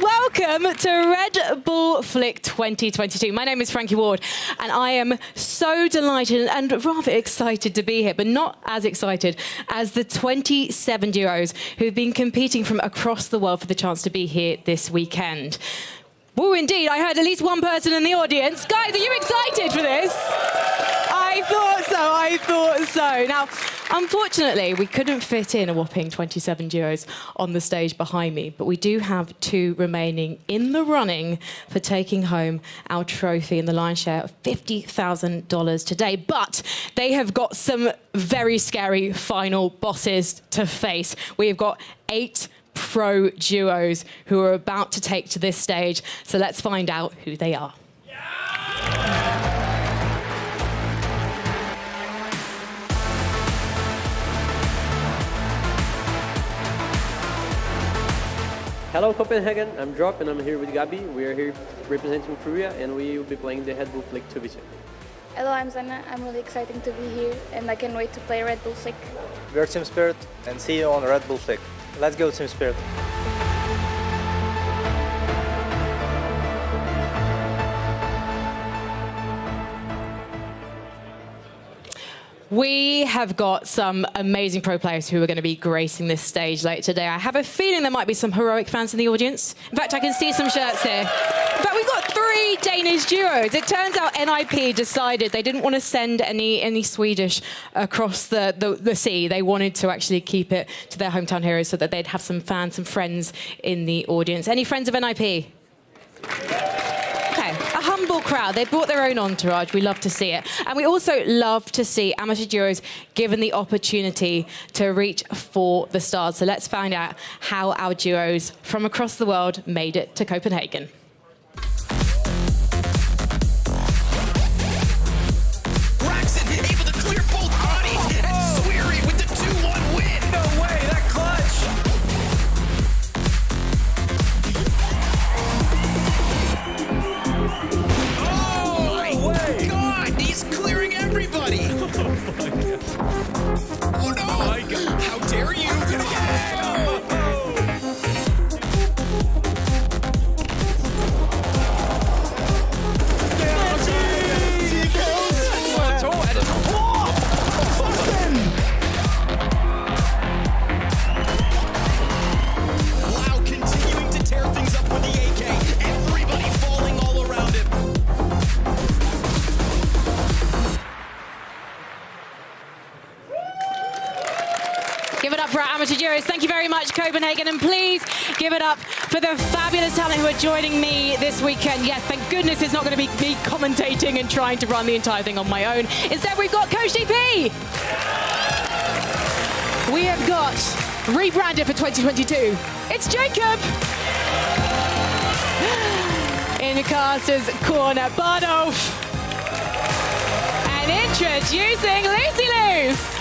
welcome to Red Bull Flick 2022. My name is Frankie Ward, and I am so delighted and rather excited to be here, but not as excited as the 27 duos who've been competing from across the world for the chance to be here this weekend. Oh, indeed, I heard at least one person in the audience. Guys, are you excited for this? I thought so. Now, unfortunately, we couldn't fit in a whopping 27 duos on the stage behind me, but we do have 2 remaining in the running for taking home our trophy in the lion's share of $50,000 today. But they have got some very scary final bosses to face. We have got 8 pro duos who are about to take to this stage. So let's find out who they are. Hello Copenhagen, I'm Drop and I'm here with Gabi. We are here representing Korea and we will be playing the Red Bull Flick 2v2. Hello, I'm Zanna. I'm really excited to be here and I can't wait to play Red Bull Flick. We're Team Spirit and see you on Red Bull Flick. Let's go Team Spirit. We have got some amazing pro players who are going to be gracing this stage later today. I have a feeling there might be some heroic fans in the audience. In fact, I can see some shirts here. In fact, we've got 3 Danish duos. It turns out NIP decided they didn't want to send any Swedish across the sea. They wanted to actually keep it to their hometown heroes so that they'd have some fans, some friends in the audience. Any friends of NIP? A humble crowd. They brought their own entourage. We love to see it. And we also love to see amateur duos given the opportunity to reach for the stars. So let's find out how our duos from across the world made it to Copenhagen. Give it up for our amateur duos. Thank you very much, Copenhagen. And please give it up for the fabulous talent who are joining me this weekend. Yes, thank goodness it's not going to be me commentating and trying to run the entire thing on my own. Instead, we've got Coach DP. We have got, rebranded for 2022, it's Jacob. In the caster's corner, Bardolph. And introducing Lucy Luce.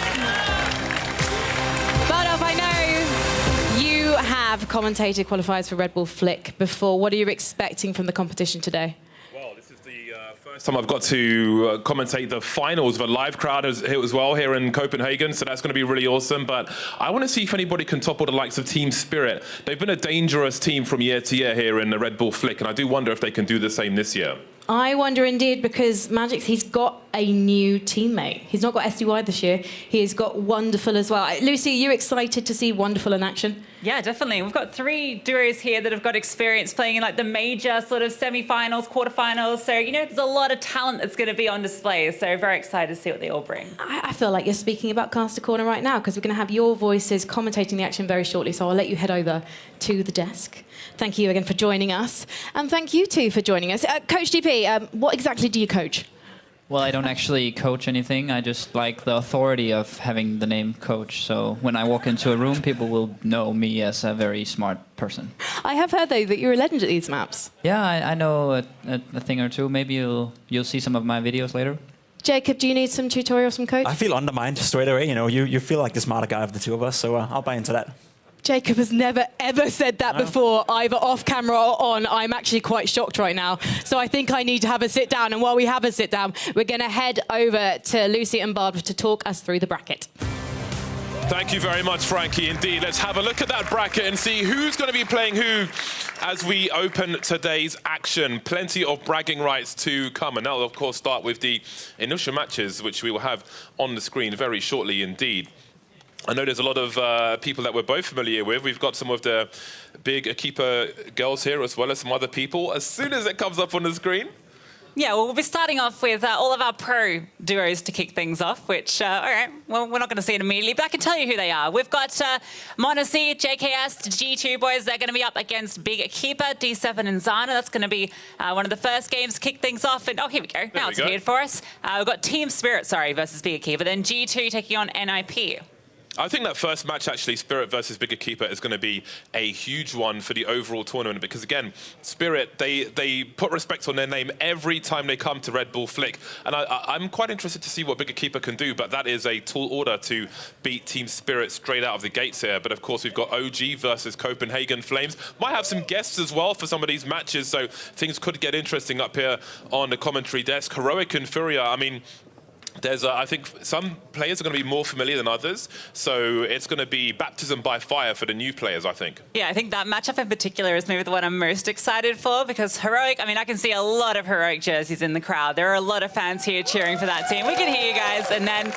I know you have commentated qualifiers for Red Bull Flick before. What are you expecting from the competition today? Well, this is the first time I've got to commentate the finals of a live crowd as well here in Copenhagen, so that's going to be really awesome. But I want to see if anybody can topple the likes of Team Spirit. They've been a dangerous team from year to year here in the Red Bull Flick, and I do wonder if they can do the same this year. I wonder indeed, because Magix, he's got a new teammate. He's not got SDY this year. He has got Wonderful as well. Lucy, are you excited to see Wonderful in action? Yeah, definitely. We've got 3 duos here that have got experience playing in like the major sort of semi-finals, quarterfinals. So, you know, there's a lot of talent that's going to be on display. So very excited to see what they all bring. I feel like you're speaking about Caster Corner right now, because we're going to have your voices commentating the action very shortly. So I'll let you head over to the desk. Thank you again for joining us. And thank you too for joining us. Coach DP, what exactly do you coach? Well, I don't actually coach anything. I just like the authority of having the name coach. So when I walk into a room, people will know me as a very smart person. I have heard, though, that you're a legend at these maps. Yeah, I know a thing or two. Maybe you'll see some of my videos later. Jacob, do you need some tutorials from coach? I feel undermined straight away. You know, you feel like the smarter guy of the 2 of us, so I'll buy into that. Jacob has never, ever said that before, either off camera or on. I'm actually quite shocked right now. So I think I need to have a sit down. And while we have a sit down, we're going to head over to Lucy and Barbara to talk us through the bracket. Thank you very much, Frankie, indeed. Let's have a look at that bracket and see who's going to be playing who as we open today's action. Plenty of bragging rights to come, and that will, of course, start with the initial matches, which we will have on the screen very shortly indeed. I know there's a lot of people that we're both familiar with. We've got some of the big keeper girls here, as well as some other people. As soon as it comes up on the screen, Yeah, well, we'll be starting off with all of our pro duos to kick things off, which, all right, well, we're not going to see it immediately, but I can tell you who they are. We've got Monacy, JKS, G2 boys. They're going to be up against Big Keeper, D7 and Zana. That's going to be one of the first games to kick things off. And, oh, here we go. Now it's appeared for us. We've got Team Spirit, versus Big Keeper. Then G2 taking on NIP. I think that first match, actually, Spirit versus Bigger Keeper, is going to be a huge one for the overall tournament because, again, Spirit, they put respect on their name every time they come to Red Bull Flick. And I'm quite interested to see what Bigger Keeper can do, but that is a tall order to beat Team Spirit straight out of the gates here. But, of course, we've got OG versus Copenhagen Flames. Might have some guests as well for some of these matches, so things could get interesting up here on the commentary desk. Heroic and Furia, I mean, there's, I think some players are going to be more familiar than others, so it's going to be baptism by fire for the new players, I think. Yeah, I think that matchup in particular is maybe the one I'm most excited for because Heroic, I mean, I can see a lot of Heroic jerseys in the crowd. There are a lot of fans here cheering for that team. We can hear you guys. And then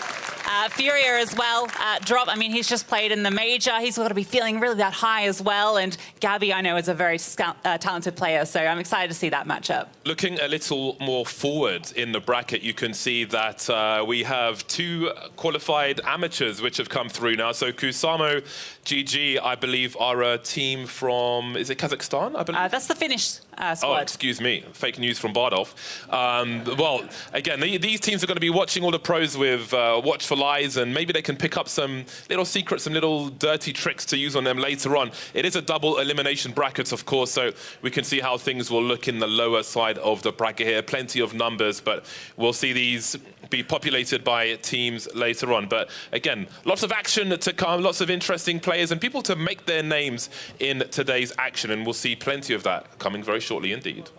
Furia as well. Drop, I mean, he's just played in the major. He's got to be feeling really that high as well. And Gabby, I know, is a very talented player, so I'm excited to see that matchup. Looking a little more forward in the bracket, you can see that we have two qualified amateurs which have come through now. So Kusamo GG, I believe, are a team from, is it Kazakhstan, I believe? That's the Finnish squad. Oh, excuse me. Fake news from Bardolph. Well, again, these teams are going to be watching all the pros with watchful eyes, and maybe they can pick up some little secrets, some little dirty tricks to use on them later on. It is a double elimination bracket, of course, so we can see how things will look in the lower side of the bracket here. Plenty of numbers, but we'll see these be populated by teams later on. But again, lots of action to come, lots of interesting players and people to make their names in today's action, and we'll see plenty of that coming very shortly indeed.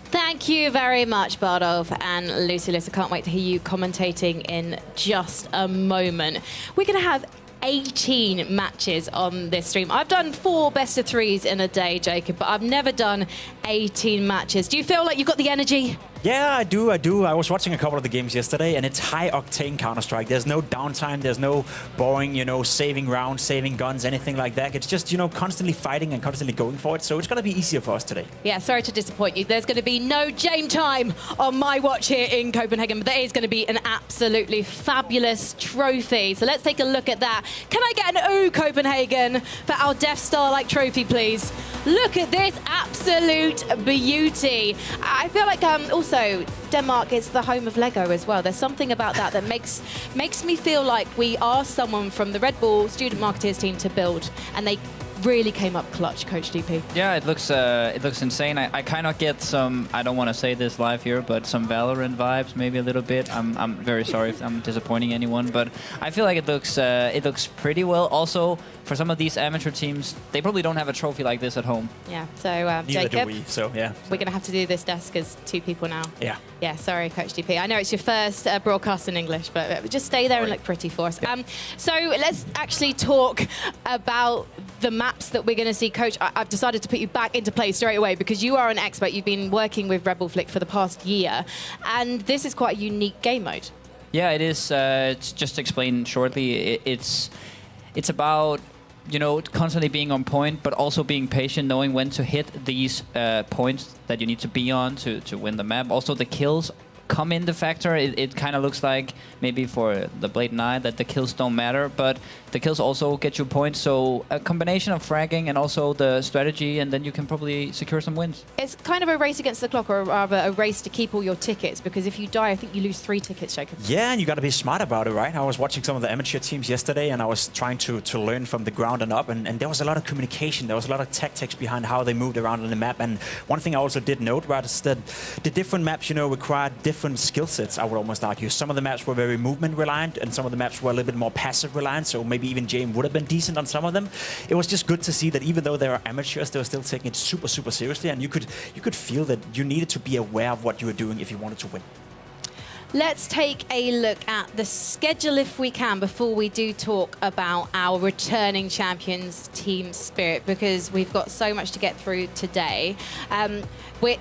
Thank you very much, Bardolph and Lucy. I can't wait to hear you commentating in just a moment. We're going to have 18 matches on this stream. I've done 4 best of 3s in a day, Jacob, but I've never done 18 matches. Do you feel like you've got the energy? Yeah, I do. I was watching a couple of the games yesterday, and it's high-octane Counter-Strike. There's no downtime. There's no boring, saving rounds, saving guns, anything like that. It's just, constantly fighting and constantly going for it. So it's going to be easier for us today. Yeah, sorry to disappoint you. There's going to be no Jame time on my watch here in Copenhagen, but there is going to be an absolutely fabulous trophy. So let's take a look at that. Can I get an ooh, Copenhagen, for our Death Star-like trophy, please? Look at this absolute beauty. I feel like also Denmark is the home of Lego as well. There's something about that that makes me feel like we are someone from the Red Bull student marketeers team to build, and they really came up clutch, Coach DP. Yeah, it looks insane. I kind of get some, I don't want to say this live here, but some Valorant vibes, maybe a little bit. I'm very sorry if I'm disappointing anyone, but I feel like it looks pretty well. Also, for some of these amateur teams, they probably don't have a trophy like this at home. Yeah, so Neither Jacob, do we, so yeah. We're going to have to do this desk as 2 people now. Yeah. Yeah, sorry, Coach DP. I know it's your first broadcast in English, but just stay there and look pretty for us. Yeah. So let's actually talk about the maps that we're going to see. Coach, I've decided to put you back into play straight away because you are an expert. You've been working with Red Bull Flick for the past year, and this is quite a unique game mode. Yeah, it is. Just to explain shortly, it's about constantly being on point, but also being patient, knowing when to hit these points that you need to be on to win the map. Also, the kills come into factor. It kind of looks like maybe for the Blade 9 that the kills don't matter, but the kills also get you points. So a combination of fragging and also the strategy, and then you can probably secure some wins. It's kind of a race against the clock, or rather a race to keep all your tickets, because if you die, I think you lose 3 tickets, Jacob. Yeah, and you got to be smart about it, right? I was watching some of the amateur teams yesterday, and I was trying to learn from the ground and up, and there was a lot of communication. There was a lot of tactics behind how they moved around on the map. And one thing I also did note, right, is that the different maps, required different skill sets, I would almost argue. Some of the maps were very movement reliant, and some of the maps were a little bit more passive reliant, so maybe even Jame would have been decent on some of them. It was just good to see that even though they are amateurs, they were still taking it super, super seriously, and you could feel that you needed to be aware of what you were doing if you wanted to win. Let's take a look at the schedule if we can before we do talk about our returning champions, Team Spirit, because we've got so much to get through today.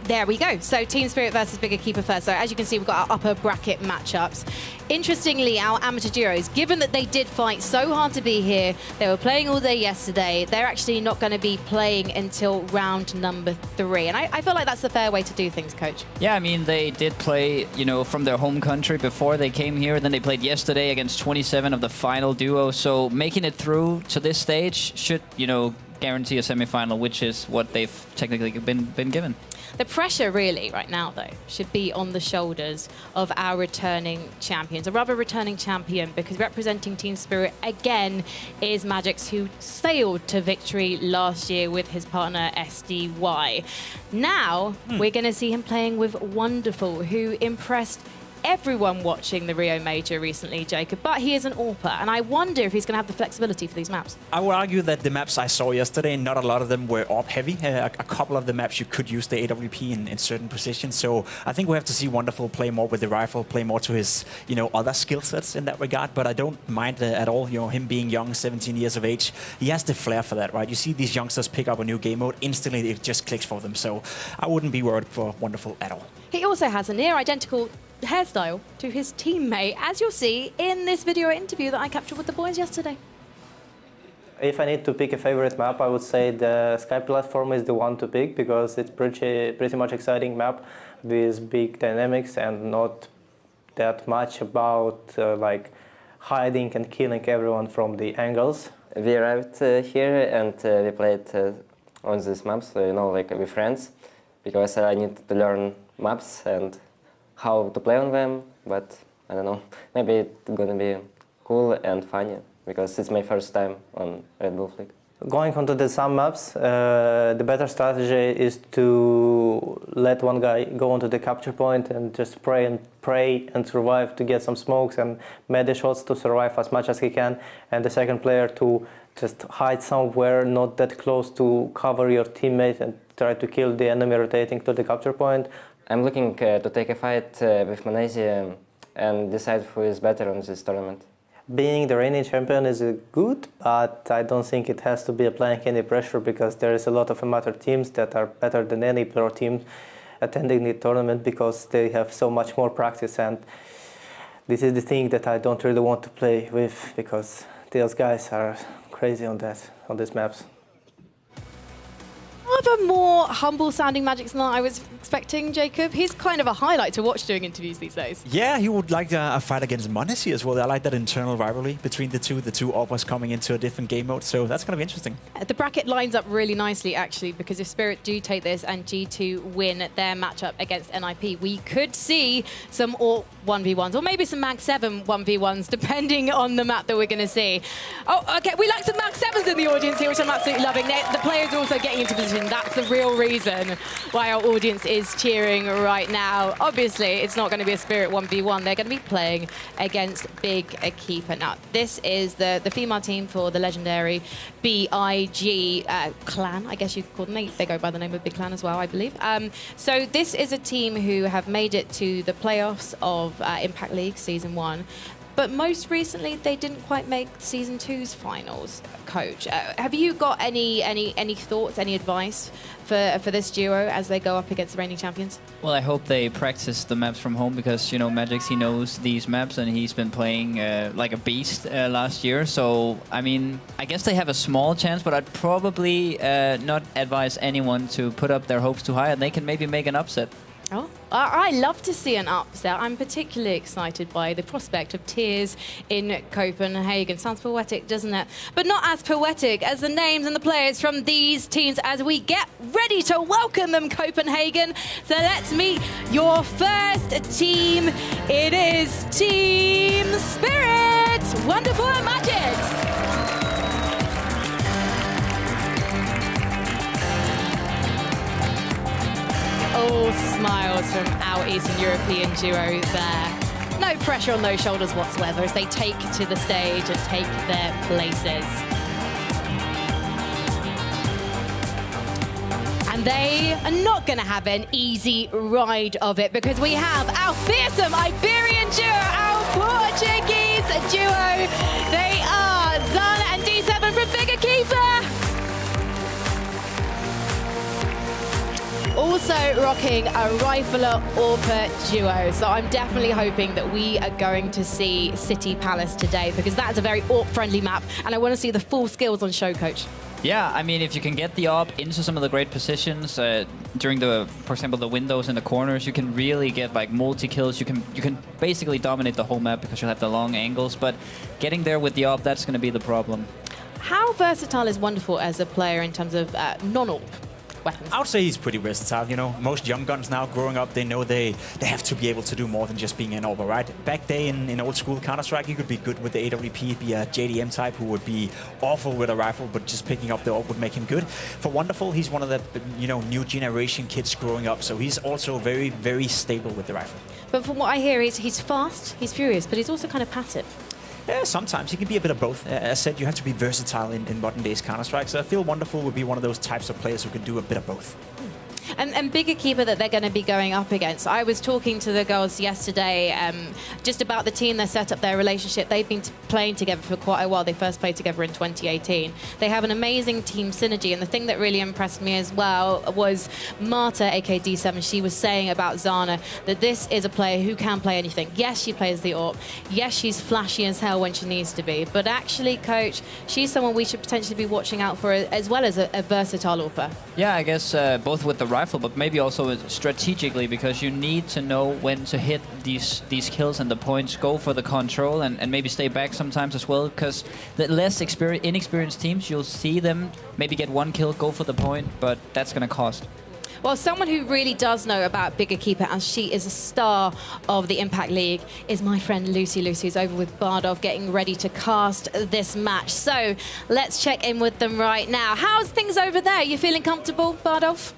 There we go. So Team Spirit versus Bigger Keeper first. So as you can see, we've got our upper bracket matchups. Interestingly, our amateur duos, given that they did fight so hard to be here, they were playing all day yesterday, they're actually not going to be playing until round number 3. And I feel like that's the fair way to do things, Coach. Yeah, I mean, they did play, you know, from their home country before they came here. Then they played yesterday against 27 of the final duo. So making it through to this stage should, you know, guarantee a semi-final, which is what they've technically been given. The pressure really right now, though, should be on the shoulders of our returning champions, or rather returning champion, because representing Team Spirit again is Magix, who sailed to victory last year with his partner SDY. Now we're going to see him playing with Wonderful, who impressed everyone watching the Rio Major recently, Jacob, but he is an AWPer, and I wonder if he's going to have the flexibility for these maps. I would argue that the maps I saw yesterday, not a lot of them were AWP heavy. A couple of the maps you could use the AWP in certain positions, so I think we have to see Wonderful play more with the rifle, play more to his, you know, other skill sets in that regard, but I don't mind at all, you know, him being young, 17 years of age. He has the flair for that, right? You see these youngsters pick up a new game mode, instantly it just clicks for them, so I wouldn't be worried for Wonderful at all. He also has a near identical hairstyle to his teammate, as you'll see in this video interview that I captured with the boys yesterday. If I need to pick a favorite map, I would say the Sky platform is the one to pick because it's pretty much exciting map with big dynamics and not that much about like hiding and killing everyone from the angles. We arrived here and we played on these maps, you know, like with friends, because I need to learn maps and how to play on them, but I don't know, maybe it's gonna be cool and funny, because it's my first time on Red Bull Flick. Going onto the some maps, the better strategy is to let one guy go onto the capture point and just pray and survive to get some smokes and medi shots to survive as much as he can, and the second player to just hide somewhere not that close to cover your teammate and try to kill the enemy rotating to the capture point. I'm looking to take a fight with Malaysia and decide who is better on this tournament. Being the reigning champion is good, but I don't think it has to be applying any pressure because there is a lot of amateur teams that are better than any pro team attending the tournament because they have so much more practice, and this is the thing that I don't really want to play with because those guys are crazy on these maps. Rather more humble-sounding Magix than I was expecting, Jacob. He's kind of a highlight to watch doing interviews these days. Yeah, he would like a fight against Monesi as well. I like that internal rivalry between the two AWPers coming into a different game mode, so that's going to be interesting. The bracket lines up really nicely, actually, because if Spirit do take this and G2 win their matchup against NIP, we could see some AWP 1v1s, or maybe some Mag 7 1v1s, depending on the map that we're going to see. Oh, okay, we like some Mag 7s in the audience here, which I'm absolutely loving. The players are also getting into position. That's the real reason why our audience is cheering right now. Obviously, it's not going to be a Spirit 1v1. They're going to be playing against Big Keeper. Now, this is the female team for the legendary BIG clan, I guess you could call them. They go by the name of Big Clan as well, I believe. So this is a team who have made it to the playoffs of Impact League Season 1. But most recently, they didn't quite make Season 2's finals, Coach. Have you got any thoughts, any advice for this duo as they go up against the reigning champions? Well, I hope they practice the maps from home because, you know, Magix, he knows these maps and he's been playing like a beast last year. So, I mean, I guess they have a small chance, but I'd probably not advise anyone to put up their hopes too high, and they can maybe make an upset. Oh, I love to see an upset. I'm particularly excited by the prospect of tears in Copenhagen. Sounds poetic, doesn't it? But not as poetic as the names and the players from these teams as we get ready to welcome them, Copenhagen. So let's meet your first team. It is Team Spirit. Wonderful Magix. All smiles from our Eastern European duo there. No pressure on those shoulders whatsoever as they take to the stage and take their places. And they are not going to have an easy ride of it because we have our fearsome Iberian duo, our Portuguese duo. They are Zana and D7 from Bigger Keeper. Also rocking a Rifler Orpa duo. So I'm definitely hoping that we are going to see City Palace today because that's a very AWP-friendly map and I want to see the full skills on show, Coach. Yeah, I mean, if you can get the AWP into some of the great positions during for example, the windows in the corners, you can really get like multi-kills. You can basically dominate the whole map because you'll have the long angles, but getting there with the AWP, that's going to be the problem. How versatile is Wonderful as a player in terms of non-AWP weapons? I would say he's pretty versatile. You know, most young guns now growing up, they know they have to be able to do more than just being an AWP, right? Back day in old school Counter-Strike, he could be good with the AWP, be a JDM type who would be awful with a rifle, but just picking up the AWP would make him good. For Wonderful, he's one of the new generation kids growing up, so he's also very, very stable with the rifle. But from what I hear, he's fast, he's furious, but he's also kind of passive. Yeah, sometimes. He can be a bit of both. As I said, you have to be versatile in modern days Counter-Strike. So I feel Wonderful would be one of those types of players who can do a bit of both. And Bigger Keeper that they're going to be going up against. I was talking to the girls yesterday just about the team, their setup, their relationship. They've been playing together for quite a while. They first played together in 2018. They have an amazing team synergy. And the thing that really impressed me as well was Marta, aka D7. She was saying about Zana that this is a player who can play anything. Yes, she plays the AWP. Yes, she's flashy as hell when she needs to be. But actually, Coach, she's someone we should potentially be watching out for as well as a versatile AWPer. Yeah, I guess both with the rifle, but maybe also strategically, because you need to know when to hit these kills and the points, go for the control, and maybe stay back sometimes as well, because the less inexperienced teams, you'll see them maybe get one kill, go for the point, but that's going to cost. Well, someone who really does know about Bigger Keeper, and she is a star of the Impact League, is my friend Lucy. Lucy's over with Bardov getting ready to cast this match. So let's check in with them right now. How's things over there? You feeling comfortable, Bardov?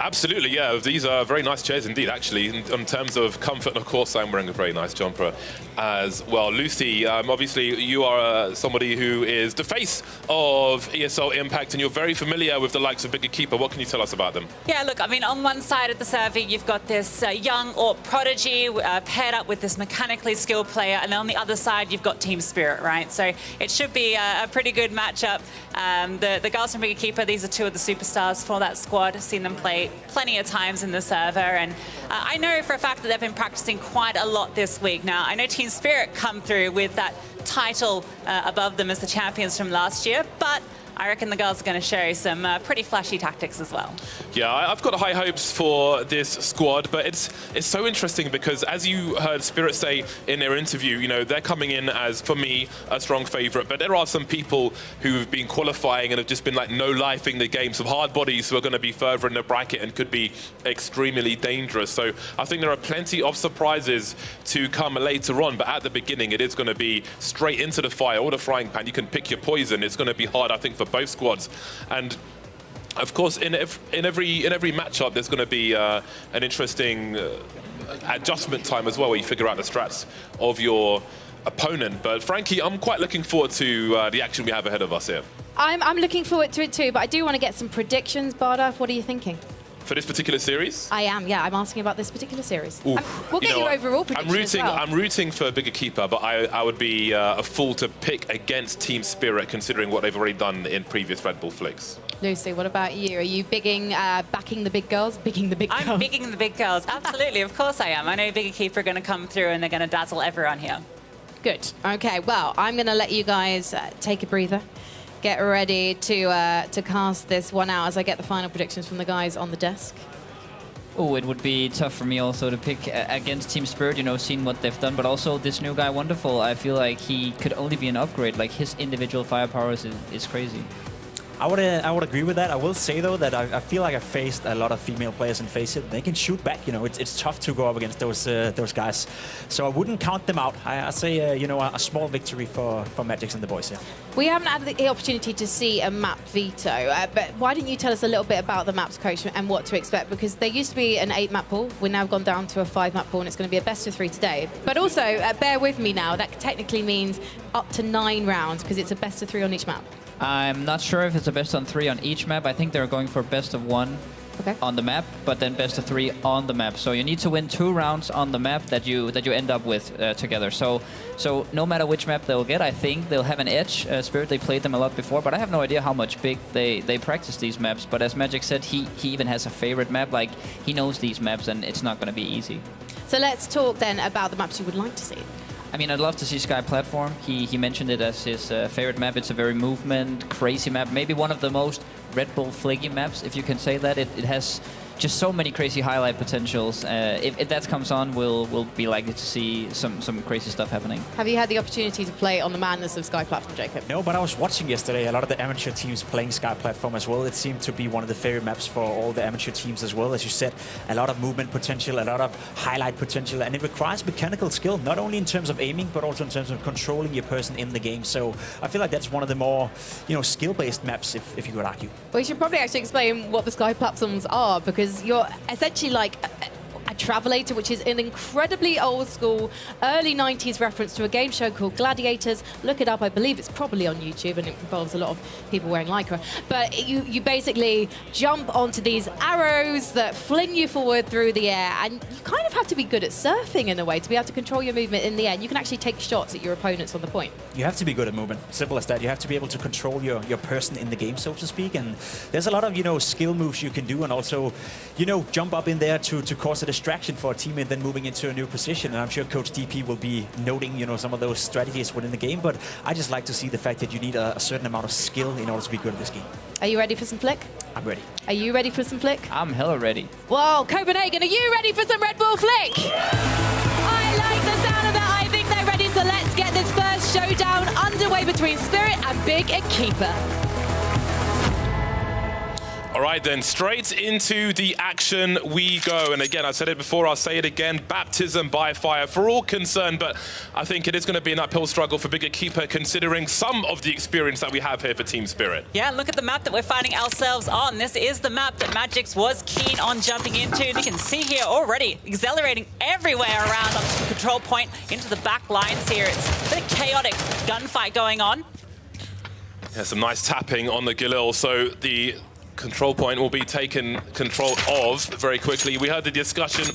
Absolutely, yeah. These are very nice chairs indeed, actually. In terms of comfort, of course, I'm wearing a very nice jumper as well. Lucy, obviously, you are somebody who is the face of ESL Impact, and you're very familiar with the likes of Bigger Keeper. What can you tell us about them? Yeah, look, I mean, on one side of the server, you've got this young AWP prodigy paired up with this mechanically skilled player, and then on the other side, you've got Team Spirit, right? So it should be a pretty good matchup. The girls from Bigger Keeper, these are two of the superstars for that squad. I've seen them play plenty of times in the server, and I know for a fact that they've been practicing quite a lot this week. Now, I know Team Spirit come through with that title above them as the champions from last year, but I reckon the girls are going to show some pretty flashy tactics as well. Yeah, I've got high hopes for this squad, but it's so interesting because, as you heard Spirit say in their interview, you know, they're coming in as, for me, a strong favourite, but there are some people who've been qualifying and have just been like no-lifing the game, some hard bodies who are going to be further in the bracket and could be extremely dangerous. So I think there are plenty of surprises to come later on, but at the beginning it is going to be straight into the fire or the frying pan. You can pick your poison. It's going to be hard, I think, for both squads. And of course, in every matchup, there's going to be an interesting adjustment time as well, where you figure out the strats of your opponent. But Frankie, I'm quite looking forward to the action we have ahead of us here. I'm looking forward to it too, but I do want to get some predictions. Bardov, what are you thinking? For this particular series? I am, yeah. I'm asking about this particular series. We'll get your overall prediction as well. I'm rooting for Bigger Keeper, but I would be a fool to pick against Team Spirit, considering what they've already done in previous Red Bull flicks. Lucy, what about you? Are you backing the big girls? Bigging the big girls? I'm bigging the big girls. Absolutely, of course I am. I know Bigger Keeper are going to come through and they're going to dazzle everyone here. Good. Okay, well, I'm going to let you guys take a breather. Get ready to cast this one out as I get the final predictions from the guys on the desk. Oh, it would be tough for me also to pick against Team Spirit, you know, seeing what they've done. But also this new guy, Wonderful, I feel like he could only be an upgrade. Like, his individual firepower is crazy. I would agree with that. I will say, though, that I feel like I've faced a lot of female players in FACEIT. They can shoot back. You know, it's tough to go up against those guys. So I wouldn't count them out. I say, you know, a small victory for Magix and the boys here. We haven't had the opportunity to see a map veto, but why don't you tell us a little bit about the maps, Coach, and what to expect? Because there used to be an 8-map pool. We've now gone down to a 5-map pool, and it's going to be a best of 3 today. But also, bear with me now, that technically means up to 9 rounds, because it's a best of 3 on each map. I'm not sure if it's a best on 3 on each map. I think they're going for best of 1. on the map, but then best of 3 on the map. So you need to win 2 rounds on the map that you end up with together. So no matter which map they'll get, I think they'll have an edge. Spirit, they played them a lot before, but I have no idea how much big they practice these maps. But as Magic said, he even has a favorite map. Like, he knows these maps, and it's not going to be easy. So let's talk then about the maps you would like to see. I mean, I'd love to see Sky Platform. He mentioned it as his favorite map. It's a very movement, crazy map. Maybe one of the most Red Bull flaky maps, if you can say that. It has just so many crazy highlight potentials. If that comes on, we'll be likely to see some crazy stuff happening. Have you had the opportunity to play on the madness of Sky Platform, Jacob? No, but I was watching yesterday a lot of the amateur teams playing Sky Platform as well. It seemed to be one of the favorite maps for all the amateur teams as well. As you said, a lot of movement potential, a lot of highlight potential, and it requires mechanical skill, not only in terms of aiming, but also in terms of controlling your person in the game. So I feel like that's one of the more, skill-based maps, if you could argue. Well, you should probably actually explain what the Sky Platforms are, because you're essentially like a travelator, which is an incredibly old school, early 90s reference to a game show called Gladiators. Look it up. I believe it's probably on YouTube, and it involves a lot of people wearing lycra. But you basically jump onto these arrows that fling you forward through the air, and you kind of have to be good at surfing in a way to be able to control your movement in the air. And you can actually take shots at your opponents on the point. You have to be good at movement. Simple as that. You have to be able to control your person in the game, so to speak. And there's a lot of, skill moves you can do, and also, jump up in there to cause a distraction for a teammate, then moving into a new position. And I'm sure Coach DP will be noting, some of those strategies within the game. But I just like to see the fact that you need a certain amount of skill in order to be good at this game. Are you ready for some flick? I'm ready. Are you ready for some flick? I'm hella ready. Well, Copenhagen, are you ready for some Red Bull flick? I like the sound of that. I think they're ready. So let's get this first showdown underway between Spirit and Big Keeper. All right, then, straight into the action we go. And again, I said it before, I'll say it again, baptism by fire for all concerned. But I think it is going to be an uphill struggle for Bigger Keeper, considering some of the experience that we have here for Team Spirit. Yeah, look at the map that we're finding ourselves on. This is the map that Magix was keen on jumping into. And you can see here already, accelerating everywhere around up to the control point, into the back lines here. It's a bit of chaotic gunfight going on. Yeah, some nice tapping on the Galil. So the control point will be taken control of very quickly. We heard the discussion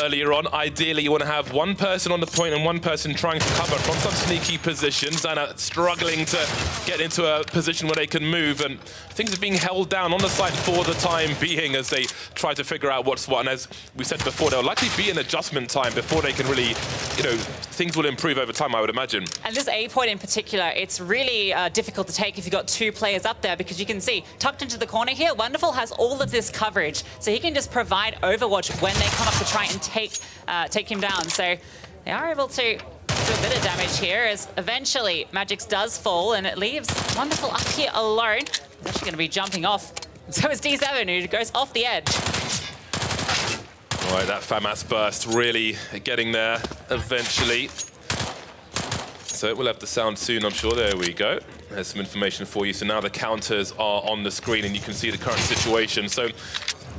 earlier on. Ideally, you want to have one person on the point and one person trying to cover from some sneaky positions and struggling to get into a position where they can move. And things are being held down on the site for the time being as they try to figure out what's what. And as we said before, there'll likely be an adjustment time before they can really, things will improve over time, I would imagine. And this A point in particular, it's really difficult to take if you've got 2 players up there, because you can see, tucked into the corner here, Wonderful has all of this coverage. So he can just provide Overwatch when they come up to try and take him down. So they are able to do a bit of damage here, as eventually Magix does fall, and it leaves Wonderful up here alone. He's actually going to be jumping off. So is D7, who goes off the edge. All right, that FAMAS burst really getting there eventually. So we'll have the sound soon, I'm sure. There we go. There's some information for you. So now the counters are on the screen and you can see the current situation. So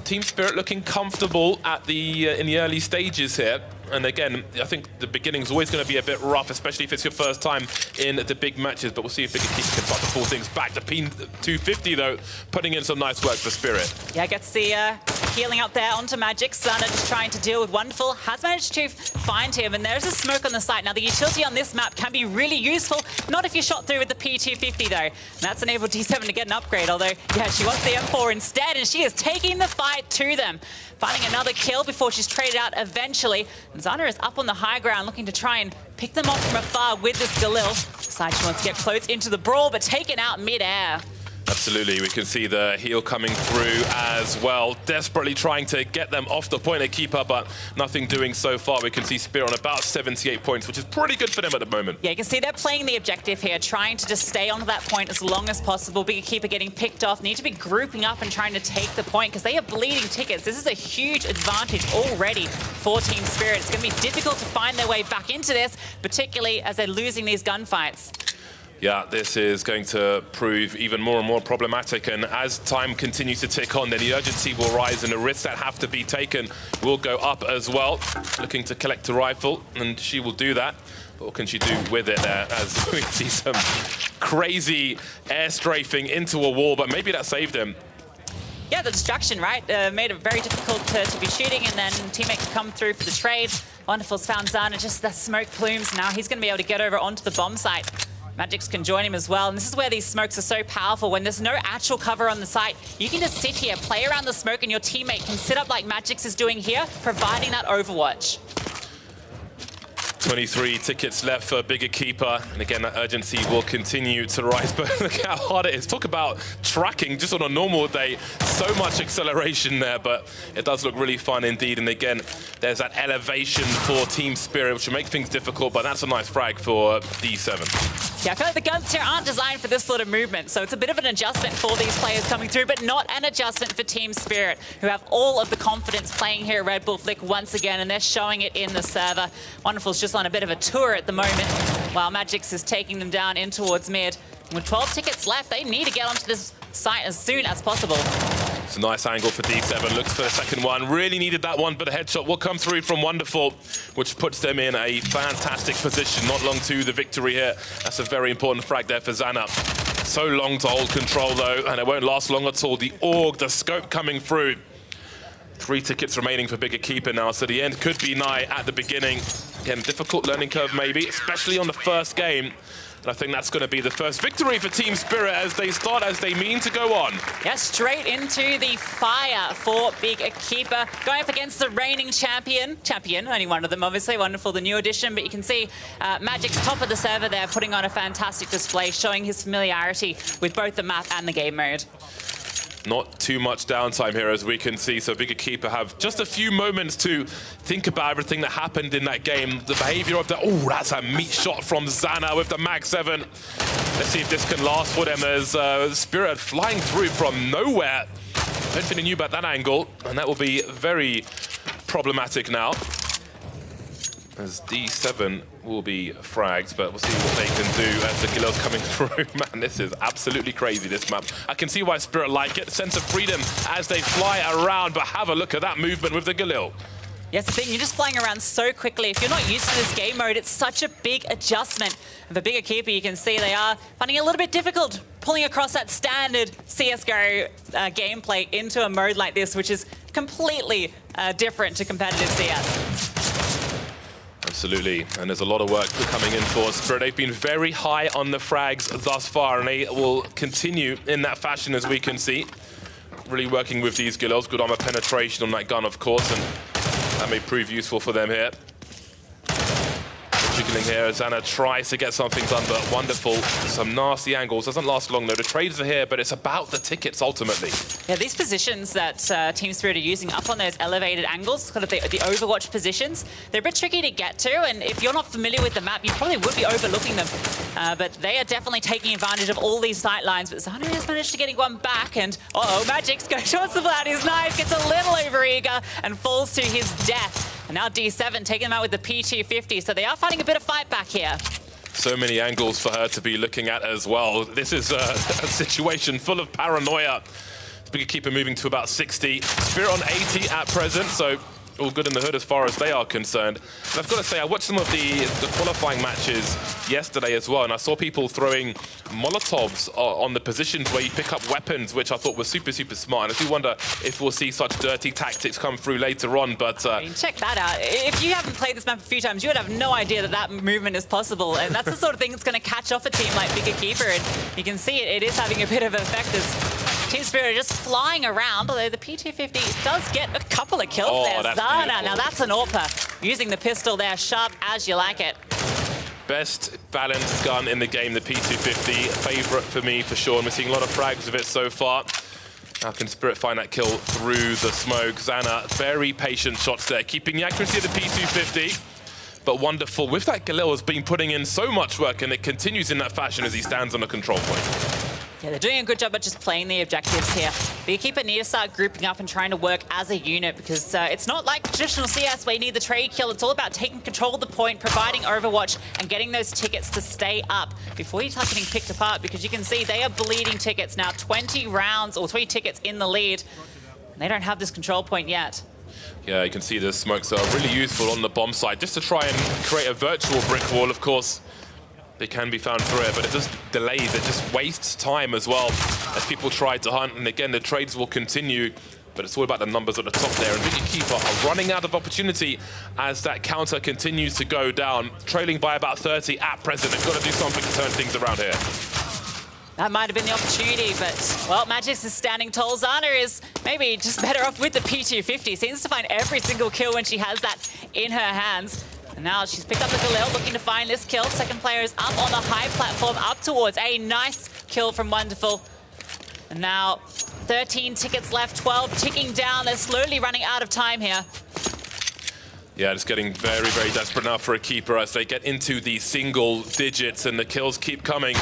Team Spirit looking comfortable at in the early stages here. And again, I think the beginning's always going to be a bit rough, especially if it's your first time in the big matches. But we'll see if Bigger Keeper can start to pull things back. The P250, though, putting in some nice work for Spirit. Yeah, gets the healing up there onto Magix. Sana just trying to deal with Wonderful. Has managed to find him, and there's a smoke on the site. Now, the utility on this map can be really useful. Not if you're shot through with the P250, though. And that's enabled D7 to get an upgrade, although, yeah, she wants the M4 instead, and she is taking the fight to them. Finding another kill before she's traded out eventually. And Zana is up on the high ground looking to try and pick them off from afar with this Galil. Decides she wants to get close into the brawl, but taken out mid-air. Absolutely, we can see the heal coming through as well. Desperately trying to get them off the point of Keeper, but nothing doing so far. We can see Spirit on about 78 points, which is pretty good for them at the moment. Yeah, you can see they're playing the objective here, trying to just stay on that point as long as possible. Bigger Keeper getting picked off. Need to be grouping up and trying to take the point, because they are bleeding tickets. This is a huge advantage already for Team Spirit. It's going to be difficult to find their way back into this, particularly as they're losing these gunfights. Yeah, this is going to prove even more and more problematic, and as time continues to tick on, then the urgency will rise and the risks that have to be taken will go up as well. Looking to collect a rifle, and she will do that. But what can she do with it there, as we see some crazy air strafing into a wall, but maybe that saved him. yeah, the distraction, right? Made it very difficult to be shooting, and then teammate could come through for the trade. Wonderful's found Zana, just the smoke plumes. Now he's going to be able to get over onto the bomb site. Magix can join him as well, and this is where these smokes are so powerful. When there's no actual cover on the site, you can just sit here, play around the smoke, and your teammate can sit up like Magix is doing here, providing that overwatch. 23 tickets left for Bigger Keeper, and again that urgency will continue to rise, but look how hard it is. Talk about tracking just on a normal day, so much acceleration there, but it does look really fun indeed. And again, there's that elevation for Team Spirit, which will make things difficult, but that's a nice frag for D7. Yeah, I feel like the guns here aren't designed for this sort of movement, so it's a bit of an adjustment for these players coming through, but not an adjustment for Team Spirit, who have all of the confidence playing here at Red Bull Flick once again, and they're showing it in the server. Wonderful's just on a bit of a tour at the moment, while Magix is taking them down in towards mid. With 12 tickets left, they need to get onto this site as soon as possible. It's a nice angle for D7, looks for the second one. Really needed that one, but a headshot will come through from Wonderful, which puts them in a fantastic position. Not long to the victory here. That's a very important frag there for Zana. So long to hold control though, and it won't last long at all. The AUG, the scope coming through. 3 tickets remaining for Bigger Keeper now, so the end could be nigh at the beginning. Again, difficult learning curve maybe, especially on the first game. And I think that's going to be the first victory for Team Spirit as they start, as they mean to go on. Yeah, straight into the fire for Bigger Keeper. Going up against the reigning champion, only one of them obviously, Wonderful, the new addition, but you can see Magic's top of the server there, putting on a fantastic display, showing his familiarity with both the map and the game mode. Not too much downtime here, as we can see, so Bigger Keeper have just a few moments to think about everything that happened in that game. The behavior of the... Oh, that's a meat shot from Zana with the Mag 7. Let's see if this can last for them as Spirit flying through from nowhere. I don't think they knew about that angle, and that will be very problematic now, as D7 will be fragged, but we'll see what they can do as the Galil's coming through. Man, this is absolutely crazy, this map. I can see why Spirit like it. Sense of freedom as they fly around, but have a look at that movement with the Galil. Yes, the thing, you're just flying around so quickly. If you're not used to this game mode, it's such a big adjustment. And for Bigger Keeper, you can see they are finding it a little bit difficult pulling across that standard CSGO gameplay into a mode like this, which is completely different to competitive CS. Absolutely, and there's a lot of work coming in for Spirit. They've been very high on the frags thus far, and they will continue in that fashion, as we can see. Really working with these Galils. Good armor penetration on that gun, of course, and that may prove useful for them here. Jiggling here as Anna tries to get something done, but Wonderful. Some nasty angles. Doesn't last long though. The trades are here, but it's about the tickets ultimately. Yeah, these positions that Team Spirit are using up on those elevated angles, kind of the Overwatch positions, they're a bit tricky to get to, and if you're not familiar with the map, you probably would be overlooking them. But they are definitely taking advantage of all these sight lines, but Zana has managed to get one back, and Magix goes short about his knife, gets a little overeager, and falls to his death. And now D7 taking them out with the P250, so they are fighting a bit of fight back here. So many angles for her to be looking at as well. This is a situation full of paranoia. Bigger Keeper moving to about 60. Spirit on 80 at present, so all good in the hood as far as they are concerned. And I've got to say, I watched some of the qualifying matches yesterday as well, and I saw people throwing Molotovs on the positions where you pick up weapons, which I thought was super, super smart. And I do wonder if we'll see such dirty tactics come through later on, but... I mean, check that out. If you haven't played this map a few times, you would have no idea that that movement is possible, and that's the sort of thing that's going to catch off a team like Bigger Keeper, and you can see it is having a bit of an effect as Team Spirit are just flying around, although the P250 does get a couple of kills there. Zana, now that's an AWP. Using the pistol there, sharp as you like it. Best balanced gun in the game, the P250. Favorite for me, for sure. And we're seeing a lot of frags of it so far. How can Spirit find that kill through the smoke? Zana, very patient shots there, keeping the accuracy of the P250. But Wonderful, with that Galil, has been putting in so much work, and it continues in that fashion as he stands on the control point. Yeah, they're doing a good job at just playing the objectives here. Bigger Keeper need to start grouping up and trying to work as a unit, because it's not like traditional CS where you need the trade kill. It's all about taking control of the point, providing Overwatch, and getting those tickets to stay up before you start getting picked apart, because you can see they are bleeding tickets now. 20 rounds or 20 tickets in the lead. And they don't have this control point yet. Yeah, you can see the smokes are really useful on the bomb site, just to try and create a virtual brick wall, of course. They can be found through it, but it just delays, it just wastes time as well as people try to hunt. And again, the trades will continue, but it's all about the numbers at the top there. And Vicky Keeper are running out of opportunity as that counter continues to go down, trailing by about 30 at present. They've got to do something to turn things around here. That might have been the opportunity, but, well, Magix is standing tall. Zana is maybe just better off with the P250. Seems to find every single kill when she has that in her hands. And now she's picked up the Galil, looking to find this kill. Second player is up on the high platform, up towards a nice kill from Wonderful. And now 13 tickets left, 12 ticking down. They're slowly running out of time here. Yeah, it's getting very, very desperate now for a keeper as they get into the single digits and the kills keep coming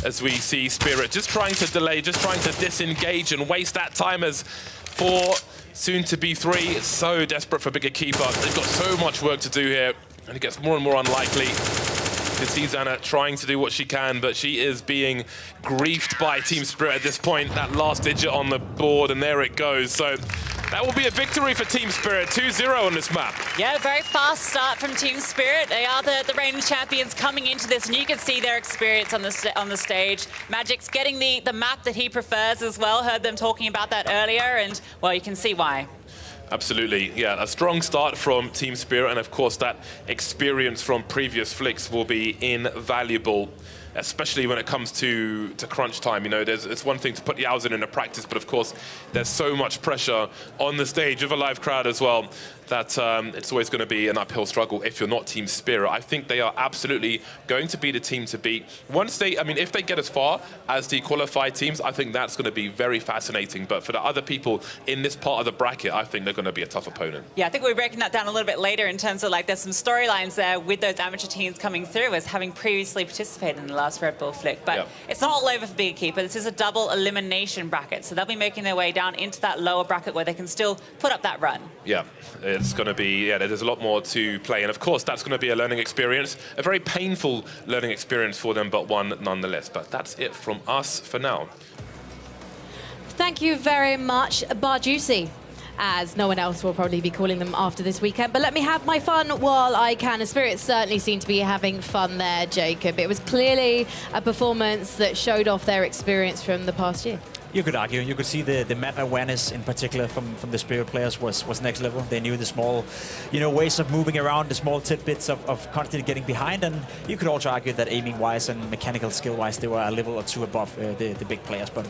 as we see Spirit just trying to delay, just trying to disengage and waste that time as 4, soon to be 3. It's so desperate for Bigger Keeper. They've got so much work to do here and it gets more and more unlikely. You can see Xana trying to do what she can, but she is being griefed by Team Spirit at this point. That last digit on the board, and there it goes. So that will be a victory for Team Spirit, 2-0 on this map. Yeah, very fast start from Team Spirit. They are the reigning champions coming into this, and you can see their experience on the stage. Magic's getting the map that he prefers as well. Heard them talking about that earlier, and, well, you can see why. Absolutely, yeah, a strong start from Team Spirit, and of course that experience from previous flicks will be invaluable, especially when it comes to crunch time. You know, it's one thing to put the hours in a practice, but of course there's so much pressure on the stage with a live crowd as well that it's always going to be an uphill struggle if you're not Team Spirit. I think they are absolutely going to be the team to beat. Once they, I mean, if they get as far as the qualified teams, I think that's going to be very fascinating. But for the other people in this part of the bracket, I think they're going to be a tough opponent. Yeah, I think we're breaking that down a little bit later in terms of, like, there's some storylines there with those amateur teams coming through as having previously participated in the last Red Bull flick. But it's not all over for Big Keeper. This is a double elimination bracket, so they'll be making their way down into that lower bracket where they can still put up that run. Yeah, it's going to be, yeah, there's a lot more to play. And of course, that's going to be a learning experience, a very painful learning experience for them, but one nonetheless. But that's it from us for now. Thank you very much, Bar Juicy, as no one else will probably be calling them after this weekend. But let me have my fun while I can. The Spirits certainly seem to be having fun there, Jacob. It was clearly a performance that showed off their experience from the past year. You could argue. You could see the map awareness in particular from the Spirit players was next level. They knew the small, ways of moving around, the small tidbits of constantly getting behind. And you could also argue that aiming-wise and mechanical skill-wise, they were a level or two above the big players. But,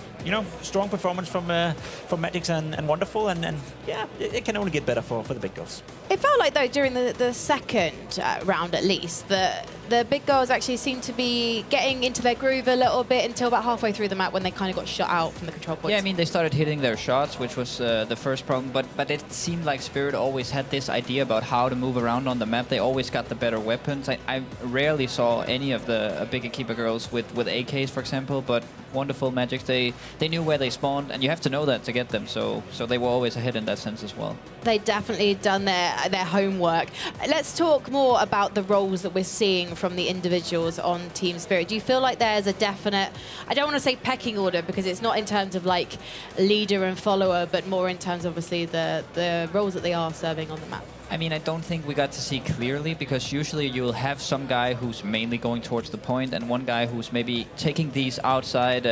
strong performance from Magix and Wonderful. And yeah, it can only get better for the big girls. It felt like, though, during the second round at least, that the big girls actually seemed to be getting into their groove a little bit until about halfway through the map when they kind of got shut out from the control points. Yeah, I mean, they started hitting their shots, which was the first problem, but it seemed like Spirit always had this idea about how to move around on the map. They always got the better weapons. I rarely saw any of the bigger keeper girls with AKs, for example, but Wonderful Magix, they knew where they spawned, and you have to know that to get them, so they were always ahead in that sense as well. They definitely done their homework. Let's talk more about the roles that we're seeing from the individuals on Team Spirit. Do you feel like there's a definite, I don't want to say pecking order because it's not in terms of like leader and follower, but more in terms obviously the roles that they are serving on the map? I mean, I don't think we got to see clearly because usually you'll have some guy who's mainly going towards the point and one guy who's maybe taking these outside.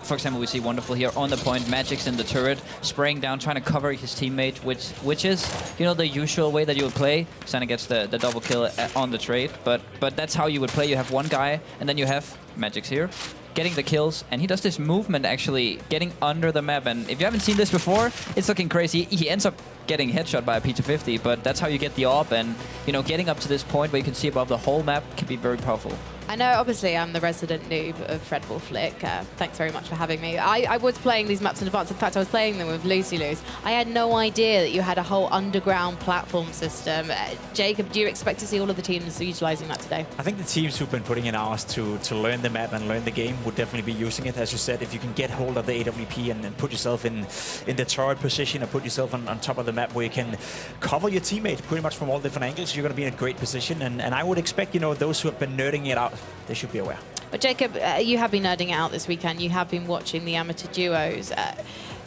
For example, we see Wonderful here on the point, Magix in the turret, spraying down, trying to cover his teammate, which is, the usual way that you would play. Sana gets the double kill on the trade, but that's how you would play. You have one guy, and then you have Magix here, getting the kills, and he does this movement actually, getting under the map. And if you haven't seen this before, it's looking crazy. He ends up getting headshot by a P250, but that's how you get the AWP, and getting up to this point where you can see above the whole map can be very powerful. I know, obviously, I'm the resident noob of Red Bull Flick. Thanks very much for having me. I was playing these maps in advance. In fact, I was playing them with Lucy Luz. I had no idea that you had a whole underground platform system. Jacob, do you expect to see all of the teams utilising that today? I think the teams who've been putting in hours to learn the map and learn the game would definitely be using it. As you said, if you can get hold of the AWP and put yourself in the turret position or put yourself on top of the map where you can cover your teammate pretty much from all different angles, you're going to be in a great position. And I would expect, those who have been nerding it out, they should be aware. But Jacob, you have been nerding it out this weekend. You have been watching the amateur duos.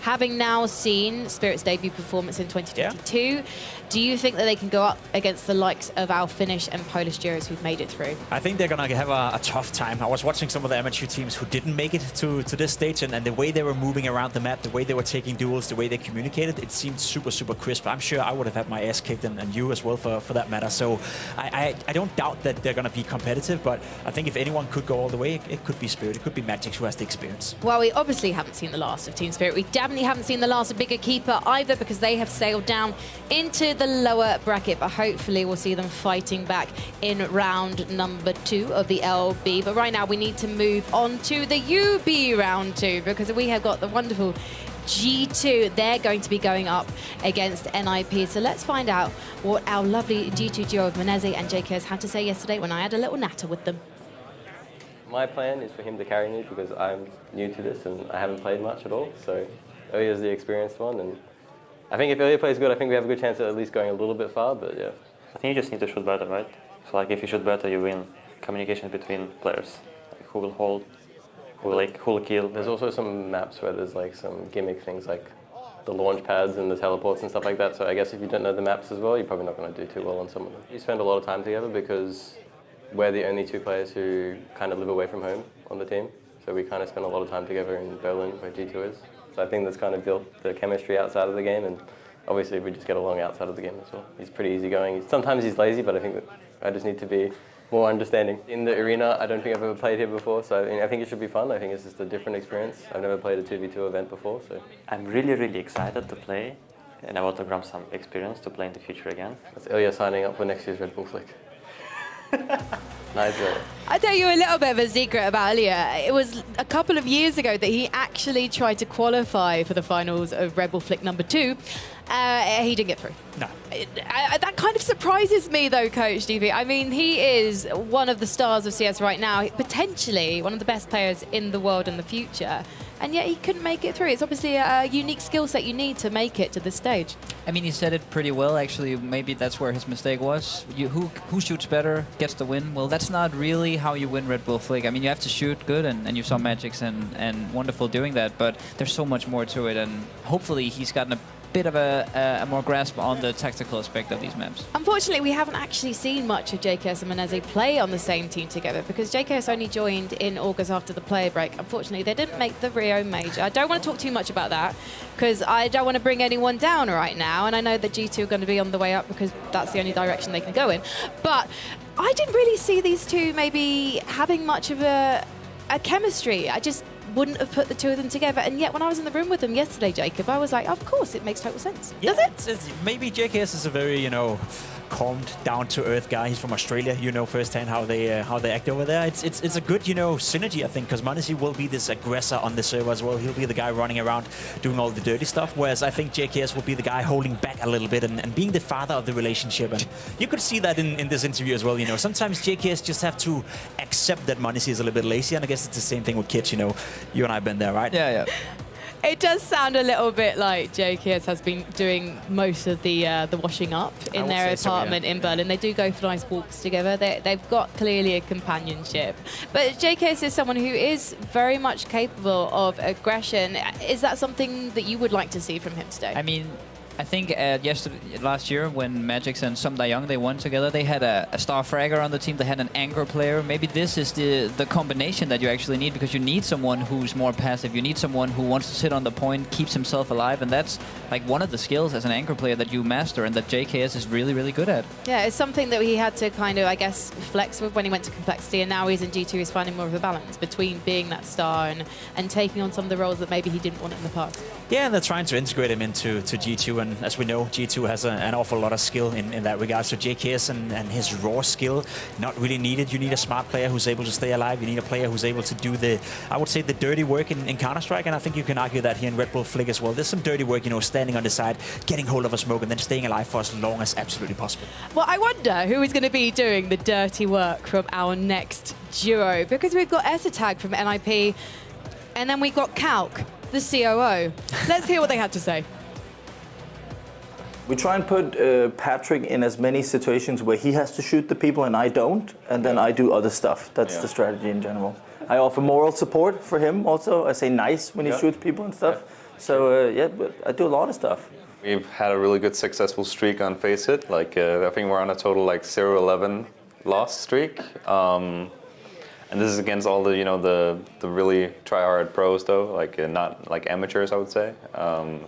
Having now seen Spirit's debut performance in 2022, do you think that they can go up against the likes of our Finnish and Polish Duros who've made it through? I think they're going to have a tough time. I was watching some of the amateur teams who didn't make it to this stage, and the way they were moving around the map, the way they were taking duels, the way they communicated, it seemed super, super crisp. I'm sure I would have had my ass kicked, and you as well for that matter. So I don't doubt that they're going to be competitive, but I think if anyone could go all the way, it could be Spirit, it could be Magic who has the experience. Well, we obviously haven't seen the last of Team Spirit. We definitely haven't seen the last of Bigger Keeper either, because they have sailed down into the lower bracket, but hopefully we'll see them fighting back in round number 2 of the LB. But right now we need to move on to the UB round 2, because we have got the wonderful G2. They're going to be going up against NIP. So let's find out what our lovely G2 duo of Menezes and JKS had to say yesterday when I had a little natter with them. My plan is for him to carry me because I'm new to this and I haven't played much at all. So Ilya's the experienced one, and I think if Ilya plays good, I think we have a good chance at least going a little bit far, but yeah. I think you just need to shoot better, right? So like if you shoot better, you win communication between players. Like who will hold, who will kill. There's also some maps where there's like some gimmick things like the launch pads and the teleports and stuff like that. So I guess if you don't know the maps as well, you're probably not going to do too well on some of them. You spend a lot of time together because we're the only 2 players who kind of live away from home on the team. So we kind of spend a lot of time together in Berlin, where G2 is. So I think that's kind of built the chemistry outside of the game, and obviously we just get along outside of the game as well. He's pretty easygoing. Sometimes he's lazy, but I think that I just need to be more understanding. In the arena, I don't think I've ever played here before, so I think it should be fun. I think it's just a different experience. I've never played a 2v2 event before, so. I'm really, really excited to play, and I want to grab some experience to play in the future again. That's Ilya signing up for next year's Red Bull Flick. Nice. I'll tell you a little bit of a secret about Ilya. It was a couple of years ago that he actually tried to qualify for the finals of Red Bull Flick number 2. He didn't get through. No. That kind of surprises me, though, Coach DV. I mean, he is one of the stars of CS right now, potentially one of the best players in the world in the future, and yet he couldn't make it through. It's obviously a unique skill set you need to make it to this stage. I mean, he said it pretty well, actually. Maybe that's where his mistake was. Who shoots better gets the win. Well, that's not really how you win Red Bull Flick. I mean, you have to shoot good, and you saw Magic's and Wonderful doing that, but there's so much more to it, and hopefully he's gotten a bit of a more grasp on the tactical aspect of these maps. Unfortunately, we haven't actually seen much of JKS and Menezes play on the same team together, because JKS only joined in August after the player break. Unfortunately, they didn't make the Rio Major. I don't want to talk too much about that, because I don't want to bring anyone down right now, and I know that G2 are going to be on the way up because that's the only direction they can go in. But I didn't really see these two maybe having much of a chemistry. I just wouldn't have put the 2 of them together, and yet when I was in the room with them yesterday, Jacob, I was like, of course, it makes total sense. Yeah, does it? Maybe JKS is a very, calmed, down-to-earth guy. He's from Australia. You know firsthand how they act over there. It's a good, synergy, I think, because Menezes will be this aggressor on the server as well. He'll be the guy running around doing all the dirty stuff, whereas I think JKS will be the guy holding back a little bit and being the father of the relationship. And you could see that in this interview as well. Sometimes JKS just have to accept that Menezes is a little bit lazy, and I guess it's the same thing with kids. You and I have been there, right? Yeah. It does sound a little bit like JKS has been doing most of the washing up in their apartment in Berlin. They do go for nice walks together. They've got clearly a companionship. But JKS is someone who is very much capable of aggression. Is that something that you would like to see from him today? I mean, I think last year when Magix and Som Young they won together, they had a star fragger on the team. They had an anchor player. Maybe this is the combination that you actually need, because you need someone who's more passive. You need someone who wants to sit on the point, keeps himself alive, and that's like one of the skills as an anchor player that you master and that JKS is really, really good at. Yeah, it's something that he had to kind of, I guess, flex with when he went to Complexity, and now he's in G2. He's finding more of a balance between being that star and taking on some of the roles that maybe he didn't want in the past. Yeah, and they're trying to integrate him into G2, and as we know, G2 has an awful lot of skill in that regard. So JKS and his raw skill, not really needed. You need a smart player who's able to stay alive. You need a player who's able to do I would say, the dirty work in Counter-Strike, and I think you can argue that here in Red Bull Flick as well. There's some dirty work, standing on the side, getting hold of a smoke, and then staying alive for as long as absolutely possible. Well, I wonder who is going to be doing the dirty work from our next duo, because we've got Esatag from NIP, and then we've got Kalk, the COO. Let's hear what they had to say. We try and put Patrick in as many situations where he has to shoot the people and I don't, and then I do other stuff. That's the strategy in general. I offer moral support for him also. I say nice when he shoots people and stuff. So yeah, but I do a lot of stuff. We've had a really good successful streak on Face It. Like I think we're on a total like 0-11 loss streak. And this is against all the the really try-hard pros though, like not like amateurs I would say.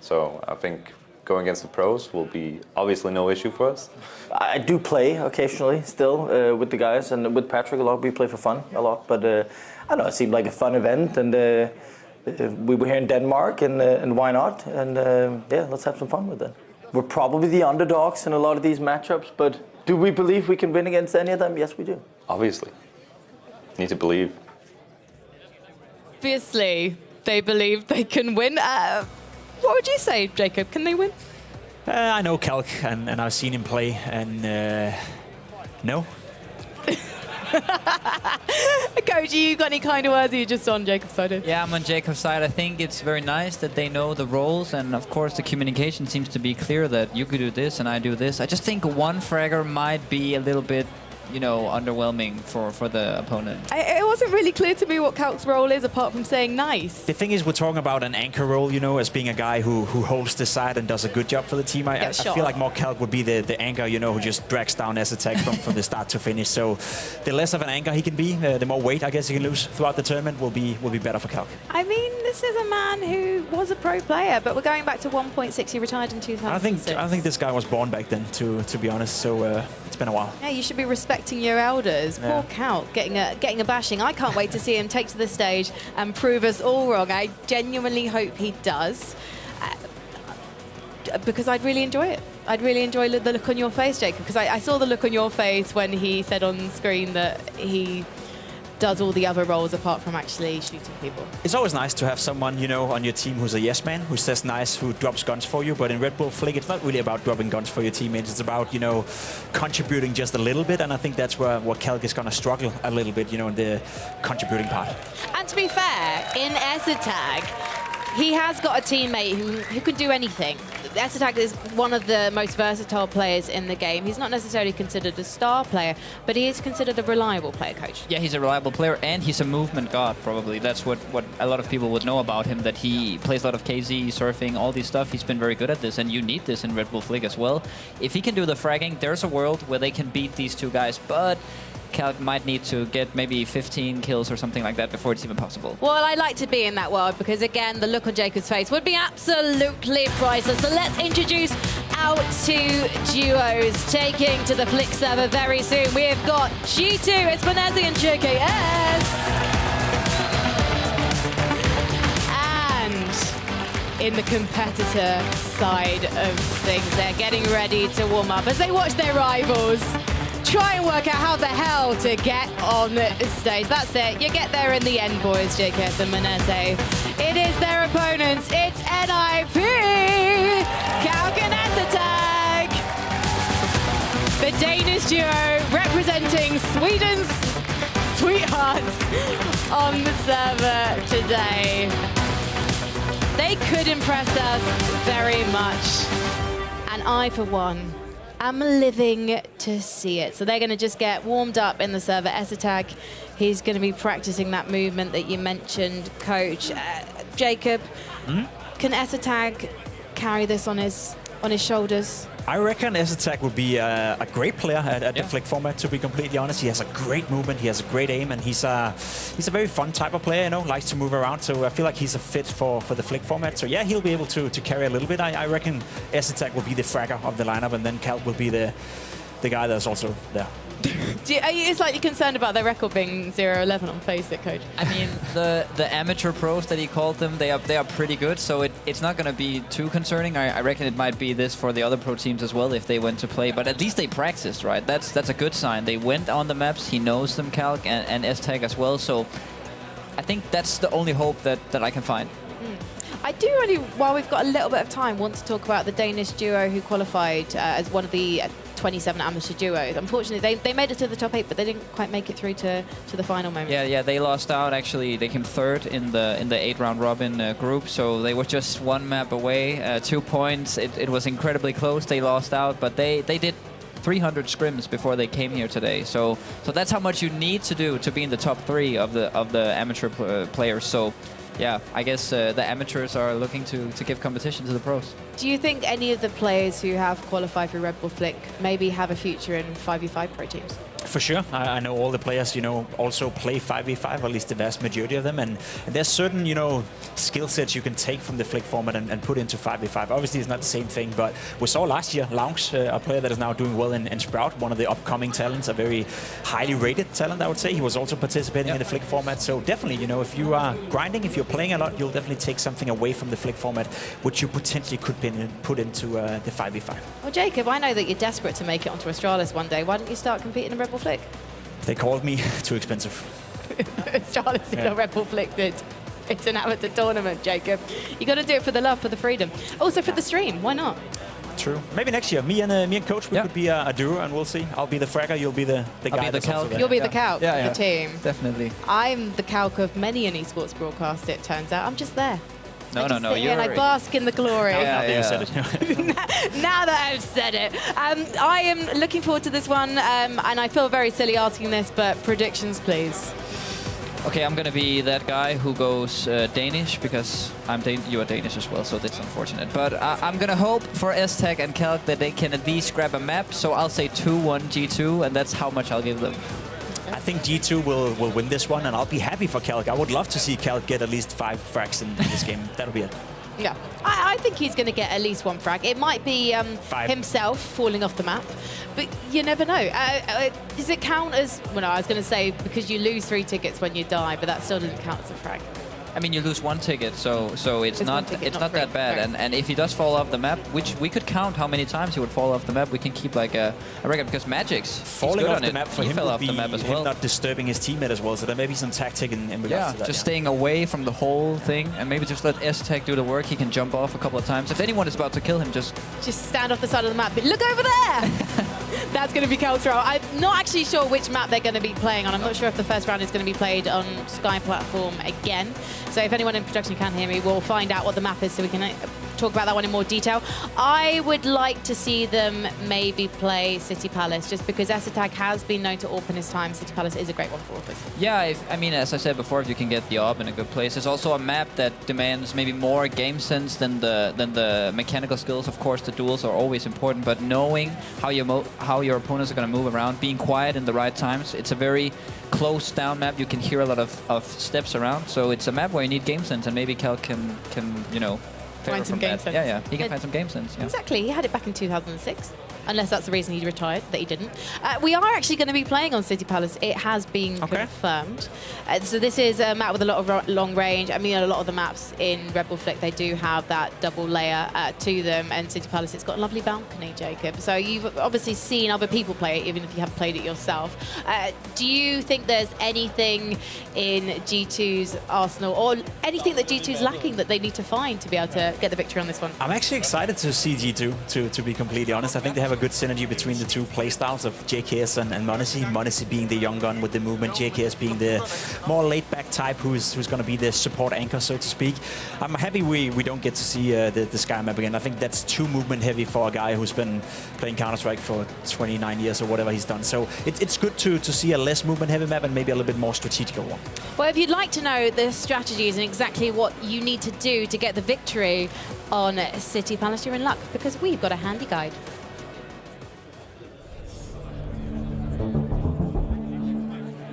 So I think going against the pros will be obviously no issue for us. I do play occasionally still with the guys and with Patrick a lot. We play for fun a lot, but I don't know. It seemed like a fun event, and we were here in Denmark, and why not? And yeah, let's have some fun with it. We're probably the underdogs in a lot of these matchups, but do we believe we can win against any of them? Yes, we do. Obviously, need to believe. Obviously, they believe they can win. What would you say, Jacob? Can they win? I know Kalk, and I've seen him play, and no. Coach, you got any kind of words, or are you just on Jacob's side? Yeah, I'm on Jacob's side. I think it's very nice that they know the roles, and of course the communication seems to be clear that you could do this and I do this. I just think one fragger might be a little bit, underwhelming for the opponent. It wasn't really clear to me what Kalk's role is, apart from saying nice. The thing is, we're talking about an anchor role, as being a guy who holds the side and does a good job for the team. I feel like more Kalk would be the anchor, who just drags down S-Attack from the start to finish. So the less of an anchor he can be, the more weight I guess he can lose throughout the tournament will be better for Kalk. I mean, this is a man who was a pro player, but we're going back to 1.6. He retired in 2006. I think this guy was born back then, to be honest. So it's been a while. Yeah, you should be respecting your elders. Yeah. Poor Kalk getting a bashing. I can't wait to see him take to the stage and prove us all wrong. I genuinely hope he does, because I'd really enjoy it. I'd really enjoy the look on your face, Jacob, because I saw the look on your face when he said on screen that he does all the other roles apart from actually shooting people. It's always nice to have someone, on your team who's a yes man, who says nice, who drops guns for you. But in Red Bull Flick, it's not really about dropping guns for your teammates. It's about, contributing just a little bit. And I think that's where Kalk is going to struggle a little bit, in the contributing part. And to be fair, in S-Attack, he has got a teammate who can do anything. S-Attack is one of the most versatile players in the game. He's not necessarily considered a star player, but he is considered a reliable player, Coach. Yeah, he's a reliable player, and he's a movement god, probably. That's what a lot of people would know about him, that he plays a lot of KZ, surfing, all these stuff. He's been very good at this, and you need this in Red Bull Flick as well. If he can do the fragging, there's a world where they can beat these two guys, but Kalk might need to get maybe 15 kills or something like that before it's even possible. Well, I'd like to be in that world because, again, the look on Jacob's face would be absolutely priceless. So let's introduce our two duos taking to the Flick server very soon. We have got G2, Espanezi and JKS. And in the competitor side of things, they're getting ready to warm up as they watch their rivals try and work out how the hell to get on stage. That's it. You get there in the end, boys, JKS and Manese. It is their opponents. It's NIP, Kalk and S-Attack. The Danish duo representing Sweden's sweethearts on the server today. They could impress us very much. And I, for one, I'm living to see it. So they're going to just get warmed up in the server. S-Attack, he's going to be practicing that movement that you mentioned, Coach. Jacob, can S-Attack carry this on his shoulders? I reckon S-Attack would be a great player at the Flick format, to be completely honest. He has a great movement, he has a great aim, and he's a very fun type of player, likes to move around. So I feel like he's a fit for the Flick format. So yeah, he'll be able to carry a little bit. I reckon S-Attack will be the fragger of the lineup, and then Kalk will be the guy that's also there. Are you slightly concerned about their record being 0-11 on Face It, Coach? I mean, the amateur pros that he called them, they are pretty good, so it's not going to be too concerning. I reckon it might be this for the other pro teams as well if they went to play, but at least they practiced, right? That's a good sign. They went on the maps, he knows them, Kalk, and S-Tag as well, so I think that's the only hope that I can find. I do really, while we've got a little bit of time, want to talk about the Danish duo who qualified as one of the 27 amateur duos. Unfortunately, they made it to the top 8, but they didn't quite make it through to the final moment. Yeah, they lost out. Actually, they came third in the 8-round robin group, so they were just one map away, 2 points. It was incredibly close. They lost out, but they did 300 scrims before they came here today. So that's how much you need to do to be in the top 3 of the amateur players. So yeah, I guess the amateurs are looking to give competition to the pros. Do you think any of the players who have qualified for Red Bull Flick maybe have a future in 5v5 pro teams? For sure. I know all the players, also play 5v5, or at least the vast majority of them. And there's certain, skill sets you can take from the Flick format and put into 5v5. Obviously, it's not the same thing, but we saw last year, Lounge, a player that is now doing well in Sprout, one of the upcoming talents, a very highly rated talent, I would say. He was also participating in the Flick format. So definitely, if you are grinding, if you're playing a lot, you'll definitely take something away from the Flick format, which you potentially could put into the 5v5. Well, Jacob, I know that you're desperate to make it onto Astralis one day. Why don't you start competing in Red Bull Flick? They called me. Too expensive. Astralis did or Red Bull Flick did. It's an amateur tournament, Jacob. You got to do it for the love, for the freedom. Also for the stream. Why not? True. Maybe next year. Me and Coach, we could be a duo, and we'll see. I'll be the fragger. You'll be the guy that's also there. You'll be the calc of the team. Definitely. I'm the calc of many an esports broadcast, it turns out. I'm just there. No. And I bask in the glory. You said it. Now that I've said it. I am looking forward to this one, and I feel very silly asking this, but predictions, please. Okay, I'm gonna be that guy who goes Danish, because you are Danish as well, so that's unfortunate. But I'm gonna hope for S-Tech and Calc that they can at least grab a map, so I'll say 2-1 G2, and that's how much I'll give them. I think G2 will win this one, and I'll be happy for Calc. I would love to see Calc get at least 5 frags in this game. That'll be it. Yeah, I think he's going to get at least 1 frag. It might be himself falling off the map, but you never know. Does it count as... Well, no, I was going to say because you lose 3 tickets when you die, but that still doesn't count as a frag. I mean, you lose 1 ticket, so it's not that bad. And if he does fall off the map, which we could count how many times he would fall off the map, we can keep like a record, because Magic's falling off the map for him fell would off be the map as well. him not disturbing his teammate as well. So there may be some tactic in regards to that. Just staying away from the whole thing, and maybe just let S-Tech do the work. He can jump off a couple of times. If anyone is about to kill him, just stand off the side of the map. But look over there. That's going to be Calc's role. I'm not actually sure which map they're going to be playing on. I'm not sure if the first round is going to be played on Sky platform again. So if anyone in production can hear me, we'll find out what the map is so we can talk about that one in more detail. I would like to see them maybe play City Palace, just because S-Attack has been known to AWP in his time. City Palace is a great one for AWPers. Yeah, I mean, as I said before, if you can get the AWP in a good place. It's also a map that demands maybe more game sense than the mechanical skills. Of course, the duels are always important, but knowing how your opponents are going to move around, being quiet in the right times. It's a very closed down map. You can hear a lot of steps around, so it's a map where you need game sense, and maybe Cal can find some game sense. Yeah, he can find some game sense. Yeah. Exactly, he had it back in 2006. Unless that's the reason he retired, that he didn't. We are actually going to be playing on City Palace. It has been confirmed. So this is a map with a lot of long range. I mean, a lot of the maps in Red Bull Flick, they do have that double layer to them. And City Palace, it's got a lovely balcony, Jacob. So you've obviously seen other people play it, even if you haven't played it yourself. Do you think there's anything in G2's arsenal, or anything that G2's lacking that they need to find to be able to get the victory on this one? I'm actually excited to see G2, to be completely honest. I think they have a good synergy between the two playstyles of JKS and Monacy. Monacy being the young gun with the movement, JKS being the more laid-back type who's going to be the support anchor, so to speak. I'm happy we don't get to see the Sky map again. I think that's too movement heavy for a guy who's been playing Counter-Strike for 29 years or whatever he's done. So it's good to see a less movement heavy map and maybe a little bit more strategical one. Well, if you'd like to know the strategies and exactly what you need to do to get the victory on City Palace, you're in luck, because we've got a handy guide.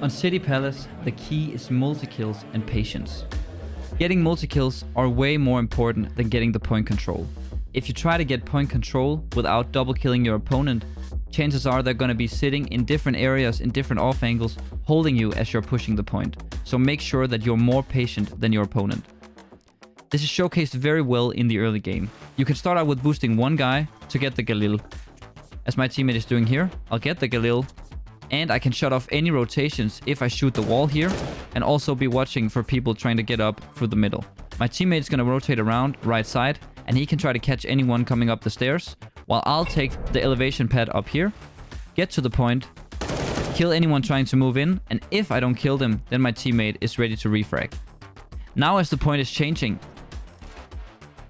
On City Palace, the key is multi-kills and patience. Getting multi-kills are way more important than getting the point control. If you try to get point control without double killing your opponent, chances are they're going to be sitting in different areas in different off angles, holding you as you're pushing the point. So make sure that you're more patient than your opponent. This is showcased very well in the early game. You can start out with boosting one guy to get the Galil. As my teammate is doing here, I'll get the Galil, and I can shut off any rotations if I shoot the wall here, and also be watching for people trying to get up through the middle. My teammate is going to rotate around right side, and he can try to catch anyone coming up the stairs, while I'll take the elevation pad up here, get to the point, kill anyone trying to move in, and if I don't kill them, then my teammate is ready to refrag. Now as the point is changing,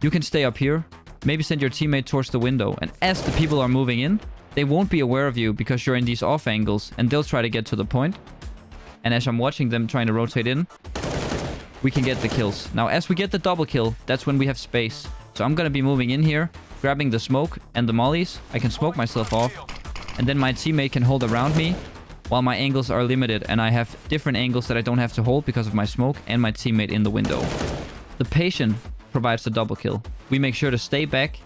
you can stay up here, maybe send your teammate towards the window, and as the people are moving in, they won't be aware of you because you're in these off angles, and they'll try to get to the point. And as I'm watching them trying to rotate in, we can get the kills. Now, as we get the double kill, that's when we have space. So I'm gonna be moving in here, grabbing the smoke and the mollies. I can smoke myself off, and then my teammate can hold around me while my angles are limited, and I have different angles that I don't have to hold because of my smoke and my teammate in the window. The patient provides the double kill. We make sure to stay back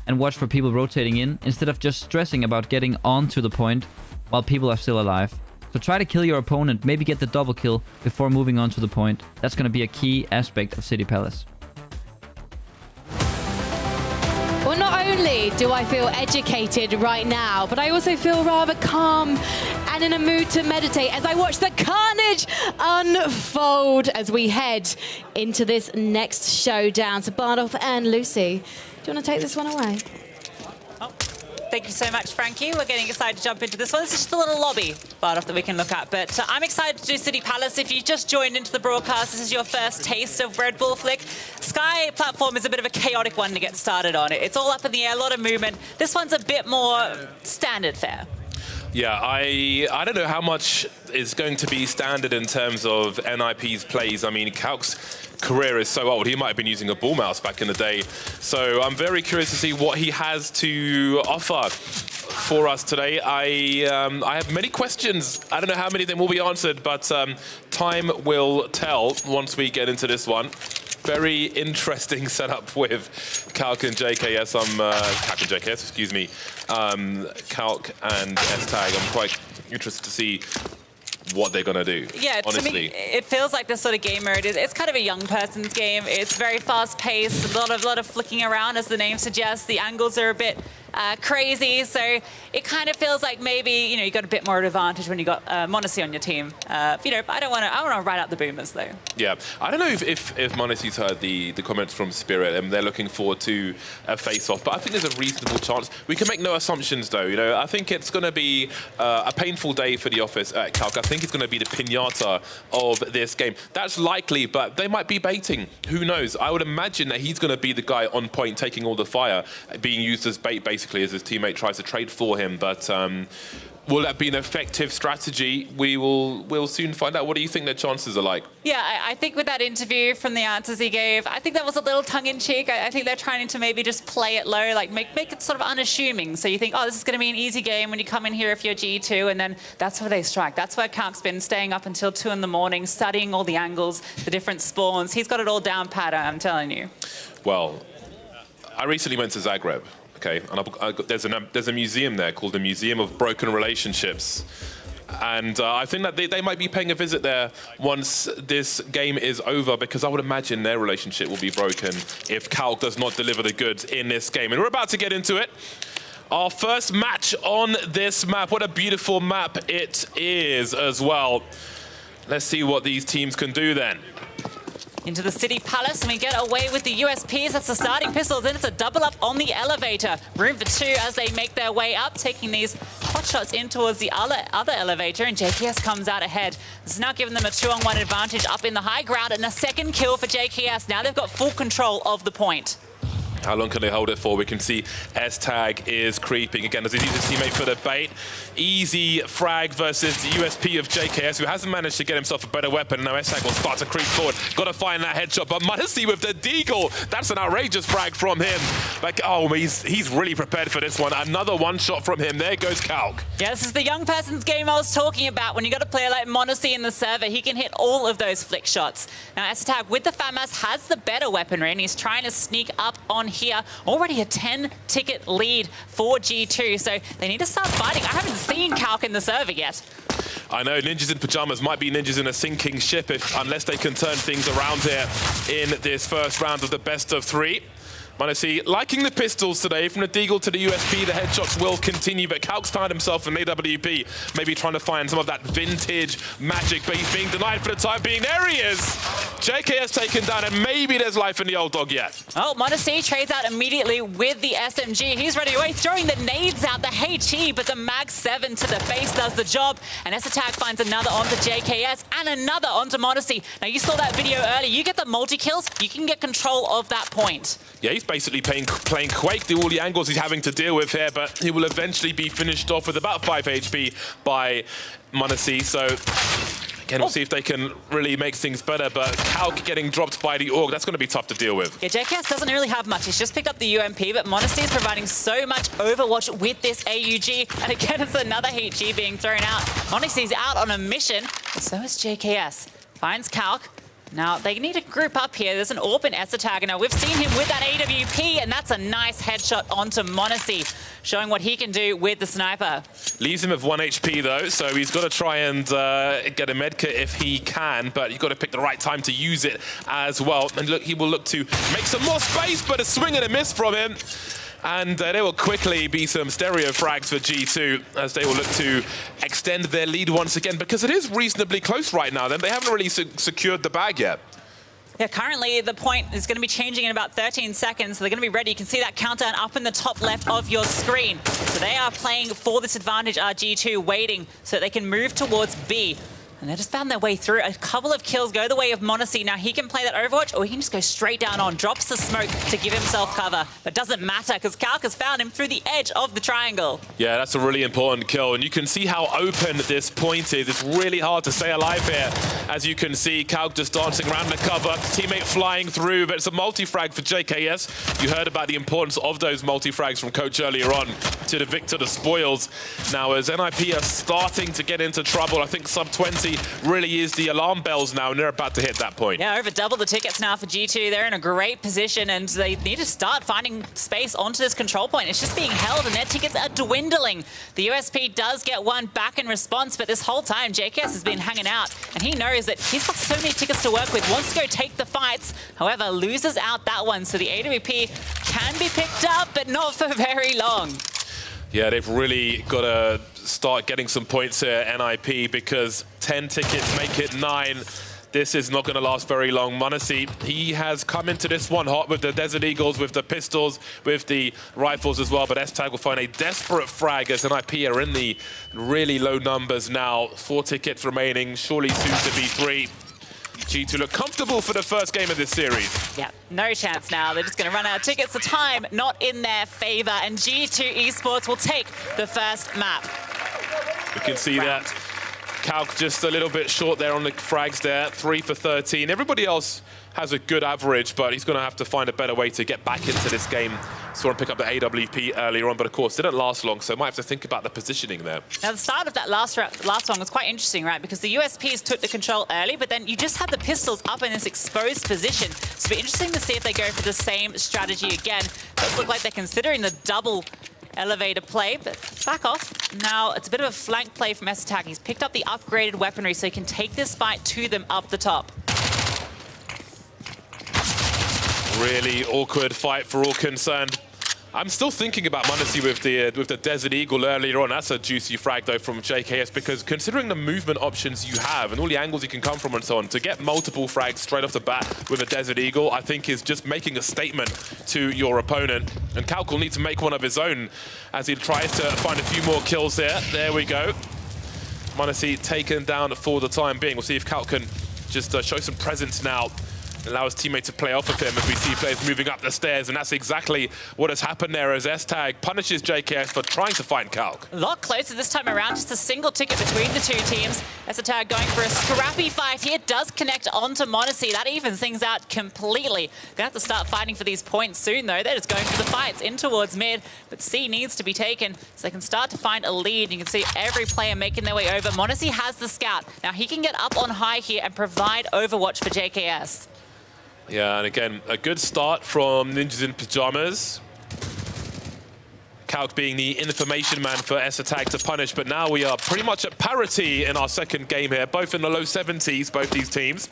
and watch for people rotating in instead of just stressing about getting onto the point while people are still alive. So try to kill your opponent, maybe get the double kill before moving on to the point. That's going to be a key aspect of City Palace. Well, not only do I feel educated right now, but I also feel rather calm and in a mood to meditate as I watch the carnage unfold as we head into this next showdown. So Bardolph and Lucy, do you want to take this one away? Thank you so much, Frankie. We're getting excited to jump into this one. This is just a little lobby, Bardolph, that we can look at. But I'm excited to do City Palace. If you just joined into the broadcast, this is your first taste of Red Bull Flick. Sky platform is a bit of a chaotic one to get started on. It's all up in the air, a lot of movement. This one's a bit more standard fare. Yeah, I don't know how much is going to be standard in terms of NIP's plays. I mean, Calc's career is so old. He might have been using a ball mouse back in the day. So I'm very curious to see what he has to offer for us today. I have many questions. I don't know how many of them will be answered, but time will tell once we get into this one. Very interesting setup with Calc and JKS. Calc and JKS, excuse me. Calc and S-Tag. I'm quite interested to see what they're going to do. Yeah, honestly. To me, it feels like this sort of game mode. It's kind of a young person's game. It's very fast-paced, a lot of flicking around, as the name suggests. The angles are a bit crazy, so it kind of feels like maybe you got a bit more advantage when you got m0NESY on your team. I want to write out the boomers though. Yeah, I don't know if m0NESY's heard the comments from Spirit and they're looking forward to a face-off, but I think there's a reasonable chance. We can make no assumptions though. I think it's going to be a painful day for the office at Calc. I think it's going to be the piñata of this game. That's likely, but they might be baiting. Who knows? I would imagine that he's going to be the guy on point, taking all the fire, being used as bait basically as his teammate tries to trade for him. But will that be an effective strategy? We'll soon find out. What do you think their chances are like? Yeah, I think with that interview, from the answers he gave, I think that was a little tongue-in-cheek. I think they're trying to maybe just play it low, like make it sort of unassuming. So you think, oh, this is going to be an easy game when you come in here if you're G2, and then that's where they strike. That's where Calc's been staying up until 2 in the morning, studying all the angles, the different spawns. He's got it all down pat, I'm telling you. Well, I recently went to Zagreb. Okay, and there's a museum there called the Museum of Broken Relationships. And I think that they might be paying a visit there once this game is over, because I would imagine their relationship will be broken if Calc does not deliver the goods in this game. And we're about to get into it. Our first match on this map. What a beautiful map it is as well. Let's see what these teams can do then. Into the City Palace, and we get away with the USPs. That's the starting pistols. Then it's a double up on the elevator. Room for 2 as they make their way up, taking these hot shots in towards the other elevator, and JKS comes out ahead. This is now giving them a 2-on-1 advantage up in the high ground, and a second kill for JKS. Now they've got full control of the point. How long can they hold it for? We can see S-Tag is creeping again as he leaves his teammate for the bait. Easy frag versus the USP of JKS, who hasn't managed to get himself a better weapon. Now S-Tag will start to creep forward. Got to find that headshot, but m0NESY with the deagle. That's an outrageous frag from him. Like, oh, he's really prepared for this one. Another one shot from him. There goes Calc. Yeah, this is the young person's game I was talking about. When you got a player like m0NESY in the server, he can hit all of those flick shots. Now S-Tag with the FAMAS has the better weaponry, and he's trying to sneak up on here. Already a 10-ticket lead for G2, so they need to start fighting. I haven't seen Calc in the server yet. I know, ninjas in pajamas might be ninjas in a sinking ship unless they can turn things around here in this first round of the best of 3. m0NESY liking the pistols today. From the deagle to the USP, the headshots will continue, but Calc's tied himself in AWP, maybe trying to find some of that vintage magic, but he's being denied for the time being. There he is! JKS taken down, and maybe there's life in the old dog yet. Oh, m0NESY trades out immediately with the SMG. He's ready away, throwing the nades out, the HE, but the Mag 7 to the face does the job, and S-Tag finds another onto JKS and another onto m0NESY. Now, you saw that video earlier. You get the multi-kills, you can get control of that point. Yeah, he's basically playing Quake through all the angles he's having to deal with here, but he will eventually be finished off with about 5 HP by m0NESY. So Again, we'll see if they can really make things better, but Calc getting dropped by the Org, that's going to be tough to deal with. Yeah, JKS doesn't really have much. He's just picked up the UMP, but Modesty is providing so much Overwatch with this AUG. And again, it's another HG being thrown out. Modesty's out on a mission, but so is JKS. Finds Calc. Now, they need to group up here. There's an AWP in Esatag. Now, we've seen him with that AWP, and that's a nice headshot onto Monacy, showing what he can do with the sniper. Leaves him with 1 HP, though, so he's got to try and get a medkit if he can, but you've got to pick the right time to use it as well. And look, he will look to make some more space, but a swing and a miss from him. And there will quickly be some stereo frags for G2 as they will look to extend their lead once again, because it is reasonably close right now. Then they haven't really secured the bag yet. Yeah, currently the point is going to be changing in about 13 seconds. So they're going to be ready. You can see that countdown up in the top left of your screen. So they are playing for this advantage, G2, waiting so that they can move towards B. And they just found their way through. A couple of kills go the way of Monacy. Now he can play that Overwatch, or he can just go straight down on, drops the smoke to give himself cover. But doesn't matter, because Calc has found him through the edge of the triangle. Yeah, that's a really important kill. And you can see how open this point is. It's really hard to stay alive here. As you can see, Calc just dancing around the cover, teammate flying through, but it's a multi-frag for JKS. You heard about the importance of those multi-frags from Coach earlier on. To the victor, the spoils. Now, as NIP are starting to get into trouble, I think sub 20 really is the alarm bells now, and they're about to hit that point. Yeah, over double the tickets now for G2. They're in a great position, and they need to start finding space onto this control point. It's just being held, and their tickets are dwindling. The USP does get one back in response, but this whole time, JKS has been hanging out, and he knows that he's got so many tickets to work with, wants to go take the fights, however, loses out that one, so the AWP can be picked up, but not for very long. Yeah, they've really got to start getting some points here, NIP, because 10 tickets make it 9. This is not going to last very long. Monacy, he has come into this one hot with the Desert Eagles, with the pistols, with the rifles as well, but S-Tag will find a desperate frag as NIP are in the really low numbers now. 4 tickets remaining, surely soon to be 3. G2 look comfortable for the first game of this series. Yeah, no chance now. They're just going to run out of tickets. The time not in their favor, and G2 Esports will take the first map. You can see that. Calc just a little bit short there on the frags there, 3 for 13. Everybody else has a good average, but he's going to have to find a better way to get back into this game. Saw him pick up the AWP earlier on, but of course, didn't last long, so might have to think about the positioning there. Now, the start of that last one was quite interesting, right? Because the USPs took the control early, but then you just had the pistols up in this exposed position. So it'll be interesting to see if they go for the same strategy again. Does look like they're considering the double elevator play, but back off. Now, it's a bit of a flank play from S-Tag. He's picked up the upgraded weaponry, so he can take this fight to them up the top. Really awkward fight for all concerned. I'm still thinking about Monacy with the Desert Eagle earlier on. That's a juicy frag, though, from JKS, because considering the movement options you have and all the angles you can come from and so on, to get multiple frags straight off the bat with a Desert Eagle, I think is just making a statement to your opponent. And Calc will need to make one of his own as he tries to find a few more kills there. There we go. Monacy taken down for the time being. We'll see if Calc can just show some presence now. Allow his teammate to play off of him as we see players moving up the stairs, and that's exactly what has happened there as S-Tag punishes JKS for trying to find Calc. A lot closer this time around, just a single ticket between the two teams. S-Tag going for a scrappy fight here, does connect onto Monacy. That evens things out completely. Gonna have to start fighting for these points soon, though. They're just going for the fights in towards mid, but C needs to be taken so they can start to find a lead. You can see every player making their way over. Monacy has the scout. Now he can get up on high here and provide Overwatch for JKS. Yeah, and again, a good start from Ninjas in Pyjamas. Calc being the information man for S-Tag to punish, but now we are pretty much at parity in our second game here, both in the low 70s, both these teams.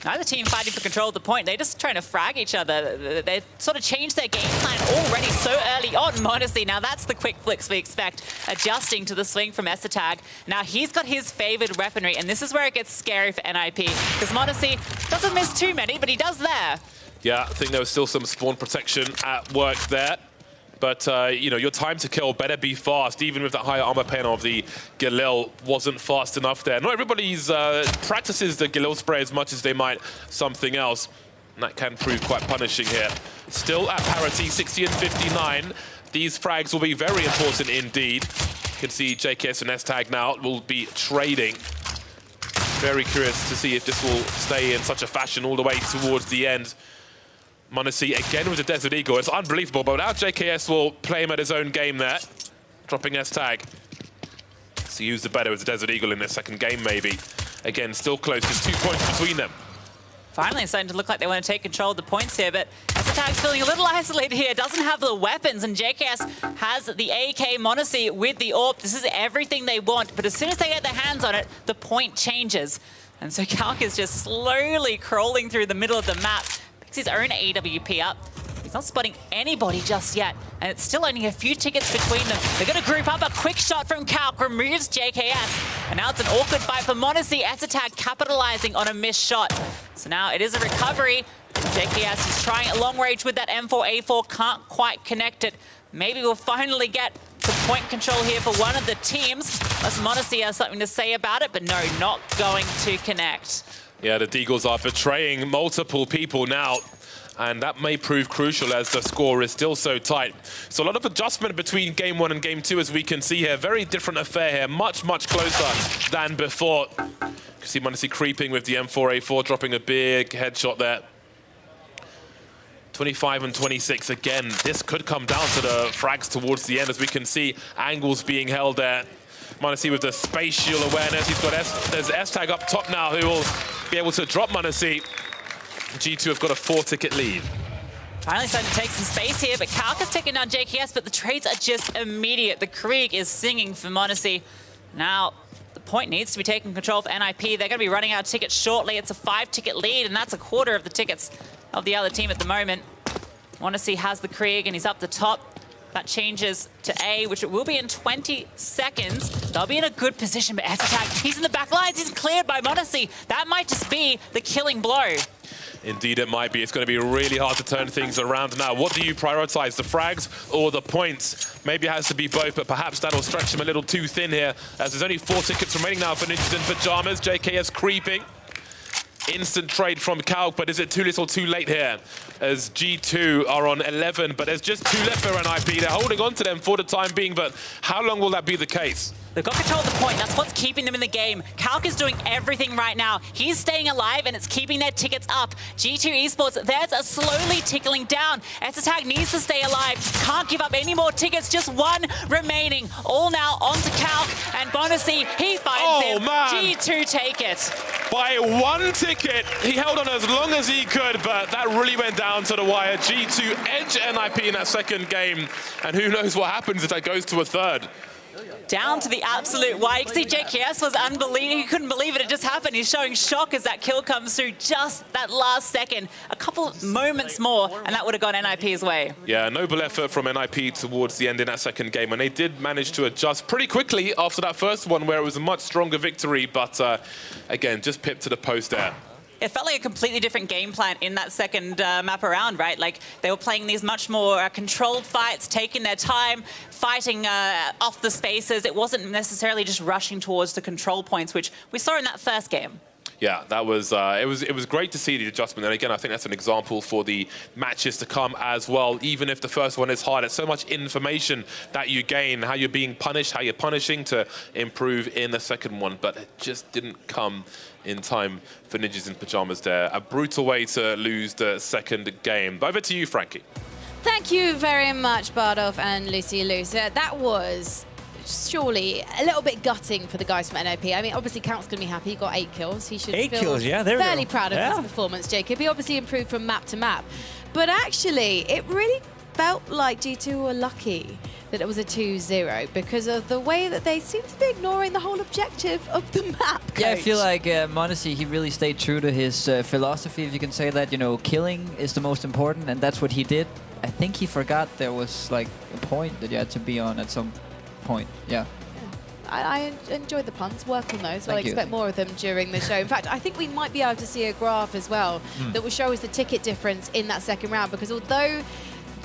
Neither team fighting for control of the point. They're just trying to frag each other. They sort of changed their game plan already so early on. Monacy, now that's the quick flicks we expect, adjusting to the swing from S-Tag. Now he's got his favored weaponry, and this is where it gets scary for NIP, because Monacy doesn't miss too many, but he does there. Yeah, I think there was still some spawn protection at work there. But, you know, your time to kill better be fast. Even with that higher armor panel of the Galil wasn't fast enough there. Not everybody's practices the Galil spray as much as they might something else. And that can prove quite punishing here. Still at parity, 60 and 59. These frags will be very important indeed. You can see JKS and S-Tag now will be trading. Very curious to see if this will stay in such a fashion all the way towards the end. m0NESY again with the Desert Eagle. It's unbelievable, but now JKS will play him at his own game there. Dropping S-Tag. So use the better as the Desert Eagle in their second game, maybe. Again, still close. There's 2 points between them. Finally, it's starting to look like they want to take control of the points here, but S-Tag's feeling a little isolated here, doesn't have the weapons, and JKS has the AK m0NESY with the AWP. This is everything they want, but as soon as they get their hands on it, the point changes. And so Kalk is just slowly crawling through the middle of the map, picks his own AWP up. He's not spotting anybody just yet, and it's still only a few tickets between them. They're going to group up. A quick shot from Kalk removes JKS, and now it's an awkward fight for m0NESY. S-Tag capitalizing on a missed shot. So now it is a recovery. JKS is trying at long range with that M4A4, can't quite connect it. Maybe we'll finally get some point control here for one of the teams. Unless m0NESY has something to say about it, but no, not going to connect. Yeah, the Deagles are betraying multiple people now. And that may prove crucial as the score is still so tight. So a lot of adjustment between game 1 and game 2, as we can see here. Very different affair here, much closer than before. You can see m0NESY creeping with the M4A4, dropping a big headshot there. 25 and 26 again. This could come down to the frags towards the end, as we can see angles being held there. m0NESY with the spatial awareness. He's got there's S-Tag up top now, who will be able to drop m0NESY. G2 have got a 4-ticket lead. Finally starting to take some space here, but Kalk is taking down JKS, but the trades are just immediate. The Krieg is singing for m0NESY. Now, the point needs to be taking control of NIP. They're going to be running out of tickets shortly. It's a 5-ticket lead, and that's a quarter of the tickets of the other team at the moment. m0NESY has the Krieg, and he's up the top. That changes to A, which it will be in 20 seconds. They'll be in a good position, but S-Tag, he's in the back lines. He's cleared by m0NESY. That might just be the killing blow. Indeed it might be. It's going to be really hard to turn things around now. What do you prioritize, the frags or the points? Maybe it has to be both, but perhaps that'll stretch him a little too thin here, as there's only 4 tickets remaining now for Ninjas in Pajamas. JKS creeping. Instant trade from Kalk, but is it too little too late here? As G2 are on 11, but there's just 2 left for NIP. They're holding on to them for the time being, but how long will that be the case? They've got control of the point. That's what's keeping them in the game. Kalk is doing everything right now. He's staying alive, and it's keeping their tickets up. G2 Esports, theirs are slowly tickling down. S-Tag needs to stay alive. Can't give up any more tickets. Just 1 remaining. All now onto Kalk, and m0NESY, he finds him. Man. G2 take it. By 1 ticket, he held on as long as he could, but that really went down to the wire. G2 edge NIP in that second game, and who knows what happens if that goes to a third. Down to the absolute wire. You can see JKS was unbelievable. He couldn't believe it. It just happened. He's showing shock as that kill comes through just that last second. A couple moments more, and that would have gone NIP's way. Yeah, noble effort from NIP towards the end in that second game, and they did manage to adjust pretty quickly after that first one, where it was a much stronger victory, but again, just pipped to the post there. It felt like a completely different game plan in that second map around, right? Like, they were playing these much more controlled fights, taking their time, fighting off the spaces. It wasn't necessarily just rushing towards the control points, which we saw in that first game. Yeah, that was it was great to see the adjustment. And again, I think that's an example for the matches to come as well. Even if the first one is hard, it's so much information that you gain, how you're being punished, how you're punishing to improve in the second one. But it just didn't come in time for Ninjas in Pajamas there. A brutal way to lose the second game. Over to you, Frankie. Thank you very much, Bardolph and Lucy Luce. That was surely a little bit gutting for the guys from NIP. I mean, obviously, Count's going to be happy. He got 8 kills. He should feel fairly proud of his performance, Jacob. He obviously improved from map to map. But actually, it really felt like G2 were lucky that it was a 2-0 because of the way that they seem to be ignoring the whole objective of the map, Coach. Yeah, I feel like m0NESY, he really stayed true to his philosophy, if you can say that. You know, killing is the most important, and that's what he did. I think he forgot there was like a point that you had to be on at some point. Yeah. I enjoyed the puns. Work on those. I'll Thank you. expect more of them during the show. In fact, I think we might be able to see a graph as well that will show us the ticket difference in that second round, because although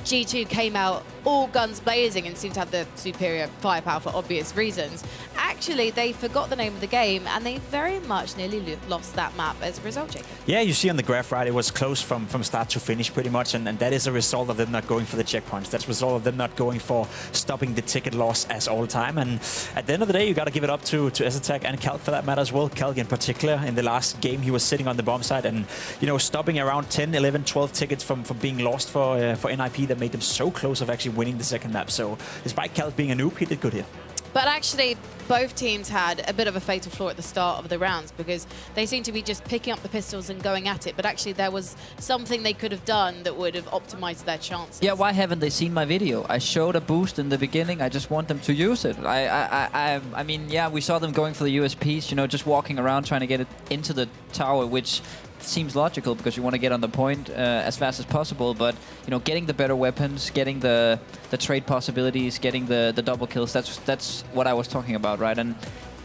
G2 came out all guns blazing and seemed to have the superior firepower for obvious reasons. Actually, they forgot the name of the game and they very much nearly lost that map as a result, Jacob. Yeah, you see on the graph, right, it was close from start to finish pretty much, and that is a result of them not going for the checkpoints. That's a result of them not going for stopping the ticket loss as all time. And at the end of the day, you got to give it up to S-Attack and Calc for that matter as well. Calc in particular, in the last game, he was sitting on the bomb side and, you know, stopping around 10, 11, 12 tickets from being lost for NIP that made them so close of actually winning the second map. So despite Calc being a noob, he did good here. But actually, both teams had a bit of a fatal flaw at the start of the rounds because they seemed to be just picking up the pistols and going at it. But actually, there was something they could have done that would have optimized their chances. Yeah, why haven't they seen my video? I showed a boost in the beginning. I just want them to use it. I mean, yeah, we saw them going for the USPs, you know, just walking around trying to get it into the tower, which seems logical because you want to get on the point as fast as possible, but you know, getting the better weapons, getting the trade possibilities, getting the double kills, that's what I was talking about, right? And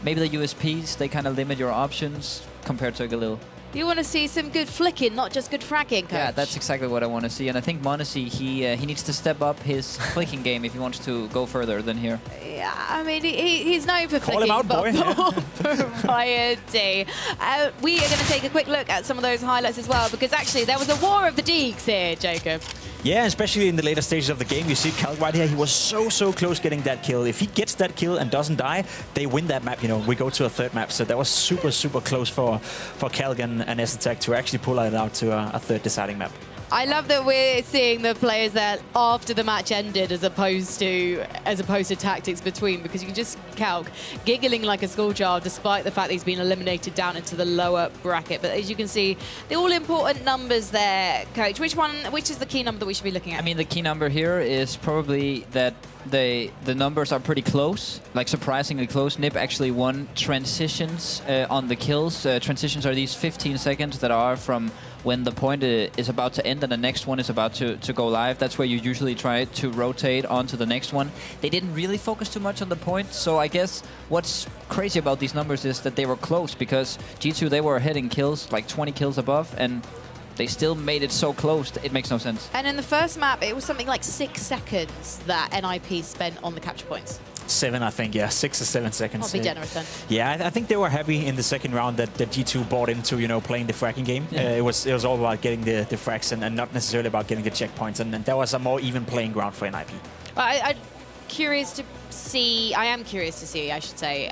maybe the USPs, they kind of limit your options compared to Galil. You want to see some good flicking, not just good fragging, Coach. Yeah, that's exactly what I want to see, and I think Monacy, he needs to step up his flicking game if he wants to go further than here. Yeah, I mean, he's known for Call flicking, him out, but boy. variety. We are going to take a quick look at some of those highlights as well, because actually there was a war of the Deeks here, Jacob. Yeah, especially in the later stages of the game, you see Calc right here, he was so close getting that kill. If he gets that kill and doesn't die, they win that map, you know, we go to a third map. So that was super close for Calc and S-Attack to actually pull it out to a third deciding map. I love that we're seeing the players there after the match ended as opposed to tactics between, because you can just Calc giggling like a schoolchild despite the fact that he's been eliminated down into the lower bracket. But as you can see, the all-important numbers there, Coach. Which is the key number that we should be looking at? I mean, the key number here is probably that the numbers are pretty close, like surprisingly close. Nip actually won transitions on the kills. Transitions are these 15 seconds that are from when the point is about to end and the next one is about to go live. That's where you usually try to rotate onto the next one. They didn't really focus too much on the point, so I guess what's crazy about these numbers is that they were close, because G2, they were ahead in kills, like 20 kills above, and they still made it so close, it makes no sense. And in the first map, it was something like 6 seconds that NIP spent on the capture points. 7, I think, yeah, 6 or 7 seconds. I'll be generous then. Yeah, I think they were happy in the second round that G2 bought into, you know, playing the fracking game. Yeah. It was all about getting the frags and not necessarily about getting the checkpoints, and that was a more even playing ground for NIP. Well, I am curious to see, I should say,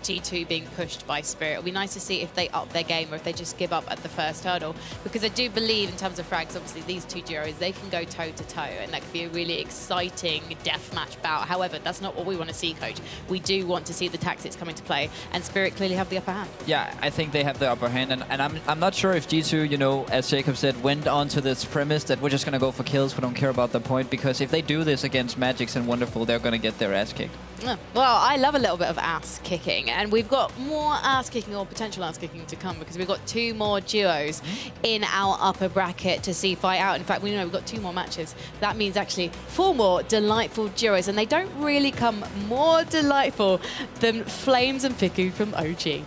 G2 being pushed by Spirit. It'll be nice to see if they up their game or if they just give up at the first hurdle, because I do believe in terms of frags, obviously these two duos, they can go toe to toe and that could be a really exciting deathmatch bout. However, that's not what we want to see, Coach. We do want to see the tactics come into play, and Spirit clearly have the upper hand. Yeah, I think they have the upper hand, and I'm not sure if G2, you know, as Jacob said, went onto this premise that we're just going to go for kills, we don't care about the point, because if they do this against Magix and Wonderful, they're going to get their ass kicked. Well, I love a little bit of ass kicking, and we've got more ass kicking or potential ass kicking to come, because we've got 2 more duos in our upper bracket to see fight out. In fact, we know we've got 2 more matches. That means actually 4 more delightful duos, and they don't really come more delightful than Flames and Fiku from OG.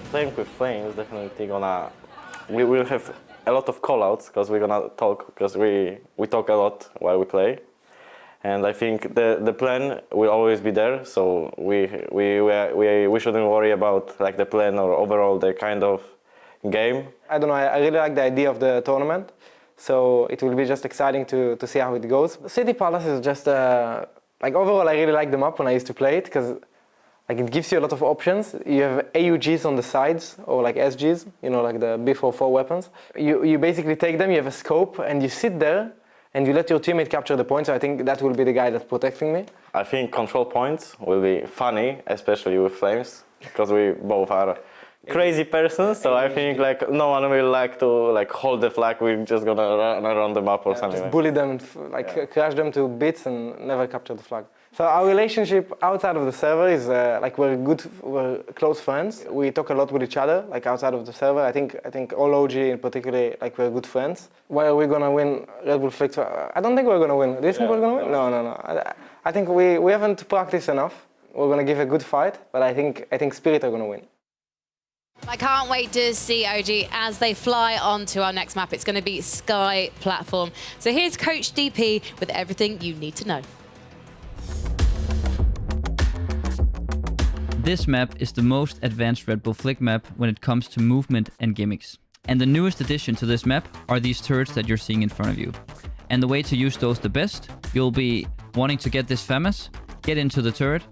Playing with Flames definitely we will have a lot of call-outs because we're gonna talk, because we talk a lot while we play. And I think the plan will always be there, so we shouldn't worry about like the plan or overall the kind of game. I don't know, I really like the idea of the tournament, so it will be just exciting to see how it goes. City Palace is just like overall I really like the map when I used to play it, because like it gives you a lot of options. You have AUGs on the sides, or like SGs, you know, like the B44 weapons. You basically take them, you have a scope, and you sit there and you let your teammate capture the points. So I think that will be the guy that's protecting me. I think control points will be funny, especially with Flames, because we both are crazy persons. So I think like no one will like to like hold the flag. We're just gonna run around the map or something. Just bully them, and crash them to bits, and never capture the flag. So our relationship outside of the server is like we're close friends. We talk a lot with each other, like outside of the server. I think all OG in particular, like we're good friends. Why are we gonna win Red Bull Flick? I don't think we're gonna win. Do you think we're gonna win? No. I think we haven't practiced enough. We're gonna give a good fight, but I think Spirit are gonna win. I can't wait to see OG as they fly on to our next map. It's going to be Sky Platform. So here's Coach DP with everything you need to know. This map is the most advanced Red Bull Flick map when it comes to movement and gimmicks. And the newest addition to this map are these turrets that you're seeing in front of you. And the way to use those the best, you'll be wanting to get this FAMAS, get into the turret,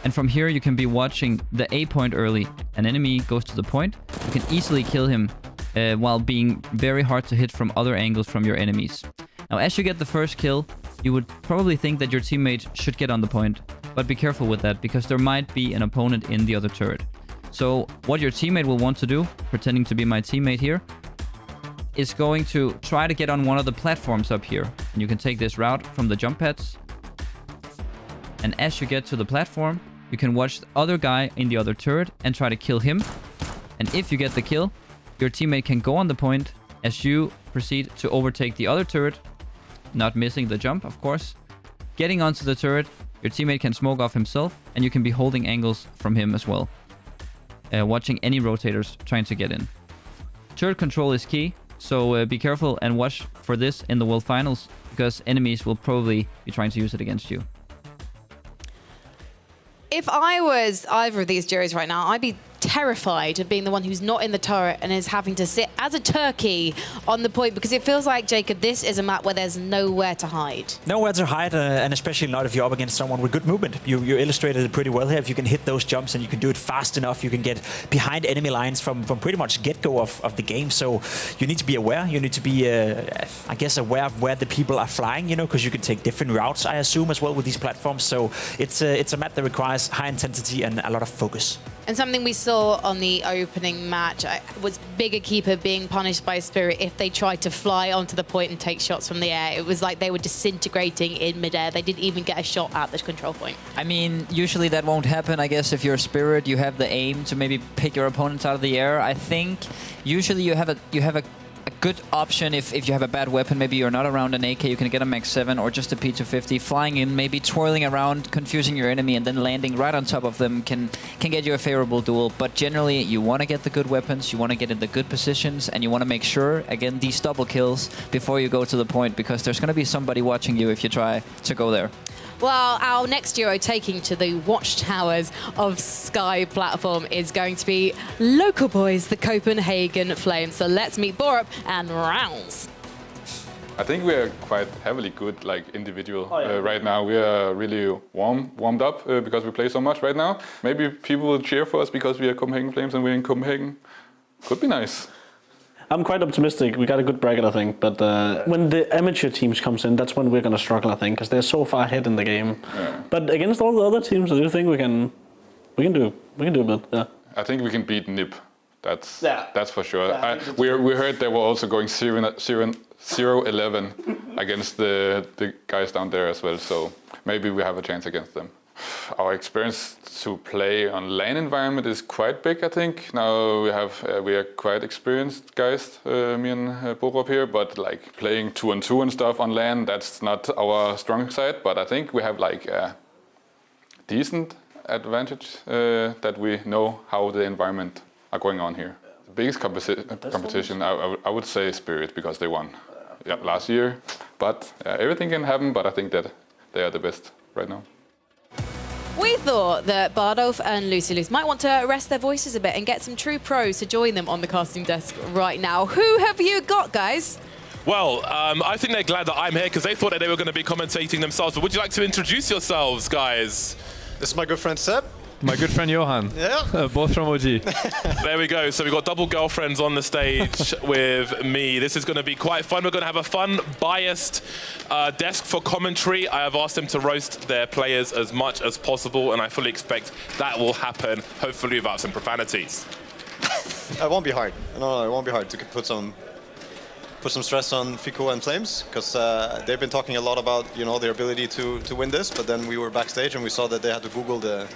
and from here you can be watching the A point early. An enemy goes to the point, you can easily kill him while being very hard to hit from other angles from your enemies. Now as you get the first kill, you would probably think that your teammate should get on the point, but be careful with that because there might be an opponent in the other turret. So what your teammate will want to do, pretending to be my teammate here, is going to try to get on one of the platforms up here. And you can take this route from the jump pads. And as you get to the platform, you can watch the other guy in the other turret and try to kill him. And if you get the kill, your teammate can go on the point as you proceed to overtake the other turret, not missing the jump, of course. Getting onto the turret, your teammate can smoke off himself, and you can be holding angles from him as well. Watching any rotators trying to get in. Turret control is key, so be careful and watch for this in the World Finals, because enemies will probably be trying to use it against you. If I was either of these juries right now, I'd be terrified of being the one who's not in the turret and is having to sit as a turkey on the point, because it feels like, Jacob, this is a map where there's nowhere to hide. Nowhere to hide, and especially not if you're up against someone with good movement. You illustrated it pretty well here. If you can hit those jumps and you can do it fast enough, you can get behind enemy lines from pretty much get-go of the game. So you need to be aware. You need to be, I guess, aware of where the people are flying, you know, because you can take different routes, I assume, as well with these platforms. So it's a map that requires high intensity and a lot of focus. And something we saw on the opening match was Bigger Keeper being punished by Spirit if they tried to fly onto the point and take shots from the air. It was like they were disintegrating in midair. They didn't even get a shot at the control point. I mean, usually that won't happen. I guess if you're a Spirit, you have the aim to maybe pick your opponents out of the air. I think usually you have a good option if you have a bad weapon. Maybe you're not around an AK, you can get a Max 7 or just a P250. Flying in, maybe twirling around, confusing your enemy, and then landing right on top of them can get you a favorable duel. But generally, you want to get the good weapons, you want to get in the good positions, and you want to make sure, again, these double kills before you go to the point, because there's going to be somebody watching you if you try to go there. Well, our next duo taking to the watchtowers of Sky Platform is going to be local boys, the Copenhagen Flames. So let's meet Borup and Rounds. I think we are quite heavily good, like individual right now. We are really warmed up because we play so much right now. Maybe people will cheer for us because we are Copenhagen Flames and we're in Copenhagen. Could be nice. I'm quite optimistic. We got a good bracket, I think. But when the amateur teams comes in, that's when we're going to struggle, I think, because they're so far ahead in the game. Yeah. But against all the other teams, I do think we can do a bit. Yeah. I think we can beat NIP. That's for sure. Yeah, we heard they were also going 0-11 against the guys down there as well. So maybe we have a chance against them. Our experience to play on LAN environment is quite big, I think. Now we are quite experienced guys, me and Borup here, but like playing 2-on-2 and stuff on LAN, that's not our strong side. But I think we have like a decent advantage that we know how the environment are going on here. The biggest competition, I would say Spirit, because they won last year. But everything can happen, but I think that they are the best right now. We thought that Bardolph and Lucy might want to rest their voices a bit and get some true pros to join them on the casting desk right now. Who have you got, guys? Well, I think they're glad that I'm here because they thought that they were going to be commentating themselves. But would you like to introduce yourselves, guys? This is my good friend Seb. My good friend Johan. Yeah. Both from OG. There we go. So we've got double girlfriends on the stage with me. This is going to be quite fun. We're going to have a fun, biased desk for commentary. I have asked them to roast their players as much as possible, and I fully expect that will happen, hopefully without some profanities. It won't be hard. No, it won't be hard to put some stress on Fico and Flames, because they've been talking a lot about their ability to win this, but then we were backstage and we saw that they had to Google the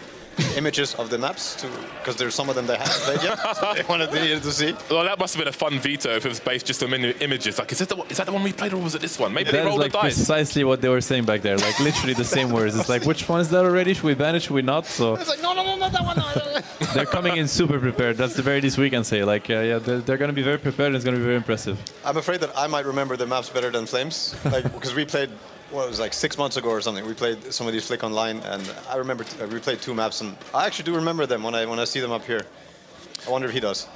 images of the maps because there's some of them they haven't played yet. So they needed to see. Well, that must have been a fun veto if it was based just on images. Like, is that the one we played, or was it this one? Maybe they rolled the dice. Precisely what they were saying back there. Like literally the same words. It's like, which one is that already? Should we ban it? Should we not? So it's like, no, that one. No. They're coming in super prepared. That's the very least we can say. Like, they're going to be very prepared, and it's going to be very impressive. I'm afraid that I might remember the maps better than Flames, like because we played. Well, it was like 6 months ago or something. We played some of these Flick online, and I remember we played 2 maps, and I actually do remember them when I see them up here. I wonder if he does.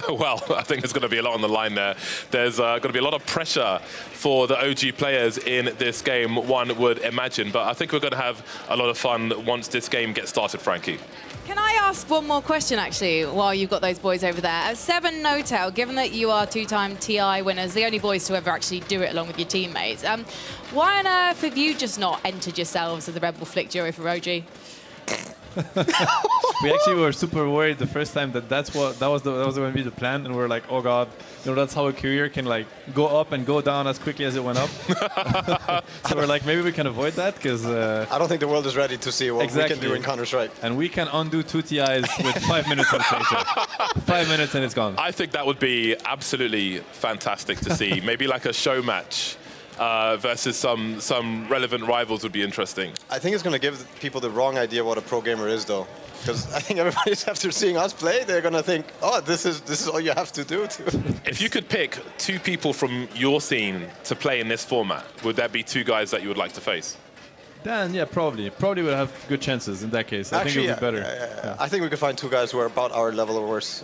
Well, I think there's going to be a lot on the line there. There's going to be a lot of pressure for the OG players in this game, one would imagine. But I think we're going to have a lot of fun once this game gets started, Frankie. Can I ask one more question, actually, while you've got those boys over there? At 7 no-tail, given that you are 2-time TI winners, the only boys to ever actually do it along with your teammates, why on earth have you just not entered yourselves as the Red Bull Flick duo for OG? We actually were super worried the first time that that was going to be the plan, and we're like, oh god, that's how a career can like go up and go down as quickly as it went up. So we're like, maybe we can avoid that because I don't think the world is ready to see what we can do in Counter-Strike. And we can undo 2 TIs with 5 minutes of station. 5 minutes and it's gone. I think that would be absolutely fantastic to see. Maybe like a show match. Versus some relevant rivals would be interesting. I think it's going to give people the wrong idea what a pro gamer is, though. Because I think everybody's after seeing us play, they're going to think, oh, this is all you have to do. If you could pick 2 people from your scene to play in this format, would there be 2 guys that you would like to face? Dan, yeah, probably would have good chances in that case. I think it would be better. Yeah. I think we could find 2 guys who are about our level or worse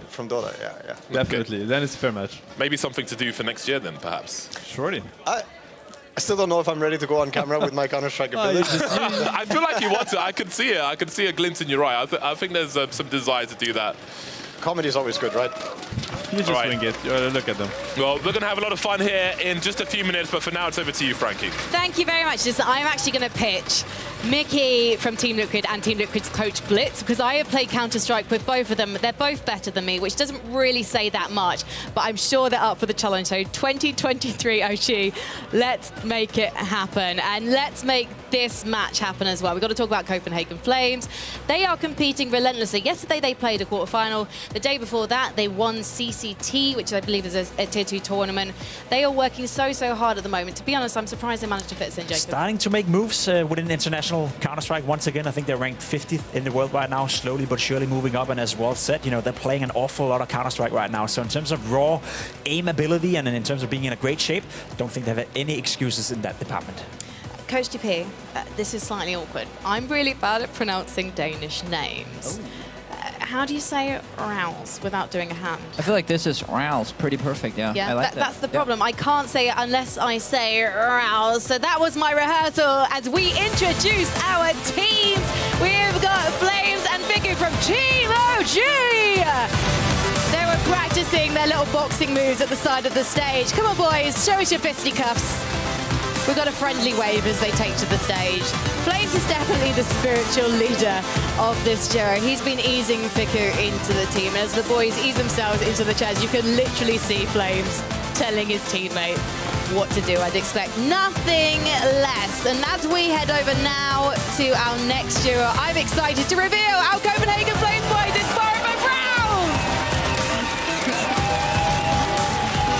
from Dota. Yeah. Definitely. Then it's a fair match. Maybe something to do for next year then, perhaps. Surely. I still don't know if I'm ready to go on camera with my Counter-Strike ability. I feel like you want to. I can see it. I can see a glint in your eye. I think there's some desire to do that. Comedy is always good, right? You just wing it. Look at them. Well, we're going to have a lot of fun here in just a few minutes, but for now, it's over to you, Frankie. Thank you very much. I'm actually going to pitch Mickey from Team Liquid and Team Liquid's coach Blitz, because I have played Counter-Strike with both of them. They're both better than me, which doesn't really say that much, but I'm sure they're up for the challenge. So 2023 OG, let's make it happen. And let's make this match happen as well. We've got to talk about Copenhagen Flames. They are competing relentlessly. Yesterday, they played a quarterfinal. The day before that, they won CCT, which I believe is a Tier 2 tournament. They are working so hard at the moment. To be honest, I'm surprised they managed to fit us in, Jacob. Starting to make moves within international Counter-Strike once again. I think they're ranked 50th in the world right now, slowly but surely moving up. And as well said, they're playing an awful lot of Counter-Strike right now. So in terms of raw aim ability and in terms of being in a great shape, don't think they have any excuses in that department. Coach DP, this is slightly awkward. I'm really bad at pronouncing Danish names. How do you say Rouse without doing a hand? I feel like this is Rouse pretty perfect, yeah. I like that. That's the problem. I can't say it unless I say Rouse. So that was my rehearsal as we introduce our teams. We've got Flames and Vicky from Team OG. They were practicing their little boxing moves at the side of the stage. Come on, boys, show us your fisticuffs. We've got a friendly wave as they take to the stage. Flames is definitely the spiritual leader of this duo. He's been easing Fiku into the team. As the boys ease themselves into the chairs, you can literally see Flames telling his teammate what to do. I'd expect nothing less. And as we head over now to our next duo, I'm excited to reveal our Copenhagen Flames boys. It's Borum and Rouse!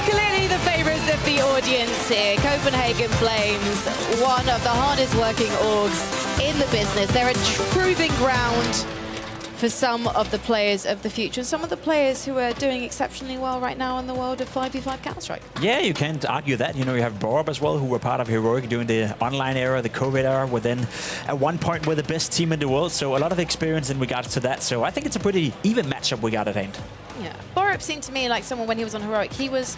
Clearly the favourites of the audience here. Copenhagen Flames, one of the hardest working orgs in the business. They're a proving ground for some of the players of the future, some of the players who are doing exceptionally well right now in the world of 5v5 Counter-Strike. Yeah, you can't argue that. You have Borup as well, who were part of Heroic during the online era, the COVID era, were then at one point were the best team in the world. So a lot of experience in regards to that. So I think it's a pretty even matchup we got at hand. Yeah, Borup seemed to me like someone when he was on Heroic, he was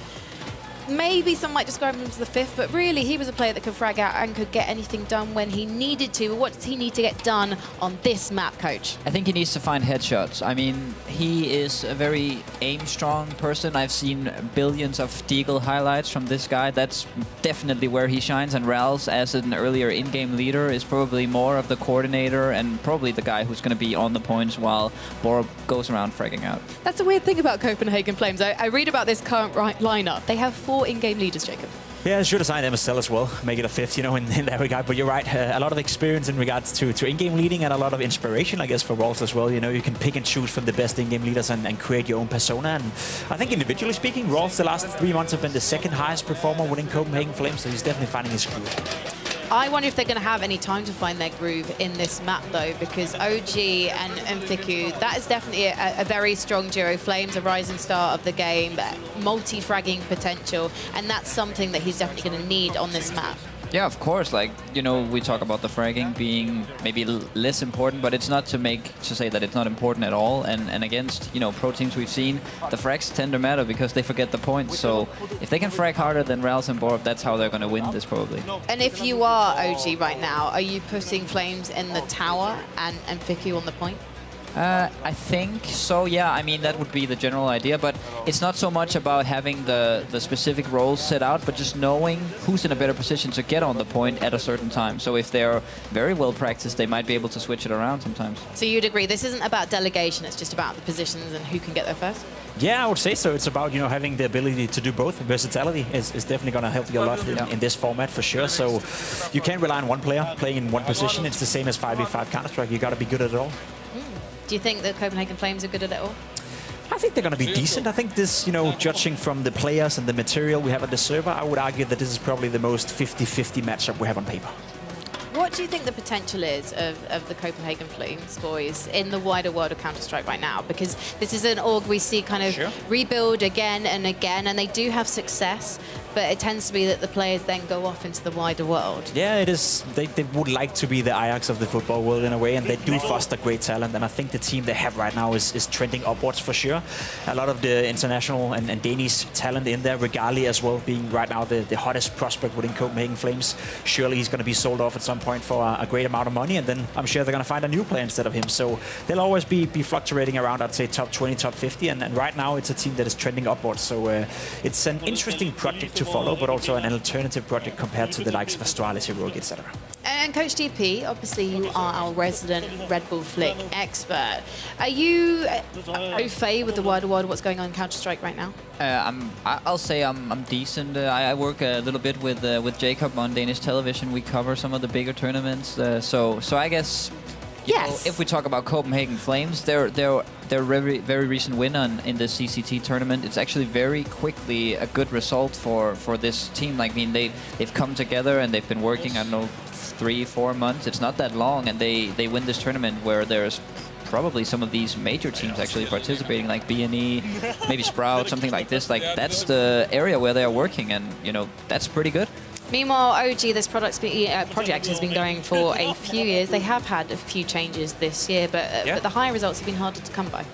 maybe some might describe him as the 5th, but really he was a player that could frag out and could get anything done when he needed to. What does he need to get done on this map, Coach? I think he needs to find headshots. I mean, he is a very aim-strong person. I've seen billions of Deagle highlights from this guy. That's definitely where he shines. And Rals, as an earlier in-game leader, is probably more of the coordinator and probably the guy who's going to be on the points while Borup goes around fragging out. That's a weird thing about Copenhagen Flames. I read about this current lineup. They have 4 in-game leaders, Jacob. Yeah, I should have signed MSL as well, make it a fifth, you know, in that regard. But you're right, a lot of experience in regards to in-game leading and a lot of inspiration, I guess, for Rolls as well. You know, you can pick and choose from the best in-game leaders and create your own persona. And I think individually speaking, Rolls the last 3 months have been the second highest performer within Copenhagen Flames, so he's definitely finding his groove. I wonder if they're going to have any time to find their groove in this map, though, because OG and Fiku, that is definitely a very strong duo. Flames, a rising star of the game, multi-fragging potential, and that's something that he's definitely going to need on this map. Yeah, of course. Like, you know, we talk about the fragging being maybe less important, but it's not to say that it's not important at all. And against, you know, pro teams we've seen, the frags tend to matter because they forget the points. So if they can frag harder than Rals and Borb, that's how they're going to win this probably. And if you are OG right now, are you putting Flames in the tower and Fiku on the point? I think so, yeah. I mean, that would be the general idea, but it's not so much about having the specific roles set out, but just knowing who's in a better position to get on the point at a certain time. So if they're very well practiced, they might be able to switch it around sometimes. So you'd agree, this isn't about delegation, it's just about the positions and who can get there first? Yeah, I would say so. It's about, you know, having the ability to do both. Versatility is definitely going to help you a lot in this format for sure. So you can't rely on one player playing in one position. It's the same as 5v5 Counter-Strike. You got to be good at it all. Do you think the Copenhagen Flames are good at it all? I think they're going to be decent. I think this, you know, judging from the players and the material we have at the server, I would argue that this is probably the most 50-50 matchup we have on paper. What do you think the potential is of the Copenhagen Flames boys in the wider world of Counter-Strike right now? Because this is an org we see kind of rebuild again and again, and they do have success, but it tends to be that the players then go off into the wider world. Yeah, it is. They would like to be the Ajax of the football world in a way, and they do foster great talent. And I think the team they have right now is trending upwards for sure. A lot of the international and Danish talent in there, Regali as well, being right now the hottest prospect within Copenhagen Flames. Surely he's going to be sold off at some point for a great amount of money, and then I'm sure they're going to find a new player instead of him. So they'll always be fluctuating around, I'd say, top 20, top 50. And right now it's a team that is trending upwards. So it's an interesting project to follow, but also an alternative project compared to the likes of Astralis, Heroic, etc. And Coach DP, obviously you are our resident Red Bull Flick expert. Are you au fait with the wider world, what's going on in Counter-Strike right now? I'll say I'm decent. I work a little bit with Jacob on Danish television. We cover some of the bigger tournaments. So I guess you know, if we talk about Copenhagen Flames, they're very recent win in the CCT tournament. It's actually very quickly a good result for this team. Like, I mean, they've come together and they've been working, I don't know, 3-4 months. It's not that long, and they win this tournament where there's probably some of these major teams actually participating, like BNE, maybe Sprout, something like this. Like, that's the area where they're working, and you know, that's pretty good. Meanwhile, OG, this project has been going for a few years. They have had a few changes this year, but the higher results have been harder to come by.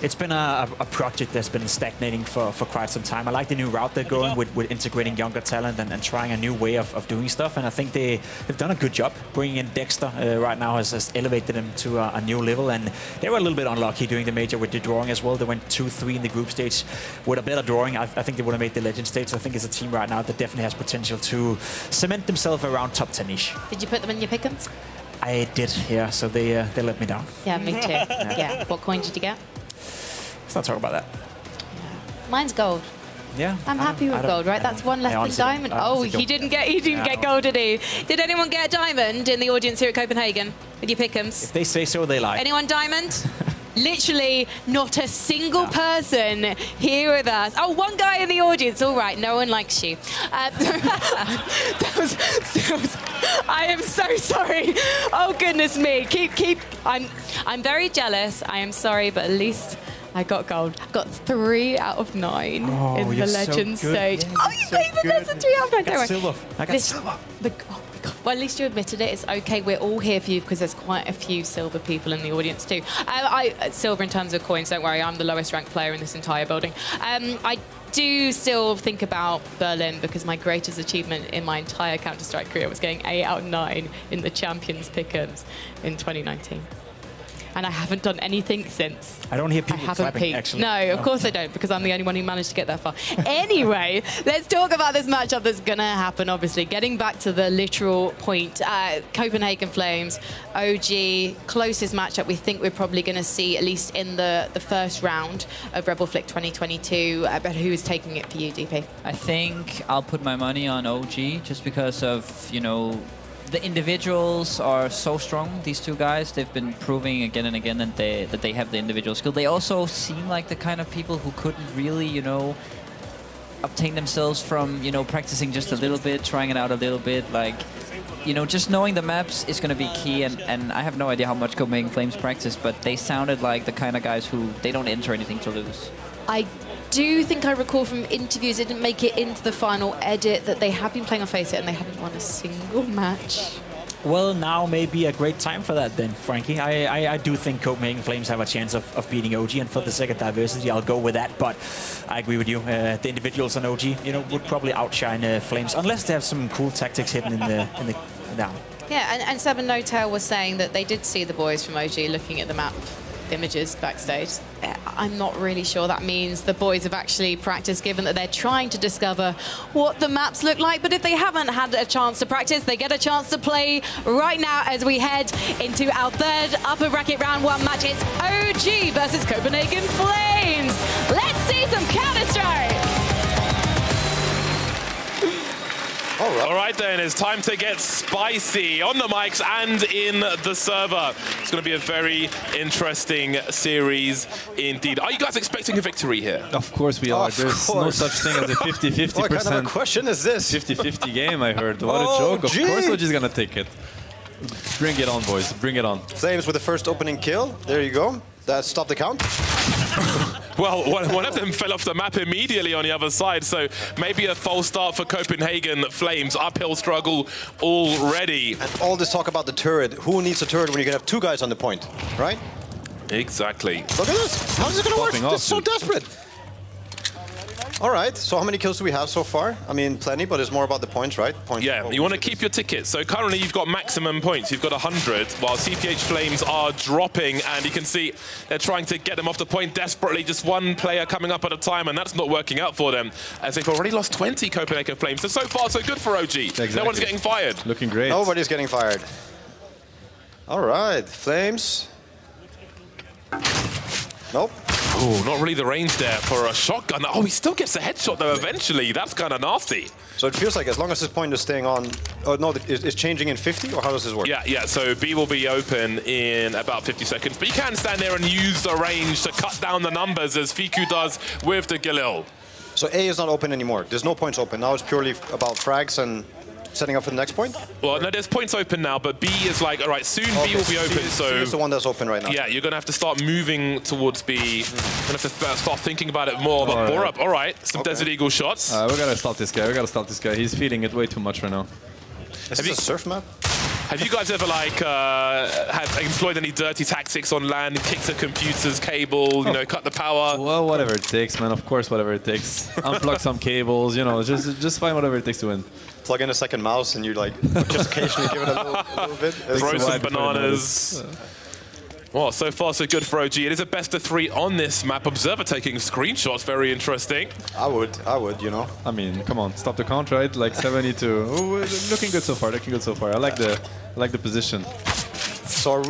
It's been a project that's been stagnating for quite some time. I like the new route they're going with integrating younger talent and trying a new way of doing stuff. And I think they've done a good job. Bringing in Dexter right now has elevated them to a new level. And they were a little bit unlucky doing the major with the drawing as well. They went 2-3 in the group stage. With a better drawing, I think they would have made the legend stage. So I think it's a team right now that definitely has potential to cement themselves around top 10-ish. Did you put them in your pick'ems? I did, yeah. So they let me down. Yeah, me too. Yeah. What coin did you get? Let's not talk about that. Mine's gold. Yeah. I'm happy with gold, right? That's one less than diamond. Oh, he didn't get gold, did he? Did anyone get a diamond in the audience here at Copenhagen with your pick'ems? If they say so, they lie. Anyone diamond? Literally not a single person here with us. Oh, one guy in the audience. All right, no one likes you. I am so sorry. Oh, goodness me. I'm very jealous. I am sorry, but at least I got gold. I got 3 out of 9 in the legend stage. Yeah, oh, you gave me a 3 out of 9. I got silver. I got silver. Oh my God. Well, at least you admitted it. It's okay. We're all here for you because there's quite a few silver people in the audience too. Silver in terms of coins, don't worry. I'm the lowest ranked player in this entire building. I do still think about Berlin because my greatest achievement in my entire Counter-Strike career was getting 8 out of 9 in the Champions Pick'ems in 2019. and I haven't done anything since. I don't hear people I haven't clapping, peaked. actually. No, of course I don't, because I'm the only one who managed to get that far. Anyway, let's talk about this matchup that's going to happen, obviously. Getting back to the literal point, Copenhagen Flames, OG, closest matchup we think we're probably going to see, at least in the first round of Red Bull Flick 2022. But who is taking it for you, DP? I think I'll put my money on OG just because of, you know, the individuals are so strong, these two guys. They've been proving again and again that they have the individual skill. They also seem like the kind of people who couldn't really, you know, obtain themselves from, you know, practicing just a little bit, trying it out a little bit. Like, you know, just knowing the maps is going to be key. And I have no idea how much Copenhagen Flames practice, but they sounded like the kind of guys who they don't enter anything to lose. I do think I recall from interviews, it didn't make it into the final edit, that they have been playing on Face It and they haven't won a single match. Well, now may be a great time for that then, Frankie. I do think Copenhagen Flames have a chance of beating OG, and for the sake of diversity, I'll go with that. But I agree with you. The individuals on OG, you know, would probably outshine Flames, unless they have some cool tactics hidden in the down. Yeah, and Seven No Tail was saying that they did see the boys from OG looking at the map images backstage. I'm not really sure that means the boys have actually practiced, given that they're trying to discover what the maps look like. But if they haven't had a chance to practice, they get a chance to play right now as we head into our third upper bracket round one match. It's OG versus Copenhagen Flames. Let's see some Counter-Strike. All right then, it's time to get spicy on the mics and in the server. It's going to be a very interesting series indeed. Are you guys expecting a victory here? Of course we are. There's no such thing as a 50-50%. What kind of a question is this? 50-50 game, I heard. What a joke. Of course OG's going to take it. Bring it on, boys. Bring it on. Flames with the first opening kill. There you go. That stopped the count. Well, one of them fell off the map immediately on the other side, so maybe a false start for Copenhagen Flames. Uphill struggle already. And all this talk about the turret. Who needs a turret when you can have two guys on the point, right? Exactly. Look at this. How's it going to work? It's so desperate. All right, so how many kills do we have so far? I mean, plenty, but it's more about the points, right? Points. Yeah, you want to keep your tickets. So currently you've got maximum points. You've got 100, while CPH Flames are dropping, and you can see they're trying to get them off the point desperately. Just one player coming up at a time, and that's not working out for them, as they've already lost 20 Copenhagen Flames. So far, so good for OG. Exactly. No one's getting fired. Looking great. Nobody's getting fired. All right, Flames. Nope. Oh, not really the range there for a shotgun. Oh, he still gets a headshot though eventually. That's kind of nasty. So it feels like as long as this point is staying on... Oh, no, it's changing in 50, or how does this work? Yeah, so B will be open in about 50 seconds. But you can stand there and use the range to cut down the numbers, as Fiku does with the Galil. So A is not open anymore. There's no points open. Now it's purely about frags and setting up for the next point? Well, no, there's points open now, but B is like, all right, soon B will be open, so... C is the one that's open right now. Yeah, you're going to have to start moving towards B. You're going to have to start thinking about it more. But Borup, all right, some Desert Eagle shots. We got to stop this guy. He's feeding it way too much right now. Is this a surf map? Have you guys ever have employed any dirty tactics on land, kicked a computer's cable, you know, cut the power? Well, whatever it takes, man. Of course, whatever it takes. Unplug some cables, you know, just find whatever it takes to win. Plug in a second mouse and you like just occasionally give it a little bit. Throw some bananas. Well, so far so good for OG. It is a best of 3 on this map. Observer taking screenshots, very interesting. I would, you know. I mean, come on, stop the count, right? Like 72. Ooh, looking good so far. I like the position. So are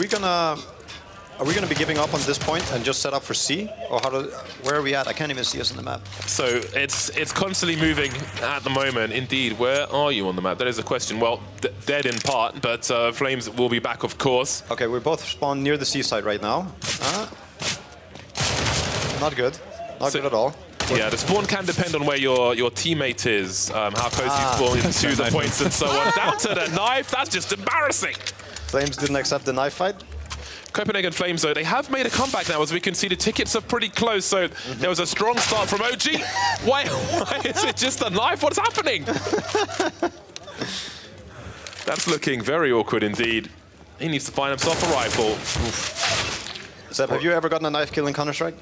we gonna be giving up on this point and just set up for C, or where are we at? I can't even see us on the map. So it's constantly moving at the moment. Indeed, where are you on the map? That is a question. Well, dead in part, but Flames will be back, of course. Okay, we're both spawned near the seaside right now. Not good. Not good at all. Yeah, the spawn can depend on where your teammate is, how close you spawn to the points and so on. Down to the knife, that's just embarrassing. Flames didn't accept the knife fight. Copenhagen Flames, though, they have made a comeback now. As we can see, the tickets are pretty close, so there was a strong start from OG. Why is it just a knife? What's happening? That's looking very awkward indeed. He needs to find himself a rifle. Seb, have you ever gotten a knife kill in Counter-Strike?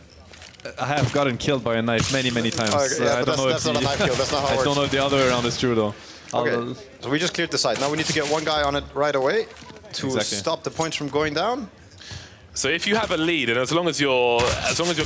I have gotten killed by a knife many times. Okay, yeah, that's not a knife kill. That's not how it works. I don't know if the other way around is true, though. Okay, so we just cleared the site. Now we need to get one guy on it right away to stop the points from going down. So if you have a lead, and as long as you're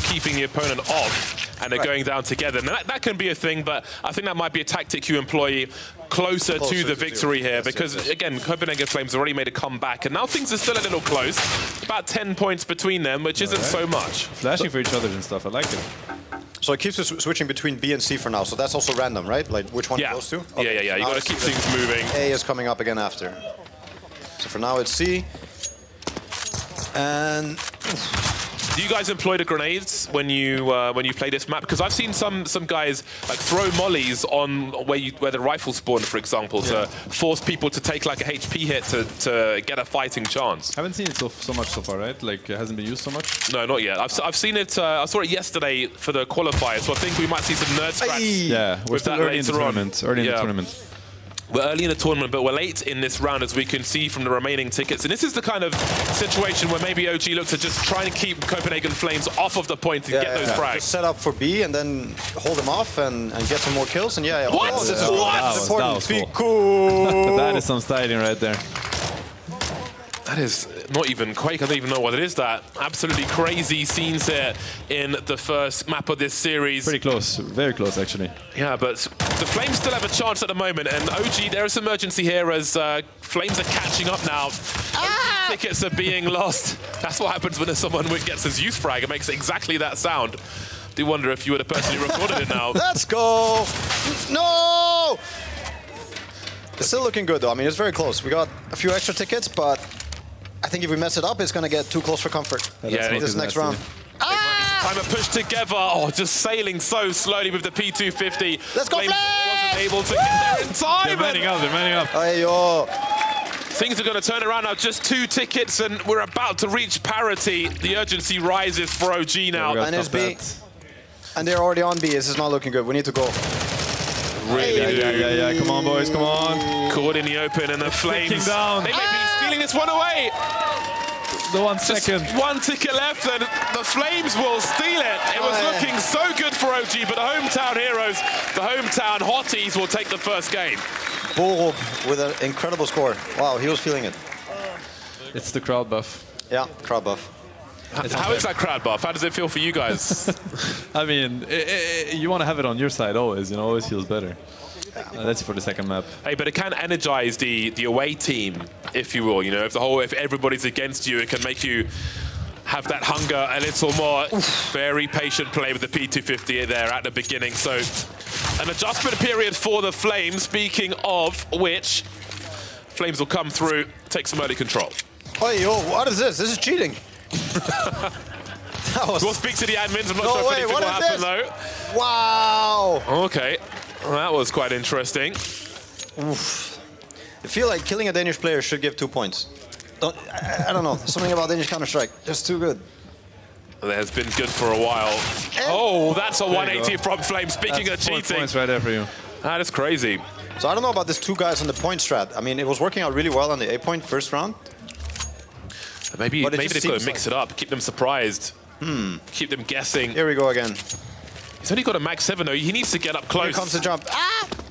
keeping the opponent off and they're going down together, then that can be a thing. But I think that might be a tactic you employ closer to the victory here, because again, Copenhagen Flames already made a comeback, and now things are still a little close. About 10 points between them, which isn't so much. Flashing for each other and stuff. I like it. So it keeps us switching between B and C for now. So that's also random, right? Like which one goes to? Okay. Yeah. You got to keep things moving. A is coming up again after. So for now it's C. And do you guys employ the grenades when you play this map? Because I've seen some guys like throw mollies on where the rifle spawn, for example, to force people to take like a HP hit to get a fighting chance. Haven't seen it so much so far, right? Like it hasn't been used so much. No, not yet. I've seen it. I saw it yesterday for the qualifier, so I think we might see some nerd scraps. Yeah, we're still early in the tournament. Early in the tournament. We're early in the tournament, but we're late in this round, as we can see from the remaining tickets. And this is the kind of situation where maybe OG look to just try and keep Copenhagen Flames off of the point and get those frags. Just set up for B and then hold them off and get some more kills. And What? This is What? cool. That is some styling right there. That is not even Quake. I don't even know what it is. That absolutely crazy scenes here in the first map of this series. Pretty close, very close actually. Yeah, but the Flames still have a chance at the moment, and OG, there is emergency here as Flames are catching up now. Tickets are being lost. That's what happens when someone gets his youth frag. It makes exactly that sound. Do wonder if you were the person who recorded it now. Let's go! No! It's still looking good though. I mean, it's very close. We got a few extra tickets, but I think if we mess it up, it's going to get too close for comfort. This next round. Time to push together. Oh, just sailing so slowly with the P250. Let's go, Flames! Wasn't able to get there in time. They're manning up. Ayo. Things are going to turn around now. Just 2 tickets, and we're about to reach parity. The urgency rises for OG now. And it's B. And they're already on B. This is not looking good. We need to go. Really? Yeah. Come on, boys. Come on. Caught in the open, and the Flames. Down. They may be stealing this one away. The 1 second. Just 1 ticket left, and the Flames will steal it. It was looking so good for OG, but the hometown heroes, the hometown hotties, will take the first game. Borup with an incredible score. Wow, he was feeling it. It's the crowd buff. Yeah, crowd buff. How is that crowd buff? How does it feel for you guys? I mean, you want to have it on your side always. Always feels better. That's for the second map. Hey, but it can energize the away team, if you will. If everybody's against you, it can make you have that hunger a little more. Very patient play with the P250 there at the beginning. So an adjustment period for the Flames. Speaking of which, Flames will come through, take some early control. Oh, yo, what is this? This is cheating. We'll speak to the admins. I'm not sure if anything will happen, though. Wow. Okay. Well, that was quite interesting. Oof. I feel like killing a Danish player should give 2 points. I don't know. Something about Danish Counter-Strike. Just too good. It has been good for a while. Oh, that's a 180 from Flame. Speaking of cheating. 4 points right there for you. That is crazy. So I don't know about these 2 guys on the point strat. I mean, it was working out really well on the A point first round. Maybe they've got to mix it up, keep them surprised, keep them guessing. Here we go again. He's only got a max 7 though. He needs to get up close. Here comes the jump.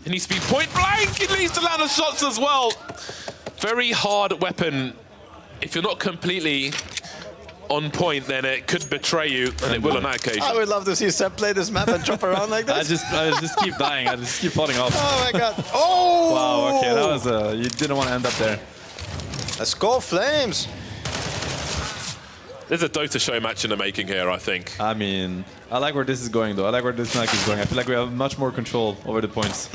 He needs to be point blank. He needs to land the shots as well. Very hard weapon. If you're not completely on point, then it could betray you, and it will on that occasion. I would love to see Seb play this map and jump around like this. I just keep dying. I just keep falling off. Oh my god. Oh! Wow, okay, that was you didn't want to end up there. Let's go, Flames! There's a Dota show match in the making here, I think. I mean, I like where this is going, though. I like where this match is going. I feel like we have much more control over the points.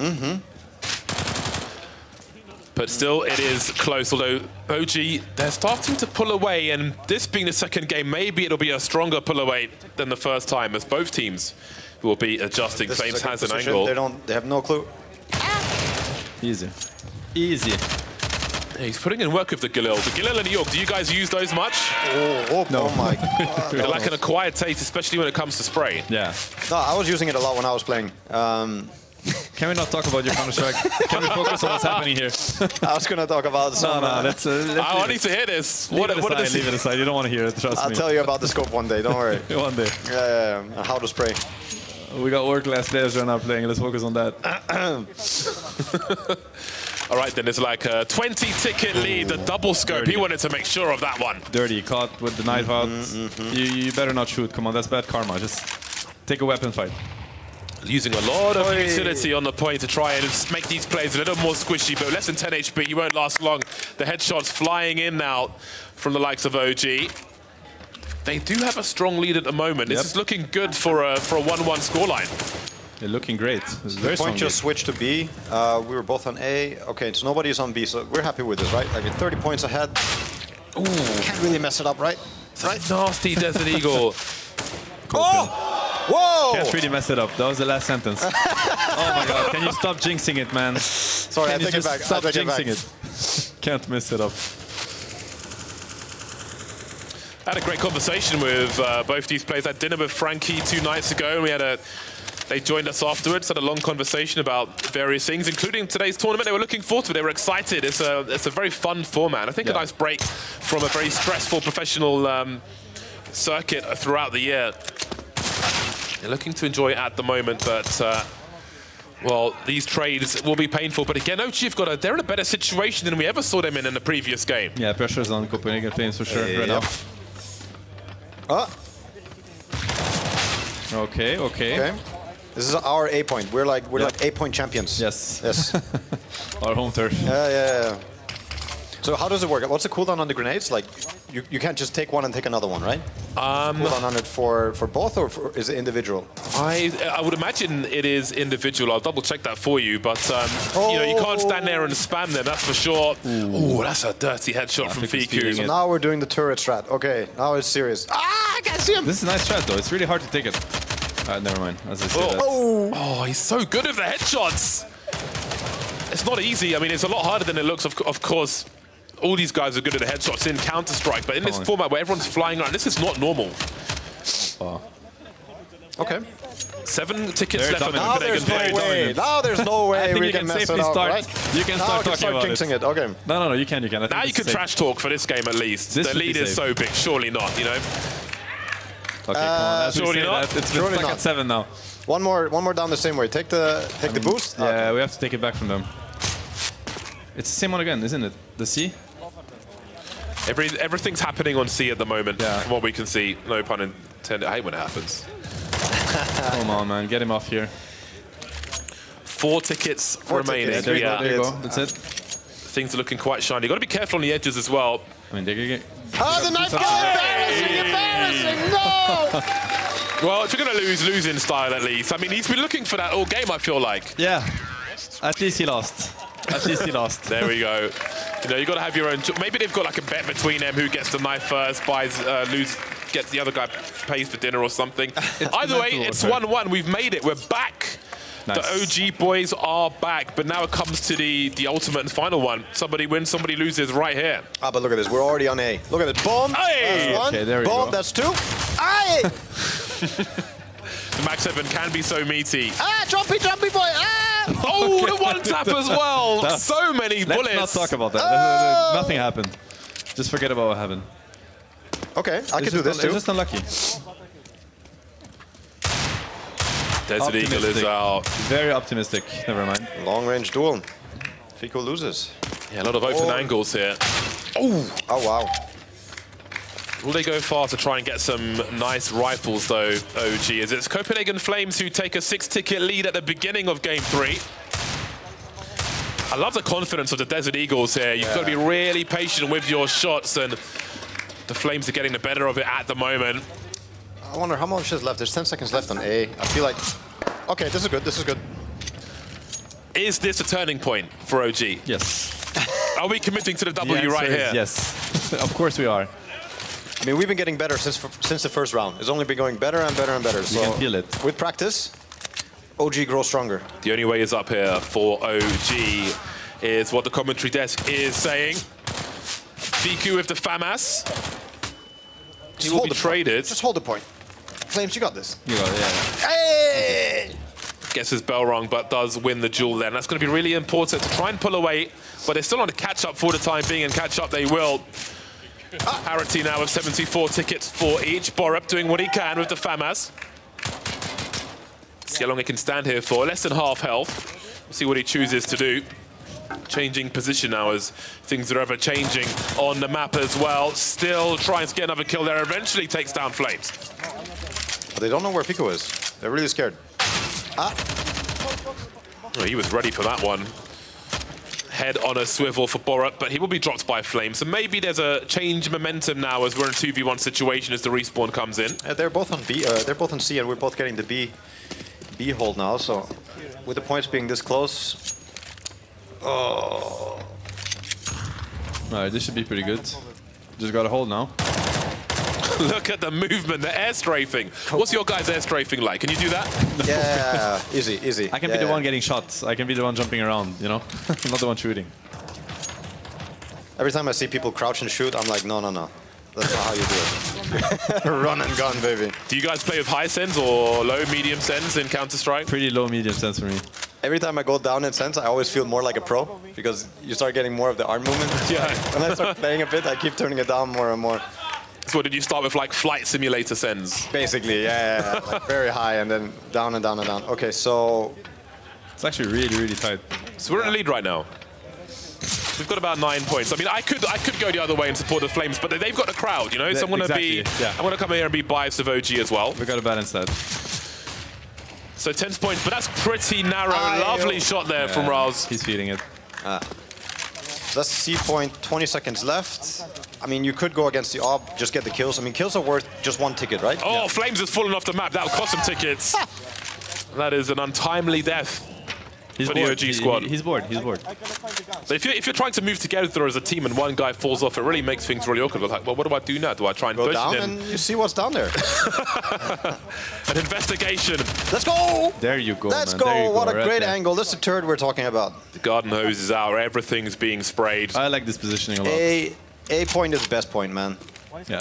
But still, it is close, although OG, they're starting to pull away, and this being the second game, maybe it'll be a stronger pull away than the first time, as both teams will be adjusting. Flames has an angle. They have no clue. Easy. Easy. Yeah, he's putting in work with the Galil. The Galil and the York, do you guys use those much? Oh my god. They're like an acquired taste, especially when it comes to spray. Yeah. No, I was using it a lot when I was playing. Can we not talk about your Counter-Strike? Can we focus on what's happening here? I was going to talk about some... No, let's I need to hear this. Leave it aside. You don't want to hear it, trust me. I'll tell you about the scope one day, don't worry. One day. Yeah, how to spray. We got work last day, so we're not playing. Let's focus on that. All right, then it's like a 20-ticket lead, the double scope. Dirty. He wanted to make sure of that one. Dirty, caught with the knife out. You better not shoot. Come on, that's bad karma. Just take a weapon fight. Using a lot of utility on the point to try and make these plays a little more squishy, but less than 10 HP. You won't last long. The headshots flying in now from the likes of OG. They do have a strong lead at the moment. This is looking good for a 1-1 scoreline. They're looking great. The point just switched to B. We were both on A. Okay, so nobody's on B, so we're happy with this, right? Like 30 points ahead. Ooh, can't really mess it up, right? Nasty Desert Eagle. Oh! Whoa! Can't really mess it up. That was the last sentence. Oh my god, can you stop jinxing it, man? Sorry, can I take it back. Stop I take jinxing it. Can't mess it up. I had a great conversation with both these players. I had dinner with Frankie 2 nights ago, and they joined us afterwards, had a long conversation about various things, including today's tournament. They were looking forward to it. They were excited. It's a very fun format. I think a nice break from a very stressful professional circuit throughout the year. They're looking to enjoy it at the moment, but well, these trades will be painful. But again, OG they're in a better situation than we ever saw them in the previous game. Yeah, pressure's on Copenhagen Flames for sure right now. Okay. This is our A point. We're like A point champions. Yes. Yes. Our home turf. Yeah. So how does it work? What's the cooldown on the grenades? Like, you can't just take one and take another one, right? Cooldown on it for both, or is it individual? I would imagine it is individual. I'll double check that for you, but you know, you can't stand there and spam them, that's for sure. Ooh, that's a dirty headshot from Fiku. So now we're doing the turret strat. Okay, now it's serious. Ah, I can't see him! This is a nice strat though. It's really hard to take it. Never mind. As I said. Oh, he's so good at the headshots. It's not easy. I mean, it's a lot harder than it looks, of course. All these guys are good at the headshots in Counter-Strike, but in this format where everyone's flying around, this is not normal. Okay. 7 tickets left on the Now there's no way. Now there's no way we can mess it up, right? You can start talking about jinxing it. Okay. No, you can. Now you can trash talk for this game at least. The lead is so big. Surely not, you know? Okay, come on. Surely not. It's been stuck at 7 now. One more down the same way. Take the boost. Yeah, we have to take it back from them. It's the same one again, isn't it? The C? Everything's happening on C at the moment, from what we can see. No pun intended. I hate when it happens. Come on, man. Get him off here. 4 tickets remaining. There you go. That's it. Things are looking quite shiny. You've got to be careful on the edges as well. I mean, they're going to get... Oh, the knife! Embarrassing! No! Well, if you're going to lose in style at least. I mean, he's been looking for that all game, I feel like. Yeah. At least he lost. There we go. You know, you got to have your own. Maybe they've got like a bet between them who gets the knife first, gets the other guy pays for dinner or something. Either way, it's 1-1. We've made it. We're back. Nice. The OG boys are back, but now it comes to the ultimate and final one. Somebody wins, somebody loses right here. Ah, but look at this. We're already on A. Look at it. Boom. Hey! That's 1. Okay, there we Boom. go. That's 2. Aye! The Max 7 can be so meaty. Ah, jumpy boy. Ah! Oh, the one tap as well. So many bullets. Let's not talk about that. Nothing happened. Just forget about what happened. Okay, I can do this too. It's just unlucky. Desert Eagle is out. Very optimistic. Never mind. Long range duel. Fico loses. Yeah, a lot of open angles here. Oh wow. Will they go far to try and get some nice rifles, though, OG? As it's Copenhagen Flames who take a 6-ticket lead at the beginning of Game 3. I love the confidence of the Desert Eagles here. You've got to be really patient with your shots, and the Flames are getting the better of it at the moment. I wonder how much is left. There's 10 seconds left on A. I feel like... Okay, this is good. This is good. Is this a turning point for OG? Yes. Are we committing to the W right here? Yes. Of course we are. I mean, we've been getting better since the first round. It's only been going better and better and better. You can feel it. With practice, OG grows stronger. The only way is up here for OG, is what the commentary desk is saying. Fiku with the FAMAS. He will be traded. Just hold the point. Flames, you got this. You got it, yeah. Hey! Gets his bell rung, but does win the duel then. That's going to be really important to try and pull away, but they're still on a catch-up for the time being, and catch-up they will. Parity now with 74 tickets for each. Borup doing what he can with the FAMAS. See how long he can stand here for. Less than half health. We'll see what he chooses to do. changing position now as things are ever changing on the map as well. Still trying to get another kill there. Eventually takes down Flames. But they don't know where Pico is. They're really scared. Well, he was ready for that one. Head on a swivel for Borat, but he will be dropped by Flames. So maybe there's a change in momentum now as we're in a 2v1 situation as the respawn comes in. They're both on B. They're both on C, and we're both getting the B hold now. So with the points being this close, All right, this should be pretty good. Just got a hold now. Look at the movement, the air strafing. What's your guys' air strafing like? Can you do that? Yeah, easy, easy. I can be the one getting shots. I can be the one jumping around, you know? Not the one shooting. Every time I see people crouch and shoot, I'm like, no. That's not how you do it. Run and gun, baby. Do you guys play with high sense or low, medium sense in Counter-Strike? Pretty low, medium sense for me. Every time I go down in sense, I always feel more like a pro because you start getting more of the arm movement. Yeah. When I start playing a bit, I keep turning it down more and more. So did you start with like flight simulator sense? Basically, yeah. Like very high and then down and down and down. Okay, so it's actually really, really tight. So we're in the lead right now. We've got about 9 points. I mean, I could go the other way and support the Flames, but they've got a crowd, you know. So I'm gonna I'm gonna come here and be biased of OG as well. We got to balance that. So 10 points, but that's pretty narrow. Lovely shot there from Raz. He's feeding it. So that's C point. 20 seconds left. I mean, you could go against the AWP, just get the kills. I mean, kills are worth just one ticket, right? Oh, Flames has fallen off the map. That'll cost them tickets. That is an untimely death for the OG squad. He's bored. He's bored. So if you're trying to move together as a team and one guy falls off, it really makes things really awkward. Like, well, what do I do now? Do I try and go push down him? and you see what's down there? An investigation. Let's go! There you go, Let's man. go! There you What go. a Right great there. angle. That's the turd we're talking about. The garden hose is out. Everything's being sprayed. I like this positioning a lot. A point is the best point, man. Yeah.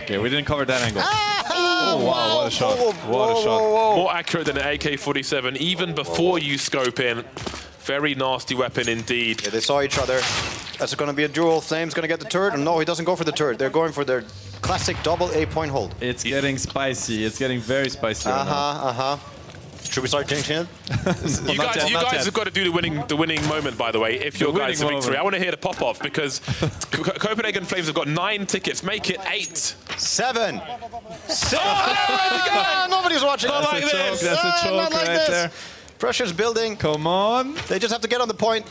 Okay, we didn't cover that angle. Oh, wow, what a shot. What a shot. More accurate than an AK-47, even before you scope in. Very nasty weapon indeed. Yeah, they saw each other. That's going to be a duel. Flame's going to get the turret. No, he doesn't go for the turret. They're going for their classic double A point hold. It's getting spicy. It's getting very spicy right now. Should we start changing it? You guys have got to do the winning moment, by the way, if your guys are victory. I want to hear the pop-off because Copenhagen Flames have got 9 tickets. Make it 8. 7. Nobody's watching. Not like this. That's a choke right there. Pressure's building. Come on. They just have to get on the point.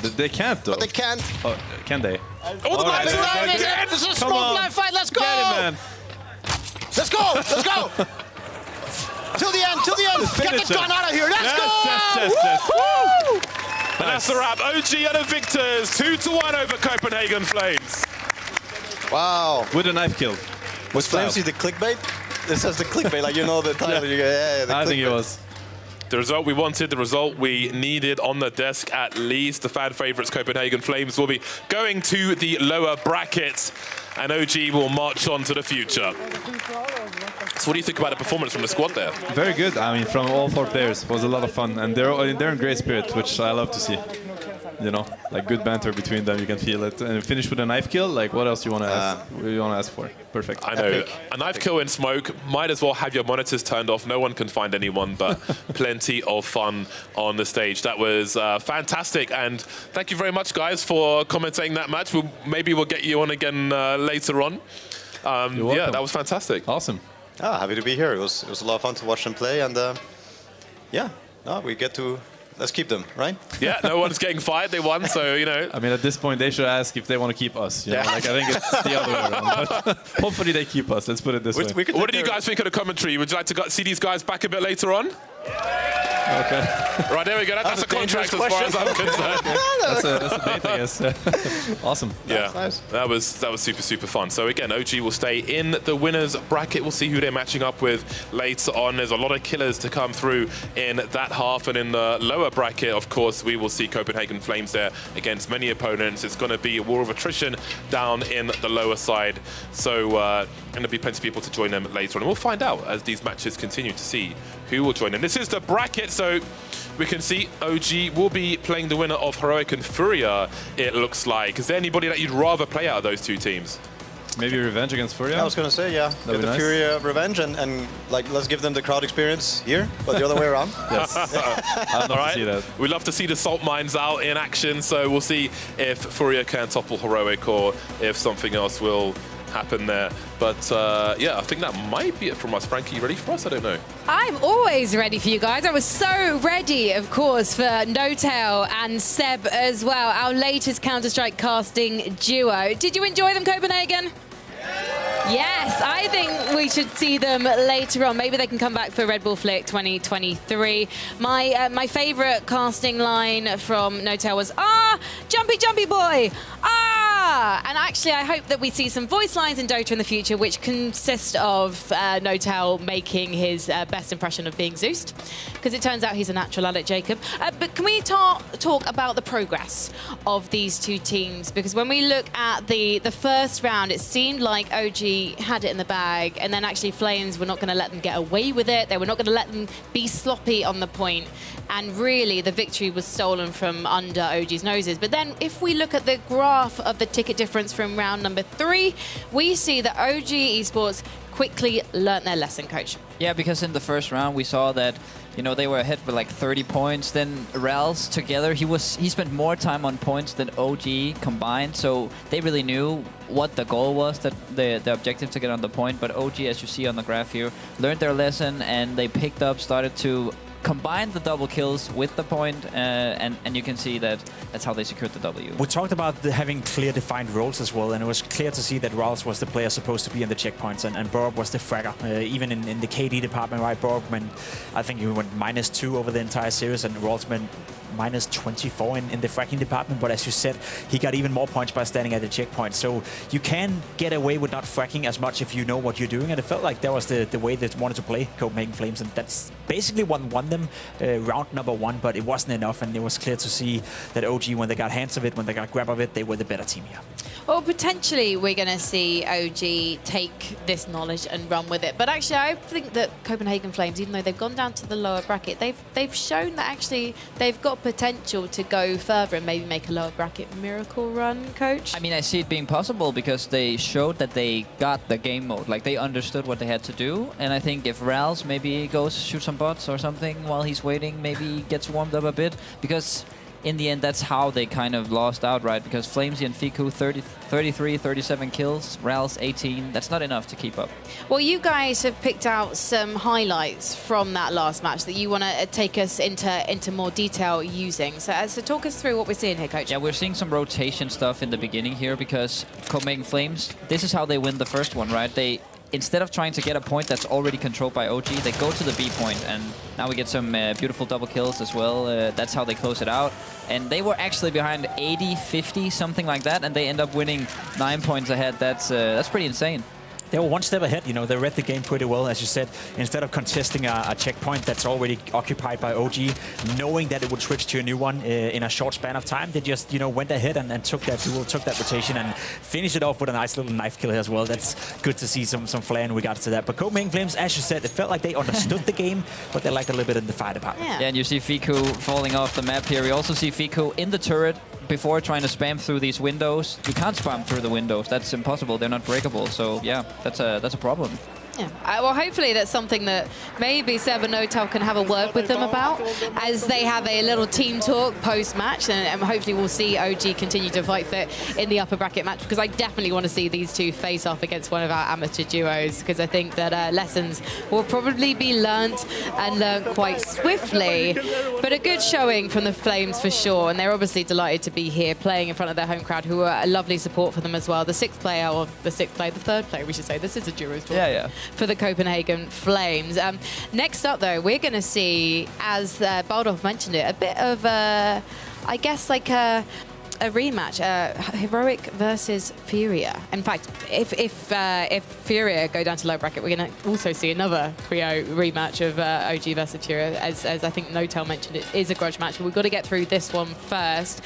They can't, though. But they can't. Oh, can they? Oh, the knives are out again. This is a smoke knife fight. Let's go. Get it, man. Let's go. Let's go. Till the end. Till the end. Get the gun out of here. Let's go. Yes. Woo! And that's the wrap. OG are the victors. 2-1 over Copenhagen Flames. Wow. With a knife kill. Was Flames see the clickbait? This says the clickbait, like you know the title. You go, yeah, I think it was. The result we wanted, the result we needed on the desk at least. The fan favourites Copenhagen Flames will be going to the lower brackets and OG will march on to the future. So what do you think about the performance from the squad there? Very good. I mean, from all 4 players. It was a lot of fun. And they're in great spirit, which I love to see. You know, like good banter between them, you can feel it. And finish with a knife kill, like what else you want to ask? What do you want to ask for? Perfect. I know. Epic. A knife kill in smoke, might as well have your monitors turned off. No one can find anyone, but plenty of fun on the stage. That was fantastic. And thank you very much, guys, for commentating that match. Maybe we'll get you on again later on. Yeah, that was fantastic. Awesome. Happy to be here. It was a lot of fun to watch them play. And yeah, we get to... Let's keep them, right? Yeah, no one's getting fired. They won, so, you know. I mean, at this point, they should ask if they want to keep us. You know? Like, I think it's the other way around. But hopefully they keep us. Let's put it this way. What do you guys think of the commentary? Would you like to see these guys back a bit later on? Okay. Right, there we go. That's a contract as far as I'm concerned. That's a date, I guess. Awesome. Yeah, nice. that was super fun. So again, OG will stay in the winners bracket. We'll see who they're matching up with later on. There's a lot of killers to come through in that half, and in the lower bracket, of course, we will see Copenhagen Flames there against many opponents. It's going to be a war of attrition down in the lower side. So going to be plenty of people to join them later on. And we'll find out as these matches continue to see who will join them. This is the bracket, so we can see OG will be playing the winner of Heroic and Furia, it looks like. Is there anybody that you'd rather play out of those 2 teams? Maybe revenge against Furia? I was going to say, yeah. That'd Get be the nice. Furia revenge and like let's give them the crowd experience here, but the other way around. Yes. I'd love to see that. We'd love to see the Salt Mines out in action, so we'll see if Furia can topple Heroic or if something else will happen there. But yeah, I think that might be it from us. Frankie, you ready for us? I don't know. I'm always ready for you guys. I was so ready, of course, for No-Tail and Seb as well, our latest Counter-Strike casting duo. Did you enjoy them, Copenhagen? Yes, I think we should see them later on. Maybe they can come back for Red Bull Flick 2023. My favourite casting line from No-Tail was, jumpy, jumpy boy, And actually, I hope that we see some voice lines in Dota in the future, which consist of No-Tail making his best impression of being Zeused, because it turns out he's a natural at it, Jacob. But can we talk about the progress of these two teams? Because when we look at the first round, it seemed like OG had it in the bag, and then actually Flames were not going to let them get away with it. They were not going to let them be sloppy on the point. And really, the victory was stolen from under OG's noses. But then, if we look at the graph of the ticket difference from round number 3, we see that OG Esports quickly learnt their lesson, Coach. Yeah, because in the first round, we saw that, you know, they were ahead with like 30 points. Then Rals together, he spent more time on points than OG combined. So they really knew what the goal was, that the objective to get on the point. But OG, as you see on the graph here, learned their lesson, and they picked up, started to combine the double kills with the point, and you can see that that's how they secured the W. We talked about having clear defined roles as well, and it was clear to see that Rals was the player supposed to be in the checkpoints, and Borup was the fragger. Even in the KD department, right, Borup went, I think he went -2 over the entire series, and Rals went -24 in the fracking department. But as you said, he got even more points by standing at the checkpoint. So you can get away with not fracking as much if you know what you're doing, and it felt like that was the way they wanted to play Copenhagen Flames, and that's basically what won them round number 1, but it wasn't enough, and it was clear to see that OG, when they got hands of it, when they got grab of it, they were the better team here. Well, potentially we're going to see OG take this knowledge and run with it. But actually, I think that Copenhagen Flames, even though they've gone down to the lower bracket, they've shown that actually they've got potential to go further and maybe make a lower bracket miracle run, Coach. I mean, I see it being possible because they showed that they got the game mode. Like, they understood what they had to do. And I think if Rals maybe goes shoot some bots or something while he's waiting, maybe gets warmed up a bit. Because in the end, that's how they kind of lost out, right? Because Flamesy and Fiku, 33, 37 kills, Rals 18. That's not enough to keep up. Well, you guys have picked out some highlights from that last match that you want to take us into more detail using. So talk us through what we're seeing here, Coach. Yeah, we're seeing some rotation stuff in the beginning here because Copenhagen Flames, this is how they win the first one, right? Instead of trying to get a point that's already controlled by OG, they go to the B point, and now we get some beautiful double kills as well. That's how they close it out. And they were actually behind 80, 50, something like that, and they end up winning 9 points ahead. That's pretty insane. They were one step ahead, you know, they read the game pretty well, as you said. Instead of contesting a checkpoint that's already occupied by OG, knowing that it would switch to a new one in a short span of time, they just, you know, went ahead and took that duel, took that rotation, and finished it off with a nice little knife kill as well. That's good to see some flair in regards to that. But Copenhagen Flames, as you said, it felt like they understood the game, but they lacked a little bit in the fire department. Yeah, and you see Fiku falling off the map here. We also see Fiku in the turret before trying to spam through these windows. You can't spam through the windows. That's impossible. They're not breakable. So yeah, that's a problem. Yeah. Well, hopefully that's something that maybe Seb and No-Tail can have a word with them about as they have a little team talk post-match, and hopefully we'll see OG continue to fight fit in the upper bracket match, because I definitely want to see these two face off against one of our amateur duos, because I think that lessons will probably be learnt and learnt quite swiftly. But a good showing from the Flames for sure, and they're obviously delighted to be here playing in front of their home crowd, who are a lovely support for them as well. The third player, we should say. This is a duos talk. Yeah. For the Copenhagen Flames. Next up, though, we're going to see, as Baldorf mentioned it, a bit of, I guess, like a rematch, Heroic versus Furia. In fact, if Furia go down to low bracket, we're going to also see another trio rematch of OG versus Furia. As I think No-Tail mentioned, it is a grudge match, but we've got to get through this one first.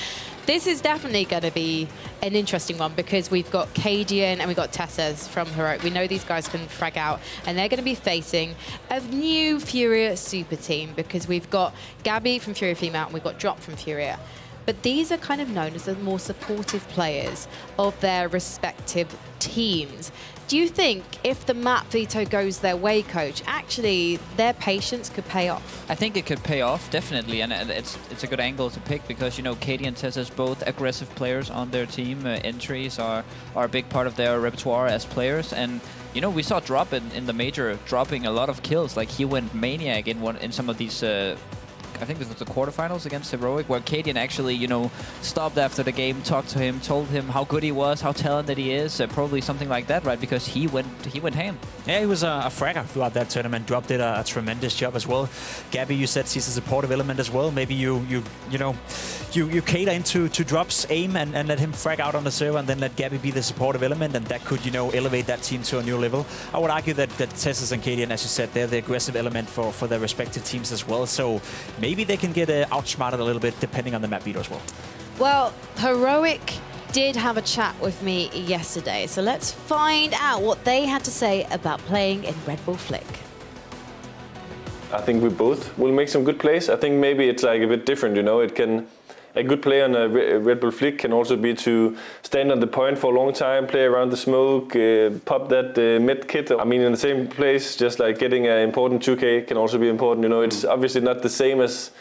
This is definitely going to be an interesting one because we've got Cadian and we've got Tessez from Heroic. We know these guys can frag out, and they're going to be facing a new Furia super team because we've got Gabby from Furia Female and we've got Drop from Furia. but these are kind of known as the more supportive players of their respective teams. Do you think if the map veto goes their way, Coach, actually their patience could pay off? I think it could pay off, definitely, and it's a good angle to pick because, you know, Katie and Tess is both aggressive players on their team. Entries are a big part of their repertoire as players, and you know, we saw Drop in the major dropping a lot of kills. Like he went maniac in some of these. I think this was the quarterfinals against Heroic, where Cadian actually, you know, stopped after the game, talked to him, told him how good he was, how talented he is, probably something like that, right? Because he went ham. Yeah, he was a fragger throughout that tournament. Drop did a tremendous job as well. Gabby, you said she's a supportive element as well. Maybe you cater into Drop's aim and let him frag out on the server, and then let Gabby be the supportive element, and that could, you know, elevate that team to a new level. I would argue that Tessus and Cadian, as you said, they're the aggressive element for their respective teams as well. So maybe they can get outsmarted a little bit depending on the map beat as well. Well, Heroic did have a chat with me yesterday, so let's find out what they had to say about playing in Red Bull Flick. I think we both will make some good plays. I think maybe it's like a bit different, you know. A good play on a Red Bull Flick can also be to stand on the point for a long time, play around the smoke, pop that mid kit. I mean, in the same place, just like getting an important 2K can also be important. You know, it's obviously not the same as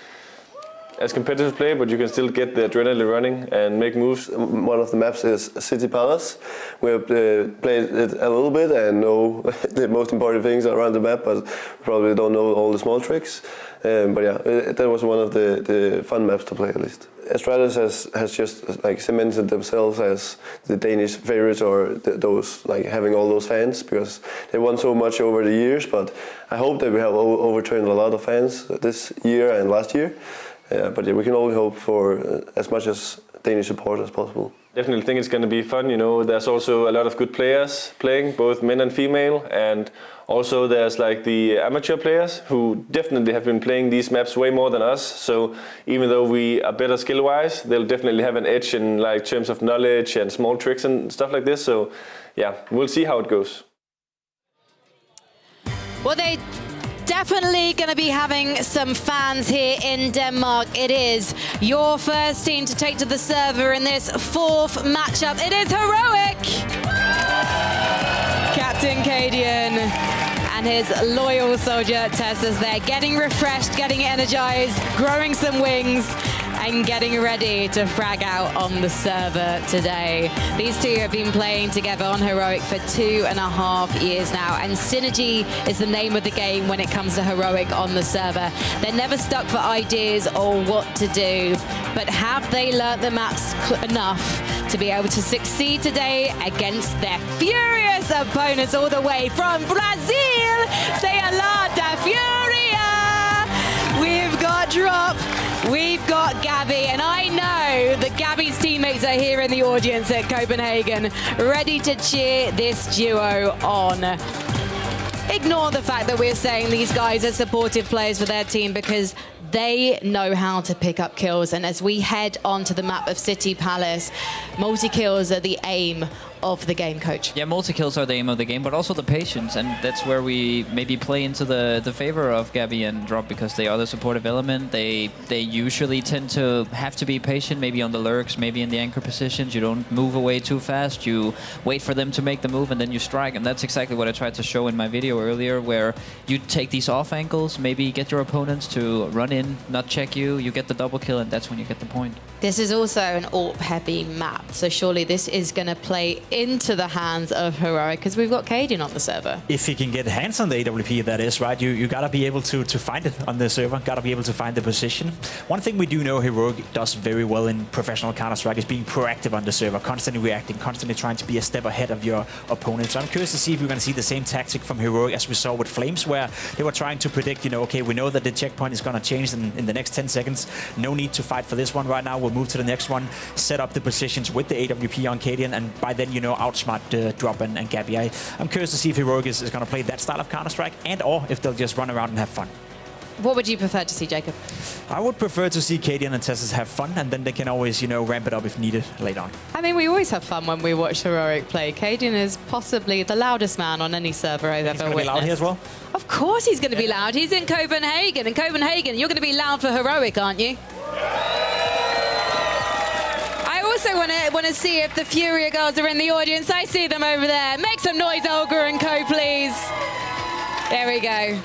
competitive play, but you can still get the adrenaline running and make moves. One of the maps is City Palace. We have played it a little bit and know the most important things around the map, but probably don't know all the small tricks. But yeah, that was one of the fun maps to play at least. Astralis has just like cemented themselves as the Danish favorites, or those like having all those fans, because they won so much over the years. But I hope that we have overturned a lot of fans this year and last year. But yeah, we can only hope for as much as Danish support as possible. Definitely think it's going to be fun. You know, there's also a lot of good players playing, both men and female, and also there's like the amateur players who definitely have been playing these maps way more than us. So even though we are better skill-wise, they'll definitely have an edge in like terms of knowledge and small tricks and stuff like this. So yeah, we'll see how it goes. Well, they definitely going to be having some fans here in Denmark. It is your first team to take to the server in this fourth matchup. It is Heroic! Captain Cadian and his loyal soldier Tessus there, getting refreshed, getting energized, growing some wings, and getting ready to frag out on the server today. These two have been playing together on Heroic for 2.5 years now, and synergy is the name of the game when it comes to Heroic on the server. They're never stuck for ideas or what to do, but have they learnt the maps enough to be able to succeed today against their furious opponents all the way from Brazil? Say hello to Furia! We've got Drop, we've got Gabby, and I know that Gabby's teammates are here in the audience at Copenhagen, ready to cheer this duo on. Ignore the fact that we're saying these guys are supportive players for their team, because they know how to pick up kills. And as we head onto the map of City Palace, multi-kills are the aim of the game, Coach. Yeah, multi-kills are the aim of the game, but also the patience, and that's where we maybe play into the favor of Gabby and Drop, because they are the supportive element. They usually tend to have to be patient, maybe on the lurks, maybe in the anchor positions. You don't move away too fast. You wait for them to make the move, and then you strike. And that's exactly what I tried to show in my video earlier, where you take these off angles, maybe get your opponents to run in, not check you, you get the double kill, and that's when you get the point. This is also an AWP-heavy map, so surely this is going to play into the hands of Heroic, because we've got Cadian on the server. If he can get hands on the AWP, that is, right? You gotta be able to find it on the server, gotta be able to find the position. One thing we do know Heroic does very well in professional Counter-Strike is being proactive on the server, constantly reacting, constantly trying to be a step ahead of your opponent. So I'm curious to see if we're going to see the same tactic from Heroic as we saw with Flames, where they were trying to predict, you know, okay, we know that the checkpoint is going to change in the next 10 seconds. No need to fight for this one right now. We'll move to the next one, set up the positions with the AWP on Cadian, and by then, you know, outsmart Drop and Gabby. I'm curious to see if Heroic is going to play that style of Counter-Strike, and or if they'll just run around and have fun. What would you prefer to see, Jacob? I would prefer to see Cadian and Tessus have fun, and then they can always, you know, ramp it up if needed later on. I mean, we always have fun when we watch Heroic play. Cadian is possibly the loudest man on any server I've ever witnessed. He's going to be loud here as well? Of course he's going to be loud. He's in Copenhagen. In Copenhagen, you're going to be loud for Heroic, aren't you? also want to see if the Furia girls are in the audience. I see them over there. Make some noise, Olga and co, please. There we go.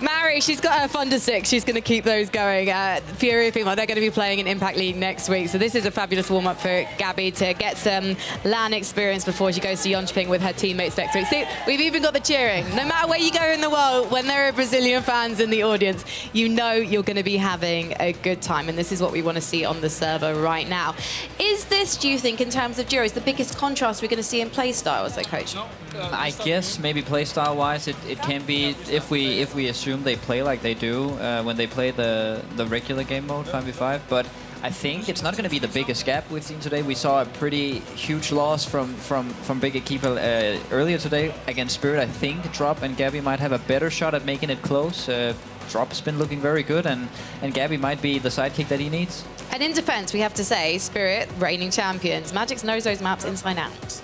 Mary, she's got her Thunder Six. She's going to keep those going. Fury female, they're going to be playing in Impact League next week. So this is a fabulous warm-up for Gabby to get some LAN experience before she goes to Jönköping with her teammates next week. See, we've even got the cheering. No matter where you go in the world, when there are Brazilian fans in the audience, you know you're going to be having a good time. And this is what we want to see on the server right now. Is this, do you think, in terms of Duros, the biggest contrast we're going to see in play styles, Coach? I guess maybe playstyle wise it can be if we assume they play like they do when they play the regular game mode 5v5, but I think it's not going to be the biggest gap we've seen today. We saw a pretty huge loss from Big Keeper earlier today against Spirit. I think Drop and Gabby might have a better shot at making it close. Drop's been looking very good, and Gabby might be the sidekick that he needs. And in defense, we have to say, Spirit, reigning champions. Magix knows those maps inside out.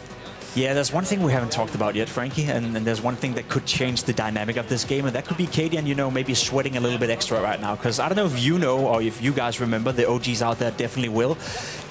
Yeah, there's one thing we haven't talked about yet, Frankie, and there's one thing that could change the dynamic of this game, and that could be Cadian, you know, maybe sweating a little bit extra right now, because I don't know if you know or if you guys remember, the OGs out there definitely will.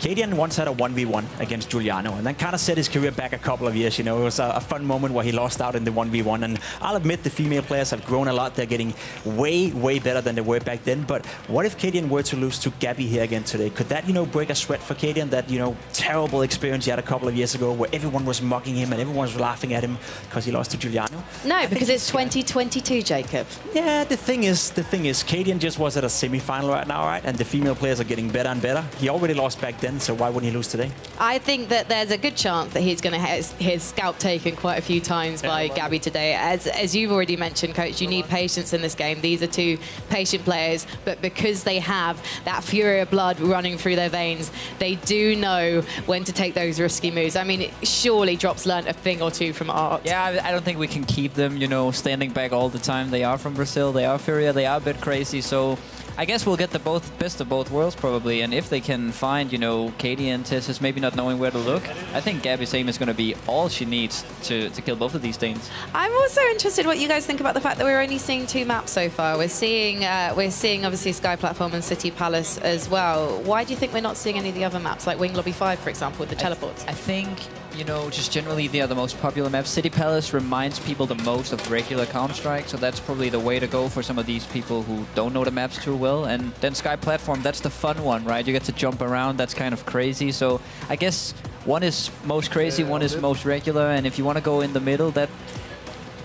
Cadian once had a 1v1 against Giuliano, and that kind of set his career back a couple of years, you know. It was a fun moment where he lost out in the 1v1, and I'll admit the female players have grown a lot. They're getting way, way better than they were back then, but what if Cadian were to lose to Gabby here again today? Could that, you know, break a sweat for Cadian? That, you know, terrible experience he had a couple of years ago where everyone was mocking him and everyone was laughing at him because he lost to Giuliano? No, because it's 2022, Jacob. Yeah, the thing is, Cadian just was at a semi-final right now, right? And the female players are getting better and better. He already lost back then, so why wouldn't he lose today? I think that there's a good chance that he's going to have his scalp taken quite a few times by Gabby today. As you've already mentioned, Coach, you need patience in this game. These are two patient players, but because they have that fury of blood running through their veins, they do know when to take those risky moves. I mean, surely Drop's learned a thing or two from Art. Yeah, I don't think we can keep them, you know, standing back all the time. They are from Brazil, they are Furia, they are a bit crazy, so I guess we'll get the best of both worlds probably, and if they can find, you know, Katie and Tessus maybe not knowing where to look, I think Gabby's aim is going to be all she needs to kill both of these things. I'm also interested what you guys think about the fact that we're only seeing 2 maps so far. We're seeing obviously Sky Platform and City Palace as well. Why do you think we're not seeing any of the other maps, like Wing Lobby 5, for example, with the teleports? I think, you know, just generally they are the most popular maps. City Palace reminds people the most of regular Counter-Strike, so that's probably the way to go for some of these people who don't know the maps too well. And then Sky Platform, that's the fun one, right? You get to jump around, that's kind of crazy. So I guess one is most crazy, one is most regular, and if you want to go in the middle, that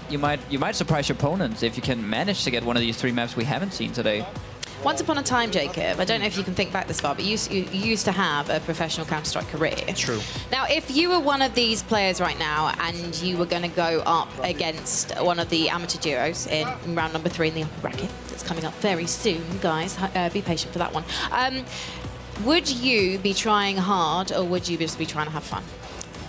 you might surprise your opponents if you can manage to get one of these 3 maps we haven't seen today. Once upon a time, Jacob, I don't know if you can think back this far, but you used to have a professional Counter-Strike career. True. Now, if you were one of these players right now and you were going to go up against one of the amateur duos in round number 3 in the upper bracket, that's coming up very soon, guys, be patient for that one. Would you be trying hard or would you just be trying to have fun?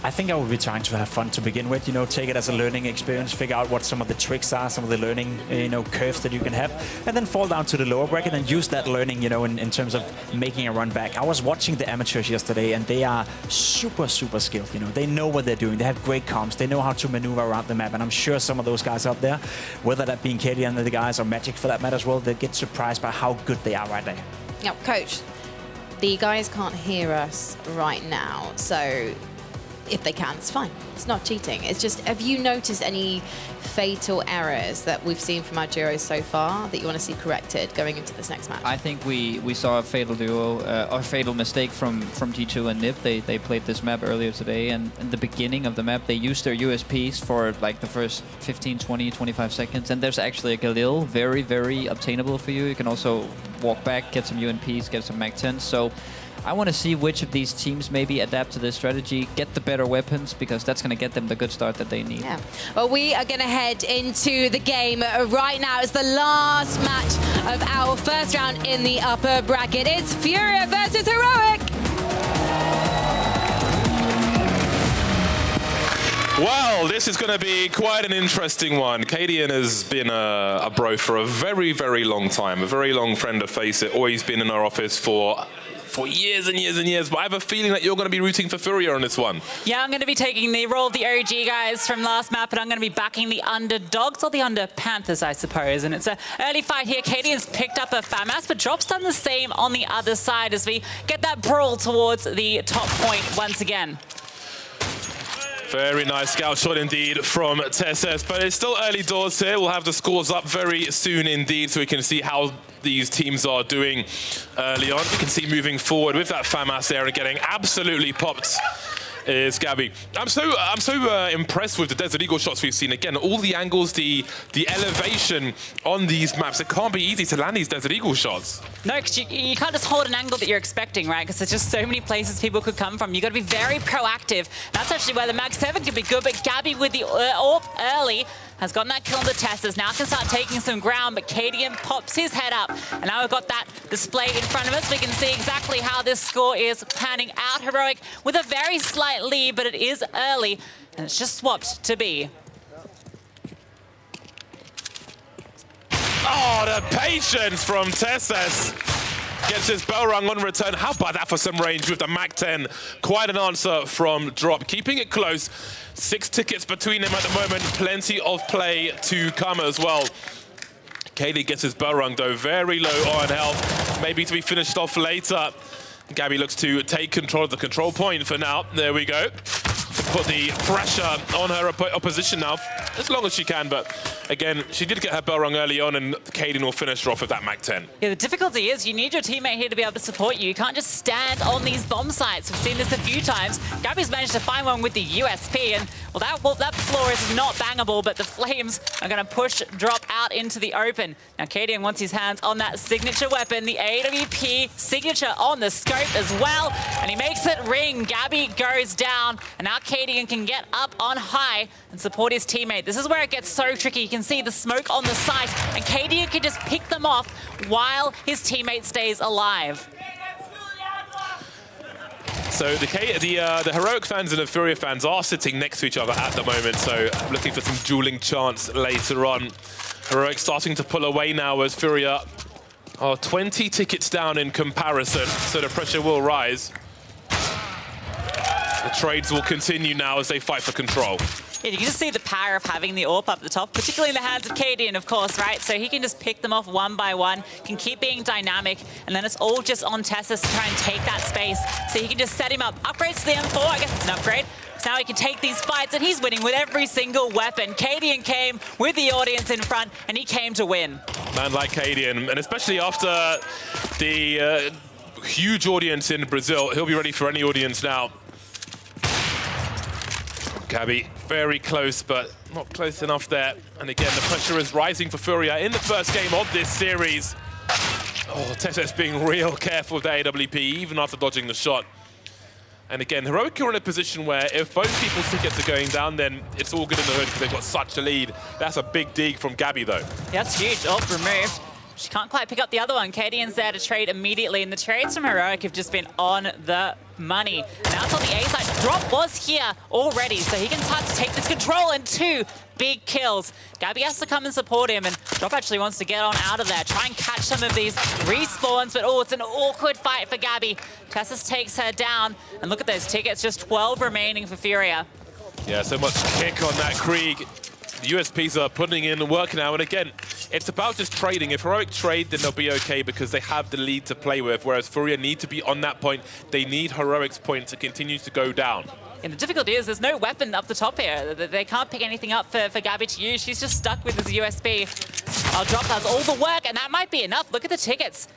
I think I would be trying to have fun to begin with, you know, take it as a learning experience, figure out what some of the tricks are, some of the learning, you know, curves that you can have, and then fall down to the lower bracket and use that learning, you know, in terms of making a run back. I was watching the amateurs yesterday and they are super, super skilled, you know, they know what they're doing, they have great comms, they know how to maneuver around the map, and I'm sure some of those guys out there, whether that being Katie and the guys or Magic for that matter as well, they get surprised by how good they are right there. Now, Coach, the guys can't hear us right now, so if they can, it's fine. It's not cheating. It's just, have you noticed any fatal errors that we've seen from our duos so far that you want to see corrected going into this next match? I think we saw a fatal duo, or fatal mistake from G2 and Nip. They played this map earlier today, and in the beginning of the map, they used their USPs for like the first 15, 20, 25 seconds, and there's actually a Galil, very, very obtainable for you. You can also walk back, get some UNPs, get some MAC-10s, so I want to see which of these teams maybe adapt to this strategy, get the better weapons, because that's going to get them the good start that they need. Yeah. Well, we are going to head into the game right now. It's the last match of our first round in the upper bracket. It's Furia versus Heroic. Well, this is going to be quite an interesting one. Cadian has been a bro for a very, very long time, a very long friend of FACEIT, always been in our office for years and years and years, but I have a feeling that you're going to be rooting for Furia on this one. Yeah, I'm going to be taking the role of the OG guys from last map, and I'm going to be backing the underdogs, or the under Panthers, I suppose. And it's an early fight here. Cadian's picked up a FAMAS, but Drop's done the same on the other side as we get that brawl towards the top point once again. Very nice scout shot indeed from TSS, but it's still early doors here. We'll have the scores up very soon indeed, so we can see how these teams are doing early on. You can see moving forward with that FAMAS there and getting absolutely popped is Gabby. I'm so impressed with the Desert Eagle shots we've seen. Again, all the angles, the elevation on these maps. It can't be easy to land these Desert Eagle shots. No, because you can't just hold an angle that you're expecting, right? Because there's just so many places people could come from. You've got to be very proactive. That's actually where the Mag 7 could be good, but Gabby with the AWP early has gotten that kill on the testers. Now can start taking some ground, but Cadian pops his head up. And now we've got that display in front of us. We can see exactly how this score is panning out. Heroic with a very slight lead, but it is early, and it's just swapped to B. Oh, the patience from TSS. Gets his bell rung on return. How about that for some range with the Mac 10? Quite an answer from Drop. Keeping it close. 6 tickets between them at the moment. Plenty of play to come as well. Katie gets his bell rung though. Very low on health. Maybe to be finished off later. Gabby looks to take control of the control point for now. There we go. Put the pressure on her opposition now, as long as she can, but again, she did get her bell rung early on, and Cadian will finish her off with that Mac 10. Yeah, the difficulty is you need your teammate here to be able to support you. You can't just stand on these bomb sites. We've seen this a few times. Gabby's managed to find one with the USP, and well, that floor is not bangable, but the Flames are going to push Drop out into the open. Now, Cadian wants his hands on that signature weapon, the AWP signature on the scope as well, and he makes it ring. Gabby goes down, and now Cadian can get up on high and support his teammate. This is where it gets so tricky. You can see the smoke on the site, and Cadian can just pick them off while his teammate stays alive. So the Heroic fans and the Furia fans are sitting next to each other at the moment, so looking for some dueling chance later on. Heroic starting to pull away now as Furia are 20 tickets down in comparison, so the pressure will rise. The trades will continue now as they fight for control. Yeah, you can just see the power of having the AWP up the top, particularly in the hands of Cadian, of course, right? So he can just pick them off one by one, can keep being dynamic, and then it's all just on TSS to try and take that space. So he can just set him up. Upgrades to the M4, I guess it's an upgrade. So now he can take these fights, and he's winning with every single weapon. Cadian came with the audience in front, and he came to win. Man like Cadian, and especially after the huge audience in Brazil, he'll be ready for any audience now. Gabby, very close, but not close enough there. And again, the pressure is rising for Furia in the first game of this series. Oh, TSS being real careful with the AWP, even after dodging the shot. And again, Heroic are in a position where if both people's tickets are going down, then it's all good in the hood because they've got such a lead. That's a big dig from Gabby, though. Yeah, that's huge. AWP removed. She can't quite pick up the other one. Cadian's there to trade immediately, and the trades from Heroic have just been on the money. Now it's on the A side. Drop was here already, so he can start to take this control, and 2 big kills. Gabby has to come and support him, and Drop actually wants to get on out of there, try and catch some of these respawns, but oh, it's an awkward fight for Gabby. TSS takes her down, and look at those tickets, just 12 remaining for Furia. Yeah, so much kick on that Krieg. The USPs are putting in the work now, and again, it's about just trading. If Heroic trade, then they'll be okay because they have the lead to play with, whereas Furia need to be on that point. They need Heroic's point to continue to go down. And the difficulty is there's no weapon up the top here. They can't pick anything up for Gabby to use. She's just stuck with his USB. Drop does all the work, and that might be enough. Look at the tickets.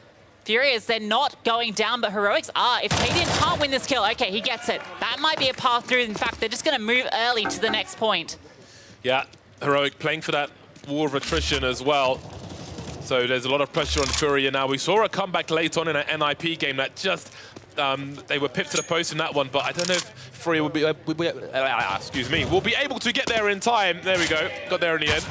Furious, they're not going down, but Heroics are. If Cadian can't win this kill, okay, he gets it. That might be a path through. In fact, they're just going to move early to the next point. Yeah, Heroic playing for that war of attrition as well. So there's a lot of pressure on Furia now. We saw a comeback late on in an NIP game that just, they were pipped to the post in that one, but I don't know if Furia will be, will be able to get there in time. There we go, got there in the end.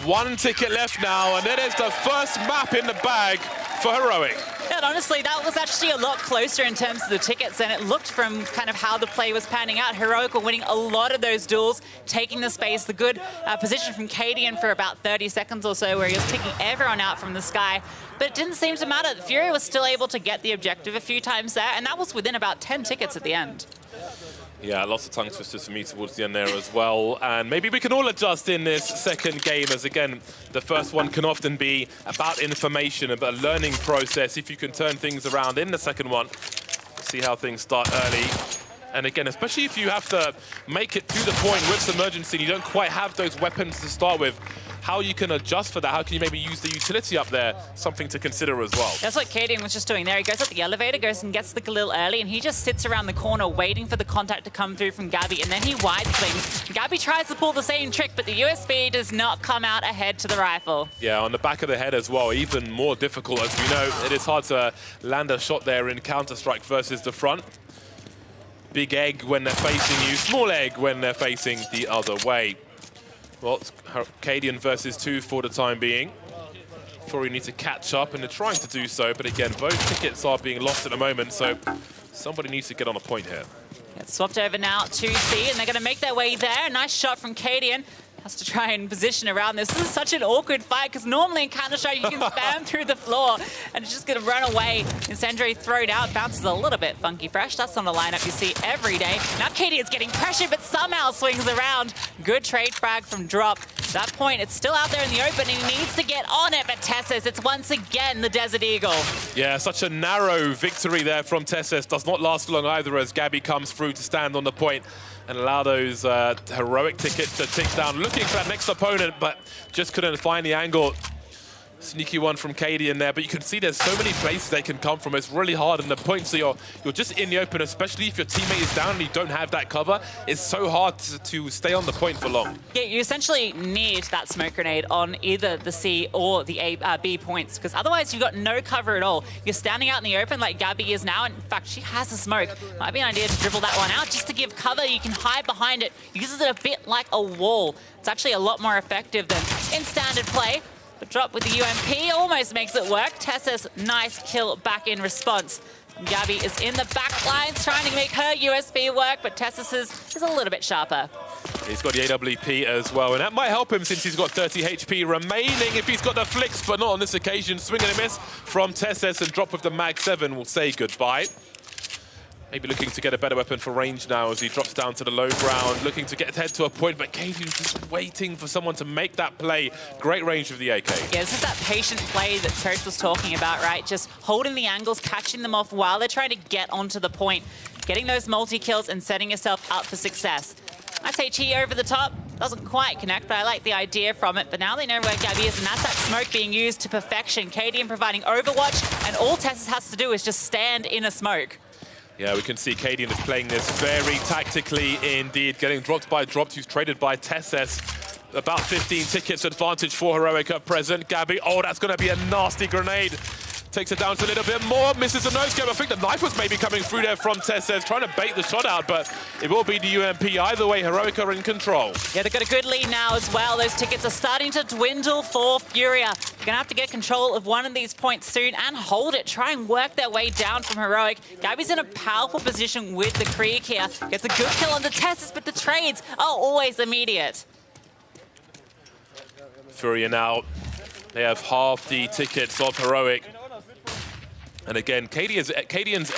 1 ticket left now, and then it's the first map in the bag for Heroic. And honestly, that was actually a lot closer in terms of the tickets, and it looked from kind of how the play was panning out. Heroic were winning a lot of those duels, taking the space, the good position from Cadian for about 30 seconds or so, where he was picking everyone out from the sky. But it didn't seem to matter. Fury was still able to get the objective a few times there, and that was within about 10 tickets at the end. Yeah, lots of tongue twisters for me towards the end there as well. And maybe we can all adjust in this second game, as again, the first one can often be about information, about a learning process. If you can turn things around in the second one, see how things start early. And again, especially if you have to make it to the point with Submergency and you don't quite have those weapons to start with, how you can adjust for that, how can you maybe use the utility up there, something to consider as well. That's what Cadian was just doing there. He goes up the elevator, goes and gets the Galil early, and he just sits around the corner waiting for the contact to come through from Gabby, and then he wide swings. Gabby tries to pull the same trick, but the USB does not come out ahead to the rifle. Yeah, on the back of the head as well, even more difficult. As we know, it is hard to land a shot there in Counter-Strike versus the front. Big egg when they're facing you, small egg when they're facing the other way. Well, it's Cadian versus 2 for the time being. Fury need to catch up, and they're trying to do so, but again, both tickets are being lost at the moment, so somebody needs to get on a point here. It's swapped over now to C, and they're going to make their way there. Nice shot from Cadian. Has to try and position around this. This is such an awkward fight, because normally in Counter-Strike you can spam through the floor and it's just going to run away. Incendiary thrown out, bounces a little bit funky fresh. That's not a lineup you see every day. Now Cadian's getting pressured, but somehow swings around. Good trade frag from Drop. At that point, it's still out there in the open. He needs to get on it, but Tessus, it's once again the Desert Eagle. Yeah, such a narrow victory there from Tessus. Does not last long either, as Gabby comes through to stand on the point and allow those heroic tickets to tick down. Looking for that next opponent, but just couldn't find the angle. Sneaky one from Cadian there, but you can see there's so many places they can come from. It's really hard in the point, so you're just in the open, especially if your teammate is down and you don't have that cover. It's so hard to stay on the point for long. Yeah, you essentially need that smoke grenade on either the C or the B points, because otherwise you've got no cover at all. You're standing out in the open like Gabby is now, and in fact, she has a smoke. Might be an idea to dribble that one out just to give cover. You can hide behind it. Uses it a bit like a wall. It's actually a lot more effective than in standard play. But Drop with the UMP almost makes it work. Tessus, nice kill back in response. Gabby is in the back lines trying to make her USB work, but Tessus is a little bit sharper. He's got the AWP as well, and that might help him since he's got 30 HP remaining if he's got the flicks, but not on this occasion. Swing and a miss from Tessus, and Drop with the Mag 7 will say goodbye. Maybe looking to get a better weapon for range now as he drops down to the low ground, looking to get head to a point, but Cadian's just waiting for someone to make that play. Great range of the AK. Yeah, this is that patient play that Coach was talking about, right? Just holding the angles, catching them off while they're trying to get onto the point, getting those multi-kills and setting yourself up for success. Nice HE over the top. Doesn't quite connect, but I like the idea from it. But now they know where Gabby is, and that's that smoke being used to perfection. Cadian providing overwatch, and all Tessus has to do is just stand in a smoke. Yeah, we can see Cadian is playing this very tactically indeed, getting dropped by Dropped, who's traded by Tessus. About 15 tickets advantage for Heroic at present. Gabby, oh, that's going to be a nasty grenade. Takes it down to a little bit more, misses a no-scope. I think the knife was maybe coming through there from Tessus, trying to bait the shot out, but it will be the UMP. Either way, Heroic are in control. Yeah, they've got a good lead now as well. Those tickets are starting to dwindle for Furia. They're going to have to get control of one of these points soon and hold it. Try and work their way down from Heroic. Gabby's in a powerful position with the Krieg here. Gets a good kill on the Tessus, but the trades are always immediate. Furia now, they have half the tickets of Heroic. And again, Cadian's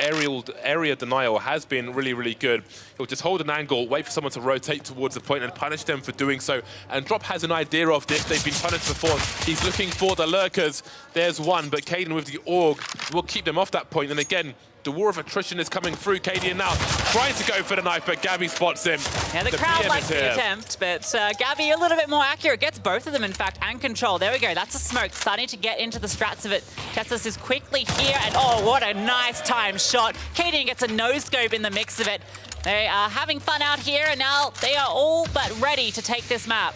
area denial has been really, really good. He'll just hold an angle, wait for someone to rotate towards the point and punish them for doing so. And Drop has an idea of this. They've been punished before. He's looking for the lurkers. There's one, but Cadian with the AUG will keep them off that point. And again, the war of attrition is coming through. Cadian now trying to go for the knife, but Gabby spots him. Yeah, the crowd likes the attempt, but Gabby a little bit more accurate. Gets both of them, in fact, and control. There we go. That's a smoke. Starting to get into the strats of it. Tessus is quickly here, and oh, what a nice time shot. Cadian gets a no-scope in the mix of it. They are having fun out here, and now they are all but ready to take this map.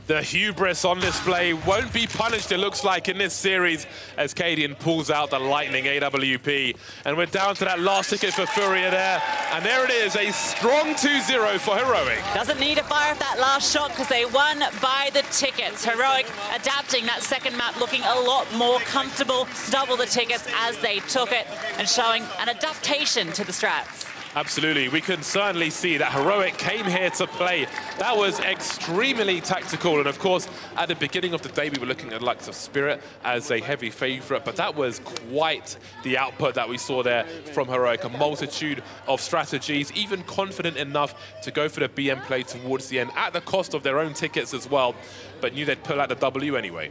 The hubris on display won't be punished, it looks like, in this series as Cadian pulls out the lightning AWP. And we're down to that last ticket for Furia there. And there it is, a strong 2-0 for Heroic. Doesn't need to fire off that last shot because they won by the tickets. Heroic adapting that second map, looking a lot more comfortable, double the tickets as they took it, and showing an adaptation to the strats. Absolutely, we can certainly see that Heroic came here to play. That was extremely tactical, and of course, at the beginning of the day, we were looking at the likes of Spirit as a heavy favorite, but that was quite the output that we saw there from Heroic. A multitude of strategies, even confident enough to go for the BM play towards the end, at the cost of their own tickets as well, but knew they'd pull out the W anyway.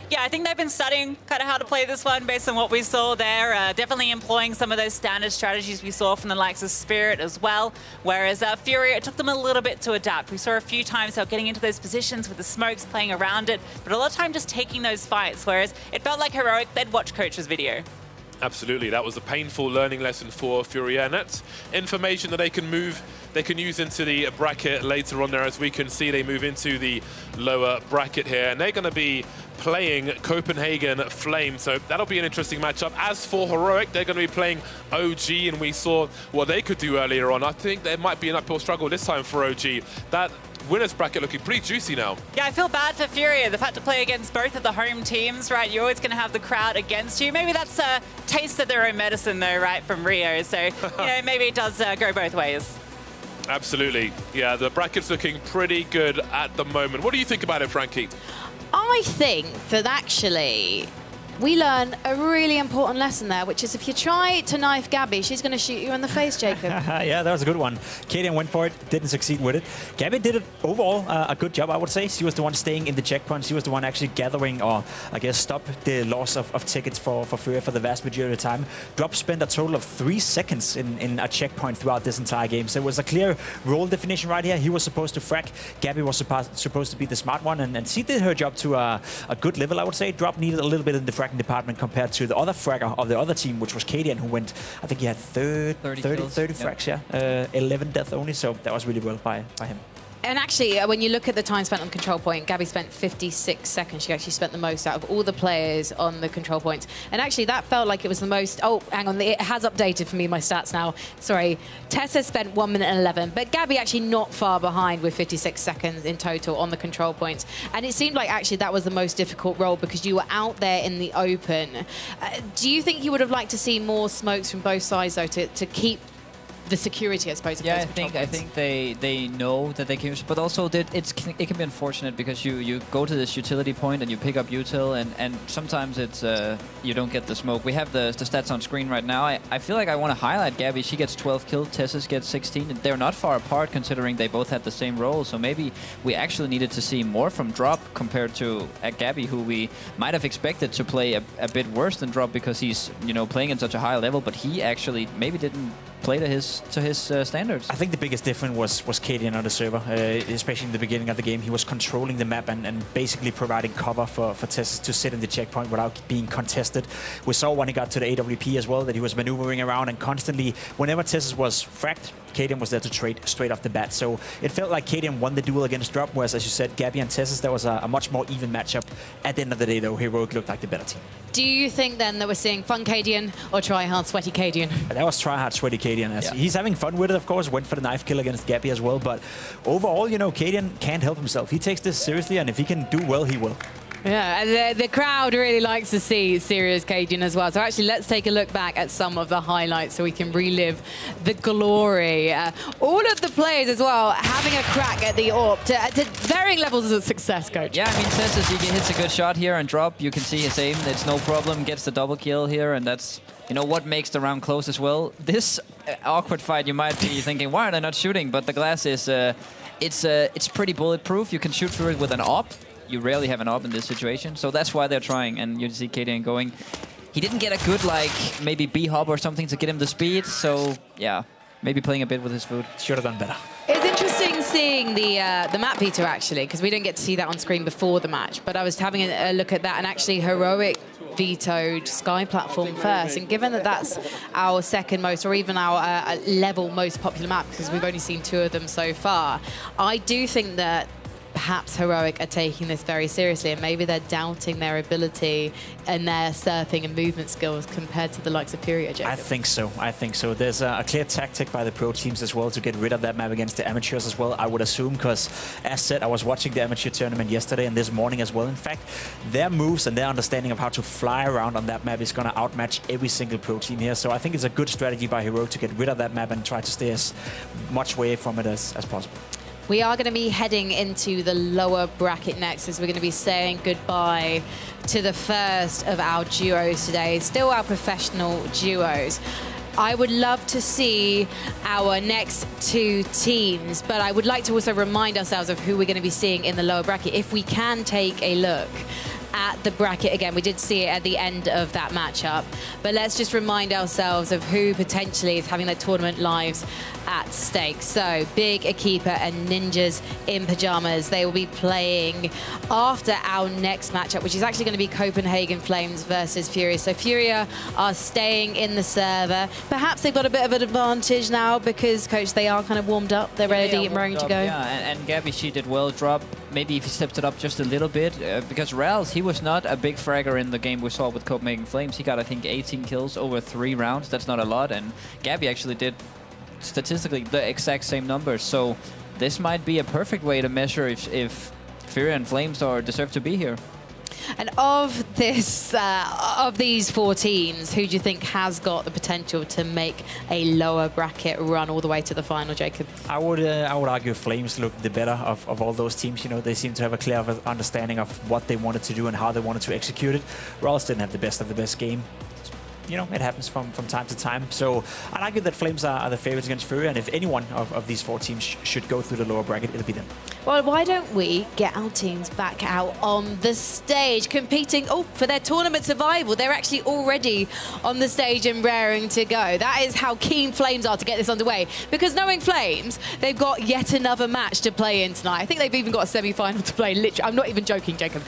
Yeah, I think they've been studying kind of how to play this one based on what we saw there. Definitely employing some of those standard strategies we saw from the likes of Spirit as well. Whereas Fury, it took them a little bit to adapt. We saw a few times how getting into those positions with the smokes, playing around it, but a lot of time just taking those fights. Whereas it felt like Heroic, they'd watch Coach's video. Absolutely, that was a painful learning lesson for Furia, and that's information that they can use into the bracket later on there. As we can see, they move into the lower bracket here, and they're going to be playing Copenhagen Flame, so that'll be an interesting matchup. As for Heroic, they're going to be playing OG, and we saw what they could do earlier on. I think there might be an uphill struggle this time for OG. That winners bracket looking pretty juicy now. Yeah, I feel bad for Furia. The fact to play against both of the home teams, right? You're always going to have the crowd against you. Maybe that's a taste of their own medicine, though, right, from Rio. So, you know, maybe it does go both ways. Absolutely. Yeah, the bracket's looking pretty good at the moment. What do you think about it, Frankie? I think that actually we learned a really important lesson there, which is if you try to knife Gabby, she's going to shoot you in the face, Jacob. Yeah, that was a good one. Cadian went for it, didn't succeed with it. Gabby did it overall a good job, I would say. She was the one staying in the checkpoint. She was the one actually gathering, or I guess stop the loss of tickets for Furia for the vast majority of the time. Drop spent a total of 3 seconds in a checkpoint throughout this entire game. So it was a clear role definition right here. He was supposed to frack. Gabby was supposed to be the smart one, and she did her job to a good level, I would say. Drop needed a little bit in the fracking department compared to the other fragger of the other team, which was Cadian, who went, I think he had 30 fracks, yeah. 11 death only, so that was really well by him. And actually, when you look at the time spent on control point, Gabby spent 56 seconds. She actually spent the most out of all the players on the control points. And actually, that felt like it was the most... Oh, hang on. It has updated for me, my stats now. Sorry. Tessa spent 1 minute and 11. But Gabby actually not far behind with 56 seconds in total on the control points. And it seemed like actually that was the most difficult role because you were out there in the open. Do you think you would have liked to see more smokes from both sides, though, to keep the security, I suppose? Yeah, I think they know that they can use, but also that it can be unfortunate because you go to this utility point and you pick up util, and sometimes it's you don't get the smoke. We have the stats on screen right now. I feel like I want to highlight Gabby. She gets 12 kills, Tessus gets 16. And they're not far apart considering they both had the same role. So maybe we actually needed to see more from Drop compared to Gabby, who we might have expected to play a bit worse than Drop because he's playing at such a high level, but he actually maybe didn't play to his standards. I think the biggest difference was Cadian on the server, especially in the beginning of the game. He was controlling the map and basically providing cover for Tessus to sit in the checkpoint without being contested. We saw when he got to the AWP as well that he was maneuvering around and constantly, whenever Tessus was fracked, Cadian was there to trade straight off the bat. So it felt like Cadian won the duel against Drop, whereas, as you said, Gabby and Tessus, that was a much more even matchup. At the end of the day, though, Heroic looked like the better team. Do you think then that we're seeing fun Cadian or try-hard, sweaty Cadian? That was try-hard, sweaty Cadian. Yeah. He's having fun with it, of course. Went for the knife kill against Gabby as well. But overall, Cadian can't help himself. He takes this seriously, and if he can do well, he will. Yeah, and the crowd really likes to see serious Cadian as well. So actually, let's take a look back at some of the highlights so we can relive the glory. All of the players as well having a crack at the AWP to varying levels of success, Coach. Yeah, I mean, Tessus, he hits a good shot here and Drop. You can see his aim. It's no problem. Gets the double kill here, and that's what makes the round close as well. This awkward fight, you might be thinking, why are they not shooting? But the glass is it's pretty bulletproof. You can shoot through it with an AWP. You rarely have an AWP in this situation, so that's why they're trying. And you see Cadian going. He didn't get a good, maybe B-hop or something to get him the speed, so yeah, maybe playing a bit with his food. Should have done better. It's interesting seeing the map veto, actually, because we didn't get to see that on screen before the match, but I was having a look at that, and actually Heroic vetoed Sky Platform first, and given that that's our second most, or even our level most popular map, because we've only seen 2 of them so far, I do think that perhaps Heroic are taking this very seriously, and maybe they're doubting their ability and their surfing and movement skills compared to the likes of Furia, Jacob? I think so. There's a clear tactic by the pro teams as well to get rid of that map against the amateurs as well, I would assume, because as said, I was watching the amateur tournament yesterday and this morning as well. In fact, their moves and their understanding of how to fly around on that map is going to outmatch every single pro team here. So I think it's a good strategy by Heroic to get rid of that map and try to stay as much away from it as possible. We are going to be heading into the lower bracket next, as we're going to be saying goodbye to the first of our duos today, still our professional duos. I would love to see our next two teams, but I would like to also remind ourselves of who we're going to be seeing in the lower bracket. If we can take a look at the bracket again, we did see it at the end of that matchup, but let's just remind ourselves of who potentially is having their tournament lives at stake. So Big Akipa and Ninjas in Pajamas, they will be playing after our next matchup, which is actually going to be Copenhagen Flames versus Furia. So Furia are staying in the server. Perhaps they've got a bit of an advantage now because, Coach, they are kind of warmed up. They're ready and raring to go. Yeah, and Gabby, she did well drop. Maybe if he stepped it up just a little bit, because Rals, he was not a big fragger in the game we saw with Copenhagen Flames. He got, I think, 18 kills over 3 rounds. That's not a lot. And Gabby actually did statistically the exact same numbers. So this might be a perfect way to measure if Furia and Flames deserve to be here. And of this, of these 4 teams, who do you think has got the potential to make a lower bracket run all the way to the final, Jacob? I would argue Flames look the better of all those teams. You know, they seem to have a clear understanding of what they wanted to do and how they wanted to execute it. Ralls didn't have the best of the best game. You know, it happens from time to time. So I'd argue that Flames are the favorites against Furia, and if any one of these 4 teams should go through the lower bracket, it'll be them. Well, why don't we get our teams back out on the stage, competing for their tournament survival? They're actually already on the stage and raring to go. That is how keen Flames are to get this underway. Because knowing Flames, they've got yet another match to play in tonight. I think they've even got a semi-final to play. Literally, I'm not even joking, Jacob.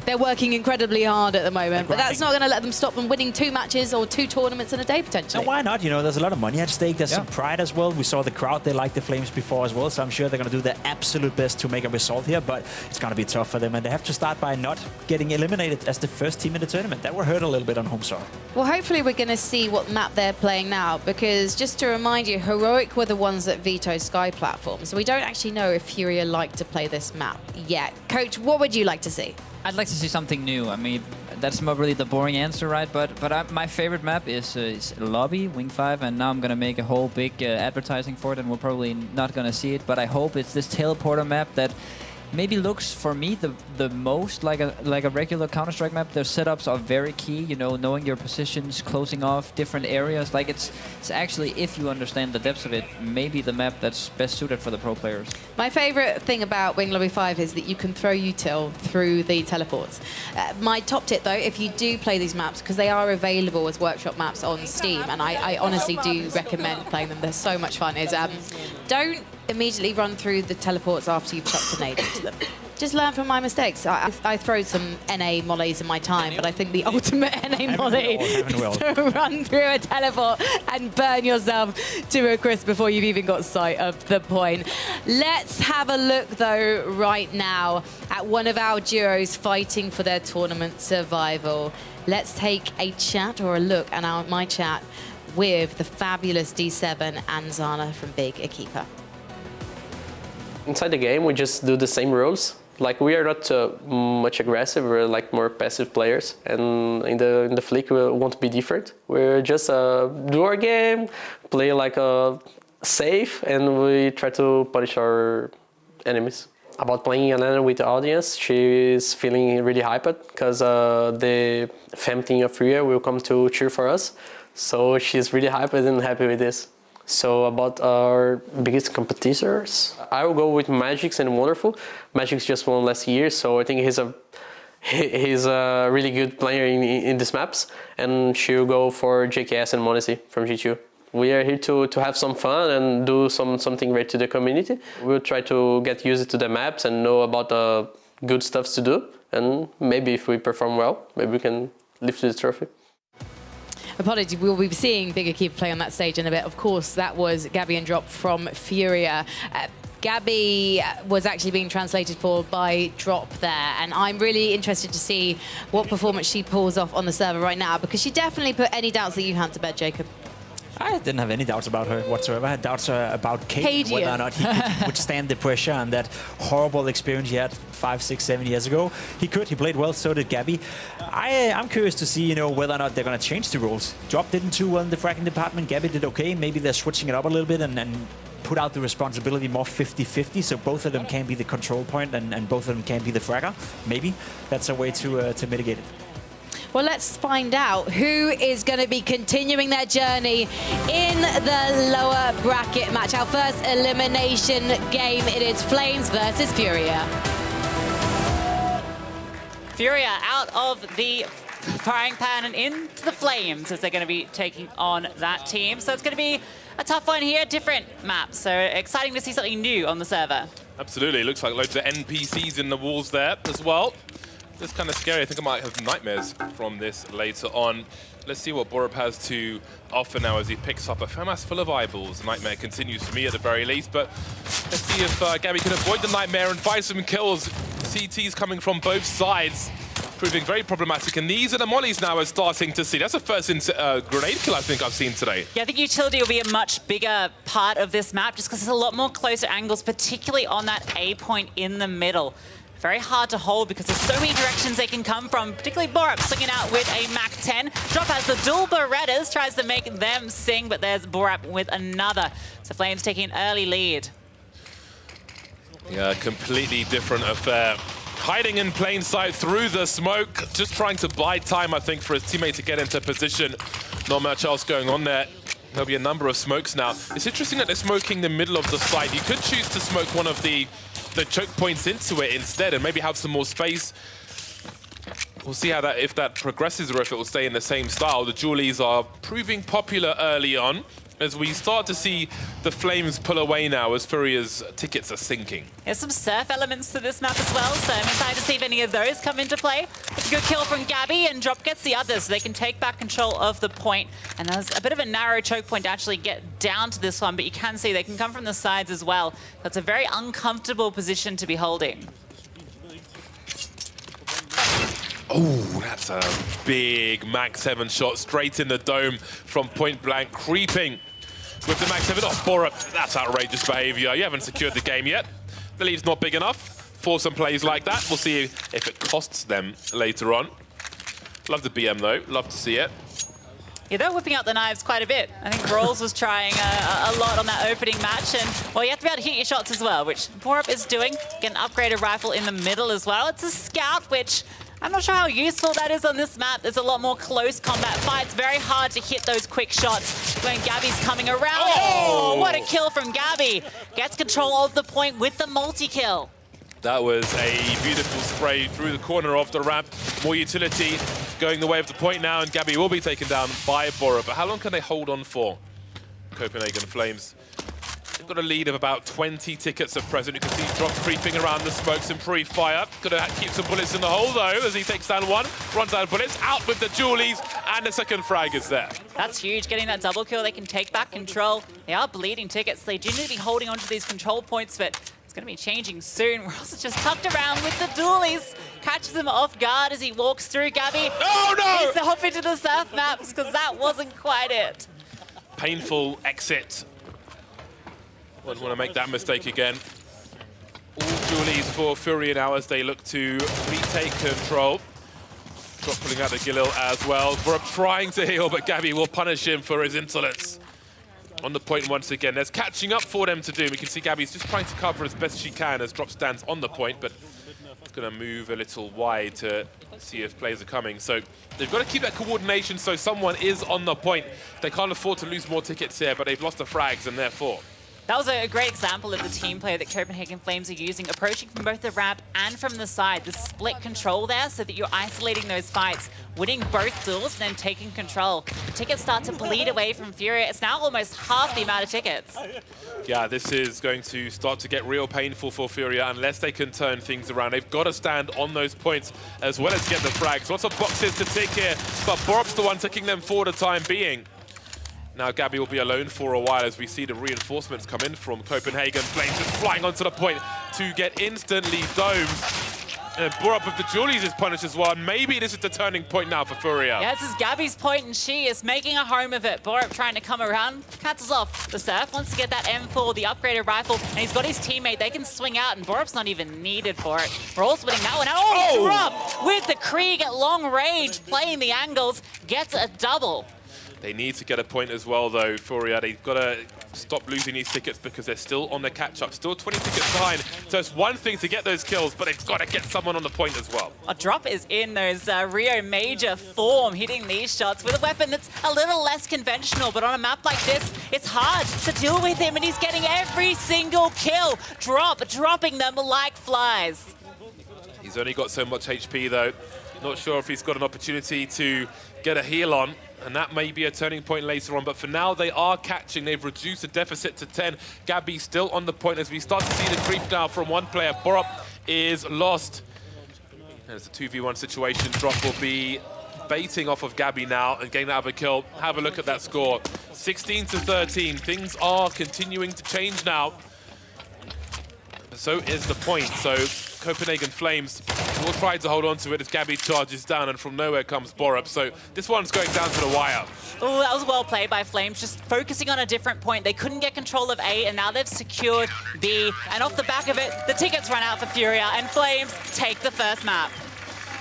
They're working incredibly hard at the moment, but that's not going to let them stop them winning 2 matches or 2 tournaments in a day, potentially. And why not? You know, there's a lot of money at stake. There's some pride as well. We saw the crowd. They liked the Flames before as well, so I'm sure they're going to do their absolute best to make a result here, but it's going to be tough for them, and they have to start by not getting eliminated as the first team in the tournament. That will hurt a little bit on home soil. Well, hopefully we're going to see what map they're playing now, because just to remind you, Heroic were the ones that vetoed Sky Platform, so we don't actually know if Furia like to play this map yet. Coach, what would you like to see? I'd like to see something new. I mean, that's not really the boring answer, right? But my favorite map is Lobby, Wing 5, and now I'm going to make a whole big advertising for it, and we're probably not going to see it, but I hope it's this teleporter map that maybe looks for me the most like a regular Counter-Strike map. Their setups are very key, you know, knowing your positions, closing off different areas. Like it's actually, if you understand the depths of it, maybe the map that's best suited for the pro players. My favorite thing about Wing Lobby 5 is that you can throw util through the teleports. My top tip though, if you do play these maps, because they are available as workshop maps on Steam, and I honestly do recommend playing them, they're so much fun, is don't immediately run through the teleports after you've chucked a nade into them. Just learn from my mistakes. I throw some NA mollies in my time, but I think the ultimate NA molly is to run through a teleport and burn yourself to a crisp before you've even got sight of the point. Let's have a look, though, right now at one of our duos fighting for their tournament survival. Let's take a chat or a look at my chat with the fabulous D7 and Zana from Big Akipa. Inside the game, we just do the same rules. Like, we are not much aggressive, we're like more passive players. And in the flick, we won't be different. We're just do our game, play like safe, and we try to punish our enemies. About playing Elena with the audience, she's feeling really hyped because the fam team of Furia will come to cheer for us. So she's really hyped and happy with this. So about our biggest competitors, I will go with Magix and Wonderful. Magix just won last year, so I think he's a really good player in these maps. And she'll go for JKS and Monacy from G2. We are here to have some fun and do something great to the community. We'll try to get used to the maps and know about the good stuff to do. And maybe if we perform well, maybe we can lift the trophy. Apologies, we'll be seeing Big Akipa play on that stage in a bit. Of course, that was Gabby and Drop from Furia. Gabby was actually being translated for by Drop there, and I'm really interested to see what performance she pulls off on the server right now, because she definitely put any doubts that you had to bed, Jacob. I didn't have any doubts about her whatsoever. I had doubts about Cade, whether or not he could withstand the pressure and that horrible experience he had 5, 6, 7 years ago. He could. He played well. So did Gabby. I'm curious to see, whether or not they're going to change the rules. Drop didn't too well in the fragging department. Gabby did okay. Maybe they're switching it up a little bit and put out the responsibility more 50-50, so both of them can be the control point and both of them can be the fragger. Maybe that's a way to mitigate it. Well, let's find out who is going to be continuing their journey in the lower bracket match. Our first elimination game, it is Flames versus Furia. Furia out of the frying pan and into the Flames as they're going to be taking on that team. So it's going to be a tough one here, different maps. So exciting to see something new on the server. Absolutely, looks like loads of NPCs in the walls there as well. It's kind of scary. I think I might have nightmares from this later on. Let's see what Borup has to offer now as he picks up a FAMAS full of eyeballs. Nightmare continues for me at the very least, but let's see if Gabby can avoid the nightmare and find some kills. CTs coming from both sides, proving very problematic. And these are the mollies now we're starting to see. That's the first grenade kill I think I've seen today. Yeah, I think utility will be a much bigger part of this map just because there's a lot more closer angles, particularly on that A point in the middle. Very hard to hold because there's so many directions they can come from, particularly Borup swinging out with a Mac-10. Drop has the dual Berettas, tries to make them sing, but there's Borup with another. So Flames taking an early lead. Yeah, completely different affair. Hiding in plain sight through the smoke, just trying to buy time, I think, for his teammate to get into position. Not much else going on there. There'll be a number of smokes now. It's interesting that they're smoking the middle of the site. You could choose to smoke one of the choke points into it instead and maybe have some more space. We'll see how if that progresses or if it will stay in the same style. The Julies are proving popular early on as we start to see the Flames pull away now as Furia's tickets are sinking. There's some surf elements to this map as well, so I'm excited to see if any of those come into play. It's a good kill from Gabby, and Drop gets the others, so they can take back control of the point. And there's a bit of a narrow choke point to actually get down to this one, but you can see they can come from the sides as well. That's a very uncomfortable position to be holding. Oh, that's a big Mac-7 shot straight in the dome from point blank, creeping with the Mac-7. Oh, Borup, that's outrageous behavior. You haven't secured the game yet. The lead's not big enough for some plays like that. We'll see if it costs them later on. Love the BM though, love to see it. Yeah, they're whipping out the knives quite a bit. I think Brawls was trying a lot on that opening match, and well, you have to be able to hit your shots as well, which Borup is doing. Get an upgraded rifle in the middle as well. It's a scout, which I'm not sure how useful that is on this map. There's a lot more close combat fights. Very hard to hit those quick shots when Gabby's coming around. Oh, what a kill from Gabby. Gets control of the point with the multi-kill. That was a beautiful spray through the corner of the ramp. More utility going the way of the point now, and Gabby will be taken down by Borup. But how long can they hold on for? Copenhagen Flames. They've got a lead of about 20 tickets at present. You can see Drop creeping around the smokes and pre-fire. Got to keep some bullets in the hole, though, as he takes down one, runs out of bullets, out with the Julies, and the second frag is there. That's huge, getting that double kill. They can take back control. They are bleeding tickets. They do need to be holding on to these control points, but it's going to be changing soon. We're also just tucked around with the dualies. Catches him off guard as he walks through. Gabby needs to hop into the surf maps because that wasn't quite it. Painful exit. Wouldn't want to make that mistake again. All Julies for Furia now as they look to retake control. Drop pulling out the Galil as well. Borup trying to heal, but Gabby will punish him for his insolence. On the point once again. There's catching up for them to do. We can see Gabby's just trying to cover as best she can as Drop stands on the point, but going to move a little wide to see if players are coming. So they've got to keep that coordination so someone is on the point. They can't afford to lose more tickets here, but they've lost the frags, and therefore that was a great example of the team play that Copenhagen Flames are using, approaching from both the ramp and from the side. The split control there so that you're isolating those fights, winning both duels, and then taking control. The tickets start to bleed away from Furia. It's now almost half the amount of tickets. Yeah, this is going to start to get real painful for Furia unless they can turn things around. They've got to stand on those points as well as get the frags. Lots of boxes to tick here, but Borup's the one ticking them for the time being. Now Gabby will be alone for a while as we see the reinforcements come in from Copenhagen. Flames just flying onto the point to get instantly domed. And Borup of the Julies is punished as well. And maybe this is the turning point now for Furia. Yeah, this is Gabby's point, and she is making a home of it. Borup trying to come around, cancels off the Surf, wants to get that M4, the upgraded rifle, and he's got his teammate. They can swing out, and Borup's not even needed for it. We're all splitting that one out. Oh, Drop with the Krieg at long range, playing the angles, gets a double. They need to get a point as well, though, Furia. They've got to stop losing these tickets because they're still on the catch-up, still 20 tickets behind. So it's one thing to get those kills, but they've got to get someone on the point as well. A Drop is in those Rio Major form, hitting these shots with a weapon that's a little less conventional, but on a map like this, it's hard to deal with him, and he's getting every single kill. Dropping them like flies. He's only got so much HP, though. Not sure if he's got an opportunity to get a heal on. And that may be a turning point later on, but for now they are catching. They've reduced the deficit to 10. Gabby still on the point as we start to see the creep now from one player. Borup is lost. There's a 2v1 situation. Drop will be baiting off of Gabby now and getting out of a kill. Have a look at that score. 16-13. Things are continuing to change now. So is the point. So Copenhagen Flames will try to hold on to it as Gabby charges down, and from nowhere comes Borup. So this one's going down to the wire. Oh, that was well played by Flames, just focusing on a different point. They couldn't get control of A, and now they've secured B. And off the back of it, the tickets run out for Furia, and Flames take the first map.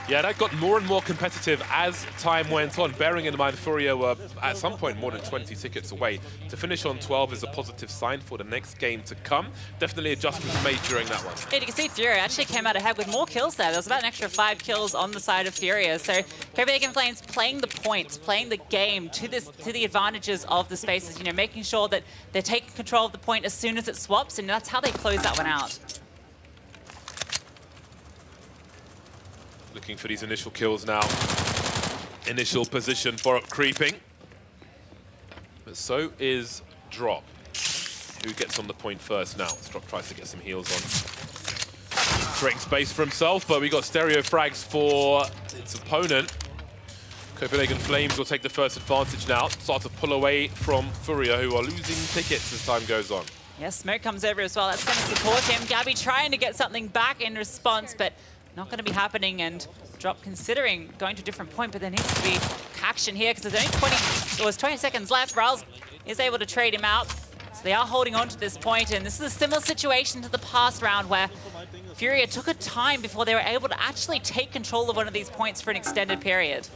Yeah, that got more and more competitive as time went on, bearing in mind Furia were at some point more than 20 tickets away. To finish on 12 is a positive sign for the next game to come. Definitely adjustments made during that one. Yeah, you can see Furia actually came out ahead with more kills there. There was about an extra 5 kills on the side of Furia. So Copenhagen Flames playing the points, playing the game to the advantages of the spaces, you know, making sure that they're taking control of the point as soon as it swaps, and that's how they close that one out. Looking for these initial kills now. Initial position, Borup creeping. But so is Drop. Who gets on the point first now? Drop tries to get some heals on. Creating space for himself, but we got stereo frags for its opponent. Copenhagen Flames will take the first advantage now. Start to pull away from Furia, who are losing tickets as time goes on. Yes, Smoke comes over as well. That's going to support him. Gabby trying to get something back in response, but not going to be happening, and Drop considering going to a different point, but there needs to be action here because there's only 20 seconds left. Rals is able to trade him out, so they are holding on to this point, and this is a similar situation to the past round where Furia took a time before they were able to actually take control of one of these points for an extended period.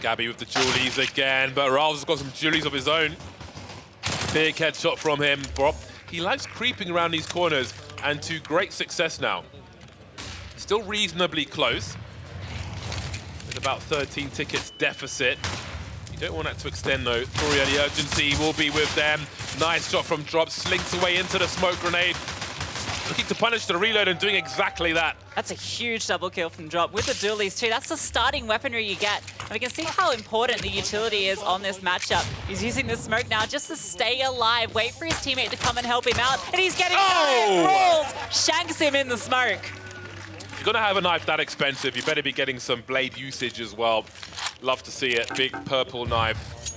Gabby with the Julies again, but Rals has got some Julies of his own. Big headshot from him. Borup, he likes creeping around these corners, and to great success now. Still reasonably close, with about 13 tickets deficit. You don't want that to extend though. Furia, the urgency will be with them. Nice shot from Drop, slinks away into the smoke grenade. Looking to punish the reload and doing exactly that. That's a huge double kill from Drop with the dualies too. That's the starting weaponry you get. And we can see how important the utility is on this matchup. He's using the smoke now just to stay alive, wait for his teammate to come and help him out. And he's getting rolled, shanks him in the smoke. If you're gonna have a knife that expensive, you better be getting some blade usage as well. Love to see it. Big purple knife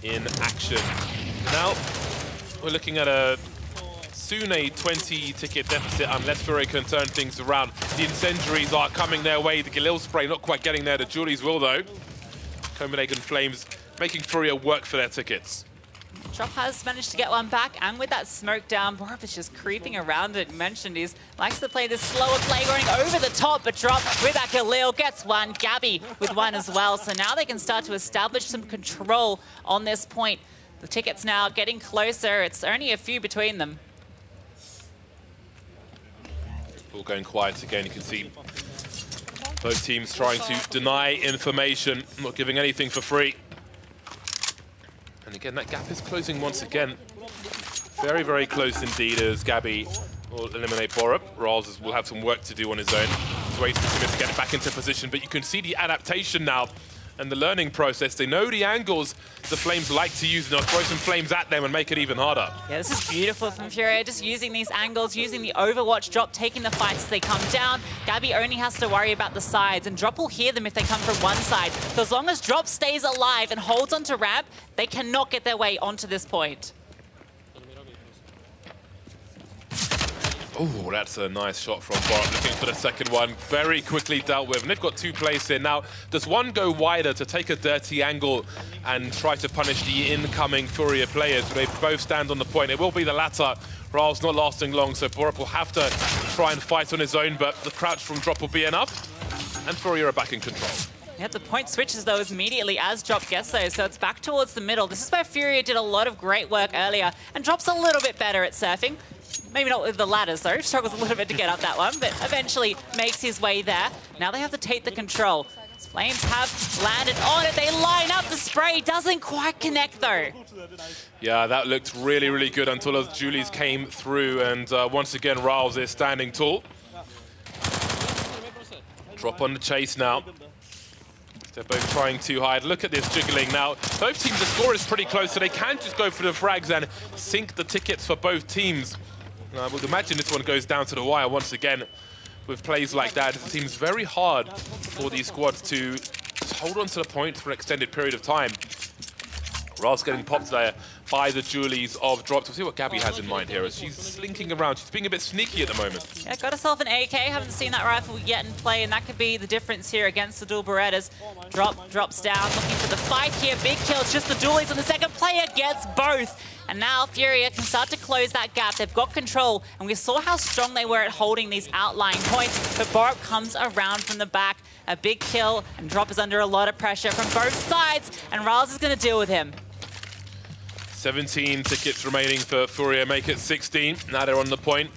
in action. Now, we're looking at soon a 20 ticket deficit unless Furia can turn things around. The incendiaries are coming their way. The Galil spray not quite getting there. The Julies will though. Copenhagen Flames making Furia work for their tickets. Drop has managed to get one back, and with that smoke down, Borup is just creeping around it. Mentioned he likes to play this slower play, going over the top, but Drop with that Galil gets one. Gabby with one as well. So now they can start to establish some control on this point. The tickets now getting closer. It's only a few between them. All going quiet again. You can see both teams trying to deny information, not giving anything for free. And again, that gap is closing once again. Very, very close indeed as Gabby will eliminate Borup. Rals will have some work to do on his own. He's waiting for him to get back into position, but you can see the adaptation now and the learning process. They know the angles the Flames like to use, and they'll throw some flames at them and make it even harder. Yeah, this is beautiful from Furia, just using these angles, using the Overwatch drop, taking the fights as they come down. Gabby only has to worry about the sides, and Drop will hear them if they come from one side. So as long as Drop stays alive and holds onto Rab, they cannot get their way onto this point. Oh, that's a nice shot from Borup, looking for the second one. Very quickly dealt with, and they've got 2 plays here. Now, does one go wider to take a dirty angle and try to punish the incoming Furia players? They both stand on the point. It will be the latter. Raul's not lasting long, so Borup will have to try and fight on his own, but the crouch from Drop will be enough, and Furia are back in control. Yeah, the point switches those immediately as Drop gets those, so it's back towards the middle. This is where Furia did a lot of great work earlier, and Drop's a little bit better at surfing. Maybe not with the ladders though, struggles a little bit to get up that one, but eventually makes his way there. Now they have to take the control. Flames have landed on it, they line up, the spray doesn't quite connect though. Yeah, that looked really, really good until those Julies came through, and once again, Riles is standing tall. Drop on the chase now. They're both trying to hide. Look at this jiggling now. Both teams, the score is pretty close, so they can just go for the frags and sink the tickets for both teams. I would imagine this one goes down to the wire once again. With plays like that, it seems very hard for these squads to just hold on to the point for an extended period of time. Ross getting popped there by the Julies of Drop. We'll see what Gabby has in mind here as she's slinking around. She's being a bit sneaky at the moment. Yeah, got herself an AK. Haven't seen that rifle yet in play, and that could be the difference here against the dual Berettas. Drop drops down, looking for the fight here. Big kill, it's just the dualies, and the second player gets both. And now Furia can start to close that gap. They've got control, and we saw how strong they were at holding these outlying points, but Borup comes around from the back. A big kill, and Drop is under a lot of pressure from both sides, and Riles is going to deal with him. 17 tickets remaining for Furia, make it 16. Now they're on the point.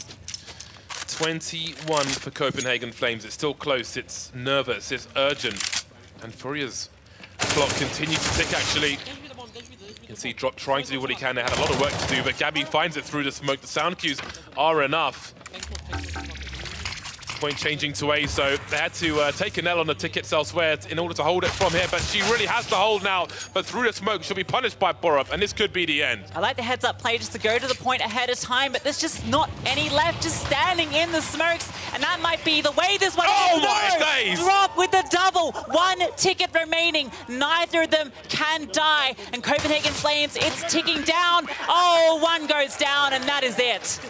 21 for Copenhagen Flames. It's still close, it's nervous, it's urgent. And Furia's clock continues to tick, actually. You can see Drop trying to do what he can. They had a lot of work to do, but Gabby finds it through the smoke. The sound cues are enough. Point changing to A, so they had to take an L on the tickets elsewhere in order to hold it from here, but she really has to hold now. But through the smoke, she'll be punished by Borup, and this could be the end. I like the heads-up play just to go to the point ahead of time, but there's just not any left, just standing in the smokes, and that might be the way this one Oh my days! Drop with the double, 1 ticket remaining. Neither of them can die, and Copenhagen Flames, it's ticking down. Oh, 1 goes down, and that is it.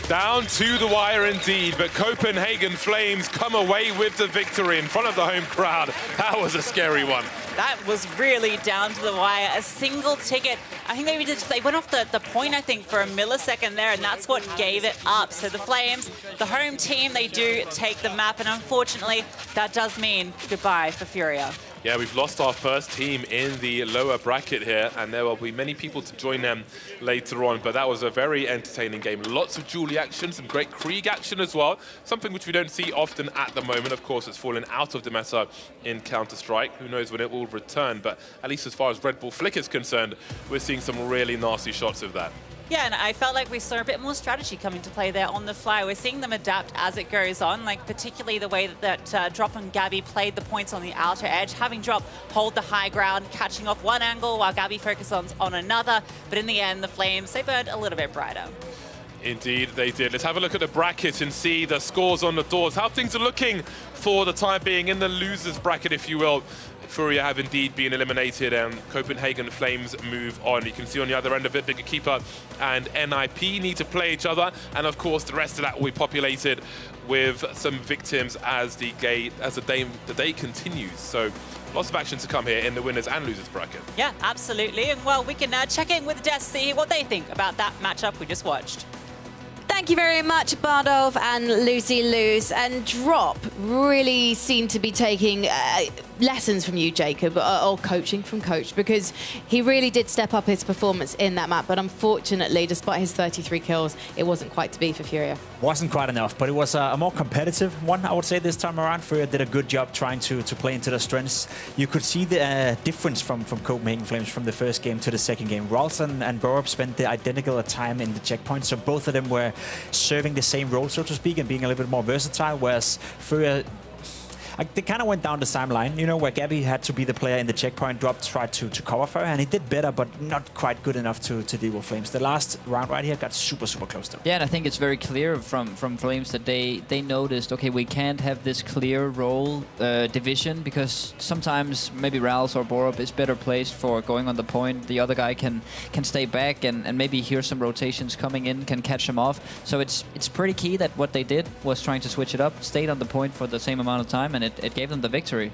Down to the wire indeed, but Copenhagen Flames come away with the victory in front of the home crowd. That was a scary one. That was really down to the wire. A single ticket. I think they went off the point, I think, for a millisecond there, and that's what gave it up. So the Flames, the home team, they do take the map, and unfortunately, that does mean goodbye for Furia. Yeah, we've lost our first team in the lower bracket here, and there will be many people to join them later on, but that was a very entertaining game. Lots of Julie action, some great Krieg action as well, something which we don't see often at the moment. Of course, it's fallen out of the meta in Counter-Strike. Who knows when it will return, but at least as far as Red Bull Flick is concerned, we're seeing some really nasty shots of that. Yeah, and I felt like we saw a bit more strategy coming to play there on the fly. We're seeing them adapt as it goes on, like particularly the way that Drop and Gabby played the points on the outer edge, having Drop hold the high ground, catching off one angle while Gabby focuses on another. But in the end, the Flames, they burned a little bit brighter. Indeed, they did. Let's have a look at the bracket and see the scores on the doors, how things are looking for the time being in the losers bracket, if you will. Furia have indeed been eliminated, and Copenhagen Flames move on. You can see on the other end of it, Bigger Keeper and NIP need to play each other, and of course the rest of that will be populated with some victims as the day continues. So lots of action to come here in the winners and losers bracket. Yeah, absolutely. And well, we can check in with Des, see what they think about that matchup we just watched. Thank you very much, Bardov and Lucy Luz. And Drop really seemed to be taking lessons from you, Jacob, or coaching from Coach, because he really did step up his performance in that map. But unfortunately, despite his 33 kills, it wasn't quite to be for Furia. Wasn't quite enough, but it was a more competitive one, I would say, this time around. Furia did a good job trying to play into their strengths. You could see the difference from Copenhagen Flames from the first game to the second game. Ralston and Borup spent the identical time in the checkpoint, so both of them were serving the same role, so to speak, and being a little bit more versatile, whereas Furia, they kind of went down the same line, you know, where Gabby had to be the player in the checkpoint, tried to cover for her, and he did better, but not quite good enough to deal with Flames. The last round right here got super, super close though. Yeah, and I think it's very clear from Flames that they noticed, okay, we can't have this clear role division, because sometimes maybe Rals or Borup is better placed for going on the point. The other guy can stay back and maybe hear some rotations coming in, can catch him off. So it's pretty key that what they did was trying to switch it up, stayed on the point for the same amount of time, and it gave them the victory.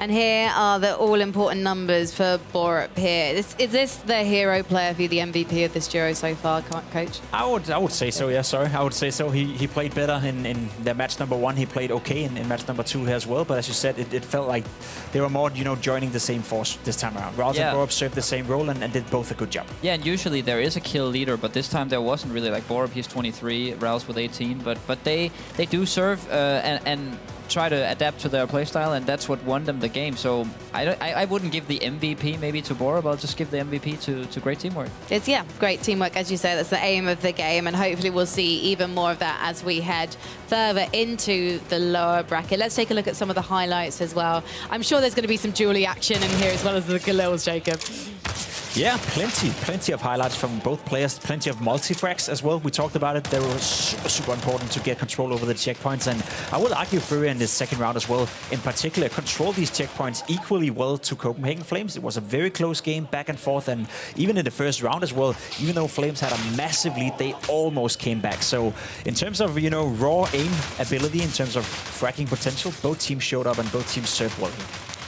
And here are the all-important numbers for Borup here. Is this the hero player for you, the MVP of this Euro so far, Coach? I would say so, yeah, sorry. I would say so. He played better in the match number 1. He played okay in match number 2 as well. But as you said, it felt like they were more, you know, joining the same force this time around. Rals and Borup served the same role and did both a good job. Yeah, and usually there is a kill leader, but this time there wasn't really. Like Borup, he's 23, Rals with 18. But they do serve and try to adapt to their playstyle, and that's what won them the game. So I wouldn't give the MVP maybe to Borup. I'll just give the MVP to great teamwork. It's, great teamwork, as you say. That's the aim of the game, and hopefully we'll see even more of that as we head further into the lower bracket. Let's take a look at some of the highlights as well. I'm sure there's going to be some Julie action in here as well as the Galils, Jacob. Yeah, plenty of highlights from both players, plenty of multi-frags as well. We talked about it. They were super, super important to get control over the checkpoints, and I would argue Furia in this second round as well, in particular, controlled these checkpoints equally well to Copenhagen Flames. It was a very close game, back and forth, and even in the first round as well, even though Flames had a massive lead, they almost came back. So in terms of, you know, raw aim ability, in terms of fragging potential, both teams showed up and both teams served well.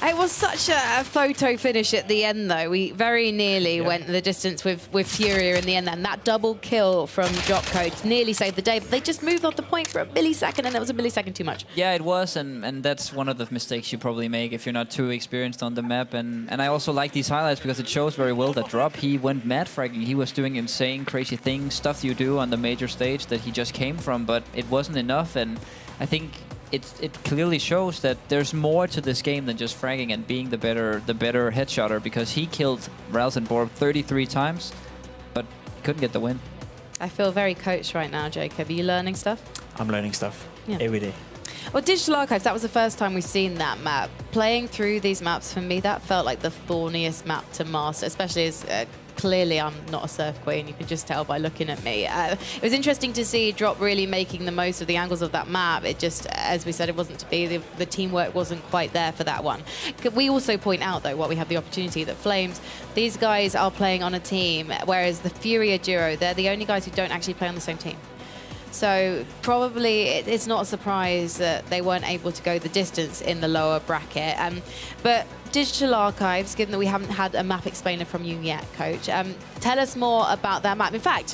It was such a photo finish at the end, though. We very nearly went the distance with Furia in the end, and that double kill from Dropcoach nearly saved the day. But they just moved off the point for a millisecond, and that was a millisecond too much. Yeah, it was, and that's one of the mistakes you probably make if you're not too experienced on the map. And I also like these highlights because it shows very well that Drop, he went mad fragging. He was doing insane, crazy things, stuff you do on the major stage that he just came from, but it wasn't enough. And I think it clearly shows that there's more to this game than just fragging and being the better headshotter, because he killed Rals and Borup 33 times, but couldn't get the win. I feel very coached right now, Jacob. Are you learning stuff? I'm learning stuff every day. Well, Digital Archives, that was the first time we've seen that map. Playing through these maps, for me, that felt like the thorniest map to master, especially as clearly I'm not a surf queen. You can just tell by looking at me. It was interesting to see Drop really making the most of the angles of that map. It just, as we said, it wasn't to be. The teamwork wasn't quite there for that one. We also point out, though, while we have the opportunity, that Flames, these guys are playing on a team, whereas the Furia duo, they're the only guys who don't actually play on the same team. So probably it's not a surprise that they weren't able to go the distance in the lower bracket. But Digital Archives, given that we haven't had a map explainer from you yet, Coach, tell us more about that map. In fact,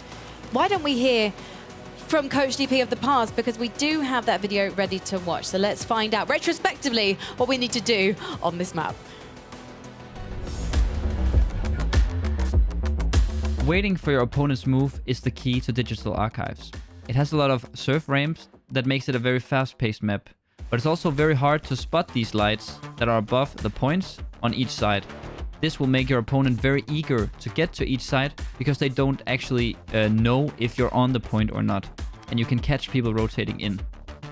why don't we hear from Coach DP of the past, because we do have that video ready to watch. So let's find out retrospectively what we need to do on this map. Waiting for your opponent's move is the key to Digital Archives. It has a lot of surf ramps that makes it a very fast-paced map, but it's also very hard to spot these lights that are above the points on each side. This will make your opponent very eager to get to each side, because they don't actually know if you're on the point or not, and you can catch people rotating in.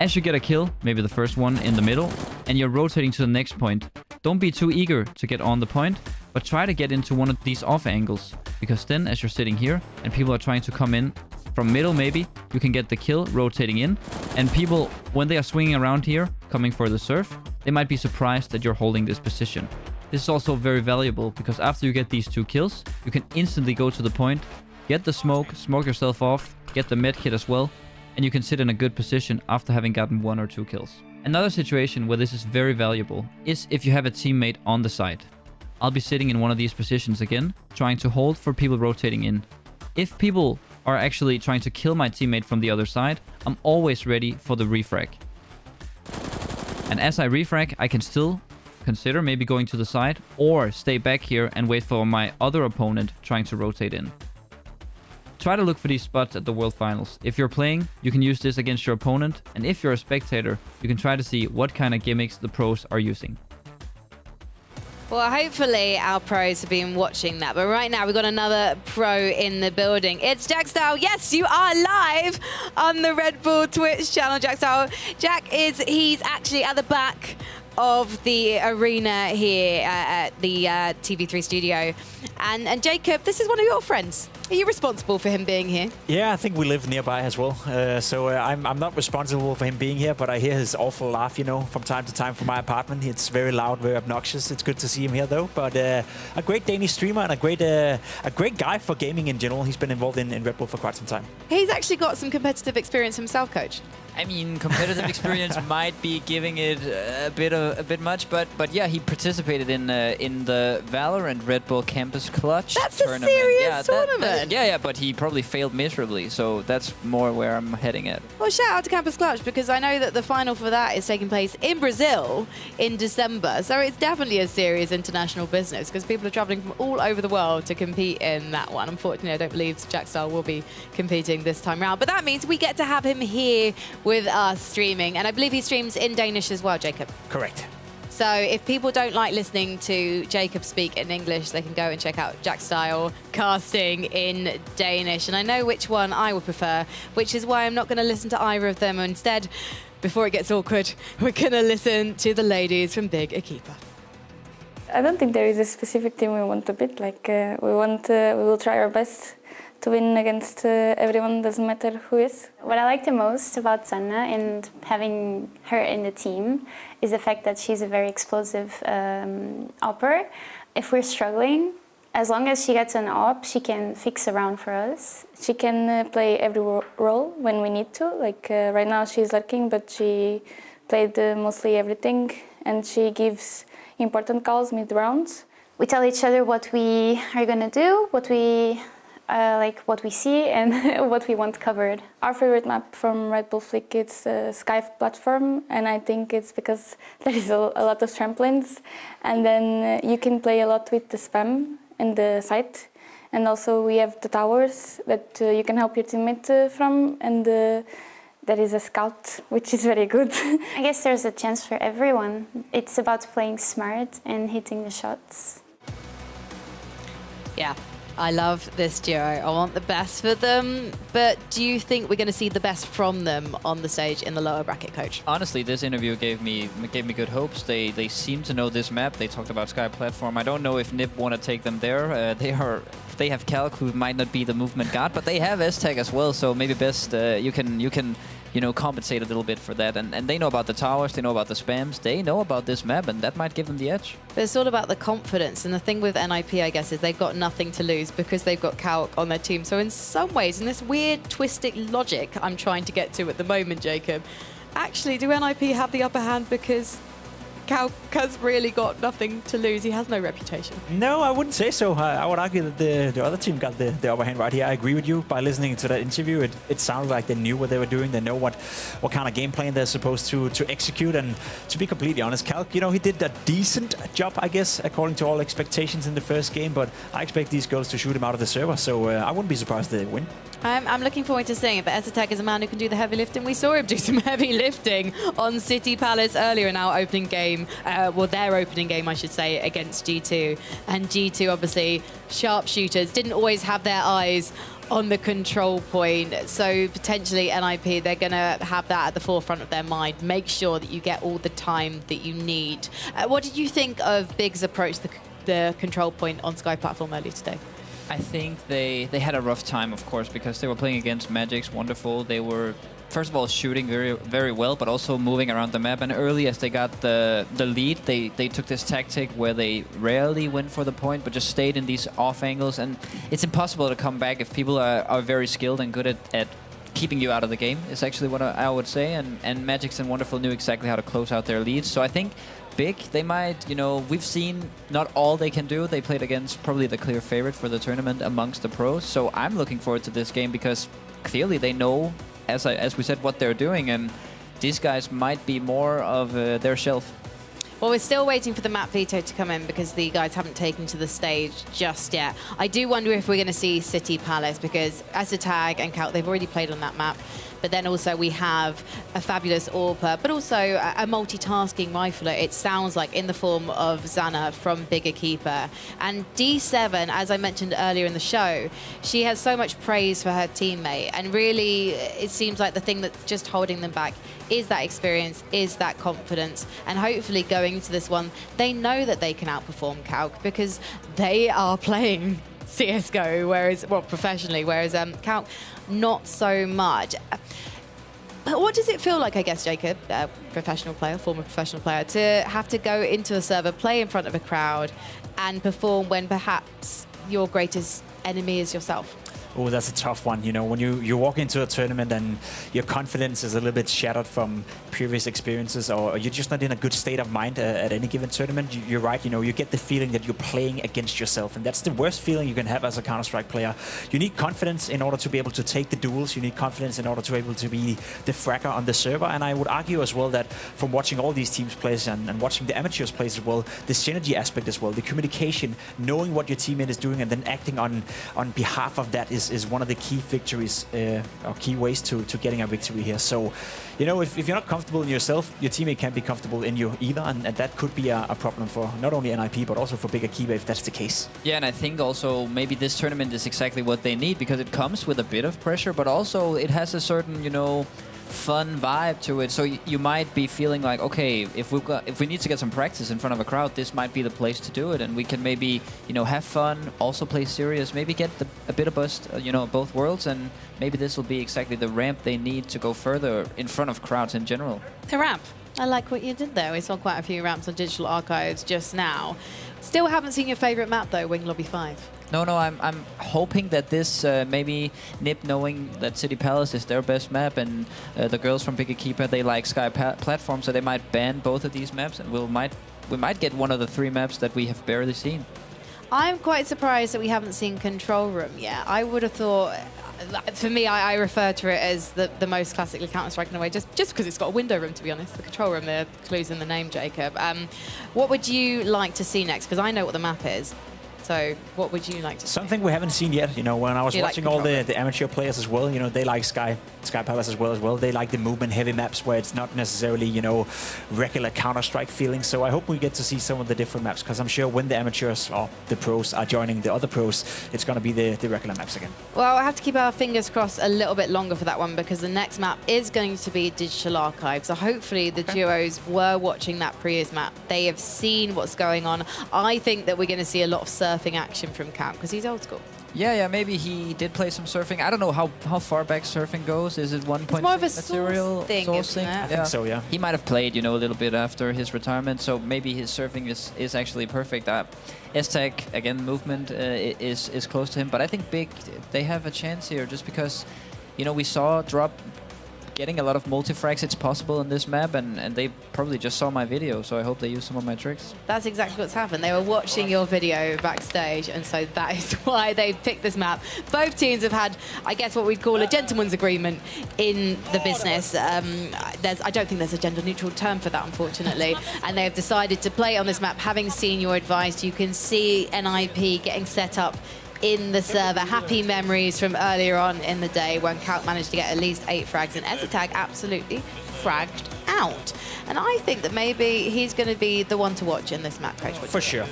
As you get a kill, maybe the first one in the middle, and you're rotating to the next point, don't be too eager to get on the point, but try to get into one of these off angles, because then as you're sitting here and people are trying to come in from middle, maybe you can get the kill rotating in, and people, when they are swinging around here coming for the surf, they might be surprised that you're holding this position. This is also very valuable, because after you get these 2 kills, you can instantly go to the point, get the smoke yourself off, get the med kit as well, and you can sit in a good position after having gotten 1 or 2 kills. Another situation where this is very valuable is if you have a teammate on the side. I'll be sitting in one of these positions again, trying to hold for people rotating in. If people are actually trying to kill my teammate from the other side, I'm always ready for the refrag. And as I refrag, I can still consider maybe going to the side or stay back here and wait for my other opponent trying to rotate in. Try to look for these spots at the World Finals. If you're playing, you can use this against your opponent, and if you're a spectator, you can try to see what kind of gimmicks the pros are using. Well, hopefully our pros have been watching that. But right now, we've got another pro in the building. It's Jack Style. Yes, you are live on the Red Bull Twitch channel, Jack Style. Jack he's actually at the back of the arena here at the TV3 studio. And Jacob, this is one of your friends. Are you responsible for him being here? Yeah, I think we live nearby as well. So I'm not responsible for him being here, but I hear his awful laugh, you know, from time to time from my apartment. It's very loud, very obnoxious. It's good to see him here, though. But a great Danish streamer and a great guy for gaming in general. He's been involved in Red Bull for quite some time. He's actually got some competitive experience himself, Coach. I mean, competitive experience might be giving it a bit much, but yeah, he participated in the Valorant Red Bull Campus Clutch tournament. A serious tournament. Yeah, but he probably failed miserably, so that's more where I'm heading at. Well, shout out to Campus Clutch, because I know that the final for that is taking place in Brazil in December, so it's definitely a serious international business, because people are traveling from all over the world to compete in that one. Unfortunately, I don't believe Jackstyle will be competing this time round, but that means we get to have him here with us streaming, and I believe he streams in Danish as well, Jacob. Correct. So if people don't like listening to Jacob speak in English, they can go and check out Jackstyle casting in Danish. And I know which one I would prefer, which is why I'm not going to listen to either of them. Instead, before it gets awkward, we're going to listen to the ladies from Big Equipa. I don't think there is a specific team we want to beat. Like we will try our best to win against everyone, doesn't matter who is. What I like the most about Sanna and having her in the team is the fact that she's a very explosive opper. If we're struggling, as long as she gets an op, she can fix around for us. She can play every role when we need to. Like right now she's lurking, but she played mostly everything, and she gives important calls mid-rounds. We tell each other what we are gonna do, what we see and what we want covered. Our favorite map from Red Bull Flick is Sky Platform, and I think it's because there is a lot of trampolines, and then you can play a lot with the spam and the site, and also we have the towers that you can help your teammate from, and there is a scout, which is very good. I guess there's a chance for everyone. It's about playing smart and hitting the shots. Yeah. I love this duo. I want the best for them, but do you think we're going to see the best from them on the stage in the lower bracket, Coach? Honestly, this interview gave me good hopes. They seem to know this map. They talked about Sky Platform. I don't know if NiP want to take them there. They have Calc, who might not be the movement guard, but they have S-Tag as well. So maybe best you can compensate a little bit for that. And they know about the towers, they know about the spams, they know about this map, and that might give them the edge. But it's all about the confidence. And the thing with NIP, I guess, is they've got nothing to lose because they've got Calc on their team. So in some ways, in this weird, twisted logic I'm trying to get to at the moment, Jacob, actually, do NIP have the upper hand because Calc has really got nothing to lose? He has no reputation. No, I wouldn't say so. I would argue that the other team got the upper hand right here. I agree with you. By listening to that interview, it sounded like they knew what they were doing. They know what kind of game plan they're supposed to execute. And to be completely honest, Calc, he did a decent job, I guess, according to all expectations in the first game. But I expect these girls to shoot him out of the server, so I wouldn't be surprised if they win. I'm looking forward to seeing it, but Ezetag is a man who can do the heavy lifting. We saw him do some heavy lifting on City Palace earlier in our opening game, their opening game, I should say, against G2. And G2, obviously, sharpshooters, didn't always have their eyes on the control point. So potentially NIP, they're going to have that at the forefront of their mind. Make sure that you get all the time that you need. What did you think of Big's approach to the control point on Sky Platform earlier today? I think they had a rough time, of course, because they were playing against Magic's Wonderful. They were, first of all, shooting very, very well, but also moving around the map. And early as they got the lead, they took this tactic where they rarely went for the point, but just stayed in these off angles. And it's impossible to come back if people are very skilled and good at keeping you out of the game, is actually what I would say. And Magic's and Wonderful knew exactly how to close out their leads. So I think Big, they might, we've seen not all they can do. They played against probably the clear favorite for the tournament amongst the pros. So I'm looking forward to this game because clearly they know, as we said, what they're doing. And these guys might be more of their shelf. Well, we're still waiting for the map veto to come in because the guys haven't taken to the stage just yet. I do wonder if we're going to see City Palace because Ezetag and Calc, they've already played on that map. but then also we have a fabulous AWPer, but also a multitasking rifler, it sounds like, in the form of Xana from Bigger Keeper. And D7, as I mentioned earlier in the show, she has so much praise for her teammate, and really it seems like the thing that's just holding them back is that experience, is that confidence, and hopefully going into this one, they know that they can outperform Calc because they are playing CSGO, whereas, well, professionally, whereas Calc, not so much. But what does it feel like, I guess, Jacob, a professional player, former professional player, to have to go into a server, play in front of a crowd, and perform when perhaps your greatest enemy is yourself? Oh, that's a tough one. You know, when you walk into a tournament and your confidence is a little bit shattered from previous experiences, or you're just not in a good state of mind at any given tournament, you're right. You know, you get the feeling that you're playing against yourself, and that's the worst feeling you can have as a Counter-Strike player. You need confidence in order to be able to take the duels. You need confidence in order to be able to be the fragger on the server. And I would argue as well that from watching all these teams play and watching the amateurs play as well, the synergy aspect as well, the communication, knowing what your teammate is doing and then acting on behalf of that is one of the key victories or key ways to getting a victory here. So, you know, if you're not comfortable in yourself, your teammate can't be comfortable in you either, and that could be a problem for not only NIP but also for Bigger Keeper if that's the case. Yeah, and I think also maybe this tournament is exactly what they need, because it comes with a bit of pressure, but also it has a certain, you know, fun vibe to it. So you might be feeling like, okay, if we need to get some practice in front of a crowd, this might be the place to do it, and we can maybe, you know, have fun, also play serious, maybe get a bit of bust, you know, both worlds, and maybe this will be exactly the ramp they need to go further in front of crowds in general. The ramp. I like what you did there. We saw quite a few ramps on Digital Archives just now. Still haven't seen your favourite map though, Wing Lobby 5. No, I'm hoping that this maybe NiP, knowing that City Palace is their best map, and the girls from Bigger Keeper, they like Sky Platform, so they might ban both of these maps, and we might get one of the 3 maps that we have barely seen. I'm quite surprised that we haven't seen Control Room yet. I would have thought, for me, I refer to it as the most classically Counter-Strike in a way, just because it's got a window room, to be honest. The Control Room, the clues in the name, Jacob. What would you like to see next? Because I know what the map is. So what would you like to see? Something we haven't seen yet. You know, when I was watching all the amateur players as well, you know, they like Sky Palace as well. They like the movement-heavy maps where it's not necessarily, you know, regular Counter-Strike feeling. So I hope we get to see some of the different maps, because I'm sure when the amateurs or the pros are joining the other pros, it's going to be the regular maps again. Well, I have to keep our fingers crossed a little bit longer for that one, because the next map is going to be Digital Archive. So hopefully the duos were watching that previous map. They have seen what's going on. I think that we're going to see a lot of surfing action from Calc, because he's old school. Yeah, maybe he did play some surfing. I don't know how far back surfing goes. Is it 1.6 It's more of a material thing, isn't it? I think so, yeah. He might have played, you know, a little bit after his retirement, so maybe his surfing is actually perfect. S-Tech, again, movement is close to him, but I think Big, they have a chance here just because, you know, we saw Drop getting a lot of multi-frags. It's possible in this map, and they probably just saw my video, so I hope they use some of my tricks. That's exactly what's happened. They were watching your video backstage, and so that is why they picked this map. Both teams have had, I guess, what we'd call a gentleman's agreement in the business. I don't think there's a gender-neutral term for that, unfortunately, and they have decided to play on this map. Having seen your advice, you can see NIP getting set up in the server. Happy memories from earlier on in the day when Calc managed to get at least 8 frags, and Ezatag absolutely fragged out. And I think that maybe he's going to be the one to watch in this map, Coach. For sure.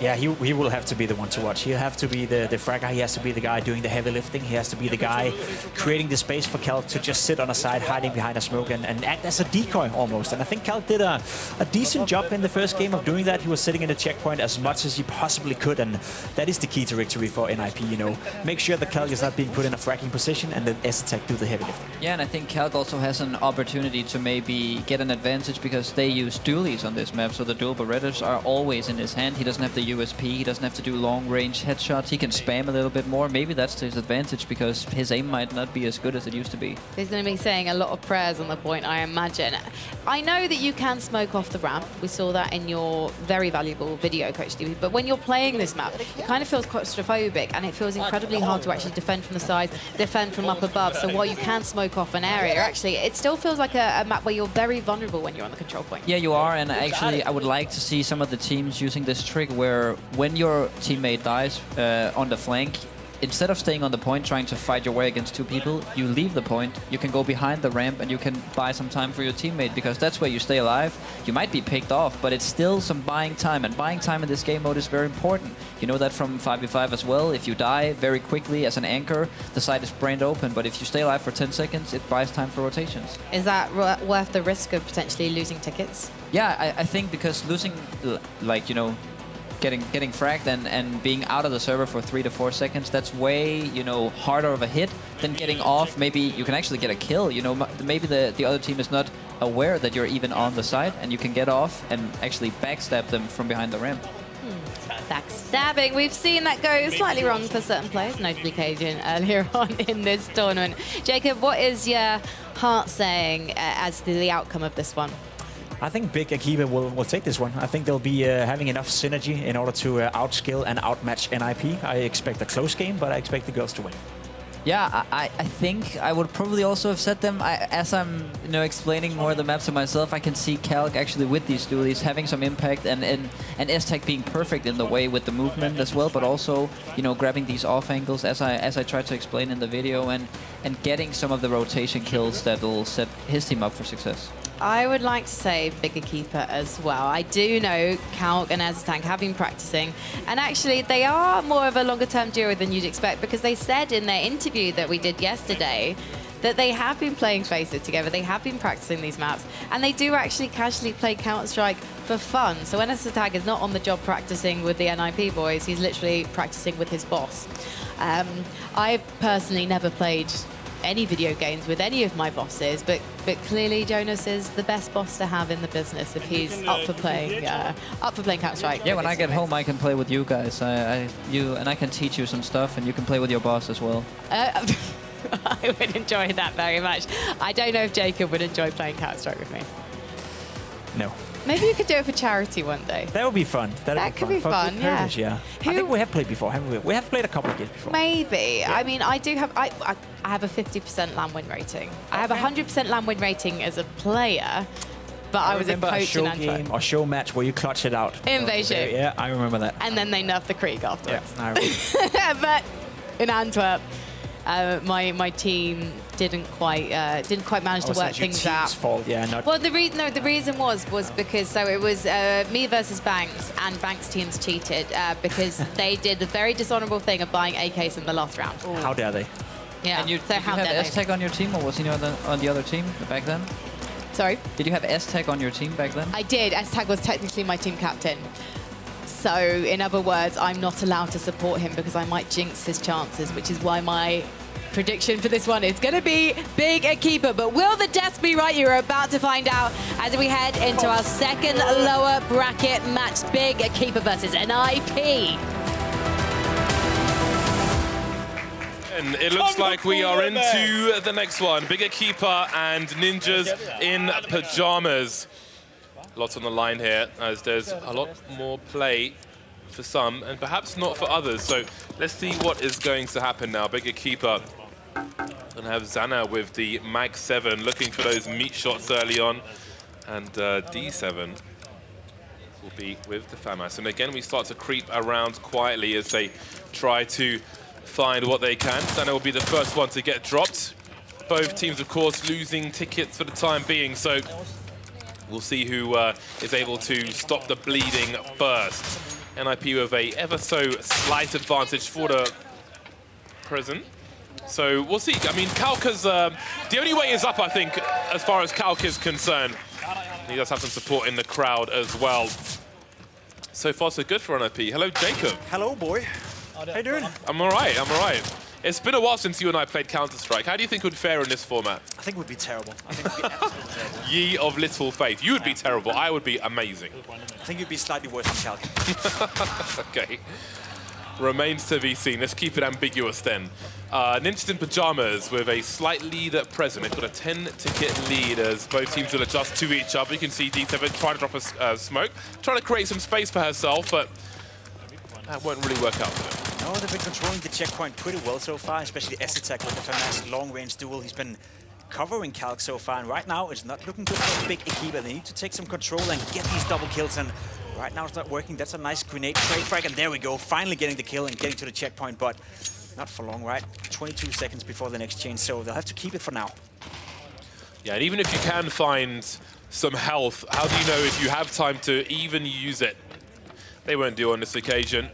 Yeah, he will have to be the one to watch. He'll have to be the fragger. He has to be the guy doing the heavy lifting. He has to be the guy creating the space for Calc to just sit on a side, hiding behind a smoke and act as a decoy almost. And I think Calc did a decent job in the first game of doing that. He was sitting in the checkpoint as much as he possibly could, and that is the key to victory for NIP, you know. Make sure that Calc is not being put in a fragging position, and then Ezatag do the heavy lifting. Yeah, and I think Calc also has an opportunity to maybe get an advantage because they use dualies on this map, so the dual Berettas are always in his hand. He doesn't have the USP, he doesn't have to do long-range headshots, he can spam a little bit more. Maybe that's to his advantage because his aim might not be as good as it used to be. He's going to be saying a lot of prayers on the point, I imagine. I know that you can smoke off the ramp. We saw that in your very valuable video, Coach Stevie, but when you're playing this map, it kind of feels claustrophobic, and it feels incredibly hard to actually defend from the side, defend from up above. So while you can smoke off an area, actually, it still feels like a map where you're very vulnerable when you're on the control point. Yeah, you are, and actually I would like to see some of the teams using this trick where when your teammate dies on the flank, instead of staying on the point trying to fight your way against two people, you leave the point, you can go behind the ramp and you can buy some time for your teammate, because that's where you stay alive. You might be picked off, but it's still some buying time, and buying time in this game mode is very important. You know that from 5v5 as well. If you die very quickly as an anchor, the site is brained open, but if you stay alive for 10 seconds, it buys time for rotations. Is that worth the risk of potentially losing tickets? Yeah, I think because losing, like, you know, getting fragged and being out of the server for 3 to 4 seconds, that's way, you know, harder of a hit than getting off. Maybe you can actually get a kill, you know, maybe the other team is not aware that you're even on the side, and you can get off and actually backstab them from behind the ramp. Backstabbing. We've seen that go slightly wrong for certain players, notably Cajun earlier on in this tournament. Jacob, what is your heart saying as to the outcome of this one? I think Big Akiba will take this one. I think they'll be having enough synergy in order to outskill and outmatch NIP. I expect a close game, but I expect the girls to win. Yeah, I think I would probably also have said them. As I'm, you know, explaining more of the maps to myself, I can see Calc actually with these dualies having some impact, and S-Tech being perfect in the way with the movement as well, but also, you know, grabbing these off angles as I tried to explain in the video, and getting some of the rotation kills that will set his team up for success. I would like to say bigger keeper as well. I do know Calc and Aztank have been practicing, and actually they are more of a longer-term duo than you'd expect, because they said in their interview that we did yesterday that they have been playing FACEIT together, they have been practicing these maps, and they do actually casually play Counter-Strike for fun. So when Aztank is not on the job practicing with the NIP boys, he's literally practicing with his boss. I've personally never played any video games with any of my bosses, but clearly Jonas is the best boss to have in the business if he's up for playing Counter-Strike. Yeah, when I get home, I can play with you guys. I can teach you some stuff, and you can play with your boss as well. I would enjoy that very much. I don't know if Jacob would enjoy playing Counter-Strike with me. No. Maybe you could do it for charity one day. That would be fun. That could be fun, For yeah. yeah. I think we have played before, haven't we? We have played a couple of games before. Maybe. Yeah. I mean, I do have. I have a 50% LAN win rating. I have a 100% LAN win rating as a player, but I was a coach in Antwerp. Game or show match where you clutch it out. Invasion. Yeah, I remember that. And then they nerfed the Krieg afterwards. Yeah, I remember. But in Antwerp, my team didn't quite manage to work things out. Fault, yeah. Well, the reason was because it was me versus Banks, and Banks' teams cheated because they did the very dishonorable thing of buying AKs in the last round. Ooh. How dare they? Yeah. And did you have S-Tech on your team, or was he on the other team back then? Sorry? Did you have S-Tech on your team back then? I did. S-Tech was technically my team captain. So, in other words, I'm not allowed to support him because I might jinx his chances, which is why my prediction for this one is going to be Big Akiba. But will the deaths be right? You're about to find out as we head into our second lower bracket match. Big Akiba versus NIP. And it looks like we are into the next one. Big Akiba and Ninjas in pajamas. Lots on the line here, as there's a lot more play for some and perhaps not for others. So let's see what is going to happen now. Big Akiba gonna have Zana with the Mag 7 looking for those meat shots early on, and D7 will be with the FAMAS. And again, we start to creep around quietly as they try to find what they can. Zana will be the first one to get dropped. Both teams, of course, losing tickets for the time being, so we'll see who is able to stop the bleeding first. NIP with a ever so slight advantage for the present. So we'll see. I mean, Calc has, the only way is up, I think, as far as Calc is concerned. He does have some support in the crowd as well. So far, so good for NIP. Hello, Jacob. Hello, boy. How you doing? I'm all right, I'm all right. It's been a while since you and I played Counter-Strike. How do you think it would fare in this format? I think it would be terrible. I think it would be absolutely terrible. Ye of little faith. You would be terrible. I would be amazing. I think you'd be slightly worse than Calc. Okay. Remains to be seen. Let's keep it ambiguous then. Ninjas in pajamas with a slight lead at present. They've got a 10-ticket lead as both teams will adjust to each other. You can see D7 trying to drop a smoke, trying to create some space for herself, but that won't really work out for them. No, they've been controlling the checkpoint pretty well so far, especially S-Tech with the FAMAS long-range duel. He's been covering Calc so far, and right now it's not looking good for Big Akiba. They need to take some control and get these double kills, and right now it's not working. That's a nice grenade trade frag, and there we go, finally getting the kill and getting to the checkpoint, but Not for long, right? 22 seconds before the next change, so they'll have to keep it for now. Yeah, and even if you can find some health, how do you know if you have time to even use it? They won't do on this occasion.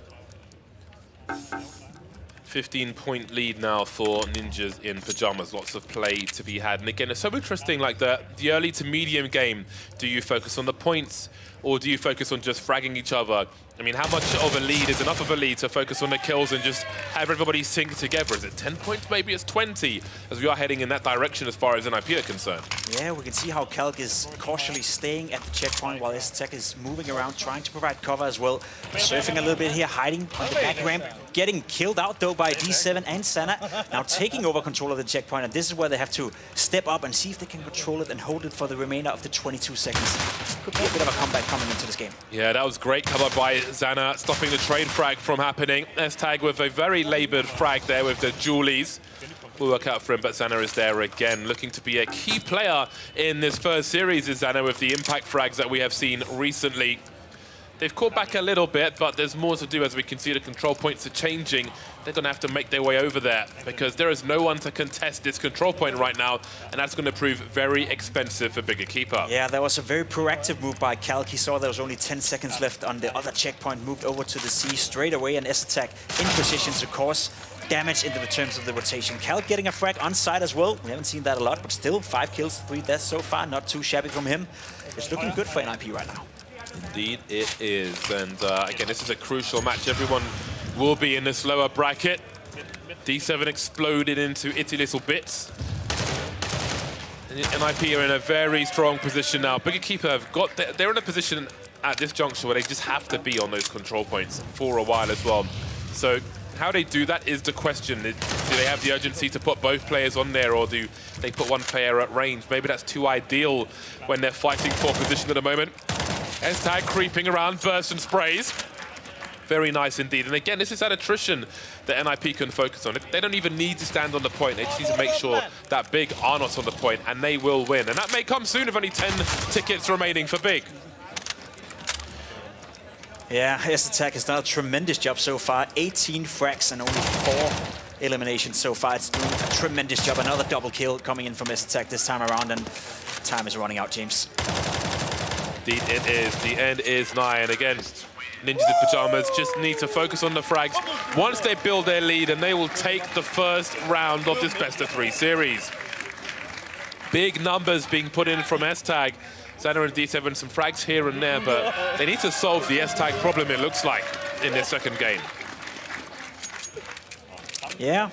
15-point lead now for Ninjas in Pajamas. Lots of play to be had. And again, it's so interesting, like the early to medium game. Do you focus on the points, or do you focus on just fragging each other? I mean, how much of a lead is enough of a lead to focus on the kills and just have everybody sync together? Is it 10 points? Maybe it's 20, as we are heading in that direction as far as NIP are concerned. Yeah, we can see how Calc is cautiously staying at the checkpoint while STech is moving around, trying to provide cover as well. Surfing a little bit here, hiding on the back ramp, getting killed out though by D7 and Sana. Now taking over control of the checkpoint, and this is where they have to step up and see if they can control it and hold it for the remainder of the 22 seconds. Could be a bit of a comeback coming into this game. Yeah, that was great cover by Xana, stopping the trade frag from happening. S-Tag with a very laboured frag there with the Julies. Will work out for him, but Xana is there again. Looking to be a key player in this first series is Xana with the impact frags that we have seen recently. They've caught back a little bit, but there's more to do as we can see the control points are changing. They're going to have to make their way over there because there is no one to contest this control point right now, and that's going to prove very expensive for Bigger Keeper. Yeah, that was a very proactive move by Calc. He saw there was only 10 seconds left on the other checkpoint, moved over to the C straight away, and S-Attack in position to cause damage in the terms of the rotation. Calc getting a frag on side as well. We haven't seen that a lot, but still 5 kills, 3 deaths so far. Not too shabby from him. It's looking good for NIP right now. Indeed it is, and again, this is a crucial match. Everyone will be in this lower bracket. D7 exploded into itty little bits. And NIP are in a very strong position now. Bigger Keeper have got, they're in a position at this juncture where they just have to be on those control points for a while as well. So how they do that is the question. Do they have the urgency to put both players on there, or do they put one player at range? Maybe that's too ideal when they're fighting for position at the moment. S-Tag creeping around, bursts and sprays. Very nice indeed. And again, this is that attrition that NIP can focus on. They don't even need to stand on the point. They just need to make sure that Big are not on the point, and they will win. And that may come soon with only 10 tickets remaining for Big. Yeah, S-Attack has done a tremendous job so far. 18 frags and only 4 eliminations so far. It's doing a tremendous job. Another double kill coming in from S-Attack this time around, and time is running out, James. Indeed it is. The end is nigh. And again, Ninjas in Pajamas just need to focus on the frags once they build their lead, and they will take the first round of this best-of-3 series. Big numbers being put in from S-Tag. Xana and D7 some frags here and there, but they need to solve the S-Tag problem, it looks like, in their second game. Yeah.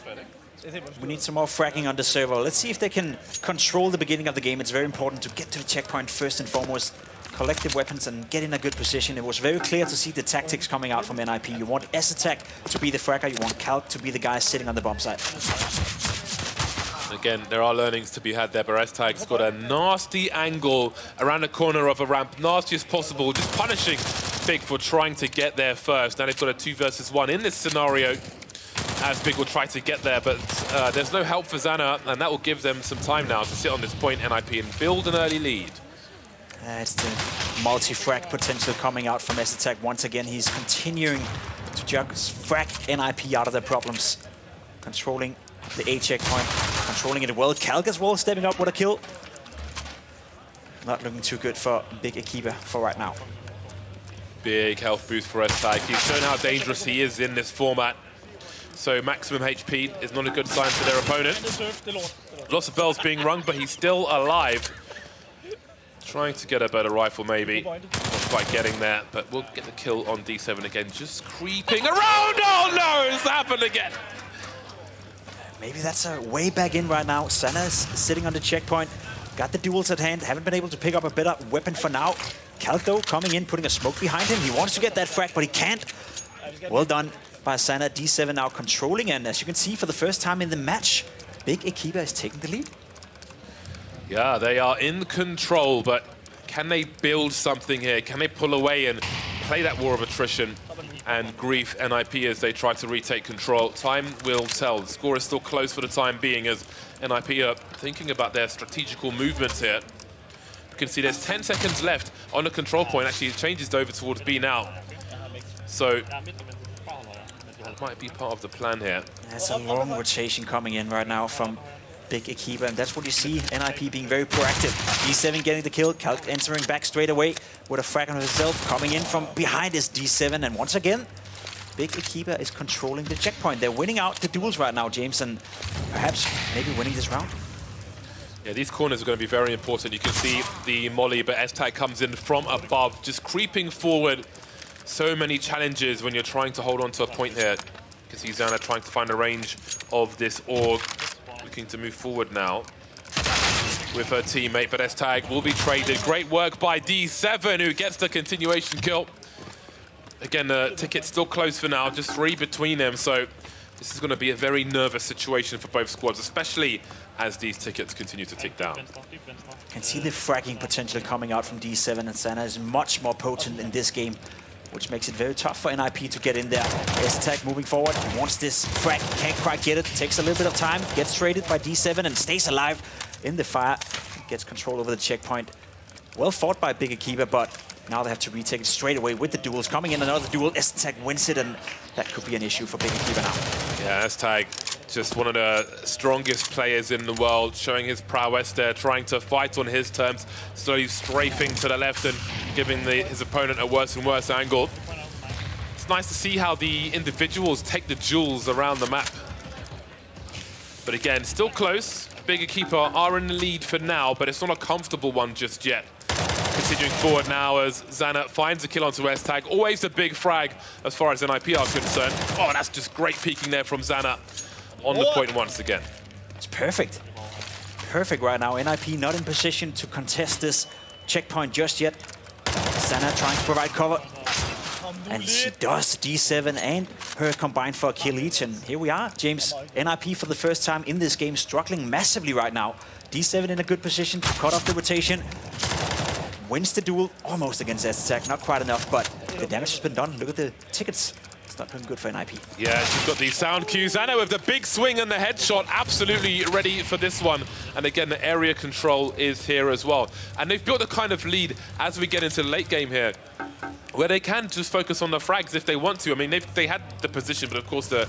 We need some more fragging on the server. Let's see if they can control the beginning of the game. It's very important to get to the checkpoint first and foremost. Collect the weapons and get in a good position. It was very clear to see the tactics coming out from NIP. You want S-Attack to be the fragger. You want Calc to be the guy sitting on the bomb site. Again, there are learnings to be had there, but S-Tag's got a nasty angle around the corner of a ramp. Nasty as possible, just punishing Big for trying to get there first. Now they've got a 2 versus 1 in this scenario, as Big will try to get there, but there's no help for Xana, and that will give them some time now to sit on this point, NIP, and build an early lead. It's the multi-frag potential coming out from S-Attack. Once again, he's continuing to just frag NIP out of their problems. Controlling the A checkpoint, controlling it well. Calc as well, stepping up with a kill. Not looking too good for Big Keeper for right now. Big health boost for S-Tag. He's shown how dangerous he is in this format. So maximum HP is not a good sign for their opponent. Lots of bells being rung, but he's still alive. Trying to get a better rifle, maybe. Not quite getting there, but we'll get the kill on D7 again. Just creeping around. Oh no, it's happened again. Maybe that's a way back in right now. Sana is sitting on the checkpoint. Got the duels at hand. Haven't been able to pick up a better weapon for now. Calc, though, coming in, putting a smoke behind him. He wants to get that frag, but he can't. Well done by Sana. D7 now controlling, and as you can see, for the first time in the match, Big Ekiba is taking the lead. Yeah, they are in control, but can they build something here? Can they pull away and play that war of attrition and grief NIP as they try to retake control? Time will tell. The score is still close for the time being as NIP are thinking about their strategical movements here. You can see there's 10 seconds left on the control point. Actually, it changes over towards B now. So That might be part of the plan here. That's a long rotation coming in right now from Big Akiba, and that's what you see, NIP being very proactive. D7 getting the kill, Kalk entering back straight away with a frag on himself, coming in from behind is D7, and once again, Big Akiba is controlling the checkpoint. They're winning out the duels right now, James, and perhaps maybe winning this round. Yeah, these corners are going to be very important. You can see the molly, but S-Tag comes in from above, just creeping forward. So many challenges when you're trying to hold on to a point here. You can see Xana trying to find a range of this org, looking to move forward now with her teammate, but S-Tag will be traded. Great work by D7, who gets the continuation kill. Again, the ticket's still close for now, just 3 between them, so this is going to be a very nervous situation for both squads, especially as these tickets continue to tick down. You can see the fragging potential coming out from D7, and Xana is much more potent in this game, which makes it very tough for NIP to get in there. S-Tag moving forward, he wants this frag, can't quite get it, takes a little bit of time, gets traded by D7 and stays alive in the fire, gets control over the checkpoint. Well fought by Big Akiba, but now they have to retake it straight away with the duels. Coming in another duel, S-Tag wins it, and that could be an issue for Big Akiba now. Yeah, S-Tag, just one of the strongest players in the world, showing his prowess there, trying to fight on his terms, slowly strafing to the left and giving his opponent a worse and worse angle. It's nice to see how the individuals take the duels around the map. But again, still close. Big Akiba are in the lead for now, but it's not a comfortable one just yet. Continuing forward now as Xana finds a kill onto S-Tag. Always a big frag as far as NIP are concerned. Oh, that's just great peeking there from Xana on the point once again. It's perfect. Perfect right now. NIP not in position to contest this checkpoint just yet. Xana trying to provide cover. And she does. D7 and her combined for a kill each. And here we are, James. NIP for the first time in this game struggling massively right now. D7 in a good position to cut off the rotation. Wins the duel almost against S-Tag. Not quite enough, but the damage has been done. Look at the tickets. It's not been good for NIP. Yeah, she's got the sound cues. Xana with the big swing and the headshot, absolutely ready for this one. And again, the area control is here as well. And they've built a kind of lead as we get into the late game here, where they can just focus on the frags if they want to. I mean, they had the position, but of course the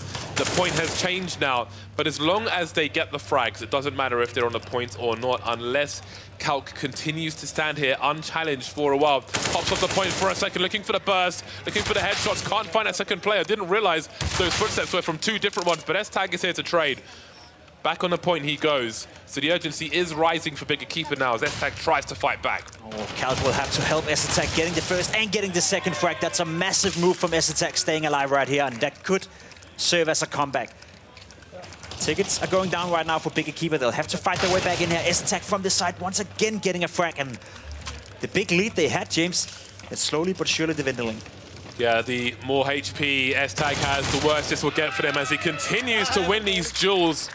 point has changed now. But as long as they get the frags, it doesn't matter if they're on the point or not, unless Kalk continues to stand here unchallenged for a while. Pops off the point for a second, looking for the burst, looking for the headshots, can't find a second player. Didn't realize those footsteps were from 2 different ones, but S-Tag is here to trade. Back on the point he goes. So the urgency is rising for Big Akiba now as S-Tag tries to fight back. Oh, Kalk will have to help S-Tag getting the first and getting the second frag. That's a massive move from S-Tag staying alive right here, and that could serve as a comeback. Tickets are going down right now for Big Akiba. They'll have to fight their way back in here. S-Tag from the side once again getting a frag, and the big lead they had, James, it's slowly but surely dwindling. Yeah, the more HP S-Tag has, the worse this will get for them as he continues to win these duels,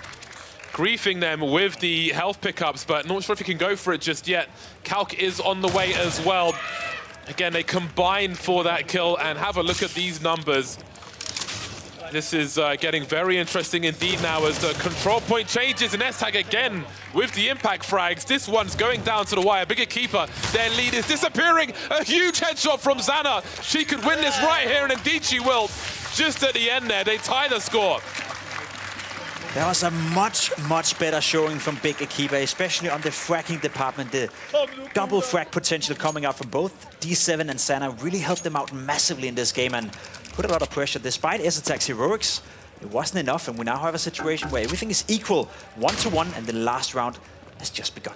griefing them with the health pickups, but not sure if he can go for it just yet. Kalk is on the way as well. Again, they combine for that kill, and have a look at these numbers. This is getting very interesting indeed now as the control point changes, and S-Tag again with the impact frags. This one's going down to the wire. Big Akiba, their lead is disappearing. A huge headshot from Xana. She could win this right here, and indeed she will. Just at the end there, they tie the score. That was a much better showing from Big Akiba, especially on the fragging department. The double frag potential coming out from both D7 and Xana really helped them out massively in this game and put a lot of pressure. Despite S-Tag's heroics, it wasn't enough, and we now have a situation where everything is equal, 1-1, and the last round has just begun.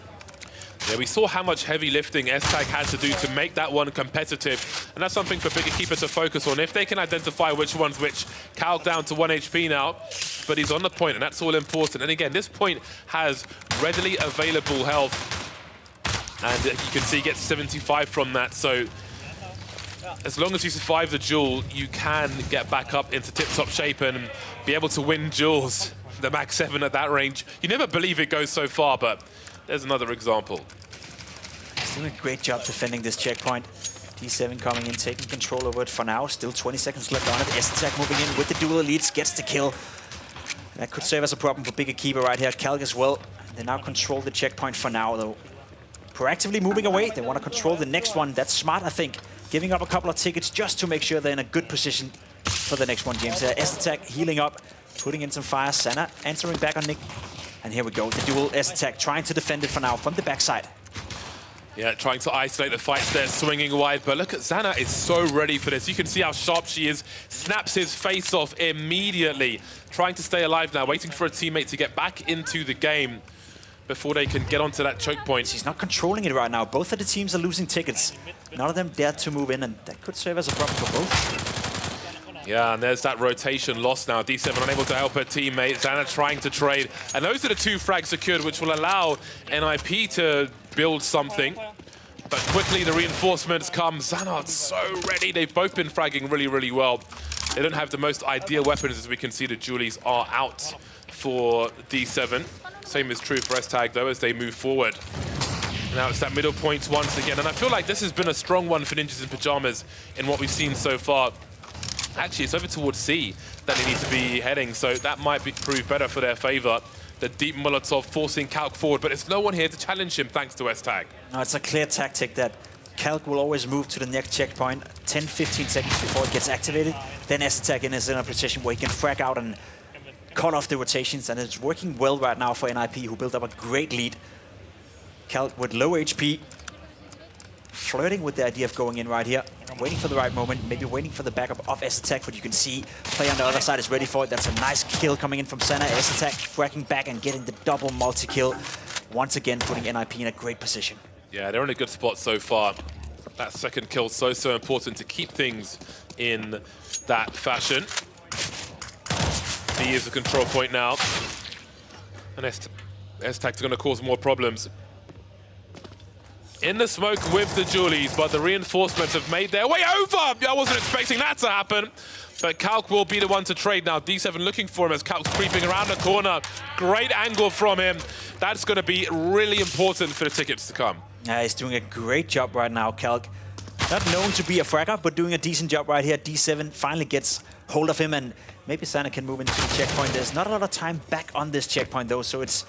Yeah, we saw how much heavy lifting S-Tag had to do to make that one competitive, and that's something for Big Akiba to focus on. If they can identify which one's which. Kalk down to 1 HP now, but he's on the point, and that's all important. And again, this point has readily available health, and you can see he gets 75 from that, so as long as you survive the duel, you can get back up into tip-top shape and be able to win duels. The Max 7 at that range. You never believe it goes so far, but there's another example. He's doing a great job defending this checkpoint. D7 coming in, taking control over it for now. Still 20 seconds left on it. S-Tag moving in with the dual elites, gets the kill. That could serve as a problem for Big Akiba right here. Kalk as well. They now control the checkpoint for now, though. Proactively moving away. They want to control the next one. That's smart, I think. Giving up a couple of tickets just to make sure they're in a good position for the next one, James. S-Attack healing up, putting in some fire. Senna answering back on Nick. And here we go, the dual S-Attack trying to defend it for now from the backside. Yeah, trying to isolate the fights there, swinging wide. But look at Xana is so ready for this. You can see how sharp she is. Snaps his face off immediately. Trying to stay alive now, waiting for a teammate to get back into the game before they can get onto that choke point. She's not controlling it right now. Both of the teams are losing tickets. None of them dared to move in, and that could serve as a problem for both. Yeah, and there's that rotation lost now. D7 unable to help her teammate. Xana trying to trade. And those are the 2 frags secured, which will allow NIP to build something. But quickly the reinforcements come. Xana so ready. They've both been fragging really, really well. They don't have the most ideal weapons, as we can see. The Julies are out for D7. Same is true for S-Tag, though, as they move forward. Now it's that middle point once again. And I feel like this has been a strong one for Ninjas in Pyjamas in what we've seen so far. Actually, it's over towards C that they need to be heading, so that might prove better for their favor. The deep Molotov forcing Kalk forward, but there's no one here to challenge him thanks to S-Tag. No, it's a clear tactic that Kalk will always move to the next checkpoint 10-15 seconds before it gets activated. Then S-Tag is in a position where he can frag out and cut off the rotations, and it's working well right now for NIP, who built up a great lead. Kalk with low HP, flirting with the idea of going in right here, waiting for the right moment, maybe waiting for the backup of S-Attack, but you can see player on the other side is ready for it. That's a nice kill coming in from Senna. S-Attack fracking back and getting the double multi-kill, once again putting NIP in a great position. Yeah, they're in a good spot so far. That second kill so important to keep things in that fashion. B is the control point now. And S-Attack's going to cause more problems. In the smoke with the Julies, but the reinforcements have made their way over. I wasn't expecting that to happen. But Kalk will be the one to trade now. D7 looking for him as Kalk's creeping around the corner. Great angle from him. That's going to be really important for the tickets to come. Yeah, he's doing a great job right now, Kalk. Not known to be a fragger, but doing a decent job right here. D7 finally gets hold of him, and maybe Sana can move into the checkpoint. There's not a lot of time back on this checkpoint, though, so it's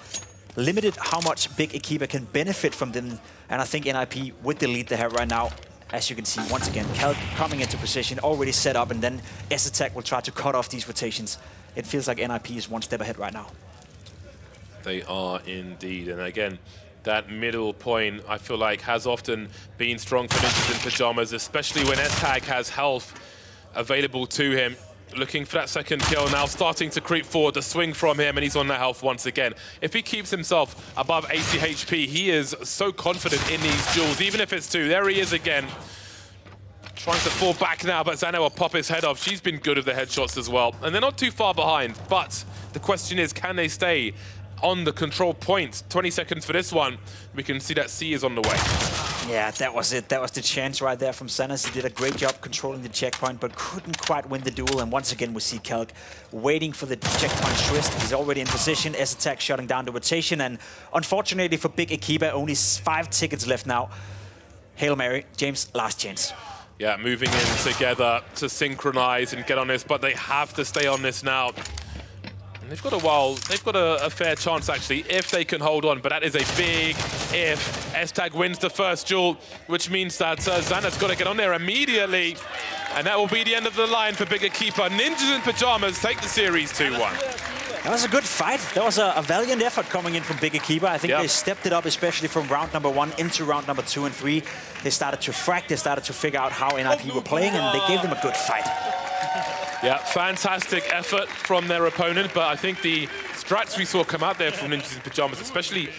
limited how much Big Equipa can benefit from them. And I think NIP, with the lead they have right now, as you can see, once again, Kalk coming into position, already set up, and then S-Attack will try to cut off these rotations. It feels like NIP is one step ahead right now. They are indeed. And again, that middle point, I feel like, has often been strong for Ninjas in Pyjamas, especially when S-Tag has health available to him. Looking for that second kill now, starting to creep forward. The swing from him, and he's on the health once again. If he keeps himself above 80 HP, he is so confident in these duels, even if it's 2. There he is again. Trying to fall back now, but Xana will pop his head off. She's been good with the headshots as well. And they're not too far behind, but the question is, can they stay on the control point? 20 seconds for this one. We can see that C is on the way. Yeah, that was it. That was the chance right there from Sanas. He did a great job controlling the checkpoint, but couldn't quite win the duel. And once again, we see Kalk waiting for the checkpoint twist. He's already in position. S-Attack shutting down the rotation. And unfortunately for Big Equipa, only 5 tickets left now. Hail Mary, James, last chance. Yeah, moving in together to synchronize and get on this, but they have to stay on this now. And they've got a fair chance, actually, if they can hold on. But that is a big if. S-Tag wins the first duel, which means that Xana's got to get on there immediately. And that will be the end of the line for Big Equipa. Ninjas in Pyjamas take the series 2-1. That was a good fight. That was a valiant effort coming in from Big Equipa. I think they stepped it up, especially from round number 1 into round number 2 and 3. They started to frag, they started to figure out how NIP were playing, and they gave them a good fight. Yeah, fantastic effort from their opponent, but I think the strats we saw come out there from Ninjas in Pyjamas, especially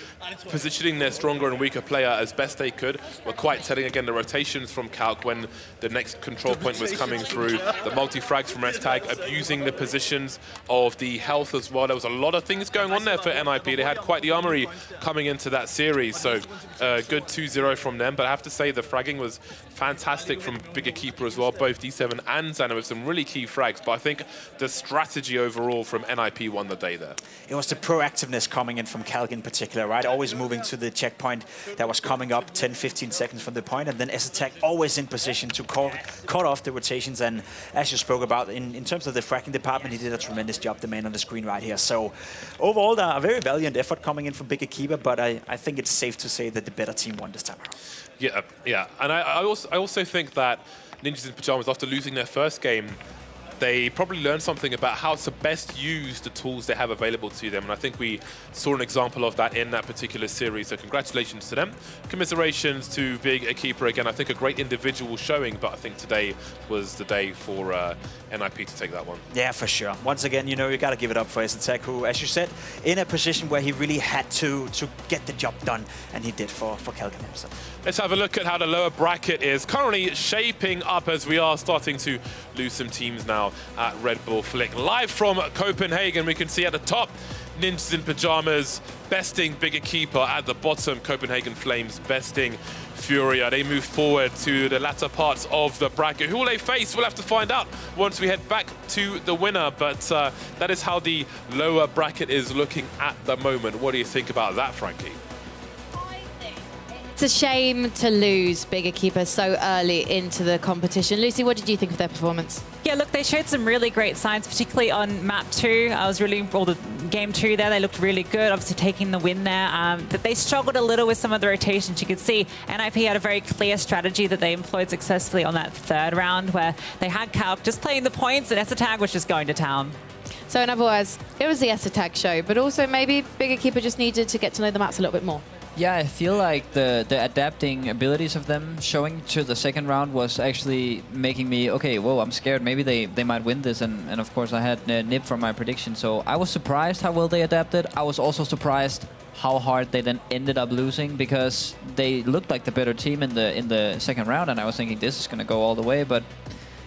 positioning their stronger and weaker player as best they could, were quite telling. Again, the rotations from Kalk when the next control point was coming through, the multi-frags from S-Tag, abusing the positions of the health as well. There was a lot of things going on there for NIP. They had quite the armory coming into that series, so good 2-0 from them. But I have to say the fragging was fantastic from Big Equipa as well, both D7 and Xana with some really key frags. But I think the strategy overall from NIP won the day there. It was the proactiveness coming in from Kalk in particular, right? Always moving to the checkpoint that was coming up 10-15 seconds from the point, and then S-Attack always in position to cut off the rotations. And as you spoke about, in terms of the fracking department, he did a tremendous job, the man on the screen right here. So overall, a very valiant effort coming in from Big Equipa, but I think it's safe to say that the better team won this time around. Yeah. And I also think that Ninjas in Pyjamas, after losing their first game, they probably learned something about how to best use the tools they have available to them. And I think we saw an example of that in that particular series. So congratulations to them. Commiserations to Big Keeper again. I think a great individual showing, but I think today was the day for NIP to take that one. Yeah, for sure. Once again, you know, you got to give it up for Esetec, who, as you said, in a position where he really had to get the job done, and he did for Calgary. So. Let's have a look at how the lower bracket is currently shaping up as we are starting to lose some teams now at Red Bull Flick. Live from Copenhagen, we can see at the top, Ninjas in Pajamas besting Bigger Keeper. At the bottom, Copenhagen Flames besting Furia. They move forward to the latter parts of the bracket. Who will they face? We'll have to find out once we head back to the winner. But that is how the lower bracket is looking at the moment. What do you think about that, Frankie? It's a shame to lose Bigger Keeper so early into the competition. Lucy, what did you think of their performance? Yeah, look, they showed some really great signs, particularly on map 2. I was really, well, the game 2 there, they looked really good, obviously taking the win there. But they struggled a little with some of the rotations. You could see NIP had a very clear strategy that they employed successfully on that 3rd round, where they had Calc just playing the points and Esetag was just going to town. So in other words, it was the Esetag show, but also maybe Bigger Keeper just needed to get to know the maps a little bit more. Yeah, I feel like the adapting abilities of them showing to the 2nd round was actually making me, okay, whoa, I'm scared. Maybe they might win this. And of course, I had Nip from my prediction. So I was surprised how well they adapted. I was also surprised how hard they then ended up losing, because they looked like the better team in the 2nd round. And I was thinking this is going to go all the way. But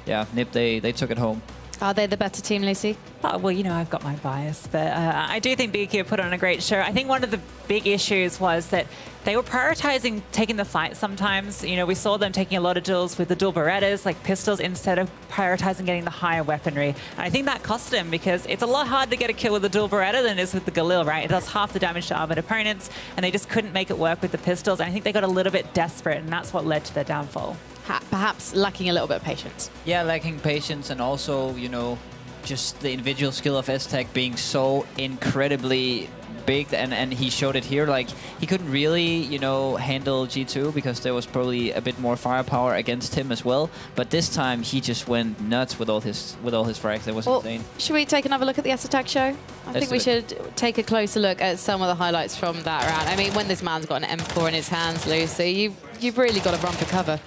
yeah, Nip, they took it home. Are they the better team, Lucy? Oh, well, you know, I've got my bias, but I do think BQ put on a great show. I think one of the big issues was that they were prioritizing taking the fight sometimes. You know, we saw them taking a lot of duels with the dual Berettas, like pistols, instead of prioritizing getting the higher weaponry. And I think that cost them, because it's a lot harder to get a kill with the dual Beretta than it is with the Galil, right? It does half the damage to armored opponents, and they just couldn't make it work with the pistols. And I think they got a little bit desperate, and that's what led to their downfall. Perhaps lacking a little bit of patience. Yeah, lacking patience, and also, you know, just the individual skill of Esetec being so incredibly big, and he showed it here. Like, he couldn't really, you know, handle G2 because there was probably a bit more firepower against him as well. But this time he just went nuts with all his frags. It was insane. Should we take another look at the Esetag show? I think we should take a closer look at some of the highlights from that round. I mean, when this man's got an M4 in his hands, Lucy, you've really got to run for cover.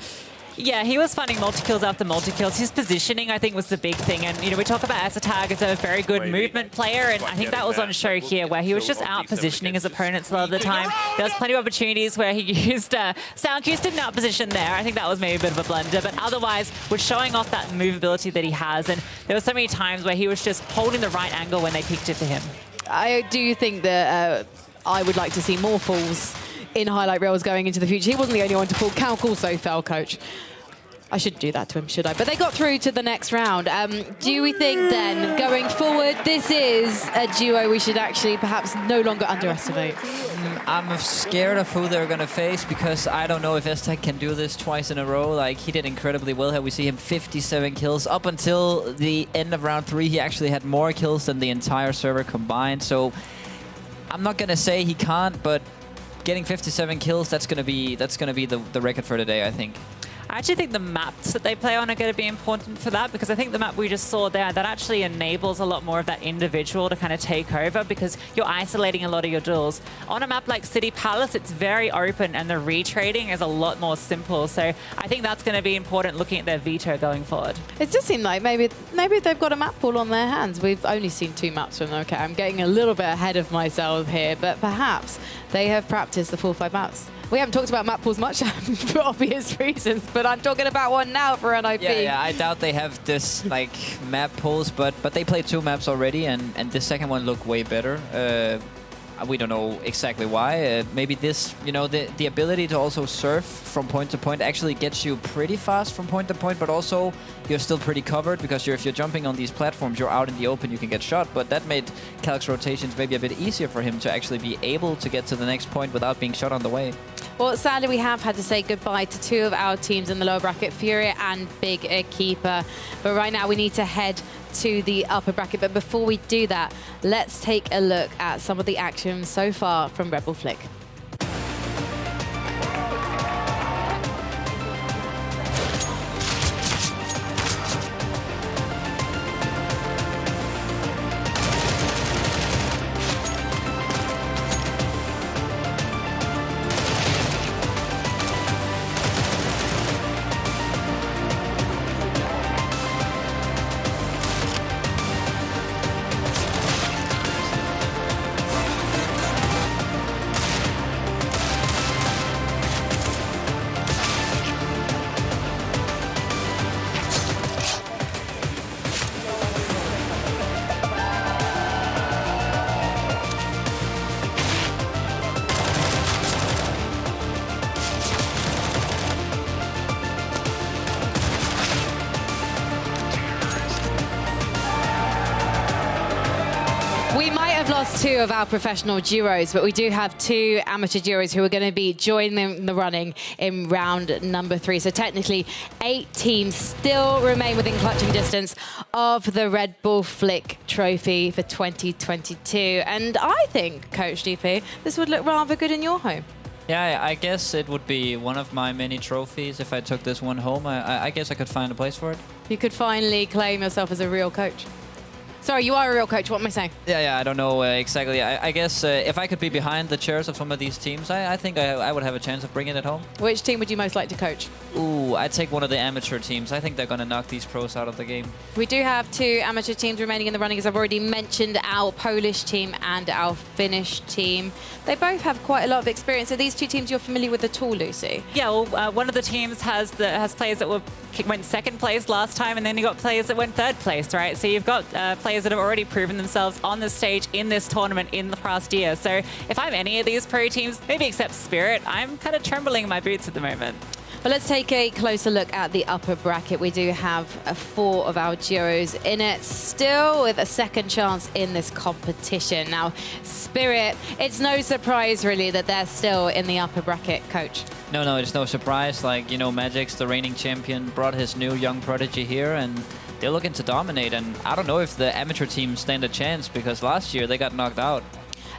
Yeah, he was finding multi-kills after multi-kills. His positioning, I think, was the big thing. And, you know, we talk about Esetag as a very good movement player, and I think that was on show here, where he was just out-positioning his opponents a lot of the time. There was plenty of opportunities where he used sound cues, didn't out-position there. I think that was maybe a bit of a blunder, but otherwise was showing off that movability that he has. And there were so many times where he was just holding the right angle when they peeked it to him. I do think that I would like to see more falls in highlight reels going into the future. He wasn't the only one to fall. Calc also fell, coach. I shouldn't do that to him, should I? But they got through to the next round. Do we think then, going forward, this is a duo we should actually perhaps no longer underestimate? I'm scared of who they're going to face, because I don't know if Esetec can do this twice in a row. Like, he did incredibly well here. We see him 57 kills. Up until the end of round 3, he actually had more kills than the entire server combined. So I'm not going to say he can't, but getting 57 kills, that's going to be the record for today, I think. I actually think the maps that they play on are going to be important for that, because I think the map we just saw there, that actually enables a lot more of that individual to kind of take over, because you're isolating a lot of your duels. On a map like City Palace, it's very open, and the retrading is a lot more simple. So I think that's going to be important looking at their veto going forward. It does seem like maybe they've got a map pool on their hands. We've only seen 2 maps from them. Okay, I'm getting a little bit ahead of myself here, but perhaps they have practiced the full 5 maps. We haven't talked about map pools much for obvious reasons, but I'm talking about one now for NIP. Yeah, I doubt they have this like map pools, but they played 2 maps already, and the second one looked way better. We don't know exactly why. Maybe this, you know, the ability to also surf from point to point actually gets you pretty fast from point to point, but also you're still pretty covered, because if you're jumping on these platforms, you're out in the open, you can get shot. But that made Calc's rotations maybe a bit easier for him to actually be able to get to the next point without being shot on the way. Well, sadly, we have had to say goodbye to 2 of our teams in the lower bracket, Furia and Big Keeper. But right now, we need to head to the upper bracket. But before we do that, let's take a look at some of the action so far from Red Bull Flick. lost 2 of our professional duos, but we do have 2 amateur duos who are going to be joining the running in round number 3. So technically, 8 teams still remain within clutching distance of the Red Bull Flick Trophy for 2022. And I think, Coach DP, this would look rather good in your home. Yeah, I guess it would be one of my many trophies if I took this one home. I guess I could find a place for it. You could finally claim yourself as a real coach. Sorry, you are a real coach. What am I saying? Yeah, I don't know exactly. I guess if I could be behind the chairs of some of these teams, I think I would have a chance of bringing it home. Which team would you most like to coach? Ooh, I'd take one of the amateur teams. I think they're going to knock these pros out of the game. We do have 2 amateur teams remaining in the running, as I've already mentioned, our Polish team and our Finnish team. They both have quite a lot of experience. Are these 2 teams you're familiar with at all, Lucy? Yeah, well, one of the teams has players that went 2nd place last time, and then you got players that went 3rd place, right? So you've got players that have already proven themselves on the stage in this tournament in the past year. So if I'm any of these pro teams, maybe except Spirit, I'm kind of trembling in my boots at the moment. But let's take a closer look at the upper bracket. We do have 4 of our duos in it, still with a second chance in this competition. Now, Spirit, it's no surprise really that they're still in the upper bracket, Coach. No, it's no surprise. Like, you know, Magic's the reigning champion, brought his new young prodigy here, and they're looking to dominate. And I don't know if the amateur teams stand a chance, because last year they got knocked out.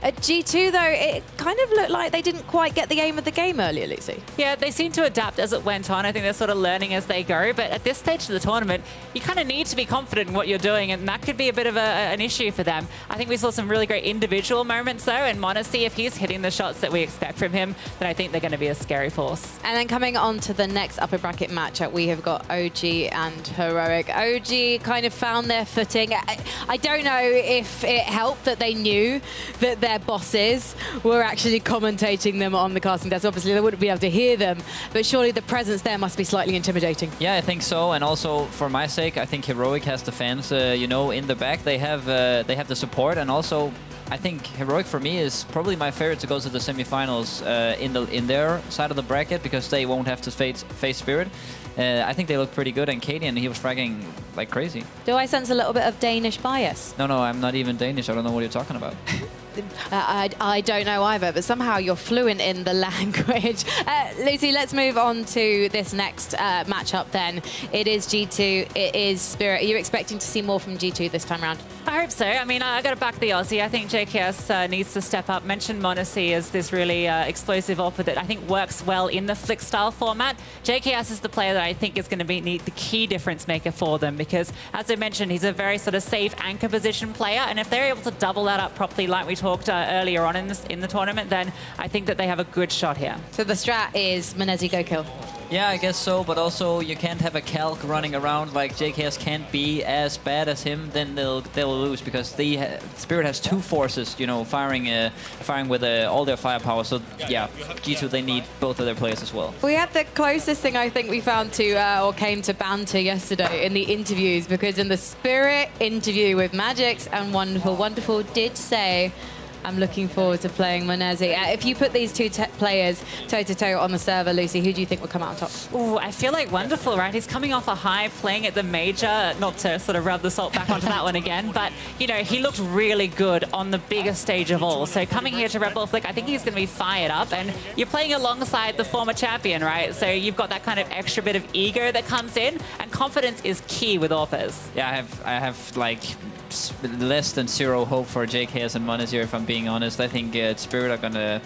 At G2, though, it kind of looked like they didn't quite get the aim of the game earlier, Lucy. Yeah, they seem to adapt as it went on. I think they're sort of learning as they go. But at this stage of the tournament, you kind of need to be confident in what you're doing, and that could be a bit of an issue for them. I think we saw some really great individual moments, though, and Monacy, if he's hitting the shots that we expect from him, then I think they're going to be a scary force. And then coming on to the next upper bracket matchup, we have got OG and Heroic. OG kind of found their footing. I don't know if it helped that they knew that their bosses were actually commentating them on the casting desk. Obviously, they wouldn't be able to hear them, but surely the presence there must be slightly intimidating. Yeah, I think so. And also, for my sake, I think Heroic has the fans, you know, in the back. They have the support, and also I think Heroic for me is probably my favorite to go to the semifinals in their side of the bracket, because they won't have to face Spirit. I think they look pretty good, and Cadian, he was fragging like crazy. Do I sense a little bit of Danish bias? No, I'm not even Danish. I don't know what you're talking about. I don't know either, but somehow you're fluent in the language. Lucy, let's move on to this next matchup then. It is G2, it is Spirit. Are you expecting to see more from G2 this time around? I hope so. I mean, I got to back the Aussie. I think JKS needs to step up. Mentioned Monacy as this really explosive offer that I think works well in the Flick style format. JKS is the player that I think is going to be the key difference maker for them, because as I mentioned, he's a very sort of safe anchor position player, and if they're able to double that up properly like we talked earlier on in the tournament, then I think that they have a good shot here. So the strat is Menezes go kill. Yeah, I guess so, but also you can't have a Calc running around. Like, JKS can't be as bad as him, then they'll lose, because Spirit has 2 forces, you know, firing with all their firepower. So yeah, G2, they need both of their players as well. We had the closest thing I think we found to or came to banter yesterday in the interviews, because in the Spirit interview with Magix and Wonderful did say, I'm looking forward to playing Menezes. If you put these 2 players toe-to-toe on the server, Lucy, who do you think will come out on top? Ooh, I feel like Wonderful, right? He's coming off a high, playing at the major, not to sort of rub the salt back onto that one again, but, you know, he looked really good on the biggest stage of all. So coming here to Red Bull Flick, I think he's going to be fired up, and you're playing alongside the former champion, right? So you've got that kind of extra bit of ego that comes in, and confidence is key with AWPers. Yeah, I have like less than 0 hope for JKS and Monacy, if I'm being honest. I think Spirit are gonna,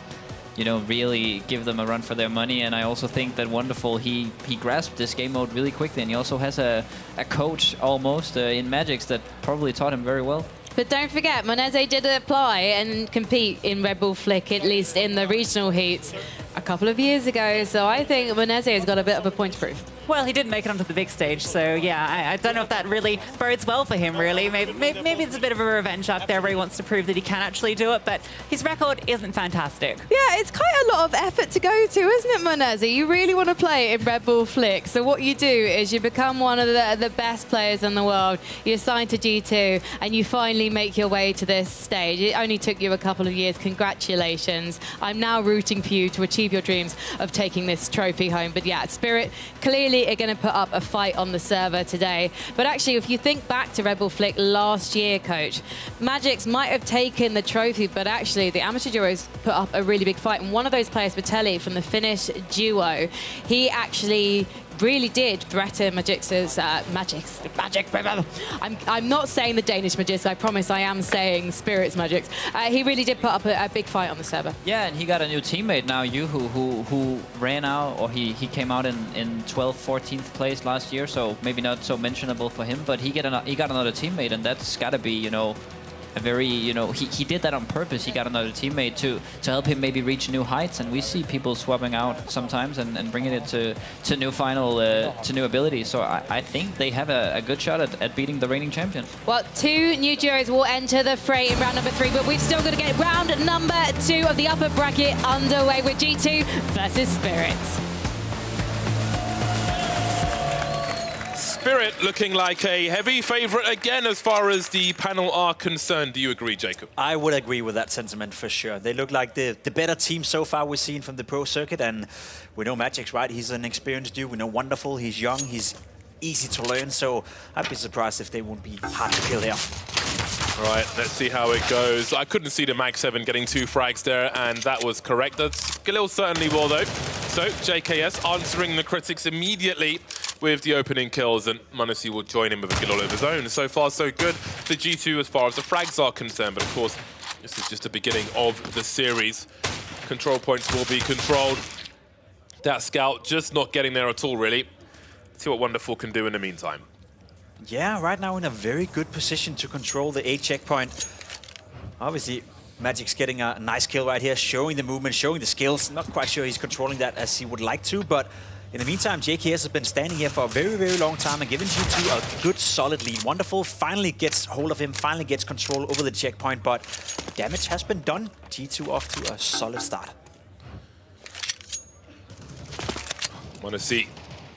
you know, really give them a run for their money, and I also think that Wonderful, he grasped this game mode really quickly, and he also has a coach almost in Magix that probably taught him very well. But don't forget, Menezes did apply and compete in Red Bull Flick, at least in the regional heats, a couple of years ago. So I think Menezes has got a bit of a point to prove. Well, he didn't make it onto the big stage, so yeah, I don't know if that really bodes well for him, really. Maybe it's a bit of a revenge arc there where he wants to prove that he can actually do it, but his record isn't fantastic. Yeah, it's quite a lot of effort to go to, isn't it, Menezes? You really want to play in Red Bull Flick, so what you do is you become one of the best players in the world, you're signed to G2, and you finally make your way to this stage. It only took you a couple of years. Congratulations. I'm now rooting for you to achieve achieve your dreams of taking this trophy home. But yeah, Spirit clearly are going to put up a fight on the server today. But actually, if you think back to Red Bull Flick last year, Coach, Magix might have taken the trophy, but actually the amateur duos put up a really big fight. And one of those players, Vitelli from the Finnish duo, he actually really did threaten Magix's Magic. I'm not saying the Danish Magix. I promise I am saying Spirit's Magix. He really did put up a big fight on the server. Yeah, and he got a new teammate now, who ran out, or he came out in 12th, 14th place last year. So maybe not so mentionable for him, but he got another teammate, and that's got to be, you know, a very, you know, he did that on purpose. He got another teammate to help him maybe reach new heights, and we see people swapping out sometimes and bringing it to new final, to new abilities. So I think they have a good shot at beating the reigning champion. Well, 2 new duos will enter the fray in round number 3, but we've still got to get round number 2 of the upper bracket underway with G2 versus Spirits. Spirit looking like a heavy favourite again as far as the panel are concerned. Do you agree, Jacob? I would agree with that sentiment for sure. They look like the better team so far we've seen from the pro circuit, and we know Magix, right? He's an experienced dude. We know Wonderful. He's young. He's easy to learn, so I'd be surprised if they won't be hard to kill here. Right, let's see how it goes. I couldn't see the Mag 7 getting 2 frags there, and that was correct. Galil certainly will, though. So, JKS answering the critics immediately with the opening kills, and m0NESY will join him with a Galil of his own. So far, so good for G2 as far as the frags are concerned, but of course, this is just the beginning of the series. Control points will be controlled. That scout just not getting there at all, really. See what Wonderful can do in the meantime. Yeah, right now in a very good position to control the A checkpoint. Obviously, Magic's getting a nice kill right here, showing the movement, showing the skills. Not quite sure he's controlling that as he would like to, but in the meantime, JKS has been standing here for a very, very long time and giving G2 a good, solid lead. Wonderful finally gets hold of him, finally gets control over the checkpoint, but damage has been done. G2 off to a solid start. m0NESY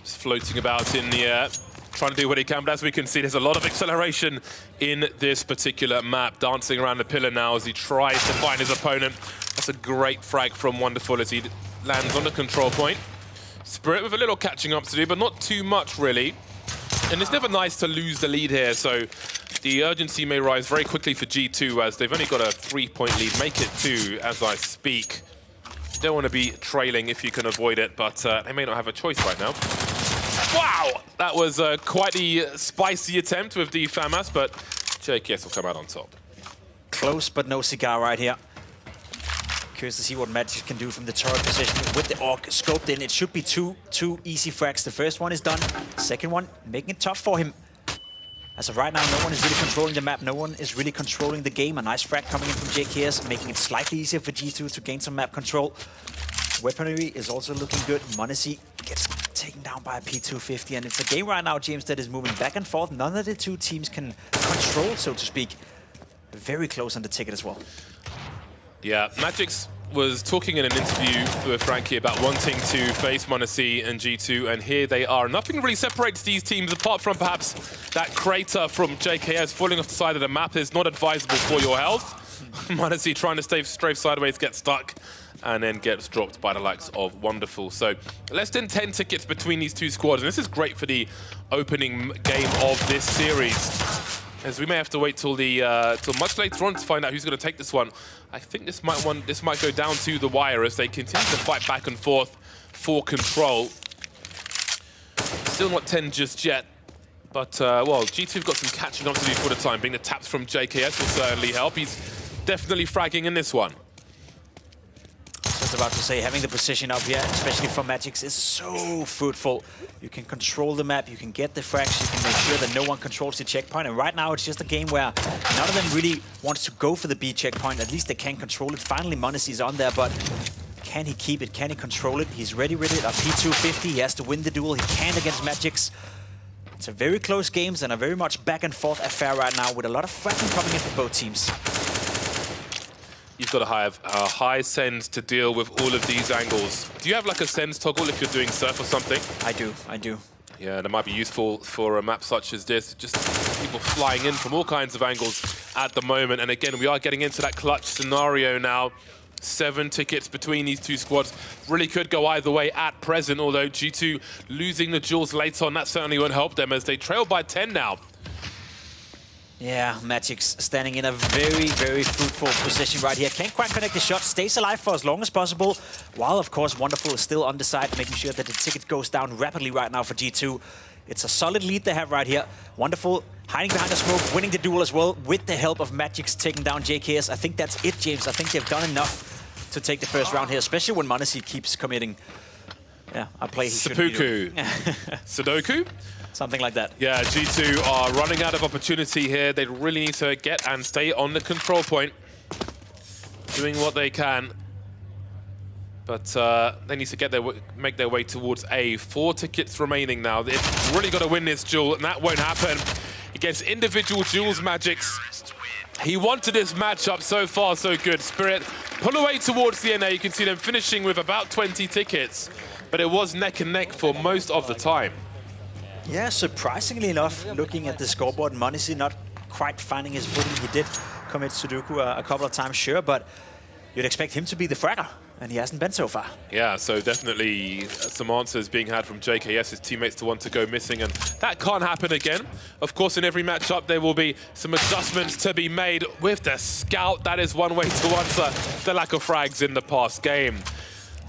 just floating about in the air, trying to do what he can, but as we can see, there's a lot of acceleration in this particular map. Dancing around the pillar now as he tries to find his opponent. That's a great frag from Wonderful as he lands on the control point. Spirit with a little catching up to do, but not too much, really. And it's never nice to lose the lead here, so the urgency may rise very quickly for G2 as they've only got a 3-point lead. Make it 2 as I speak. Don't want to be trailing if you can avoid it, but they may not have a choice right now. Wow! That was quite the spicy attempt with the FAMAS, but JKS will come out on top. Close, but no cigar right here. Curious to see what Magix can do from the turret position with the AUG scoped in. It should be two easy frags. The first one is done. Second one, making it tough for him. As of right now, no one is really controlling the map. No one is really controlling the game. A nice frag coming in from JKS, making it slightly easier for G2 to gain some map control. Weaponry is also looking good. m0NESY gets taken down by a P250, and it's a game right now, James, that is moving back and forth. None of the two teams can control, so to speak. Very close on the ticket as well. Yeah, Magix was talking in an interview with Frankie about wanting to face m0NESY and G2, and here they are. Nothing really separates these teams apart from perhaps that crater from JKS falling off the side of the map is not advisable for your health. m0NESY trying to stay strafe sideways, gets stuck, and then gets dropped by the likes of Wonderful. So less than 10 tickets between these two squads, and this is great for the opening game of this series, as we may have to wait till much later on to find out who's going to take this one. I think this might go down to the wire as they continue to fight back and forth for control. Still not 10 just yet, but well, G2've got some catching up to do for the time being. The taps from JKS will certainly help. He's definitely fragging in this one. I was about to say, having the position up here, especially for Magix, is so fruitful. You can control the map, you can get the frags, you can make sure that no one controls the checkpoint. And right now, it's just a game where none of them really wants to go for the B checkpoint. At least they can control it. Finally, m0NESY is on there, but can he keep it? Can he control it? He's ready with it. A P250, he has to win the duel. He can't against Magix. It's a very close games and a very much back and forth affair right now with a lot of fragging coming in for both teams. You've got to have a high send to deal with all of these angles. Do you have like a send toggle if you're doing surf or something? I do. Yeah, that might be useful for a map such as this. Just people flying in from all kinds of angles at the moment. And again, we are getting into that clutch scenario now. 7 tickets between these two squads. Really could go either way at present, although G2 losing the duels late on, that certainly won't help them as they trail by 10 now. Yeah, Magic's standing in a very, very fruitful position right here. Can't quite connect the shot, stays alive for as long as possible, while, of course, Wonderful is still on the side, making sure that the ticket goes down rapidly right now for G2. It's a solid lead they have right here. Wonderful hiding behind the smoke, winning the duel as well, with the help of Magic's taking down JKS. I think that's it, James. I think they've done enough to take the first round here, especially when m0NESY keeps committing. Yeah, a play he Seppuku. Sudoku? Something like that. Yeah, G2 are running out of opportunity here. They really need to get and stay on the control point, doing what they can. But they need to make their way towards A. 4 tickets remaining now. They've really got to win this duel, and that won't happen against individual duels Magic's. He wanted this matchup. So far, so good. Spirit pull away towards the NA. You can see them finishing with about 20 tickets, but it was neck and neck for most of the time. Yeah, surprisingly enough, looking at the scoreboard, m0NESY not quite finding his footing. He did commit Sudoku a couple of times, sure, but you'd expect him to be the fragger, and he hasn't been so far. Yeah, so definitely some answers being had from JKS's teammates to want to go missing, and that can't happen again. Of course, in every matchup, there will be some adjustments to be made with the scout. That is one way to answer the lack of frags in the past game.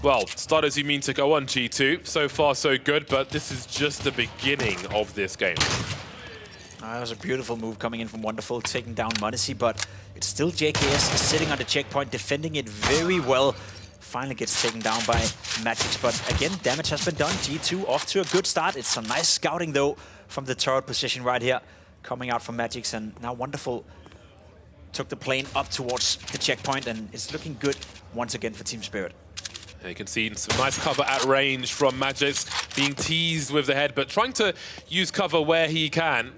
Well, starters you mean to go on, G2. So far, so good, but this is just the beginning of this game. That was a beautiful move coming in from Wonderful, taking down m0NESY, but it's still JKS sitting on the checkpoint, defending it very well. Finally gets taken down by Magic's, but again, damage has been done. G2 off to a good start. It's some nice scouting, though, from the turret position right here, coming out from Magic's, and now Wonderful took the plane up towards the checkpoint, and it's looking good once again for Team Spirit. You can see some nice cover at range from Magic's, being teased with the head, but trying to use cover where he can.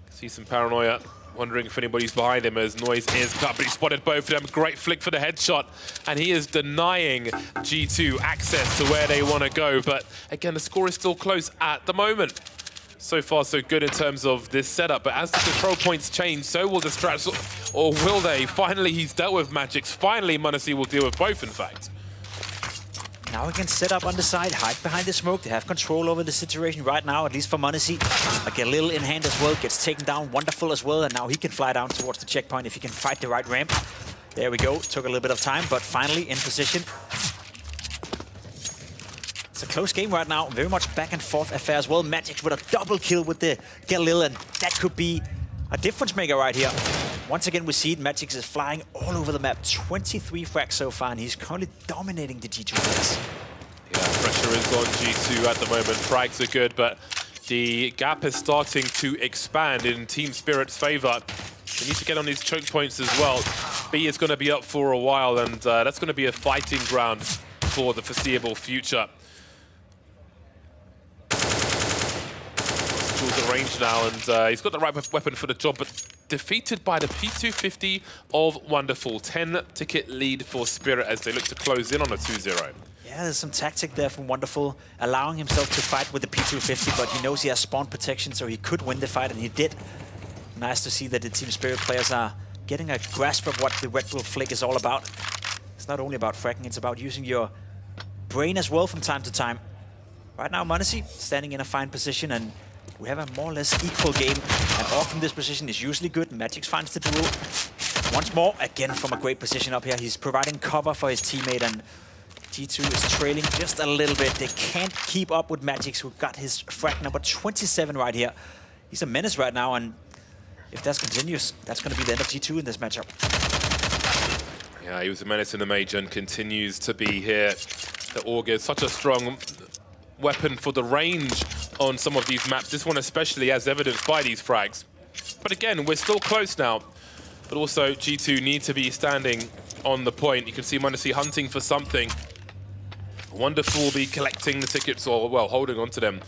See some paranoia, wondering if anybody's behind him as Noise is cut, but he spotted both of them. Great flick for the headshot, and he is denying G2 access to where they want to go. But again, the score is still close at the moment. So far, so good in terms of this setup, but as the control points change, so will the strats, or will they? Finally, he's dealt with Magic's. Finally, m0NESY will deal with both, in fact. Now he can set up on the side, hide behind the smoke. They have control over the situation right now, at least for m0NESY. Like a little in hand as well, gets taken down. Wonderful as well, and now he can fly down towards the checkpoint if he can fight the right ramp. There we go. Took a little bit of time, but finally in position. It's a close game right now. Very much back and forth affair as well. Magic with a double kill with the Galil, and that could be a difference maker right here. Once again, we see it. Magix is flying all over the map. 23 frags so far, and he's currently dominating the G2 players. Yeah, pressure is on G2 at the moment. Frags are good, but the gap is starting to expand in Team Spirit's favor. They need to get on these choke points as well. B is going to be up for a while, and that's going to be a fighting ground for the foreseeable future. Jules at range now, and he's got the right weapon for the job, but defeated by the P250 of Wonderful. 10-ticket lead for Spirit as they look to close in on a 2-0. Yeah, there's some tactic there from Wonderful, allowing himself to fight with the P250, but he knows he has spawn protection, so he could win the fight, and he did. Nice to see that the Team Spirit players are getting a grasp of what the Red Bull Flick is all about. It's not only about fracking, it's about using your brain as well from time to time. Right now, m0NESY standing in a fine position, and we have a more or less equal game, and off from this position is usually good. Magix finds the duel. Once more, again from a great position up here. He's providing cover for his teammate, and G2 is trailing just a little bit. They can't keep up with Magix, who got his frag number 27 right here. He's a menace right now, and if that continues, that's going to be the end of G2 in this matchup. Yeah, he was a menace in the major and continues to be here. The Auger is such a strong weapon for the range on some of these maps. This one especially, as evidenced by these frags. But again, we're still close now. But also, G2 need to be standing on the point. You can see m0NESY hunting for something. Wonderful will be collecting the tickets, or, well, holding on to them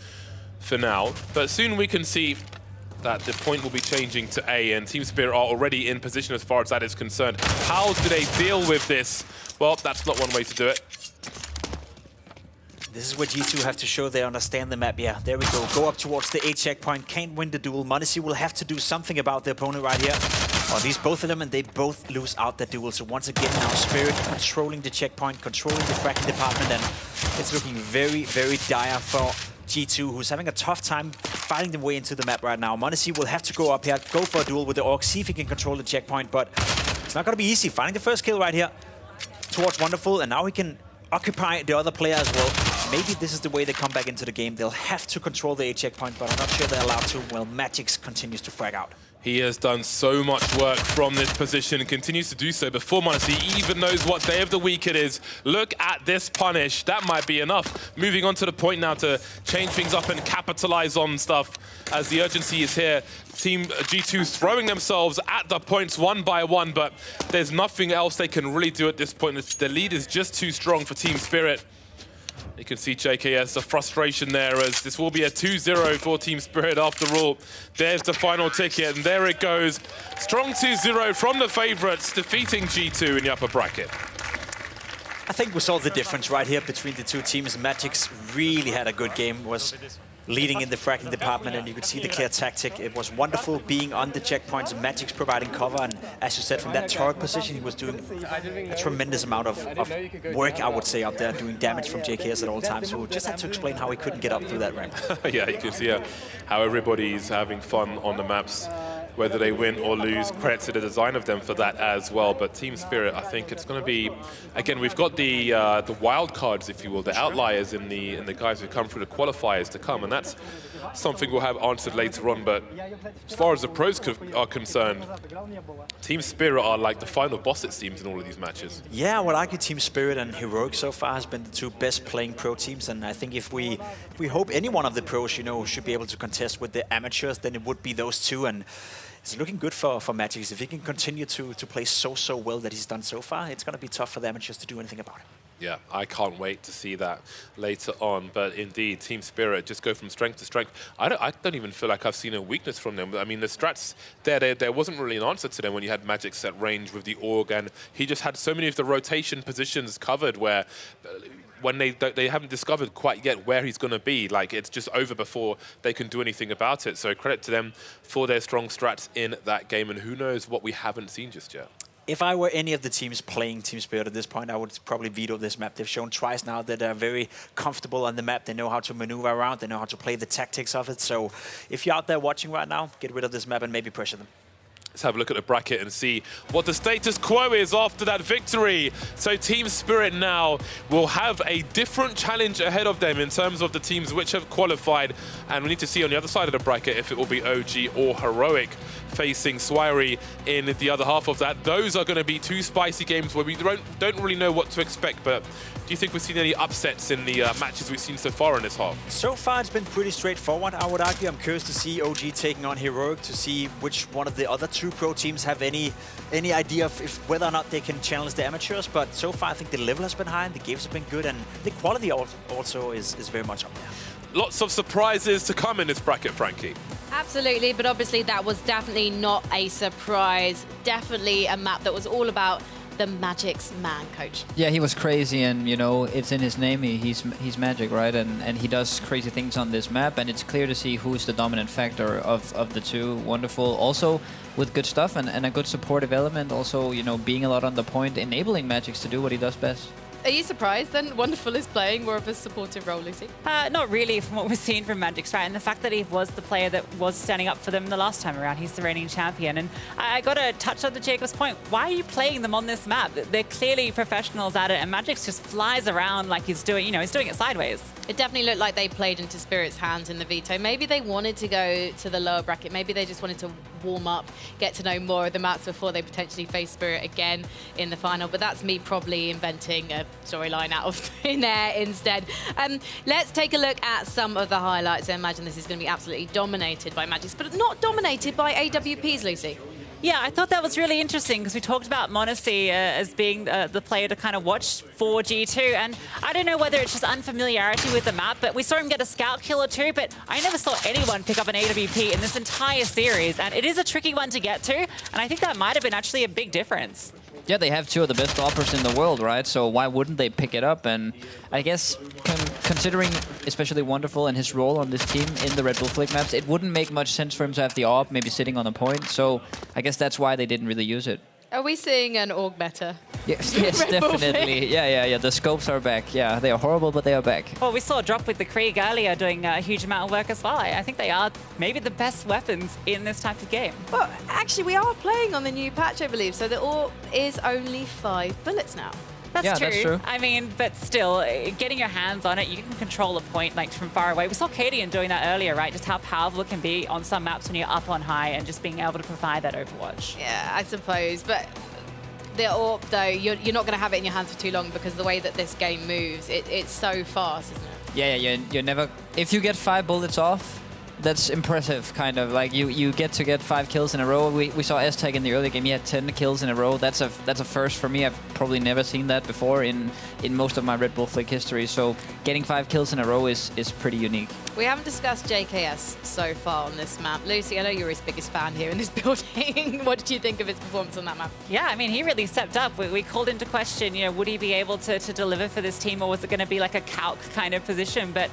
for now. But soon we can see that the point will be changing to A, and Team Spirit are already in position as far as that is concerned. How do they deal with this? Well, that's not one way to do it. This is where G2 have to show they understand the map. Yeah, there we go. Go up towards the A checkpoint. Can't win the duel. m0NESY will have to do something about the opponent right here. Or at least both of them, and they both lose out that duel. So once again, now Spirit controlling the checkpoint, controlling the fracking department, and it's looking very, very dire for G2, who's having a tough time fighting their way into the map right now. m0NESY will have to go up here, go for a duel with the Orc, see if he can control the checkpoint, but it's not going to be easy. Finding the first kill right here towards Wonderful, and now he can occupy the other player as well. Maybe this is the way they come back into the game. They'll have to control the A checkpoint, but I'm not sure they're allowed to. Well, Magix continues to frag out. He has done so much work from this position and continues to do so before m0NESY even knows what day of the week it is. Look at this punish. That might be enough. Moving on to the point now to change things up and capitalize on stuff as the urgency is here. Team G2 throwing themselves at the points one by one, but there's nothing else they can really do at this point. The lead is just too strong for Team Spirit. You can see JKS, the frustration there, as this will be a 2-0 for Team Spirit after all. There's the final ticket, and there it goes. Strong 2-0 from the favorites, defeating G2 in the upper bracket. I think we saw the difference right here between the two teams. Magix really had a good game, was leading in the fracking department, and you could see the clear tactic. It was Wonderful being on the checkpoints, Magix providing cover, and as you said, from that turret position, he was doing a tremendous amount of work, I would say, up there, doing damage from JKS at all times. So just had to explain how he couldn't get up through that ramp. Yeah, you can see how everybody's having fun on the maps, whether they win or lose. Credit to the design of them for that as well. But Team Spirit, I think it's going to be, again, we've got the wild cards, if you will, the outliers in the guys who come through the qualifiers to come, and that's something we'll have answered later on. But as far as the pros are concerned, Team Spirit are like the final boss, it seems, in all of these matches. Yeah, I would argue Team Spirit and Heroic so far has been the two best playing pro teams, and I think if we hope any one of the pros, you know, should be able to contest with the amateurs, then it would be those two. And it's looking good for Magix. If he can continue to play so well that he's done so far, it's going to be tough for the amateurs to do anything about it. Yeah, I can't wait to see that later on. But indeed, Team Spirit just go from strength to strength. I don't even feel like I've seen a weakness from them. I mean, the strats, there wasn't really an answer to them when you had Magix at range with the Org, and he just had so many of the rotation positions covered where when they haven't discovered quite yet where he's going to be. Like, it's just over before they can do anything about it. So credit to them for their strong strats in that game, and who knows what we haven't seen just yet. If I were any of the teams playing Team Spirit at this point, I would probably veto this map. They've shown twice now that they're very comfortable on the map. They know how to maneuver around. They know how to play the tactics of it. So if you're out there watching right now, get rid of this map and maybe pressure them. Let's have a look at the bracket and see what the status quo is after that victory. So Team Spirit now will have a different challenge ahead of them in terms of the teams which have qualified. And we need to see on the other side of the bracket if it will be OG or Heroic facing Swirey in the other half of that. Those are going to be two spicy games where we don't really know what to expect. But do you think we've seen any upsets in the matches we've seen so far in this half? So far, it's been pretty straightforward, I would argue. I'm curious to see OG taking on Heroic, to see which one of the other two pro teams have any idea of whether or not they can challenge the amateurs. But so far, I think the level has been high, and the games have been good, and the quality also is very much up there. Lots of surprises to come in this bracket, Frankie. Absolutely, but obviously that was definitely not a surprise. Definitely a map that was all about the Magix man, Coach. Yeah, he was crazy, and you know, it's in his name. He's Magic, right? And he does crazy things on this map, and it's clear to see who's the dominant factor of the two. Wonderful, also with good stuff and a good supportive element. Also, you know, being a lot on the point, enabling Magix to do what he does best. Are you surprised then Wonderful is playing more of a supportive role, Lucy? Not really, from what we've seen from Magix, right? And the fact that he was the player that was standing up for them the last time around. He's the reigning champion. And I got to touch on the Jacob's point. Why are you playing them on this map? They're clearly professionals at it, and Magix just flies around like he's doing, you know, he's doing it sideways. It definitely looked like they played into Spirit's hands in the veto. Maybe they wanted to go to the lower bracket. Maybe they just wanted to warm up, get to know more of the maps before they potentially face Spirit again in the final. But that's me probably inventing a storyline out of thin air instead. Let's take a look at some of the highlights. I imagine this is going to be absolutely dominated by Magix, but not dominated by AWPs, Lucy. Yeah, I thought that was really interesting because we talked about m0NESY as being the player to kind of watch for G2, and I don't know whether it's just unfamiliarity with the map, but we saw him get a scout kill or two, but I never saw anyone pick up an AWP in this entire series, and it is a tricky one to get to, and I think that might have been actually a big difference. Yeah, they have two of the best offers in the world, right? So why wouldn't they pick it up? And I guess considering especially Wonderful and his role on this team in the Red Bull Flick maps, it wouldn't make much sense for him to have the AWP maybe sitting on a point. So I guess that's why they didn't really use it. Are we seeing an org meta? Yes, yes, definitely. Yeah. The scopes are back. Yeah, they are horrible, but they are back. Well, we saw a drop with the Krieg earlier doing a huge amount of work as well. I think they are maybe the best weapons in this type of game. Well, actually, we are playing on the new patch, I believe, so the AWP is only 5 bullets now. That's true. I mean, but still, getting your hands on it, you can control a point like from far away. We saw Cadian doing that earlier, right? Just how powerful it can be on some maps when you're up on high and just being able to provide that Overwatch. Yeah, I suppose, but the AWP, though, you're not going to have it in your hands for too long because the way that this game moves, it's so fast, isn't it? Yeah, you're never... If you get 5 bullets off, that's impressive, kind of. Like, you get to get 5 kills in a row. We saw S-Tag in the early game. He had 10 kills in a row. That's a first for me. I've probably never seen that before in most of my Red Bull Flick history. So getting 5 kills in a row is pretty unique. We haven't discussed JKS so far on this map. Lucy, I know you're his biggest fan here in this building. What did you think of his performance on that map? Yeah, I mean, he really stepped up. We called into question, would he be able to deliver for this team, or was it going to be like a calc kind of position? But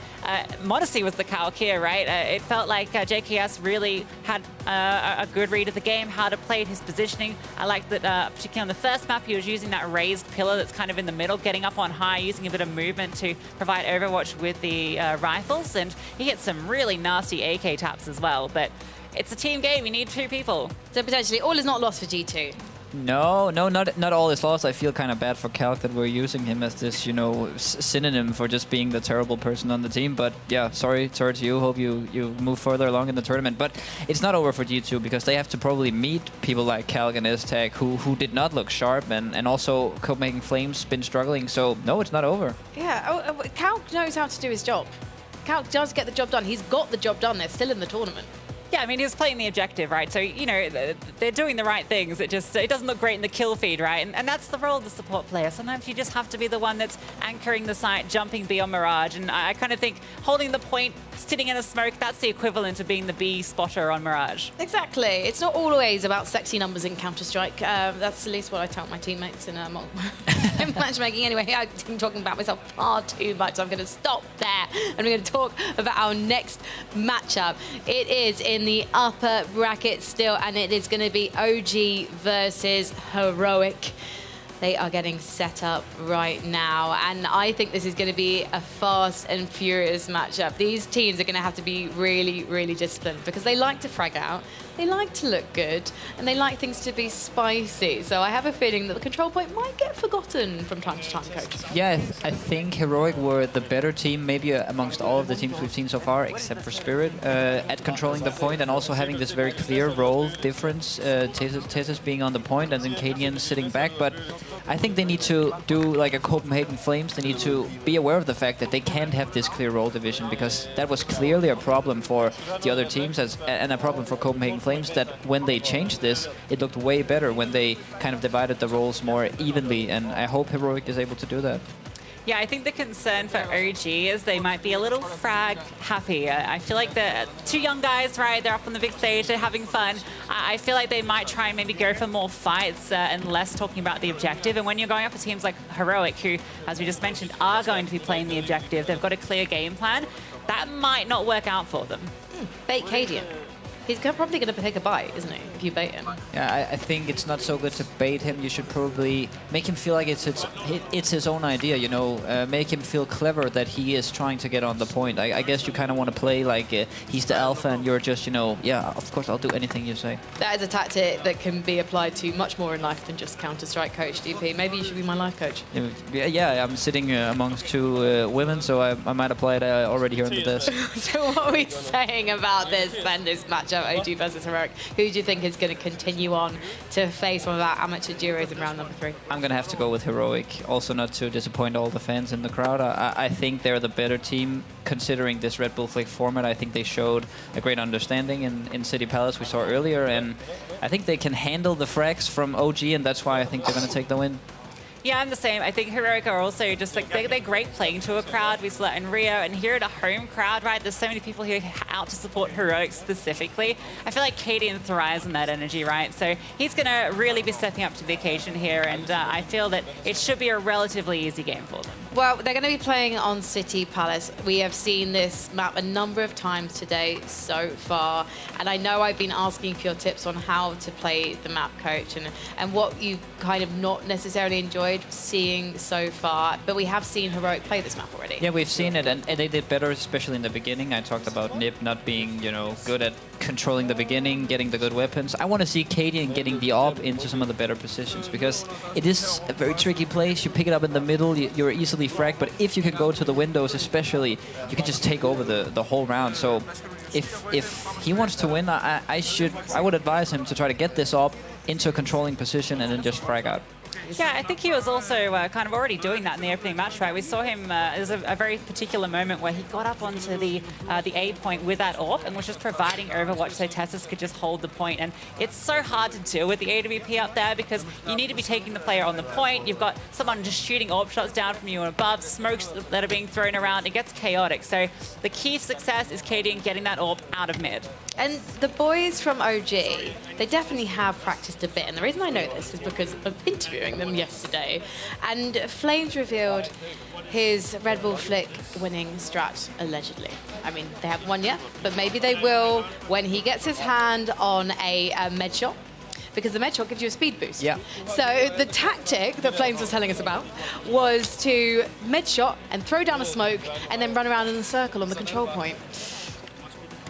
Modesty was the calc here, right? It felt like JKS really had a good read of the game, how to play his positioning. I liked that, particularly on the first map, he was using that raised pillar that's kind of in the middle, getting up on high, using a bit of movement to provide Overwatch with the rifles. And he hit some really nasty AK taps as well. But it's a team game. You need 2 people. So potentially all is not lost for G2. No, not all is lost. I feel kind of bad for Calc that we're using him as this, synonym for just being the terrible person on the team. But yeah, sorry to you. Hope you move further along in the tournament. But it's not over for G2 because they have to probably meet people like Calc and S-Tag who did not look sharp, and also Copenhagen Flames been struggling. So no, it's not over. Yeah, Calc knows how to do his job. Calc does get the job done. He's got the job done. They're still in the tournament. Yeah, I mean, he was playing the objective, right? So, they're doing the right things. It doesn't look great in the kill feed, right? And that's the role of the support player. Sometimes you just have to be the one that's anchoring the site, jumping B on Mirage. And I kind of think holding the point, sitting in the smoke, that's the equivalent of being the B spotter on Mirage. Exactly. It's not always about sexy numbers in Counter-Strike. That's at least what I tell my teammates in matchmaking. Anyway, I'm talking about myself far too much, so I'm going to stop there. And we're going to talk about our next matchup. It is in the upper bracket still, and it is going to be OG versus Heroic. They are getting set up right now, and I think this is going to be a fast and furious matchup. These teams are going to have to be really, really disciplined because they like to frag out, they like to look good, and they like things to be spicy. So I have a feeling that the control point might get forgotten from time to time, Coach. Yeah, I think Heroic were the better team, maybe amongst all of the teams we've seen so far, except for Spirit, at controlling the point and also having this very clear role difference. Tesis being on the point and then Cadian sitting back, but I think they need to do like a Copenhagen Flames. They need to be aware of the fact that they can't have this clear role division, because that was clearly a problem for the other teams and a problem for Copenhagen Flames, that when they changed this, it looked way better when they kind of divided the roles more evenly, and I hope Heroic is able to do that. Yeah, I think the concern for OG is they might be a little frag happy. I feel like the 2 young guys, right, they're up on the big stage, they're having fun. I feel like they might try and maybe go for more fights and less talking about the objective. And when you're going up to teams like Heroic, who, as we just mentioned, are going to be playing the objective, they've got a clear game plan, that might not work out for them. Bait Cadian. He's probably going to pick a bite, isn't he, if you bait him? Yeah, I think it's not so good to bait him. You should probably make him feel like it's his own idea, make him feel clever that he is trying to get on the point. I guess you kind of want to play like he's the alpha and you're just, yeah, of course I'll do anything you say. That is a tactic that can be applied to much more in life than just Counter-Strike, Coach DP. Maybe you should be my life coach. Yeah, I'm sitting amongst 2 women, so I might apply it already here on the desk. So what are we saying about this matchup, OG versus Heroic? Who do you think is going to continue on to face one of our amateur duos in round number 3? I'm going to have to go with Heroic, also not to disappoint all the fans in the crowd. I think they're the better team considering this Red Bull Flick format. I think they showed a great understanding in City Palace we saw earlier, and I think they can handle the frags from OG, and that's why I think they're going to take the win. Yeah, I'm the same. I think Heroic are also just like, they're great playing to a crowd. We saw that in Rio, and here at a home crowd, right? There's so many people here out to support Heroic specifically. I feel like Cadian thrives in that energy, right? So he's going to really be stepping up to the occasion here, and I feel that it should be a relatively easy game for them. Well, they're going to be playing on City Palace. We have seen this map a number of times today so far, and I know I've been asking for your tips on how to play the map, Coach, and what you kind of not necessarily enjoyed seeing so far, but we have seen Heroic play this map already. Yeah, we've seen it, and they did better, especially in the beginning. I talked about Nip not being, good at controlling the beginning, getting the good weapons. I want to see Cadian getting the AWP into some of the better positions, because it is a very tricky place. You pick it up in the middle, you're easily fragged, but if you can go to the windows especially, you can just take over the whole round. So if he wants to win, I would advise him to try to get this AWP into a controlling position and then just frag out. Yeah, I think he was also kind of already doing that in the opening match, right? We saw him, there's a very particular moment where he got up onto the A point with that AWP and was just providing Overwatch so Tessus could just hold the point. And it's so hard to deal with the AWP up there because you need to be taking the player on the point. You've got someone just shooting AWP shots down from you and above, smokes that are being thrown around. It gets chaotic. So the key to success is Cadian getting that AWP out of mid. And the boys from OG, they definitely have practiced a bit. And the reason I know this is because of interviewing them yesterday. And Flames revealed his Red Bull Flick winning strat, allegedly. I mean, they haven't won yet, but maybe they will when he gets his hand on a med shot, because the med shot gives you a speed boost. Yeah. So the tactic that Flames was telling us about was to med shot and throw down a smoke and then run around in a circle on the control point.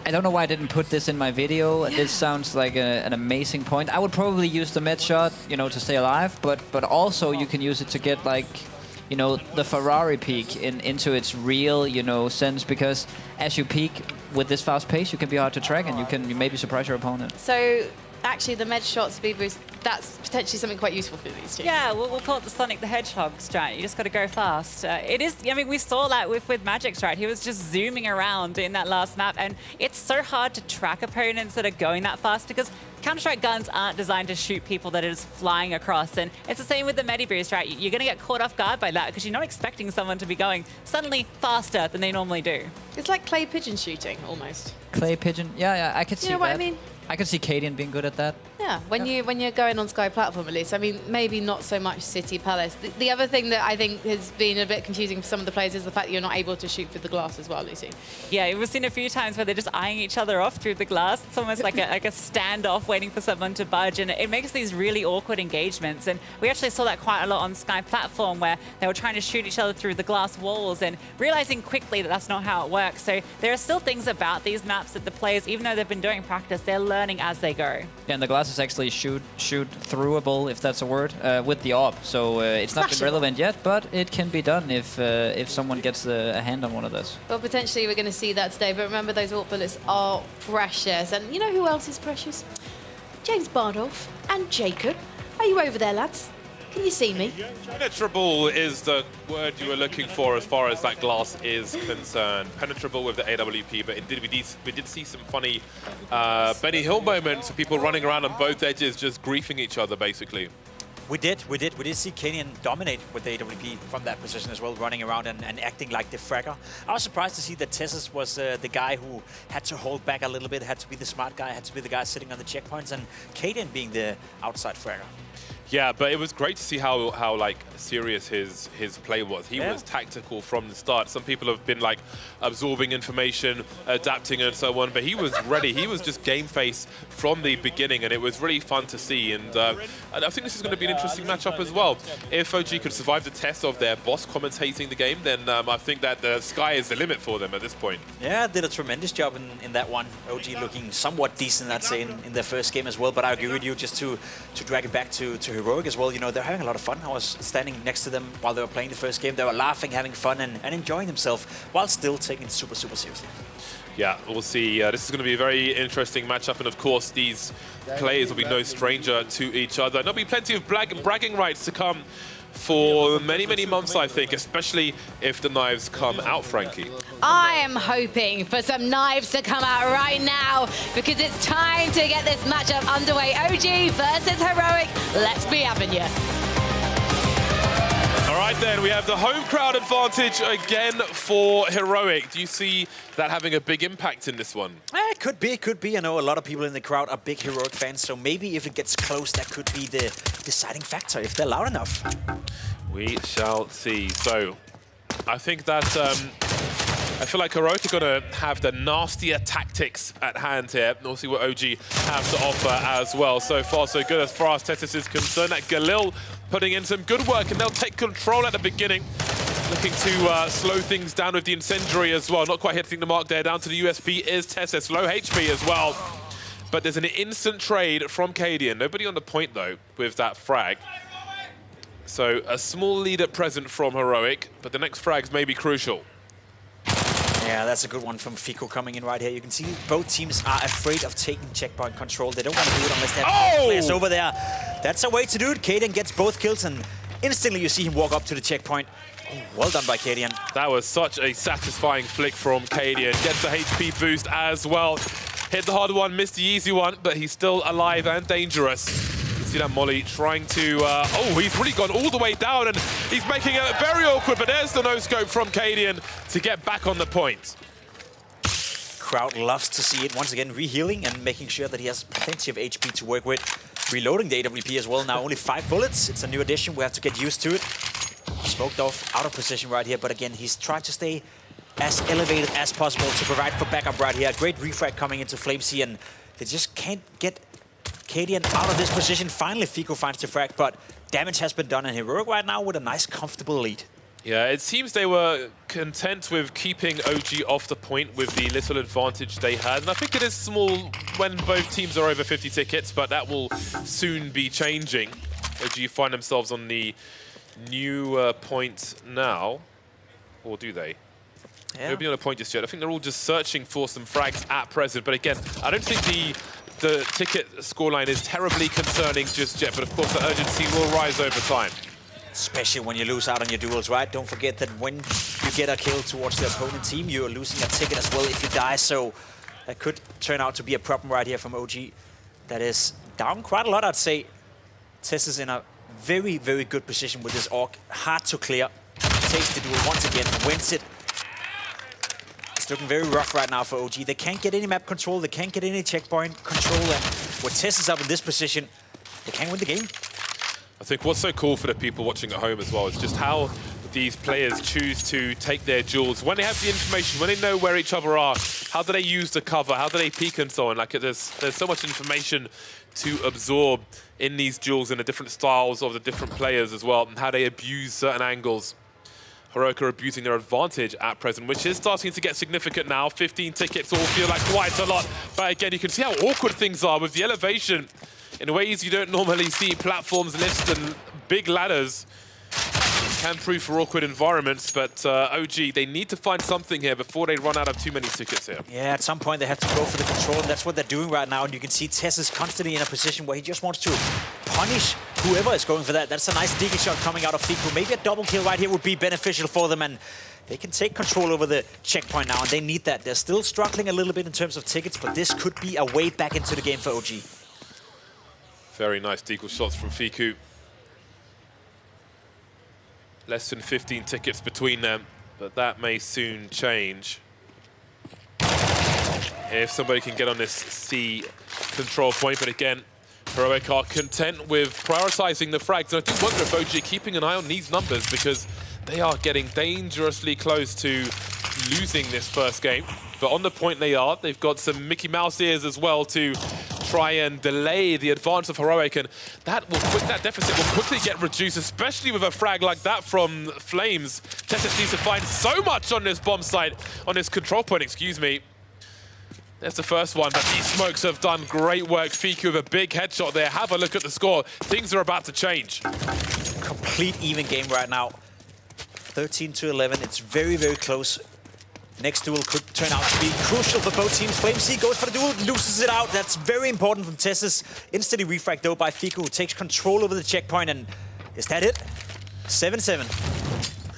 I don't know why I didn't put this in my video. This sounds like an amazing point. I would probably use the med shot, to stay alive, but also you can use it to get the Ferrari peak into its real, sense, because as you peak with this fast pace, you can be hard to track and you maybe surprise your opponent. So actually the med shot speed boost, that's potentially something quite useful for these teams. Yeah, we'll call it the Sonic the Hedgehog strat. You just got to go fast. It is, we saw that with Magic strat. He was just zooming around in that last map, and it's so hard to track opponents that are going that fast because Counter-Strike guns aren't designed to shoot people that are just flying across. And it's the same with the Medi Boost, right? You're going to get caught off guard by that because you're not expecting someone to be going suddenly faster than they normally do. It's like clay pigeon shooting, almost. Clay pigeon? Yeah, I could see that. You know what I mean? I could see Cadian being good at that. Yeah, when you're going on Sky Platform at least. I mean, maybe not so much City Palace. The other thing that I think has been a bit confusing for some of the players is the fact that you're not able to shoot through the glass as well, Lucy. Yeah, we've seen a few times where they're just eyeing each other off through the glass. It's almost like a standoff waiting for someone to budge, and it makes these really awkward engagements. And we actually saw that quite a lot on Sky Platform where they were trying to shoot each other through the glass walls and realizing quickly that that's not how it works. So there are still things about these maps that the players, even though they've been doing practice, they're learning as they go. Yeah, and the glass is actually shoot throughable, if that's a word, with the AWP. So it's not been relevant yet, but it can be done if someone gets a hand on one of those. Well, potentially we're going to see that today. But remember, those AWP bullets are precious. And you know who else is precious? James Bardolph and Jacob. Are you over there, lads? Can you see me? Penetrable is the word you were looking for as far as that glass is concerned. Penetrable with the AWP, but we did see some funny Benny Hill moments of people running around on both edges, just griefing each other, basically. We did see Cadian dominate with the AWP from that position as well, running around and acting like the fragger. I was surprised to see that Tessus was the guy who had to hold back a little bit, had to be the smart guy, had to be the guy sitting on the checkpoints, and Cadian being the outside fragger. Yeah, but it was great to see how like serious his play was. He was tactical from the start. Some people have been like absorbing information, adapting and so on, but he was ready. He was just game face from the beginning, and it was really fun to see. And I think this is going to be an interesting matchup as well. If OG could survive the test of their boss commentating the game, then I think that the sky is the limit for them at this point. Yeah, did a tremendous job in that one. OG looking somewhat decent, I'd say, in their first game as well. But I agree with you, just to drag it back to Heroic as well. They're having a lot of fun. I was standing next to them while they were playing the first game. They were laughing, having fun, and enjoying themselves while still taking it super, super seriously. Yeah, we'll see. This is going to be a very interesting matchup, and of course, these players will be no stranger to each other. There'll be plenty of bragging rights to come for many, many months, I think, especially if the knives come out, Frankie. I am hoping for some knives to come out right now because it's time to get this matchup underway. OG versus Heroic. Let's be having you. All right, then, we have the home crowd advantage again for Heroic. Do you see that having a big impact in this one? It could be, it could be. I know a lot of people in the crowd are big Heroic fans, so maybe if it gets close, that could be the deciding factor, if they're loud enough. We shall see. So, I think that I feel like Heroic are going to have the nastier tactics at hand here. And we'll see what OG have to offer as well. So far, so good as far as Tessis is concerned. That Galil putting in some good work, and they'll take control at the beginning. Looking to slow things down with the incendiary as well. Not quite hitting the mark there. Down to the USP is Tessis. Low HP as well. But there's an instant trade from Cadian. Nobody on the point, though, with that frag. So a small lead at present from Heroic, but the next frags may be crucial. Yeah, that's a good one from Fico coming in right here. You can see both teams are afraid of taking checkpoint control. They don't want to do it unless they have players over there. That's a way to do it. Cadian gets both kills, and instantly you see him walk up to the checkpoint. Oh, well done by Cadian. That was such a satisfying flick from Cadian. Gets the HP boost as well. Hit the hard one, missed the easy one, but he's still alive and dangerous. You see that Molly trying to... oh, he's really gone all the way down, and he's making it very awkward, but there's the no-scope from Cadian to get back on the point. Crowd loves to see it. Once again, rehealing and making sure that he has plenty of HP to work with. Reloading the AWP as well. Now only 5 bullets. It's a new addition. We have to get used to it. Smoked off, out of position right here. But again, he's trying to stay as elevated as possible to provide for backup right here. Great refrag coming into Flamesy, and they just can't get Cadian out of this position. Finally, Fico finds the frag, but damage has been done in Heroic right now with a nice, comfortable lead. Yeah, it seems they were content with keeping OG off the point with the little advantage they had. And I think it is small when both teams are over 50 tickets, but that will soon be changing. OG find themselves on the new point now. Or do they? Yeah. They'll be on a point just yet. I think they're all just searching for some frags at present. But again, I don't think the ticket scoreline is terribly concerning just yet. But of course, the urgency will rise over time. Especially when you lose out on your duels, right? Don't forget that when you get a kill towards the opponent team, you're losing a ticket as well if you die. So that could turn out to be a problem right here from OG. That is down quite a lot, I'd say. Tess is in a very, very good position with this AUG. Hard to clear. Takes the duel once again, wins it. It's looking very rough right now for OG. They can't get any map control. They can't get any checkpoint control. And with Tess is up in this position, they can't win the game. I think what's so cool for the people watching at home as well is just how these players choose to take their duels. When they have the information, when they know where each other are, how do they use the cover? How do they peek and so on? Like there's so much information to absorb in these duels and the different styles of the different players as well, and how they abuse certain angles. Heroic are abusing their advantage at present, which is starting to get significant now. 15 tickets all feel like quite a lot. But again, you can see how awkward things are with the elevation in ways you don't normally see. Platforms, lifts, and big ladders can prove for awkward environments, but OG, they need to find something here before they run out of too many tickets here. Yeah, at some point they have to go for the control, and that's what they're doing right now. And you can see Tess is constantly in a position where he just wants to punish whoever is going for that. That's a nice deagle shot coming out of Fico. Maybe a double kill right here would be beneficial for them, and they can take control over the checkpoint now, and they need that. They're still struggling a little bit in terms of tickets, but this could be a way back into the game for OG. Very nice deagle shots from Fico. Less than 15 tickets between them, but that may soon change. If somebody can get on this C control point, but again, Heroic are content with prioritizing the frags. And I do wonder if OG are keeping an eye on these numbers, because they are getting dangerously close to losing this first game. But on the point they are, they've got some Mickey Mouse ears as well to try and delay the advance of Heroic, and that deficit will quickly get reduced, especially with a frag like that from Flames. Tessis needs to find so much on this bomb site, on this control point, excuse me. There's the first one, but these smokes have done great work. Fico with a big headshot there. Have a look at the score. Things are about to change. Complete even game right now. 13-11, it's very, very close. Next duel could turn out to be crucial for both teams. Flamesy goes for the duel, loses it out. That's very important from Tessis. Instantly refragged though by Fico, who takes control over the checkpoint. And is that it? 7-7.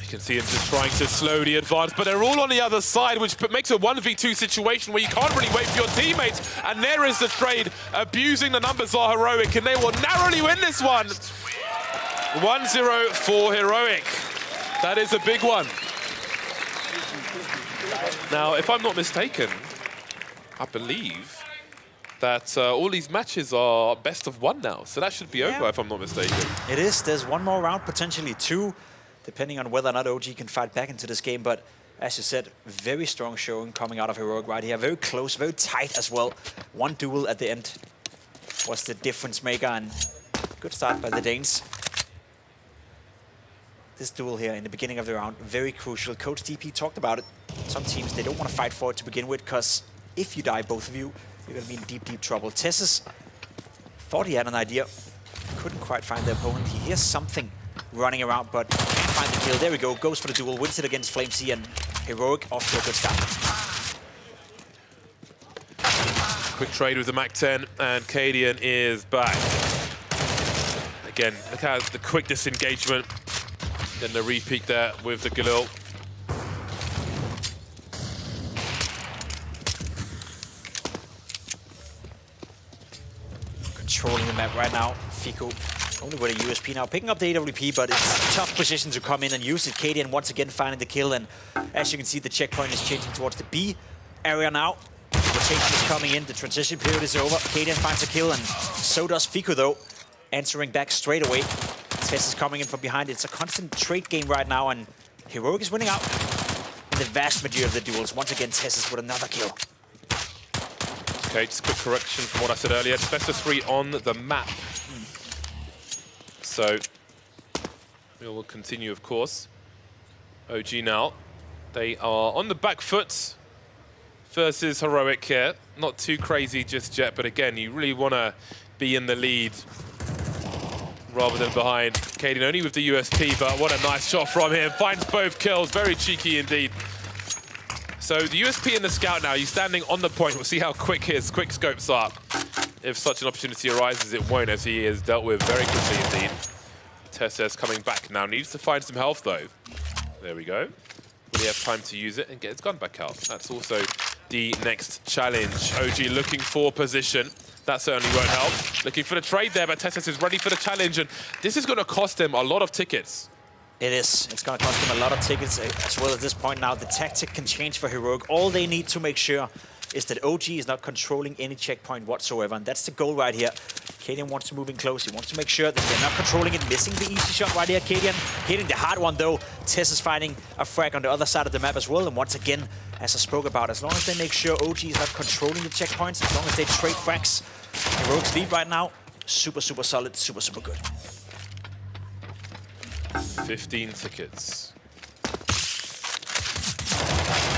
You can see him just trying to slow the advance, but they're all on the other side, which makes a 1v2 situation where you can't really wait for your teammates. And there is the trade. Abusing the numbers are Heroic, and they will narrowly win this one. 1-0 for Heroic. That is a big one. Now, if I'm not mistaken, I believe that all these matches are best of one now. So that should be over, if I'm not mistaken. It is. There's one more round, potentially two, depending on whether or not OG can fight back into this game. But as you said, very strong showing coming out of Heroic right here. Very close, very tight as well. One duel at the end was the difference maker, and good start by the Danes. This duel here in the beginning of the round, very crucial. Coach DP talked about it. Some teams, they don't want to fight for it to begin with, because if you die, both of you, you're going to be in deep, deep trouble. Tessus thought he had an idea. Couldn't quite find the opponent. He hears something running around, but can't find the kill. There we go. Goes for the duel. Wins it against Flamesy, and Heroic off to a good start. Quick trade with the Mac-10, and Cadian is back. Again, look at the quick disengagement. Then the repeat there with the Galil. Controlling the map right now. Fico only with a USP now, picking up the AWP, but it's a tough position to come in and use it. Cadian once again finding the kill, and as you can see, the checkpoint is changing towards the B area now. Rotation is coming in, the transition period is over. Cadian finds a kill, and so does Fico though, answering back straight away. Tess is coming in from behind. It's a constant trade game right now, and Heroic is winning out in the vast majority of the duels. Once again, Tess is with another kill. Okay, just a quick correction from what I said earlier. It's best of 3 on the map. So, we will continue, of course. OG now. They are on the back foot versus Heroic here. Not too crazy just yet, but again, you really want to be in the lead rather than behind. Cadian only with the USP, but what a nice shot from him. Finds both kills, very cheeky indeed. So the USP and the scout now, he's standing on the point. We'll see how quick his quick scopes are. If such an opportunity arises, it won't, as he is dealt with very quickly indeed. Tesses coming back now, needs to find some health though. There we go. Will he have time to use it and get his gun back out? That's also the next challenge. OG looking for position. That certainly won't help. Looking for the trade there, but Tesses is ready for the challenge, and this is going to cost him a lot of tickets. It is. It's going to cost him a lot of tickets as well at this point now. The tactic can change for Heroic. All they need to make sure is that OG is not controlling any checkpoint whatsoever, and that's the goal right here. Cadian wants to move in close. He wants to make sure that they're not controlling it, missing the easy shot right here. Cadian hitting the hard one though. Tess is finding a frag on the other side of the map as well, and once again, as I spoke about, as long as they make sure OG is not controlling the checkpoints, as long as they trade frags, Heroic's lead right now, super, super solid, super, super good. 15 tickets.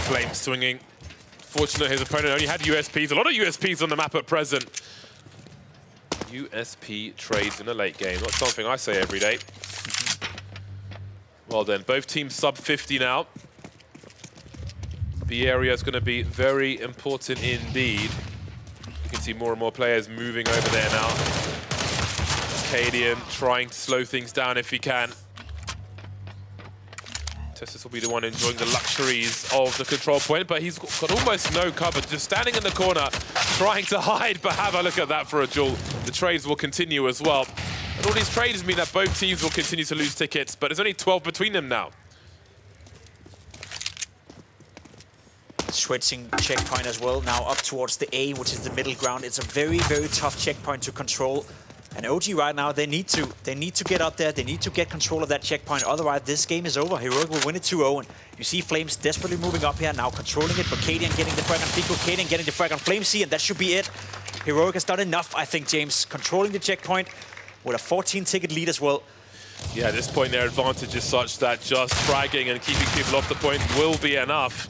Flame swinging. Fortunate his opponent only had USPs. A lot of USPs on the map at present. USP trades in the late game. Not something I say every day. Well then, both teams sub 50 now. The area is going to be very important indeed. You can see more and more players moving over there now. Cadian trying to slow things down if he can. Tessus will be the one enjoying the luxuries of the control point, but he's got almost no cover, just standing in the corner, trying to hide, but have a look at that for a duel. The trades will continue as well. And all these trades mean that both teams will continue to lose tickets, but there's only 12 between them now. Switching checkpoint as well, now up towards the A, which is the middle ground. It's a very, very tough checkpoint to control. And OG right now, they need to get up there. They need to get control of that checkpoint. Otherwise, this game is over. Heroic will win it 2-0. And you see Flames desperately moving up here, now controlling it. But Cadian getting the frag on Fico, Cadian getting the frag on Flamesy, and that should be it. Heroic has done enough, I think, James. Controlling the checkpoint with a 14-ticket lead as well. Yeah, at this point, their advantage is such that just fragging and keeping people off the point will be enough.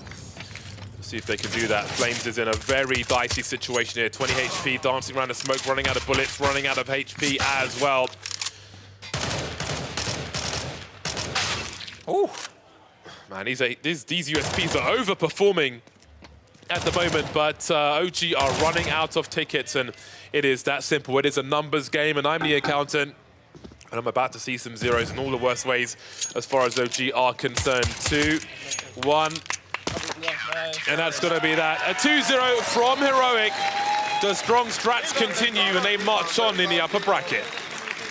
See if they can do that. Flames is in a very dicey situation here. 20 HP, dancing around the smoke, running out of bullets, running out of HP as well. Oh, man, these USPs are overperforming at the moment, but OG are running out of tickets, and it is that simple. It is a numbers game, and I'm the accountant, and I'm about to see some zeros in all the worst ways as far as OG are concerned. 2-1. And that's going to be that. A 2-0 from Heroic. The strong strats continue and they march on in the upper bracket.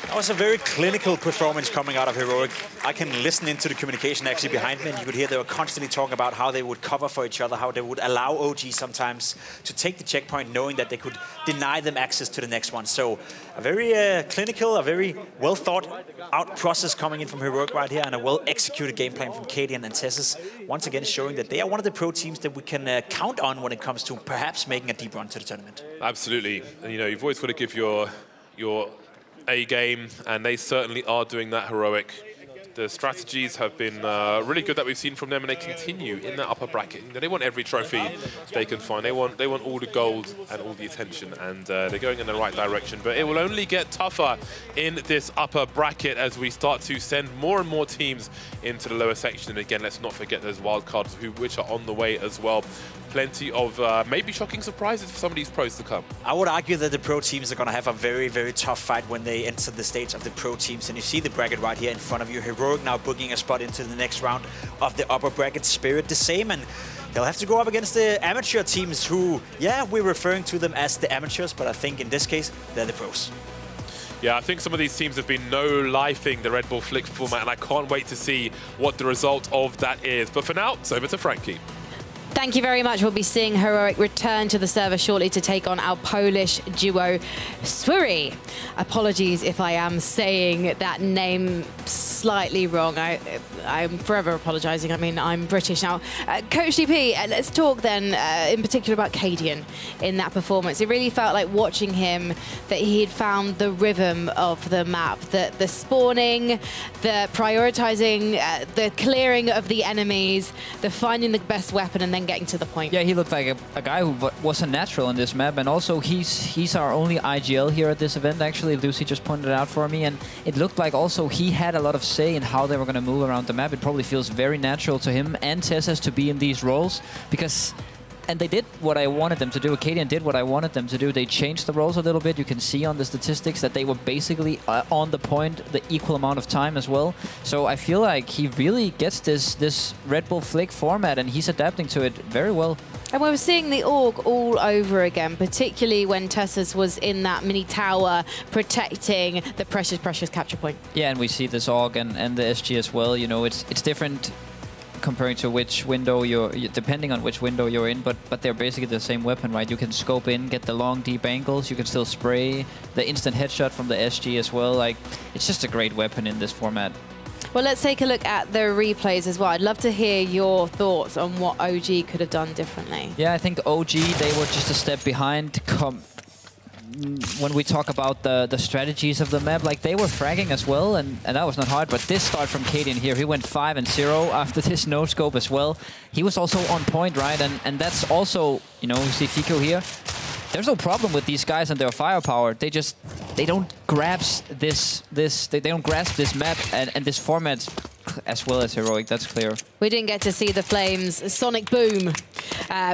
That was a very clinical performance coming out of Heroic. I can listen into the communication actually behind me, and you could hear they were constantly talking about how they would cover for each other, how they would allow OG sometimes to take the checkpoint, knowing that they could deny them access to the next one. So a very clinical, a very well thought out process coming in from Heroic right here, and a well executed game plan from Cadian and Tessus, once again showing that they are one of the pro teams that we can count on when it comes to perhaps making a deep run to the tournament. Absolutely. And, you know, you've always got to give your A game, and they certainly are doing that. Heroic. The strategies have been really good that we've seen from them, and they continue in that upper bracket. You know, they want every trophy they can find. They want all the gold and all the attention, and they're going in the right direction. But it will only get tougher in this upper bracket as we start to send more and more teams into the lower section. And again, let's not forget those wildcards, which are on the way as well. Plenty of maybe shocking surprises for some of these pros to come. I would argue that the pro teams are going to have a very, very tough fight when they enter the stage of the pro teams. And you see the bracket right here in front of you. Heroic now booking a spot into the next round of the upper bracket. Spirit the same. And they'll have to go up against the amateur teams who, yeah, we're referring to them as the amateurs, but I think in this case, they're the pros. Yeah, I think some of these teams have been no-lifing the Red Bull Flick format, and I can't wait to see what the result of that is. But for now, it's over to Frankie. Thank you very much. We'll be seeing Heroic return to the server shortly to take on our Polish duo, Swiri. Apologies if I am saying that name slightly wrong. I'm forever apologising. I mean, I'm British now. Coach DP, let's talk then in particular about Cadian in that performance. It really felt like watching him that he had found the rhythm of the map, the spawning, the prioritising, the clearing of the enemies, the finding the best weapon and then getting to the point. Yeah, he looked like a guy who was a natural in this map, and also he's our only IGL here at this event. Actually, Lucy just pointed it out for me, and it looked like also he had a lot of say in how they were going to move around the map. It probably feels very natural to him and Tessas to be in these roles, because and they did what I wanted them to do. Cadian did what I wanted them to do. They changed the roles a little bit. You can see on the statistics that they were basically on the point the equal amount of time as well. So I feel like he really gets this Red Bull Flick format, and he's adapting to it very well. And we were seeing the AUG all over again, particularly when Tessas was in that mini tower protecting the precious capture point. Yeah, and we see this AUG and the SG as well. You know, it's different comparing to which window depending on which window you're in, but they're basically the same weapon, right? You can scope in, get the long deep angles, you can still spray the instant headshot from the SG as well. Like, it's just a great weapon in this format. Well, let's take a look at the replays as well. I'd love to hear your thoughts on what OG could have done differently. Yeah, I think OG, they were just a step behind when we talk about the strategies of the map. Like, they were fragging as well, and that was not hard. But this start from Cadian here, he went 5-0 after this no-scope as well. He was also on point, right? And that's also, you know, you see Fico here. There's no problem with these guys and their firepower. They don't grasp this map and this format as well as Heroic, that's clear. We didn't get to see the Flames Sonic Boom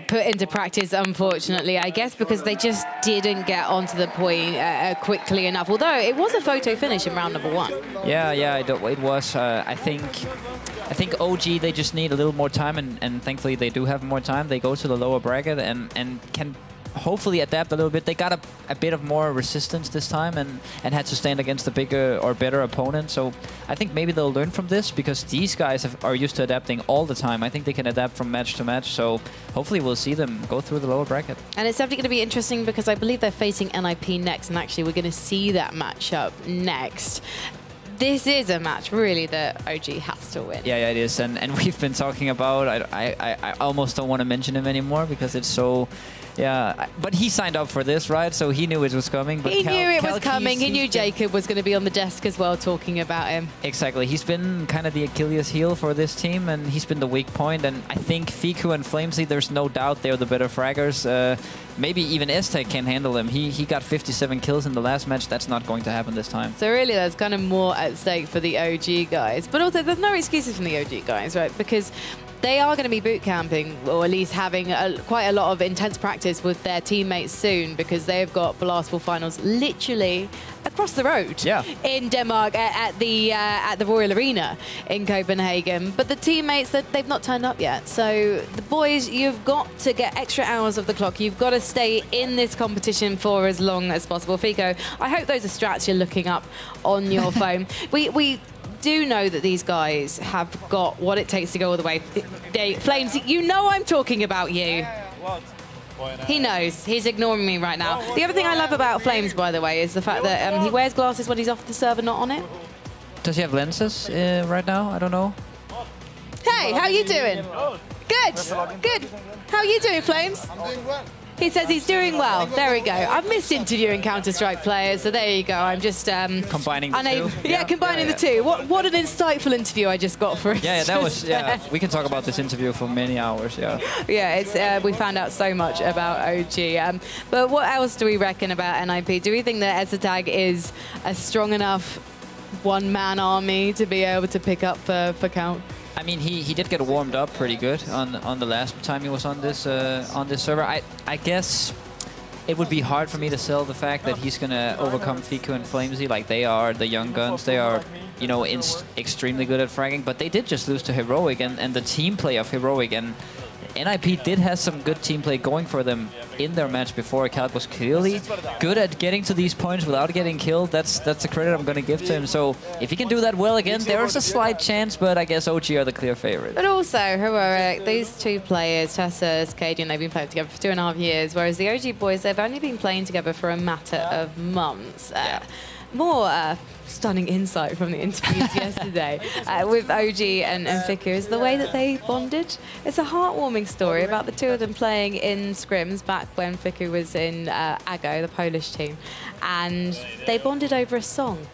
put into practice, unfortunately, I guess because they just didn't get onto the point quickly enough, although it was a photo finish in round number 1. Yeah, it was. I think OG, they just need a little more time, and thankfully they do have more time. They go to the lower bracket and can hopefully adapt a little bit. They got a bit of more resistance this time and had to stand against a bigger or better opponent. So I think maybe they'll learn from this, because these guys are used to adapting all the time. I think they can adapt from match to match. So hopefully we'll see them go through the lower bracket. And it's definitely going to be interesting because I believe they're facing NIP next, and actually we're going to see that matchup next. This is a match, really, that OG has to win. Yeah, it is. And we've been talking about, I almost don't want to mention him anymore because it's so... Yeah, but he signed up for this, right? So he knew it was coming. But he knew it was coming. He knew Jacob was going to be on the desk as well, talking about him. Exactly. He's been kind of the Achilles heel for this team, and he's been the weak point. And I think Fiku and Flamesy, there's no doubt they're the better fraggers. Maybe even Aztec can handle him. He got 57 kills in the last match. That's not going to happen this time. So really, there's kind of more at stake for the OG guys. But also, there's no excuses from the OG guys, right? Because they are going to be boot camping, or at least having quite a lot of intense practice with their teammates soon, because they've got Blastful finals literally across the road in Denmark at the Royal Arena in Copenhagen. But the teammates, they've not turned up yet. So the boys, you've got to get extra hours of the clock. You've got to stay in this competition for as long as possible. Fico, I hope those are strats you're looking up on your phone. We do know that these guys have got what it takes to go all the way. Flames, you know I'm talking about you. He knows. He's ignoring me right now. The other thing I love about Flames, by the way, is the fact that he wears glasses when he's off the server, not on it. Does he have lenses right now? I don't know. Hey, how you doing? Good. Good. How you doing, Flames? I'm doing well. He says he's doing well. There we go. I've missed interviewing Counter-Strike players, so there you go. I'm just combining the two. Yeah, combining the two. What an insightful interview I just got for us. Yeah, that was. Yeah, we can talk about this interview for many hours. Yeah. Yeah, it's we found out so much about OG. But what else do we reckon about NIP? Do we think that Ezatag is a strong enough one-man army to be able to pick up for Count? I mean, he did get warmed up pretty good on the last time he was on this server. I guess it would be hard for me to sell the fact that he's gonna overcome Fico and Flamesy. Like, they are the young guns. They are, you know, extremely good at fragging. But they did just lose to Heroic, and the team play of Heroic, and NIP did have some good team play going for them in their match before. Calc was clearly good at getting to these points without getting killed. That's the credit I'm going to give to him. So if he can do that well again, there's a slight chance, but I guess OG are the clear favorite. But also, Heroic, these two players, Tessa, Cadian, they've been playing together for 2.5 years, whereas the OG boys, they've only been playing together for a matter of months. More stunning insight from the interviews yesterday with OG and Fiku is the way that they bonded. It's a heartwarming story about the two of them playing in scrims back when Fiku was in AGO, the Polish team, and they bonded over a song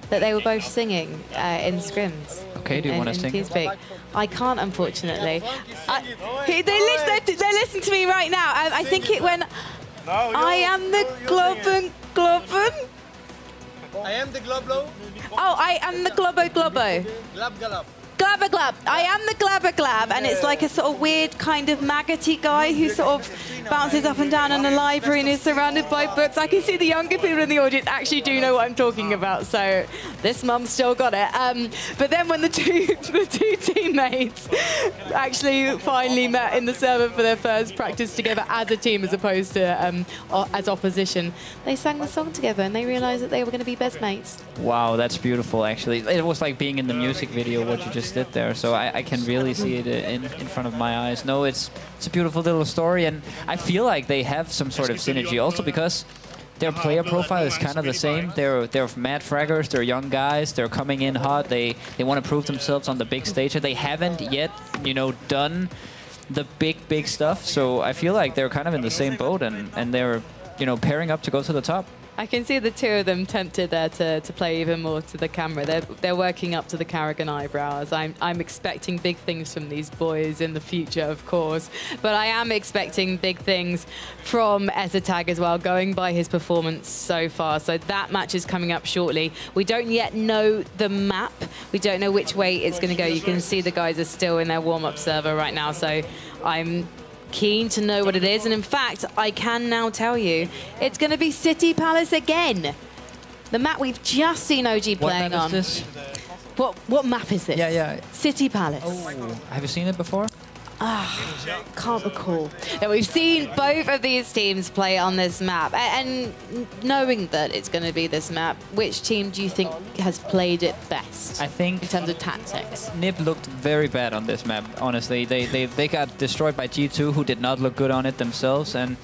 that they were both singing in scrims. Okay, do you want to sing? TeamSpeak. I can't, unfortunately. They listen to me right now. I think it went, I am the Globen. I am the Globlo. Oh, I am the Globo. Glab. Glabber Glab. I am the Glabber Glab, and it's like a sort of weird kind of maggoty guy who sort of bounces up and down in a library and is surrounded by books. I can see the younger people in the audience actually do know what I'm talking about, so this mum still got it. But then when the two teammates actually finally met in the server for their first practice together as a team as opposed to as opposition, they sang the song together and they realized that they were going to be best mates. Wow, that's beautiful, actually. It was like being in the music video, what you just did there, so I can really see it in front of my eyes. No, it's a beautiful little story, and I feel like they have some sort of synergy also because their player profile is kind of the same. They're mad fraggers, they're young guys, they're coming in hot, they want to prove themselves on the big stage. They haven't yet, you know, done the big stuff, so I feel like they're kind of in the same boat, and they're, you know, pairing up to go to the top. I can see the two of them tempted there to play even more to the camera. They're working up to the Carrigan eyebrows. I'm expecting big things from these boys in the future, of course. But I am expecting big things from Ezatag as well, going by his performance so far. So that match is coming up shortly. We don't yet know the map. We don't know which way it's going to go. You can see the guys are still in their warm-up server right now. So I'm keen to know what it is, and in fact I can now tell you it's going to be City Palace again, the map we've just seen OG playing on. What map is this? What map is this? Yeah. City Palace. Oh, have you seen it before? Can't recall. Now, we've seen both of these teams play on this map, and knowing that it's going to be this map, which team do you think has played it best? I think in terms of tactics, NIP looked very bad on this map. Honestly, they got destroyed by G2, who did not look good on it themselves, and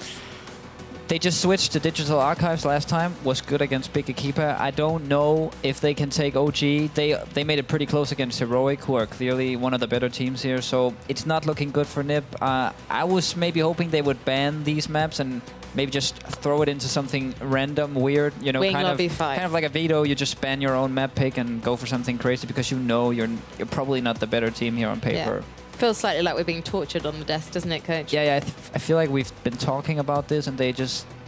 they just switched to Digital Archives last time, was good against Big Keeper. I don't know if they can take OG. They made it pretty close against Heroic, who are clearly one of the better teams here, so it's not looking good for NIP. I was maybe hoping they would ban these maps and maybe just throw it into something random, weird, you know, kind of like a veto. You just ban your own map pick and go for something crazy because you know you're probably not the better team here on paper. Yeah. Feels slightly like we're being tortured on the desk, doesn't it, Coach? Yeah. I feel like we've been talking about this, and they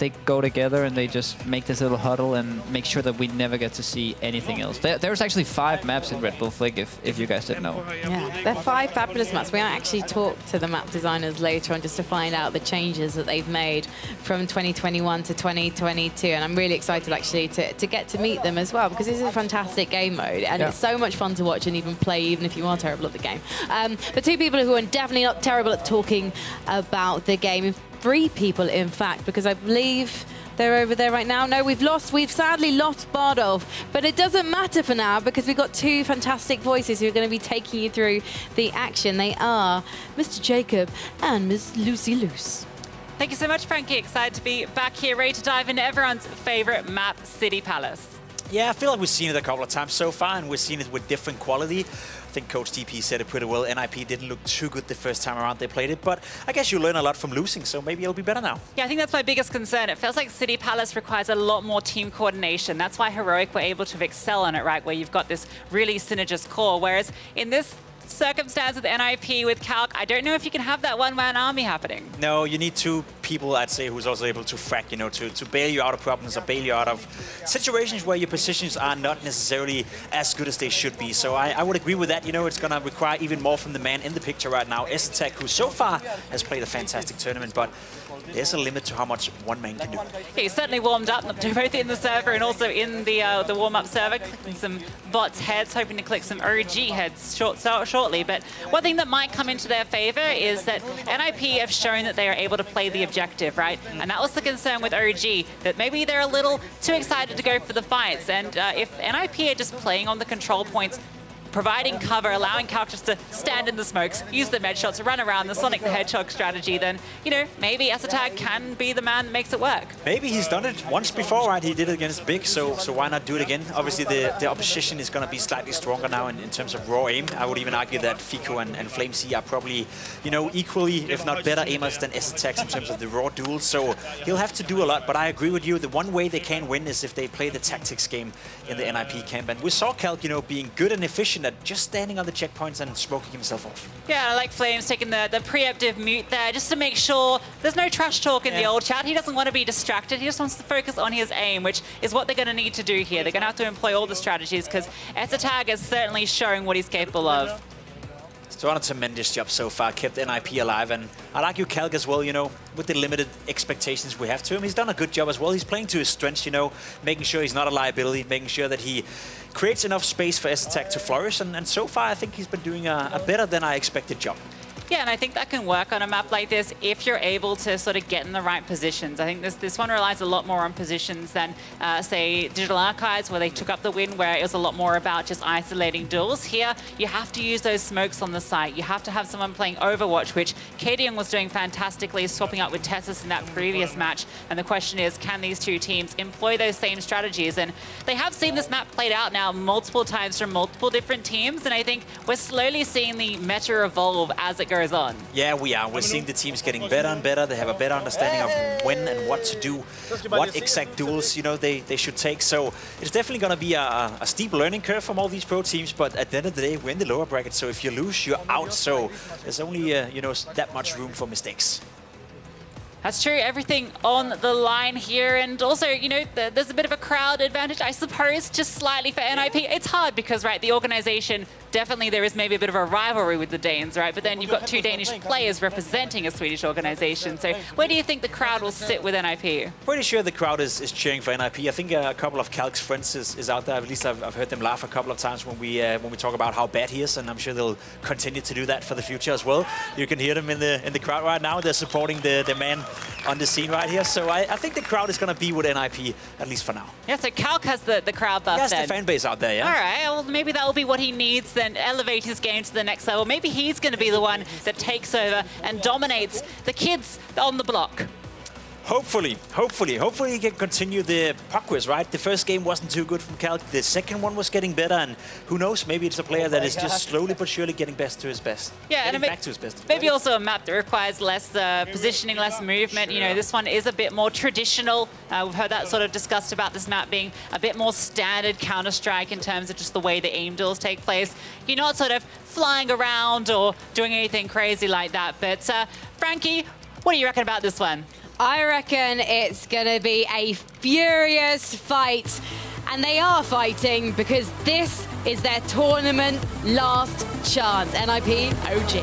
they go together and they just make this little huddle and make sure that we never get to see anything else. There's actually 5 maps in Red Bull Flick, if you guys didn't know. Yeah, they're 5 fabulous maps. We might actually talk to the map designers later on just to find out the changes that they've made from 2021 to 2022. And I'm really excited actually to get to meet them as well, because this is a fantastic game mode and it's so much fun to watch and even play, even if you are terrible at the game. But 2 people who are definitely not terrible at talking about the game, 3 people in fact, because I believe they're over there right now. No, we've sadly lost Bardolph, but it doesn't matter for now because we've got 2 fantastic voices who are going to be taking you through the action. They are Mr. Jacob and Miss Lucy Luce. Thank you so much, Frankie. Excited to be back here, ready to dive into everyone's favorite map, City Palace. Yeah, I feel like we've seen it a couple of times so far, and we've seen it with different quality. I think Coach DP said it pretty well. NIP didn't look too good the first time around they played it, but I guess you learn a lot from losing, so maybe it'll be better now. Yeah, I think that's my biggest concern. It feels like City Palace requires a lot more team coordination. That's why Heroic were able to excel on it, right, where you've got this really synergist core, whereas in this circumstance with NIP, with Calc, I don't know if you can have that one-man army happening. No, you need 2 people, I'd say, who's also able to frack, you know, to bail you out of problems or bail you out of situations where your positions are not necessarily as good as they should be. So I would agree with that. You know, it's going to require even more from the man in the picture right now, Estech, who so far has played a fantastic tournament, but there's a limit to how much one man can do. Yeah, he's certainly warmed up, both in the server and also in the warm-up server, clicking some bots heads, hoping to click some OG heads shortly. But one thing that might come into their favor is that NIP have shown that they are able to play the objective, right? And that was the concern with OG, that maybe they're a little too excited to go for the fights. And if NIP are just playing on the control points, providing cover, allowing Calc just to stand in the smokes, use the med shots, run around the Sonic the Hedgehog strategy, then, you know, maybe Esatag can be the man that makes it work. Maybe he's done it once before, right? He did it against Big, so why not do it again? Obviously, the opposition is going to be slightly stronger now in terms of raw aim. I would even argue that Fico and FlameC are probably, you know, equally, if not better aimers than Esatag in terms of the raw duels, so he'll have to do a lot, but I agree with you. The one way they can win is if they play the tactics game in the NIP camp, and we saw Calc, you know, being good and efficient at just standing on the checkpoints and smoking himself off. Yeah, I like Flames taking the preemptive mute there just to make sure there's no trash talk in the old chat. He doesn't want to be distracted. He just wants to focus on his aim, which is what they're going to need to do here. They're going to have to employ all the strategies because Esatag is certainly showing what he's capable of. He's done a tremendous job so far, kept NIP alive, and I'd argue Calc as well, you know, with the limited expectations we have to him. He's done a good job as well. He's playing to his strengths, you know, making sure he's not a liability, making sure that he creates enough space for Esatag to flourish, and so far I think he's been doing a better than I expected job. Yeah, and I think that can work on a map like this if you're able to sort of get in the right positions. I think this one relies a lot more on positions than, say, Digital Archives, where they took up the win, where it was a lot more about just isolating duels. Here, you have to use those smokes on the site. You have to have someone playing Overwatch, which KDyoung was doing fantastically, swapping up with Tessus in that previous match. And the question is, can these 2 teams employ those same strategies? And they have seen this map played out now multiple times from multiple different teams, and I think we're slowly seeing the meta evolve as it goes on. Yeah, we are. We're seeing the teams getting better and better. They have a better understanding of when and what to do, what exact duels, you know, they should take. So it's definitely going to be a steep learning curve from all these pro teams, but at the end of the day, we're in the lower bracket, so if you lose, you're out. So there's only, you know, that much room for mistakes. That's true. Everything on the line here. And also, you know, there's a bit of a crowd advantage, I suppose, just slightly for NIP. It's hard because, right, the organization, definitely there is maybe a bit of a rivalry with the Danes, right? But then you've got 2 Danish players representing a Swedish organization. So where do you think the crowd will sit with NIP? Pretty sure the crowd is cheering for NIP. I think a couple of Calc's friends is out there. At least I've heard them laugh a couple of times when we talk about how bad he is, and I'm sure they'll continue to do that for the future as well. You can hear them in the crowd right now. They're supporting the man on the scene right here. So I think the crowd is going to be with NIP, at least for now. Yeah, so Calc has the crowd buff Yes, then. the fan base out there, yeah. All right, well, maybe that will be what he needs then, elevate his game to the next level. Maybe he's going to be the one that takes over and dominates the kids on the block. Hopefully he can continue the progress, right? The first game wasn't too good from Calc. The second one was getting better, and who knows, maybe it's a player that is just slowly but surely getting back to his best. Yeah, and back to his best. Maybe also a map that requires less positioning, less movement. You know, this one is a bit more traditional. We've heard that sort of discussed about this map being a bit more standard Counter-Strike in terms of just the way the aim duels take place. You're not sort of flying around or doing anything crazy like that. But Frankie, what do you reckon about this one? I reckon it's going to be a furious fight. And they are fighting because this is their tournament last chance. NIP OG.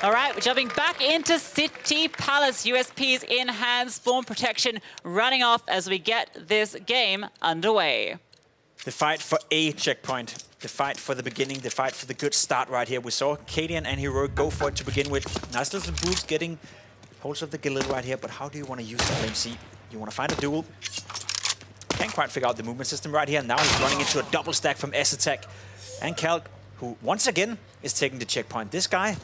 All right, we're jumping back into City Palace. USP's in hand, spawn protection running off as we get this game underway. The fight for a checkpoint, the fight for the beginning, the fight for the good start right here. We saw Cadian and Heroic go for it to begin with. Nice little boots getting holds of the Galil right here, but how do you want to use the Flame C? You want to find a duel. Can't quite figure out the movement system right here. Now he's running into a double stack from S-Attack. And Calc, who once again is taking the checkpoint. This guy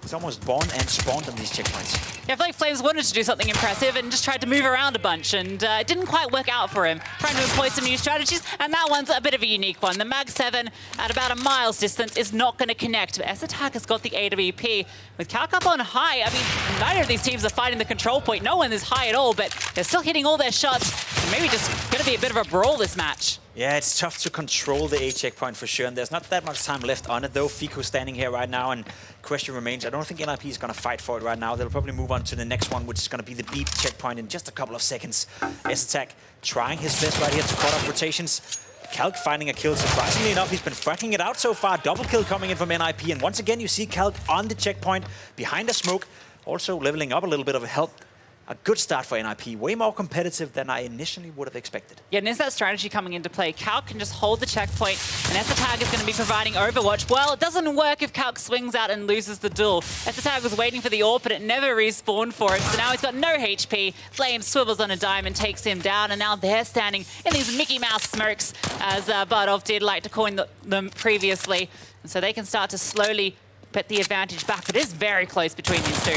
is almost born and spawned on these checkpoints. Yeah, I feel like Flames wanted to do something impressive and just tried to move around a bunch, and it didn't quite work out for him. Trying to employ some new strategies, and that one's a bit of a unique one. The Mag 7 at about a mile's distance is not going to connect, but S-Attack has got the AWP. With Calc up on high, I mean, neither of these teams are fighting the control point. No one is high at all, but they're still hitting all their shots. And maybe just going to be a bit of a brawl this match. Yeah, it's tough to control the A checkpoint for sure, and there's not that much time left on it though. Fico standing here right now, and question remains, I don't think NIP is going to fight for it right now. They'll probably move on to the next one, which is going to be the beep checkpoint in just a couple of seconds. S-Attack trying his best right here to cut off rotations. Calc finding a kill. Surprisingly enough, he's been fighting it out so far. Double kill coming in from NIP, and once again you see Calc on the checkpoint behind the smoke, also leveling up a little bit of health. A good start for NIP, way more competitive than I initially would have expected. Yeah, and is that strategy coming into play? Calc can just hold the checkpoint, and S-Attack is going to be providing Overwatch. Well, it doesn't work if Calc swings out and loses the duel. S-Attack was waiting for the AWP, but it never respawned for him, so now he's got no HP. Flame swivels on a dime and takes him down, and now they're standing in these Mickey Mouse smokes, as Bardov did like to coin them previously. And so they can start to slowly put the advantage back, but it is very close between these two.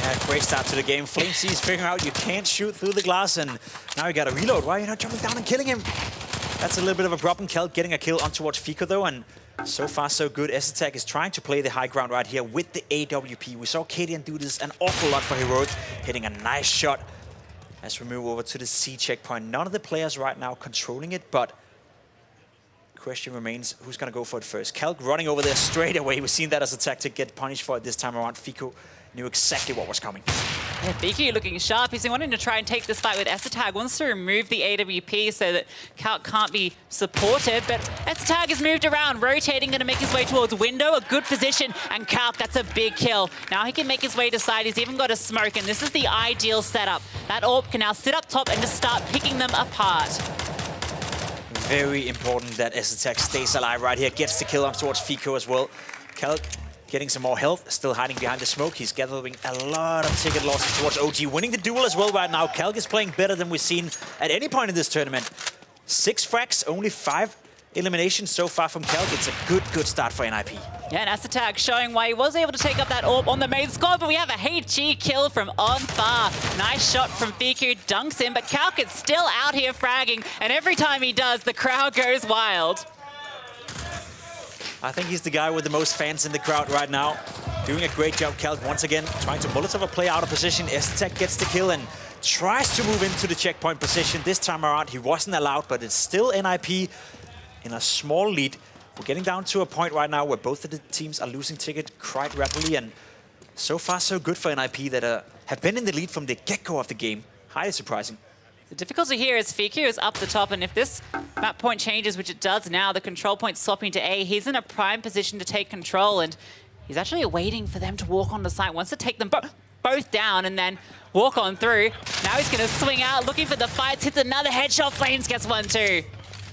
Yeah, great start to the game. Flame C is figuring out you can't shoot through the glass, and now you got to reload. Why are you not jumping down and killing him? That's a little bit of a problem. Calc getting a kill on towards Fico though, and so far so good. S-Attack is trying to play the high ground right here with the AWP. We saw Cadian do this an awful lot for Heroic, hitting a nice shot. As we move over to the C checkpoint, none of the players right now controlling it, but question remains, who's going to go for it first? Calc running over there straight away. We've seen that as a tactic, get punished for it this time around. Fico knew exactly what was coming. Yeah, Fico looking sharp. He's wanting to try and take this fight with S-Attack. Wants to remove the AWP so that Calc can't be supported, but S-Attack has moved around, rotating, going to make his way towards window. A good position, and Calc, that's a big kill. Now he can make his way to side. He's even got a smoke, and this is the ideal setup. That AWP can now sit up top and just start picking them apart. Very important that S-Attack stays alive right here. Gets the kill up towards Fico as well. Calc getting some more health, still hiding behind the smoke. He's gathering a lot of ticket losses towards OG, winning the duel as well right now. Calc is playing better than we've seen at any point in this tournament. 6 frags, only 5 eliminations so far from Calc. It's a good start for NIP. Yeah, and S-Attack showing why he was able to take up that AWP on the main squad, but we have a HG kill from on far. Nice shot from Fiku, dunks him, but Calc is still out here fragging, and every time he does, the crowd goes wild. I think he's the guy with the most fans in the crowd right now. Doing a great job, Calc, once again, trying to Molotov a play out of position. S-Attack gets the kill and tries to move into the checkpoint position. This time around, he wasn't allowed, but it's still NIP in a small lead. We're getting down to a point right now where both of the teams are losing ticket quite rapidly, and so far so good for NIP that have been in the lead from the get-go of the game. Highly surprising. The difficulty here is Fiku is up the top, and if this map point changes, which it does now, the control point swapping to A, he's in a prime position to take control, and he's actually waiting for them to walk on the site. Wants to take them both down and then walk on through. Now he's going to swing out, looking for the fights, hits another headshot, Flames gets one too.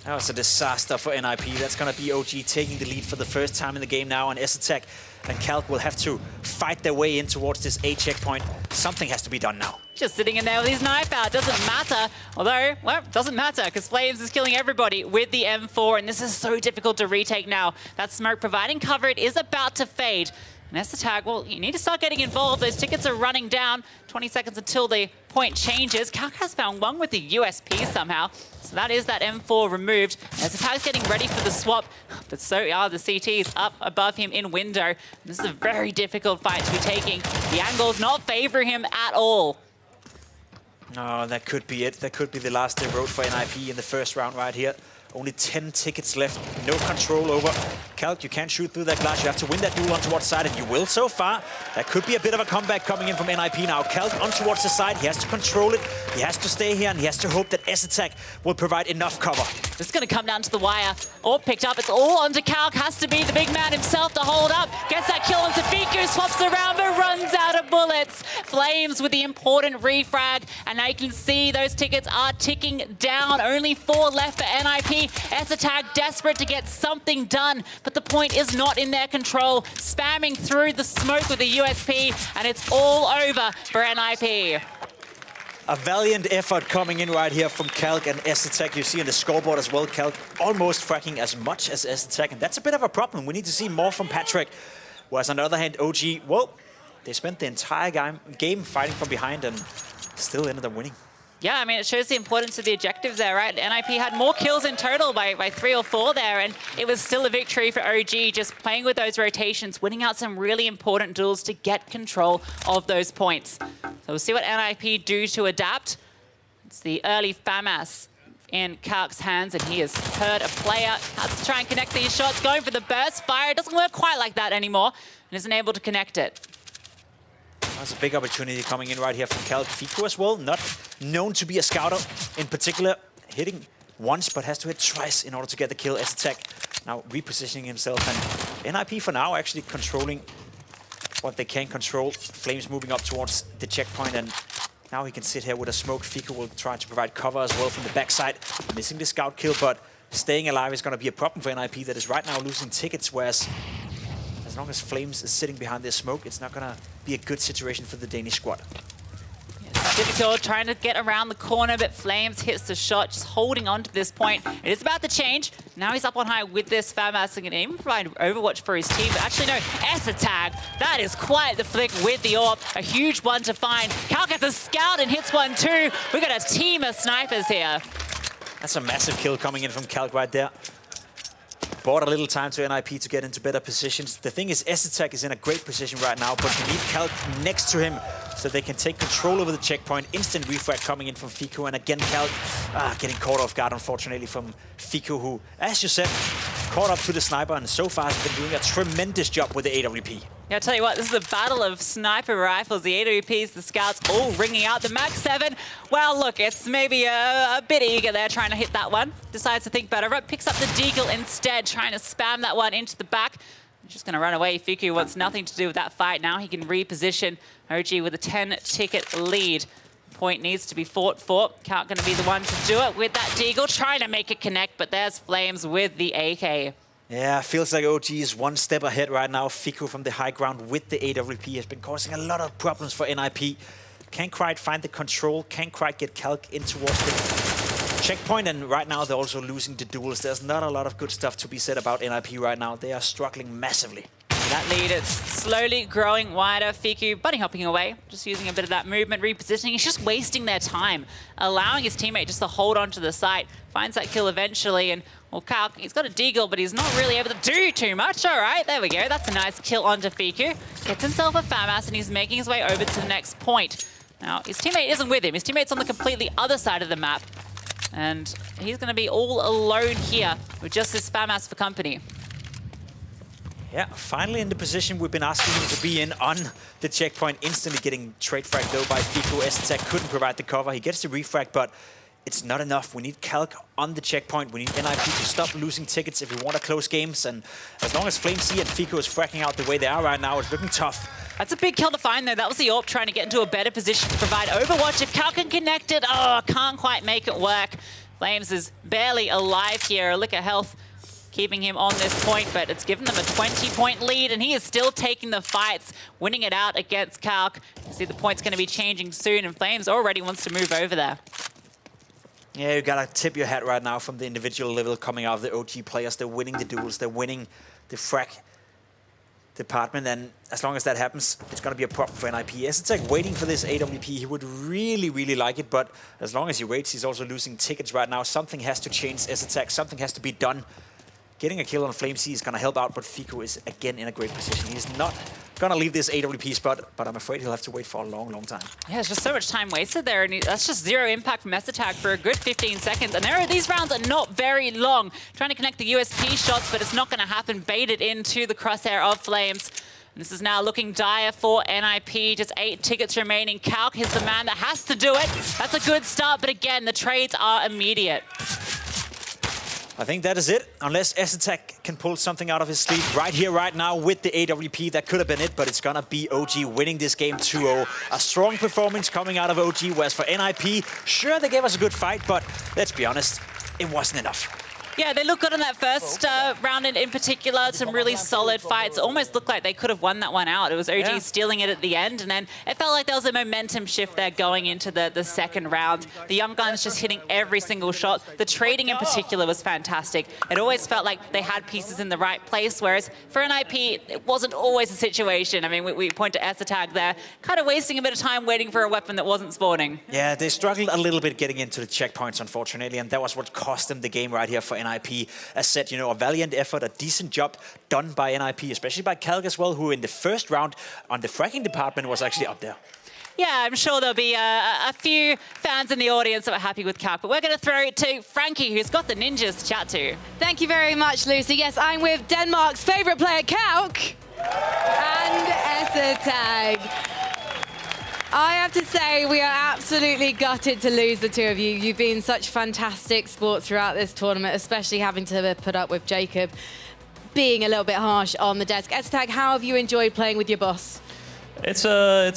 That was a disaster for NIP. That's going to be OG taking the lead for the first time in the game now, and S-Attack and Calc will have to fight their way in towards this A checkpoint. Something has to be done now. Just sitting in there with his knife out, doesn't matter. Although, well, it doesn't matter because Flames is killing everybody with the M4, and this is so difficult to retake now. That smoke providing cover, it is about to fade. And S-Attack, well, you need to start getting involved. Those tickets are running down. 20 seconds until the point changes. Calc has found one with the USP somehow. So that is that M4 removed. S-Attack's getting ready for the swap, but so are the CTs up above him in window. This is a very difficult fight to be taking. The angle's not favoring him at all. Oh, that could be it. That could be the last they wrote for NIP in the first round right here. Only 10 tickets left, no control over Calc, you can't shoot through that glass. You have to win that duel on towards the side, and you will so far. That could be a bit of a comeback coming in from NIP now. Calc on towards the side. He has to control it. He has to stay here, and he has to hope that S-Attack will provide enough cover. This is going to come down to the wire. All picked up. It's all onto Calc. Has to be the big man himself to hold up. Gets that kill onto Fiku. Swaps around, but runs out of bullets. Flames with the important refrag. And now you can see those tickets are ticking down. Only 4 left for NIP. S-Attack desperate to get something done, but the point is not in their control. Spamming through the smoke with the USP, and it's all over for NIP. A valiant effort coming in right here from Calc and S-Attack. You see on the scoreboard as well, Calc almost fracking as much as S-Attack, and that's a bit of a problem. We need to see more from Patrick. Whereas on the other hand, OG, well, they spent the entire game fighting from behind and still ended up winning. Yeah, I mean, it shows the importance of the objectives there, right? NIP had more kills in total by 3 or 4 there, and it was still a victory for OG, just playing with those rotations, winning out some really important duels to get control of those points. So we'll see what NIP do to adapt. It's the early FAMAS in Calc's hands, and he has heard a player. Has to try and connect these shots, going for the burst fire. It doesn't work quite like that anymore, and isn't able to connect it. That's a big opportunity coming in right here from Calc. Fiku as well, not known to be a scouter in particular, hitting once but has to hit twice in order to get the kill. S-Attack now repositioning himself, and NIP for now actually controlling what they can control. Flames moving up towards the checkpoint, and now he can sit here with a smoke. Fiku will try to provide cover as well from the backside, missing the scout kill, but staying alive is going to be a problem for NIP that is right now losing tickets, whereas as long as Flames is sitting behind this smoke, it's not going to be a good situation for the Danish squad. Difficult trying to get around the corner, but Flames hits the shot, just holding on to this point. It is about to change. Now he's up on high with this FAMAS and can even provide Overwatch for his team. But actually, no, S-Attack. That is quite the flick with the AWP. A huge one to find. Calc gets a scout and hits one too. We got a team of snipers here. That's a massive kill coming in from Calc right there. Bought a little time to NIP to get into better positions. The thing is, S-Attack is in a great position right now, but you need Calc next to him so they can take control over the checkpoint. Instant refrag coming in from Fiku, and again Calc getting caught off guard, unfortunately, from Fiku, who, as you said, caught up to the sniper and so far has been doing a tremendous job with the AWP. Yeah, I'll tell you what, this is a battle of sniper rifles, the AWPs, the scouts, all ringing out. The Mag 7, well, look, it's maybe a bit eager there trying to hit that one. Decides to think better of it, picks up the Deagle instead, trying to spam that one into the back. Just going to run away. Fiku wants nothing to do with that fight now. He can reposition OG with a 10-ticket lead. Point needs to be fought for. Calc going to be the one to do it with that Deagle, trying to make it connect, but there's Flames with the AK. Yeah, feels like OG is one step ahead right now. Fiku from the high ground with the AWP has been causing a lot of problems for NIP. Can't quite find the control, can't quite get Calc in towards the checkpoint, and right now they're also losing the duels. There's not a lot of good stuff to be said about NIP right now. They are struggling massively. That lead is slowly growing wider. Fiku bunny hopping away, just using a bit of that movement, repositioning. He's just wasting their time, allowing his teammate just to hold on to the site. Finds that kill eventually, and well, Calc, he's got a Deagle, but he's not really able to do too much. All right, there we go. That's a nice kill onto Fiku. Gets himself a FAMAS, and he's making his way over to the next point. Now, his teammate isn't with him. His teammate's on the completely other side of the map, and he's going to be all alone here with just this FAMAS for company. Yeah, finally in the position we've been asking him to be in on the checkpoint. Instantly getting trade frag though by Fiku. S-Attack couldn't provide the cover. He gets the refrag, but it's not enough. We need Calc on the checkpoint. We need NIP to stop losing tickets if we want to close games. And as long as Flamesy and Fiku is fracking out the way they are right now, it's looking tough. That's a big kill to find though. That was the AWP trying to get into a better position to provide Overwatch. If Calc can connect it, oh, can't quite make it work. Flames is barely alive here. A lick of health keeping him on this point, but it's given them a 20-point lead, and he is still taking the fights, winning it out against Calc. You see the point's going to be changing soon, and Flames already wants to move over there. Yeah, you gotta tip your hat right now from the individual level coming out of the OG players. They're winning the duels, they're winning the frag department, and as long as that happens, it's gonna be a problem for NIP. S-Attack waiting for this AWP. He would really, really like it, but as long as he waits, he's also losing tickets right now. Something has to change, S-Attack. Something has to be done. getting a kill on Flamesy is going to help out, but Fico is again in a great position. He's not going to leave this AWP spot, but I'm afraid he'll have to wait for a long, long time. Yeah, it's just so much time wasted there, and that's just 0 impact from S-Attack for a good 15 seconds. And these rounds are not very long. Trying to connect the USP shots, but it's not going to happen. Baited into the crosshair of Flames. And this is now looking dire for NIP. Just 8 tickets remaining. Kalk is the man that has to do it. That's a good start, but again, the trades are immediate. I think that is it, unless S-Attack can pull something out of his sleeve right here, right now with the AWP. That could have been it, but it's gonna be OG winning this game 2-0. A strong performance coming out of OG, whereas for NIP, sure, they gave us a good fight, but let's be honest, it wasn't enough. Yeah, they look good on that first round in particular. Some really solid fights. Almost looked like they could have won that one out. It was OG stealing it at the end, and then it felt like there was a momentum shift there going into the second round. The Young Guns just hitting every single shot. The trading in particular was fantastic. It always felt like they had pieces in the right place, whereas for NIP, it wasn't always a situation. I mean, we point to S-Attack there, kind of wasting a bit of time waiting for a weapon that wasn't spawning. Yeah, they struggled a little bit getting into the checkpoints, unfortunately, and that was what cost them the game right here for NIP. As said, a valiant effort, a decent job done by NIP, especially by Kalk as well, who in the first round on the fracking department was actually up there. Yeah, I'm sure there'll be a few fans in the audience that are happy with Kalk, but we're going to throw it to Frankie, who's got the ninjas to chat to. Thank you very much, Lucy. Yes, I'm with Denmark's favourite player, Kalk, and S-Attack. I have to say, we are absolutely gutted to lose the two of you. You've been such fantastic sports throughout this tournament, especially having to put up with Jacob being a little bit harsh on the desk. S-Attack, how have you enjoyed playing with your boss? It's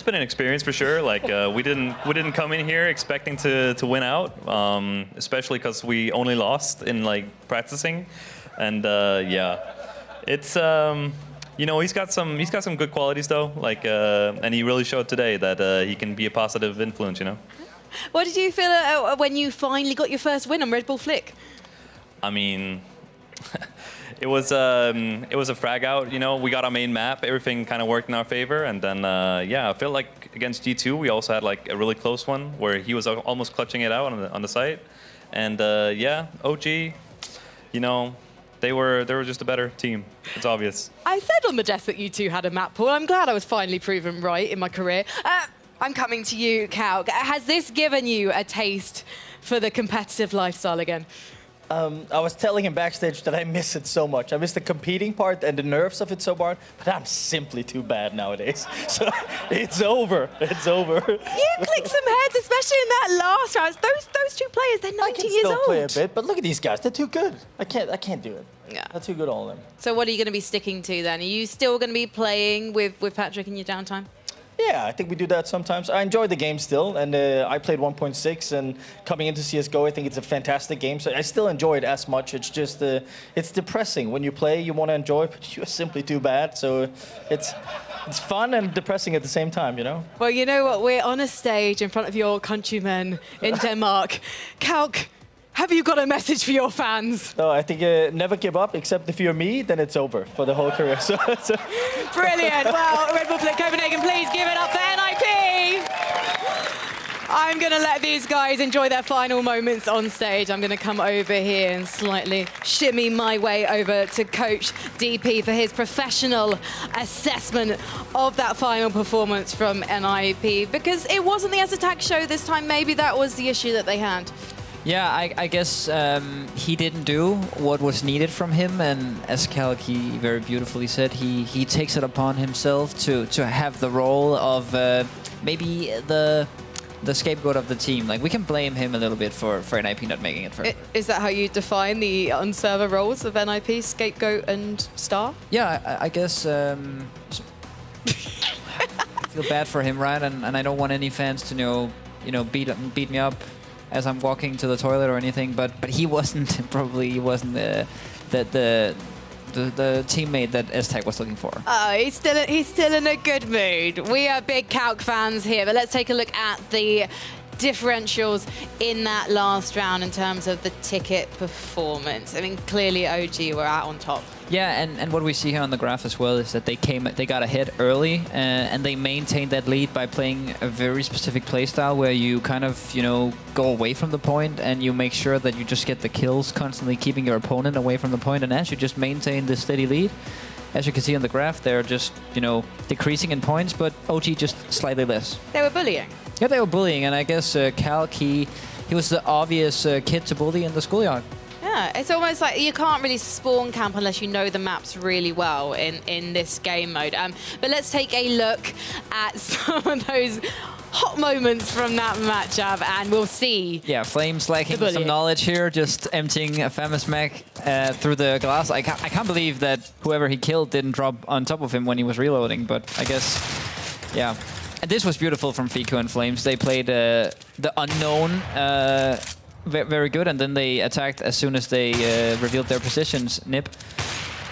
been an experience for sure. Like we didn't come in here expecting to win out, especially because we only lost in practicing, and yeah, it's. He's got some good qualities though, and he really showed today that he can be a positive influence. What did you feel when you finally got your first win on Red Bull Flick? I mean, it was a frag out. We got our main map. Everything kind of worked in our favor, and then I feel like against G2 we also had a really close one where he was almost clutching it out on the site, and OG, They were just a better team. It's obvious. I said on the desk that you two had a map pool. I'm glad I was finally proven right in my career. I'm coming to you, Kalk. Has this given you a taste for the competitive lifestyle again? I was telling him backstage that I miss it so much. I miss the competing part and the nerves of it so much, but I'm simply too bad nowadays. So it's over. It's over. You clicked some heads, especially in that last round. Those two players, they're 19 years old. I can still play a bit, but look at these guys. They're too good. I can't do it. Yeah. They're too good, all of them. So what are you going to be sticking to then? Are you still going to be playing with Patrick in your downtime? Yeah, I think we do that sometimes. I enjoy the game still, and I played 1.6, and coming into CSGO, I think it's a fantastic game. So I still enjoy it as much. It's just, it's depressing. When you play, you want to enjoy, but you're simply too bad. So it's fun and depressing at the same time, Well, you know what? We're on a stage in front of your countrymen in Denmark. Kalk, have you got a message for your fans? No, I think never give up, except if you're me, then it's over for the whole career. So. Brilliant. Well, Red Bull Flick Copenhagen, please give it up for NIP. I'm going to let these guys enjoy their final moments on stage. I'm going to come over here and slightly shimmy my way over to Coach DP for his professional assessment of that final performance from NIP, because it wasn't the S-Attack show this time. Maybe that was the issue that they had. Yeah, I guess he didn't do what was needed from him, and as Kalk, he very beautifully said, he takes it upon himself to have the role of maybe the scapegoat of the team. We can blame him a little bit for NIP not making it further. Is that how you define the on-server roles of NIP, scapegoat and star? Yeah, I guess I feel bad for him, right? And I don't want any fans to beat me up as I'm walking to the toilet or anything, but he wasn't he wasn't the teammate that S-Tech was looking for. Oh, he's still in a good mood. We are big Kalk fans here, but let's take a look at the differentials in that last round in terms of the ticket performance? I mean, clearly OG were out on top. Yeah, and what we see here on the graph as well is that they got ahead early, and they maintained that lead by playing a very specific playstyle where you kind of, go away from the point and you make sure that you just get the kills, constantly keeping your opponent away from the point, and as you just maintain this steady lead, as you can see on the graph, they're just, decreasing in points, but OG just slightly less. They were bullying. Yeah, they were bullying, and I guess Calc, he was the obvious kid to bully in the schoolyard. Yeah, it's almost like you can't really spawn camp unless you know the maps really well in this game mode. But let's take a look at some of those hot moments from that matchup, and we'll see. Yeah, Flames lacking some knowledge here, just emptying a famous mech through the glass. I can't believe that whoever he killed didn't drop on top of him when he was reloading, but I guess, yeah. And this was beautiful from Fico and Flames. They played the unknown very good, and then they attacked as soon as they revealed their positions. Nip.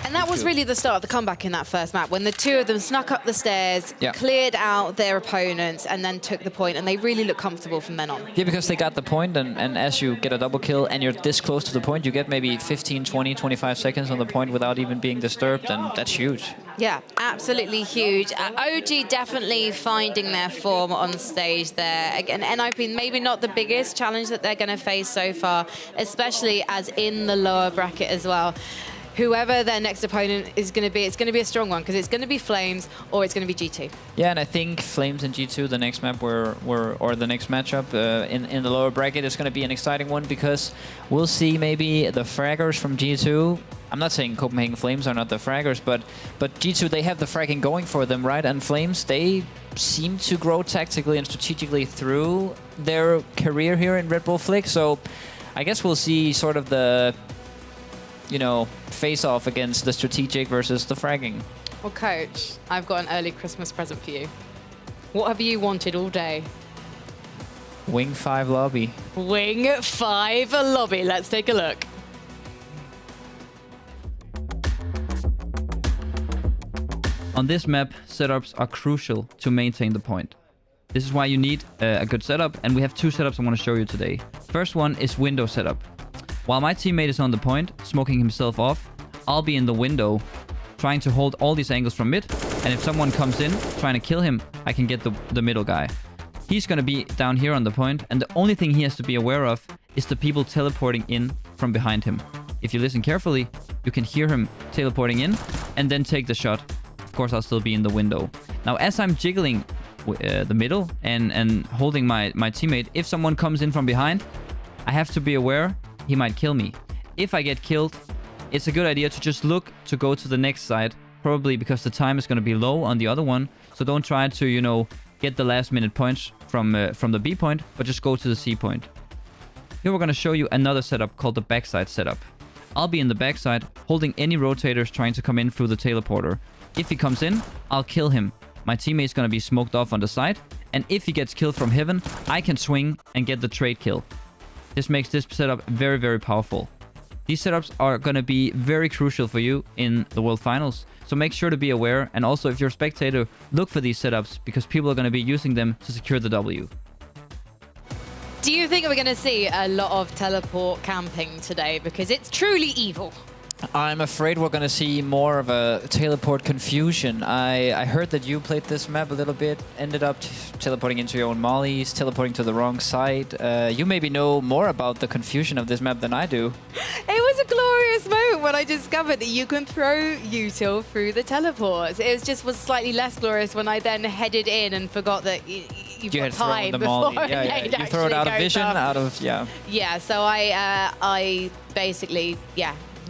And that was really the start of the comeback in that first map, when the two of them snuck up the stairs, cleared out their opponents, and then took the point, and they really looked comfortable from then on. Yeah, because they got the point, and as you get a double kill and you're this close to the point, you get maybe 15, 20, 25 seconds on the point without even being disturbed, and that's huge. Yeah, absolutely huge. OG definitely finding their form on stage there. Again, NIP maybe not the biggest challenge that they're going to face so far, especially as in the lower bracket as well. Whoever their next opponent is going to be, it's going to be a strong one, because it's going to be Flames or it's going to be G2. Yeah, and I think Flames and G2, the next map or the next matchup in the lower bracket is going to be an exciting one, because we'll see maybe the fraggers from G2. I'm not saying Copenhagen Flames are not the fraggers, but G2, they have the fragging going for them, right? And Flames, they seem to grow tactically and strategically through their career here in Red Bull Flick. So I guess we'll see sort of the face off against the strategic versus the fragging. Well, Coach, I've got an early Christmas present for you. What have you wanted all day? Wing 5 lobby. Wing 5 lobby. Let's take a look. On this map, setups are crucial to maintain the point. This is why you need a good setup, and we have two setups I want to show you today. First one is window setup. While my teammate is on the point, smoking himself off, I'll be in the window, trying to hold all these angles from mid, and if someone comes in, trying to kill him, I can get the middle guy. He's gonna be down here on the point, and the only thing he has to be aware of is the people teleporting in from behind him. If you listen carefully, you can hear him teleporting in, and then take the shot. Of course, I'll still be in the window. Now, as I'm jiggling the middle and holding my teammate, if someone comes in from behind, I have to be aware he might kill me. If I get killed, it's a good idea to just look to go to the next side, probably because the time is going to be low on the other one. So don't try to, get the last minute points from the B point, but just go to the C point. Here we're going to show you another setup called the backside setup. I'll be in the backside, holding any rotators trying to come in through the teleporter. If he comes in, I'll kill him. My teammate's going to be smoked off on the side, and if he gets killed from heaven, I can swing and get the trade kill. This makes this setup very, very powerful. These setups are going to be very crucial for you in the World Finals. So make sure to be aware. And also, if you're a spectator, look for these setups, because people are going to be using them to secure the W. Do you think we're going to see a lot of teleport camping today? Because it's truly evil. I'm afraid we're going to see more of a teleport confusion. I heard that you played this map a little bit, ended up teleporting into your own mollies, teleporting to the wrong side. You maybe know more about the confusion of this map than I do. It was a glorious moment when I discovered that you can throw util through the teleports. It was slightly less glorious when I then headed in and forgot that you've got time before you throw it out of vision, Yeah, so I basically,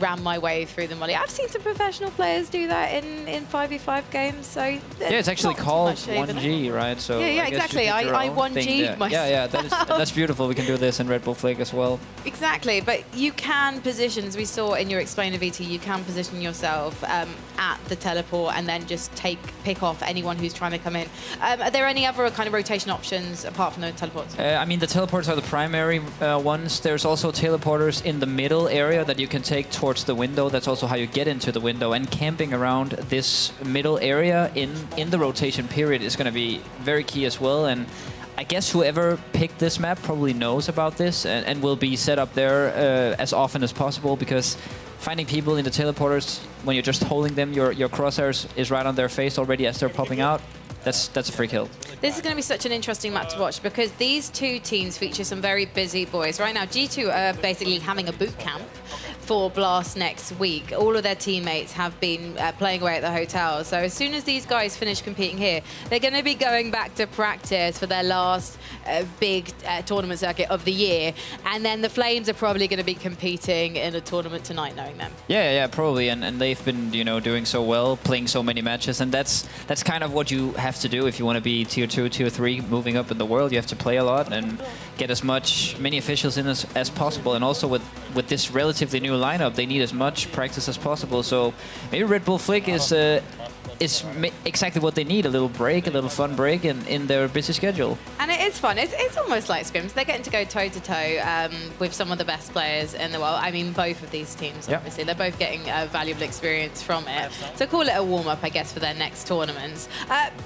ran my way through the molly. I've seen some professional players do that in 5v5 games, so yeah, it's actually called 1G, right? So yeah, exactly. I 1G'd myself. Yeah, that's beautiful. We can do this in Red Bull Flick as well. Exactly, but you can position, as we saw in your explainer VT, you can position yourself at the teleport and then just pick off anyone who's trying to come in. Are there any other kind of rotation options apart from the teleports? I mean, the teleports are the primary ones. There's also teleporters in the middle area that you can take towards the window. That's also how you get into the window, and camping around this middle area in the rotation period is going to be very key as well. And I guess whoever picked this map probably knows about this and will be set up there as often as possible, because finding people in the teleporters when you're just holding them, your crosshairs is right on their face already as they're popping out. That's a free kill. This is going to be such an interesting map to watch because these two teams feature some very busy boys. Right now, G2 are basically having a boot camp for Blast next week. All of their teammates have been playing away at the hotel. So as soon as these guys finish competing here, they're going to be going back to practice for their last big tournament circuit of the year. And then the Flames are probably going to be competing in a tournament tonight, knowing them. Yeah, probably. And they've been, doing so well, playing so many matches. And that's kind of what you have to do if you want to be tier 2, tier 3, moving up in the world. You have to play a lot and get many officials in as possible. And also with this relatively new lineup, they need as much practice as possible. So maybe Red Bull Flick is exactly what they need, a little break, a little fun break in their busy schedule. And it is fun. It's almost like scrims. They're getting to go toe-to-toe with some of the best players in the world. I mean, both of these teams, obviously. They're both getting valuable experience from it. So call it a warm-up, I guess, for their next tournaments.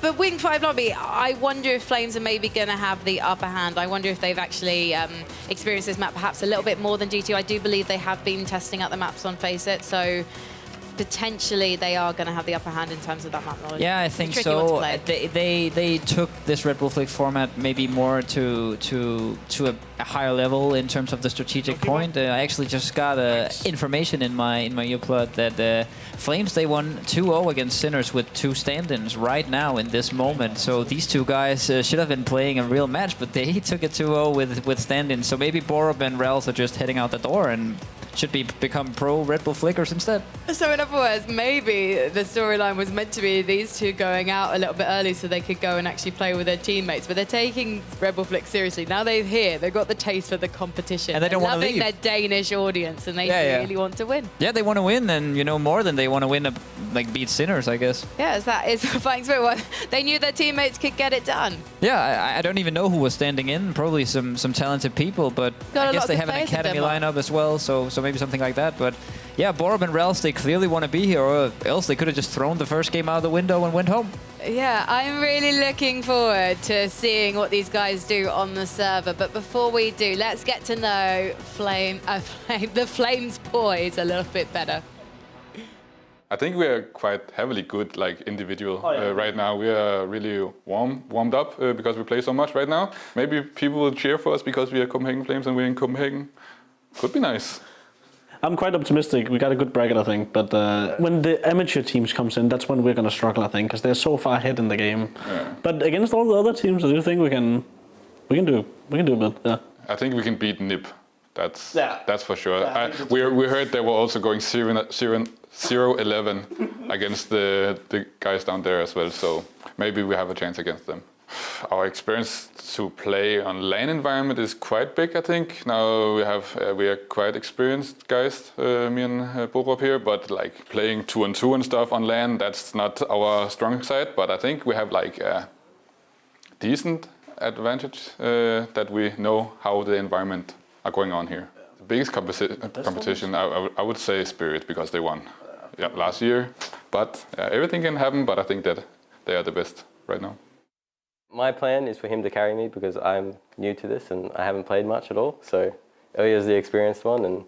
But Wing 5 Lobby, I wonder if Flames are maybe going to have the upper hand. I wonder if they've actually experienced this map perhaps a little bit more than G2. I do believe they have been testing out the maps on Face It, so potentially they are going to have the upper hand in terms of that map knowledge. Yeah, I think so. They took this Red Bull Flick format maybe more to a higher level in terms of the strategic point. I actually just got information in my earplug that Flames, they won 2-0 against Sinners with 2 stand-ins right now in this moment. So these two guys should have been playing a real match, but they took it 2-0 with stand-ins. So maybe Borup and Rels are just heading out the door and should become pro Red Bull Flickers instead. So in other words, maybe the storyline was meant to be these two going out a little bit early so they could go and actually play with their teammates, but they're taking Red Bull Flick seriously. Now they're here, they've got the taste for the competition. And they don't want to leave. Loving their Danish audience, and they really want to win. Yeah, they want to win, and more than they want to win, beat Sinners, I guess. Yeah, that is a fighting spirit. They knew their teammates could get it done. Yeah, I don't even know who was standing in. Probably some talented people, but I guess they have an academy lineup as well, so maybe something like that. But yeah, Borup and Rels, they clearly want to be here, or else they could have just thrown the first game out of the window and went home. Yeah, I'm really looking forward to seeing what these guys do on the server. But before we do, let's get to know the Flames boys a little bit better. I think we are quite heavily good, individual right now. We are really warmed up because we play so much right now. Maybe people will cheer for us because we are Copenhagen Flames and we're in Copenhagen. Could be nice. I'm quite optimistic. We got a good bracket, I think. But when the amateur teams comes in, that's when we're going to struggle, I think, because they're so far ahead in the game. Yeah. But against all the other teams, I do think we can do a bit. Yeah. I think we can beat NIP. That's for sure. We heard they were also going 0-11 against the guys down there as well. So maybe we have a chance against them. Our experience to play on LAN environment is quite big, I think. Now we are quite experienced guys, me and Borup here, but playing 2-on-2 and stuff on LAN, that's not our strong side. But I think we have a decent advantage that we know how the environment are going on here. The biggest competition, I would say Spirit, because they won last year. But everything can happen, but I think that they are the best right now. My plan is for him to carry me because I'm new to this and I haven't played much at all. So Ilya's the experienced one, and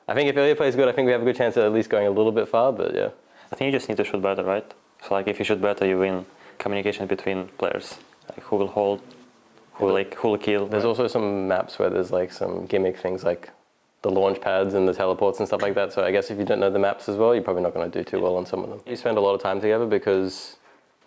I think if Ilya plays good, I think we have a good chance of at least going a little bit far, but yeah. I think you just need to shoot better, right? So if you shoot better, you win communication between players. Who will hold, who will kill. There's also some maps where there's some gimmick things like the launch pads and the teleports and stuff like that. So I guess if you don't know the maps as well, you're probably not going to do too well on some of them. You spend a lot of time together because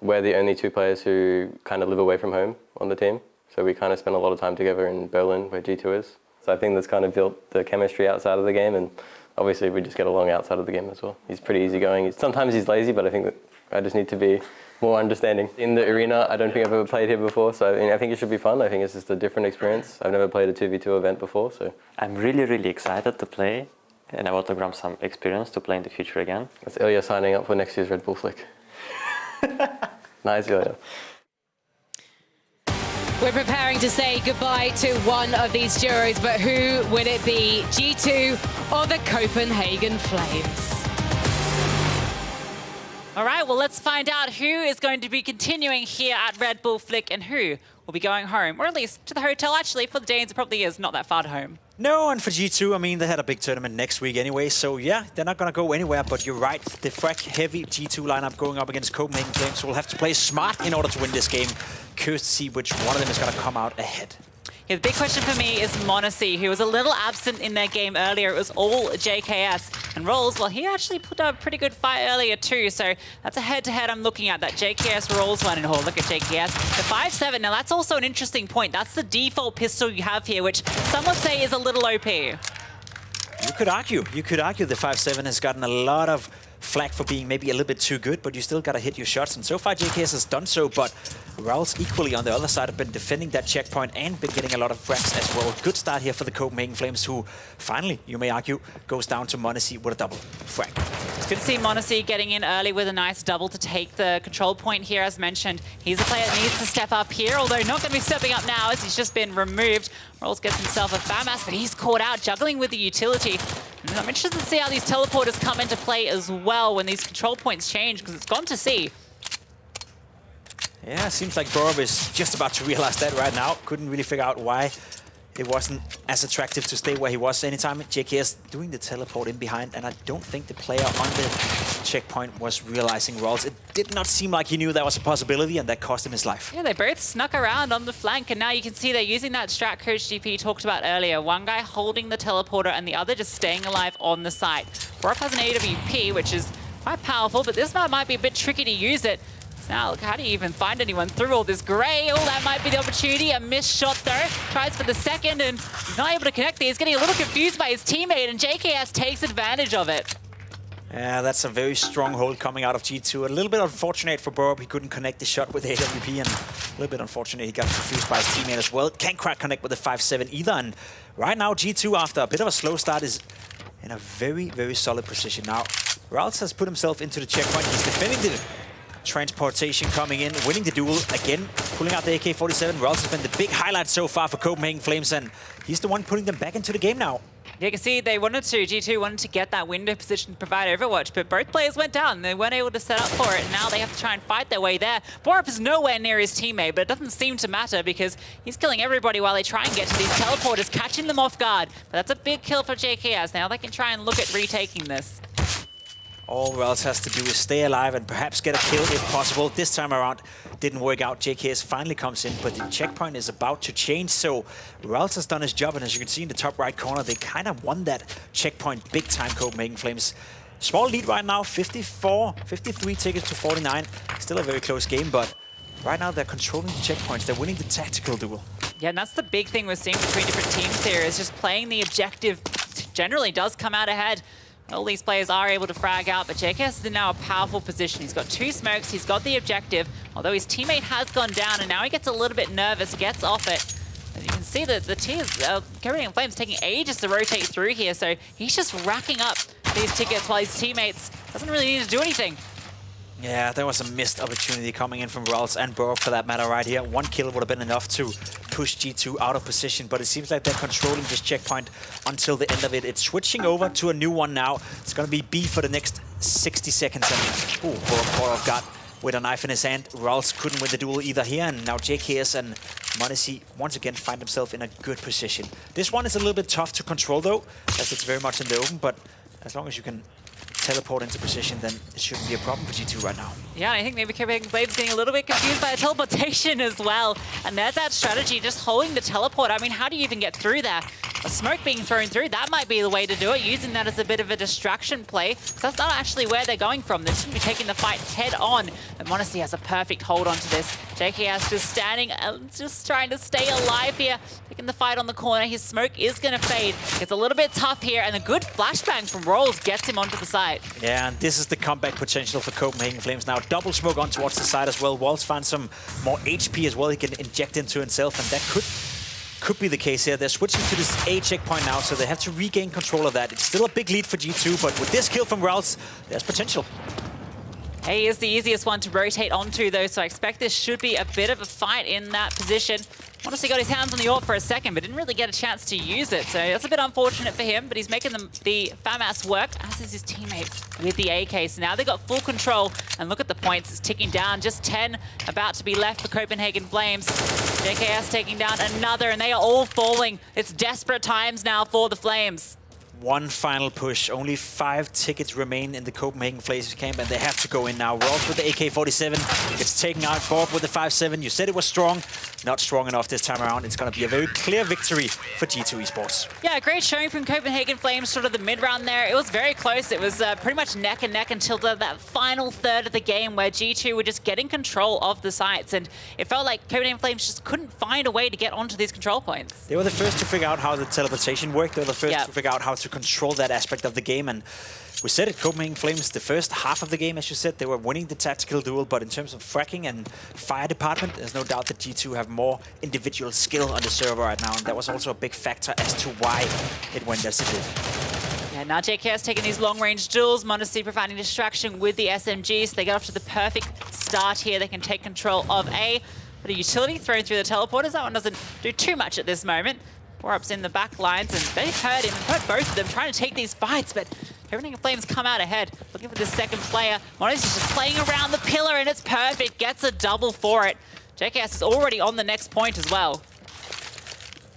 we're the only 2 players who kind of live away from home on the team. So we kind of spend a lot of time together in Berlin, where G2 is. So I think that's kind of built the chemistry outside of the game, and obviously we just get along outside of the game as well. He's pretty easygoing. Sometimes he's lazy, but I think that I just need to be more understanding. In the arena, I don't think I've ever played here before, so I think it should be fun. I think it's just a different experience. I've never played a 2v2 event before, so. I'm really, really excited to play, and I want to grab some experience to play in the future again. That's Ilya signing up for next year's Red Bull Flick. Nice, Ilya. We're preparing to say goodbye to one of these duos, but who will it be? G2 or the Copenhagen Flames? All right, well, let's find out who is going to be continuing here at Red Bull Flick and who will be going home, or at least to the hotel. Actually, for the Danes, it probably is not that far to home. No, and for G2, I mean, they had a big tournament next week anyway, so yeah, they're not going to go anywhere, but you're right. The frag-heavy G2 lineup going up against Copenhagen Flames will have to play smart in order to win this game. Curious to see which one of them is going to come out ahead. Yeah, the big question for me is Monacy, who was a little absent in their game earlier. It was all JKS. And Rolls, well, he actually put up a pretty good fight earlier too, so that's a head-to-head I'm looking at, that JKS Rolls one. And oh, look at JKS. The 5.7, now that's also an interesting point. That's the default pistol you have here, which some would say is a little OP. You could argue the 5.7 has gotten a lot of flack for being maybe a little bit too good, but you still got to hit your shots. And so far, JKS has done so, but Raul's equally on the other side have been defending that checkpoint and been getting a lot of frags as well. Good start here for the Copenhagen Flames, who finally, you may argue, goes down to Monacy with a double frag. It's good to see Monacy getting in early with a nice double to take the control point here, as mentioned. He's a player that needs to step up here, although not going to be stepping up now as he's just been removed. Rolls gets himself a FAMAS, but he's caught out, juggling with the utility. And I'm interested to see how these teleporters come into play as well when these control points change, because it's gone to C. Yeah, seems like Borup is just about to realize that right now. Couldn't really figure out why it wasn't as attractive to stay where he was anytime. JKS doing the teleport in behind, and I don't think the player on the checkpoint was realizing Rolls. It did not seem like he knew that was a possibility, and that cost him his life. Yeah, they both snuck around on the flank, and now you can see they're using that strat Coach GP talked about earlier. One guy holding the teleporter and the other just staying alive on the site. Borup has an AWP, which is quite powerful, but this might be a bit tricky to use it. Now, look, how do you even find anyone through all this grey? Oh, that might be the opportunity. A missed shot, though. Tries for the second, and he's not able to connect there. He's getting a little confused by his teammate, and JKS takes advantage of it. Yeah, that's a very strong hold coming out of G2. A little bit unfortunate for Borup. He couldn't connect the shot with AWP, and a little bit unfortunate he got confused by his teammate as well. Can't quite connect with the 5.7 either, and right now G2, after a bit of a slow start, is in a very, very solid position. Now, Ralts has put himself into the checkpoint. He's defending the transportation coming in, winning the duel again, pulling out the AK-47. Ralts has been the big highlight so far for Copenhagen Flames, and he's the one putting them back into the game now. You can see they wanted to, G2 wanted to get that window position to provide Overwatch, but both players went down. They weren't able to set up for it, and now they have to try and fight their way there. Borup is nowhere near his teammate, but it doesn't seem to matter because he's killing everybody while they try and get to these teleporters, catching them off guard. But that's a big kill for JKS. Now they can try and look at retaking this. All Ralts has to do is stay alive and perhaps get a kill if possible. This time around, didn't work out. JKS finally comes in, but the checkpoint is about to change. So Ralts has done his job, and as you can see in the top right corner, they kind of won that checkpoint big time, Copenhagen Flames. Small lead right now, 53 tickets to 49. Still a very close game, but right now they're controlling the checkpoints. They're winning the tactical duel. Yeah, and that's the big thing we're seeing between different teams here, is just playing the objective generally does come out ahead. All these players are able to frag out, but JKS is in now a powerful position. He's got 2 smokes, he's got the objective, although his teammate has gone down, and now he gets a little bit nervous, gets off it. And you can see that the tiers, Copenhagen Flames taking ages to rotate through here, so he's just racking up these tickets while his teammates doesn't really need to do anything. Yeah, there was a missed opportunity coming in from Ralts and Borup for that matter right here. 1 kill would have been enough to push G2 out of position, but it seems like they're controlling this checkpoint until the end of it. It's switching over to a new one now. It's going to be B for the next 60 seconds. And Borup got with a knife in his hand. Ralts couldn't win the duel either here, and now JKS and Monacy once again find themselves in a good position. This one is a little bit tough to control though, as it's very much in the open, but as long as you can teleport into position, then it shouldn't be a problem for G2 right now. Yeah, I think maybe Copenhagen Flames getting a little bit confused by the teleportation as well. And there's that strategy, just holding the teleport. I mean, how do you even get through there? A smoke being thrown through, that might be the way to do it, using that as a bit of a distraction play. So that's not actually where they're going from. They're just going to be taking the fight head on. And Monacy has a perfect hold onto this. JKS just standing, just trying to stay alive here. Taking the fight on the corner. His smoke is going to fade. It's a little bit tough here, and a good flashbang from Rolls gets him onto the side. Yeah, and this is the comeback potential for Copenhagen Flames now. Double smoke on towards the side as well. Walls finds some more HP as well he can inject into himself, and that could be the case here. They're switching to this A checkpoint now, so they have to regain control of that. It's still a big lead for G2, but with this kill from Ralts, there's potential. A is the easiest one to rotate onto, though, so I expect this should be a bit of a fight in that position. Honestly got his hands on the AWP for a second, but didn't really get a chance to use it, so that's a bit unfortunate for him, but he's making the FAMAS work, as is his teammate with the AK. So now they've got full control, and look at the points. It's ticking down. Just 10 about to be left for Copenhagen Flames. JKS taking down another, and they are all falling. It's desperate times now for the Flames. One final push. Only 5 tickets remain in the Copenhagen Flames camp, and they have to go in now. Rolls with the AK-47 gets taken out. Bob with the 5.7. You said it was strong. Not strong enough this time around. It's going to be a very clear victory for G2 Esports. Yeah, great showing from Copenhagen Flames, sort of the mid-round there. It was very close. It was pretty much neck and neck until that final third of the game where G2 were just getting control of the sites. And it felt like Copenhagen Flames just couldn't find a way to get onto these control points. They were the first to figure out how the teleportation worked. They were the first to figure out how to control that aspect of the game. And we said it, Copenhagen Flames, the first half of the game, as you said, they were winning the tactical duel, but in terms of fracking and fire department, there's no doubt that G2 have more individual skill on the server right now, and that was also a big factor as to why it went as it did. Yeah, now JKS taking these long-range duels, m0NESY providing distraction with the SMGs, so they get off to the perfect start here. They can take control of A, but a utility thrown through the teleporters, that one doesn't do too much at this moment. Power-ups in the back lines, and they've heard him, heard both of them trying to take these fights, but Copenhagen Flames come out ahead. Looking for the second player. m0NESY's just playing around the pillar, and it's perfect. Gets a double for it. JKS is already on the next point as well.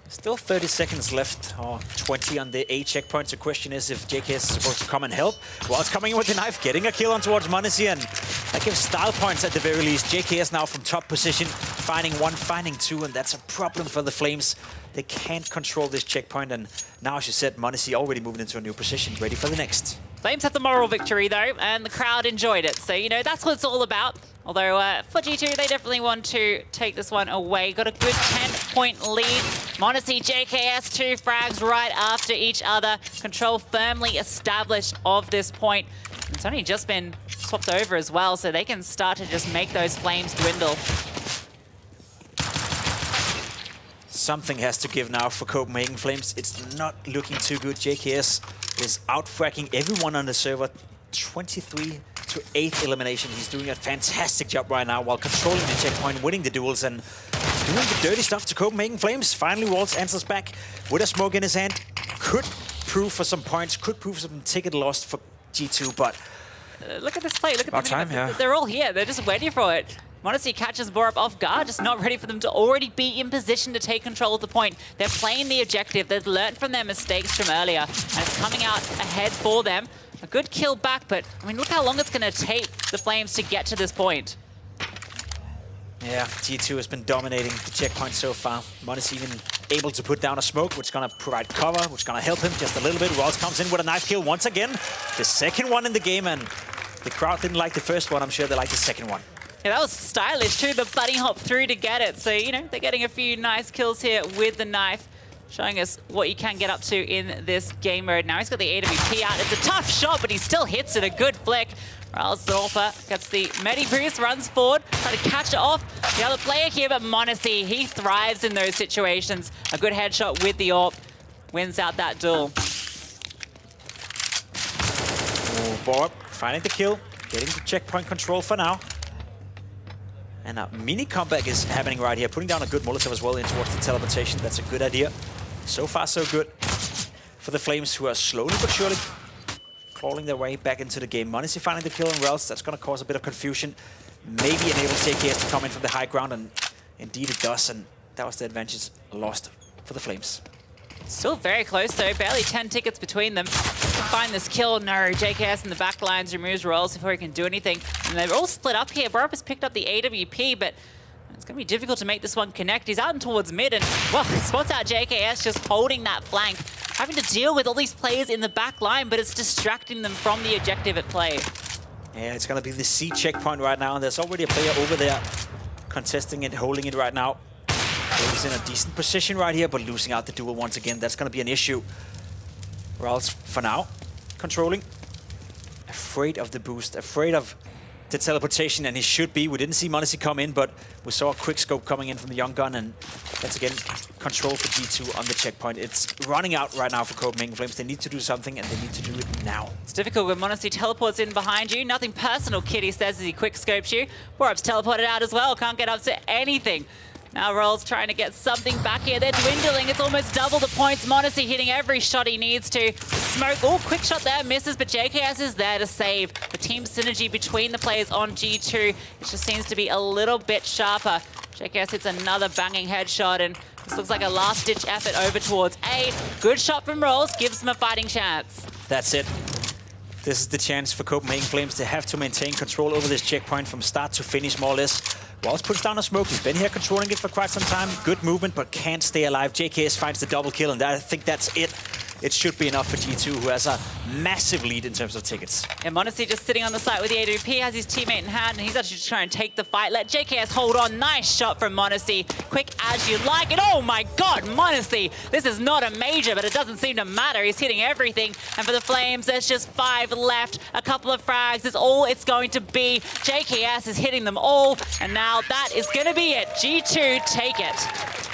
Still 30 seconds left, or 20 on the A checkpoint. The question is if JKS is supposed to come and help. Well, it's coming in with the knife, getting a kill on towards m0NESY, and that gives style points at the very least. JKS now from top position, finding 1, finding 2, and that's a problem for the Flames. They can't control this checkpoint, and now, as you said, m0NESY already moved into a new position, ready for the next. Flames had the moral victory, though, and the crowd enjoyed it. So, you know, that's what it's all about. Although, for G2, they definitely want to take this one away. Got a good 10-point lead. m0NESY, JKS, 2 frags right after each other. Control firmly established of this point. It's only just been swapped over as well, so they can start to just make those Flames dwindle. Something has to give now for Copenhagen Flames. It's not looking too good. JKS is out-fracking everyone on the server. 23 to 8th elimination. He's doing a fantastic job right now while controlling the checkpoint, winning the duels, and doing the dirty stuff to Copenhagen Flames. Finally, Waltz answers back with a smoke in his hand. Could prove for some points, could prove some ticket lost for G2, but... Look at this play. Look at about time, yeah. They're all here. They're just waiting for it. m0NESY catches Borup off guard, just not ready for them to already be in position to take control of the point. They're playing the objective. They've learned from their mistakes from earlier, and it's coming out ahead for them. A good kill back, but, I mean, look how long it's going to take the Flames to get to this point. Yeah, G2 has been dominating the checkpoint so far. m0NESY even able to put down a smoke, which is going to provide cover, which is going to help him just a little bit. Rolls comes in with a knife kill once again. The second one in the game, and the crowd didn't like the first one. I'm sure they like the second one. Yeah, that was stylish too, the bunny hop through to get it. So, you know, they're getting a few nice kills here with the knife, showing us what you can get up to in this game mode. Now he's got the AWP out. It's a tough shot, but he still hits it. A good flick. Zorpa gets the Medi boost, runs forward, trying to catch it off the other player here, but m0NESY, he thrives in those situations. A good headshot with the AWP, wins out that duel. Bob finding the kill, getting the checkpoint control for now. And a mini comeback is happening right here, putting down a good Molotov as well in towards the teleportation. That's a good idea. So far, so good for the Flames, who are slowly but surely crawling their way back into the game. m0NESY finding the kill on Rels. That's going to cause a bit of confusion. Maybe enable JKS to come in from the high ground, and indeed it does. And that was the advantage lost for the Flames. Still very close though, barely 10 tickets between them. Find this kill, no, JKS in the back lines removes Rolls before he can do anything. And they're all split up here. Borup has picked up the AWP, but it's going to be difficult to make this one connect. He's out and towards mid, and, well, spots out JKS just holding that flank. Having to deal with all these players in the back line, but it's distracting them from the objective at play. Yeah, it's going to be the C checkpoint right now, and there's already a player over there contesting it, holding it right now. He's in a decent position right here, but losing out the duel once again. That's going to be an issue. Rals, for now, controlling. Afraid of the boost, afraid of the teleportation, and he should be. We didn't see Monacy come in, but we saw a quick scope coming in from the young gun, and that's again control for G2 on the checkpoint. It's running out right now for Copenhagen Flames. They need to do something, and they need to do it now. It's difficult when Monacy teleports in behind you. Nothing personal, Kitty says as he quick scopes you. Borup's teleported out as well. Can't get up to anything. Now Roll's trying to get something back here. They're dwindling. It's almost double the points. Monacy hitting every shot he needs to. Smoke, oh, quick shot there, misses, but JKS is there to save. The team synergy between the players on G2, it just seems to be a little bit sharper. JKS hits another banging headshot, and this looks like a last-ditch effort over towards A. Good shot from Rolls, gives him a fighting chance. That's it. This is the chance for Copenhagen Flames. They have to maintain control over this checkpoint from start to finish, more or less. Walls puts down a smoke. He's been here controlling it for quite some time. Good movement, but can't stay alive. JKS finds the double kill, and I think that's it. It should be enough for G2, who has a massive lead in terms of tickets. And Monacy just sitting on the site with the AWP, has his teammate in hand, and he's actually just trying to take the fight. Let JKS hold on. Nice shot from Monacy. Quick as you like it. Oh my God, Monacy. This is not a major, but it doesn't seem to matter. He's hitting everything. And for the Flames, there's just 5 left. A couple of frags is all it's going to be. JKS is hitting them all. And now that is going to be it. G2 take it.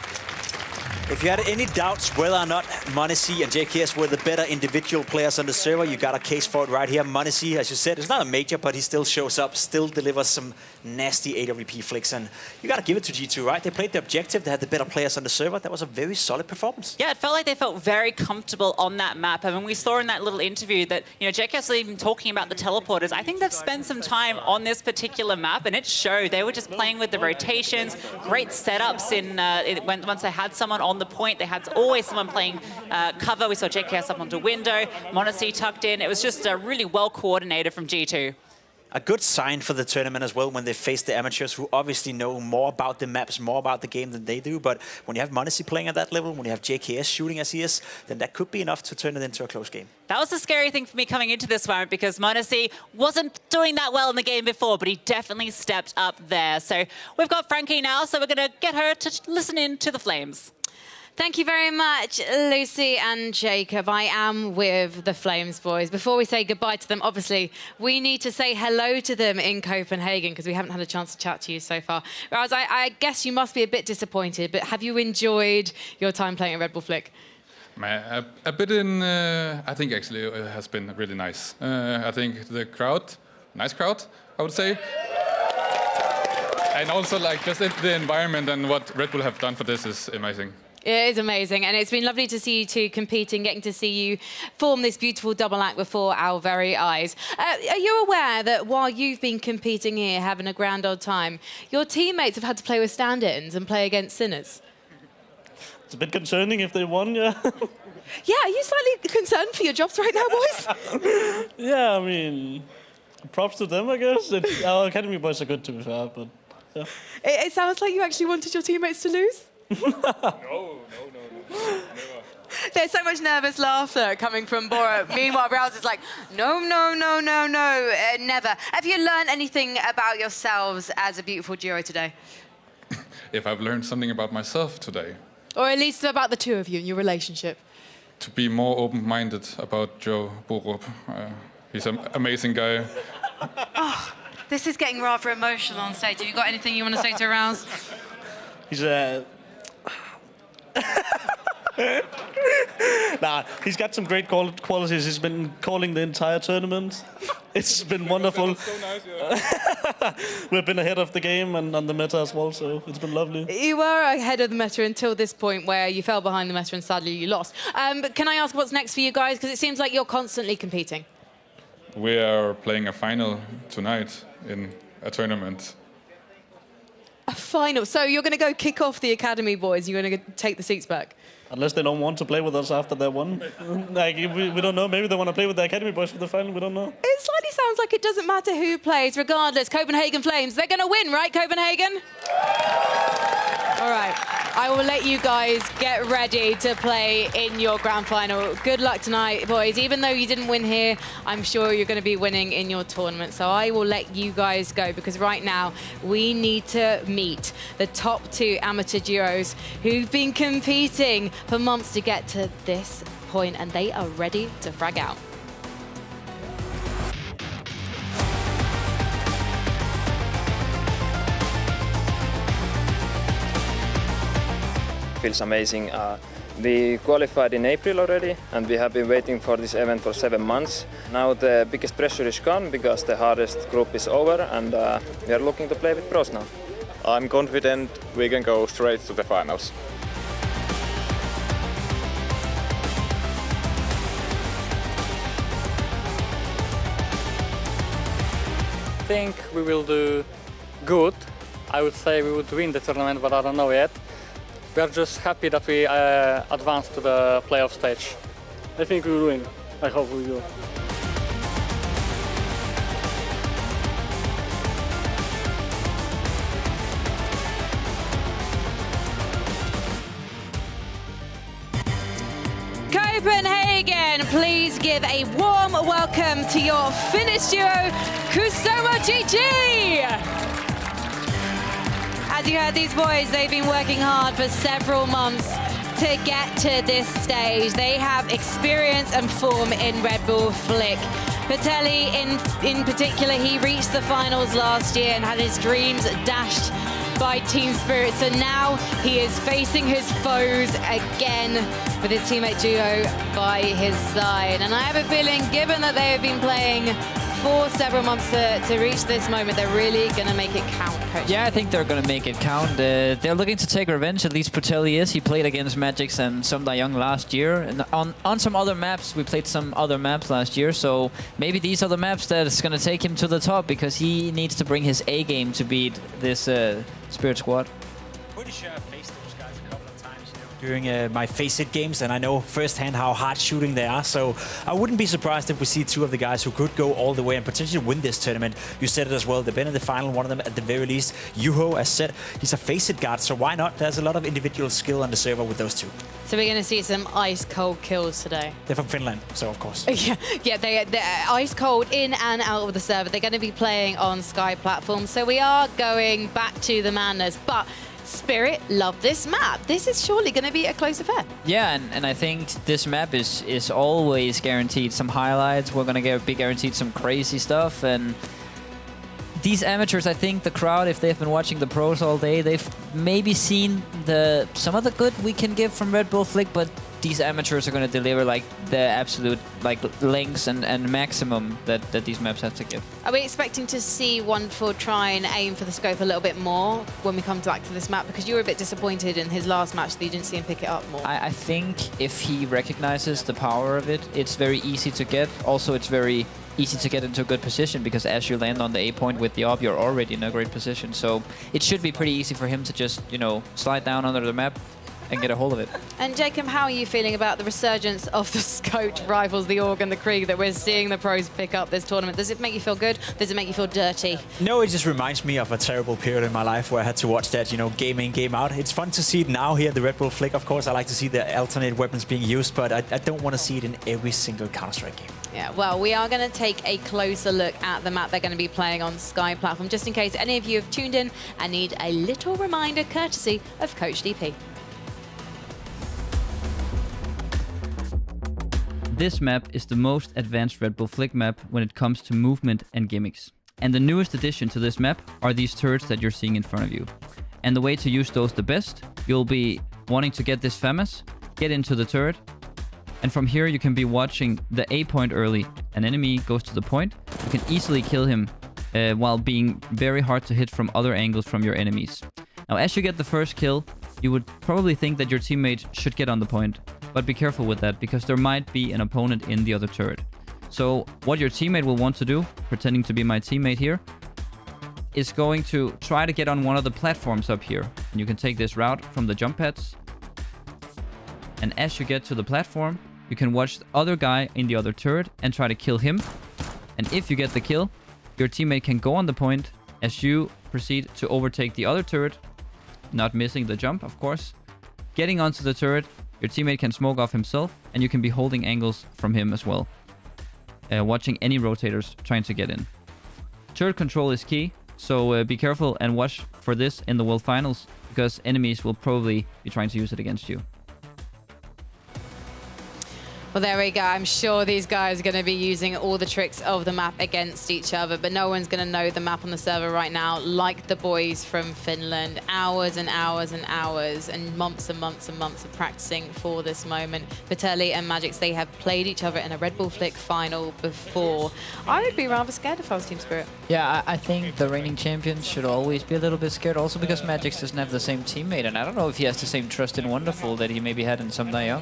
If you had any doubts whether or not Monacy and JKS were the better individual players on the server, you got a case for it right here. Monacy, as you said, is not a major, but he still shows up, still delivers some nasty AWP flicks, and you got to give it to G2, right? They played the objective, they had the better players on the server. That was a very solid performance. Yeah, it felt like they felt very comfortable on that map. I mean, we saw in that little interview that, you know, JKS was even talking about the teleporters. I think they've spent some time on this particular map, and it showed. They were just playing with the rotations, great setups once they had someone on the point. They had always someone playing cover. We saw JKS up onto window, Monacy tucked in. It was just really well coordinated from G2. A good sign for the tournament as well when they face the amateurs, who obviously know more about the maps, more about the game than they do. But when you have Monacy playing at that level, when you have JKS shooting as he is, then that could be enough to turn it into a close game. That was the scary thing for me coming into this one, because Monacy wasn't doing that well in the game before, but he definitely stepped up there. So we've got Frankie now, so we're going to get her to listen in to the Flames. Thank you very much, Lucy and Jacob. I am with the Flames boys. Before we say goodbye to them, obviously, we need to say hello to them in Copenhagen, because we haven't had a chance to chat to you so far. Whereas I guess you must be a bit disappointed, but have you enjoyed your time playing at Red Bull Flick? A bit in, I think actually it has been really nice. I think the crowd, nice crowd, I would say. And also like just the environment and what Red Bull have done for this is amazing. It is amazing, and it's been lovely to see you two competing, getting to see you form this beautiful double act before our very eyes. Are you aware that while you've been competing here, having a grand old time, your teammates have had to play with stand-ins and play against sinners? It's a bit concerning if they won, yeah. Yeah, are you slightly concerned for your jobs right now, boys? Yeah, I mean, props to them, I guess. Our academy boys are good, to be fair, but yeah. It sounds like you actually wanted your teammates to lose. No. There's so much nervous laughter coming from Borup. Meanwhile, Rouse is like, no, never. Have you learned anything about yourselves as a beautiful duo today? If I've learned something about myself today. Or at least about the two of you and your relationship. To be more open-minded about Joe Borup. He's an amazing guy. Oh, this is getting rather emotional on stage. Have you got anything you want to say to Rouse? He's Nah, he's got some great qualities. He's been calling the entire tournament. It's been wonderful. So nice, yeah. We've been ahead of the game and on the meta as well, so it's been lovely. You were ahead of the meta until this point where you fell behind the meta and sadly you lost. But can I ask what's next for you guys? Because it seems like you're constantly competing. We are playing a final tonight in a tournament. A final? So you're going to go kick off the academy boys, you're going to take the seats back? Unless they don't want to play with us after they won. Like, we don't know. Maybe they want to play with the academy boys for the final. We don't know. It slightly sounds like it doesn't matter who plays. Regardless, Copenhagen Flames, they're going to win, right, Copenhagen? All right. I will let you guys get ready to play in your grand final. Good luck tonight, boys. Even though you didn't win here, I'm sure you're going to be winning in your tournament. So I will let you guys go, because right now we need to meet the top 2 amateur duos who've been competing for months to get to this point, and they are ready to frag out. feels amazing. We qualified in April already, and we have been waiting for this event for 7 months. Now the biggest pressure is gone because the hardest group is over, and we are looking to play with pros now. I'm confident we can go straight to the finals. I think we will do good. I would say we would win the tournament, but I don't know yet. We are just happy that we advanced to the playoff stage. I think we will win. I hope we do. Copenhagen, please give a warm welcome to your Finnish duo, Kusoma GG! As you heard, these boys, they've been working hard for several months to get to this stage. They have experience and form in Red Bull Flick. Patelli, in particular, he reached the finals last year and had his dreams dashed by Team Spirit. So now he is facing his foes again with his teammate duo by his side. And I have a feeling, given that they have been playing for several months to reach this moment, they're really going to make it count, Coach. Yeah, I think they're going to make it count. They're looking to take revenge, at least Patelli is. He played against Magix and Sumda Young last year. And on some other maps, we played some other maps last year. So maybe these are the maps that's going to take him to the top, because he needs to bring his A game to beat this Spirit squad. Pretty sure I've faced those guys a couple of times, during my Face-It games, and I know firsthand how hard shooting they are. So I wouldn't be surprised if we see two of the guys who could go all the way and potentially win this tournament. You said it as well. They've been in the final, one of them at the very least. Yuho, as said, he's a Face-It guard, so why not? There's a lot of individual skill on the server with those two. So we're going to see some ice-cold kills today. They're from Finland, so of course. Yeah, they're ice-cold in and out of the server. They're going to be playing on Sky platform. So we are going back to the madness, but Spirit love this map. This is surely going to be a close affair. Yeah, and I think this map is always guaranteed some highlights. We're going to be guaranteed some crazy stuff. And these amateurs, I think the crowd, if they've been watching the pros all day, they've maybe seen some of the good we can give from Red Bull Flick, but these amateurs are going to deliver like the absolute lengths and maximum that these maps have to give. Are we expecting to see Wonderful try and aim for the scope a little bit more when we come back to this map? Because you were a bit disappointed in his last match that you didn't see him pick it up more. I think if he recognizes the power of it, it's very easy to get. Also, it's very easy to get into a good position, because as you land on the A point with the op, you're already in a great position. So it should be pretty easy for him to just, slide down under the map and get a hold of it. And Jacob, how are you feeling about the resurgence of the Scoped rivals, the Org and the Krieg, that we're seeing the pros pick up this tournament? Does it make you feel good? Does it make you feel dirty? No, it just reminds me of a terrible period in my life where I had to watch that, game in, game out. It's fun to see it now here at the Red Bull Flick. Of course, I like to see the alternate weapons being used, but I don't want to see it in every single Counter-Strike game. Yeah, well, we are going to take a closer look at the map they're going to be playing on Sky platform, just in case any of you have tuned in and need a little reminder courtesy of Coach DP. This map is the most advanced Red Bull Flick map when it comes to movement and gimmicks. And the newest addition to this map are these turrets that you're seeing in front of you. And the way to use those the best, you'll be wanting to get this FAMAS, get into the turret, and from here you can be watching the A point early. An enemy goes to the point, you can easily kill him while being very hard to hit from other angles from your enemies. Now as you get the first kill, you would probably think that your teammate should get on the point, but be careful with that, because there might be an opponent in the other turret. So what your teammate will want to do, pretending to be my teammate here, is going to try to get on one of the platforms up here. And you can take this route from the jump pads. And as you get to the platform, you can watch the other guy in the other turret and try to kill him. And if you get the kill, your teammate can go on the point as you proceed to overtake the other turret, not missing the jump, of course. Getting onto the turret, your teammate can smoke off himself, and you can be holding angles from him as well. Watching any rotators trying to get in. Turret control is key, so be careful and watch for this in the World Finals, because enemies will probably be trying to use it against you. Well, there we go. I'm sure these guys are going to be using all the tricks of the map against each other, but no one's going to know the map on the server right now like the boys from Finland. Hours and hours and hours and months and months and months of practicing for this moment. Vitelli and Magix, they have played each other in a Red Bull Flick final before. I would be rather scared if I was Team Spirit. Yeah, I think the reigning champions should always be a little bit scared, also because Magix doesn't have the same teammate, and I don't know if he has the same trust in Wonderful that he maybe had in some Naya.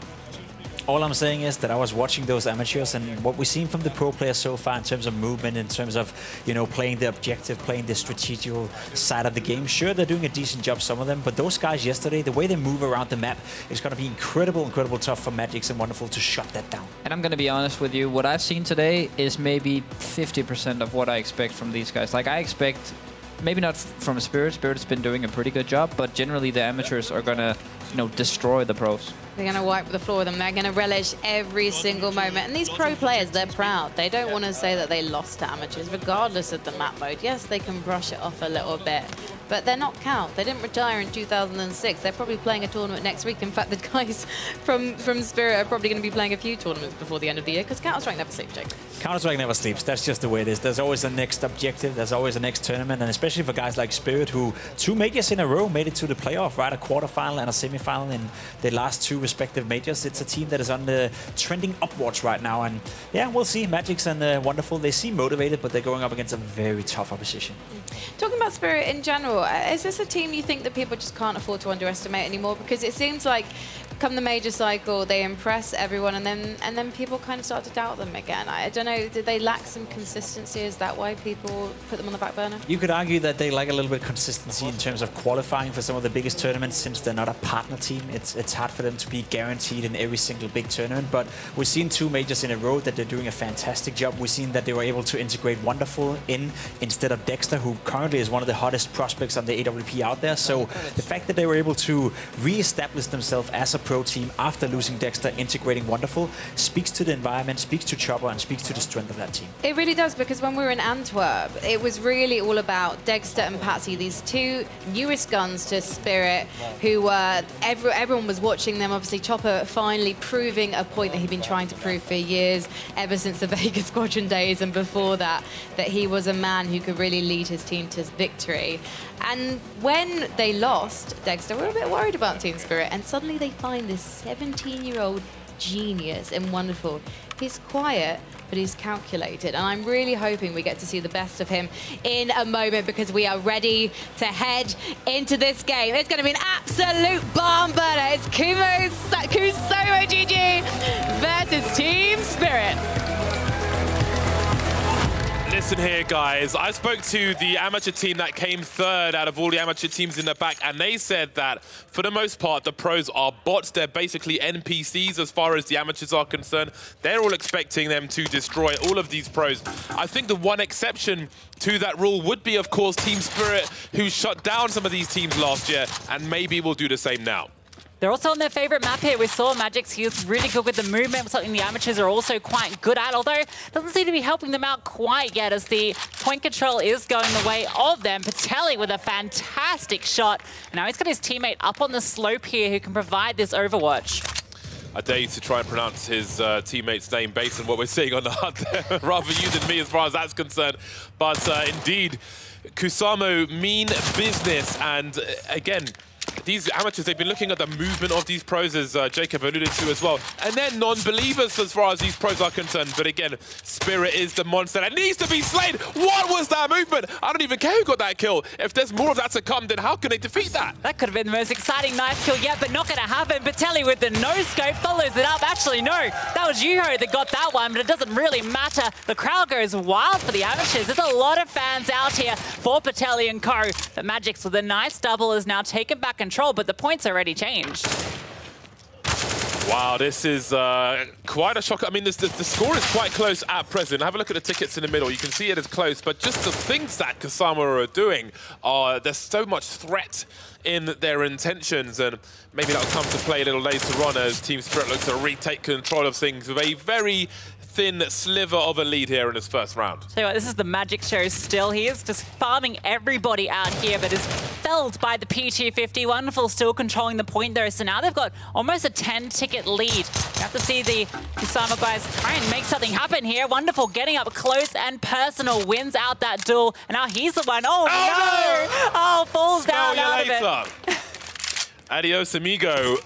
All I'm saying is that I was watching those amateurs, and what we've seen from the pro players so far in terms of movement, in terms of, you know, playing the objective, playing the strategical side of the game. Sure, they're doing a decent job, some of them, but those guys yesterday, the way they move around the map is going to be incredible tough for Magix and Wonderful to shut that down. And I'm going to be honest with you, what I've seen today is maybe 50% of what I expect from these guys. Like, I expect, maybe not from Spirit. Spirit's been doing a pretty good job, but generally the amateurs are going to, you know, destroy the pros. They're going to wipe the floor with them. They're going to relish every single moment. And these pro players, they're proud. They don't want to say that they lost to amateurs, regardless of the map mode. Yes, they can brush it off a little bit, but they're not count. They didn't retire in 2006. They're probably playing a tournament next week. In fact, the guys from Spirit are probably going to be playing a few tournaments before the end of the year, because Counter-Strike never sleeps, Jake. Counter-Strike never sleeps. That's just the way it is. There's always a next objective. There's always a next tournament. And especially for guys like Spirit, who 2 majors in a row made it to the playoff, right? A quarterfinal and a semifinal in the last 2 respective majors. It's a team that is on the trending upwards right now. And yeah, we'll see. Magix and Wonderful, they seem motivated, but they're going up against a very tough opposition. Talking about Spirit in general, is this a team you think that people just can't afford to underestimate anymore? Because it seems like come the major cycle, they impress everyone, and then people kind of start to doubt them again. I don't know, did they lack some consistency? Is that why people put them on the back burner? You could argue that they lack a little bit of consistency in terms of qualifying for some of the biggest tournaments, since they're not a partner team. It's hard for them to be guaranteed in every single big tournament, but we've seen 2 majors in a row that they're doing a fantastic job. We've seen that they were able to integrate Wonderful in instead of Dexter, who currently is one of the hottest prospects on the AWP out there. So the fact that they were able to re-establish themselves as a pro team after losing Dexter, integrating Wonderful, speaks to the environment, speaks to Chopper, and speaks to the strength of that team. It really does, because when we were in Antwerp, it was really all about Dexter and Patsy, these 2 newest guns to Spirit, who were, everyone was watching them. Obviously, Chopper finally proving a point that he'd been trying to prove for years, ever since the Vegas Squadron days and before that, that he was a man who could really lead his team to victory. And when they lost Dexter, we were a bit worried about Team Spirit, and suddenly they find this 17-year-old genius and Wonderful. He's quiet, but he's calculated, and I'm really hoping we get to see the best of him in a moment, because we are ready to head into this game. It's going to be an absolute barn burner. It's Kusomo GG versus Team Spirit. Listen here, guys. I spoke to the amateur team that came 3rd out of all the amateur teams in the back, and they said that, for the most part, the pros are bots. They're basically NPCs as far as the amateurs are concerned. They're all expecting them to destroy all of these pros. I think the one exception to that rule would be, of course, Team Spirit, who shut down some of these teams last year, and maybe will do the same now. They're also on their favorite map here. We saw Magix. He was really good with the movement, something the amateurs are also quite good at, although it doesn't seem to be helping them out quite yet, as the point control is going the way of them. Patelli with a fantastic shot. Now he's got his teammate up on the slope here who can provide this overwatch. I dare you to try and pronounce his teammate's name based on what we're seeing on the HUD there. Rather you than me as far as that's concerned. But indeed, Kusomo mean business. And again, these amateurs, they've been looking at the movement of these pros, as Jacob alluded to as well. And they're non-believers as far as these pros are concerned. But again, Spirit is the monster that needs to be slain. What was that movement? I don't even care who got that kill. If there's more of that to come, then how can they defeat that? That could have been the most exciting knife kill yet, but not going to happen. Patelli with the no-scope follows it up. Actually, no, that was Yuho that got that one, but it doesn't really matter. The crowd goes wild for the amateurs. There's a lot of fans out here for Patelli and co. But Magix with a nice double is now taken back control, but the points already changed. Wow, this is quite a shock. I mean, the score is quite close at present. Have a look at the tickets in the middle. You can see it is close, but just the things that Kusomo are doing, there's so much threat in their intentions, and maybe that'll come to play a little later on as Team Spirit looks to retake control of things with a very thin sliver of a lead here in his first round. Tell you what, this is the Magic show still. He is just farming everybody out here, but is felled by the P250. Wonderful still controlling the point though, so now they've got almost a 10-ticket lead You have to see the Kusama guys try and make something happen here. Wonderful, getting up close and personal, wins out that duel. And now he's the one. Oh, no! Oh, falls down out of it. Adios, amigo.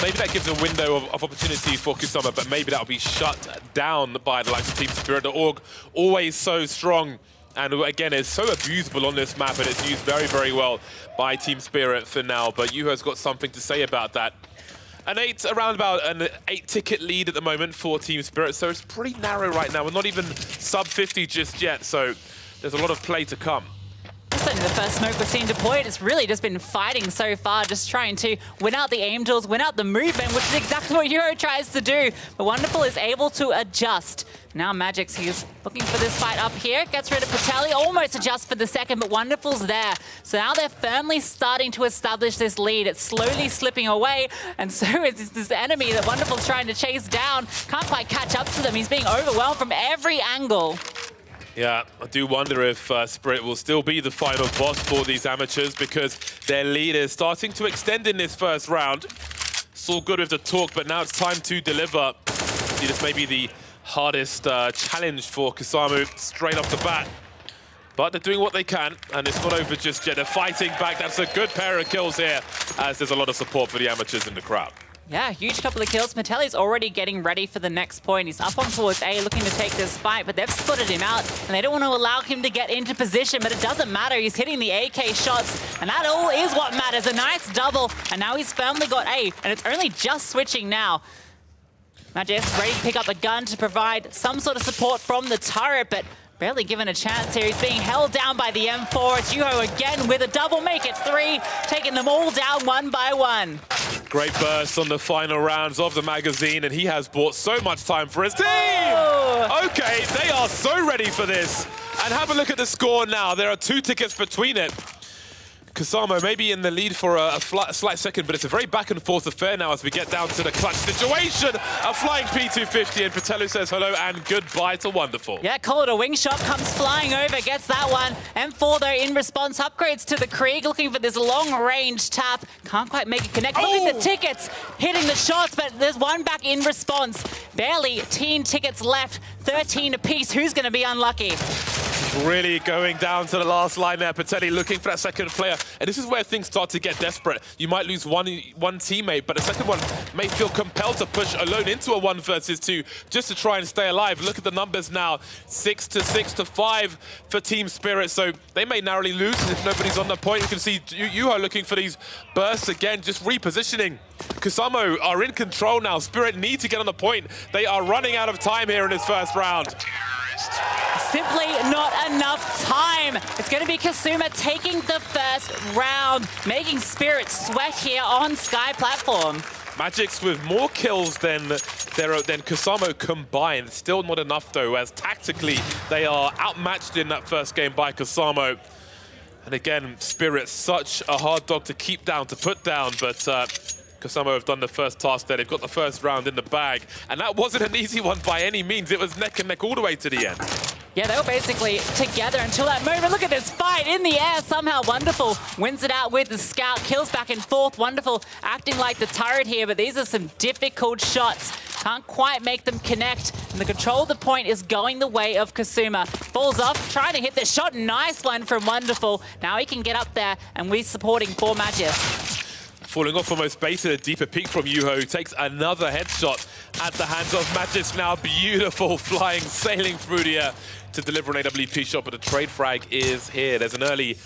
Maybe that gives a window of opportunity for Kusama, but maybe that'll be shut down by the likes of Team Spirit. The org, always so strong, and again, it's so abusable on this map, and it's used very, very well by Team Spirit for now. But Yuho's got something to say about that. Around about an 8-ticket lead at the moment for Team Spirit, so it's pretty narrow right now. We're not even sub 50 just yet, so there's a lot of play to come. Certainly the first smoke we've seen deployed, it's really just been fighting so far, just trying to win out the aim duels, win out the movement, which is exactly what Yuho tries to do. But Wonderful is able to adjust. Now Magix, he's looking for this fight up here, gets rid of Patelli, almost adjusts for the second, but Wonderful's there. So now they're firmly starting to establish this lead. It's slowly slipping away, and so is this enemy that Wonderful's trying to chase down. Can't quite catch up to them. He's being overwhelmed from every angle. Yeah, I do wonder if Spirit will still be the final boss for these amateurs, because their lead is starting to extend in this first round. It's all good with the talk, but now it's time to deliver. See, this may be the hardest challenge for Kusama straight off the bat. But they're doing what they can, and it's not over just yet. They're fighting back. That's a good pair of kills here, as there's a lot of support for the amateurs in the crowd. Yeah, huge couple of kills. Patelli's already getting ready for the next point. He's up on towards A, looking to take this fight, but they've spotted him out, and they don't want to allow him to get into position, but it doesn't matter. He's hitting the AK shots, and that all is what matters. A nice double, and now he's firmly got A, and it's only just switching now. Magis ready to pick up a gun to provide some sort of support from the turret, but barely given a chance here. He's being held down by the M4. It's Yuho again with a double, make it 3, taking them all down one by one. Great burst on the final rounds of the magazine, and he has bought so much time for his team! Okay, they are so ready for this. And have a look at the score now. There are 2 tickets between it. Kusama maybe in the lead for a slight second, but it's a very back and forth affair now as we get down to the clutch situation. A flying P250, and Patellu says hello and goodbye to Wonderful. Yeah, call it a wing shot, comes flying over, gets that one. M4 though in response, upgrades to the Krieg, looking for this long range tap. Can't quite make it connect. Look at the tickets, hitting the shots, but there's one back in response. Barely 10 tickets left, 13 apiece. Who's going to be unlucky? Really going down to the last line there. Patelli looking for that second player. And this is where things start to get desperate. You might lose one teammate, but the second one may feel compelled to push alone into a 1 versus 2 just to try and stay alive. Look at the numbers now. 6 to 5 for Team Spirit. So they may narrowly lose if nobody's on the point. You can see Yuho looking for these bursts again, just repositioning. Kusamo are in control now. Spirit need to get on the point. They are running out of time here in this first round. Simply not enough time. It's going to be Kasuma taking the first round, making Spirit sweat here on Sky platform. Magix with more kills than Kusamo combined. Still not enough though, as tactically they are outmatched in that first game by Kusamo. And again, Spirit, such a hard dog to keep down, to put down, but Kusamo have done the first task there. They've got the first round in the bag. And that wasn't an easy one by any means. It was neck and neck all the way to the end. Yeah, they were basically together until that moment. Look at this fight in the air. Somehow Wonderful wins it out with the scout. Kills back and forth. Wonderful acting like the turret here, but these are some difficult shots. Can't quite make them connect. And the control of the point is going the way of Kasuma. Falls off, trying to hit the shot. Nice one from Wonderful. Now he can get up there, and we're supporting for Magis. Falling off almost base at a deeper peak from Yuho, who takes another headshot at the hands of Magis. Now beautiful flying, sailing through the air to deliver an AWP shot, but the trade frag is here. There's an early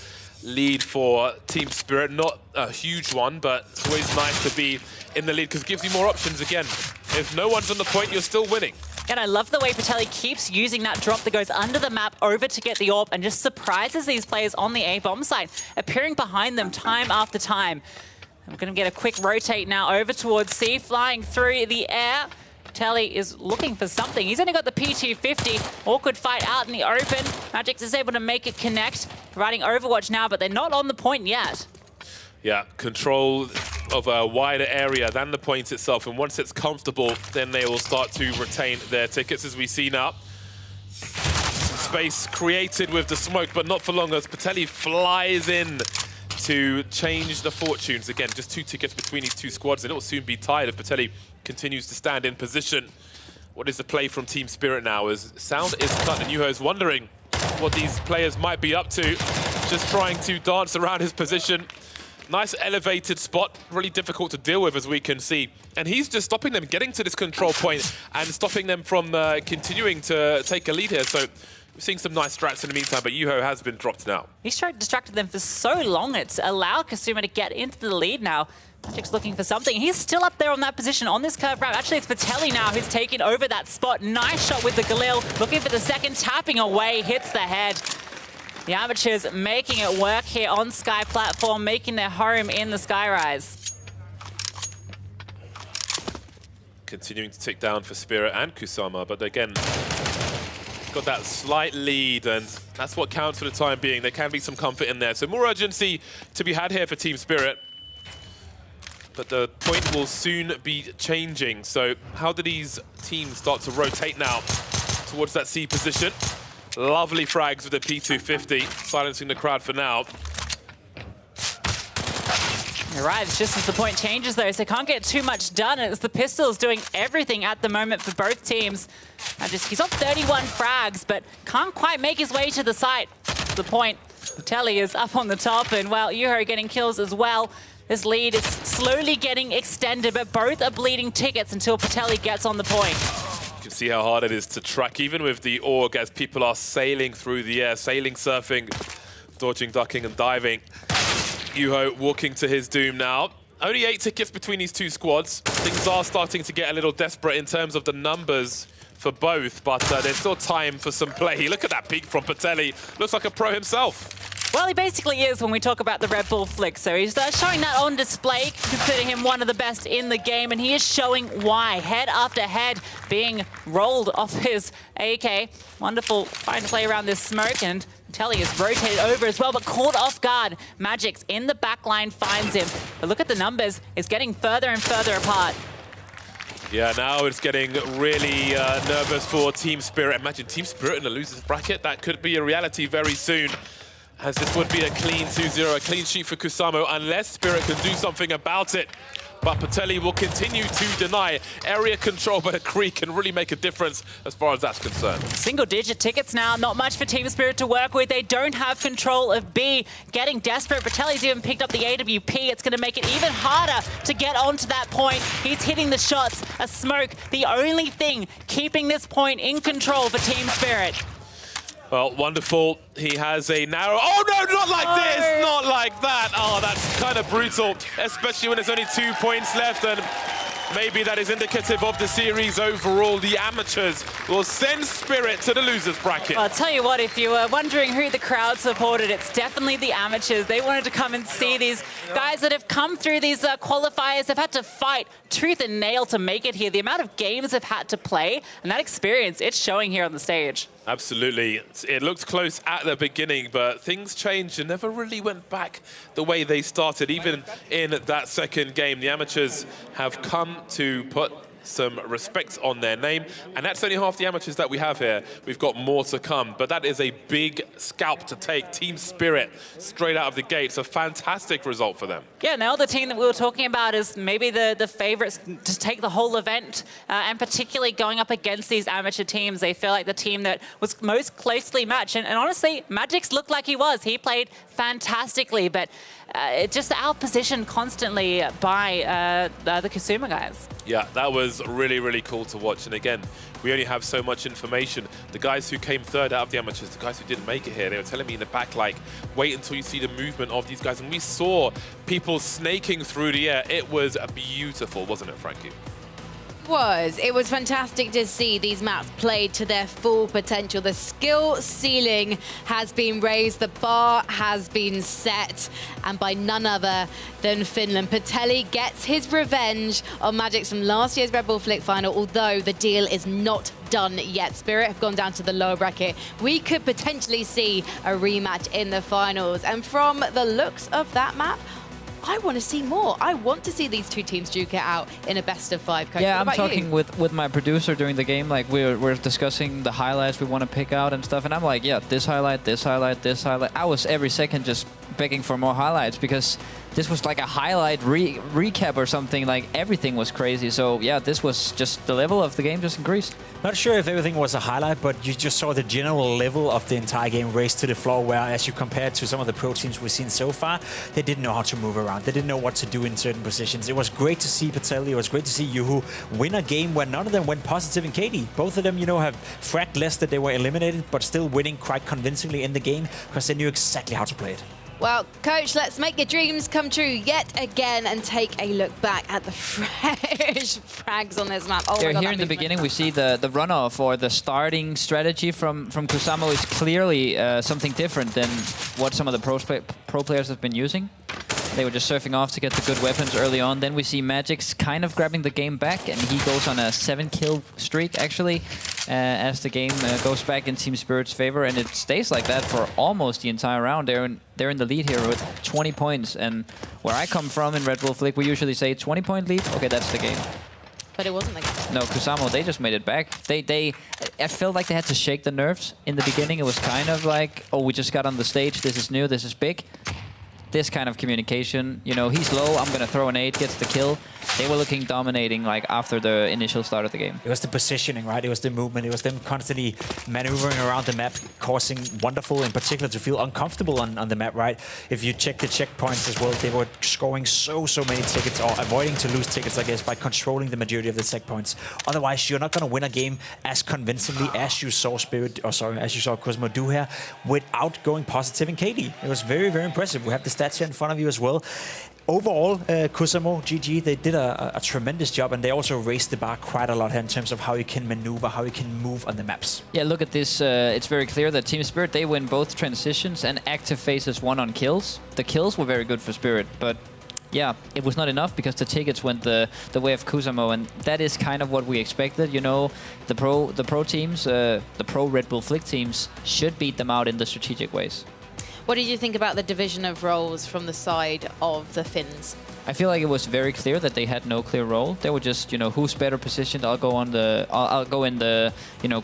lead for Team Spirit. Not a huge one, but it's always nice to be in the lead because it gives you more options again. If no one's on the point, you're still winning. And I love the way Patelli keeps using that drop that goes under the map over to get the AWP and just surprises these players on the A-bomb site, appearing behind them time after time. We're going to get a quick rotate now over towards C, flying through the air. Patelli is looking for something. He's only got the P250. Awkward fight out in the open. Magix is able to make it connect. Providing Overwatch now, but they're not on the point yet. Yeah, control of a wider area than the point itself. And once it's comfortable, then they will start to retain their tickets, as we see now. Space created with the smoke, but not for long as Patelli flies in to change the fortunes. Again, just 2 tickets between these 2 squads, and it will soon be tied if Patelli continues to stand in position. What is the play from Team Spirit now? As sound is cut and Yuho's wondering what these players might be up to. Just trying to dance around his position. Nice elevated spot, really difficult to deal with as we can see. And he's just stopping them getting to this control point and stopping them from continuing to take a lead here. So we're seeing some nice strats in the meantime, but Yuho has been dropped now. He's distracted them for so long. It's allowed Kasuma to get into the lead now. Magic's looking for something. He's still up there on that position on this curve ramp. Actually, it's Patelli now who's taking over that spot. Nice shot with the Galil. Looking for the second, tapping away, hits the head. The Amateurs making it work here on Sky Platform, making their home in the Skyrise. Continuing to tick down for Spirit and Kusama, but again, got that slight lead, and that's what counts for the time being. There can be some comfort in there. So more urgency to be had here for Team Spirit. But the point will soon be changing. So how do these teams start to rotate now towards that C position? Lovely frags with the P250, silencing the crowd for now. You're right, it's just as the point changes though, so can't get too much done. It's the Pistols doing everything at the moment for both teams. And he's on 31 frags, but can't quite make his way to the site. The point, Telly is up on the top, and well, Yuho getting kills as well. This lead is slowly getting extended, but both are bleeding tickets until Patelli gets on the point. You can see how hard it is to track, even with the org, as people are sailing through the air, sailing, surfing, dodging, ducking, and diving. Yuho walking to his doom now. Only 8 tickets between these two squads. Things are starting to get a little desperate in terms of the numbers for both, but there's still time for some play. Look at that peek from Patelli. Looks like a pro himself. Well, he basically is when we talk about the Red Bull flick. So he's showing that on display, considering him one of the best in the game, and he is showing why. Head after head being rolled off his AK. Wonderful trying to play around this smoke, and Telly is rotated over as well, but caught off guard. Magic's in the back line, finds him. But look at the numbers. It's getting further and further apart. Yeah, now it's getting really nervous for Team Spirit. Imagine Team Spirit in the losers bracket. That could be a reality very soon, as this would be a clean 2-0, a clean sheet for Kusamo, unless Spirit can do something about it. But Patelli will continue to deny. Area control by Kree can really make a difference as far as that's concerned. Single-digit tickets now, not much for Team Spirit to work with. They don't have control of B. Getting desperate. Patelli's even picked up the AWP. It's going to make it even harder to get onto that point. He's hitting the shots. A smoke, the only thing keeping this point in control for Team Spirit. Well, wonderful. He has a narrow... Oh, no, not like this! Not like that! Oh, that's kind of brutal, especially when there's only 2 points left, and maybe that is indicative of the series overall. The Amateurs will send Spirit to the losers bracket. I'll tell you what, if you were wondering who the crowd supported, it's definitely the Amateurs. They wanted to come and see these guys that have come through these qualifiers. They've had to fight tooth and nail to make it here. The amount of games they've had to play, and that experience, it's showing here on the stage. Absolutely. It looked close at the beginning, but things changed and never really went back the way they started. Even in that second game, the Amateurs have come to put some respect on their name, and that's only half the Amateurs that we have here. We've got more to come, but that is a big scalp to take. Team Spirit straight out of the gates, a fantastic result for them. Yeah, now the team that we were talking about is maybe the favorites to take the whole event, and particularly going up against these amateur teams. They feel like the team that was most closely matched, and honestly, Magic's looked like he was. He played fantastically, but just outpositioned constantly by the Kasuma guys. Yeah, that was really, really cool to watch. And again, we only have so much information. The guys who came third out of the Amateurs, the guys who didn't make it here, they were telling me in the back, like, wait until you see the movement of these guys. And we saw people snaking through the air. It was beautiful, wasn't it, Frankie? It was fantastic to see these maps played to their full potential. The skill ceiling has been raised, the bar has been set, and by none other than Finland. Patelli gets his revenge on Magic's from last year's Red Bull Flick final, although the deal is not done yet. Spirit have gone down to the lower bracket. We could potentially see a rematch in the finals, and from the looks of that map, I want to see more. I want to see these two teams duke it out in a best-of-5. Coach. Yeah, I'm talking with my producer during the game. Like we're discussing the highlights we want to pick out and stuff, and I'm like, yeah, this highlight, this highlight, this highlight. I was every second just begging for more highlights because this was like a highlight recap or something. Like everything was crazy. So yeah, this was just the level of the game just increased. Not sure if everything was a highlight, but you just saw the general level of the entire game raise to the floor, where as you compared to some of the pro teams we've seen so far, they didn't know how to move around. They didn't know what to do in certain positions. It was great to see Patelli. It was great to see Yuhu win a game where none of them went positive in KD. Both of them, have fragged less that they were eliminated, but still winning quite convincingly in the game because they knew exactly how to play it. Well, Coach, let's make your dreams come true yet again and take a look back at the fresh frags on this map. Oh my God, here in the beginning, we see the runoff or the starting strategy from Kusamo is clearly something different than what some of the pro players have been using. They were just surfing off to get the good weapons early on. Then we see Magix kind of grabbing the game back, and he goes on a 7-kill streak, actually, as the game goes back in Team Spirit's favor. And it stays like that for almost the entire round. They're in the lead here with 20 points. And where I come from in Red Bull Flick, we usually say 20-point lead. Okay, that's the game. But it wasn't the game. No, Kusamo, they just made it back. I felt like they had to shake the nerves in the beginning. It was kind of like, oh, we just got on the stage. This is new. This is big. This kind of communication, he's low, I'm gonna throw an 8, gets the kill. They were looking dominating like after the initial start of the game. It was the positioning, right? It was the movement. It was them constantly maneuvering around the map, causing Wonderful in particular to feel uncomfortable on the map, right? If you check the checkpoints as well, they were scoring so many tickets, or avoiding to lose tickets, I guess, by controlling the majority of the checkpoints. Otherwise, you're not gonna win a game as convincingly as you saw Cosmo do here, without going positive in KD. It was very, very impressive. We have the stats here in front of you as well. Overall, Kusamo, GG, they did a tremendous job, and they also raised the bar quite a lot here in terms of how you can maneuver, how you can move on the maps. Yeah, look at this. It's very clear that Team Spirit, they win both transitions and active phases won on kills. The kills were very good for Spirit, but yeah, it was not enough because the tickets went the way of Kusamo, and that is kind of what we expected. The pro teams, the pro Red Bull Flick teams should beat them out in the strategic ways. What did you think about the division of roles from the side of the Finns? I feel like it was very clear that they had no clear role. They were just, who's better positioned. I'll go in the,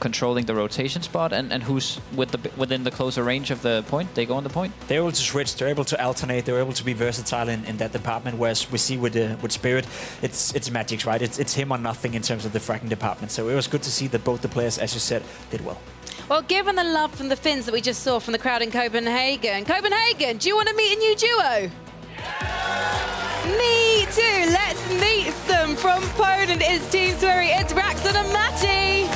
controlling the rotation spot, and who's within the closer range of the point. They go on the point. They're able to switch. They're able to alternate. They're able to be versatile in that department. Whereas we see with Spirit, it's Magix, right? It's him or nothing in terms of the fragging department. So it was good to see that both the players, as you said, did well. Well, given the love from the Finns that we just saw from the crowd in Copenhagen, do you want to meet a new duo? Me too. Let's meet them from Poland. It's Team Swery. It's Raxon and Matti.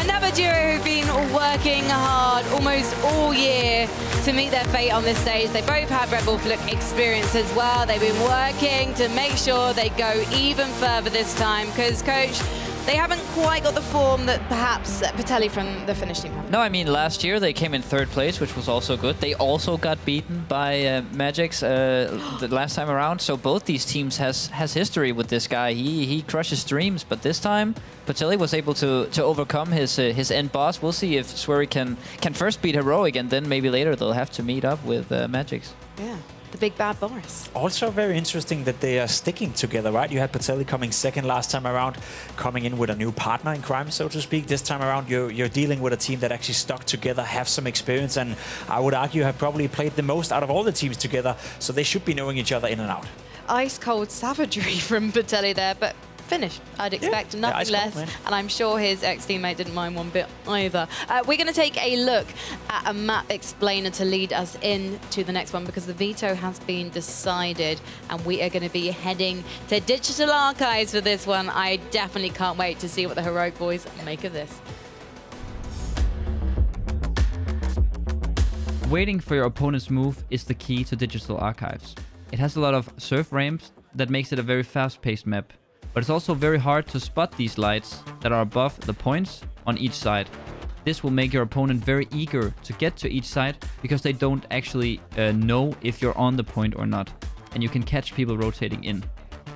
Another duo who've been working hard almost all year to meet their fate on this stage. They both have Red Bull Flick experience as well. They've been working to make sure they go even further this time because, Coach, they haven't quite got the form that perhaps Patelli from the Finnish team have. No, I mean, last year they came in 3rd place, which was also good. They also got beaten by Magix the last time around. So both these teams has history with this guy. He crushes dreams, but this time Patelli was able to overcome his end boss. We'll see if Swery can first beat Heroic, and then maybe later they'll have to meet up with Magix. Yeah. The big bad Boris. Also very interesting that they are sticking together, right? You had Patelli coming 2nd last time around, coming in with a new partner in crime, so to speak. This time around, you're dealing with a team that actually stuck together, have some experience, and I would argue have probably played the most out of all the teams together, so they should be knowing each other in and out. Ice cold savagery from Patelli there, but Finnish. I'd expect nothing less, and I'm sure his ex-teammate didn't mind one bit either. We're going to take a look at a map explainer to lead us into the next one because the veto has been decided, and we are going to be heading to Digital Archives for this one. I definitely can't wait to see what the Heroic boys make of this. Waiting for your opponent's move is the key to Digital Archives. It has a lot of surf ramps that makes it a very fast-paced map. But it's also very hard to spot these lights that are above the points on each side. This will make your opponent very eager to get to each side because they don't actually know if you're on the point or not. And you can catch people rotating in.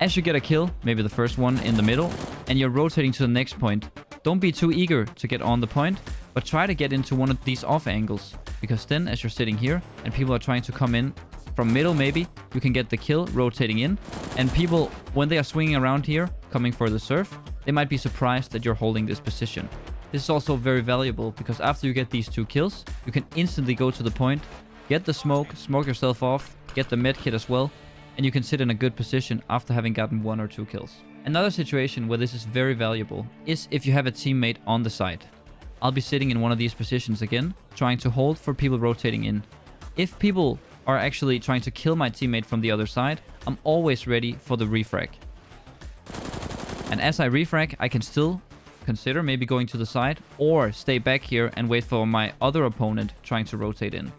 As you get a kill, maybe the first one in the middle, and you're rotating to the next point, don't be too eager to get on the point, but try to get into one of these off angles. Because then as you're sitting here and people are trying to come in from middle, maybe you can get the kill rotating in, and people, when they are swinging around here coming for the surf, they might be surprised that you're holding this position. This is also very valuable because after you get these 2 kills, you can instantly go to the point, Get the smoke yourself off, get the med kit as well, and you can sit in a good position after having gotten 1 or 2 kills. Another situation where this is very valuable is if you have a teammate on the side. I'll be sitting in one of these positions again, trying to hold for people rotating in. If people are actually trying to kill my teammate from the other side, I'm always ready for the refrag. And as I refrag, I can still consider maybe going to the side or stay back here and wait for my other opponent trying to rotate in.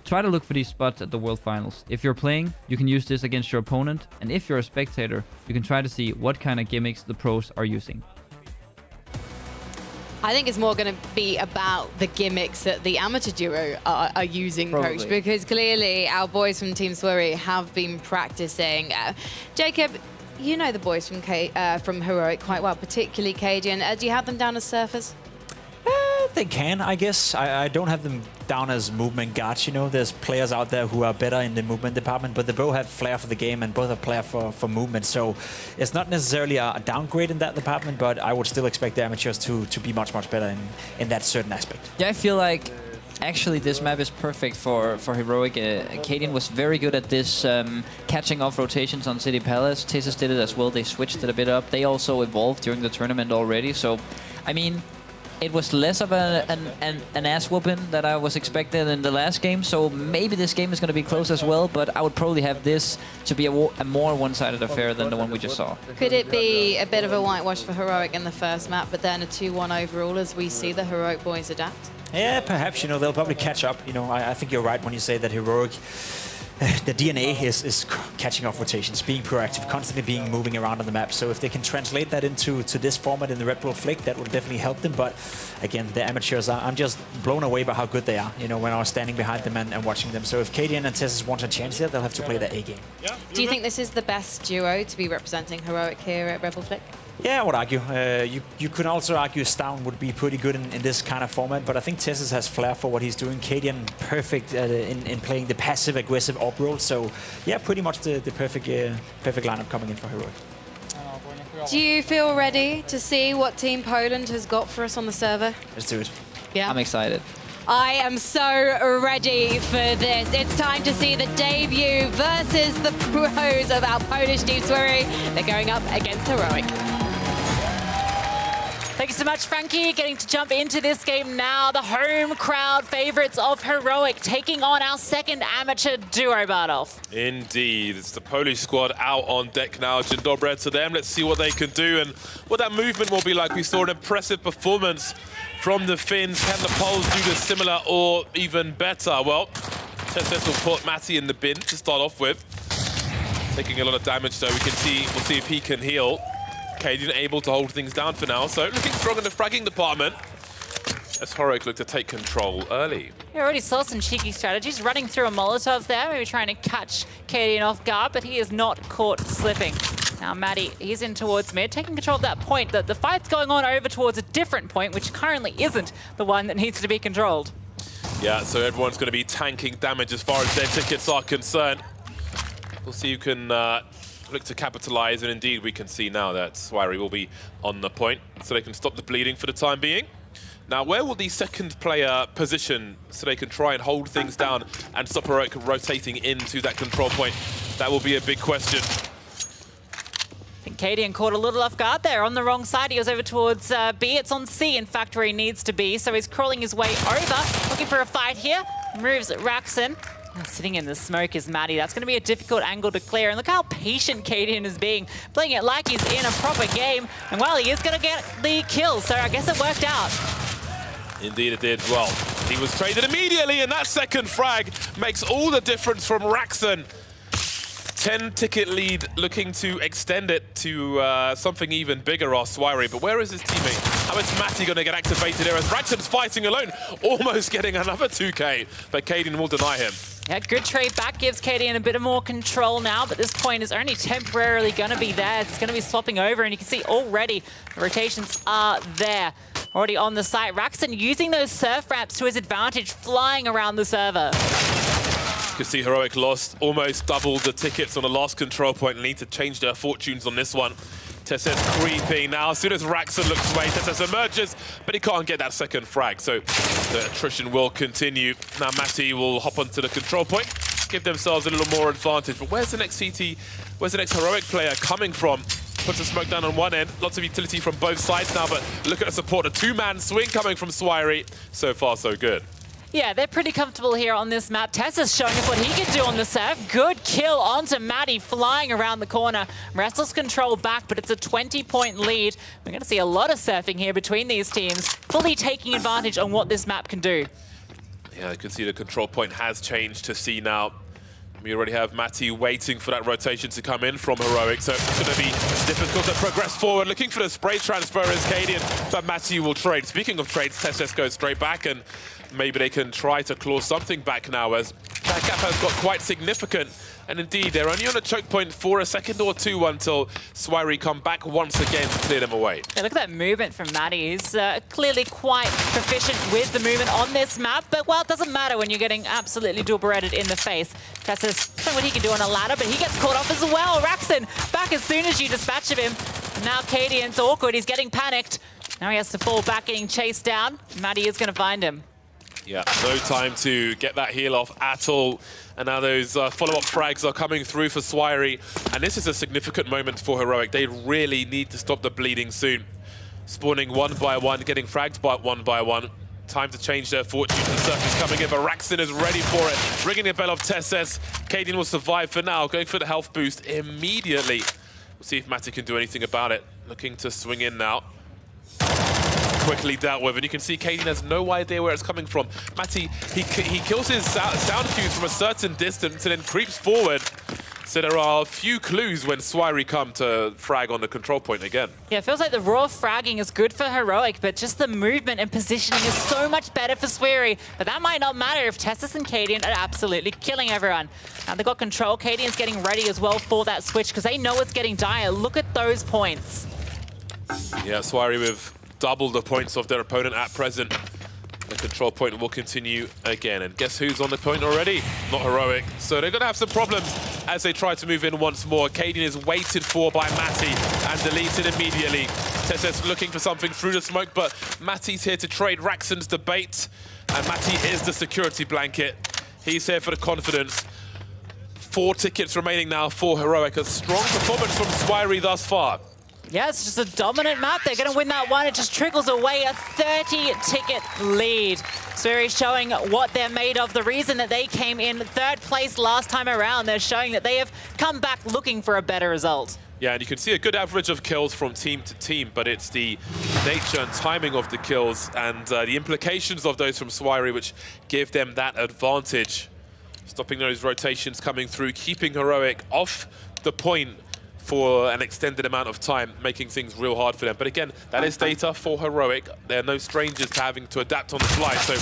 Try to look for these spots at the World Finals. If you're playing, you can use this against your opponent, and if you're a spectator, you can try to see what kind of gimmicks the pros are using. I think it's more going to be about the gimmicks that the amateur duo are using, Probably. Coach, because clearly our boys from Team Swery have been practicing. Jacob, you know the boys from Heroic quite well, particularly Cadian. Do you have them down as surfers? They can, I guess. I don't have them down as movement guards. You know, there's players out there who are better in the movement department, but they both have flair for the game and both have flair for movement. So it's not necessarily a downgrade in that department, but I would still expect the amateurs to be much better in that certain aspect. Yeah, I feel like actually this map is perfect for Heroic. Cadian was very good at this catching off rotations on City Palace. Tesis did it as well. They switched it a bit up. They also evolved during the tournament already. So, I mean, it was less of an ass whooping that I was expecting in the last game, so maybe this game is going to be close as well, but I would probably have this to be a more one-sided affair than the one we just saw. Could it be a bit of a whitewash for Heroic in the first map, but then a 2-1 overall as we see the Heroic boys adapt? Yeah, perhaps. You know, they'll probably catch up. You know, I think you're right when you say that Heroic, the DNA is catching off rotations, being proactive, constantly being moving around on the map. So if they can translate that into this format in the Red Bull Flick, that would definitely help them. But again, the amateurs, I'm just blown away by how good they are, you know, when I was standing behind them and watching them. So if Cadian and Tessis want a chance here, they'll have to play their A game. Do you think this is the best duo to be representing Heroic here at Red Bull Flick? Yeah, I would argue. You could also argue Stown would be pretty good in this kind of format, but I think Tessis has flair for what he's doing. Cadian, perfect in playing the passive-aggressive AWP role. So, yeah, pretty much the perfect lineup coming in for Heroic. Do you feel ready to see what Team Poland has got for us on the server? Let's do it. Yeah. I'm excited. I am so ready for this. It's time to see the debut versus the pros of our Polish Team Swery. They're going up against Heroic. Thank you so much, Frankie. Getting to jump into this game now. The home crowd favourites of Heroic taking on our second amateur duo battle. Indeed, it's the Polish squad out on deck now. Dzień dobry to them. Let's see what they can do and what that movement will be like. We saw an impressive performance from the Finns. Can the Poles do this similar or even better? Well, Tessis will put Matty in the bin to start off with. Taking a lot of damage, so we'll see if he can heal. Cadian able to hold things down for now, so looking strong in the fragging department as Heroic look to take control early. We already saw some cheeky strategies, running through a Molotov there, maybe trying to catch Cadian off guard, but he is not caught slipping. Now Matty, he's in towards mid, taking control of that point. The fight's going on over towards a different point, which currently isn't the one that needs to be controlled. Yeah, so everyone's going to be tanking damage as far as their tickets are concerned. We'll see who can look to capitalize, and indeed we can see now that Swery will be on the point, so they can stop the bleeding for the time being. Now, where will the second player position so they can try and hold things down and stop Heroic rotating into that control point? That will be a big question. I think Cadian caught a little off guard there on the wrong side. He goes over towards B. It's on C, in fact, where he needs to be, so he's crawling his way over, looking for a fight here. Moves Raxon. Sitting in the smoke is Matty. That's going to be a difficult angle to clear. And look how patient Cadian is being, playing it like he's in a proper game. And well, he is going to get the kill, so I guess it worked out. Indeed it did. Well, he was traded immediately, and that second frag makes all the difference from Raxon. 10-ticket lead, looking to extend it to something even bigger, our Swery. But where is his teammate? How is Matty going to get activated here as Raxon's fighting alone, almost getting another 2K, but Cadian will deny him. Yeah, good trade back, gives Cadian a bit of more control now, but this point is only temporarily going to be there. It's going to be swapping over, and you can see already the rotations are there. Already on the site. Raxon using those surf ramps to his advantage, flying around the server. You can see Heroic lost almost double the tickets on the last control point and need to change their fortunes on this one. TSS creeping now. As soon as Raxon looks away, TSS emerges, but he can't get that second frag. So the attrition will continue. Now Matty will hop onto the control point, give themselves a little more advantage. But where's the next CT, where's the next Heroic player coming from? Puts a smoke down on one end. Lots of utility from both sides now, but look at the support. A two-man swing coming from Swiry. So far, so good. Yeah, they're pretty comfortable here on this map. Tessa's showing us what he can do on the serve. Good kill onto Matty, flying around the corner. Wrestles control back, but it's a 20-point lead. We're going to see a lot of surfing here between these teams, fully taking advantage on what this map can do. Yeah, you can see the control point has changed to C now. We already have Matty waiting for that rotation to come in from Heroic, so it's going to be difficult to progress forward. Looking for the spray transfer is Cadian, but Matty will trade. Speaking of trades, TSS goes straight back, and maybe they can try to claw something back now, as that gap has got quite significant. And indeed, they're only on a choke point for a second or two until Swiry come back once again to clear them away. Yeah, look at that movement from Matty. He's clearly quite proficient with the movement on this map, but, well, it doesn't matter when you're getting absolutely double-redded in the face. Tessa's showing what he can do on a ladder, but he gets caught off as well. Raxon back as soon as you dispatch of him. And now Cadian's awkward. He's getting panicked. Now he has to fall back, getting chased down. Matty is going to find him. Yeah, no time to get that heal off at all. And now those follow-up frags are coming through for Swiry. And this is a significant moment for Heroic. They really need to stop the bleeding soon. Spawning one by one, getting fragged by one by one. Time to change their fortune. The surf is coming in, but Raxon is ready for it. Ringing the bell of TSS. Cadian will survive for now, going for the health boost immediately. We'll see if Matty can do anything about it. Looking to swing in now. Quickly dealt with, and you can see Cadian has no idea where it's coming from. Matty, he kills his sound cues from a certain distance and then creeps forward. So there are a few clues when Swiry come to frag on the control point again. Yeah, it feels like the raw fragging is good for Heroic, but just the movement and positioning is so much better for Swiry. But that might not matter if Tessus and Cadian are absolutely killing everyone. Now they've got control. Cadian's getting ready as well for that switch because they know it's getting dire. Look at those points. Yeah, Swiry with double the points of their opponent at present. The control point will continue again. And guess who's on the point already? Not Heroic. So they're going to have some problems as they try to move in once more. Cadian is waited for by Matty and deleted immediately. TSS looking for something through the smoke, but Matty's here to trade Raxon's debate. And Matty is the security blanket. He's here for the confidence. 4 tickets remaining now for Heroic. A strong performance from Swiry thus far. Yeah, it's just a dominant map. They're going to win that one. It just trickles away a 30-ticket lead. Swiry showing what they're made of. The reason that they came in 3rd place last time around, they're showing that they have come back looking for a better result. Yeah, and you can see a good average of kills from team to team, but it's the nature and timing of the kills and the implications of those from Swiry which give them that advantage. Stopping those rotations coming through, keeping Heroic off the point for an extended amount of time, making things real hard for them. But again, that is data for Heroic. They're no strangers to having to adapt on the fly, so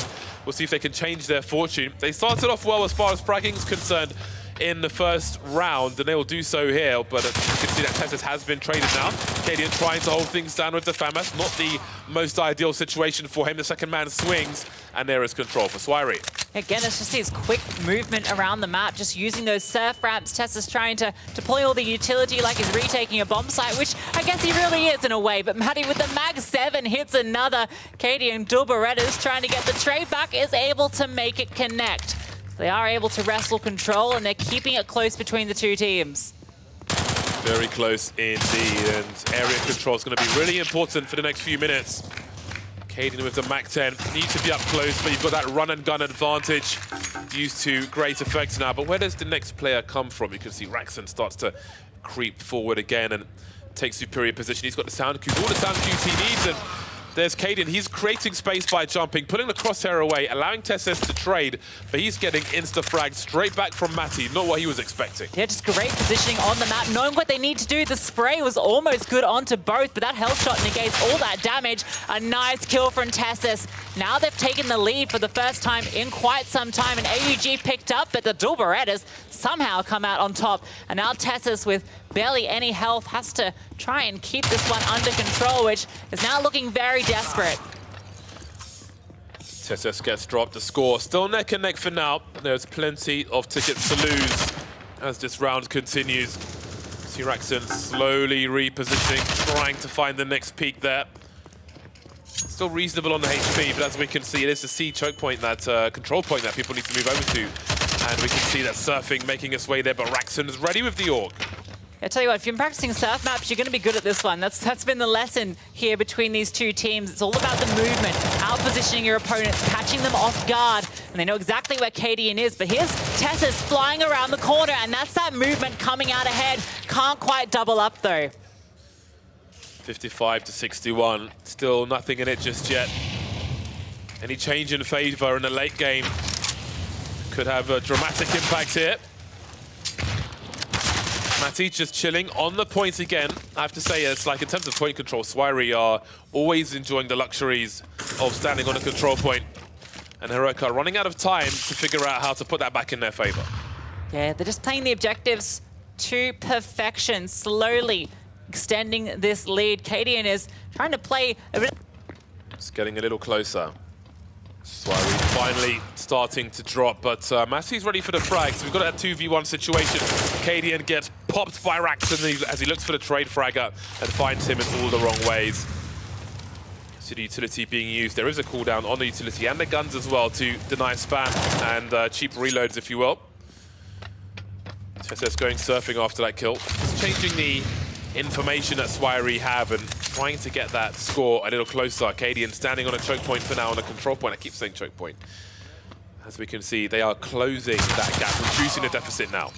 we'll see if they can change their fortune. They started off well as far as fragging is concerned in the first round, and they will do so here, but you can see that TSS has been traded now. Cadian trying to hold things down with the FAMAS, not the most ideal situation for him. The second man swings, and there is control for Swiry. Again, it's just his quick movement around the map, just using those surf ramps. Tessa's trying to deploy all the utility like he's retaking a bomb site, which I guess he really is in a way. But Matty with the Mag 7 hits another. Cadian Dulberetta's trying to get the trade back, is able to make it connect. So they are able to wrestle control, and they're keeping it close between the two teams. Very close indeed, and area control is going to be really important for the next few minutes. Cadian with the Mac 10 needs to be up close, but you've got that run and gun advantage used to great effect now. But where does the next player come from? You can see Raxon starts to creep forward again and take superior position. He's got the sound cues, all the sound cues he needs, and there's Cadian. He's creating space by jumping, pulling the crosshair away, allowing TSS to trade, but he's getting insta-fragged straight back from Matty, not what he was expecting. Yeah, just great positioning on the map, knowing what they need to do. The spray was almost good onto both, but that health shot negates all that damage. A nice kill from TSS. Now they've taken the lead for the first time in quite some time, and AUG picked up, but the Dulberettas somehow come out on top. And now TSS, with barely any health, has to try and keep this one under control, which is now looking very desperate. TSS gets dropped. The score still neck and neck for now. There's plenty of tickets to lose as this round continues. Raxon slowly repositioning, trying to find the next peak there. Still reasonable on the HP, but as we can see, it is the C choke point, that control point that people need to move over to. And we can see that Surfing making its way there, but Raxon is ready with the Orc. I tell you what, if you're practicing surf maps, you're going to be good at this one. That's been the lesson here between these two teams. It's all about the movement, out-positioning your opponents, catching them off guard, and they know exactly where KDN is. But here's Tessus flying around the corner, and that's that movement coming out ahead. Can't quite double up, though. 55 to 61. Still nothing in it just yet. Any change in favor in the late game could have a dramatic impact here. Matty just chilling on the point again. I have to say, it's like in terms of point control, Swiry are always enjoying the luxuries of standing on a control point. And Heroic are running out of time to figure out how to put that back in their favor. Yeah, they're just playing the objectives to perfection, slowly extending this lead. KDN is trying to play a bit. It's getting a little closer. Swiry finally starting to drop, but Matty's ready for the frag. So we've got a 2v1 situation. KDN gets popped by Raxon as he looks for the trade fragger and finds him in all the wrong ways. So the utility being used. There is a cooldown on the utility and the guns as well to deny spam and cheap reloads, if you will. Tessus going surfing after that kill. Just changing the information that Swiry have and trying to get that score a little closer. KDN standing on a choke point for now on a control point. I keep saying choke point. As we can see, they are closing that gap, reducing the deficit now.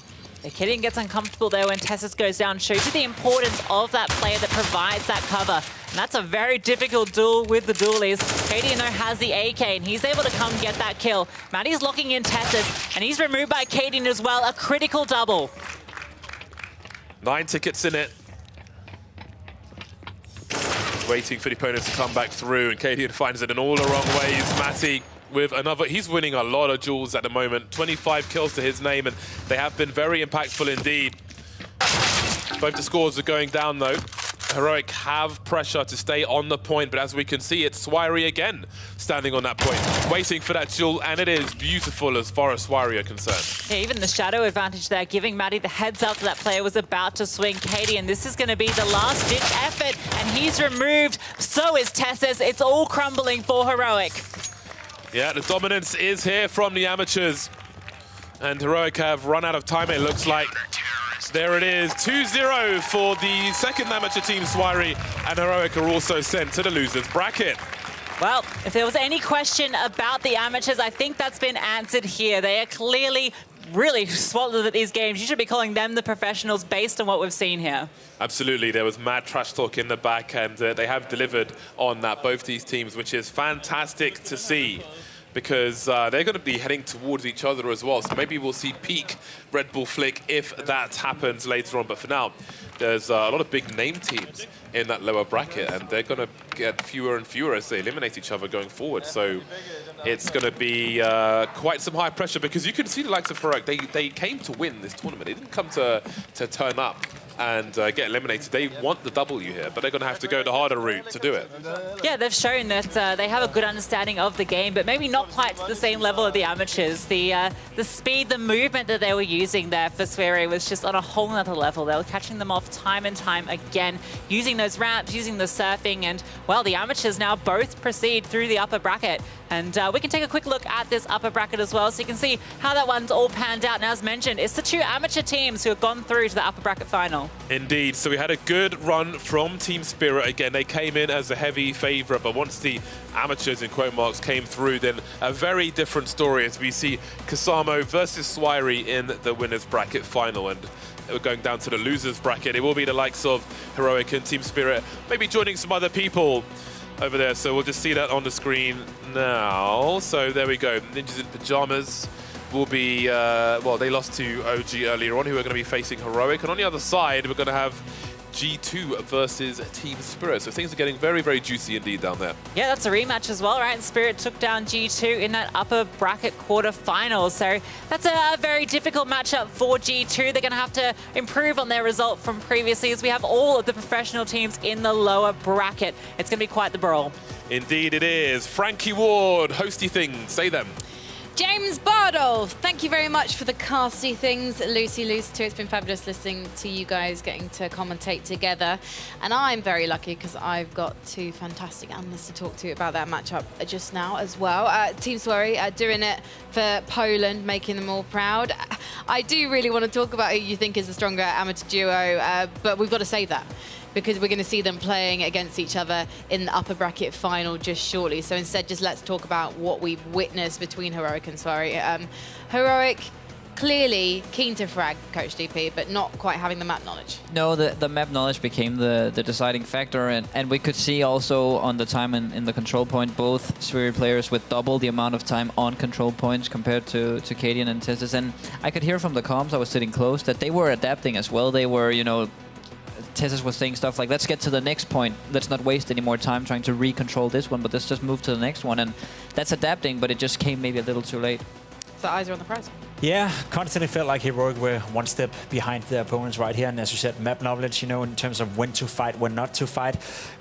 KDN gets uncomfortable there when Tessus goes down. Shows you the importance of that player that provides that cover. And that's a very difficult duel with the duelies. KDN though has the AK and he's able to come get that kill. Matty's locking in Tessus and he's removed by KDN as well. A critical double. 9 tickets in it. Waiting for the opponents to come back through, and KDN finds it in all the wrong ways. Matty with another, he's winning a lot of duels at the moment. 25 kills to his name, and they have been very impactful indeed. Both the scores are going down though. Heroic have pressure to stay on the point, but as we can see, it's Swiry again standing on that point, waiting for that duel, and it is beautiful as far as Swiry are concerned. Yeah, even the shadow advantage there, giving Matty the heads up that player was about to swing KDN. This is going to be the last-ditch effort, and he's removed. So is Tessus. It's all crumbling for Heroic. Yeah, the dominance is here from the amateurs, and Heroic have run out of time, it looks like. There it is, 2-0 for the second amateur team, Swiry, and Heroic are also sent to the losers bracket. Well, if there was any question about the amateurs, I think that's been answered here. They are clearly really swallowed at these games. You should be calling them the professionals based on what we've seen here. Absolutely, there was mad trash talk in the back, and they have delivered on that, both these teams, which is fantastic to see, because they're going to be heading towards each other as well. So maybe we'll see peak Red Bull Flick if that happens later on. But for now, there's a lot of big name teams in that lower bracket, and they're going to get fewer and fewer as they eliminate each other going forward. So it's going to be quite some high pressure, because you can see the likes of Heroic. They came to win this tournament. They didn't come to turn up and get eliminated. They want the W here, but they're going to have to go the harder route to do it. Yeah, they've shown that they have a good understanding of the game, but maybe not quite to the same level of the amateurs. The speed, the movement that they were using there for Swiry was just on a whole nother level. They were catching them off time and time again, using those ramps, using the surfing, and, well, the amateurs now both proceed through the upper bracket. And we can take a quick look at this upper bracket as well, so you can see how that one's all panned out. And as mentioned, it's the two amateur teams who have gone through to the upper bracket final. Indeed, so we had a good run from Team Spirit. Again, they came in as a heavy favourite, but once the amateurs, in quote marks, came through, then a very different story as we see Kasamo versus Swiry in the winners bracket final. And we're going down to the losers bracket. It will be the likes of Heroic and Team Spirit, maybe joining some other people over there. So we'll just see that on the screen now. So there we go. Ninjas in Pajamas will be, well, they lost to OG earlier on, who are going to be facing Heroic. And on the other side, we're going to have G2 versus Team Spirit. So things are getting very, very juicy indeed down there. Yeah, that's a rematch as well, right? And Spirit took down G2 in that upper bracket quarterfinal. So that's a very difficult matchup for G2. They're going to have to improve on their result from previously, as we have all of the professional teams in the lower bracket. It's going to be quite the brawl. Indeed it is. Frankie Ward, hosty things, say them. James Bardolph, thank you very much for the casty things. Lucy too. It's been fabulous listening to you guys getting to commentate together. And I'm very lucky because I've got two fantastic analysts to talk to about that matchup just now as well. Team Swery doing it for Poland, making them all proud. I do really want to talk about who you think is the stronger amateur duo, but we've got to save that, because we're going to see them playing against each other in the upper bracket final just shortly. So instead, just let's talk about what we've witnessed between Heroic and Swery. Heroic, clearly keen to frag Coach DP, but not quite having the map knowledge. No, the map knowledge became the deciding factor, and we could see also on the time in the control point, both Swery players with double the amount of time on control points compared to Cadian and Tessis. And I could hear from the comms, I was sitting close, that they were adapting as well. They were, you know, Tessis was saying stuff like, let's get to the next point. Let's not waste any more time trying to re-control this one, but let's just move to the next one. And that's adapting, but it just came maybe a little too late. So eyes are on the prize. Yeah, constantly felt like Heroic were one step behind their opponents right here. And as you said, map knowledge, you know, in terms of when to fight, when not to fight.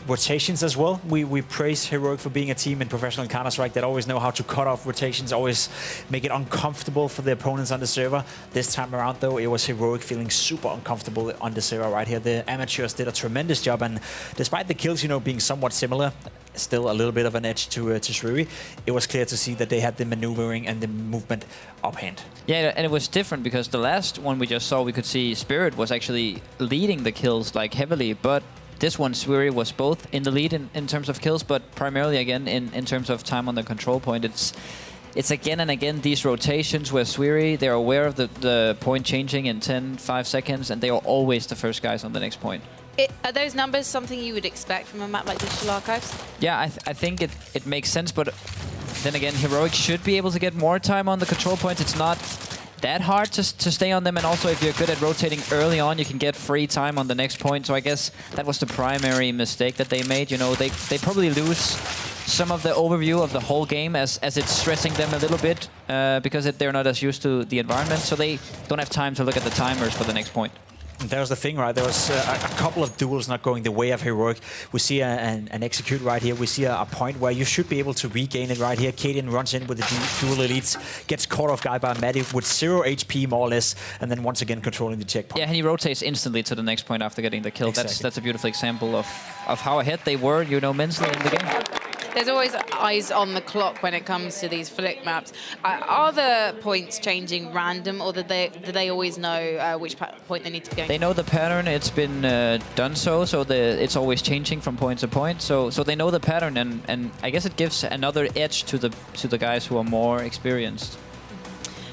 Rotations as well. We praise Heroic for being a team in professional Counter-Strike that always know how to cut off rotations, always make it uncomfortable for the opponents on the server. This time around, though, it was Heroic feeling super uncomfortable on the server right here. The amateurs did a tremendous job, and despite the kills, you know, being somewhat similar, still a little bit of an edge to Swery, it was clear to see that they had the maneuvering and the movement uphand. Yeah, and it was different because the last one we just saw, we could see Spirit was actually leading the kills like heavily, but this one, Swery was both in the lead in terms of kills, but primarily again in terms of time on the control point. It's again and again these rotations where Swery, they're aware of the point changing in 5 seconds, and they are always the first guys on the next point. Are those numbers something you would expect from a map like Digital Archives? Yeah, I think it makes sense, but then again, Heroic should be able to get more time on the control points. It's not that hard to stay on them, and also if you're good at rotating early on, you can get free time on the next point. So I guess that was the primary mistake that they made. You know, they probably lose some of the overview of the whole game as it's stressing them a little bit because they're not as used to the environment, so they don't have time to look at the timers for the next point. That was the thing, right? There was a couple of duels not going the way of Heroic. We see an execute right here. We see a point where you should be able to regain it right here. Cadian runs in with the dual elites, gets caught off guard by Maddie with 0 HP more or less, and then once again controlling the checkpoint. Yeah, and he rotates instantly to the next point after getting the kill. Exactly. That's a beautiful example of how ahead they were, you know, mentally in the game. There's always eyes on the clock when it comes to these flick maps. Are the points changing random, or do they always know which point they need to go? They know the pattern. It's been done so it's always changing from point to point. So they know the pattern, and I guess it gives another edge to the guys who are more experienced.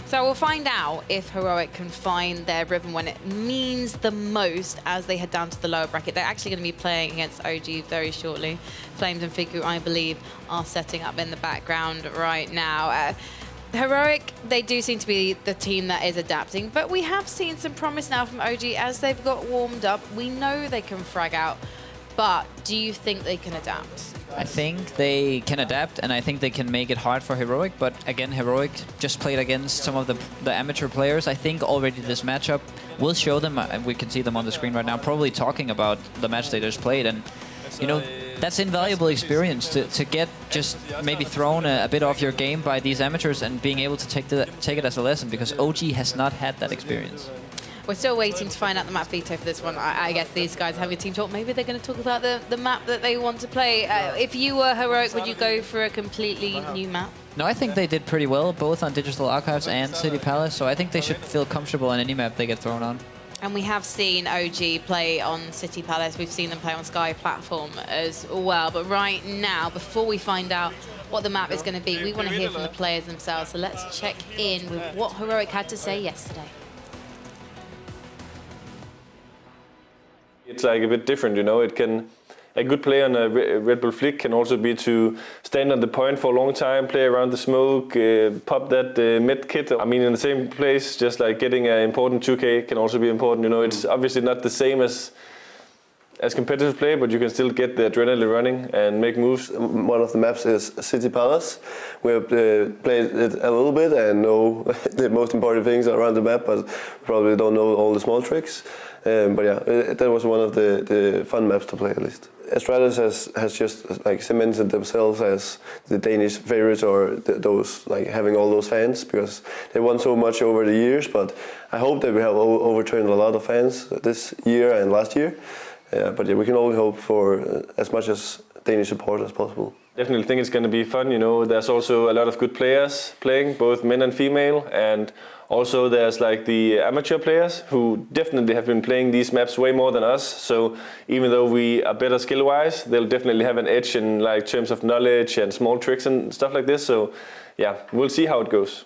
So we'll find out if Heroic can find their rhythm when it means the most as they head down to the lower bracket. They're actually going to be playing against OG very shortly. Flames and Figu, I believe, are setting up in the background right now. Heroic, they do seem to be the team that is adapting, but we have seen some promise now from OG as they've got warmed up. We know they can frag out, but do you think they can adapt? I think they can adapt, and I think they can make it hard for Heroic. But again, Heroic just played against some of the amateur players. I think already this matchup will show them, we can see them on the screen right now, probably talking about the match they just played. And, you know, that's invaluable experience to get just maybe thrown a bit off your game by these amateurs and being able to take it as a lesson, because OG has not had that experience. We're still waiting to find out the map veto for this one. I guess these guys have a team talk. Maybe they're going to talk about the map that they want to play. If you were Heroic, would you go for a completely new map? No, I think they did pretty well, both on Digital Archives and City Palace, so I think they should feel comfortable on any map they get thrown on. And we have seen OG play on City Palace. We've seen them play on Sky Platform as well. But right now, before we find out what the map is going to be, we want to hear from the players themselves. So let's check in with what Heroic had to say yesterday. It's like a bit different, you know. A good play on a Red Bull Flick can also be to stand on the point for a long time, play around the smoke, pop that med kit. I mean, in the same place, just like getting an important 2K can also be important, you know. It's obviously not the same as competitive play, but you can still get the adrenaline running and make moves. One of the maps is City Palace. We have played it a little bit and know the most important things around the map, but probably don't know all the small tricks. But yeah, that was one of the fun maps to play, at least. Astralis has just like cemented themselves as the Danish favorites, or those like having all those fans, because they won so much over the years. But I hope that we have overturned a lot of fans this year and last year. But yeah, we can only hope for as much as Danish support as possible. Definitely think it's going to be fun. You know, there's also a lot of good players playing, both men and female, and also there's like the amateur players who definitely have been playing these maps way more than us. So even though we are better skill-wise, they'll definitely have an edge in like terms of knowledge and small tricks and stuff like this. So yeah, we'll see how it goes.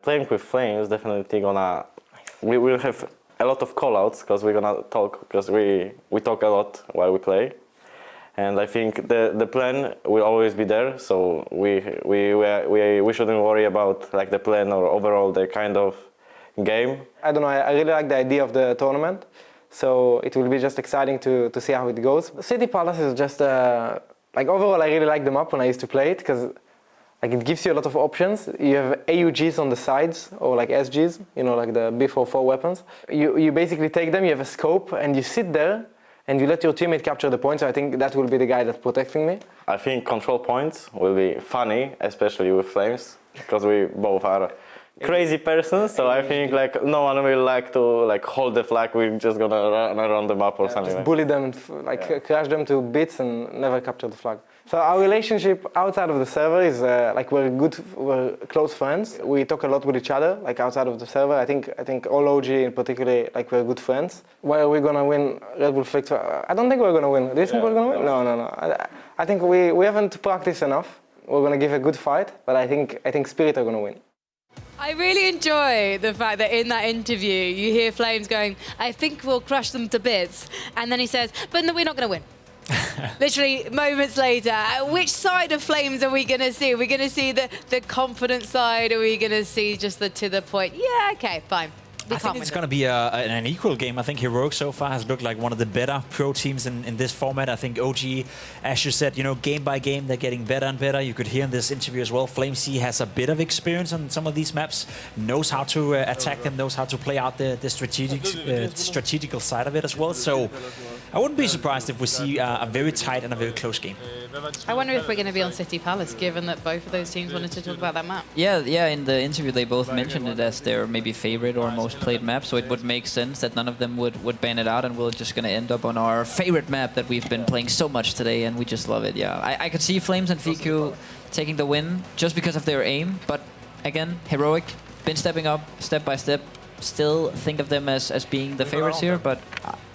Playing with Flames definitely gonna. We will have a lot of call-outs because we're gonna talk, because we talk a lot while we play. And I think the plan will always be there, so we shouldn't worry about like the plan or overall the kind of game. I don't know, I really like the idea of the tournament, so it will be just exciting to see how it goes. City Palace is just, like overall I really like the map when I used to play it, because like it gives you a lot of options. You have AUGs on the sides, or like SGs, you know, like the B44 weapons. You basically take them, you have a scope, and you sit there, and you let your teammate capture the point, so I think that will be the guy that's protecting me. I think control points will be funny, especially with Flames, because we both are crazy persons, so I think like no one will like to like hold the flag, we're just gonna run around the map or something. Just bully them, and like crash them to bits and never capture the flag. So our relationship outside of the server is like we're close friends. We talk a lot with each other, like outside of the server. I think all OG in particular, like we're good friends. Where are we gonna win Red Bull Flick? I don't think we're gonna win. Do you think we're gonna win? No. I think we haven't practiced enough. We're gonna give a good fight, but I think Spirit are gonna win. I really enjoy the fact that in that interview you hear Flames going, I think we'll crush them to bits. And then he says, but no, we're not going to win. Literally moments later, which side of Flames are we going to see? Are we going to see the confident side? Are we going to see just the to the point? Yeah, okay, fine. I think it's going to be an equal game. I think Heroic so far has looked like one of the better pro teams in this format. I think OG, as you said, you know, game by game, they're getting better and better. You could hear in this interview as well, FlameC has a bit of experience on some of these maps, knows how to attack them, knows how to play out the strategical side of it as well. So I wouldn't be surprised if we see a very tight and a very close game. I wonder if we're going to be on City Palace, given that both of those teams wanted to talk about that map. Yeah. In the interview, they both mentioned it as their maybe favorite or most played map, so it would make sense that none of them would ban it out, and we're just going to end up on our favorite map that we've been playing so much today, and we just love it. Yeah, I could see Flames and FIQ taking the win just because of their aim, but again, Heroic been stepping up step by step. Still think of them as being the favorites here, but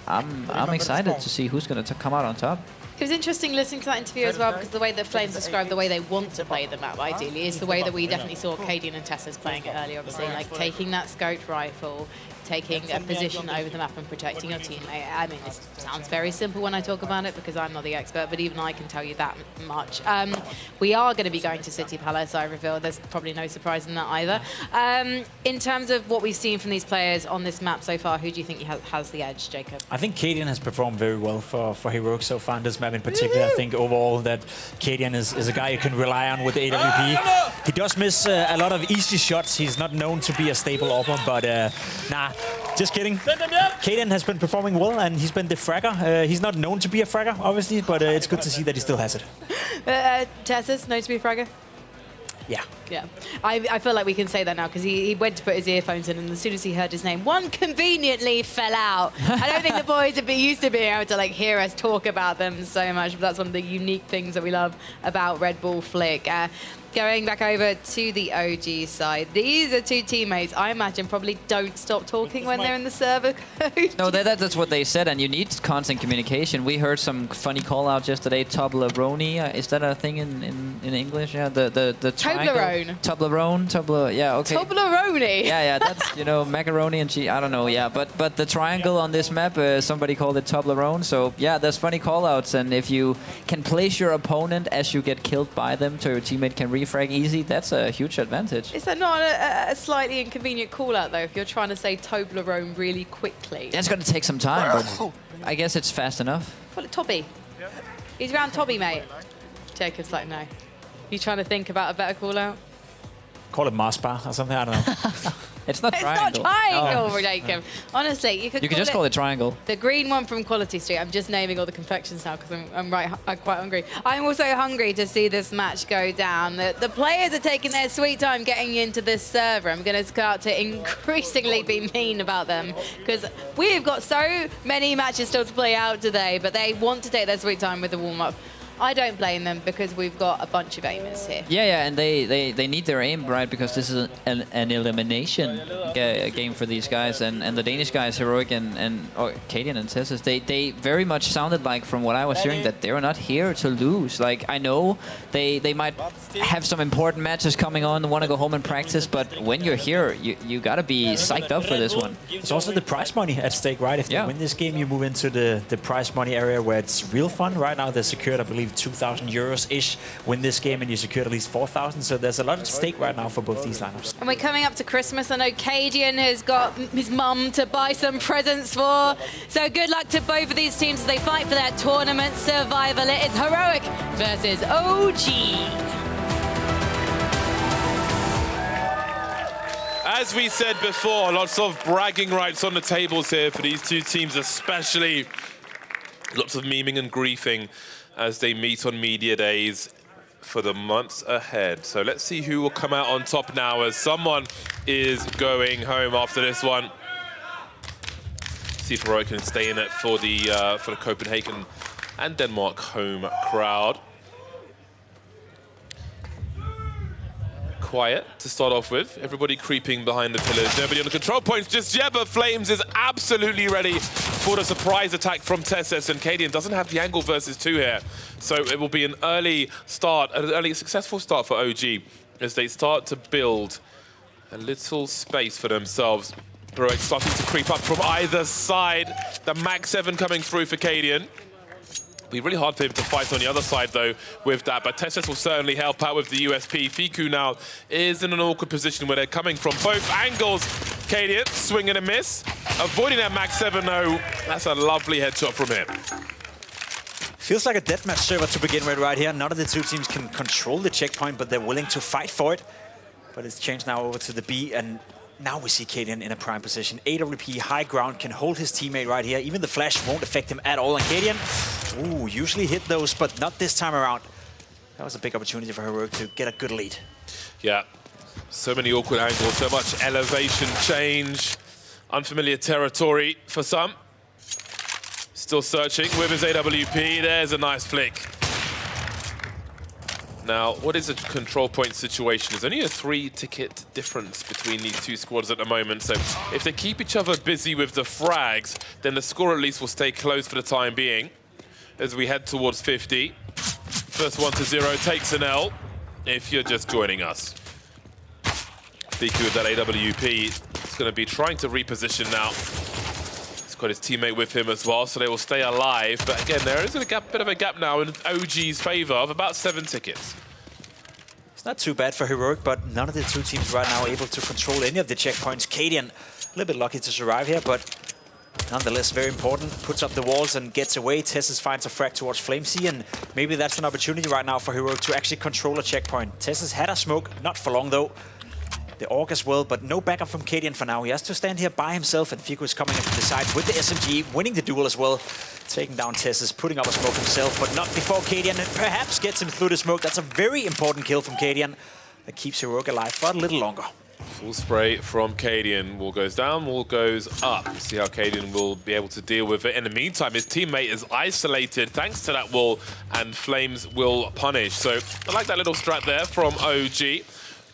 I'm excited to see who's going to come out on top. It was interesting listening to that interview as well, because the way that Flames described the way they want to play the map, ideally, is the way that we definitely saw Cadian and Tessas playing it earlier, obviously, like taking that scoped rifle, taking a position over the map and protecting your teammate. I mean, it sounds very simple when I talk about it, because I'm not the expert, but even I can tell you that much. We are going to be going to City Palace, I reveal. There's probably no surprise in that either. In terms of what we've seen from these players on this map so far, who do you think has the edge, Jacob? I think Cadian has performed very well for Heroic so far in this map in particular. I think overall that Cadian is a guy you can rely on with the AWP. He does miss a lot of easy shots. He's not known to be a stable AWPer, but nah, just kidding. Cadian has been performing well, and he's been the fragger. He's not known to be a fragger, obviously, but it's good to see that he still has it. Tessas, known to be a fragger? Yeah. Yeah. I feel like we can say that now, because he went to put his earphones in, and as soon as he heard his name, one conveniently fell out. I don't think the boys are used to being able to like hear us talk about them so much, but that's one of the unique things that we love about Red Bull Flick. Going back over to the OG side, these are two teammates I imagine probably don't stop talking when they're in the server code. No, that's what they said, and you need constant communication. We heard some funny call-outs yesterday. Toblerone, is that a thing in English? Yeah, the triangle. Toblerone, yeah, okay. Toblerone. Yeah, that's macaroni and cheese. I don't know, yeah, but the triangle on this map, somebody called it Toblerone. So yeah, there's funny call-outs, and if you can place your opponent as you get killed by them, so your teammate can refrag easy, that's a huge advantage. Is that not a slightly inconvenient call-out though, if you're trying to say Toblerone really quickly? That's going to take some time, but I guess it's fast enough. Call it Tobby. He's around Tobby, mate. Jacob's like, no. You trying to think about a better call-out? Call it Mars Bar or something, I don't know. It's not It's triangle. not triangle, No. Jacob. Honestly, you could You can just call it triangle. the green one from Quality Street. I'm just naming all the confections now because I'm quite hungry. I'm also hungry to see this match go down. The players are taking their sweet time getting into this server. I'm going to start to increasingly be mean about them because we've got so many matches still to play out today, but they want to take their sweet time with the warm-up. I don't blame them because we've got a bunch of aimers here. Yeah, and they need their aim, right? Because this is an elimination game for these guys. And the Danish guys, Heroic and Cadian and Tessus, they very much sounded like, from what I was hearing, that they're not here to lose. Like, I know they might have some important matches coming on, want to go home and practice, but when you're here, you got to be psyched up for this one. It's also the prize money at stake, right? If you win this game, you move into the prize money area where it's real fun. Right now, they're secured, I believe, 2,000 euros-ish. Win this game and you secured at least 4,000. So there's a lot at stake right now for both these lineups. And we're coming up to Christmas. I know Cadian has got his mum to buy some presents for. So good luck to both of these teams as they fight for their tournament survival. It is Heroic versus OG. As we said before, lots of bragging rights on the tables here for these two teams, especially lots of memeing and griefing as they meet on media days for the months ahead. So let's see who will come out on top now, as someone is going home after this one. See if Heroic can stay in it for the Copenhagen and Denmark home crowd. Quiet to start off with. Everybody creeping behind the pillars. Nobody on the control points just yet, but Flames is absolutely ready for the surprise attack from Tessus, and Cadian doesn't have the angle versus 2 here. So it will be an early start, an early successful start for OG as they start to build a little space for themselves. Heroic starting to creep up from either side. The Max 7 coming through for Cadian. Be really hard for him to fight on the other side, though, with that. But Tessus will certainly help out with the USP. Fiku now is in an awkward position where they're coming from both angles. Cadian, swing and a miss. Avoiding that Max 7, though. That's a lovely headshot from him. Feels like a deathmatch server to begin with right here. None of the two teams can control the checkpoint, but they're willing to fight for it. But it's changed now over to the B, and now we see Cadian in a prime position. AWP, high ground, can hold his teammate right here. Even the flash won't affect him at all. And Cadian, ooh, usually hit those, but not this time around. That was a big opportunity for Heroic to get a good lead. Yeah, so many awkward angles, so much elevation change. Unfamiliar territory for some. Still searching with his AWP. There's a nice flick. Now, what is a control point situation? There's only a 3-ticket difference between these two squads at the moment. So if they keep each other busy with the frags, then the score at least will stay close for the time being. As we head towards 50. First 1-0 takes an L if you're just joining us. Fiku with that AWP is going to be trying to reposition now. He's got his teammate with him as well, so they will stay alive. But again, there is a bit of a gap now in OG's favor of about 7 tickets. It's not too bad for Heroic, but none of the two teams right now are able to control any of the checkpoints. Cadian, a little bit lucky to survive here, but nonetheless very important. Puts up the walls and gets away. Tessus finds a frag towards Flamesy, and maybe that's an opportunity right now for Heroic to actually control a checkpoint. Tessus had a smoke, not for long though. The AUG as well, but no backup from Cadian for now. He has to stand here by himself, and Fiku is coming in from the side with the SMG, winning the duel as well. Taking down Tessus, putting up a smoke himself, but not before Cadian, and perhaps gets him through the smoke. That's a very important kill from Cadian that keeps Heroic alive for a little longer. Full spray from Cadian. Wall goes down, wall goes up. See how Cadian will be able to deal with it. In the meantime, his teammate is isolated thanks to that wall, and Flames will punish. So I like that little strat there from OG.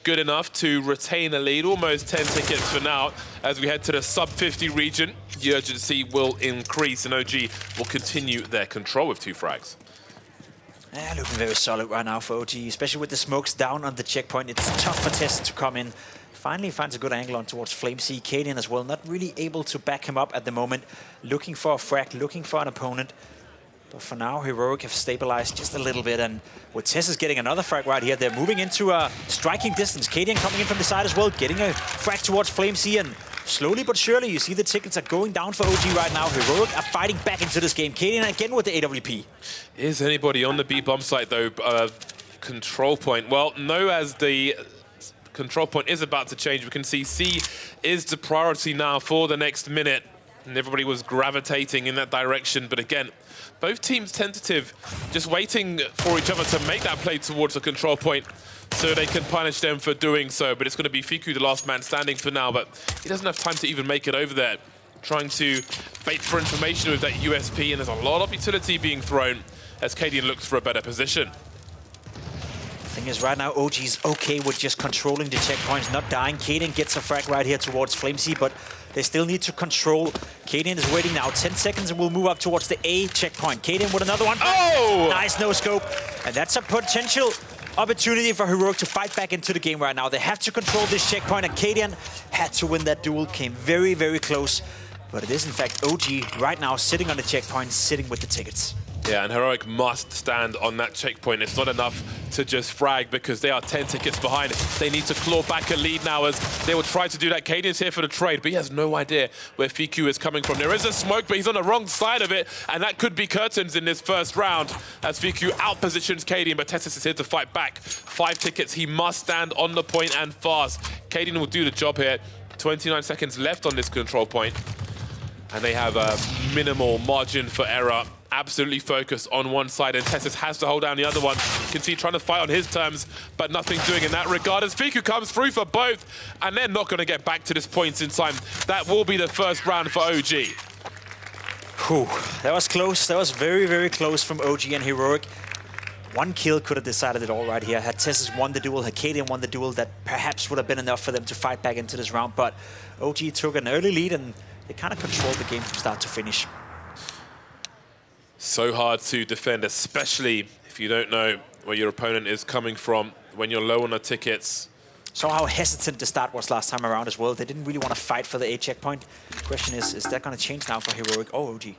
Good enough to retain a lead, almost 10 tickets for now. As we head to the sub-50 region, the urgency will increase, and OG will continue their control with 2 frags. Yeah, looking very solid right now for OG, especially with the smokes down on the checkpoint. It's tough for Tessus to come in. Finally finds a good angle on towards Flamesy. Cadian as well, not really able to back him up at the moment. Looking for a frag, looking for an opponent. But for now, Heroic have stabilized just a little bit, and with Tessus getting another frag right here, they're moving into a striking distance. Cadian coming in from the side as well, getting a frag towards Flamesy, and slowly but surely, you see the tickets are going down for OG right now. Heroic are fighting back into this game. Cadian again with the AWP. Is anybody on the B bomb site, though? Control point. Well, no, as the control point is about to change. We can see C is the priority now for the next minute. And everybody was gravitating in that direction. But again, both teams tentative, just waiting for each other to make that play towards the control point so they can punish them for doing so. But it's going to be Fiku, the last man standing for now, but he doesn't have time to even make it over there. Trying to bait for information with that USP, and there's a lot of utility being thrown as Cadian looks for a better position. The thing is, right now, OG's okay with just controlling the checkpoints, not dying. Cadian gets a frag right here towards Flamesy, but they still need to control. Cadian is waiting now 10 seconds and will move up towards the A checkpoint. Cadian with another one. Oh! Nice no-scope. And that's a potential opportunity for Heroic to fight back into the game right now. They have to control this checkpoint, and Cadian had to win that duel. Came very, very close. But it is, in fact, OG right now sitting on the checkpoint, sitting with the tickets. Yeah, and Heroic must stand on that checkpoint. It's not enough to just frag because they are 10 tickets behind. They need to claw back a lead now as they will try to do that. Cadian's here for the trade, but he has no idea where Fiku is coming from. There is a smoke, but he's on the wrong side of it, and that could be curtains in this first round as Fiku outpositions Cadian, but Tessis is here to fight back. 5 tickets, he must stand on the point and fast. Cadian will do the job here. 29 seconds left on this control point, and they have a minimal margin for error. Absolutely focused on one side, and Tessis has to hold down the other one. You can see trying to fight on his terms, but nothing doing in that regard as Fiku comes through for both, and they're not going to get back to this point in time. That will be the first round for OG. Whew, that was close. That was very, very close from OG and Heroic. One kill could have decided it all right here. Had Tessis won the duel, had Cadian won the duel, that perhaps would have been enough for them to fight back into this round, but OG took an early lead, and they kind of controlled the game from start to finish. So hard to defend, especially if you don't know where your opponent is coming from when you're low on the tickets. Saw how hesitant the start was last time around as well. They didn't really want to fight for the A checkpoint. The question is that going to change now for Heroic or OG?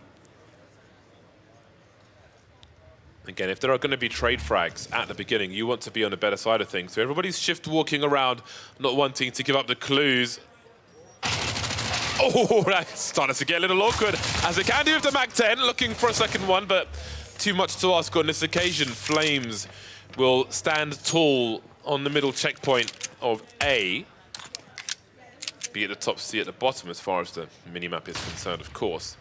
Again, if there are going to be trade frags at the beginning, you want to be on the better side of things. So everybody's shift walking around, not wanting to give up the clues. Oh, that's starting to get a little awkward, as it can do with the Mac-10, looking for a second one, but too much to ask on this occasion. Flames will stand tall on the middle checkpoint of A. B at the top, C at the bottom, as far as the minimap is concerned, of course.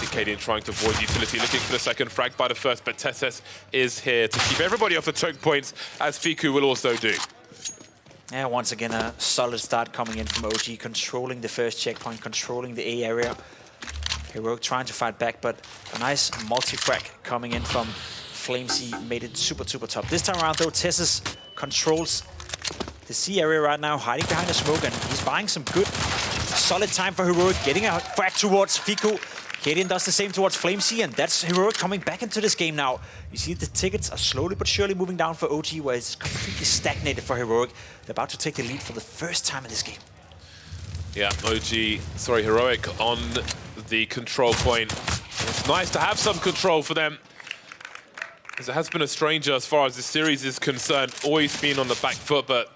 Cadian trying to avoid utility, looking for the second frag by the first, but Tessis is here to keep everybody off the choke points, as Fiku will also do. Yeah, once again, a solid start coming in from OG, controlling the first checkpoint, controlling the A area. Heroic trying to fight back, but a nice multi-frag coming in from Flamesy made it super, super tough. This time around, though, Tessis controls the C area right now, hiding behind the smoke, and he's buying some good, solid time for Heroic, getting a frag towards Fiku. Cadian does the same towards Flamesy, and that's Heroic coming back into this game now. You see the tickets are slowly but surely moving down for OG, where it's completely stagnated for Heroic. They're about to take the lead for the first time in this game. Yeah, Heroic on the control point. It's nice to have some control for them, as it has been a stranger as far as this series is concerned. Always been on the back foot, but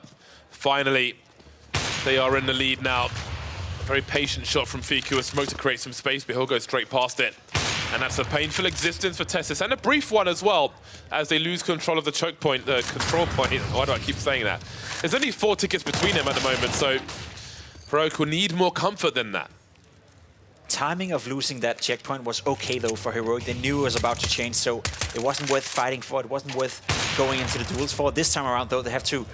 finally they are in the lead now. A very patient shot from Fiku, a smoke to create some space, but he'll go straight past it. And that's a painful existence for Tessis, and a brief one as well, as they lose control of the choke point, the control point. Why do I keep saying that? There's only 4 tickets between them at the moment, so Heroic will need more comfort than that. Timing of losing that checkpoint was okay, though, for Heroic. They knew it was about to change, so it wasn't worth fighting for. It wasn't worth going into the duels for. This time around, though, they have to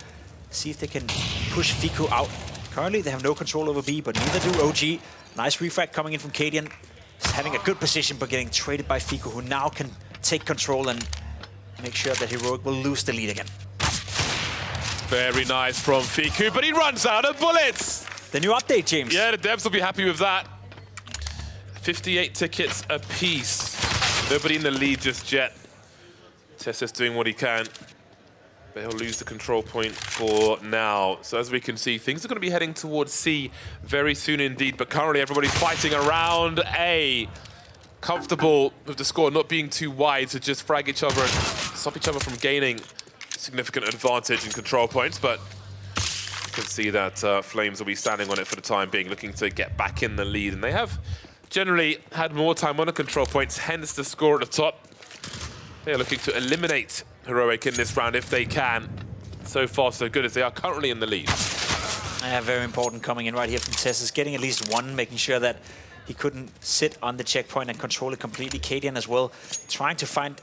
see if they can push Fiku out. Currently, they have no control over B, but neither do OG. Nice refrag coming in from Cadian. He's having a good position, but getting traded by Fiku, who now can take control and make sure that Heroic will lose the lead again. Very nice from Fiku, but he runs out of bullets! The new update, James. Yeah, the devs will be happy with that. 58 tickets apiece. Nobody in the lead just yet. Tessis doing what he can, but he'll lose the control point for now. So as we can see, things are going to be heading towards C very soon indeed, but currently everybody's fighting around A. Comfortable with the score not being too wide to just frag each other and stop each other from gaining significant advantage in control points, but you can see that Flames will be standing on it for the time being, looking to get back in the lead, and they have generally had more time on the control points, hence the score at the top. They are looking to eliminate Heroic in this round if they can. So far, so good, as they are currently in the lead. Yeah, very important coming in right here from Tessus, getting at least one, making sure that he couldn't sit on the checkpoint and control it completely. Cadian as well, trying to find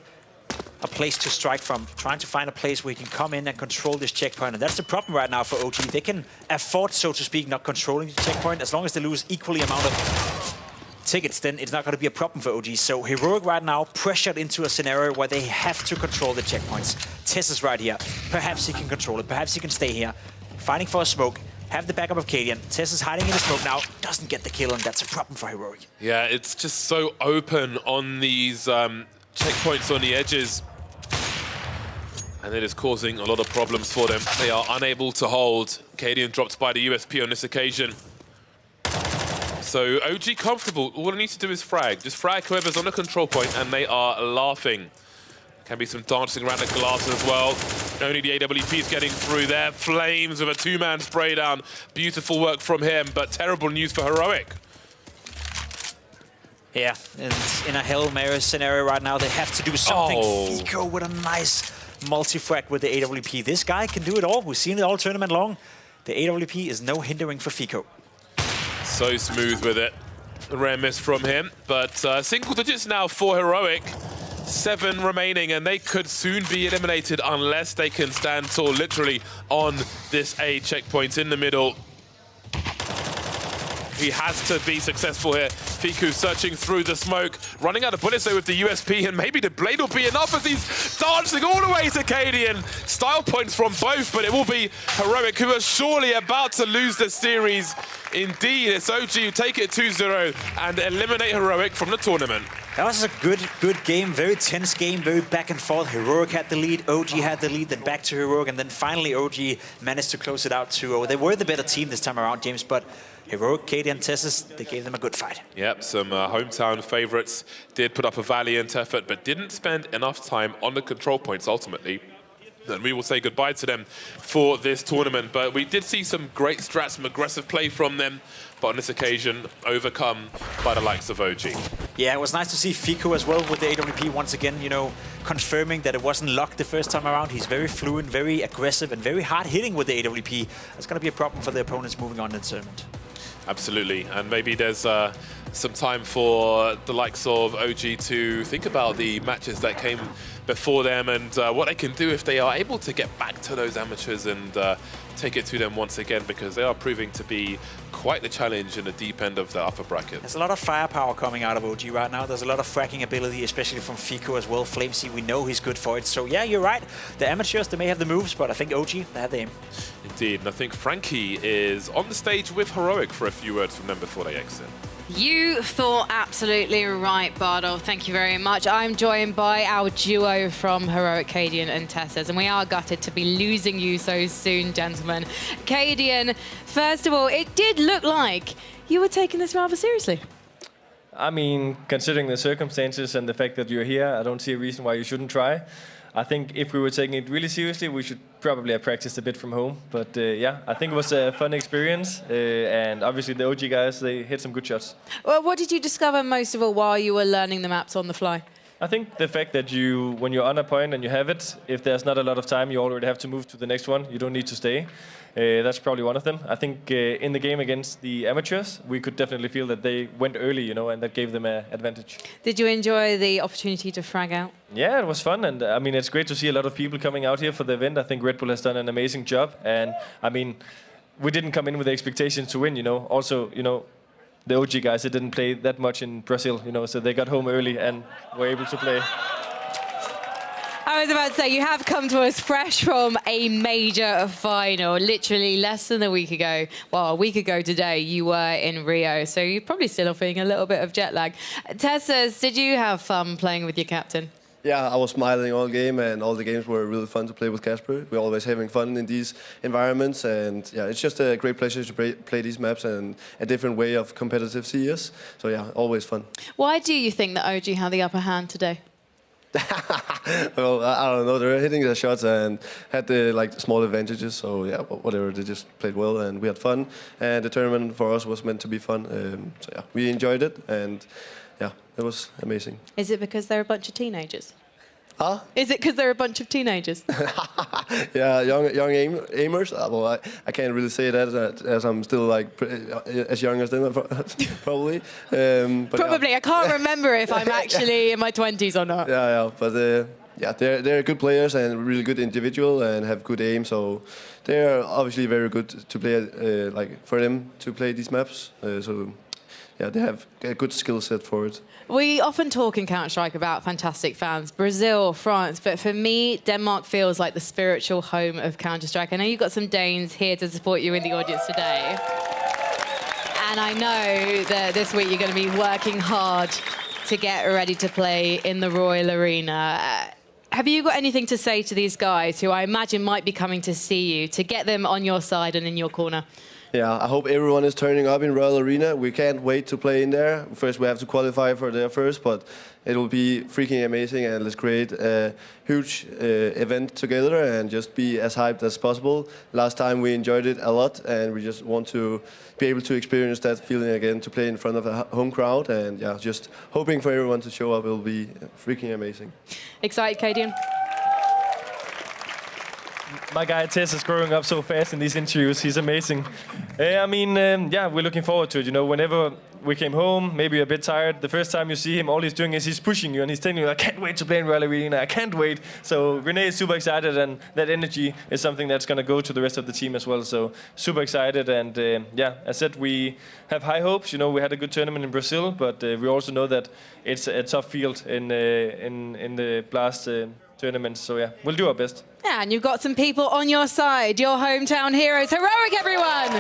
a place to strike from, trying to find a place where he can come in and control this checkpoint. And that's the problem right now for OG. They can afford, so to speak, not controlling the checkpoint. As long as they lose equally amount of tickets, then it's not going to be a problem for OG. So Heroic right now pressured into a scenario where they have to control the checkpoints. Tessus right here. Perhaps he can control it. Perhaps he can stay here. Fighting for a smoke. Have the backup of Cadian. Tessus hiding in the smoke now. Doesn't get the kill, and that's a problem for Heroic. Yeah, it's just so open on these checkpoints on the edges. And it is causing a lot of problems for them. They are unable to hold. Cadian dropped by the USP on this occasion. So OG comfortable. All they need to do is frag. Just frag whoever's on the control point, and they are laughing. Can be some dancing around the glass as well. Only the AWP is getting through there. Flames with a two-man spray down. Beautiful work from him, but terrible news for Heroic. Yeah, and in a Hail Mary scenario right now, they have to do something. Fico with a nice multi-frag with the AWP. This guy can do it all. We've seen it all tournament long. The AWP is no hindering for Fico. So smooth with it. A rare miss from him, but single digits now for Heroic. 7 remaining, and they could soon be eliminated unless they can stand tall, literally, on this A checkpoint in the middle. He has to be successful here. Fiku searching through the smoke, running out of bullets though with the USP, and maybe the blade will be enough as he's dancing all the way to Cadian. Style points from both, but it will be Heroic, who are surely about to lose the series. Indeed, it's OG who take it 2-0 and eliminate Heroic from the tournament. That was a good game, very tense game, very back and forth. Heroic had the lead, OG had the lead, then back to Heroic, and then finally OG managed to close it out 2-0. They were the better team this time around, James, but Heroic, Cadian, Tessus, they gave them a good fight. Yep, some hometown favorites did put up a valiant effort, but didn't spend enough time on the control points ultimately. Then we will say goodbye to them for this tournament. But we did see some great strats, some aggressive play from them, but on this occasion, overcome by the likes of OG. Yeah, it was nice to see Fico as well with the AWP once again, you know, confirming that it wasn't luck the first time around. He's very fluent, very aggressive, and very hard-hitting with the AWP. That's going to be a problem for the opponents moving on in the tournament. Absolutely, and maybe there's some time for the likes of OG to think about the matches that came before them and what they can do if they are able to get back to those amateurs and take it to them once again, because they are proving to be quite the challenge in the deep end of the upper bracket. There's a lot of firepower coming out of OG right now. There's a lot of fracking ability, especially from Fico as well. Flamesy, we know he's good for it. So yeah, you're right. The amateurs, they may have the moves, but I think OG, they have the aim. Indeed, and I think Frankie is on the stage with Heroic for a few words from them before they exit. You thought absolutely right, Bardolph. Thank you very much. I'm joined by our duo from Heroic, Cadian and Tessus, and we are gutted to be losing you so soon, gentlemen. Cadian, first of all, it did look like you were taking this rather seriously. I mean, considering the circumstances and the fact that you're here, I don't see a reason why you shouldn't try. I think if we were taking it really seriously, we should probably have practiced a bit from home. But yeah, I think it was a fun experience. And obviously the OG guys, they hit some good shots. Well, what did you discover most of all while you were learning the maps on the fly? I think the fact that when you're on a point and you have it, if there's not a lot of time, you already have to move to the next one. You don't need to stay. That's probably one of them. I think in the game against the amateurs, we could definitely feel that they went early, you know, and that gave them an advantage. Did you enjoy the opportunity to frag out? Yeah, it was fun. And I mean, it's great to see a lot of people coming out here for the event. I think Red Bull has done an amazing job. And I mean, we didn't come in with the expectations to win, you know. Also, you know, the OG guys, they didn't play that much in Brazil, you know, so they got home early and were able to play. I was about to say, you have come to us fresh from a major final, literally less than a week ago. Well, a week ago today, you were in Rio, so you're probably still feeling a little bit of jet lag. Tessus, did you have fun playing with your captain? Yeah, I was smiling all game, and all the games were really fun to play with Kasper. We're always having fun in these environments, and yeah, it's just a great pleasure to play these maps and a different way of competitive CS. So yeah, always fun. Why do you think that OG had the upper hand today? Well, I don't know. They were hitting their shots and had the small advantages. So yeah, whatever. They just played well and we had fun. And the tournament for us was meant to be fun. So yeah, we enjoyed it and yeah, it was amazing. Is it because they're a bunch of teenagers? Huh? Is it because they're a bunch of teenagers? Yeah, young aimers. Well, I can't really say that as I'm still like as young as them, probably. But Probably. Yeah. I can't remember if I'm actually in my 20s or not. Yeah, but yeah, they're good players and really good individual and have good aim. So they're obviously very good to play. Like for them to play these maps. So yeah, they have a good skill set for it. We often talk in Counter-Strike about fantastic fans, Brazil, France, but for me, Denmark feels like the spiritual home of Counter-Strike. I know you've got some Danes here to support you in the audience today. And I know that this week you're going to be working hard to get ready to play in the Royal Arena. Have you got anything to say to these guys who I imagine might be coming to see you, to get them on your side and in your corner? Yeah, I hope everyone is turning up in Royal Arena. We can't wait to play in there. First, we have to qualify for there first, but it will be freaking amazing, and let's create a huge event together and just be as hyped as possible. Last time we enjoyed it a lot, and we just want to be able to experience that feeling again, to play in front of a home crowd, and yeah, just hoping for everyone to show up. It will be freaking amazing. Excited, Cadian? My guy Tess is growing up so fast in these interviews. He's amazing. Yeah, we're looking forward to it. You know, whenever we came home, maybe a bit tired, the first time you see him, all he's doing is he's pushing you and he's telling you, I can't wait to play in Royal Arena. I can't wait. So Renee is super excited, and that energy is something that's going to go to the rest of the team as well. So super excited. And yeah, as said, we have high hopes. You know, we had a good tournament in Brazil, but we also know that it's a tough field in the Blast tournaments. So yeah, we'll do our best. Yeah, and you've got some people on your side, your hometown heroes. Heroic, everyone!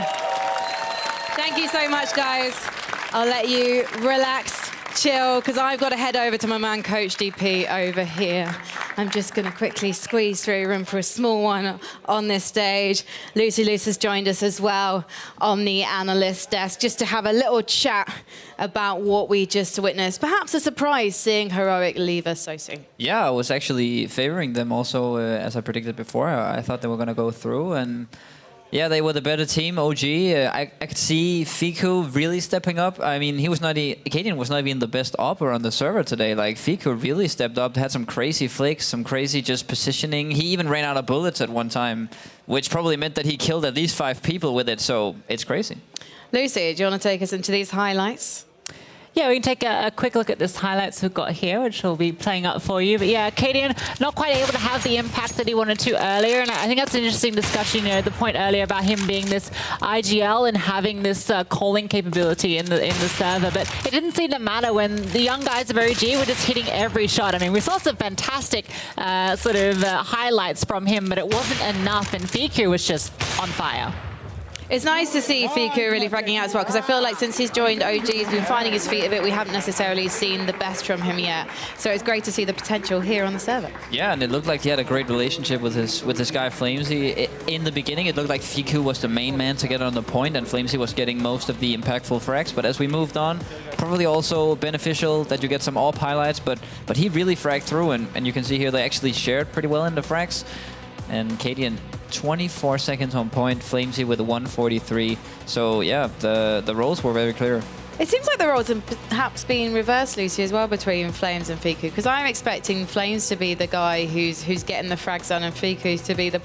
Thank you so much, guys. I'll let you relax, chill, because I've got to head over to my man, Coach DP, over here. I'm just going to quickly squeeze through room for a small one on this stage. Lucy has joined us as well on the analyst desk, just to have a little chat about what we just witnessed. Perhaps a surprise seeing Heroic leave us so soon. Yeah, I was actually favoring them also, as I predicted before. I thought they were going to go through, and yeah, they were the better team, OG. I could see Fiku really stepping up. I mean, Cadian was not even the best opper on the server today. Like, Fiku really stepped up, had some crazy flicks, some crazy just positioning. He even ran out of bullets at one time, which probably meant that he killed at least 5 people with it, so it's crazy. Lucy, do you want to take us into these highlights? Yeah, we can take a quick look at this highlights we've got here, which we'll be playing up for you. But yeah, Cadian not quite able to have the impact that he wanted to earlier. And I think that's an interesting discussion, you know, the point earlier about him being this IGL and having this calling capability in the server. But it didn't seem to matter when the young guys of OG were just hitting every shot. I mean, we saw some fantastic highlights from him, but it wasn't enough. And Fiku was just on fire. It's nice to see Fiku really fragging out as well, because I feel like since he's joined OG, he's been finding his feet a bit. We haven't necessarily seen the best from him yet. So it's great to see the potential here on the server. Yeah, and it looked like he had a great relationship with this guy, Flamesy. In the beginning, it looked like Fiku was the main man to get on the point, and Flamesy was getting most of the impactful frags. But as we moved on, probably also beneficial that you get some AWP highlights, but he really fragged through, and you can see here they actually shared pretty well in the frags. And Cadian 24 seconds on point, Flamesy with a 143. So yeah, the roles were very clear. It seems like the roles have perhaps been reversed, Lucy, as well, between Flames and Fiku, because I'm expecting Flames to be the guy who's getting the frags on and Fiku to be the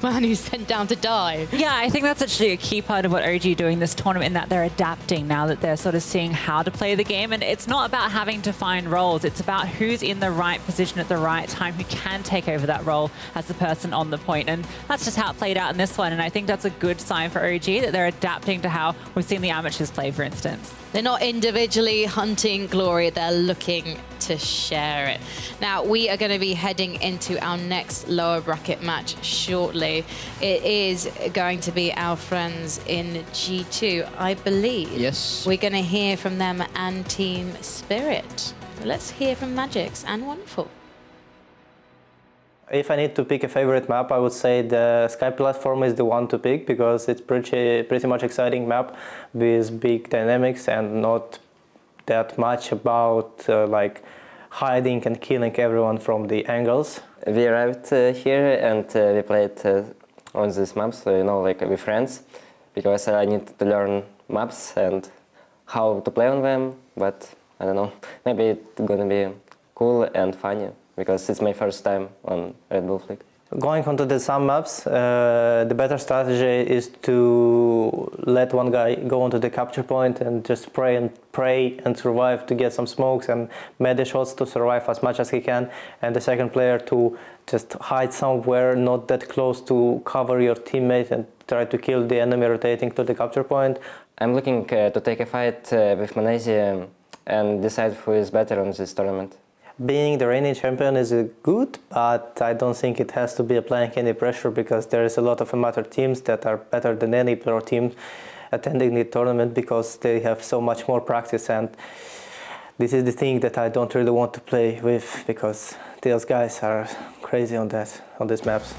man who's sent down to die. Yeah, I think that's actually a key part of what OG are doing this tournament, in that they're adapting now that they're sort of seeing how to play the game. And it's not about having to find roles. It's about who's in the right position at the right time, who can take over that role as the person on the point. And that's just how it played out in this one. And I think that's a good sign for OG, that they're adapting to how we've seen the amateurs play, for instance. They're not individually hunting glory, they're looking to share it. Now, we are going to be heading into our next lower bracket match shortly. It is going to be our friends in G2, I believe. Yes. We're going to hear from them and Team Spirit. Let's hear from Magix and Wonderful. If I need to pick a favorite map, I would say the Sky platform is the one to pick, because it's pretty much exciting map with big dynamics and not that much about like hiding and killing everyone from the angles. We arrived here and we played on these maps, you know, like with friends, because I need to learn maps and how to play on them. But I don't know, maybe it's gonna be cool and funny. because it's my first time on Red Bull Flick. Going onto the some maps, the better strategy is to let one guy go onto the capture point and just pray and survive to get some smokes and melee shots to survive as much as he can, and the second player to just hide somewhere not that close to cover your teammate and try to kill the enemy rotating to the capture point. I'm looking to take a fight with Manesi and decide who is better on this tournament. Being the reigning champion is good, but I don't think it has to be applying any pressure, because there is a lot of amateur teams that are better than any pro team attending the tournament because they have so much more practice, and this is the thing that I don't really want to play with, because those guys are crazy on these maps.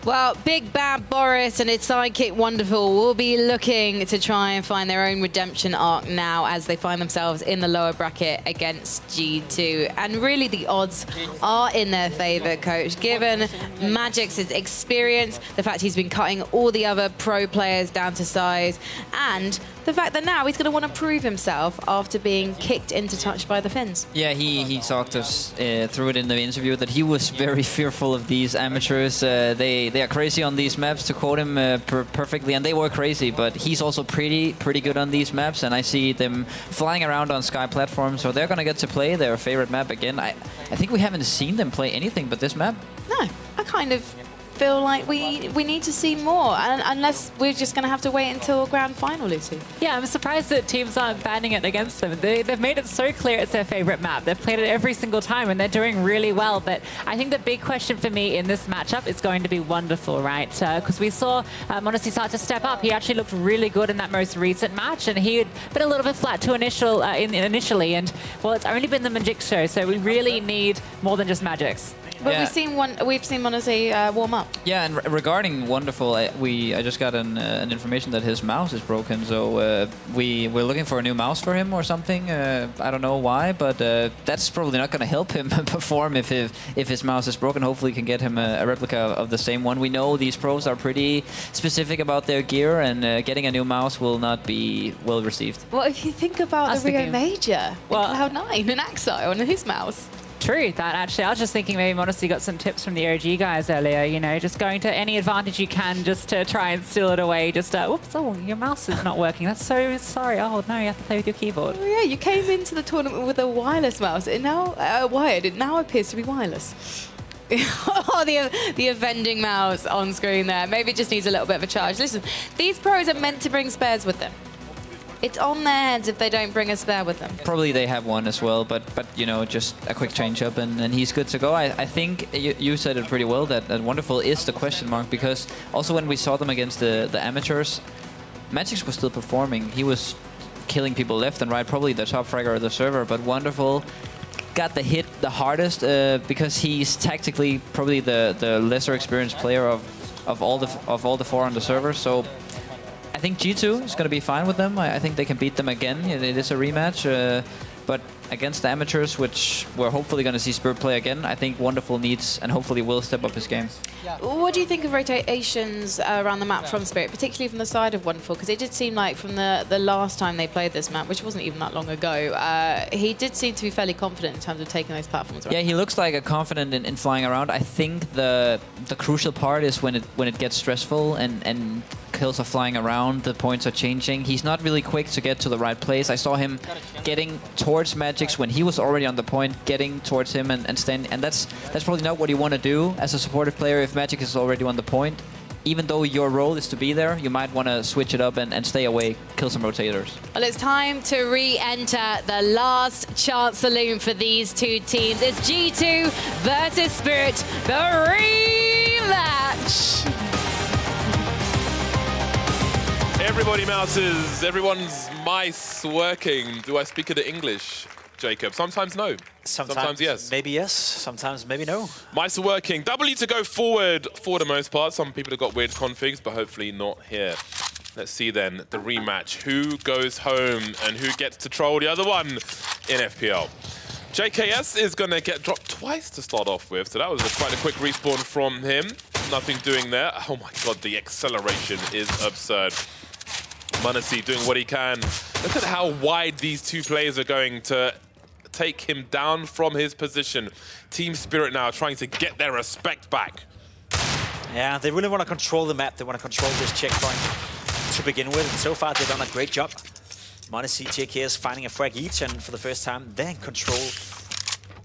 Well, Big Bad Boris and his sidekick Wonderful will be looking to try and find their own redemption arc now as they find themselves in the lower bracket against G2. And really the odds are in their favour, Coach, given Magic's experience, the fact he's been cutting all the other pro players down to size, and the fact that now he's going to want to prove himself after being kicked into touch by the Finns. Yeah, he talked us through it in the interview that he was very fearful of these amateurs. They are crazy on these maps, to quote him perfectly, and they were crazy, but he's also pretty good on these maps, and I see them flying around on Sky platforms, so they're going to get to play their favorite map again. I think we haven't seen them play anything but this map. No, I kind of feel like we need to see more, and unless we're just going to have to wait until grand final, Lucy. Yeah, I'm surprised that teams aren't banning it against them. They've made it so clear it's their favorite map. They've played it every single time, and they're doing really well. But I think the big question for me in this matchup is going to be Wonderful, right? Because we saw Monacy start to step up. He actually looked really good in that most recent match, and he had been a little bit flat to initially. And, well, it's only been the Magic show, so we really need more than just Magics. But Yeah. we've seen Monacy warm up. Yeah, and regarding Wonderful, I just got an information that his mouse is broken, so we're looking for a new mouse for him or something. I don't know why, but that's probably not going to help him perform if his mouse is broken. Hopefully, can get him a replica of the same one. We know these pros are pretty specific about their gear, and getting a new mouse will not be well received. Well, if you think about the Rio Major, Cloud9 and Axio and his mouse. True, that actually. I was just thinking maybe Monacy got some tips from the OG guys earlier, you know, just going to any advantage you can just to try and steal it away. Just, whoops, oh, your mouse is not working. That's so sorry. Oh, no, you have to play with your keyboard. Oh, yeah, you came into the tournament with a wireless mouse. It now, wired. It now appears to be wireless. Oh, the vending mouse on screen there. Maybe it just needs a little bit of a charge. Listen, these pros are meant to bring spares with them. It's on their heads if they don't bring a spare with them. Probably they have one as well, but you know, just a quick change up and he's good to go. I think you said it pretty well that Wonderful is the question mark, because also when we saw them against the amateurs, Magix was still performing. He was killing people left and right, probably the top fragger of the server, but Wonderful got the hit the hardest because he's tactically probably the lesser experienced player of all the four on the server. So I think G2 is going to be fine with them. I think they can beat them again. It is a rematch. But against the amateurs, which we're hopefully going to see Spirit play again, I think Wonderful needs and hopefully will step up his game. What do you think of rotations around the map from Spirit, particularly from the side of Wonderful? Because it did seem like from the last time they played this map, which wasn't even that long ago, he did seem to be fairly confident in terms of taking those platforms around. Yeah, he looks like a confident in flying around. I think the crucial part is when it gets stressful and kills are flying around, the points are changing. He's not really quick to get to the right place. I saw him getting towards Magix when he was already on the point, getting towards him and standing. And that's probably not what you want to do as a supportive player if Magix is already on the point. Even though your role is to be there, you might want to switch it up and stay away, kill some rotators. Well, it's time to re-enter the last chance saloon for these two teams. It's G2 versus Spirit, the rematch. Everyone's mice working. Do I speak it in English, Jacob? Sometimes no. Sometimes yes. Maybe yes, sometimes maybe no. Mice are working. W to go forward for the most part. Some people have got weird configs, but hopefully not here. Let's see then the rematch. Who goes home and who gets to troll the other one in FPL? JKS is going to get dropped twice to start off with, so that was quite a quick respawn from him. Nothing doing there. Oh my god, the acceleration is absurd. Monacy doing what he can. Look at how wide these two players are going to take him down from his position. Team Spirit now trying to get their respect back. Yeah, they really want to control the map. They want to control this checkpoint to begin with. And so far, they've done a great job. Monacy, JKS finding a frag each, and for the first time, they're in control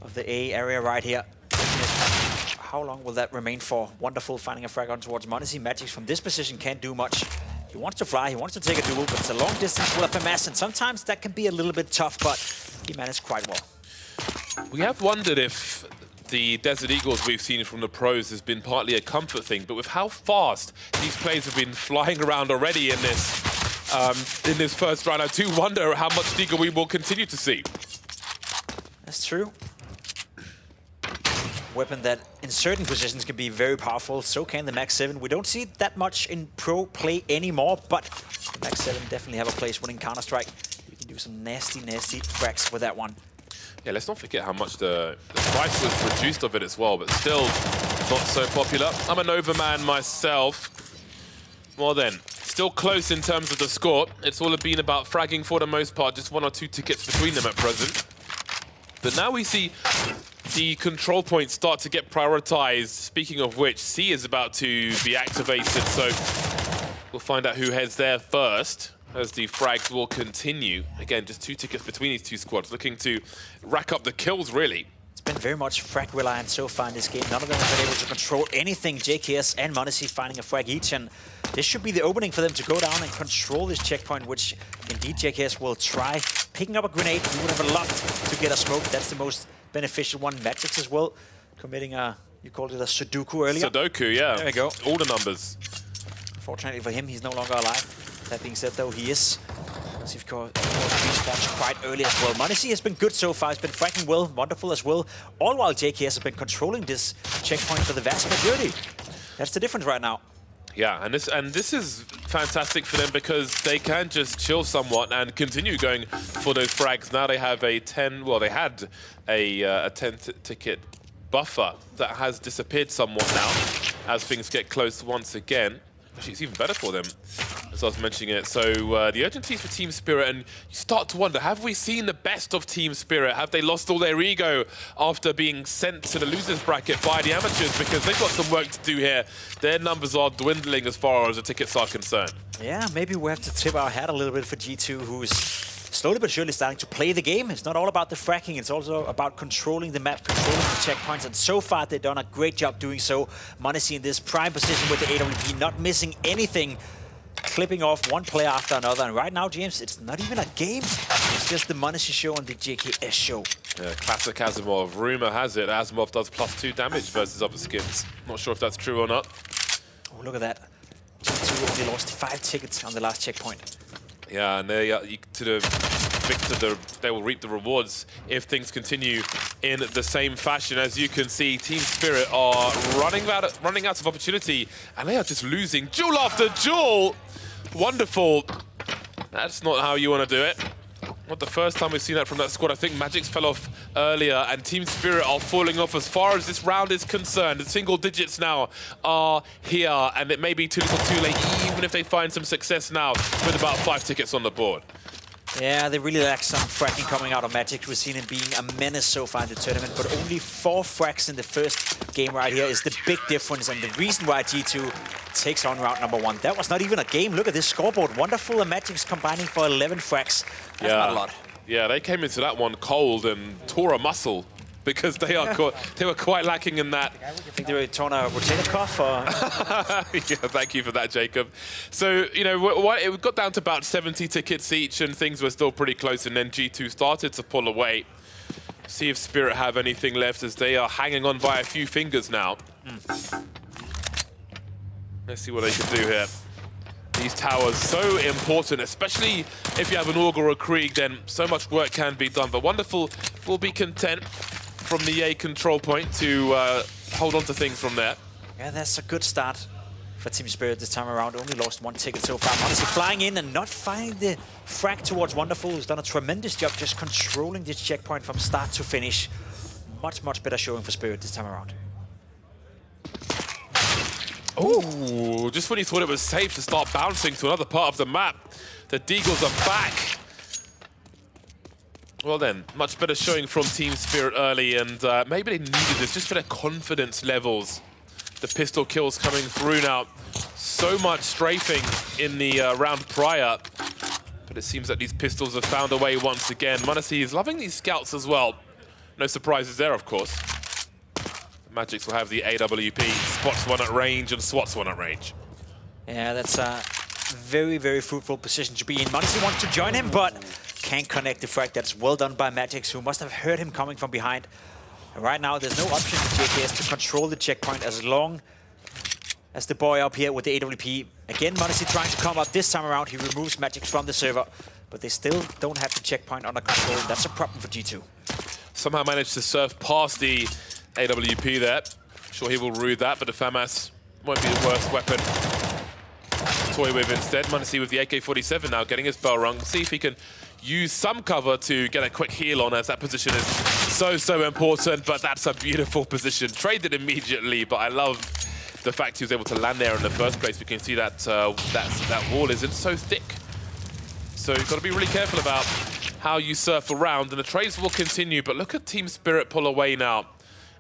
of the A area right here. How long will that remain for? Wonderful finding a frag on towards Monacy. Magix from this position can't do much. He wants to fly, he wants to take a duel, but it's a long distance with FMS, and sometimes that can be a little bit tough, but he managed quite well. We have wondered if the Desert Eagles we've seen from the pros has been partly a comfort thing, but with how fast these players have been flying around already in this first round, I do wonder how much Liga we will continue to see. That's true. Weapon that in certain positions can be very powerful, so can the Max 7. We don't see it that much in pro play anymore, but the Max 7 definitely have a place winning Counter-Strike. You can do some nasty, nasty cracks with that one. Yeah, let's not forget how much the price was reduced of it as well, but still not so popular. I'm a Nova man myself. Well then, still close in terms of the score. It's all been about fragging for the most part, just 1 or 2 tickets between them at present. But now we see the control points start to get prioritized. Speaking of which, C is about to be activated, so we'll find out who heads there first as the frags will continue. Again, just 2 tickets between these 2 squads, looking to rack up the kills, really. It's been very much frag reliant so far in this game. None of them have been able to control anything. JKS and Monacy finding a frag each, and this should be the opening for them to go down and control this checkpoint, which indeed JKS will try. Picking up a grenade, he would have loved to get a smoke. That's the most beneficial one. Magix as well, committing a, you called it a Sudoku earlier? Sudoku, yeah. There we go. All the numbers. Fortunately for him, he's no longer alive. That being said, though, he is. Of course, respawns quite early as well. Monacy has been good so far. He's been fragging well, wonderful as well. All while JKS has been controlling this checkpoint for the vast majority. That's the difference right now. Yeah, and this is fantastic for them because they can just chill somewhat and continue going for those frags. Now they have a 10, well, they had a 10 ticket buffer that has disappeared somewhat now as things get close once again. Actually, it's even better for them, as I was mentioning it. So the urgency is for Team Spirit, and you start to wonder, have we seen the best of Team Spirit? Have they lost all their ego after being sent to the losers bracket by the amateurs? Because they've got some work to do here. Their numbers are dwindling as far as the tickets are concerned. Yeah, maybe we have to tip our hat a little bit for G2, who's slowly but surely starting to play the game. It's not all about the fracking, it's also about controlling the map, controlling the checkpoints, and so far they've done a great job doing so. Monacy in this prime position with the AWP, not missing anything, clipping off one player after another. And right now, James, it's not even a game. It's just the Monacy show and the JKS show. Yeah, classic Asimov. Rumor has it Asimov does +2 damage versus other skins. Not sure if that's true or not. Oh, look at that. G2 only lost 5 tickets on the last checkpoint. Yeah, and they they will reap the rewards if things continue in the same fashion. As you can see, Team Spirit are running out of opportunity, and they are just losing duel after duel. Wonderful. That's not how you want to do it. Not the first time we've seen that from that squad. I think Magix fell off earlier, and Team Spirit are falling off as far as this round is concerned. The single digits now are here, and it may be too little too late, even if they find some success now with about 5 tickets on the board. Yeah, they really lack some fracking coming out of Magix. We've seen him being a menace so far in the tournament, but only 4 frags in the first game right here is the big difference, and the reason why G2 takes on round number 1. That was not even a game. Look at this scoreboard. Wonderful, and Magix combining for 11 frags. That's not a lot. Yeah, they came into that one cold and tore a muscle because they were quite lacking in that. I think they were torn a rotator cuff. Or... Yeah, thank you for that, Jacob. So, you know, it got down to about 70 tickets each, and things were still pretty close, and then G2 started to pull away. See if Spirit have anything left, as they are hanging on by a few fingers now. Let's see what they can do here. These towers, so important, especially if you have an Augur or a Krieg, then so much work can be done. But Wonderful will be content from the A control point to hold on to things from there. Yeah, that's a good start for Team Spirit this time around. Only lost 1 ticket so far. Honestly, flying in and not finding the frag towards Wonderful, who's done a tremendous job just controlling this checkpoint from start to finish. Much, much better showing for Spirit this time around. Ooh, just when you thought it was safe to start bouncing to another part of the map, the Deagles are back. Well then, much better showing from Team Spirit early, and maybe they needed this just for their confidence levels. The pistol kills coming through now. So much strafing in the round prior, but it seems that these pistols have found a way once again. m0NESY is loving these scouts as well. No surprises there, of course. Magics will have the AWP, spots one at range and swats one at range. Yeah, that's a very, very fruitful position to be in. m0NESY wants to join him, but can't connect the frag. That's well done by Magics, who must have heard him coming from behind. And right now, there's no option for JKS to control the checkpoint as long as the boy up here with the AWP. Again, m0NESY trying to come up this time around. He removes Magics from the server, but they still don't have the checkpoint under control. That's a problem for G2. Somehow managed to surf past the AWP there. Sure, he will rue that, but the FAMAS won't be the worst weapon to toy with instead. m0NESY with the AK-47 now, getting his bell rung. See if he can use some cover to get a quick heal on, as that position is so important, but that's a beautiful position. Traded immediately, but I love the fact he was able to land there in the first place. We can see that that wall isn't so thick. So you've got to be really careful about how you surf around, and the trades will continue, but look at Team Spirit pull away now.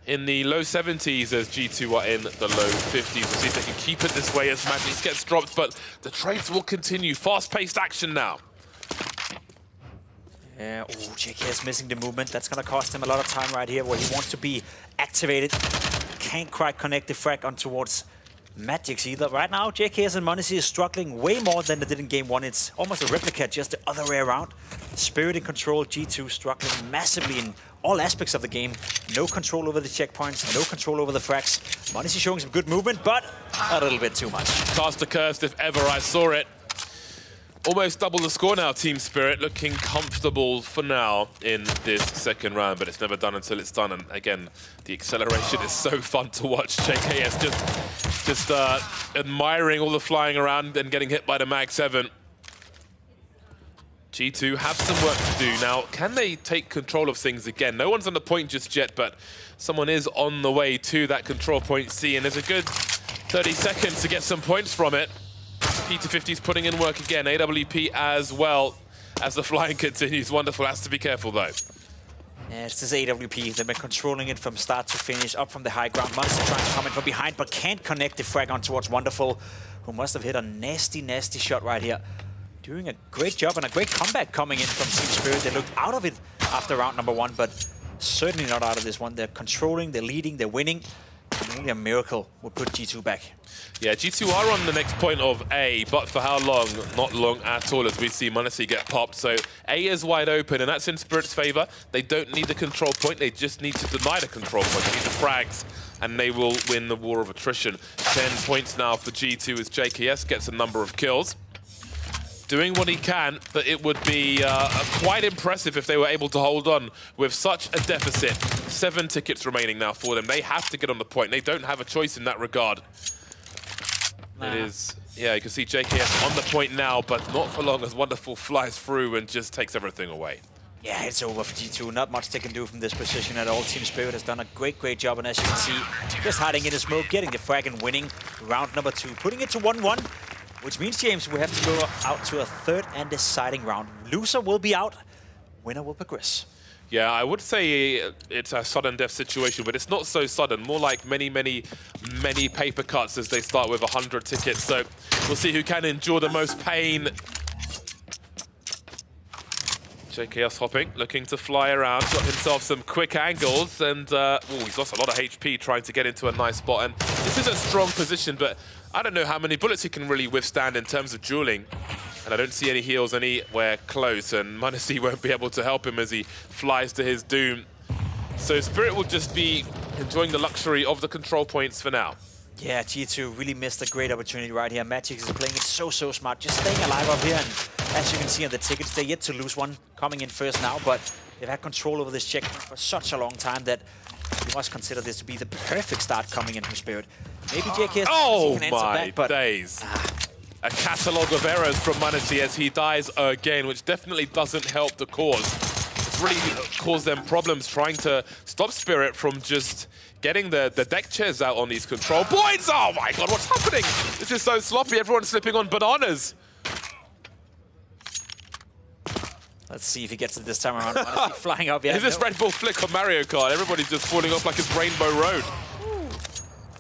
In the low 70s as G2 are in the low 50s. We'll see if they can keep it this way as Magics gets dropped, but the trades will continue. Fast-paced action now. Yeah, oh, JKS missing the movement. That's going to cost him a lot of time right here where he wants to be activated. Can't quite connect the frag on towards Magics either. Right now, JKS and m0NESY is struggling way more than they did in game one. It's almost a replica, just the other way around. Spirit in control, G2 struggling massively in all aspects of the game. No control over the checkpoints, no control over the frags. m0NESY showing some good movement, but a little bit too much. Caster cursed if ever I saw it. Almost double the score now, Team Spirit, looking comfortable for now in this second round, but it's never done until it's done. And again, the acceleration is so fun to watch. JKS just admiring all the flying around and getting hit by the Mag 7. G2 have some work to do. Now, can they take control of things again? No one's on the point just yet, but someone is on the way to that control point C, and there's a good 30 seconds to get some points from it. P250's putting in work again, AWP as well as the flying continues. Wonderful, has to be careful though. Yeah, it's this AWP. They've been controlling it from start to finish, up from the high ground. m0NESY trying to come in from behind, but can't connect the frag on towards Wonderful, who must have hit a nasty, nasty shot right here. Doing a great job and a great comeback coming in from Team Spirit. They looked out of it after round number one, but certainly not out of this one. They're controlling, they're leading, they're winning. And only a miracle will put G2 back. Yeah, G2 are on the next point of A, but for how long? Not long at all, as we see m0NESY get popped. So A is wide open, and that's in Spirit's favor. They don't need the control point, they just need to deny the control point. They need the frags, and they will win the war of attrition. 10 points now for G2 as JKS gets a number of kills. Doing what he can, but it would be quite impressive if they were able to hold on with such a deficit. 7 tickets remaining now for them. They have to get on the point. They don't have a choice in that regard. It is, yeah, you can see JKS on the point now, but not for long as Wonderful flies through and just takes everything away. Yeah, it's over for G2. Not much they can do from this position at all. Team Spirit has done a great, great job, and as you can see, just hiding in the smoke, getting the frag and winning round number 2, putting it to 1-1. Which means, James, we have to go out to a third and deciding round. Loser will be out, winner will progress. Yeah, I would say it's a sudden death situation, but it's not so sudden. More like many paper cuts as they start with 100 tickets. So we'll see who can endure the most pain. JKS hopping, looking to fly around, got himself some quick angles, and he's lost a lot of HP trying to get into a nice spot. And this is a strong position, but I don't know how many bullets he can really withstand in terms of dueling. And I don't see any heals anywhere close, and m0NESY won't be able to help him as he flies to his doom. So Spirit will just be enjoying the luxury of the control points for now. Yeah, G2 really missed a great opportunity right here. Magics is playing it so smart, just staying alive up here. And as you can see on the tickets, they're yet to lose one, coming in first now, but they've had control over this checkpoint for such a long time that you must consider this to be the perfect start coming in from Spirit. Maybe JKS can answer that, but days. A catalogue of errors from m0NESY as he dies again, which definitely doesn't help the cause. It's really caused them problems trying to stop Spirit from just getting the deck chairs out on these control points. Oh my god, what's happening? This is so sloppy, everyone's slipping on bananas. Let's see if he gets it this time around. Honestly, flying up. Yeah, Is this Red Bull Flick on Mario Kart? Everybody's just falling off like it's Rainbow Road.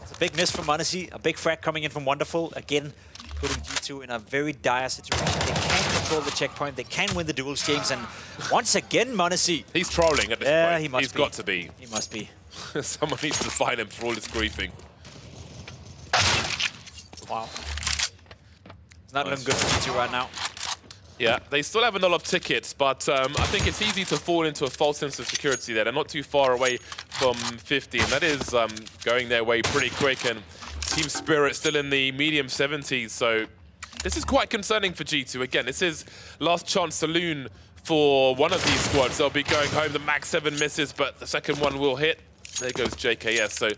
It's a big miss from Munacy. A big frag coming in from Wonderful. Again, putting G2 in a very dire situation. They can control the checkpoint. They can win the duels games. And once again, Munacy. He's trolling at this point. Yeah, he must He's be. got to be. He must be. Someone needs to find him for all his griefing. Wow. It's not looking good for G2 right now. Yeah, they still have a lot of tickets, but I think it's easy to fall into a false sense of security there. They're not too far away from 50, and that is going their way pretty quick. And Team Spirit still in the medium 70s, so this is quite concerning for G2. Again, this is last chance saloon for one of these squads. They'll be going home. The Max 7 misses, but the second one will hit. There goes JKS. So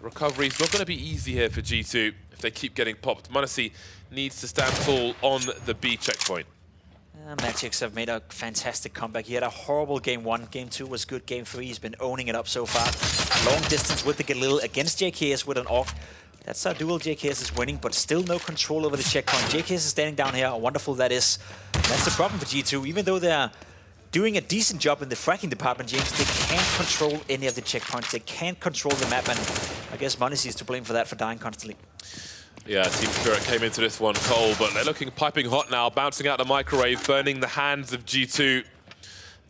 recovery is not going to be easy here for G2 if they keep getting popped. Munacy needs to stand tall on the B checkpoint. Magix have made a fantastic comeback. He had a horrible game 1. Game 2 was good. Game 3, he's been owning it up so far. Long distance with the Galil against JKS with an AUG. That's a duel. JKS is winning, but still no control over the checkpoint. JKS is standing down here. How wonderful that is. That's the problem for G2. Even though they're doing a decent job in the fracking department, James, they can't control any of the checkpoints. They can't control the map, and I guess Munacy is to blame for that, for dying constantly. Yeah, Team Spirit came into this one cold, but they're looking piping hot now, bouncing out the microwave, burning the hands of G2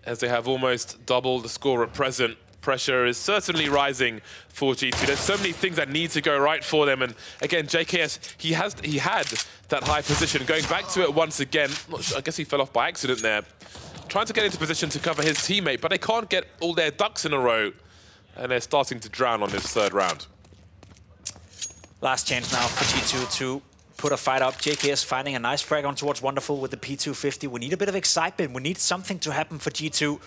as they have almost double the score at present. Pressure is certainly rising for G2. There's so many things that need to go right for them, and again, JKS, he had that high position. Going back to it once again, I guess he fell off by accident there. Trying to get into position to cover his teammate, but they can't get all their ducks in a row, and they're starting to drown on this third round. Last chance now for G2 to put a fight up. JKS finding a nice frag on towards Wonderful with the P250. We need a bit of excitement. We need something to happen for G2.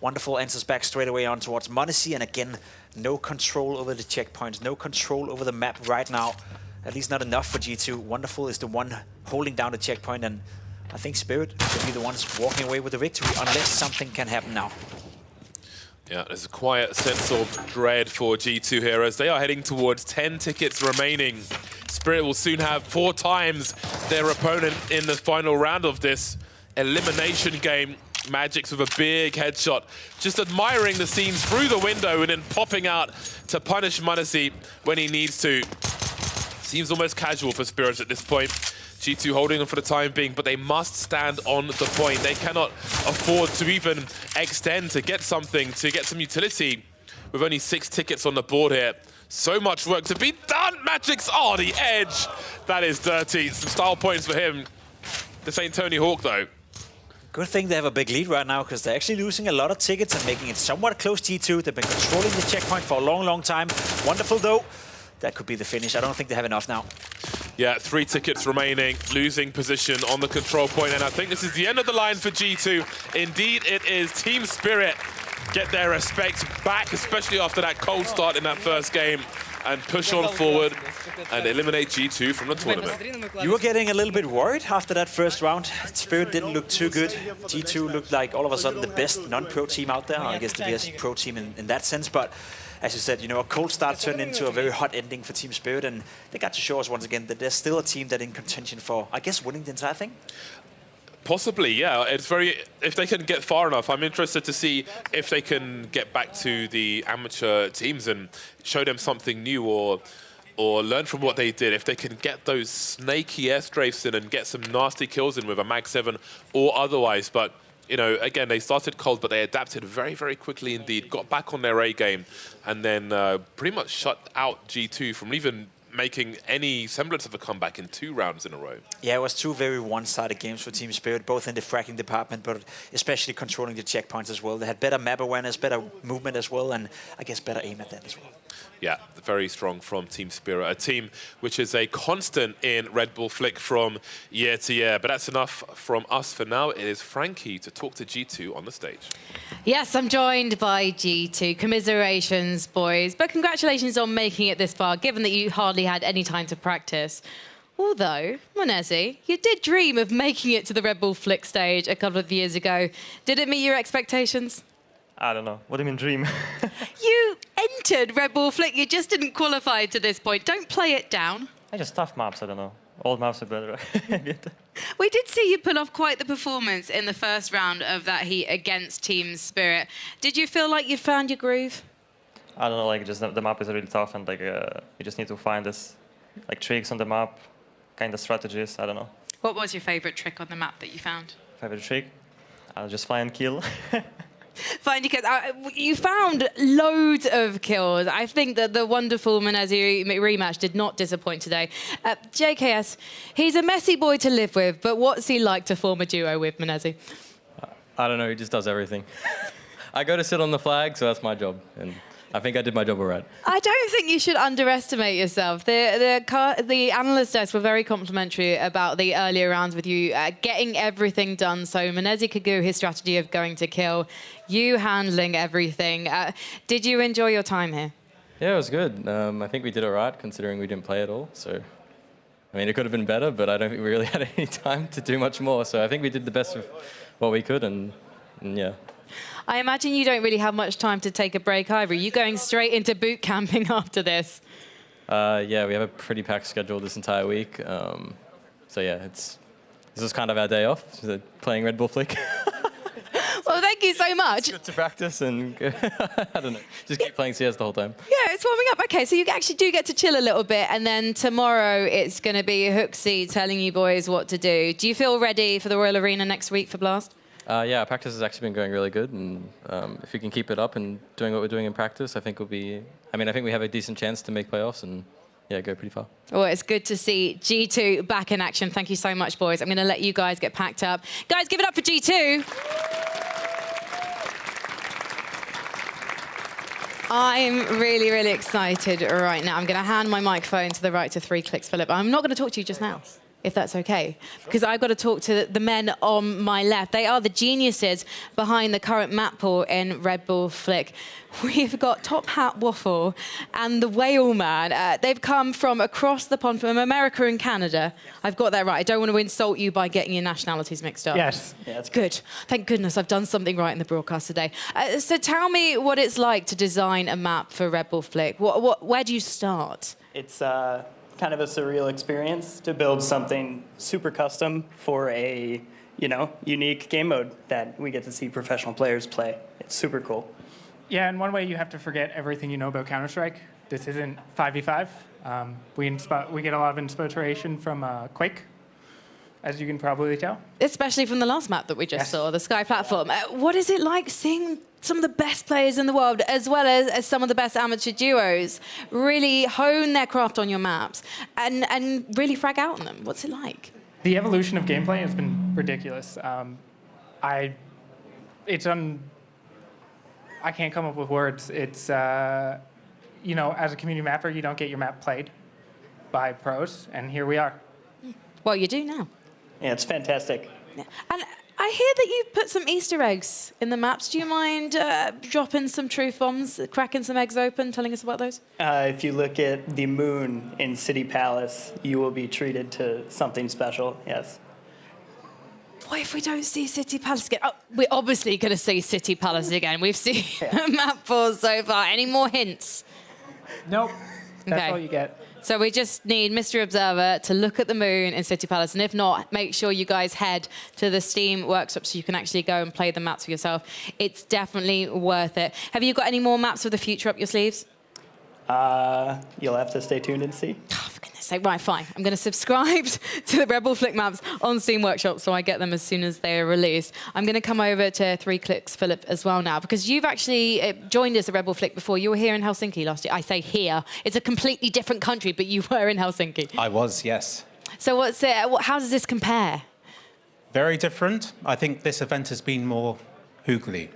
Wonderful answers back straight away on towards Munacy, and again, no control over the checkpoints, no control over the map right now. At least not enough for G2. Wonderful is the one holding down the checkpoint, and I think Spirit will be the ones walking away with the victory unless something can happen now. Yeah, there's a quiet sense of dread for G2 here as they are heading towards 10 tickets remaining. Spirit will soon have 4 times their opponent in the final round of this elimination game. Magix with a big headshot, just admiring the scenes through the window and then popping out to punish Munacy when he needs to. Seems almost casual for Spirit at this point. G2 holding them for the time being, but they must stand on the point. They cannot afford to even extend to get something, to get some utility with only 6 tickets on the board here. So much work to be done. Magix, oh, the edge. That is dirty. Some style points for him. This ain't Tony Hawk, though. Good thing they have a big lead right now, because they're actually losing a lot of tickets and making it somewhat close. G2, they've been controlling the checkpoint for a long, long time. Wonderful, though. That could be the finish. I don't think they have enough now. Yeah, 3 tickets remaining, losing position on the control point, and I think this is the end of the line for G2. Indeed, it is. Team Spirit get their respect back, especially after that cold start in that first game, and push on forward and eliminate G2 from the tournament. You were getting a little bit worried after that first round. Spirit didn't look too good. G2 looked like all of a sudden the best non-pro team out there. I guess the best pro team in that sense, but as you said, you know, a cold start turned into a very hot ending for Team Spirit, and they got to show us once again that there's still a team that in contention for, I guess, winning the entire thing. Possibly, yeah. It's very, if they can get far enough, I'm interested to see if they can get back to the amateur teams and show them something new, or learn from what they did. If they can get those snaky airstrafes in and get some nasty kills in with a Mag 7 or otherwise, but you know, again, they started cold, but they adapted very, very quickly indeed, got back on their A game, and then pretty much shut out G2 from even making any semblance of a comeback in 2 rounds in a row. Yeah, it was 2 very one-sided games for Team Spirit, both in the fracking department, but especially controlling the checkpoints as well. They had better map awareness, better movement as well, and I guess better aim at that as well. Yeah, very strong from Team Spirit, a team which is a constant in Red Bull Flick from year to year. But that's enough from us for now. It is Frankie to talk to G2 on the stage. Yes, I'm joined by G2. Commiserations, boys. But congratulations on making it this far, given that you hardly had any time to practice. Although, Monesi, you did dream of making it to the Red Bull Flick stage a couple of years ago. Did it meet your expectations? I don't know. What do you mean dream? You entered Red Bull Flick. You just didn't qualify to this point. Don't play it down. I just tough maps, I don't know. All maps are better. We did see you pull off quite the performance in the first round of that heat against Team Spirit. Did you feel like you'd found your groove? I don't know, like just the map is really tough, and like you just need to find this like tricks on the map, kind of strategies. I don't know. What was your favourite trick on the map that you found? Favorite trick? I'll just fly and kill. Fine, because you found loads of kills. I think that the wonderful Menezes rematch did not disappoint today. JKS, he's a messy boy to live with, but what's he like to form a duo with Menezes? I don't know, he just does everything. I go to sit on the flag, so that's my job. And I think I did my job all right. I don't think you should underestimate yourself. The analyst desk were very complimentary about the earlier rounds with you getting everything done. So Menezes could go his strategy of going to kill, you handling everything. Did you enjoy your time here? Yeah, it was good. I think we did all right, considering we didn't play at all. So, I mean, it could have been better, but I don't think we really had any time to do much more. So I think we did the best of what we could, and yeah. I imagine you don't really have much time to take a break either. Are you going straight into boot camping after this? Yeah, we have a pretty packed schedule this entire week. So yeah, this is kind of our day off, so playing Red Bull Flick. Well, thank you so much. Good to practice and, I don't know, just keep playing CS the whole time. Yeah, it's warming up. Okay, so you actually do get to chill a little bit, and then tomorrow it's going to be Hooksy telling you boys what to do. Do you feel ready for the Royal Arena next week for Blast? Yeah, practice has actually been going really good, and if we can keep it up and doing what we're doing in practice, I think we'll be. I mean, I think we have a decent chance to make playoffs and yeah, go pretty far. Well, it's good to see G2 back in action. Thank you so much, boys. I'm going to let you guys get packed up. Guys, give it up for G2. I'm really, really excited right now. I'm going to hand my microphone to the right to 3 clicks, Philip. I'm not going to talk to you just now, if that's okay, because I've got to talk to the men on my left. They are the geniuses behind the current map pool in Red Bull Flick. We've got Top Hat Waffle and the Whale Man. They've come from across the pond, from America and Canada. I've got that right. I don't want to insult you by getting your nationalities mixed up. Yes. Yeah, that's good. Thank goodness I've done something right in the broadcast today. So tell me what it's like to design a map for Red Bull Flick. Where do you start? It's kind of a surreal experience to build something super custom for a, unique game mode that we get to see professional players play. It's super cool. Yeah, in one way, you have to forget everything you know about Counter-Strike. This isn't 5v5. We get a lot of inspiration from Quake, as you can probably tell. Especially from the last map that we just saw, the Sky platform. What is it like seeing some of the best players in the world, as well as some of the best amateur duos, really hone their craft on your maps and really frag out on them? What's it like? The evolution of gameplay has been ridiculous. I can't come up with words. It's, as a community mapper, you don't get your map played by pros, and here we are. Well, you do now. Yeah, it's fantastic. And I hear that you've put some Easter eggs in the maps. Do you mind dropping some truth bombs, cracking some eggs open, telling us about those? If you look at the moon in City Palace, you will be treated to something special, yes. What if we don't see City Palace again? Oh, we're obviously going to see City Palace again. We've seen map pools so far. Any more hints? Nope. That's all you get. So we just need Mr. Observer to look at the moon in City Palace. And if not, make sure you guys head to the Steam workshop so you can actually go and play the maps for yourself. It's definitely worth it. Have you got any more maps of the future up your sleeves? You'll have to stay tuned and see. Oh, for goodness sake. Right, fine. I'm going to subscribe to the Red Bull Flick maps on Steam Workshop so I get them as soon as they are released. I'm going to come over to 3 clicks, Philip, as well now, because you've actually joined us at Red Bull Flick before. You were here in Helsinki last year. I say here. It's a completely different country, but you were in Helsinki. I was, yes. So how does this compare? Very different. I think this event has been more hoogly.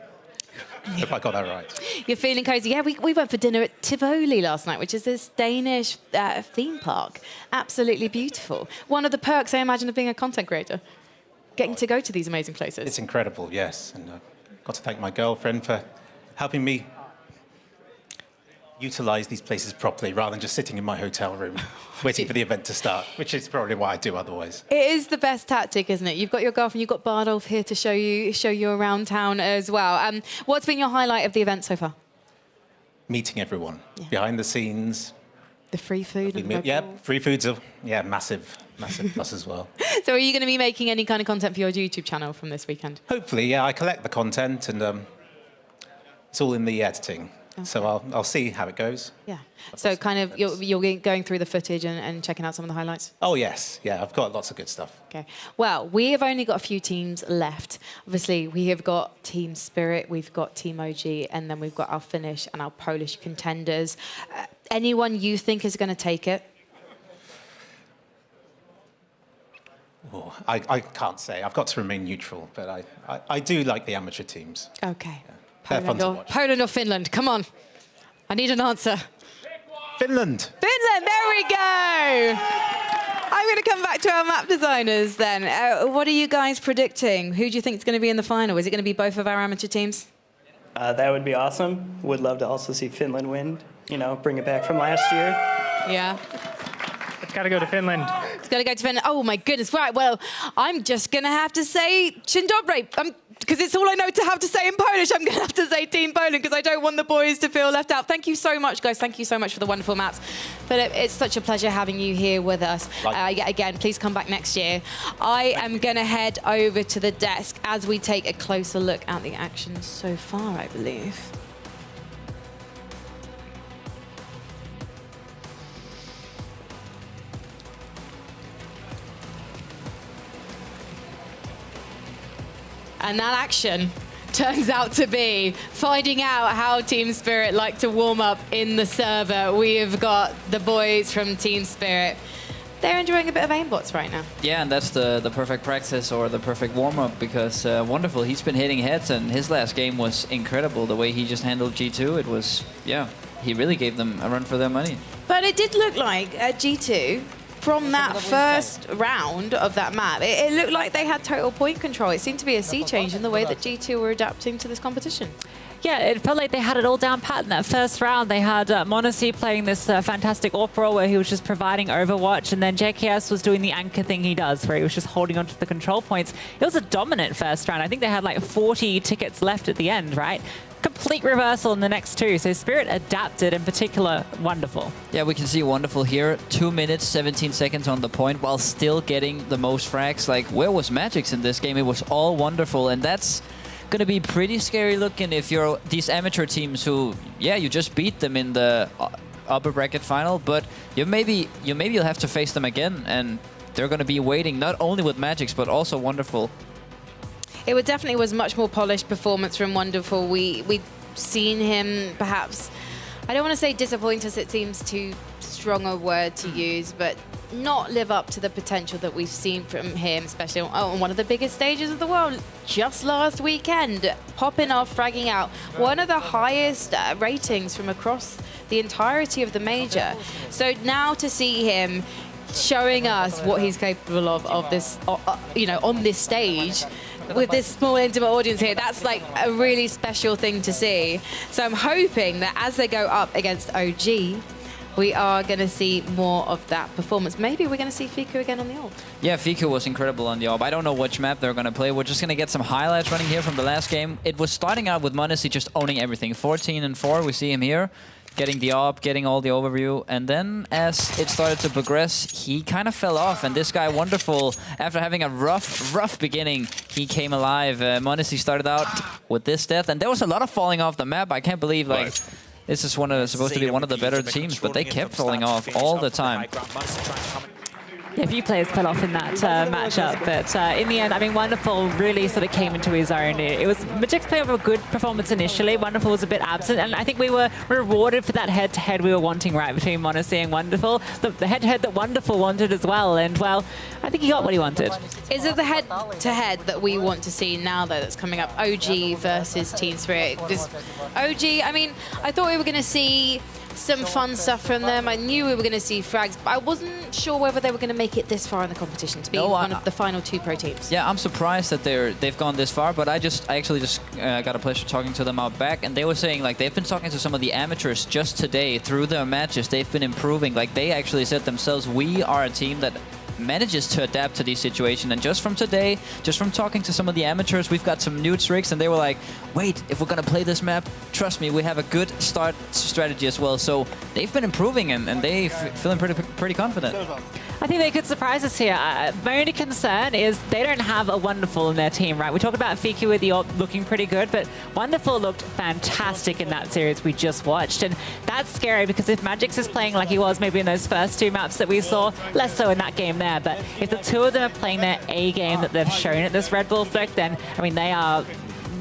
If I got that right. You're feeling cozy. Yeah, we went for dinner at Tivoli last night, which is this Danish theme park. Absolutely beautiful. One of the perks, I imagine, of being a content creator. Getting to go to these amazing places. It's incredible, yes. And I've got to thank my girlfriend for helping me utilise these places properly rather than just sitting in my hotel room waiting for the event to start, which is probably what I do otherwise. It is the best tactic, isn't it? You've got your girlfriend, you've got Bardolph here to show you around town as well. What's been your highlight of the event so far? Meeting everyone behind the scenes, The free food. And Red yeah, Bull. free foods are massive plus as well. So are you going to be making any kind of content for your YouTube channel from this weekend? Hopefully, yeah. I collect the content and it's all in the editing. Okay. So I'll see how it goes. Yeah. So kind of you're going through the footage and checking out some of the highlights? Oh, yes. Yeah, I've got lots of good stuff. Okay. Well, we have only got a few teams left. Obviously, we have got Team Spirit, we've got Team OG, and then we've got our Finnish and our Polish contenders. Anyone you think is going to take it? Oh, I can't say. I've got to remain neutral, but I do like the amateur teams. Okay. Yeah. They're fun to watch. Poland or Finland? Come on. I need an answer. Finland. Finland, there we go. I'm going to come back to our map designers then. What are you guys predicting? Who do you think is going to be in the final? Is it going to be both of our amateur teams? That would be awesome. Would love to also see Finland win. You know, bring it back from last year. Yeah. It's got to go to Finland. It's got to go to Finland. Oh, my goodness. Right, well, I'm just going to have to say Dzień dobry. Because it's all I know to have to say in Polish, I'm going to have to say Team Poland because I don't want the boys to feel left out. Thank you so much, guys. Thank you so much for the wonderful maps. But it's such a pleasure having you here with us. Again, please come back next year. I am going to head over to the desk as we take a closer look at the action so far, I believe. And that action turns out to be finding out how Team Spirit like to warm up in the server. We have got the boys from Team Spirit. They're enjoying a bit of aimbots right now. Yeah, and that's the perfect practice or the perfect warm-up because Wonderful, he's been hitting heads and his last game was incredible. The way he just handled G2, it was, yeah, he really gave them a run for their money. But it did look like at G2, from that first round of that map, it looked like they had total point control. It seemed to be a sea change in the way that G2 were adapting to this competition. Yeah, it felt like they had it all down pat in that first round. They had Monacy playing this fantastic Opera where he was just providing Overwatch, and then JKS was doing the anchor thing he does where he was just holding onto the control points. It was a dominant first round. I think they had like 40 tickets left at the end, right? Complete reversal in the next two. So Spirit adapted, in particular, Wonderful. Yeah, we can see Wonderful here. 2 minutes, 17 seconds on the point while still getting the most frags. Like, where was Magix in this game? It was all Wonderful, and that's going to be pretty scary looking if you're these amateur teams who, yeah, you just beat them in the upper bracket final, but you'll have to face them again, and they're going to be waiting not only with Magix, but also Wonderful. It definitely was much more polished performance from Wonderful. We've seen him perhaps, I don't want to say disappoint us, it seems too strong a word to use, but not live up to the potential that we've seen from him, especially on one of the biggest stages of the world just last weekend, popping off, fragging out. One of the highest ratings from across the entirety of the major. So now to see him showing us what he's capable of this, you know, on this stage, with this small intimate audience here, that's like a really special thing to see. So I'm hoping that as they go up against OG, we are going to see more of that performance. Maybe we're going to see Fiku again on the AWP. Yeah, Fiku was incredible on the AWP. I don't know which map they're going to play. We're just going to get some highlights running here from the last game. It was starting out with Monacy just owning everything. 14-4, we see him here. Getting the AWP, getting all the overview, and then as it started to progress, he kind of fell off, and this guy, Wonderful, after having a rough beginning, he came alive. Monacy started out with this death, and there was a lot of falling off the map. I can't believe, like, this is supposed to be one of the better teams, but they kept falling off all the time. Yeah, a few players fell off in that matchup, but in the end, I mean, Wonderful really sort of came into his own. It was Magix played a good performance initially. Wonderful was a bit absent, and I think we were rewarded for that head-to-head we were wanting, right, between Monacy and Wonderful. The head-to-head that Wonderful wanted as well, and, well, I think he got what he wanted. Is it the head-to-head that we want to see now, though, that's coming up? OG versus Team Spirit. OG, I mean, I thought we were going to see some fun stuff from them. I knew we were going to see frags, but I wasn't sure whether they were going to make it this far in the competition to be one of the final two pro teams. Yeah, I'm surprised that they've gone this far, but I actually just got a pleasure talking to them out back, and they were saying, like, they've been talking to some of the amateurs just today through their matches. They've been improving. Like, they actually said themselves, we are a team that manages to adapt to these situations. And just from today, just from talking to some of the amateurs, we've got some new tricks, and they were like, wait, if we're going to play this map, trust me, we have a good start strategy as well. So they've been improving, and they feeling pretty confident. I think they could surprise us here. My only concern is they don't have a Wonderful in their team, right? We talked about Fiku with the AWP looking pretty good, but Wonderful looked fantastic in that series we just watched. And that's scary because if Magix is playing like he was maybe in those first 2 maps that we saw, less so in that game there, but if the two of them are playing their A game that they've shown at this Red Bull Flick, then, I mean, they are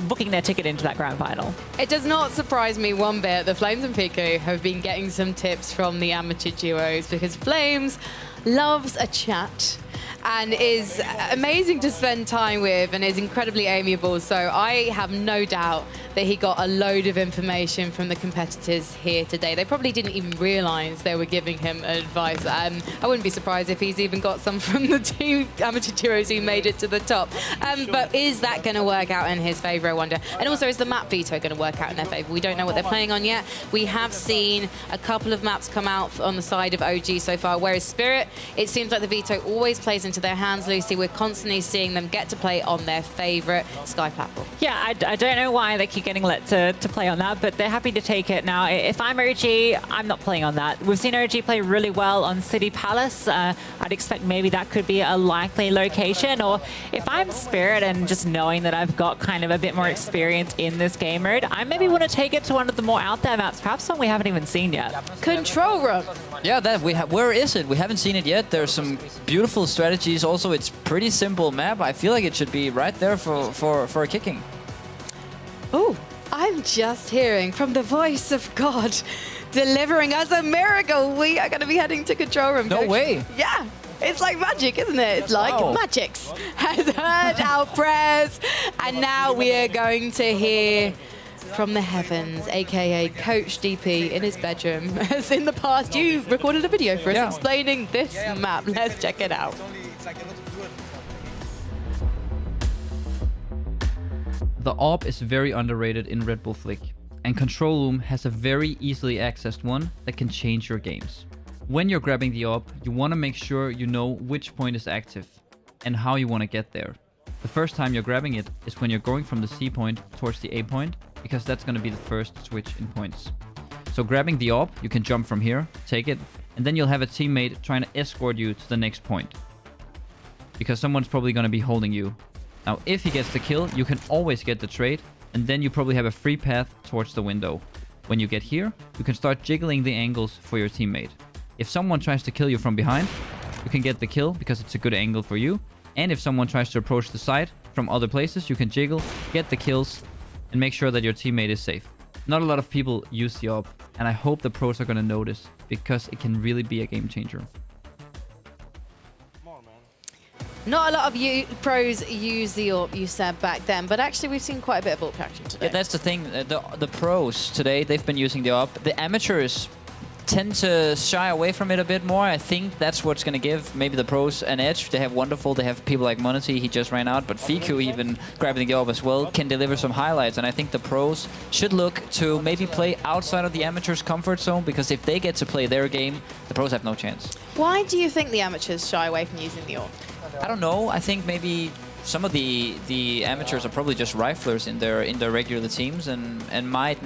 booking their ticket into that grand final. It does not surprise me one bit. The Flames and Fiku have been getting some tips from the amateur duos because Flames loves a chat and is amazing to spend time with and is incredibly amiable. So I have no doubt that he got a load of information from the competitors here today. They probably didn't even realize they were giving him advice. I wouldn't be surprised if he's even got some from the two amateur duos who made it to the top. But is that going to work out in his favor, I wonder? And also, is the map veto going to work out in their favor? We don't know what they're playing on yet. We have seen a couple of maps come out on the side of OG so far, whereas Spirit, it seems like the veto always plays into their hands, Lucy. We're constantly seeing them get to play on their favorite Sky platform. Yeah, I don't know why they keep getting let to play on that, but they're happy to take it. Now, if I'm OG, I'm not playing on that. We've seen OG play really well on City Palace. I'd expect maybe that could be a likely location. Or if I'm Spirit and just knowing that I've got kind of a bit more experience in this game mode, I maybe want to take it to one of the more out there maps, perhaps one we haven't even seen yet. Control room. Yeah, that we have. Where is it? We haven't seen it yet. There's some beautiful strategies. Also, it's pretty simple map. I feel like it should be right there for a kicking. Oh, I'm just hearing from the voice of God delivering us a miracle. We are going to be heading to control room. No way. Yeah. It's like magic, isn't it? It's like Magix has heard our prayers. And now we are going to hear from the heavens, aka Coach DP in his bedroom. As in the past, you recorded a video for us explaining this map. Let's check it out. The AWP is very underrated in Red Bull Flick, and Control Room has a very easily accessed one that can change your games. When you're grabbing the AWP, you want to make sure you know which point is active and how you want to get there. The first time you're grabbing it is when you're going from the C point towards the A point, because that's going to be the first switch in points. So grabbing the AWP, you can jump from here, take it, and then you'll have a teammate trying to escort you to the next point, because someone's probably going to be holding you. Now, if he gets the kill, you can always get the trade, and then you probably have a free path towards the window. When you get here, you can start jiggling the angles for your teammate. If someone tries to kill you from behind, you can get the kill because it's a good angle for you. And if someone tries to approach the side from other places, you can jiggle, get the kills, and make sure that your teammate is safe. Not a lot of people use the AWP, and I hope the pros are going to notice, because it can really be a game changer. Not a lot of pros use the AWP, you said back then, but actually we've seen quite a bit of AWP action today. Yeah, that's the thing. The pros today, they've been using the AWP. The amateurs tend to shy away from it a bit more. I think that's what's going to give maybe the pros an edge. They have Wonderful, they have people like Monity, he just ran out, but Fiku even grabbing the AWP as well can deliver some highlights, and I think the pros should look to maybe play outside of the amateurs' comfort zone, because if they get to play their game, the pros have no chance. Why do you think the amateurs shy away from using the AWP? I don't know. I think maybe some of the amateurs are probably just riflers in their regular teams and might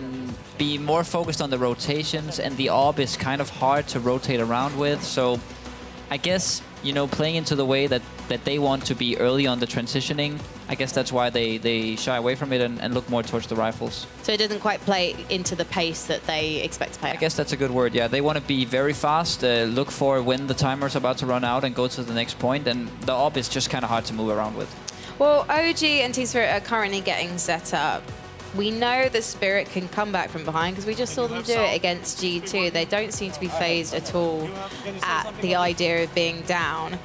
be more focused on the rotations, and the AWP is kind of hard to rotate around with. So I guess, you know, playing into the way that they want to be early on the transitioning, I guess that's why they shy away from it and look more towards the rifles. So it doesn't quite play into the pace that they expect to play. I guess that's a good word, yeah. They want to be very fast, look for when the timer's about to run out and go to the next point, and the AWP is just kind of hard to move around with. Well, OG and T-Spirit are currently getting set up. We know that Spirit can come back from behind because we just saw them do it against G2. They don't seem to be phased at all at the idea of being down.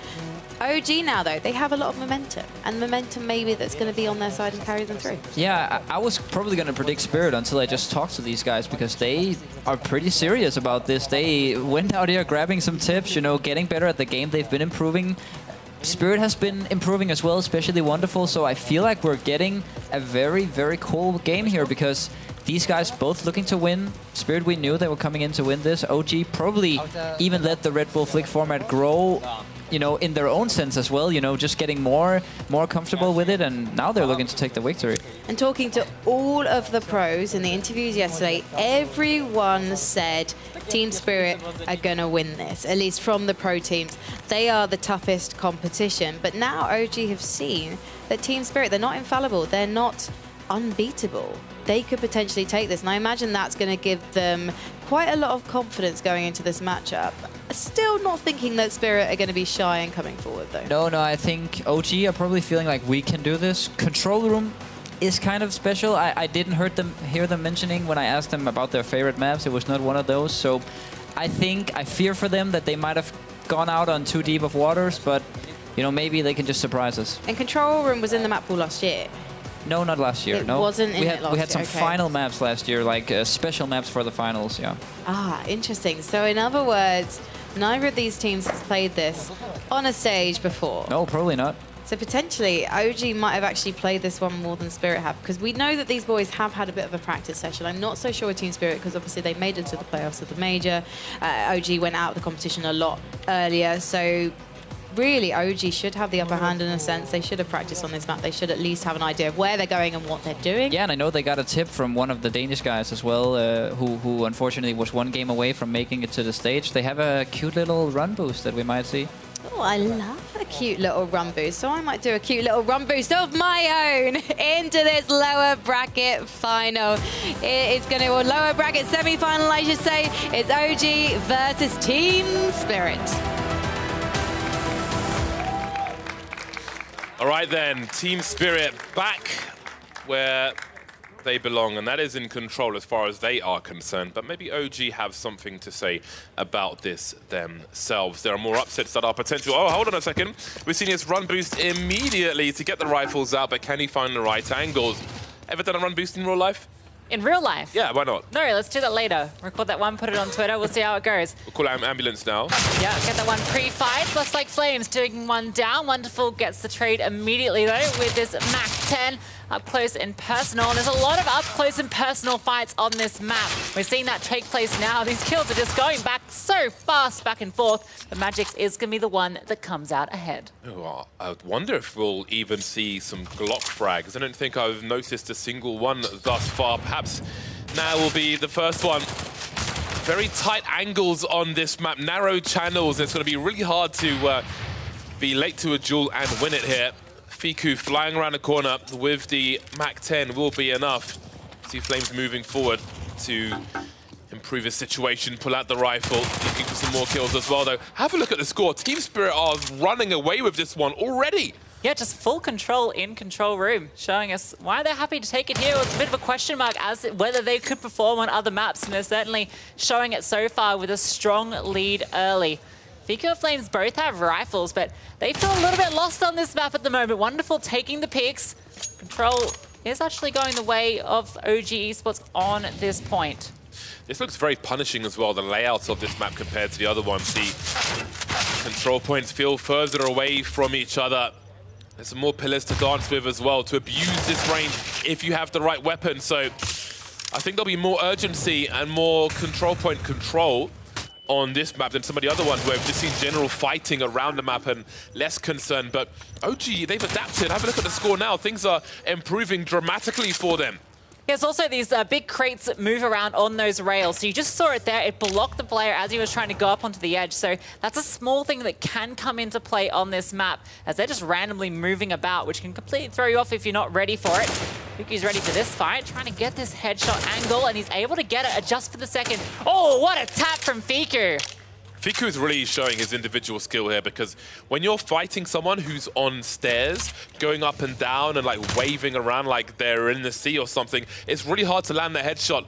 OG now, though, they have a lot of momentum, and momentum maybe that's going to be on their side and carry them through. Yeah, I was probably going to predict Spirit until I just talked to these guys, because they are pretty serious about this. They went out here grabbing some tips, you know, getting better at the game. They've been improving. Spirit has been improving as well, especially Wonderful, so I feel like we're getting a very, very cool game here, because these guys both looking to win. Spirit, we knew they were coming in to win this. OG probably even let the Red Bull Flick format grow you know, in their own sense as well, you know, just getting more comfortable with it, and now they're looking to take the victory. And talking to all of the pros in the interviews yesterday, everyone said Team Spirit are going to win this, at least from the pro teams. They are the toughest competition. But now OG have seen that Team Spirit, they're not infallible. They're not unbeatable. They could potentially take this. And I imagine that's going to give them quite a lot of confidence going into this matchup. Still not thinking that Spirit are going to be shy and coming forward, though. No, I think OG are probably feeling like we can do this. Control room is kind of special. I didn't hear them mentioning when I asked them about their favorite maps. It was not one of those. So I fear for them that they might have gone out on too deep of waters, but you know, maybe they can just surprise us. And Control Room was in the map pool last year. No, not last year. It no, wasn't in we it had last we had some year, okay. final maps last year, like special maps for the finals. Yeah. Ah, interesting. So in other words, neither of these teams has played this on a stage before. No, probably not. So potentially, OG might have actually played this one more than Spirit have, because we know that these boys have had a bit of a practice session. I'm not so sure with Team Spirit, because obviously they made it to the playoffs of the major. OG went out of the competition a lot earlier, so really OG should have the upper hand in a sense. They should have practiced on this map. They should at least have an idea of where they're going and what they're doing. Yeah, and I know they got a tip from one of the Danish guys as well, who unfortunately was one game away from making it to the stage. They have a cute little run boost that we might see. Oh, I love a cute little run boost. So I might do a cute little run boost of my own into this lower bracket final. It is going to, or lower bracket semi-final, I should say. It's OG versus Team Spirit. All right then, Team Spirit back where they belong, and that is in control as far as they are concerned. But maybe OG have something to say about this themselves. There are more upsets that are potential. Oh, hold on a second. We've seen his run boost immediately to get the rifles out, but can he find the right angles? Ever done a run boost in real life? In real life? Yeah, why not? No, let's do that later. Record that one, put it on Twitter. We'll see how it goes. We'll call out ambulance now. Yeah, get that one pre-fight. Looks like Flames doing one down. Wonderful gets the trade immediately, though, with this Mac 10 up close and personal. And there's a lot of up close and personal fights on this map. We're seeing that take place now. These kills are just going back so fast, back and forth. But Magix is going to be the one that comes out ahead. Oh, I wonder if we'll even see some Glock frags. I don't think I've noticed a single one thus far. Perhaps now will be the first one. Very tight angles on this map, narrow channels. It's going to be really hard to be late to a duel and win it here. Fiku flying around the corner with the Mac 10 will be enough. See Flames moving forward to improve his situation, pull out the rifle, looking for some more kills as well, though. Have a look at the score. Team Spirit are running away with this one already. Yeah, just full control in control room, showing us why they're happy to take it here. It's a bit of a question mark as to whether they could perform on other maps, and they're certainly showing it so far with a strong lead early. Fiku and Flames both have rifles, but they feel a little bit lost on this map at the moment. Wonderful taking the peaks. Control is actually going the way of OG Esports on this point. This looks very punishing as well, the layouts of this map compared to the other ones. The control points feel further away from each other. There's some more pillars to dance with as well, to abuse this range if you have the right weapon. So I think there'll be more urgency and more control point control on this map than some of the other ones where we've just seen general fighting around the map and less concern. But OG, they've adapted. Have a look at the score now. Things are improving dramatically for them. There's also these big crates that move around on those rails. So you just saw it there. It blocked the player as he was trying to go up onto the edge. So that's a small thing that can come into play on this map as they're just randomly moving about, which can completely throw you off if you're not ready for it. Fiku's ready for this fight, trying to get this headshot angle, and he's able to get it just for the second. Oh, what a tap from Fiku! Fiku is really showing his individual skill here, because when you're fighting someone who's on stairs, going up and down and like waving around like they're in the sea or something, it's really hard to land the headshot.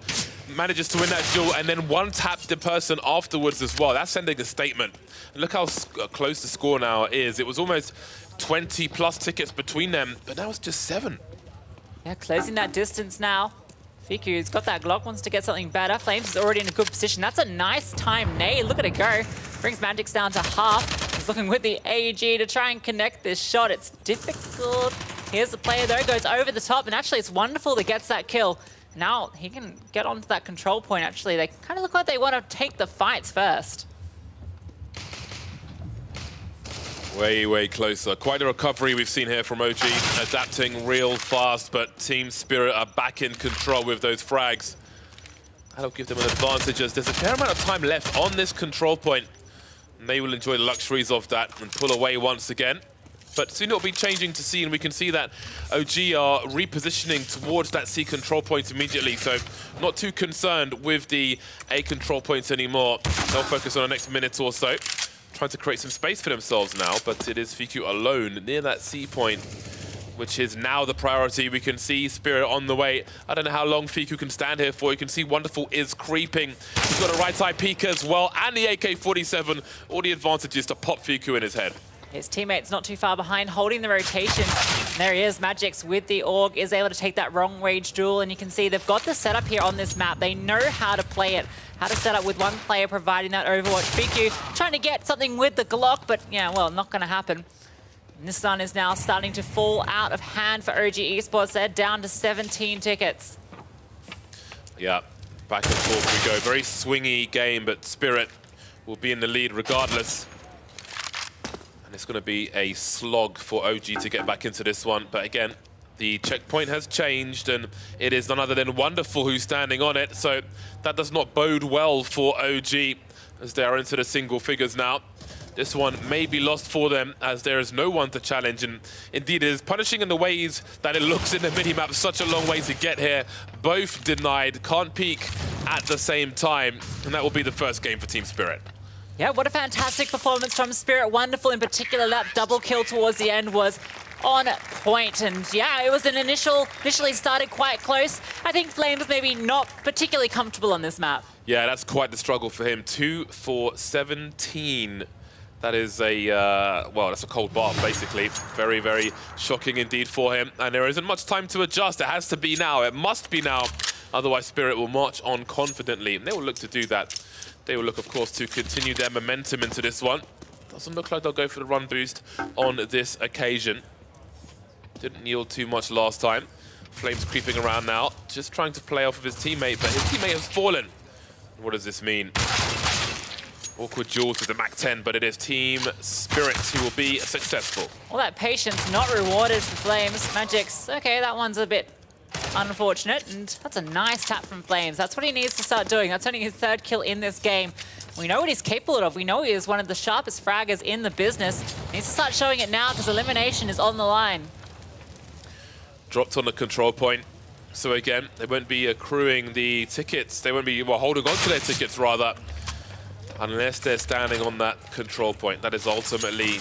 Manages to win that duel and then one tap the person afterwards as well. That's sending a statement. And look how close the score now is. It was almost 20 plus tickets between them, but now it's just 7. Yeah, closing that distance now. Fiku's got that Glock, wants to get something better. Flames is already in a good position. That's a nice time nade. Look at it go. Brings Magix down to half. He's looking with the AEG to try and connect this shot. It's difficult. Here's the player though, goes over the top, and actually it's wonderful that gets that kill. Now he can get onto that control point actually. They kind of look like they want to take the fights first. Way closer. Quite a recovery we've seen here from OG, adapting real fast, but Team Spirit are back in control with those frags. That'll give them an advantage as there's a fair amount of time left on this control point. And they will enjoy the luxuries of that and pull away once again. But soon it'll be changing to C, and we can see that OG are repositioning towards that C control point immediately, so not too concerned with the A control points anymore. They'll focus on the next minute or so, trying to create some space for themselves now, but it is Fiku alone near that C point, which is now the priority. We can see Spirit on the way. I don't know how long Fiku can stand here for. You can see Wonderful is creeping. He's got a right-eye peek as well, and the AK-47. All the advantages to pop Fiku in his head. His teammate's not too far behind, holding the rotation. And there he is, Magix with the AUG, is able to take that wrong range duel, and you can see they've got the setup here on this map. They know how to play it, how to set up with one player providing that Overwatch. Fiku trying to get something with the Glock, but yeah, well, not going to happen. And this one is now starting to fall out of hand for OG Esports. They're down to 17 tickets. Yeah, back and forth we go. Very swingy game, but Spirit will be in the lead regardless. And it's going to be a slog for OG to get back into this one. But again, the checkpoint has changed, and it is none other than Wonderful who's standing on it. So that does not bode well for OG as they are into the single figures now. This one may be lost for them as there is no one to challenge, and indeed it is punishing in the ways that it looks in the minimap. Such a long way to get here. Both denied, can't peek at the same time, and that will be the first game for Team Spirit. Yeah, what a fantastic performance from Spirit. Wonderful in particular. That double kill towards the end was on point. And yeah, it was an initially started quite close. I think Flames maybe not particularly comfortable on this map. Yeah, that's quite the struggle for him. 2 for 17. That is a, well, that's a cold bath, basically. Very shocking indeed for him. And there isn't much time to adjust. It has to be now. It must be now. Otherwise, Spirit will march on confidently. And they will look to do that. They will look, of course, to continue their momentum into this one. Doesn't look like they'll go for the run boost on this occasion. Didn't yield too much last time. Flames creeping around now, just trying to play off of his teammate, but his teammate has fallen. What does this mean? Awkward duel to the MAC-10, but it is Team Spirit who will be successful. All that patience not rewarded for Flames. Magix, okay, that one's a bit unfortunate, and that's a nice tap from Flames. That's what he needs to start doing. That's only his third kill in this game. We know what he's capable of. We know he is one of the sharpest fraggers in the business. He needs to start showing it now because elimination is on the line. Dropped on the control point. So again, they won't be accruing the tickets. They won't be, well, holding on to their tickets rather, unless they're standing on that control point. That is ultimately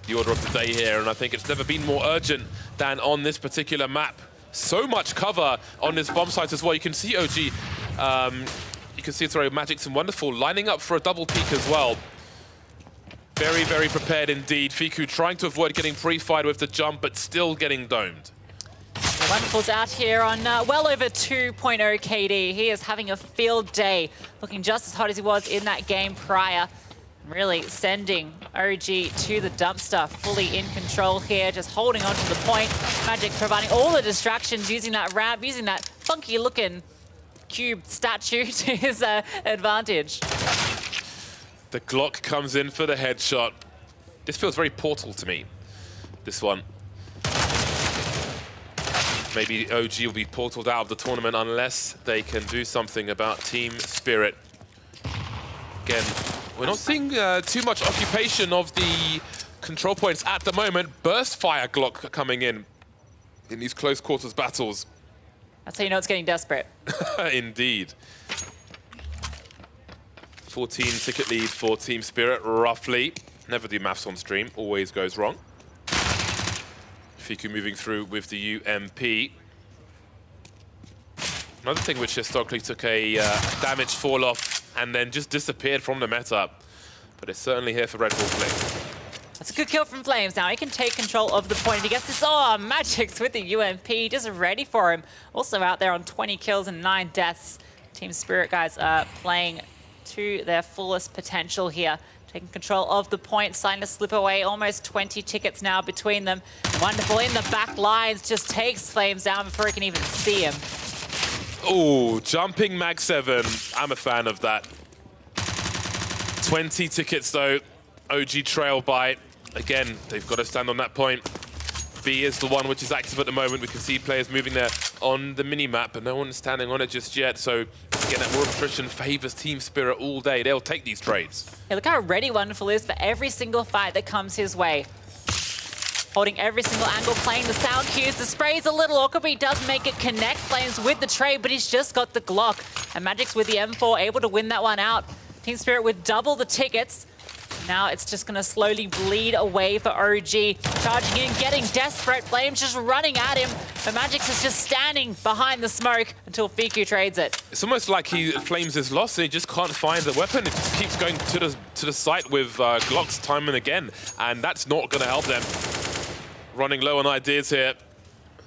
the order of the day here, and I think it's never been more urgent than on this particular map. So much cover on this bomb site as well. You can see OG, you can see it's very Magix and Wonderful lining up for a double peek as well. Very prepared indeed. Fiku trying to avoid getting pre-fired with the jump, but still getting domed. Wonderful's out here on well over 2.0 KD. He is having a field day, looking just as hot as he was in that game prior. Really sending OG to the dumpster, fully in control here, just holding on to the point. Magix providing all the distractions, using that ramp, using that funky-looking cube statue to his advantage. The Glock comes in for the headshot. This feels very Portal to me, this one. Maybe OG will be portaled out of the tournament unless they can do something about Team Spirit. Again, we're not seeing too much occupation of the control points at the moment. Burst fire Glock coming in these close quarters battles. That's how you know it's getting desperate. Indeed. 14 ticket lead for Team Spirit, roughly. Never do maths on stream, always goes wrong. Fiku moving through with the UMP. Another thing which historically took a damage fall off and then just disappeared from the meta. But it's certainly here for Red Bull Flames. That's a good kill from Flames now. He can take control of the point. He gets this, oh, Magix with the UMP, just ready for him. Also out there on 20 kills and 9 deaths. Team Spirit guys are playing to their fullest potential here. Taking control of the point, starting to slip away. Almost 20 tickets now between them. Wonderful in the back lines, just takes Flames down before he can even see him. Oh, jumping Mag 7. I'm a fan of that. 20 tickets though. OG trail by Again, they've got to stand on that point. B is the one which is active at the moment. We can see players moving there on the mini-map, but no one's standing on it just yet. So, again, that raw attrition favours Team Spirit all day. They'll take these trades. Yeah, look how ready Wonderful is for every single fight that comes his way. Holding every single angle, playing the sound cues. The spray's a little awkward, but he does make it connect. Flames with the trade, but he's just got the Glock. And Magic's with the M4, able to win that one out. Team Spirit with double the tickets. Now it's just going to slowly bleed away for OG. Charging in, getting desperate. Flames just running at him. But Magix is just standing behind the smoke until Fiku trades it. It's almost like Flames is lost and he just can't find the weapon. It just keeps going to the site with Glocks time and again. And that's not going to help them. Running low on ideas here.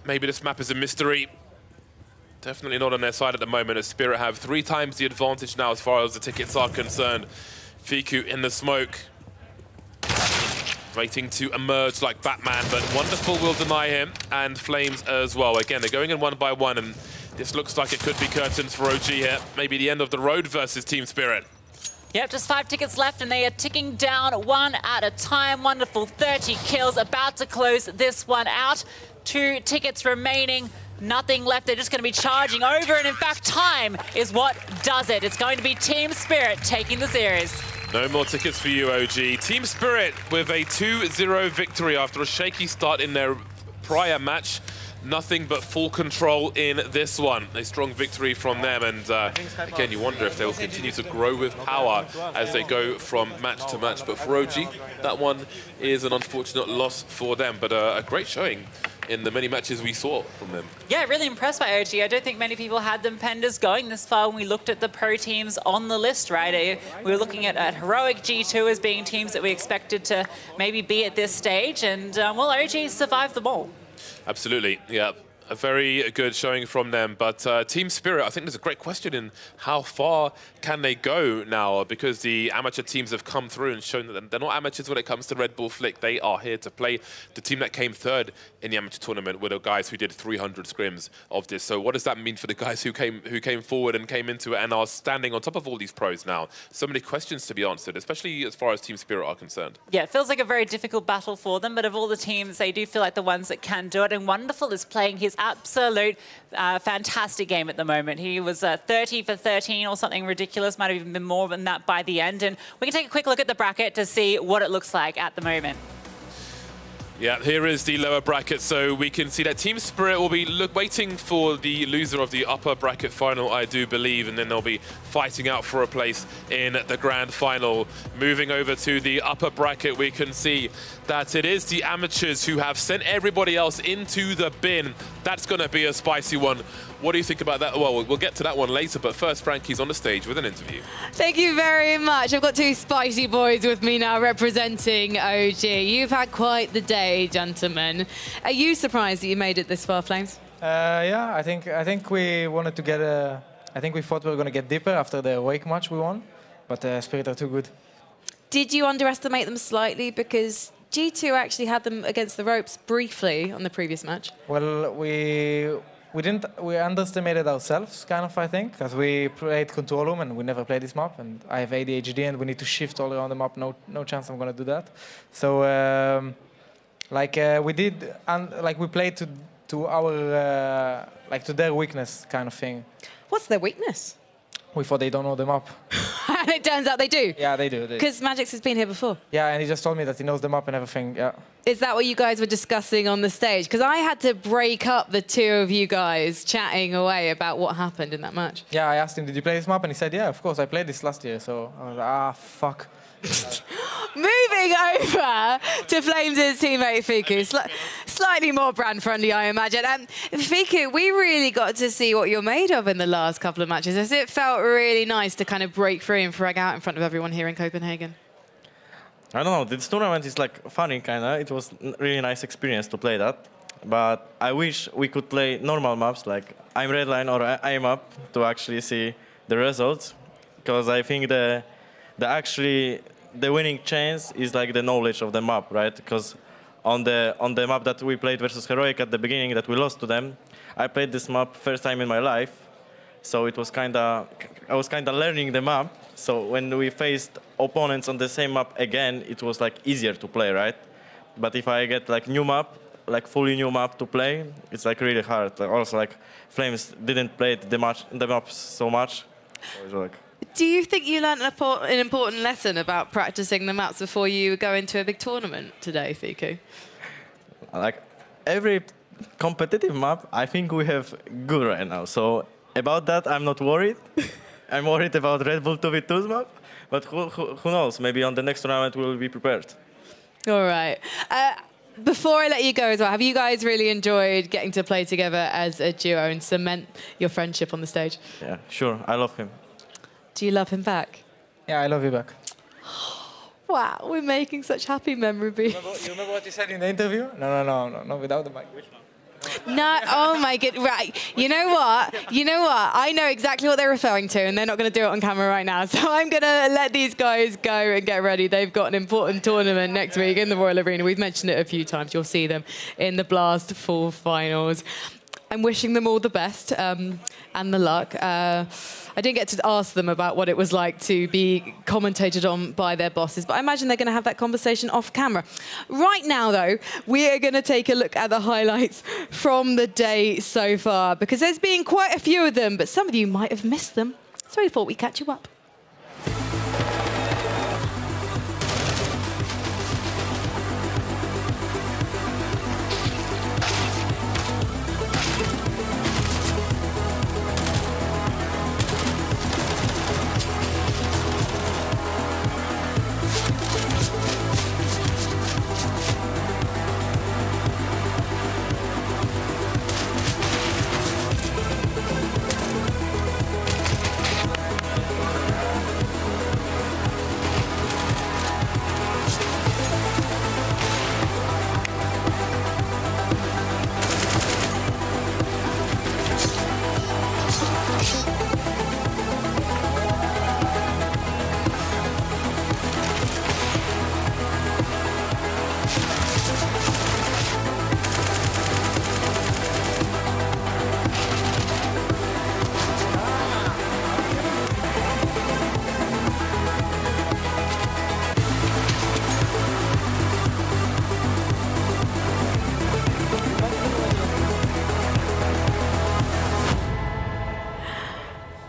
Maybe this map is a mystery. Definitely not on their side at the moment, as Spirit have 3 times the advantage now as far as the tickets are concerned. Fiku in the smoke. Waiting to emerge like Batman, but Wonderful will deny him, and Flames as well. Again, they're going in one by one, and this looks like it could be curtains for OG here. Maybe the end of the road versus Team Spirit. Yep, just 5 tickets left, and they are ticking down one at a time. Wonderful, 30 kills, about to close this one out. 2 tickets remaining, nothing left. They're just going to be charging over, and in fact, time is what does it. It's going to be Team Spirit taking the series. No more tickets for you, OG. Team Spirit with a 2-0 victory after a shaky start in their prior match. Nothing but full control in this one. A strong victory from them, and again, you wonder if they'll continue to grow with power as they go from match to match. But for OG, that one is an unfortunate loss for them, but a great showing in the many matches we saw from them. Yeah, really impressed by OG. I don't think many people had them pegged as going this far when we looked at the pro teams on the list, right? We were looking at Heroic, G2 as being teams that we expected to maybe be at this stage, and well, OG survived them all. Absolutely, yeah. A very good showing from them. But Team Spirit, I think there's a great question in how far can they go now, because the amateur teams have come through and shown that they're not amateurs when it comes to Red Bull Flick. They are here to play. The team that came third in the amateur tournament were the guys who did 300 scrims of this. So what does that mean for the guys who came forward and came into it and are standing on top of all these pros now? So many questions to be answered, especially as far as Team Spirit are concerned. Yeah, it feels like a very difficult battle for them, but of all the teams, they do feel like the ones that can do it. And Wonderful is playing his absolute fantastic game at the moment. He was 30 for 13 or something ridiculous, might have even been more than that by the end. And we can take a quick look at the bracket to see what it looks like at the moment. Yeah, here is the lower bracket, so we can see that Team Spirit will be waiting for the loser of the upper bracket final, I do believe, and then they'll be fighting out for a place in the grand final. Moving over to the upper bracket, we can see that it is the amateurs who have sent everybody else into the bin. That's going to be a spicy one. What do you think about that? Well, we'll get to that one later, but first, Frankie's on the stage with an interview. Thank you very much. I've got 2 spicy boys with me now representing OG. You've had quite the day, gentlemen. Are you surprised that you made it this far, Flames? Yeah, I think we wanted to get I think we thought we were going to get deeper after the Wake match we won, but Spirit are too good. Did you underestimate them slightly? Because G2 actually had them against the ropes briefly on the previous match. Well, we underestimated ourselves, kind of, I think, because we played Control Room and we never played this map, and I have ADHD and we need to shift all around the map. No chance I'm going to do that. So, we played to our, to their weakness, kind of thing. What's their weakness? We thought they don't know the map. And it turns out they do. Yeah, they do. Because Magix has been here before. Yeah, and he just told me that he knows the map and everything, yeah. Is that what you guys were discussing on the stage? Because I had to break up the 2 of you guys chatting away about what happened in that match. Yeah, I asked him, did you play this map? And he said, yeah, of course, I played this last year. So I was like, fuck. Moving over to Flames' teammate Fiku, slightly more brand friendly, I imagine. Fiku, we really got to see what you're made of in the last couple of matches. Has it felt really nice to kind of break free and frag out in front of everyone here in Copenhagen? I don't know, this tournament is like funny, kind of. It was a really nice experience to play that. But I wish we could play normal maps like I'm Redline or I'm Up to actually see the results. Because I think the winning chance is like the knowledge of the map, right? Because on the map that we played versus Heroic at the beginning that we lost to them, I played this map first time in my life. So it was I was kinda learning the map. So when we faced opponents on the same map again, it was like easier to play, right? But if I get like new map, like fully new map to play, it's like really hard. Also, like Flames didn't play the maps so much. So it's like, Do you think you learned an important lesson about practicing the maps before you go into a big tournament today, Fiku? like every competitive map, I think we have good right now. So about that, I'm not worried. I'm worried about Red Bull 2v2's map, but who knows? Maybe on the next tournament we'll be prepared. All right. Before I let you go as well, have you guys really enjoyed getting to play together as a duo and cement your friendship on the stage? Yeah, sure. I love him. Do you love him back? Yeah, I love you back. Wow, we're making such happy memories. You remember what you said in the interview? No, without the mic. Which one? No, oh my god, right. You know what? I know exactly what they're referring to, and they're not going to do it on camera right now. So I'm going to let these guys go and get ready. They've got an important tournament next week in the Royal Arena. We've mentioned it a few times. You'll see them in the Blast Full Finals. I'm wishing them all the best and the luck. I didn't get to ask them about what it was like to be commentated on by their bosses, but I imagine they're going to have that conversation off camera. Right now, though, we are going to take a look at the highlights from the day so far, because there's been quite a few of them, but some of you might have missed them. So we thought we'd catch you up.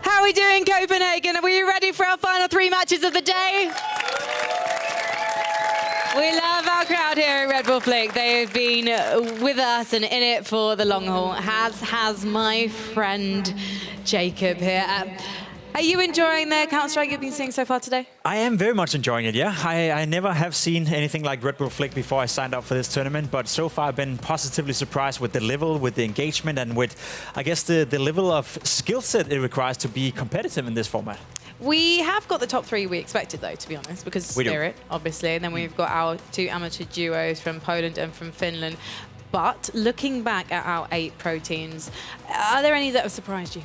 How are we doing, Copenhagen? Are we ready for our final 3 matches of the day? We love our crowd here at Red Bull Flick. They have been with us and in it for the long haul, as has my friend Jacob here. Are you enjoying the Counter-Strike you've been seeing so far today? I am very much enjoying it, yeah. I never have seen anything like Red Bull Flick before I signed up for this tournament, but so far I've been positively surprised with the level, with the engagement, and with, I guess, the level of skill set it requires to be competitive in this format. We have got the top 3 we expected, though, to be honest, because Spirit, obviously, and then we've got our 2 amateur duos from Poland and from Finland. But looking back at our 8 pro teams, are there any that have surprised you?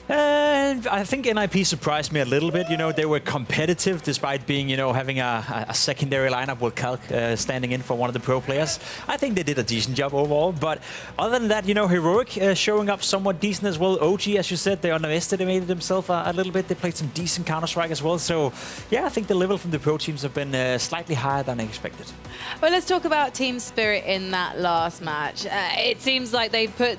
I think NIP surprised me a little bit. You know, they were competitive despite being, you know, having a secondary lineup with Kalk standing in for one of the pro players. I think they did a decent job overall. But other than that, you know, Heroic showing up somewhat decent as well. OG, as you said, they underestimated themselves a little bit. They played some decent Counter-Strike as well. So, yeah, I think the level from the pro teams have been slightly higher than I expected. Well, let's talk about Team Spirit in that last match. It seems like they put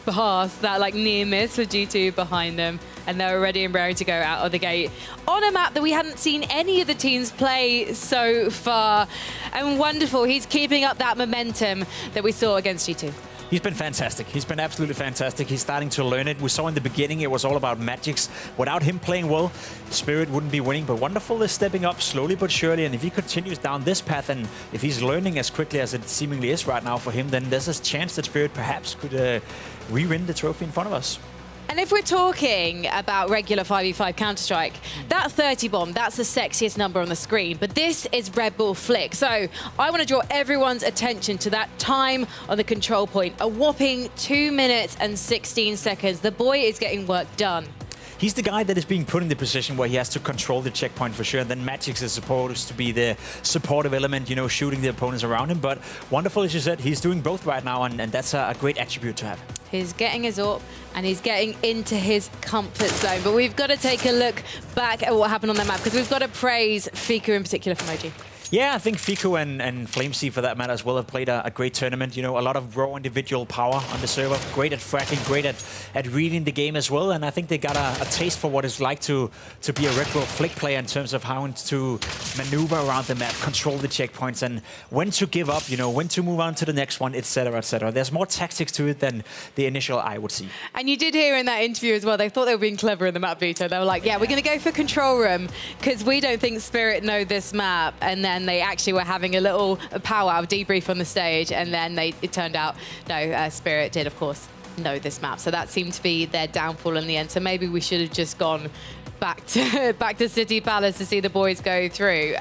past that like near miss with G2 behind them, and they were ready and raring to go out of the gate on a map that we hadn't seen any of the teams play so far. And wonderful, he's keeping up that momentum that we saw against G2. He's been fantastic. He's been absolutely fantastic. He's starting to learn it. We saw in the beginning it was all about Magix. Without him playing well, Spirit wouldn't be winning. But Wonderful is stepping up slowly but surely. And if he continues down this path, and if he's learning as quickly as it seemingly is right now for him, then there's a chance that Spirit perhaps could re-win the trophy in front of us. And if we're talking about regular 5v5 Counter-Strike, that 30 bomb, that's the sexiest number on the screen. But this is Red Bull Flick. So I want to draw everyone's attention to that time on the control point. A whopping 2 minutes and 16 seconds. The boy is getting work done. He's the guy that is being put in the position where he has to control the checkpoint for sure. And then Magix is supposed to be the supportive element, you know, shooting the opponents around him. But Wonderful, as you said, he's doing both right now, and that's a great attribute to have. He's getting his AWP and he's getting into his comfort zone. But we've got to take a look back at what happened on that map because we've got to praise Fiku in particular from OG. Yeah, I think Fiku and Flamesea, for that matter as well, have played a great tournament. You know, a lot of raw individual power on the server. Great at fracking, great at reading the game as well. And I think they got a taste for what it's like to be a Red Bull Flick player in terms of how to maneuver around the map, control the checkpoints, and when to give up, you know, when to move on to the next one, etc., etc. There's more tactics to it than the initial eye would see. And you did hear in that interview as well, they thought they were being clever in the map veto. They were like, yeah, we're going to go for control room because we don't think Spirit know this map. And then they actually were having a little powwow debrief on the stage, and then it turned out, no, Spirit did, of course, know this map. So that seemed to be their downfall in the end. So maybe we should have just gone back to City Palace to see the boys go through.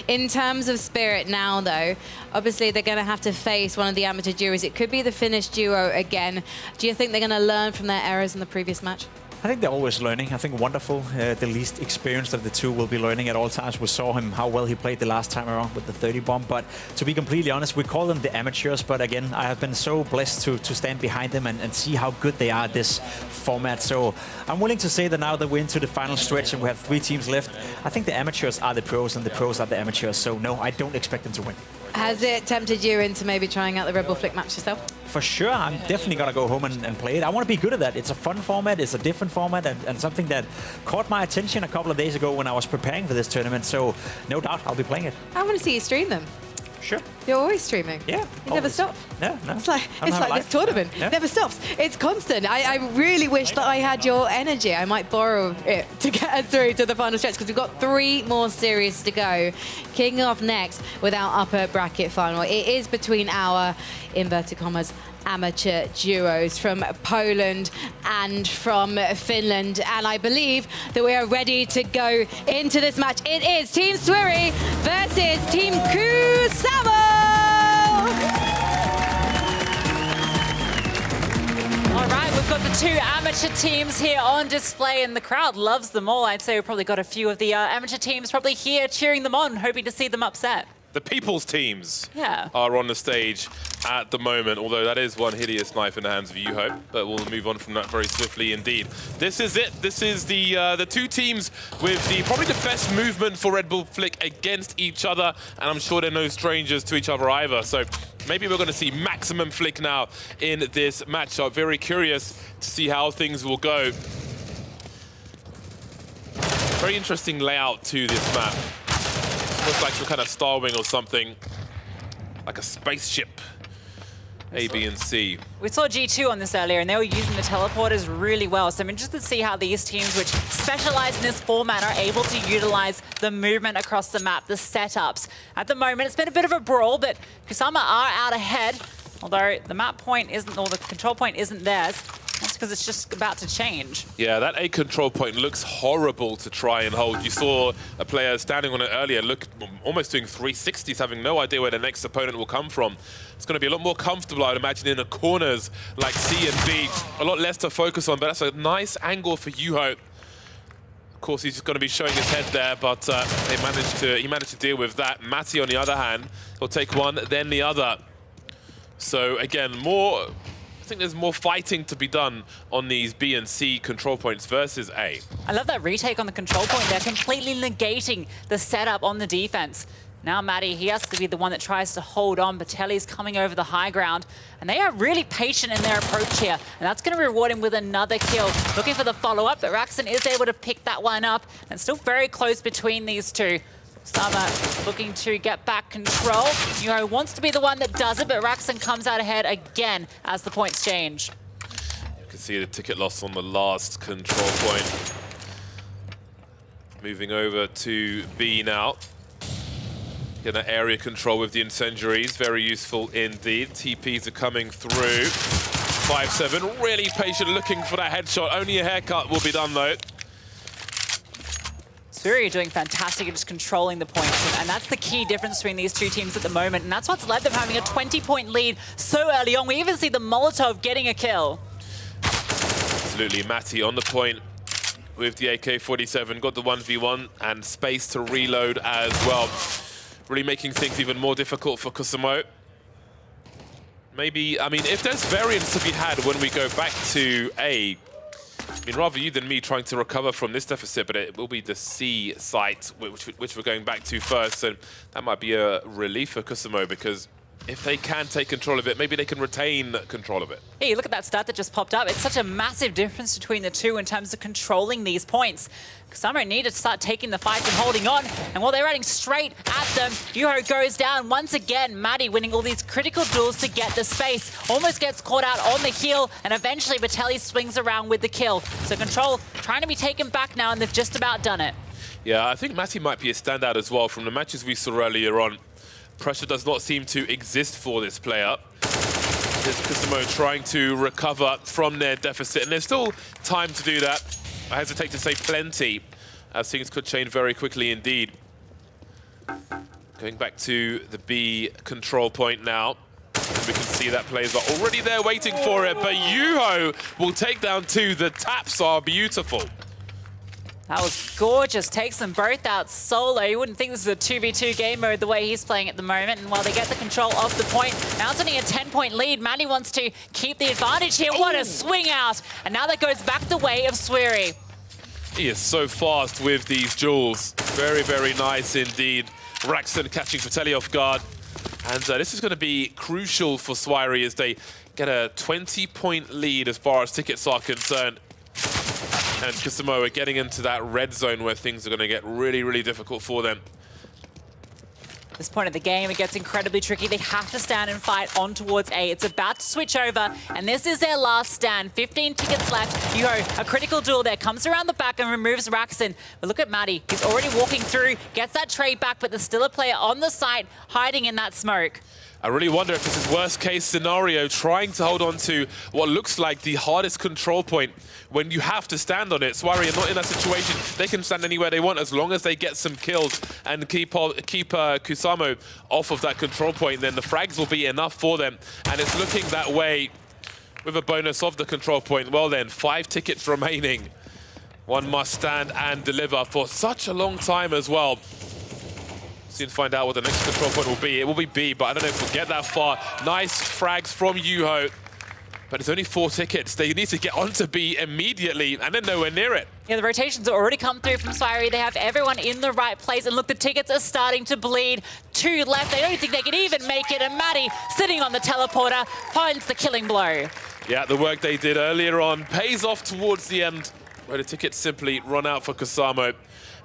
In terms of Spirit now, though, obviously they're going to have to face one of the amateur duos. It could be the Finnish duo again. Do you think they're going to learn from their errors in the previous match? I think they're always learning. I think Wonderful, the least experienced of the two, will be learning at all times. We saw him, how well he played the last time around with the 30 bomb. But to be completely honest, we call them the amateurs. But again, I have been so blessed to stand behind them and see how good they are at this format. So I'm willing to say that now that we're into the final stretch and we have 3 teams left, I think the amateurs are the pros and the pros are the amateurs. So no, I don't expect them to win. Has it tempted you into maybe trying out the Red Bull Flick match yourself? For sure, I'm definitely going to go home and play it. I want to be good at that. It's a fun format, it's a different format, and something that caught my attention a couple of days ago when I was preparing for this tournament. So no doubt I'll be playing it. I want to see you stream them. Sure. You're always streaming. Yeah. You never stop. Yeah, no. It's like this tournament. Yeah. Never stops. It's constant. I really wish that I had your energy. I might borrow it to get us through to the final stretch because we've got 3 more series to go. Kicking off next with our upper bracket final. It is between our, inverted commas, amateur duos from Poland and from Finland. And I believe that we are ready to go into this match. It is Team Swiri versus Team Kusamo! All right, we've got the 2 amateur teams here on display, and the crowd loves them all. I'd say we've probably got a few of the amateur teams probably here cheering them on, hoping to see them upset. The people's teams Yeah. are on the stage at the moment, although that is one hideous knife in the hands of you, Hope, but we'll move on from that very swiftly indeed. This is it. This is the 2 teams with probably the best movement for Red Bull Flick against each other, and I'm sure they're no strangers to each other either. So maybe we're going to see maximum Flick now in this matchup. Very curious to see how things will go. Very interesting layout to this map. Looks like some kind of Star Wing or something, like a spaceship. A, B, and C. We saw G2 on this earlier, and they were using the teleporters really well. So I'm interested to see how these teams, which specialize in this format, are able to utilize the movement across the map, the setups. At the moment, it's been a bit of a brawl, but Kusama are out ahead. Although the map point isn't, or the control point isn't theirs. That's because it's just about to change. Yeah, that A control point looks horrible to try and hold. You saw a player standing on it earlier, almost doing 360s, having no idea where the next opponent will come from. It's going to be a lot more comfortable, I'd imagine, in the corners like C and B. A lot less to focus on, but that's a nice angle for Yuho. Of course, he's just going to be showing his head there, but he managed to deal with that. Matty, on the other hand, will take one, then the other. So again, I think there's more fighting to be done on these B and C control points versus A. I love that retake on the control point. They're completely negating the setup on the defense. Now Matty, he has to be the one that tries to hold on. Batelli's coming over the high ground, and they are really patient in their approach here. And that's going to reward him with another kill. Looking for the follow-up, but Raxon is able to pick that one up. And still very close between these two. Sama looking to get back control. Yuho wants to be the one that does it, but Raxon comes out ahead again as the points change. You can see the ticket loss on the last control point. Moving over to B now. Get that area control with the incendiaries, very useful indeed. TPs are coming through. 5-7, really patient looking for that headshot. Only a haircut will be done though. Swiri doing fantastic at just controlling the points, and that's the key difference between these 2 teams at the moment, and that's what's led them having a 20-point lead so early on. We even see the Molotov getting a kill. Absolutely, Matty on the point with the AK-47, got the 1v1 and space to reload as well. Really making things even more difficult for Kusamo. Maybe, I mean, if there's variance to be had when we go back to A, I mean, rather you than me trying to recover from this deficit, but it will be the C site, which we're going back to first. So that might be a relief for Kusamo, because if they can take control of it, maybe they can retain control of it. Hey, look at that stat that just popped up. It's such a massive difference between the two in terms of controlling these points. Kusamo need to start taking the fight and holding on. And while they're running straight at them, Yuho goes down once again. Maddie winning all these critical duels to get the space. Almost gets caught out on the heel, and eventually Vitelli swings around with the kill. So control trying to be taken back now, and they've just about done it. Yeah, I think Matty might be a standout as well. From the matches we saw earlier on, pressure does not seem to exist for this player. There's Kusamo trying to recover from their deficit, and there's still time to do that. I hesitate to say plenty, as things could change very quickly indeed. Going back to the B control point now. We can see that players are already there waiting for it, but Yuho will take down 2. The taps are beautiful. That was gorgeous. Takes them both out solo. You wouldn't think this is a 2v2 game mode the way he's playing at the moment. And while they get the control off the point, now it's only a 10-point lead. Maddie wants to keep the advantage here. What a swing out. And now that goes back the way of Swiri. He is so fast with these duels. Very, very nice indeed. Raxon catching Vitelli off guard. And this is going to be crucial for Swiri as they get a 20-point lead as far as tickets are concerned. And Kusamo are getting into that red zone where things are going to get really, really difficult for them. At this point of the game, it gets incredibly tricky. They have to stand and fight on towards A. It's about to switch over, and this is their last stand. 15 tickets left. Yuho, a critical duel there, comes around the back and removes Raxon. But look at Maddie. He's already walking through, gets that trade back, but there's still a player on the site hiding in that smoke. I really wonder if this is worst case scenario, trying to hold on to what looks like the hardest control point when you have to stand on it. Swari are not in that situation. They can stand anywhere they want as long as they get some kills and keep Kusamo off of that control point. Then the frags will be enough for them. And it's looking that way with a bonus of the control point. Well then, 5 tickets remaining. One must stand and deliver for such a long time as well. Soon find out what the next control point will be. It will be B, but I don't know if we'll get that far. Nice frags from Yuho. But it's only 4 tickets. They need to get onto B immediately, and they're nowhere near it. Yeah, the rotations have already come through from Swiri. They have everyone in the right place. And look, the tickets are starting to bleed. 2 left. They don't think they can even make it. And Maddie, sitting on the teleporter, finds the killing blow. Yeah, the work they did earlier on pays off towards the end, where the tickets simply run out for Kusamo.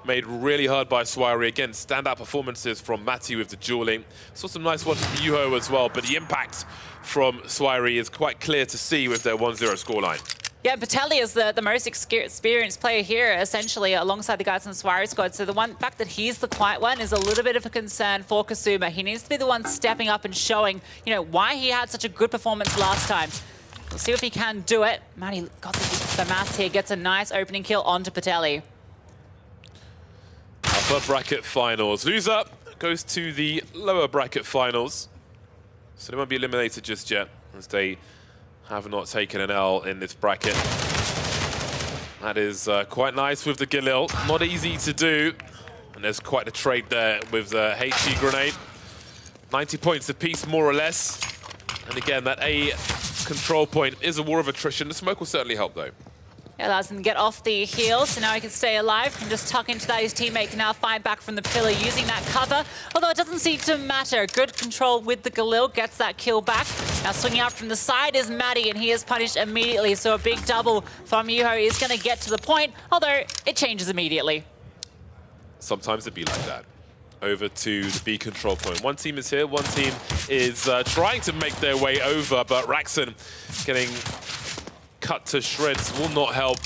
Made really hard by Swiri. Again, standout performances from Matty with the dueling. Saw some nice ones from Yuho as well, but the impact from Swiri is quite clear to see with their 1-0 scoreline. Yeah, Vitelli is the most experienced player here, essentially, alongside the guys in the Swiri squad. So the fact that he's the quiet one is a little bit of a concern for Kusuma. He needs to be the one stepping up and showing, you know, why he had such a good performance last time. We'll see if he can do it. Matty got the maths here, gets a nice opening kill onto Vitelli. Upper bracket finals. Loser goes to the lower bracket finals. So they won't be eliminated just yet, as they have not taken an L in this bracket. That is quite nice with the Galil. Not easy to do. And there's quite a trade there with the HE grenade. 90 points apiece, more or less. And again, that A control point is a war of attrition. The smoke will certainly help, though. It allows him to get off the heel, so now he can stay alive. Can just tuck into that. His teammate can now fight back from the pillar using that cover. Although it doesn't seem to matter. Good control with the Galil, gets that kill back. Now swinging out from the side is Maddie, and he is punished immediately. So a big double from Yuho is going to get to the point, although it changes immediately. Sometimes it be like that. Over to the B control point. One team is here, one team is trying to make their way over, but Raxon getting cut to shreds will not help.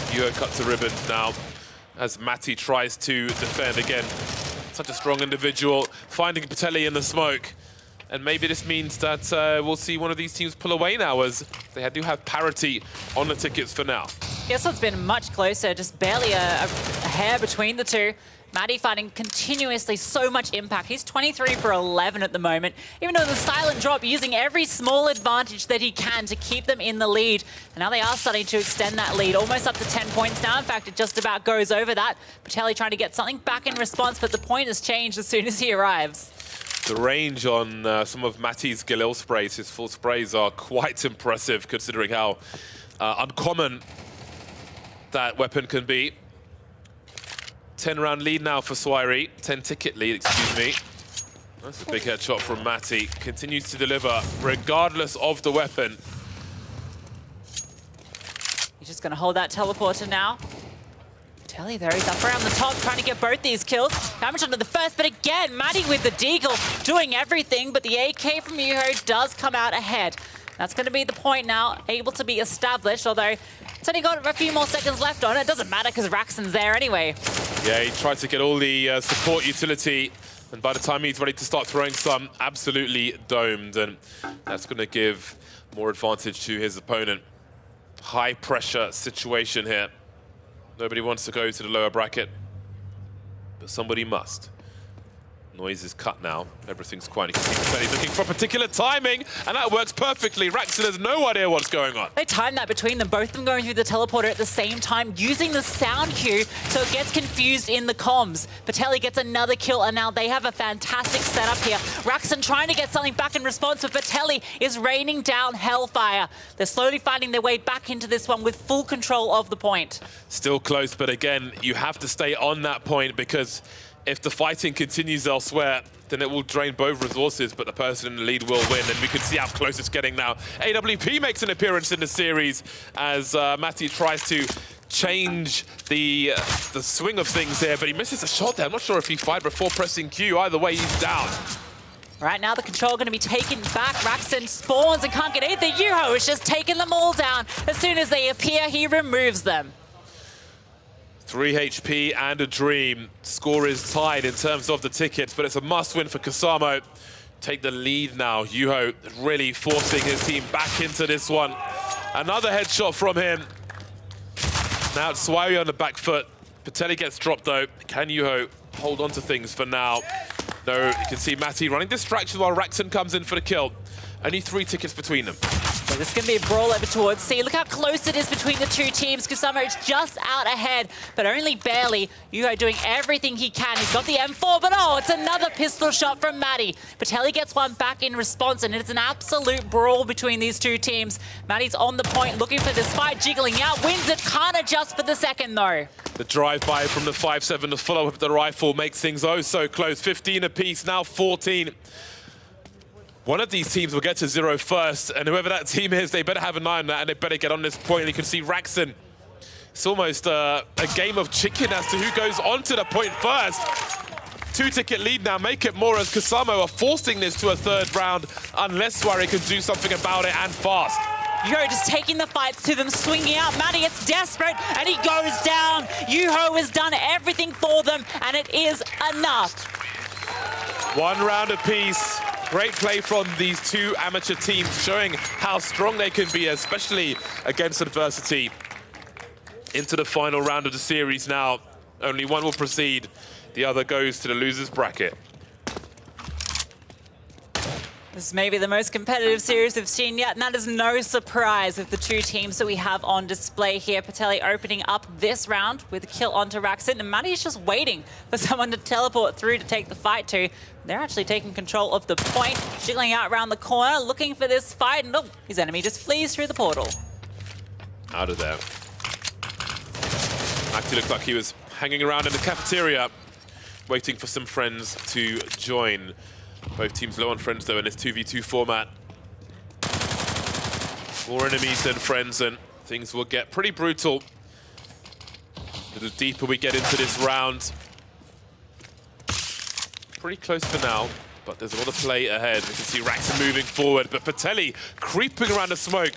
Yuho cut to ribbons now as Matty tries to defend again. Such a strong individual, finding Vitelli in the smoke. And maybe this means that we'll see one of these teams pull away now, as they do have parity on the tickets for now. Yeah, so it's been much closer, just barely a hair between the two. Maddie fighting continuously, so much impact. He's 23 for 11 at the moment, even though the silent drop, using every small advantage that he can to keep them in the lead. And now they are starting to extend that lead, almost up to 10 points now. In fact, it just about goes over that. Vitelli trying to get something back in response, but the point has changed as soon as he arrives. The range on some of Matty's Galil sprays, his full sprays, are quite impressive considering how uncommon that weapon can be. 10-round lead now for Swairi. 10-ticket lead, excuse me. That's a big headshot from Matty. Continues to deliver regardless of the weapon. He's just going to hold that teleporter now. Telly there, he's up around the top trying to get both these kills. Damage onto the first, but again, Matty with the deagle doing everything, but the AK from Yuho does come out ahead. That's going to be the point now, able to be established, although it's only got a few more seconds left on it. It doesn't matter because Raxon's there anyway. Yeah, he tried to get all the support utility, and by the time he's ready to start throwing some, absolutely domed, and that's going to give more advantage to his opponent. High pressure situation here. Nobody wants to go to the lower bracket, but somebody must. Noise is cut now. Everything's quiet. You can see Petty looking for particular timing, and that works perfectly. Raxon has no idea what's going on. They timed that between them, both of them going through the teleporter at the same time, using the sound cue, so it gets confused in the comms. Patelli gets another kill, and now they have a fantastic setup here. Raxon trying to get something back in response, but Patelli is raining down hellfire. They're slowly finding their way back into this one with full control of the point. Still close, but again, you have to stay on that point because if the fighting continues elsewhere, then it will drain both resources, but the person in the lead will win, and we can see how close it's getting now. AWP makes an appearance in the series as Matty tries to change the swing of things here, but he misses a shot there. I'm not sure if he fired before pressing Q. Either way, he's down. Right now, the control going to be taken back. Raxon spawns and can't get anything. Yuho is just taking them all down. As soon as they appear, he removes them. 3 HP and a dream. Score is tied in terms of the tickets, but it's a must-win for Kasamo. Take the lead now. Yuho really forcing his team back into this one. Another headshot from him. Now it's Swairi on the back foot. Patelli gets dropped though. Can Yuho hold on to things for now? No, you can see Matty running distraction while Raxon comes in for the kill. Only 3 tickets between them. So this is going to be a brawl over towards C. Look how close it is between the two teams. Kusama is just out ahead, but only barely. Yuho doing everything he can. He's got the M4, but oh, it's another pistol shot from Matty. Patelli gets one back in response, and it's an absolute brawl between these two teams. Matty's on the point, looking for this fight, jiggling out, wins it, can't adjust for the second though. The drive-by from the 5-7 to follow up with the rifle makes things oh so close. 15 apiece, now 14. One of these teams will get to 0 first, and whoever that team is, they better have an eye on that, and they better get on this point. And you can see Raxon. It's almost a game of chicken as to who goes onto the point first. 2-ticket lead now, make it more as Kasamo are forcing this to a 3rd round, unless Swairi can do something about it, and fast. Yuho just taking the fights to them, swinging out. Matty gets desperate, and he goes down. Yuho has done everything for them, and it is enough. 1 round apiece. Great play from these two amateur teams, showing how strong they can be, especially against adversity. Into the final round of the series now. Only one will proceed. The other goes to the loser's bracket. This is maybe the most competitive series we've seen yet, and that is no surprise with the two teams that we have on display here. Patelli opening up this round with a kill onto Raxon, and Matty is just waiting for someone to teleport through to take the fight to. They're actually taking control of the point, jiggling out around the corner, looking for this fight, and oh, his enemy just flees through the portal. Out of there. Matty looked like he was hanging around in the cafeteria, waiting for some friends to join. Both teams low on friends, though, in this 2v2 format. More enemies than friends, and things will get pretty brutal. A little deeper we get into this round. Pretty close for now, but there's a lot of play ahead. We can see Raxon moving forward, but Patelli creeping around the smoke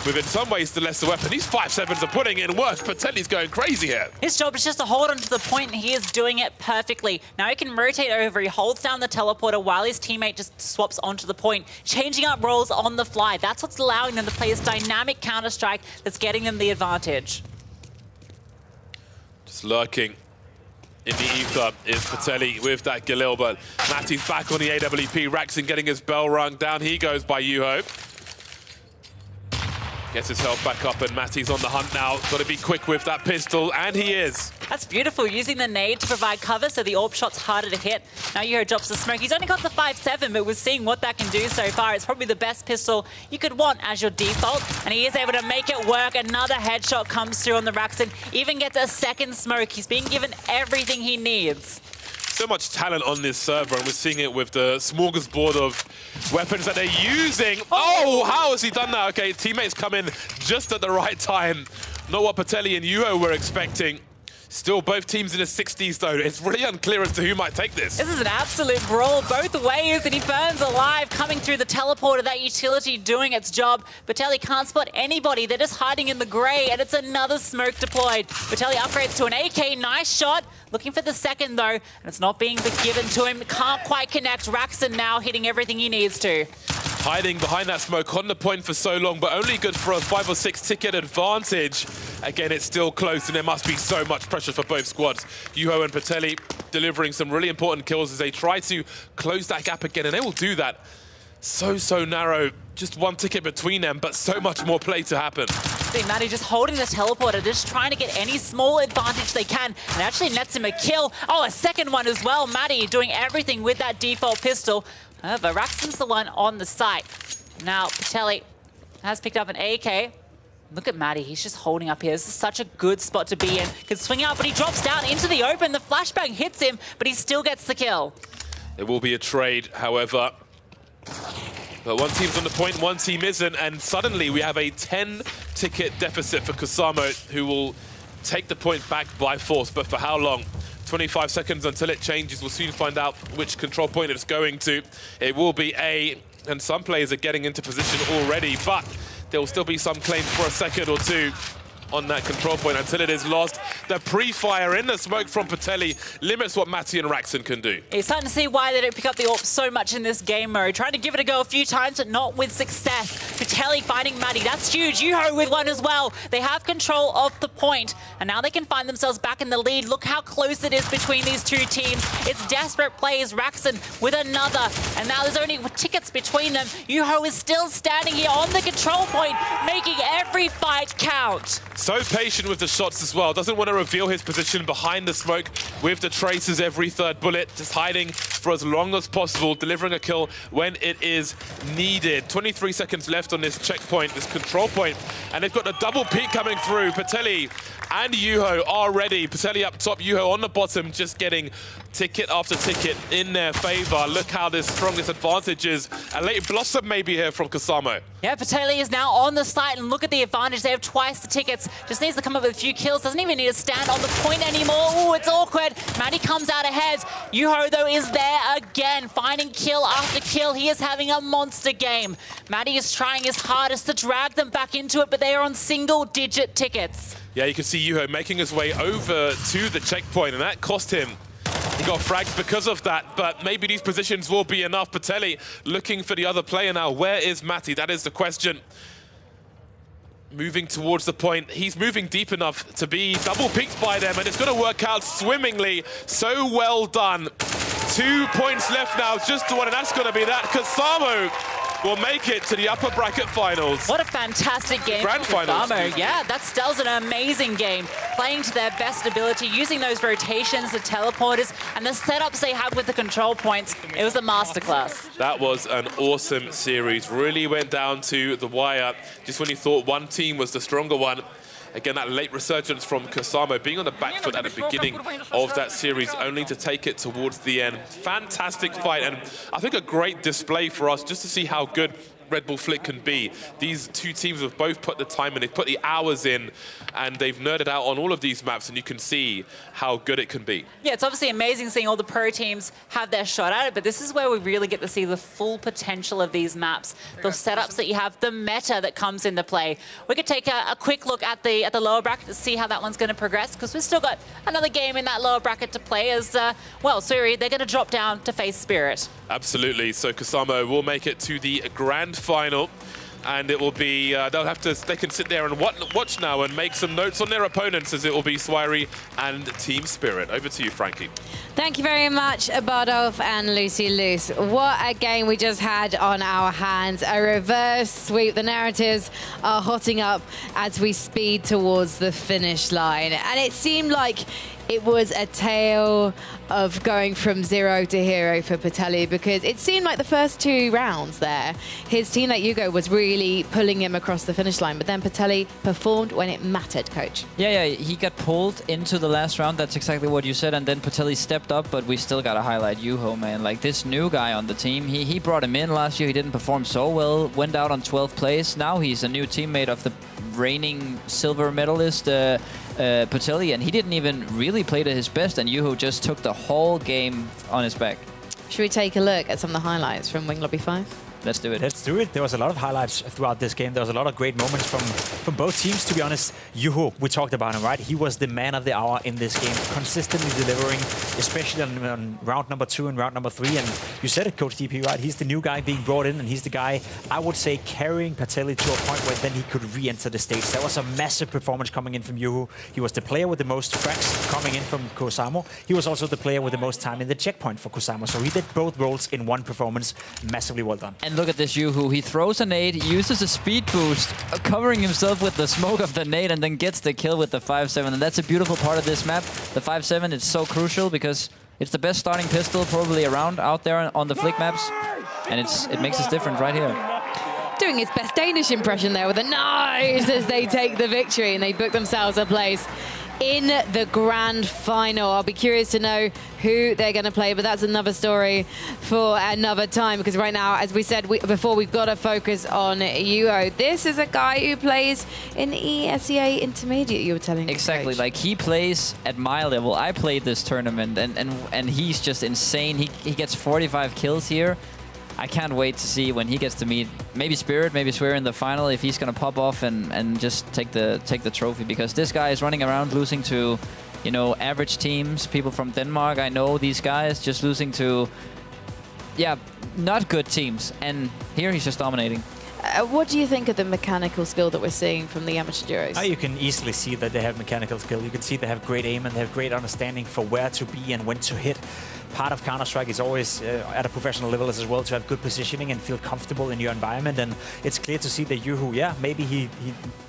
with, in some ways, the lesser weapon. These 5-7s are putting in work. Patelli's going crazy here. His job is just to hold onto the point, and he is doing it perfectly. Now he can rotate over. He holds down the teleporter while his teammate just swaps onto the point, changing up roles on the fly. That's what's allowing them to play this dynamic Counter-Strike that's getting them the advantage. Just lurking in the ether is Patelli with that Galil, but Matty's back on the AWP. Raxon getting his bell rung. Down he goes by Yuho. Gets his health back up, and Matty's on the hunt now. Got to be quick with that pistol, and he is. That's beautiful, using the nade to provide cover so the AWP shot's harder to hit. Now Yuho drops the smoke. He's only got the 5-7, but we're seeing what that can do so far. It's probably the best pistol you could want as your default, and he is able to make it work. Another headshot comes through on the Raxon, even gets a second smoke. He's being given everything he needs. So much talent on this server, and we're seeing it with the smorgasbord of weapons that they're using. Oh, how has he done that? Okay, teammates come in just at the right time. Not what Patelli and Yuho were expecting. Still, both teams in the 60s, though. It's really unclear as to who might take this. This is an absolute brawl both ways, and he burns alive, coming through the teleporter, that utility doing its job. Patelli can't spot anybody. They're just hiding in the grey, and it's another smoke deployed. Patelli upgrades to an AK. Nice shot. Looking for the second, though, and it's not being given to him. Can't quite connect. Raxon now hitting everything he needs to. Hiding behind that smoke on the point for so long, but only good for a 5 or 6 ticket advantage. Again, it's still close, and there must be so much pressure for both squads. Yuho and Patelli delivering some really important kills as they try to close that gap again, and they will do that. So narrow. Just 1 ticket between them, but so much more play to happen. See, Matty just holding the teleporter, just trying to get any small advantage they can, and actually nets him a kill. Oh, a second one as well. Matty doing everything with that default pistol. However, Raxon's the one on the site. Now, Patelli has picked up an AK. Look at Matty, he's just holding up here. This is such a good spot to be in. Can swing out, but he drops down into the open. The flashbang hits him, but he still gets the kill. There will be a trade, however. But one team's on the point, one team isn't, and suddenly we have a 10-ticket deficit for Kusamo, who will take the point back by force. But for how long? 25 seconds until it changes. We'll soon find out which control point it's going to. It will be A, and some players are getting into position already, but there will still be some claim for a second or two on that control point until it is lost. The pre-fire in the smoke from Patelli limits what Matty and Raxon can do. You're starting to see why they don't pick up the AWP so much in this game mode. Trying to give it a go a few times, but not with success. Patelli finding Matty, that's huge. Yuho with one as well. They have control of the point, and now they can find themselves back in the lead. Look how close it is between these two teams. It's desperate plays. Raxon with another, and now there's only tickets between them. Yuho is still standing here on the control point, making every fight count. So patient with the shots as well. Doesn't want to reveal his position behind the smoke with the traces every third bullet. Just hiding for as long as possible, delivering a kill when it is needed. 23 seconds left on this checkpoint, this control point, and they've got a double peek coming through. Patelli and Yuho are ready. Patelli up top, Yuho on the bottom, just getting ticket after ticket in their favor. Look how this strongest advantage is. A late blossom maybe here from Kusamo. Yeah, Patelli is now on the site, and look at the advantage. They have twice the tickets. Just needs to come up with a few kills. Doesn't even need to stand on the point anymore. Oh, it's awkward. Matty comes out ahead. Yuho, though, is there again, finding kill after kill. He is having a monster game. Matty is trying his hardest to drag them back into it, but they are on single-digit tickets. Yeah, you can see Yuho making his way over to the checkpoint, and that cost him. He got fragged because of that, but maybe these positions will be enough. Patelli looking for the other player now. Where is Matty? That is the question. Moving towards the point. He's moving deep enough to be double peeked by them, and it's going to work out swimmingly. So well done. 2 points left now, just to one, and that's going to be that. Kusamo will make it to the upper bracket finals. What a fantastic game. Grand finals. Yeah, that was an amazing game. Playing to their best ability, using those rotations, the teleporters, and the setups they had with the control points. It was a masterclass. That was an awesome series. Really went down to the wire. Just when you thought one team was the stronger one. Again, that late resurgence from Kusamo, being on the back foot at the beginning of that series, only to take it towards the end. Fantastic fight, and I think a great display for us just to see how good Red Bull Flick can be. These two teams have both put the time in, they've put the hours in, and they've nerded out on all of these maps, and you can see how good it can be. Yeah, it's obviously amazing seeing all the pro teams have their shot at it, but this is where we really get to see the full potential of these maps, the setups that you have, the meta that comes into play. We could take a quick look at the lower bracket to see how that one's going to progress, because we've still got another game in that lower bracket to play as, well, Suri, they're going to drop down to face Spirit. Absolutely, so Kusamo will make it to the grand final. and it will be, they can sit there and watch now and make some notes on their opponents, as it will be Swery and Team Spirit. Over to you, Frankie. Thank you very much, Bardolph and Lucy Luce. What a game we just had on our hands. A reverse sweep. The narratives are hotting up as we speed towards the finish line. And it seemed like it was a tale of going from zero to hero for Patelli, because it seemed like the first 2 rounds there, his teammate Hugo was really pulling him across the finish line, but then Patelli performed when it mattered, Coach. Yeah, he got pulled into the last round. That's exactly what you said. And then Patelli stepped up, but we still got to highlight Juho, man. Like, this new guy on the team, he brought him in last year. He didn't perform so well, went out on 12th place. Now he's a new teammate of the reigning silver medalist, Patelli, and he didn't even really play to his best, and Juho just took the whole game on his back. Should we take a look at some of the highlights from Wing Lobby 5? Let's do it. Let's do it. There was a lot of highlights throughout this game. There was a lot of great moments from both teams, to be honest. Juho, we talked about him, right? He was the man of the hour in this game, consistently delivering, especially on round number 2 and round number 3. And you said it, Coach DP, right? He's the new guy being brought in, and he's the guy, I would say, carrying Patelli to a point where then he could re-enter the stage. That was a massive performance coming in from Juho. He was the player with the most frags coming in from Kusamo. He was also the player with the most time in the checkpoint for Kusamo. So he did both roles in one performance. Massively well done. And look at this Juho. He throws a nade, uses a speed boost, covering himself with the smoke of the nade, and then gets the kill with the 5-7. And that's a beautiful part of this map. The 5-7 is so crucial because it's the best starting pistol probably around out there on the flick maps. And it makes us different right here. Doing his best Danish impression there with a nice as they take the victory and they book themselves a place in the grand final. I'll be curious to know who they're going to play, but that's another story for another time, because right now, as we said before, we've got to focus on Juho. This is a guy who plays in ESEA Intermediate, you were telling me. Exactly, like he plays at my level. I played this tournament and he's just insane. He gets 45 kills here. I can't wait to see when he gets to meet maybe Spirit, maybe Swear in the final, if he's going to pop off and just take the trophy, because this guy is running around losing to, you know, average teams, people from Denmark. I know these guys, just losing to, yeah, not good teams. And here he's just dominating. What do you think of the mechanical skill that we're seeing from the amateur duos? You can easily see that they have mechanical skill. You can see they have great aim and they have great understanding for where to be and when to hit. Part of Counter-Strike is always, at a professional level as well, to have good positioning and feel comfortable in your environment. And it's clear to see that Juho, yeah, maybe he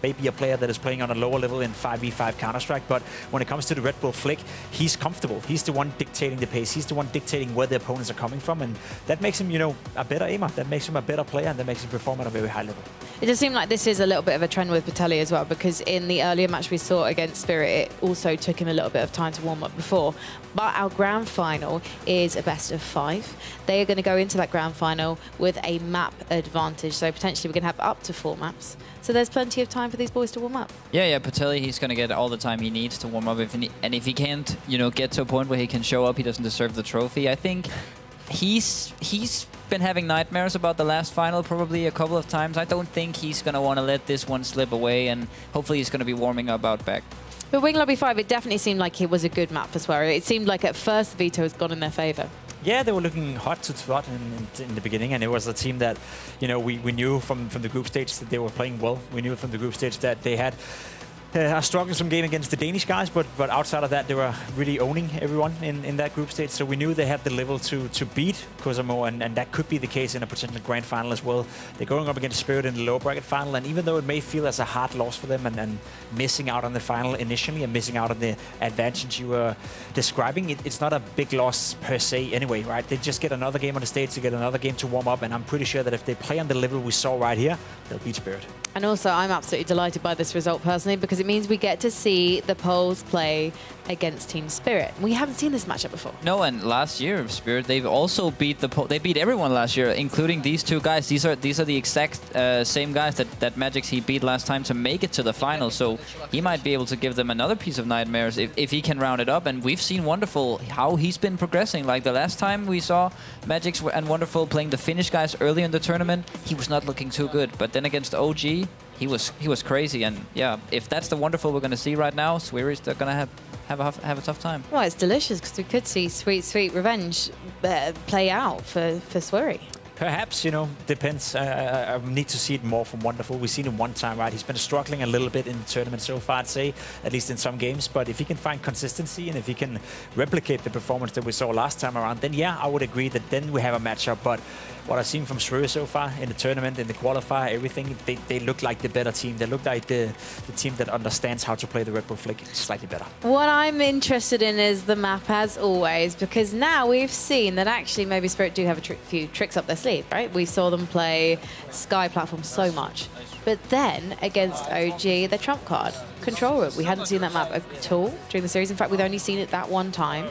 may be a player that is playing on a lower level in 5v5 Counter-Strike, but when it comes to the Red Bull flick, he's comfortable. He's the one dictating the pace. He's the one dictating where the opponents are coming from, and that makes him, you know, a better aimer. That makes him a better player, and that makes him perform at a very high level. It does seem like this is a little bit of a trend with Patelli as well, because in the earlier match we saw against Spirit, it also took him a little bit of time to warm up before. But our grand final is a best of 5. They are going to go into that grand final with a map advantage, so potentially we're going to have up to 4 maps. So there's plenty of time for these boys to warm up. Yeah, Patelli, he's going to get all the time he needs to warm up. And if he can't, you know, get to a point where he can show up, he doesn't deserve the trophy. I think he's been having nightmares about the last final probably a couple of times. I don't think he's going to want to let this one slip away, and hopefully he's going to be warming up out back. But Wing Lobby 5, it definitely seemed like it was a good map for Swear. It seemed like at first the veto has gone in their favour. Yeah, they were looking hot to trot in the beginning, and it was a team that, you know, we knew from the group stage that they were playing well. We knew from the group stage that they had struggling some game against the Danish guys, but outside of that, they were really owning everyone in that group stage. So we knew they had the level to beat Kusamo, and that could be the case in a potential grand final as well. They're going up against Spirit in the lower bracket final, and even though it may feel as a hard loss for them and missing out on the final initially and missing out on the advantage you were describing, it's not a big loss per se anyway, right? They just get another game on the stage to get another game to warm up, and I'm pretty sure that if they play on the level we saw right here, they'll beat Spirit. And also, I'm absolutely delighted by this result personally, because it means we get to see the Poles play against Team Spirit. We haven't seen this matchup before. No, and last year, Spirit, they've also beat they beat everyone last year, including these two guys. These are the exact same guys that Magix he beat last time to make it to the final. So he might be able to give them another piece of nightmares if he can round it up. And we've seen Wonderful how he's been progressing. Like the last time we saw Magix and Wonderful playing the Finnish guys early in the tournament, he was not looking too good. But then against OG, he was crazy. And yeah, if that's the Wonderful we're going to see right now, Sweary's they're going to have a tough time. Well, it's delicious because we could see sweet revenge play out for Swery. Perhaps, depends. I need to see it more from Wonderful. We've seen him one time, right? He's been struggling a little bit in the tournament so far, I'd say, at least in some games. But if he can find consistency and if he can replicate the performance that we saw last time around, then yeah, I would agree that then we have a matchup. But what I've seen from Sverige so far in the tournament, in the qualifier, everything, they look like the better team. They look like the team that understands how to play the Red Bull Flick slightly better. What I'm interested in is the map, as always, because now we've seen that actually maybe Spirit do have a few tricks up their sleeve, right? We saw them play Sky Platform so much. But then, against OG, their trump card, Control Room. We hadn't seen that map at all during the series. In fact, we've only seen it that one time.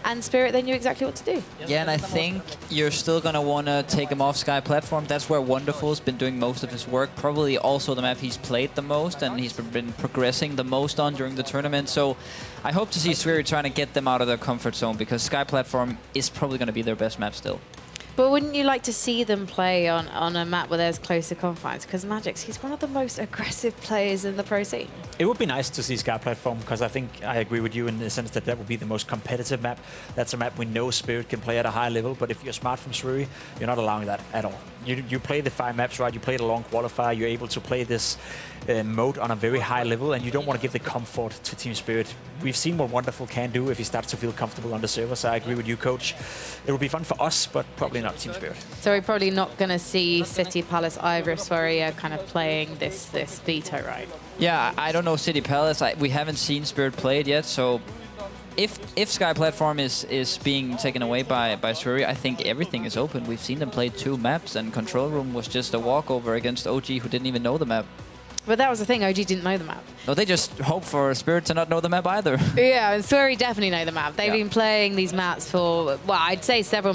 And Spirit, they knew exactly what to do. Yeah, and I think you're still going to want to take him off Sky Platform. That's where Wonderful's been doing most of his work. Probably also the map he's played the most and he's been progressing the most on during the tournament. So I hope to see Sverige trying to get them out of their comfort zone because Sky Platform is probably going to be their best map still. But wouldn't you like to see them play on a map where there's closer confines? Because Magix, he's one of the most aggressive players in the pro scene. It would be nice to see Sky Platform because I think I agree with you in the sense that that would be the most competitive map. That's a map we know Spirit can play at a high level, but if you're smart from Sverige, you're not allowing that at all. You play the 5 maps, right? You play the long qualifier, you're able to play this mode on a very high level, and you don't want to give the comfort to Team Spirit. We've seen what Wonderful can do if he starts to feel comfortable on the server, so I agree with you, Coach. It will be fun for us, but probably not Team Spirit. So we're probably not going to see City Palace either if Sverige kind of playing this veto, right? Yeah, I don't know City Palace. We haven't seen Spirit play it yet, so if Sky Platform is being taken away by Sverige, I think everything is open. We've seen them play 2 maps, and Control Room was just a walkover against OG, who didn't even know the map. But that was the thing, OG didn't know the map. No, they just hope for Spirit to not know the map either. Yeah, and Sverige definitely know the map. They've been playing these maps for, well, I'd say several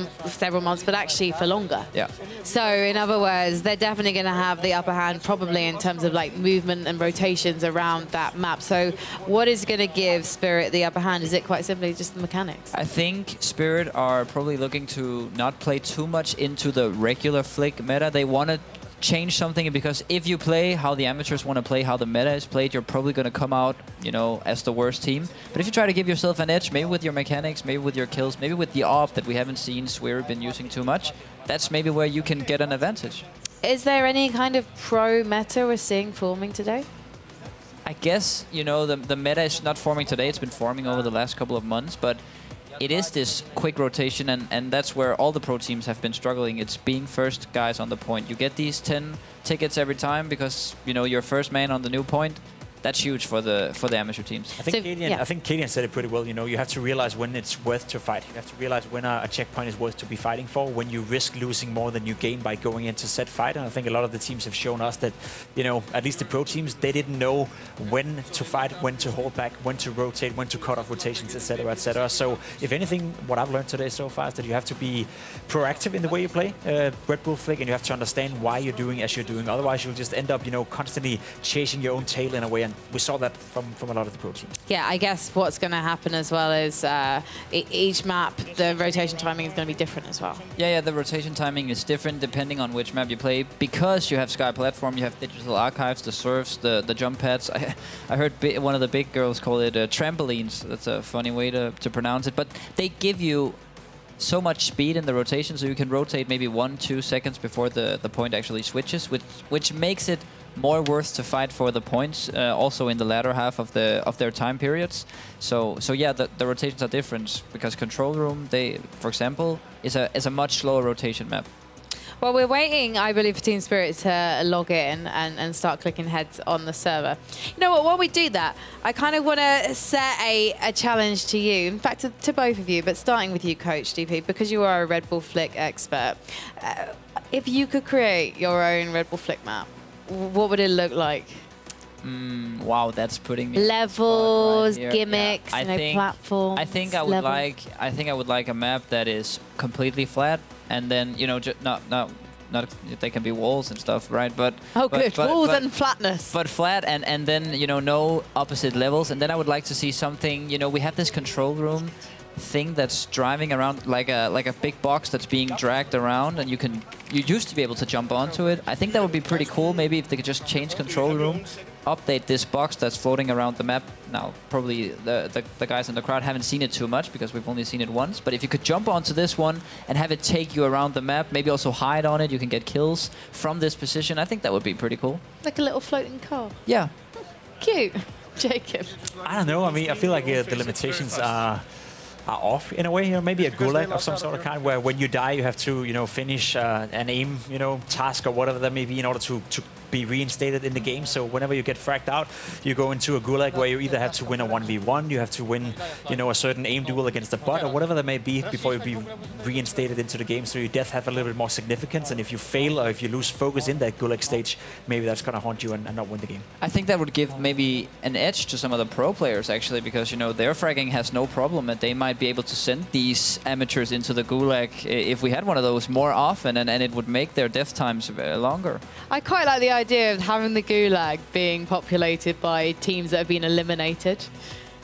months, but actually for longer. Yeah. So, in other words, they're definitely going to have the upper hand probably in terms of like movement and rotations around that map. So, what is going to give Spirit the upper hand? Is it quite simply just the mechanics? I think Spirit are probably looking to not play too much into the regular Flick meta. They want to change something, because if you play how the amateurs want to play, how the meta is played, you're probably going to come out, as the worst team. But if you try to give yourself an edge, maybe with your mechanics, maybe with your kills, maybe with the AWP that we haven't seen Sverige been using too much, that's maybe where you can get an advantage. Is there any kind of pro meta we're seeing forming today? I guess, the meta is not forming today. It's been forming over the last couple of months, but it is this quick rotation, and that's where all the pro teams have been struggling. It's being first guys on the point. You get these 10 tickets every time because, you're first man on the new point. That's huge for the amateur teams. I think Kalian said it pretty well. You have to realize when it's worth to fight. You have to realize when a checkpoint is worth to be fighting for, when you risk losing more than you gain by going into set fight. And I think a lot of the teams have shown us that, at least the pro teams, they didn't know when to fight, when to hold back, when to rotate, when to cut off rotations, etc., etc. So, if anything, what I've learned today so far is that you have to be proactive in the way you play Red Bull Flick, and you have to understand why you're doing as you're doing. Otherwise, you'll just end up, constantly chasing your own tail in a way. And we saw that from a lot of the pro teams. Yeah, I guess what's going to happen as well is each map, the rotation timing is going to be different as well. Yeah, the rotation timing is different depending on which map you play. Because you have Sky Platform, you have digital archives, the surfs, the jump pads. I heard one of the big girls call it trampolines. That's a funny way to pronounce it. But they give you so much speed in the rotation, so you can rotate maybe 1-2 seconds before the point actually switches, which makes it more worth to fight for the points, also in the latter half of their time periods. So yeah, the rotations are different because Control Room, for example, is a much slower rotation map. Well, we're waiting, I believe, for Team Spirit to log in and start clicking heads on the server. You know what, while we do that, I kind of want to set a challenge to you, in fact, to both of you, but starting with you, Coach DP, because you are a Red Bull Flick expert. If you could create your own Red Bull Flick map, what would it look like? Wow, that's putting me levels, right gimmicks, platforms. I think I would like a map that is completely flat, and then not they can be walls and stuff, right? But walls and flatness. But flat and then no opposite levels, and then I would like to see something. We have this Control Room thing that's driving around like a big box that's being dragged around, and you used to be able to jump onto it. I think that would be pretty cool. Maybe if they could just change Control Room update this box that's floating around the map. Now, probably the guys in the crowd haven't seen it too much because we've only seen it once. But if you could jump onto this one and have it take you around the map, maybe also hide on it, you can get kills from this position. I think that would be pretty cool. Like a little floating car. Yeah. Cute. Jacob. I don't know. I mean, I feel like the limitations are off in a way. You know, maybe a gulag of some sort of kind, where when you die, you have to, you know, finish an aim, you know, task or whatever that may be in order to be reinstated in the game. So whenever you get fragged out, you go into a gulag where you either have to win a 1v1, you have to win, you know, a certain aim duel against a bot or whatever that may be before you be reinstated into the game. So your death have a little bit more significance. And if you fail or if you lose focus in that gulag stage, maybe that's going to haunt you and not win the game. I think that would give maybe an edge to some of the pro players, actually, because, you know, their fragging has no problem and they might be able to send these amateurs into the gulag if we had one of those more often, and it would make their death times longer. I quite like the idea of having the gulag being populated by teams that have been eliminated.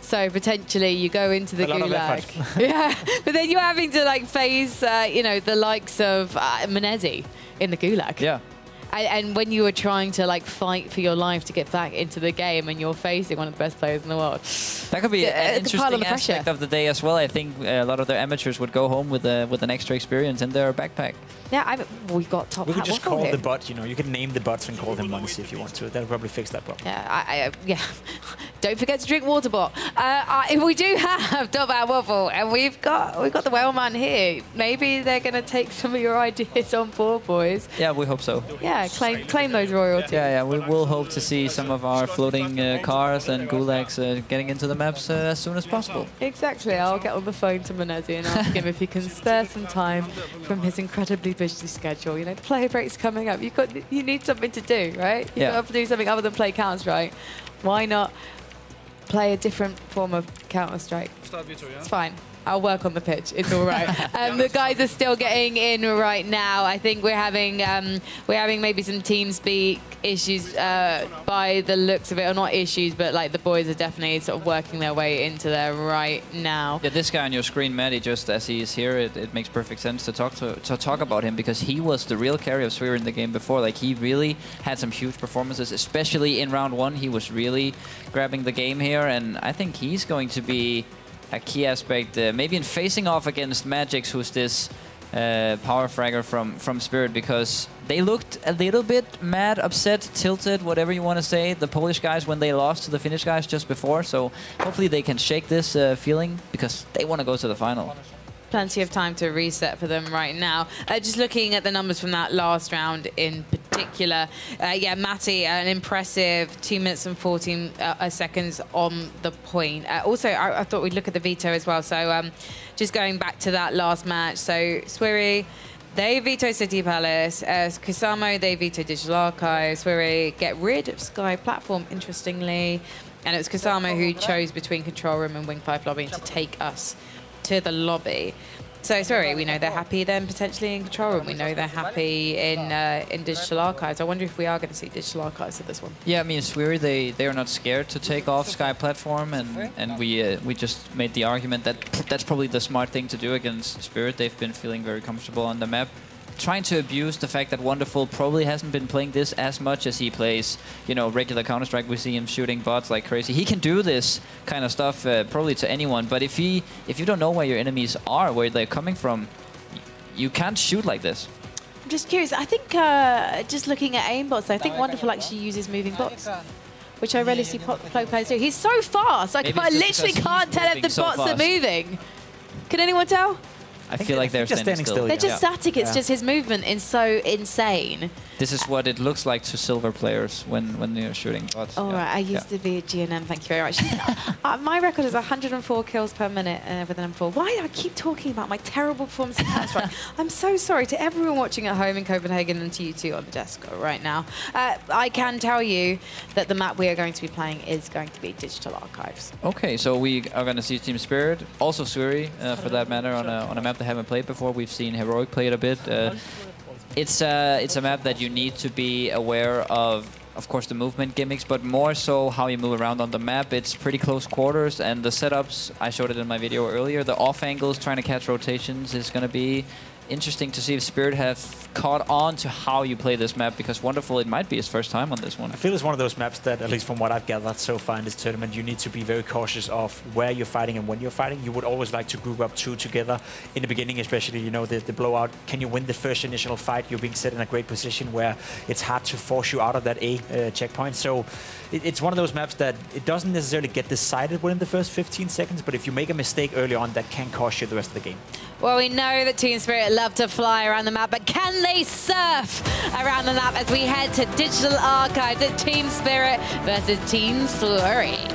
So potentially you go into the gulag. Yeah, but then you're having to like face, you know, the likes of Menezes in the gulag. Yeah. And when you were trying to like fight for your life to get back into the game, and you're facing one of the best players in the world, that could be an interesting aspect of the day as well. I think a lot of their amateurs would go home with an extra experience in their backpack. Yeah, we got top. We could just call the bot. You know, you can name the bots and call them Muncie if you want to. That'll probably fix that problem. Yeah, yeah. Don't forget to drink water, bot. We do have Top Hat Waffle, and we've got the whaleman here. Maybe they're gonna take some of your ideas on board, boys. Yeah, we hope so. Yeah, claim those royalties. Yeah, we will hope to see some of our floating cars and gulags getting into the maps as soon as possible. Exactly. I'll get on the phone to Menezes and ask him if he can spare some time from his incredibly busy schedule. You know, the player break's coming up. You need something to do, right? You've got to do something other than play Counter-Strike. Why not play a different form of Counter-Strike? It's fine. I'll work on the pitch. It's all right. The guys are still getting in right now. I think we're having maybe some TeamSpeak issues by the looks of it, or not issues, but like the boys are definitely sort of working their way into there right now. Yeah, this guy on your screen, Maddie, just as he is here, it makes perfect sense to talk about him, because he was the real carry of Sphere in the game before. Like, he really had some huge performances, especially in round one. He was really grabbing the game here, and I think he's going to be a key aspect, maybe in facing off against Magix, who's this power fragger from Spirit, because they looked a little bit mad, upset, tilted, whatever you want to say, the Polish guys, when they lost to the Finnish guys just before. So hopefully they can shake this feeling, because they want to go to the final. Plenty of time to reset for them right now. Just looking at the numbers from that last round in particular, yeah, Matty, an impressive 2 minutes and 14 seconds on the point. Also, I thought we'd look at the veto as well. So just going back to that last match. So Swiri, they veto City Palace. Kusamo, they veto Digital Archive. Swiri get rid of Sky Platform, interestingly. And it was Kusamo who chose between Control Room and Wing 5 Lobby to take us to the lobby. So, sorry, we know they're happy then potentially in Control Room. We know they're happy in Digital Archives. I wonder if we are going to see Digital Archives at this one. Yeah, I mean, Swiri, they are not scared to take off Sky Platform, and we just made the argument that that's probably the smart thing to do against Spirit. They've been feeling very comfortable on the map, trying to abuse the fact that Wonderful probably hasn't been playing this as much as he plays, you know, regular Counter-Strike. We see him shooting bots like crazy. He can do this kind of stuff probably to anyone, but if you don't know where your enemies are, where they're coming from, you can't shoot like this. I'm just curious. I think just looking at aimbots, I think Wonderful actually uses moving bots, which I rarely see players do. He's so fast. I literally can't tell if the bots are moving. Can anyone tell? I feel like they're standing still. They're just static. It's just his movement is so insane. This is what it looks like to silver players when they're shooting bots. All right, I used to be a GNM. Thank you very much. My record is 104 kills per minute with an M4. Why do I keep talking about my terrible performance in Counter-Strike? I'm so sorry to everyone watching at home in Copenhagen and to you two on the desk right now. I can tell you that the map we are going to be playing is going to be Digital Archives. Okay, so we are going to see Team Spirit, also Swiri, for that matter, on a map they haven't played before. We've seen Heroic play it a bit. It's a map that you need to be aware of course, the movement gimmicks, but more so how you move around on the map. It's pretty close quarters, and the setups, I showed it in my video earlier, the off angles, trying to catch rotations is going to be interesting to see if Spirit have caught on to how you play this map, because Wonderful, it might be his first time on this one. I feel it's one of those maps that, at least from what I've gathered so far in this tournament, you need to be very cautious of where you're fighting and when you're fighting. You would always like to group up two together in the beginning, especially, you know, the blowout. Can you win the first initial fight? You're being set in a great position where it's hard to force you out of that A checkpoint. So it's one of those maps that it doesn't necessarily get decided within the first 15 seconds, but if you make a mistake early on, that can cost you the rest of the game. Well, we know that Team Spirit love to fly around the map, but can they surf around the map as we head to Digital Archives at Team Spirit versus Team Slurry?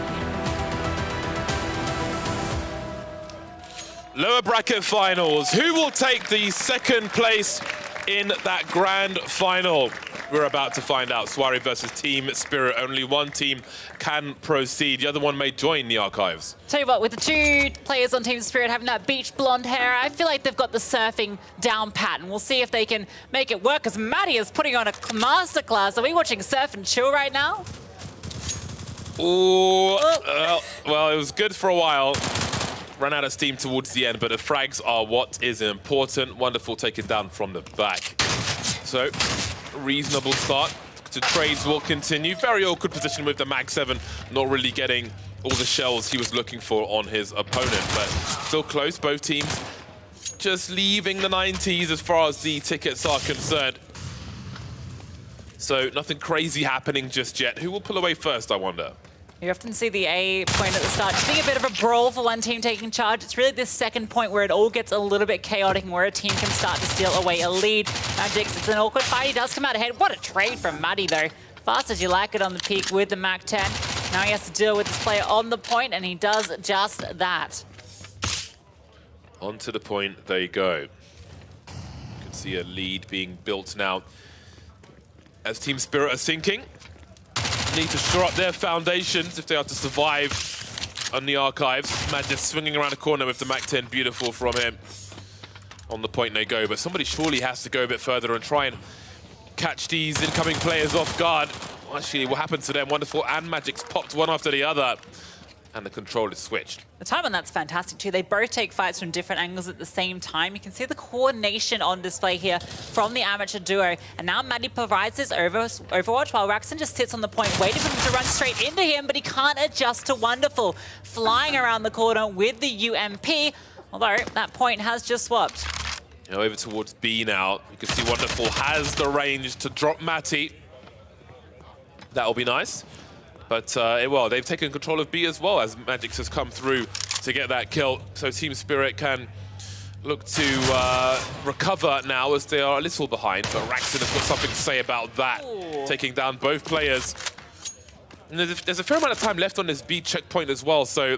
Lower bracket finals. Who will take the second place in that grand final? We're about to find out. Swari versus Team Spirit. Only one team can proceed. The other one may join the archives. Tell you what, with the two players on Team Spirit having that beach blonde hair, I feel like they've got the surfing down pat, and we'll see if they can make it work, because Maddie is putting on a masterclass. Are we watching Surf and Chill right now? Ooh, well, it was good for a while. Ran out of steam towards the end, but the frags are what is important. Wonderful taken down from the back. So, reasonable start. The trades will continue. Very awkward position with the Mag 7, not really getting all the shells he was looking for on his opponent, but still close. Both teams just leaving the 90s as far as the tickets are concerned. So nothing crazy happening just yet. Who will pull away first, I wonder? You often see the A point at the start just being a bit of a brawl for one team taking charge. It's really this second point where it all gets a little bit chaotic and where a team can start to steal away a lead. Magix, it's an awkward fight. He does come out ahead. What a trade from Maddie, though. Fast as you like it on the peak with the Mac 10. Now he has to deal with this player on the point, and he does just that. Onto the point they go. You can see a lead being built now as Team Spirit are sinking. Need to shore up their foundations if they are to survive on the archives. Man just swinging around the corner with the Mac 10, beautiful from him. On the point they go, but somebody surely has to go a bit further and try and catch these incoming players off guard. Actually, what happened to them? Wonderful and Magic's popped one after the other, and the control is switched. The time on that's fantastic too. They both take fights from different angles at the same time. You can see the coordination on display here from the amateur duo. And now Maddie provides this overwatch while Raxon just sits on the point waiting for him to run straight into him, but he can't adjust to Wonderful. Flying around the corner with the UMP, although that point has just swapped. Over towards B now. You can see Wonderful has the range to drop Matty. That'll be nice. But, well, they've taken control of B as well as Magix has come through to get that kill. So Team Spirit can look to recover now as they are a little behind. But Raxon has got something to say about that. Ooh. Taking down both players. And there's a fair amount of time left on this B checkpoint as well. So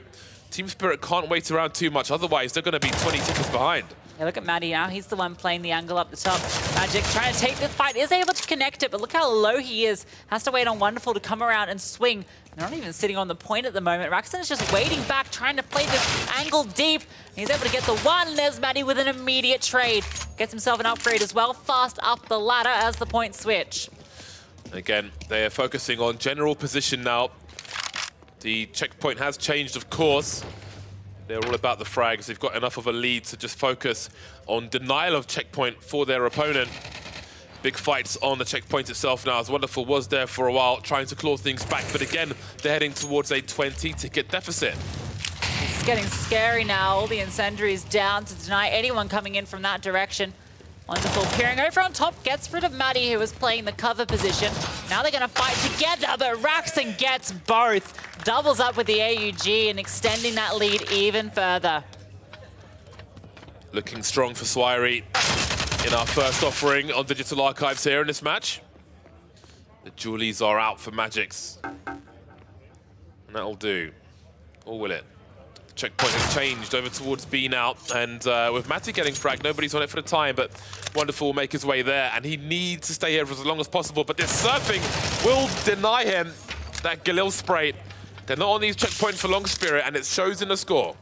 Team Spirit can't wait around too much. Otherwise, they're going to be 20 tickets behind. Yeah, look at Maddie now. He's the one playing the angle up the top. Magic trying to take this fight, is able to connect it, but look how low he is. Has to wait on Wonderful to come around and swing. They're not even sitting on the point at the moment. Raxon is just waiting back, trying to play this angle deep. He's able to get the one. There's Maddie with an immediate trade. Gets himself an upgrade as well. Fast up the ladder as the point switch. Again, they are focusing on general position now. The checkpoint has changed, of course. They're all about the frags. They've got enough of a lead to just focus on denial of checkpoint for their opponent. Big fights on the checkpoint itself now, as Wonderful was there for a while, trying to claw things back. But again, they're heading towards a 20-ticket deficit. It's getting scary now. All the incendiaries down to deny anyone coming in from that direction. Wonderful peering over on top, gets rid of Maddie, who was playing the cover position. Now they're going to fight together, but Raxon gets both. Doubles up with the AUG and extending that lead even further. Looking strong for Swirey in our first offering on Digital Archives here in this match. The Julies are out for Magix. And that'll do. Or will it? Checkpoint has changed over towards B now, and with Matty getting fragged, nobody's on it for the time, but Wonderful will make his way there, and he needs to stay here for as long as possible, but this surfing will deny him that Galil spray. They're not on these checkpoints for long, Spirit, and it shows in the score.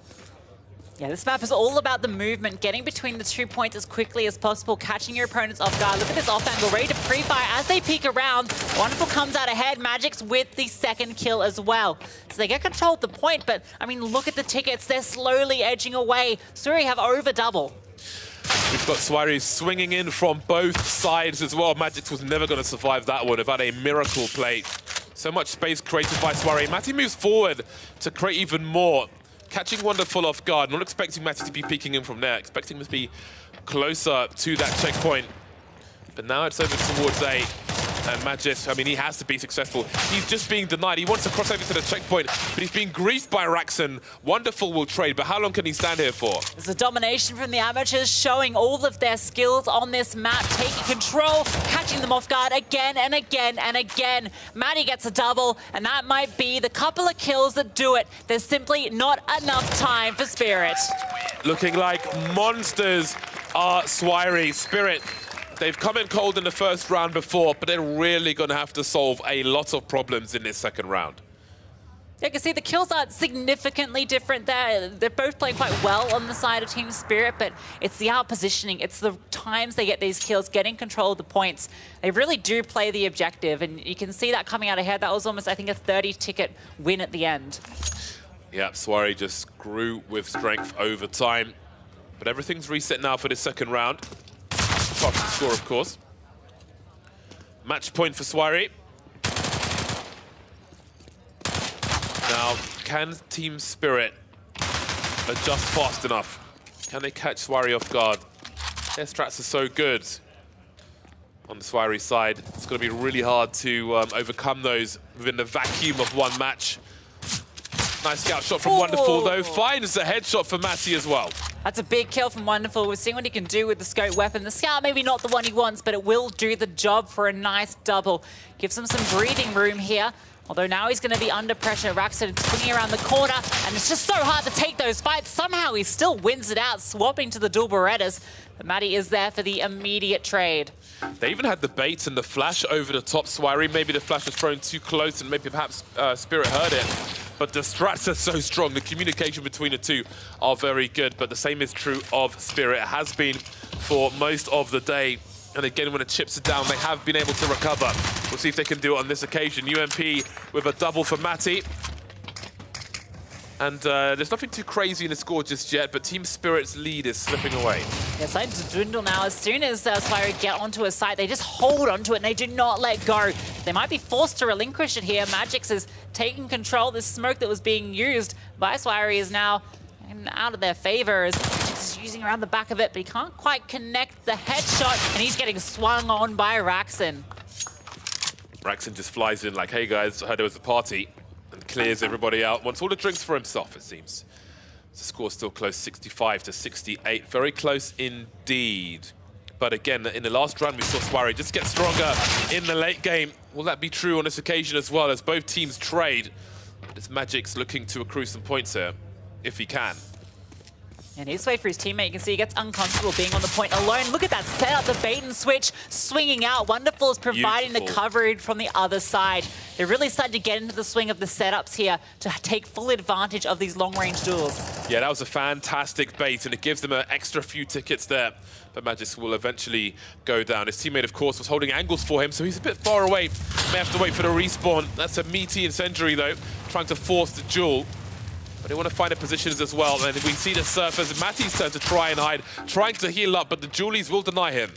Yeah, this map is all about the movement, getting between the 2 points as quickly as possible, catching your opponents off guard. Look at this off angle, ready to pre-fire as they peek around. Wonderful comes out ahead, Magix with the second kill as well. So they get control of the point, but I mean, look at the tickets. They're slowly edging away. Suri have over double. We've got Swery swinging in from both sides as well. Magix was never going to survive that one. They've had a miracle play. So much space created by Swery. Matty moves forward to create even more. Catching Wonderful off guard. Not expecting Matty to be peeking in from there. Expecting him to be closer to that checkpoint. But now it's over towards A. And Magis, I mean, he has to be successful. He's just being denied. He wants to cross over to the checkpoint, but he's being griefed by Raxon. Wonderful will trade, but how long can he stand here for? There's a domination from the amateurs, showing all of their skills on this map, taking control, catching them off guard again and again and again. Matty gets a double, and that might be the couple of kills that do it. There's simply not enough time for Spirit. Looking like monsters are Swery. Spirit, they've come in cold in the first round before, but they're really going to have to solve a lot of problems in this second round. You can see the kills are significantly different there. They're both playing quite well on the side of Team Spirit, but it's the out-positioning. It's the times they get these kills, getting control of the points. They really do play the objective, and you can see that coming out ahead. That was almost, I think, a 30-ticket win at the end. Yeah, Swery just grew with strength over time. But everything's reset now for this second round. Apart from the score, of course. Match point for Swery. Now, can Team Spirit adjust fast enough? Can they catch Swery off guard? Their strats are so good on the Swery side. It's going to be really hard to overcome those within the vacuum of one match. Nice scout shot from Wonderful, though. Finds a headshot for Matty as well. That's a big kill from Wonderful. We're seeing what he can do with the scope weapon. The scout, maybe not the one he wants, but it will do the job for a nice double. Gives him some breathing room here. Although now he's going to be under pressure. Raxon swinging around the corner, and it's just so hard to take those fights. Somehow he still wins it out, swapping to the dual Berettas. But Matty is there for the immediate trade. They even had the bait and the flash over the top Swery. Maybe the flash was thrown too close, and maybe perhaps Spirit heard it. But the strats are so strong. The communication between the two are very good. But the same is true of Spirit. It has been for most of the day. And again, when the chips are down, they have been able to recover. We'll see if they can do it on this occasion. UMP with a double for Matty. And there's nothing too crazy in the score just yet, but Team Spirit's lead is slipping away. Yeah, starting to dwindle now. As soon as Swery get onto a site, they just hold onto it and they do not let go. They might be forced to relinquish it here. Magix is taking control. This smoke that was being used by Swery is now out of their favor, as Magix is using around the back of it, but he can't quite connect the headshot, and he's getting swung on by Raxon. Raxon just flies in like, hey guys, I heard there was a party, and clears everybody out. Wants all the drinks for himself, it seems. The score's still close, 65 to 68. Very close indeed. But again, in the last round, we saw Swery just get stronger in the late game. Will that be true on this occasion as well, as both teams trade? But it's Magic's looking to accrue some points here, if he can. And he's waiting for his teammate. You can see he gets uncomfortable being on the point alone. Look at that setup, the bait and switch, swinging out. Wonderful is providing the coverage from the other side. They're really starting to get into the swing of the setups here to take full advantage of these long-range duels. Yeah, that was a fantastic bait, and it gives them an extra few tickets there. But Magis will eventually go down. His teammate, of course, was holding angles for him, so he's a bit far away. May have to wait for the respawn. That's a meaty incendiary, though, trying to force the duel. But they want to find their positions as well. And we see the surfers. Matty's turn to try and hide, trying to heal up, but the Julies will deny him.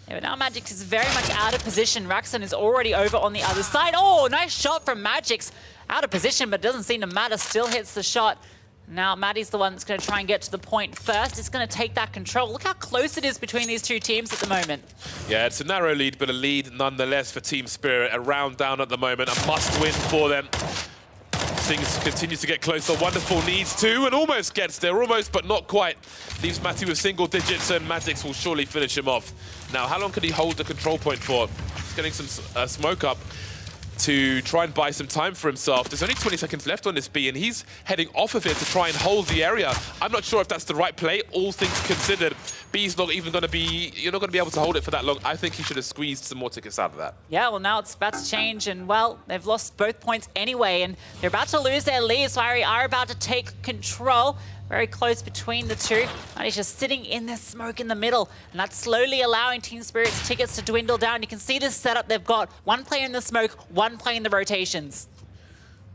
Yeah, but now Magix is very much out of position. Raxon is already over on the other side. Oh, nice shot from Magix. Out of position, but doesn't seem to matter. Still hits the shot. Now Matty's the one that's going to try and get to the point first. It's going to take that control. Look how close it is between these two teams at the moment. Yeah, it's a narrow lead, but a lead nonetheless for Team Spirit. A round down at the moment. A must-win for them. Things continue to get closer. Wonderful needs to, and almost gets there. Almost, but not quite. Leaves Matty with single digits, and Magix will surely finish him off. Now, how long can he hold the control point for? He's getting some smoke up to try and buy some time for himself. There's only 20 seconds left on this B, and he's heading off of it to try and hold the area. I'm not sure if that's the right play, all things considered. B's not even going to be, you're not going to be able to hold it for that long. I think he should have squeezed some more tickets out of that. Yeah, well, now it's about to change, and, well, they've lost both points anyway, and they're about to lose their lead. Swery are about to take control. Very close between the two. And he's just sitting in the smoke in the middle. And that's slowly allowing Team Spirit's tickets to dwindle down. You can see this setup they've got. One player in the smoke, one player in the rotations.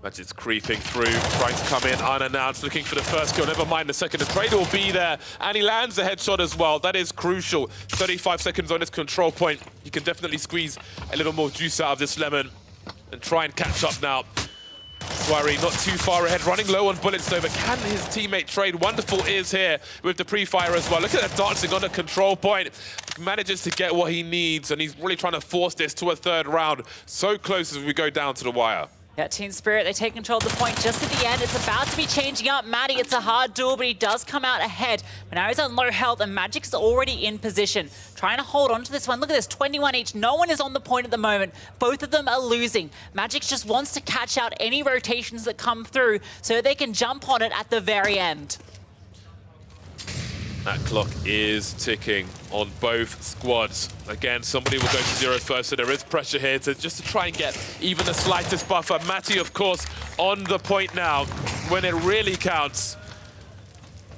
Magic's creeping through, trying to come in unannounced, looking for the first kill. Never mind the second. The trade will be there, and he lands the headshot as well. That is crucial. 35 seconds on his control point. You can definitely squeeze a little more juice out of this lemon and try and catch up now. Swery not too far ahead, running low on bullets though, but can his teammate trade? Wonderful is here with the pre-fire as well. Look at that dancing on the control point. Manages to get what he needs, and he's really trying to force this to a third round. So close as we go down to the wire. Yeah, Team Spirit, they take control of the point just at the end. It's about to be changing up. Matty, it's a hard duel, but he does come out ahead. But now he's on low health, and Magic's already in position. Trying to hold on to this one. Look at this, 21 each. No one is on the point at the moment. Both of them are losing. Magic just wants to catch out any rotations that come through so they can jump on it at the very end. That clock is ticking on both squads. Again, somebody will go to zero first, so there is pressure here to try and get even the slightest buffer. Matty, of course, on the point now when it really counts.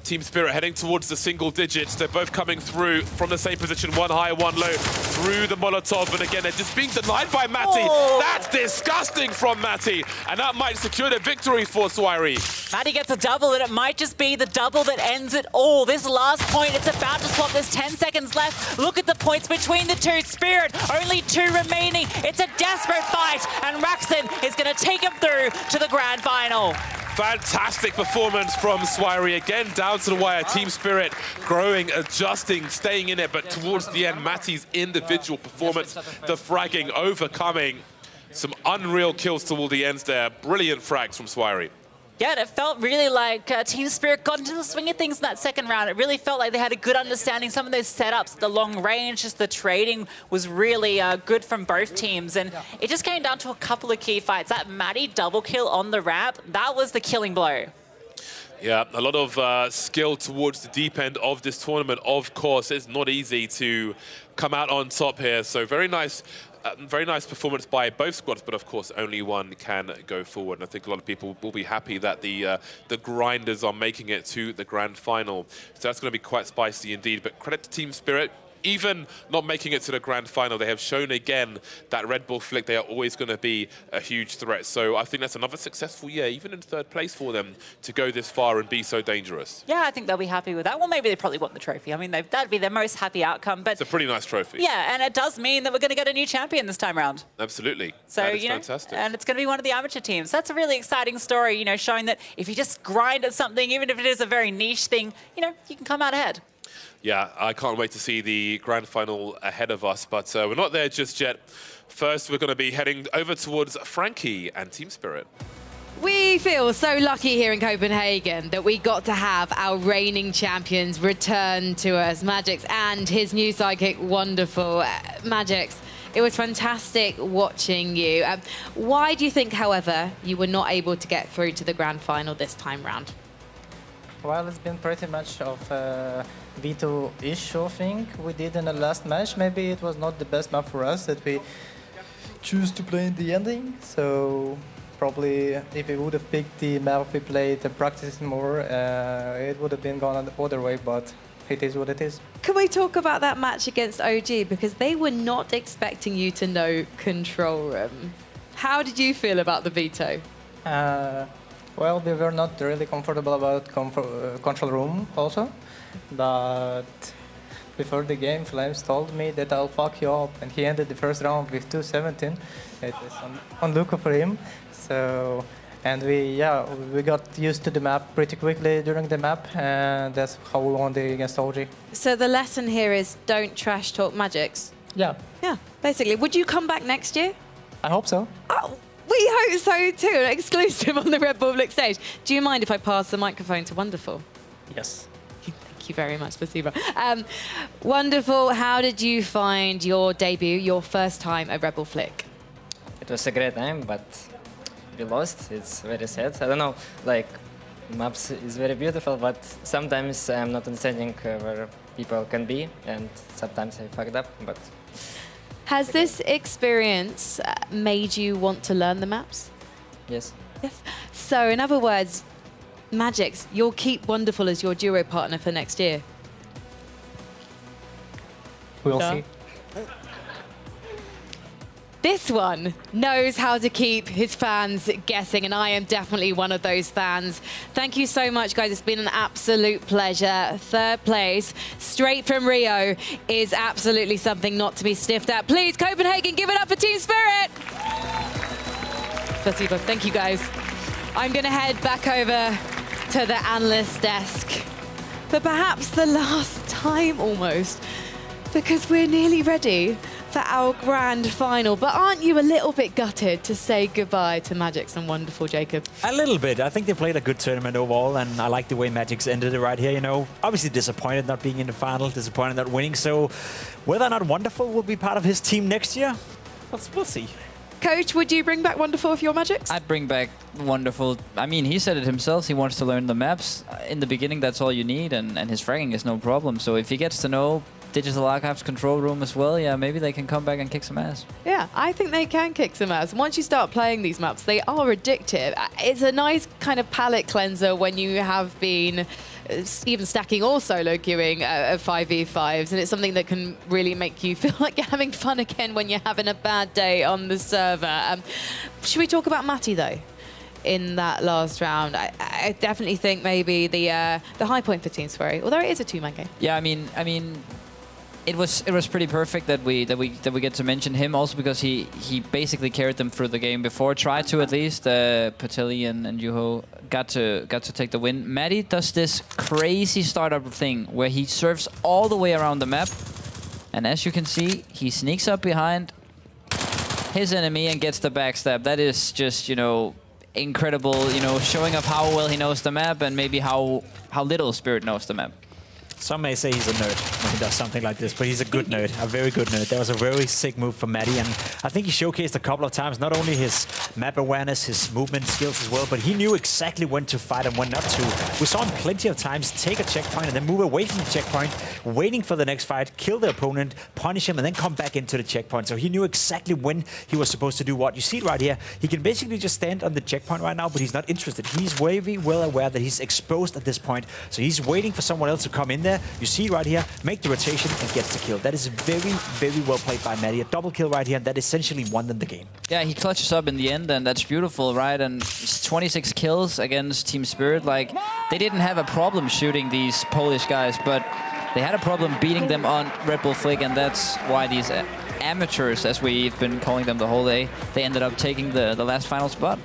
Team Spirit heading towards the single digits. They're both coming through from the same position, one high, one low, through the Molotov. And again, they're just being denied by Matty. Oh. That's disgusting from Matty. And that might secure the victory for Swery. Matty gets a double, and it might just be the double that ends it all. This last point, it's about to swap. There's 10 seconds left. Look at the points between the two. Spirit, only 2 remaining. It's a desperate fight, and Raxon is going to take him through to the grand final. Fantastic performance from Swery. Again, down to the wire. Team Spirit growing, adjusting, staying in it. But towards the end, Matty's individual performance, the fragging, overcoming some unreal kills toward the ends there. Brilliant frags from Swery. Yeah, it felt really like Team Spirit got into the swing of things in that second round. It really felt like they had a good understanding. Some of those setups, the long range, just the trading was really good from both teams. And it just came down to a couple of key fights. That Matty double kill on the ramp, that was the killing blow. Yeah, a lot of skill towards the deep end of this tournament. Of course, it's not easy to come out on top here. So very nice performance by both squads, but of course only one can go forward. And I think a lot of people will be happy that the grinders are making it to the grand final. So that's going to be quite spicy indeed. But credit to Team Spirit. Even not making it to the grand final, they have shown again that Red Bull Flick, they are always going to be a huge threat. So I think that's another successful year, even in third place for them, to go this far and be so dangerous. Yeah, I think they'll be happy with that. Well, maybe they probably want the trophy. I mean, that'd be their most happy outcome. But it's a pretty nice trophy. Yeah, and it does mean that we're going to get a new champion this time around. Absolutely. So, that is you know, fantastic. and it's going to be one of the amateur teams. That's a really exciting story, you know, showing that if you just grind at something, even if it is a very niche thing, you know, you can come out ahead. Yeah, I can't wait to see the grand final ahead of us, but we're not there just yet. First, we're going to be heading over towards Frankie and Team Spirit. We feel so lucky here in Copenhagen that we got to have our reigning champions return to us, Magix and his new sidekick, Wonderful. Magix, it was fantastic watching you. Why do you think, however, you were not able to get through to the grand final this time round? Well, it's been pretty much of V2-ish, I think we did in the last match. Maybe it was not the best map for us that we choose to play in the ending. So probably if we would have picked the map we played and practiced more, it would have been gone the other way, but it is what it is. Can we talk about that match against OG? Because they were not expecting you to know control room. How did you feel about the veto? Well, we were not really comfortable about control room also, but before the game, Flames told me that I'll fuck you up, and he ended the first round with 217. It was unlucky for him. So, and we got used to the map pretty quickly during the map, and that's how we won against OG. So the lesson here is don't trash talk Magix. Yeah. Yeah, basically. Would you come back next year? I hope so. Oh. We hope so too, an exclusive on the Red Bull Flick stage. Do you mind if I pass the microphone to Wonderful? Yes. Thank you very much, Spasiba. Wonderful, how did you find your debut, your first time at Red Bull Flick? It was a great time, but we lost. It's very sad. I don't know, like, maps is very beautiful, but sometimes I'm not understanding where people can be, and sometimes I fucked up, but... Has this experience made you want to learn the maps? Yes. Yes. So, in other words, Magix, you'll keep Wonderful as your duo partner for next year? We'll see. This one knows how to keep his fans guessing, and I am definitely one of those fans. Thank you so much, guys. It's been an absolute pleasure. Third place, straight from Rio, is absolutely something not to be sniffed at. Please, Copenhagen, give it up for Team Spirit. Spasibo. Thank you, guys. I'm going to head back over to the analyst desk for perhaps the last time almost, because we're nearly ready for our grand final. But aren't you a little bit gutted to say goodbye to Magic's and Wonderful, Jacob? A little bit. I think they played a good tournament overall, and I like the way Magic's ended it right here, you know. Obviously disappointed not being in the final, disappointed not winning, so whether or not Wonderful will be part of his team next year, we'll see. Coach, would you bring back Wonderful if you're Magics? I'd bring back Wonderful. I mean, he said it himself. He wants to learn the maps. In the beginning, that's all you need, and his fragging is no problem. So if he gets to know Digital Archives control room as well, yeah, maybe they can come back and kick some ass. Yeah, I think they can kick some ass. Once you start playing these maps, they are addictive. It's a nice kind of palate cleanser when you have been even stacking or solo queuing 5v5s, and it's something that can really make you feel like you're having fun again when you're having a bad day on the server. Should we talk about Matty, though? In that last round, I definitely think maybe the high point for Team Swery, although it is a two-man game. Yeah, I mean, it was pretty perfect that we get to mention him also because he basically carried them through the game before. Tried to at least. Patelli and Juho got to take the win. Matty does this crazy startup thing where he surfs all the way around the map, and as you can see, he sneaks up behind his enemy and gets the backstab. That is just, you know, incredible, you know, showing off how well he knows the map and maybe how little Spirit knows the map. Some may say he's a nerd when he does something like this, but he's a good nerd, a very good nerd. That was a very sick move from Matty, and I think he showcased a couple of times not only his map awareness, his movement skills as well, but he knew exactly when to fight and when not to. We saw him plenty of times take a checkpoint and then move away from the checkpoint, waiting for the next fight, kill the opponent, punish him, and then come back into the checkpoint. So he knew exactly when he was supposed to do what. You see it right here. He can basically just stand on the checkpoint right now, but he's not interested. He's very well aware that he's exposed at this point, so he's waiting for someone else to come in there. You see right here, make the rotation and gets the kill. That is very, very well played by Matty. A double kill right here, and that essentially won them the game. Yeah, he clutches up in the end, and that's beautiful, right? And 26 kills against Team Spirit. Like, they didn't have a problem shooting these Polish guys, but they had a problem beating them on Red Bull Flick, and that's why these amateurs, as we've been calling them the whole day, they ended up taking the last final spot.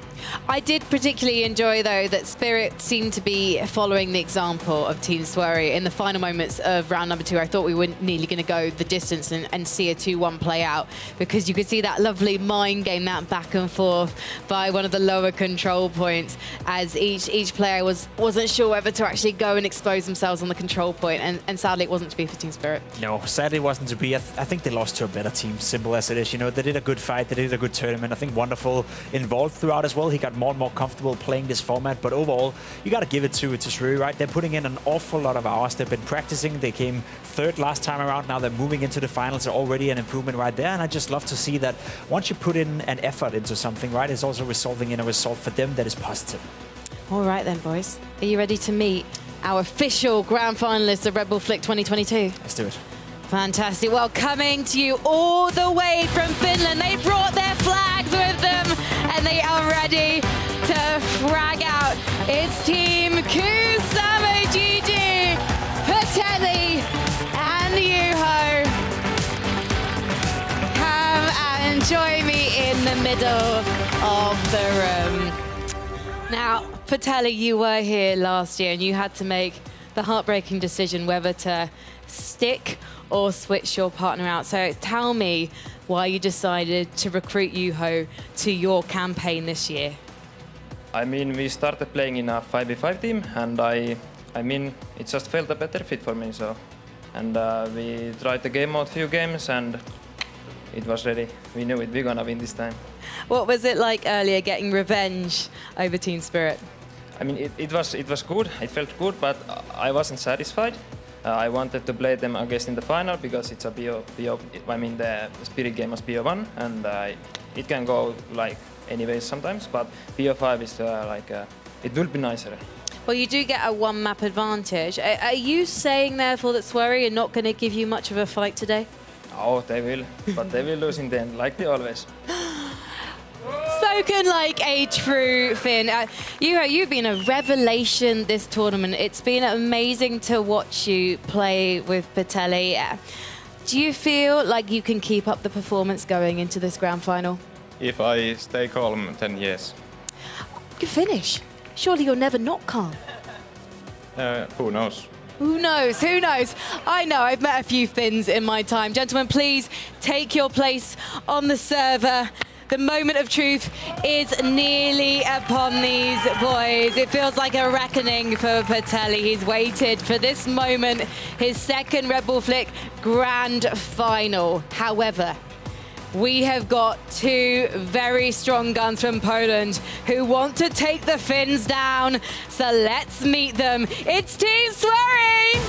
I did particularly enjoy, though, that Spirit seemed to be following the example of Team Swery in the final moments of round number 2. I thought we were nearly going to go the distance and see a 2-1 play out, because you could see that lovely mind game, that back and forth by one of the lower control points, as each player wasn't sure whether to actually go and expose themselves on the control point, and sadly it wasn't to be for Team Spirit. No, sadly it wasn't to be. I think they lost to a better team, simple as it is. You know, they did a good fight, they did a good tournament. I think Wonderful involved throughout as well. He got more and more comfortable playing this format, but overall, you got to give it to Swery, right? They're putting in an awful lot of hours. They've been practicing. They came third last time around. Now they're moving into the finals. They're already an improvement right there, and I just love to see that once you put in an effort into something, right, it's also resulting in a result for them that is positive. All right then, boys. Are you ready to meet our official grand finalists of Red Bull Flick 2022? Let's do it. Fantastic. Well, coming to you all the way from Finland, they brought their flags with them, and they are ready to frag out. It's Team Kusama, Gigi, Patelli, and Juho. Come and join me in the middle of the room. Now, Patelli, you were here last year, and you had to make the heartbreaking decision whether to stick or switch your partner out. So tell me why you decided to recruit Juho to your campaign this year. I mean, we started playing in a 5v5 team, and I mean, it just felt a better fit for me. So, and we tried the game mode few games, and it was ready. We knew it. We're gonna win this time. What was it like earlier, getting revenge over Team Spirit? I mean, it was good. It felt good, but I wasn't satisfied. I wanted to play them against in the final because it's a BO. I mean, the Spirit game was BO1, and it can go like anyways sometimes. But BO5 is it will be nicer. Well, you do get a one-map advantage. Are you saying, therefore, that Swery are not going to give you much of a fight today? Oh, they will. But they will lose in the end, like they always. Spoken like a true Finn. You've been a revelation this tournament. It's been amazing to watch you play with Petteli. Do you feel like you can keep up the performance going into this grand final? If I stay calm, then yes. You finish. Surely you're never not calm. Who knows? Who knows? Who knows? I know. I've met a few Finns in my time. Gentlemen, please take your place on the server. The moment of truth is nearly upon these boys. It feels like a reckoning for Petteli. He's waited for this moment, his second Red Bull Flick grand final. However, we have got two very strong guns from Poland who want to take the Finns down. So let's meet them. It's Team Swery!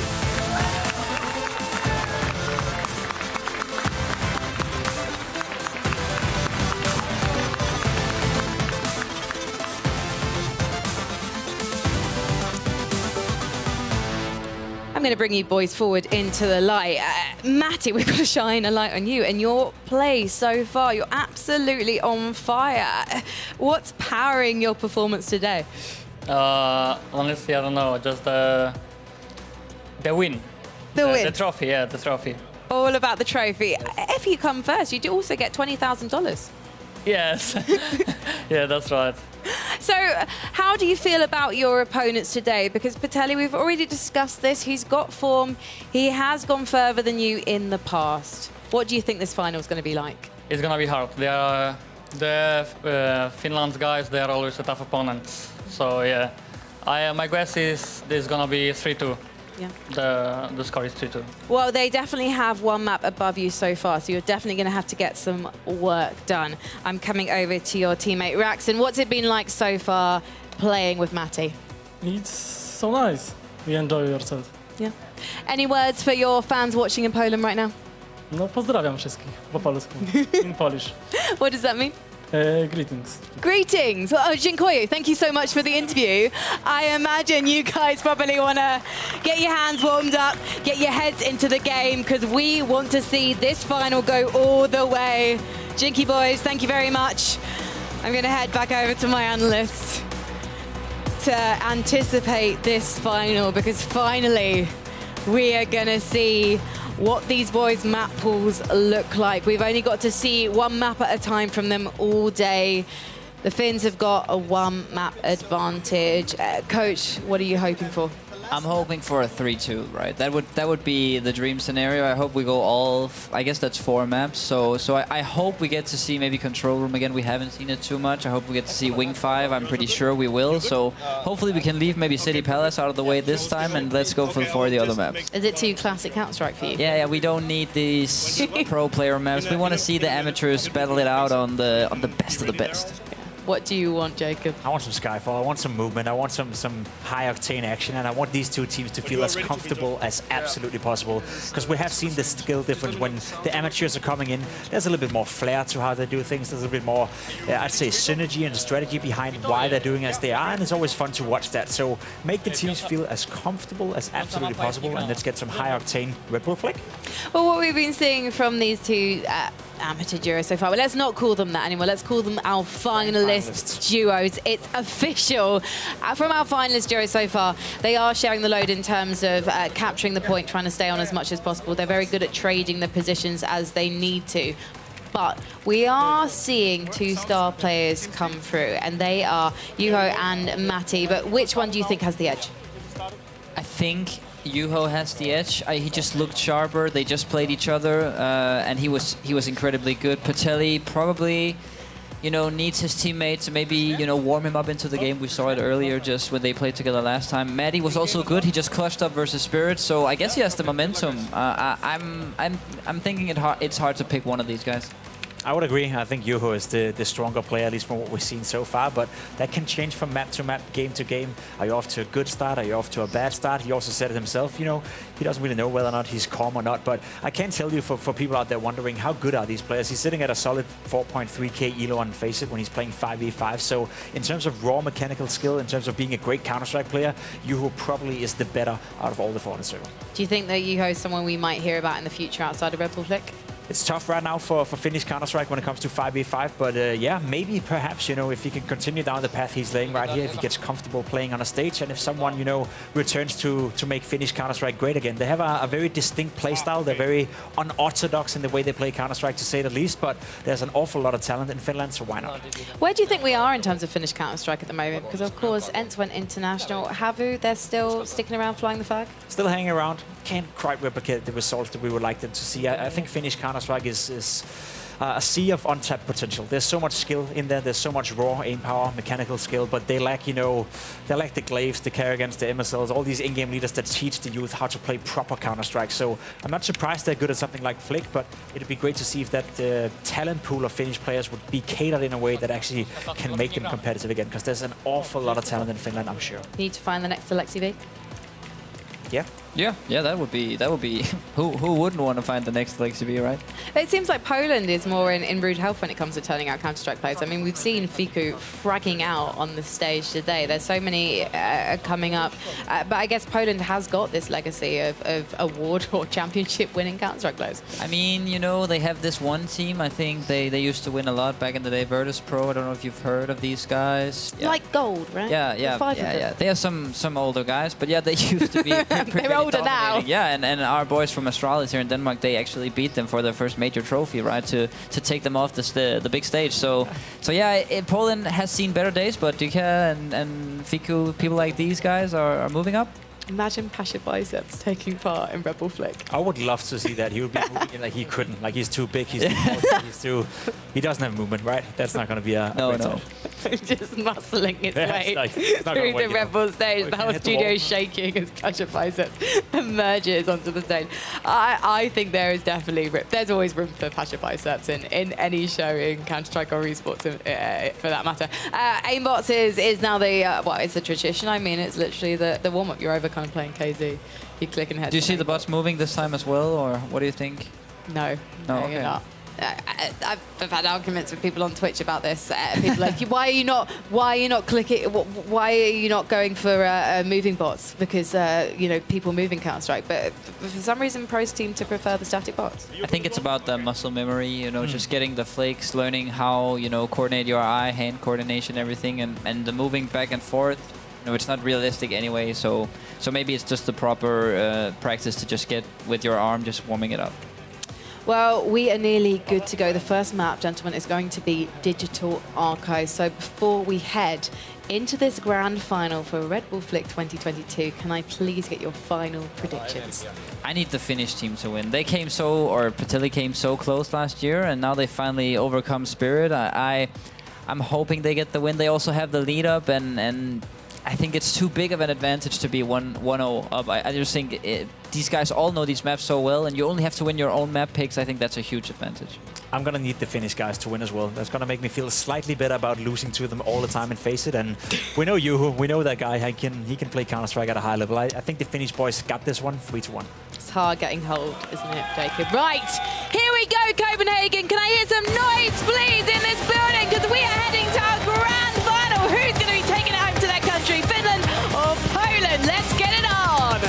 I'm going to bring you boys forward into the light. Matty, we've got to shine a light on you and your play so far. You're absolutely on fire. What's powering your performance today? Honestly, I don't know. Just the win. The win? The trophy, yeah, the trophy. All about the trophy. If you come first, you do also get $20,000. Yes. Yeah, that's right. So how do you feel about your opponents today? Because Petteli, we've already discussed this. He's got form. He has gone further than you in the past. What do you think this final is going to be like? It's gonna be hard. They are Finland's guys. They are always a tough opponents. So yeah, my guess is this is gonna be 3-2. Yeah. The score is 3-2. Well, they definitely have one map above you so far, so you're definitely going to have to get some work done. I'm coming over to your teammate Raxon. What's it been like so far playing with Matty? It's so nice. We enjoy yourself. Yeah. Any words for your fans watching in Poland right now? No, pozdrawiam wszystkich po polsku. In Polish. What does that mean? Greetings. Greetings. Well, dziękuję. Thank you so much for the interview. I imagine you guys probably want to get your hands warmed up, get your heads into the game, because we want to see this final go all the way. Jinky boys, thank you very much. I'm going to head back over to my analysts to anticipate this final, because finally we are going to see what these boys' map pools look like. We've only got to see one map at a time from them all day. The Finns have got a one map advantage. Coach, what are you hoping for? I'm hoping for a 3-2, right? That would be the dream scenario. I hope we go all, I guess that's 4 maps. So I hope we get to see maybe Control Room again. We haven't seen it too much. I hope we get to see Wing 5. I'm pretty sure we will. So hopefully we can leave maybe City Palace out of the way this time and let's go for the other maps. Is it too classic Counter-Strike for you? Yeah, we don't need these pro player maps. We want to see the amateurs battle it out on the best of the best. What do you want, Jacob? I want some Skyfall, I want some movement, I want some high-octane action, and I want these two teams to feel as comfortable as absolutely possible. Because we have seen the skill difference when the amateurs are coming in. There's a little bit more flair to how they do things. There's a bit more, I'd say, synergy and strategy behind why they're doing as they are, and it's always fun to watch that. So make the teams feel as comfortable as absolutely possible, and let's get some high-octane Red Bull Flick. Well, what we've been seeing from these two amateur duos so far, well, let's not call them that anymore. Let's call them our finalist duos. It's official. From our finalist duos so far, they are sharing the load in terms of capturing the point, trying to stay on as much as possible. They're very good at trading the positions as they need to. But we are seeing 2-star players come through, and they are Juho and Matty. But which one do you think has the edge? I think Juho has the edge. He just looked sharper. They just played each other, and he was incredibly good. Petteli probably, needs his teammate to maybe, warm him up into the game. We saw it earlier, just when they played together last time. Matty was also good. He just clutched up versus Spirit, so I guess he has the momentum. I'm thinking it's hard to pick one of these guys. I would agree. I think Juho is the stronger player, at least from what we've seen so far, but that can change from map to map, game to game. Are you off to a good start? Are you off to a bad start? He also said it himself, he doesn't really know whether or not he's calm or not, but I can tell you for people out there wondering how good are these players. He's sitting at a solid 4.3k elo on Faceit when he's playing 5v5, so in terms of raw mechanical skill, in terms of being a great Counter-Strike player, Juho probably is the better out of all the four on the server. Do you think that Juho is someone we might hear about in the future outside of Red Bull Flick? It's tough right now for Finnish Counter-Strike when it comes to 5v5, but yeah, maybe perhaps, if he can continue down the path he's laying right here, if he gets comfortable playing on a stage, and if someone, returns to make Finnish Counter-Strike great again. They have a very distinct playstyle. They're very unorthodox in the way they play Counter-Strike, to say the least, but there's an awful lot of talent in Finland, so why not? Where do you think we are in terms of Finnish Counter-Strike at the moment? Because, of course, ENCE went international. Havu, they're still sticking around flying the flag? Still hanging around. Can't quite replicate the results that we would like them to see. I think Finnish Counter-Strike is a sea of untapped potential. There's so much skill in there. There's so much raw aim power, mechanical skill, but they lack, they lack the Glaives, the Kerrigans, the MSLs, all these in-game leaders that teach the youth how to play proper Counter-Strike. So I'm not surprised they're good at something like Flick, but it'd be great to see if that talent pool of Finnish players would be catered in a way that actually can make them competitive again, because there's an awful lot of talent in Finland, I'm sure. Need to find the next Alexi V? Yeah. Yeah, that would be who wouldn't want to find the next Alexi V, right? It seems like Poland is more in rude health when it comes to turning out Counter-Strike players. I mean, we've seen Fiku fragging out on the stage today. There's so many coming up. But I guess Poland has got this legacy of award or championship winning Counter-Strike players. I mean, they have this one team. I think they used to win a lot back in the day, Virtus Pro. I don't know if you've heard of these guys. Yeah. Like gold, right? Yeah. They have some older guys, but yeah, they used to be They're older now. Yeah, and our boys from Astralis here in Denmark, they actually beat them for their first major trophy, right? To take them off the big stage. So yeah, Poland has seen better days, but Duka and Fiku, people like these guys are moving up. Imagine Pasha Biceps taking part in Red Bull Flick. I would love to see that. He would be moving in like he couldn't. Like he's too big. He doesn't have movement, right? That's not going to be a no. Just muscling its way through the Red Bull stage. The whole studio is shaking as Pasha Biceps emerges onto the stage. I think there is definitely there's always room for Pasha Biceps in any show in Counter-Strike or esports for that matter. Aimbots is now it's a tradition. I mean, it's literally the warm-up. You're over kind of playing KZ. You're clicking heads. Do you see the bots moving this time as well, or what do you think? No, okay. You're not. I've had arguments with people on Twitch about this. People like, why are you not clicking? Why are you not going for moving bots? Because people move in Counter-Strike, but for some reason pros seem to prefer the static bots. I think it's about the muscle memory. Just getting the flakes, learning how coordinate your eye, hand coordination, everything, and the moving back and forth. It's not realistic anyway. So maybe it's just the proper practice to just get with your arm, just warming it up. Well, we are nearly good to go. The first map, gentlemen, is going to be Digital Archive. So before we head into this grand final for Red Bull Flick 2022, can I please get your final predictions? I need the Finnish team to win. They came Patelli came so close last year, and now they finally overcome Spirit. I'm hoping they get the win. They also have the lead up, and I think it's too big of an advantage to be 1-0 up. I just think these guys all know these maps so well, and you only have to win your own map picks. I think that's a huge advantage. I'm going to need the Finnish guys to win as well. That's going to make me feel slightly better about losing to them all the time and face it. And we know Juho. We know that guy. He can play Counter-Strike at a high level. I think the Finnish boys got this one 3-1. It's hard getting hold, isn't it, Jacob? Right, here we go, Copenhagen. Can I hear some noise, please, in this building? Because we are heading to our grand final. Who's going to be taking it home to their country, Finland or Poland? Let's get it on.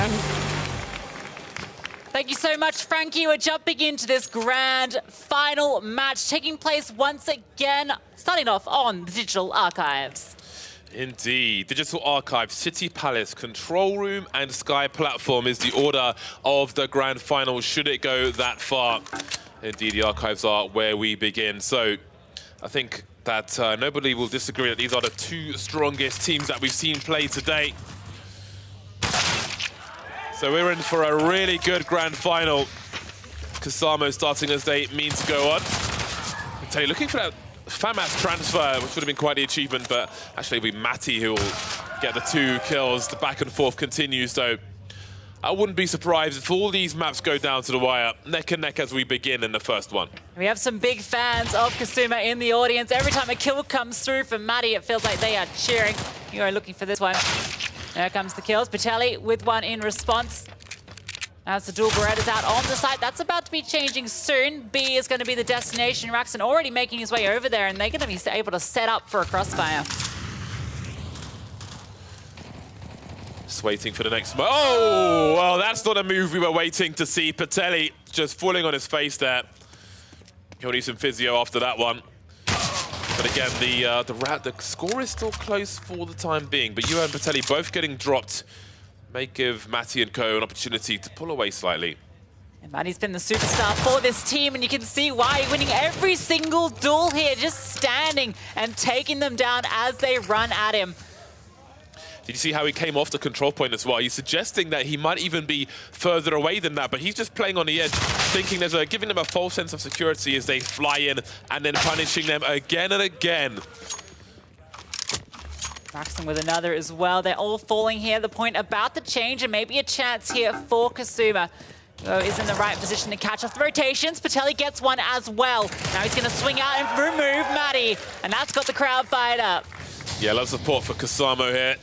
Thank you so much, Frankie. We're jumping into this grand final match taking place once again, starting off on the Digital Archives. Indeed. Digital Archive, City Palace, Control Room and Sky Platform is the order of the grand final, should it go that far. Indeed, the Archives are where we begin. So I think that nobody will disagree that these are the two strongest teams that we've seen play today. So we're in for a really good grand final. Kasamo starting as they mean to go on. Patelli looking for that FAMAS transfer, which would have been quite the achievement, but actually it'll be Matty who will get the 2 kills. The back and forth continues, though. I wouldn't be surprised if all these maps go down to the wire, neck and neck as we begin in the first one. We have some big fans of Kasuma in the audience. Every time a kill comes through from Matty, it feels like they are cheering. You are looking for this one. There comes the kills. Patelli with one in response. As the dual Beretta's out on the site, that's about to be changing soon. B is going to be the destination. Raxon already making his way over there, and they're going to be able to set up for a crossfire. Just waiting for the next move. Oh, well, that's not a move we were waiting to see. Patelli just falling on his face there. He'll need some physio after that one. But again, the score is still close for the time being. But Juho and Patelli both getting dropped may give Matti and co an opportunity to pull away slightly. And Matty's been the superstar for this team, and you can see why, winning every single duel here, just standing and taking them down as they run at him. Did you see how he came off the control point as well? He's suggesting that he might even be further away than that, but he's just playing on the edge, thinking giving them a false sense of security as they fly in and then punishing them again and again. Braxton with another as well. They're all falling here. The point about to change, and maybe a chance here for Kasuma. Is in the right position to catch off the rotations. Patelli gets one as well. Now he's going to swing out and remove Matty, and that's got the crowd fired up. Yeah, a lot of support for Kasamo here.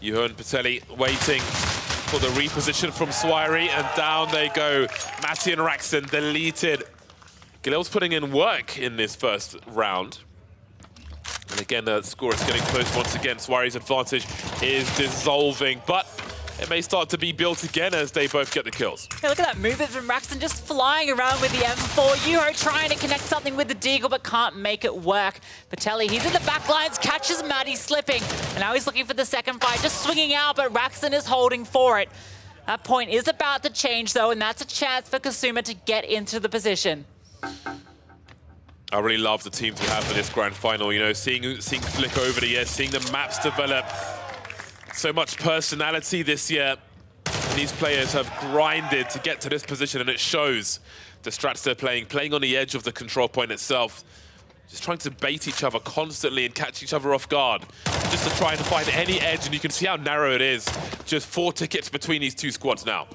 Juho and Patelli waiting for the reposition from Swairi, and down they go. Matti and Raxton deleted. Galil's putting in work in this first round. And again, the score is getting close once again. Swairi's advantage is dissolving, but it may start to be built again as they both get the kills. Hey, look at that movement from Raxton, just flying around with the M4. Juho trying to connect something with the Deagle, but can't make it work. Patelli, he's in the back lines, catches Matty slipping, and now he's looking for the second fight, just swinging out, but Raxton is holding for it. That point is about to change, though, and that's a chance for Kasuma to get into the position. I really love the teams we have for this grand final. You know, seeing Flick over the years, seeing the maps develop. So much personality this year. And these players have grinded to get to this position, and it shows. The strats they're playing on the edge of the control point itself. Just trying to bait each other constantly and catch each other off guard. Just to try and find any edge, and you can see how narrow it is. Just 4 tickets between these two squads now.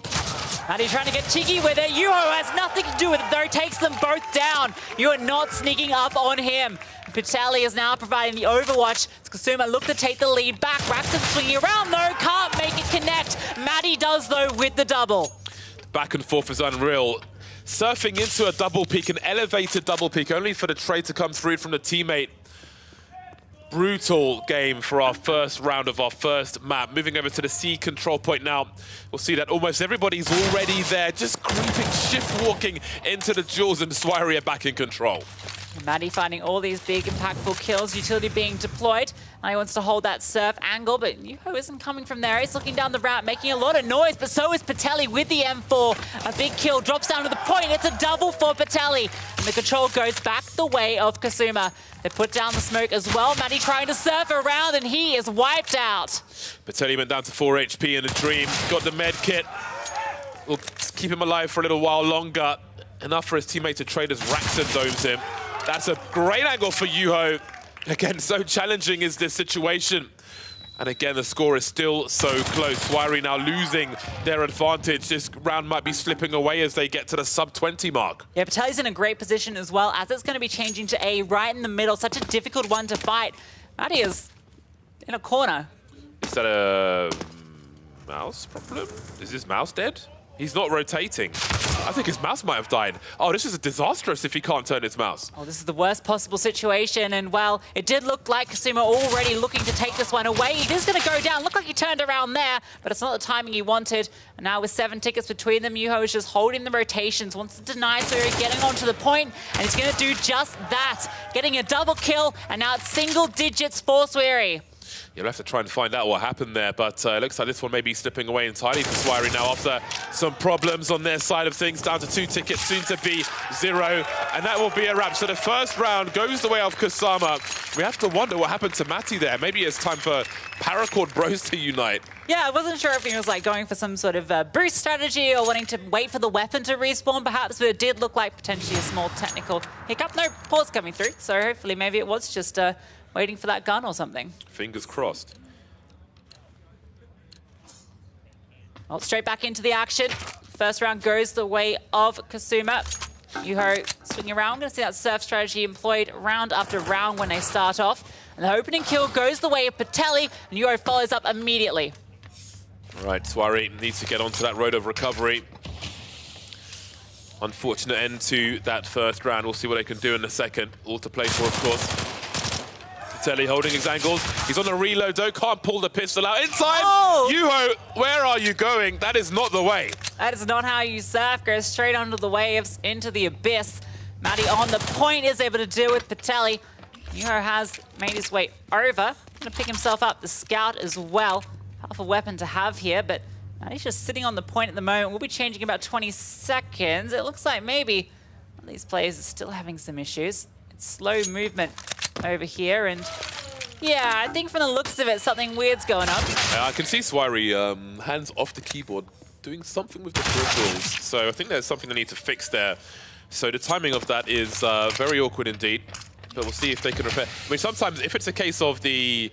Matty trying to get cheeky with it. Juho has nothing to do with it, though. Takes them both down. You are not sneaking up on him. Patelli is now providing the overwatch. Kasuma look to take the lead back. Raxton swinging around, though. Can't make it connect. Matty does, though, with the double. Back and forth is unreal. Surfing into a double peak, an elevated double peak, only for the trade to come through from the teammate. Brutal game for our first round of our first map. Moving over to the C control point now. We'll see that almost everybody's already there, just creeping, shift walking into the duels, and Swairi are back in control. Matty finding all these big, impactful kills, utility being deployed. Now he wants to hold that surf angle, but Juho isn't coming from there. He's looking down the ramp, making a lot of noise, but so is Patelli with the M4. A big kill, drops down to the point. It's a double for Patelli, and the control goes back the way of Kasuma. They put down the smoke as well. Matty trying to surf around, and he is wiped out. Patelli went down to 4 HP in a dream. Got the med kit. We'll keep him alive for a little while longer. Enough for his teammate to trade as Raxton domes him. That's a great angle for Juho. Again, so challenging is this situation. And again, the score is still so close. Swairi now losing their advantage. This round might be slipping away as they get to the sub-20 mark. Yeah, Patelli's in a great position as well, as it's going to be changing to A right in the middle. Such a difficult one to fight. Matty is in a corner. Is that a mouse problem? Is his mouse dead? He's not rotating. I think his mouse might have died. Oh, this is disastrous if he can't turn his mouse. Oh, this is the worst possible situation. And, well, it did look like Kasuma already looking to take this one away. He is going to go down. Looked like he turned around there, but it's not the timing he wanted. And now with 7 tickets between them, Juho is just holding the rotations, wants to deny Swairi getting onto the point, and he's going to do just that. Getting a double kill, and now it's single digits for Swairi. You'll have to try and find out what happened there, but it looks like this one may be slipping away entirely for Swairi now after some problems on their side of things. Down to 2 tickets, soon to be 0, and that will be a wrap. So the first round goes the way of Kasama. We have to wonder what happened to Matty there. Maybe it's time for Paracord Bros to unite. Yeah, I wasn't sure if he was like going for some sort of boost strategy or wanting to wait for the weapon to respawn, perhaps, but it did look like potentially a small technical hiccup. No pause coming through, so hopefully maybe it was just waiting for that gun or something. Fingers crossed. Well, straight back into the action. First round goes the way of Kasuma. Juho swinging around. Going to see that surf strategy employed round after round when they start off. And the opening kill goes the way of Patelli, and Juho follows up immediately. All right, Swairi needs to get onto that road of recovery. Unfortunate end to that first round. We'll see what they can do in the second. All to play for, of course. Patelli holding his angles. He's on a reload though, can't pull the pistol out in time. Oh! Yuho, where are you going? That is not the way. That is not how you surf. Goes straight under the waves, into the abyss. Matty on the point is able to deal with Patelli. Yuho has made his way over. Gonna pick himself up, the scout as well. Powerful weapon to have here, but Matty's just sitting on the point at the moment. We'll be changing about 20 seconds. It looks like maybe one of these players is still having some issues. It's slow movement over here, and yeah, I think from the looks of it, something weird's going on. I can see Swiry hands off the keyboard, doing something with the peripherals. So I think there's something they need to fix there. So the timing of that is very awkward indeed. But we'll see if they can repair. I mean, sometimes if it's a case of the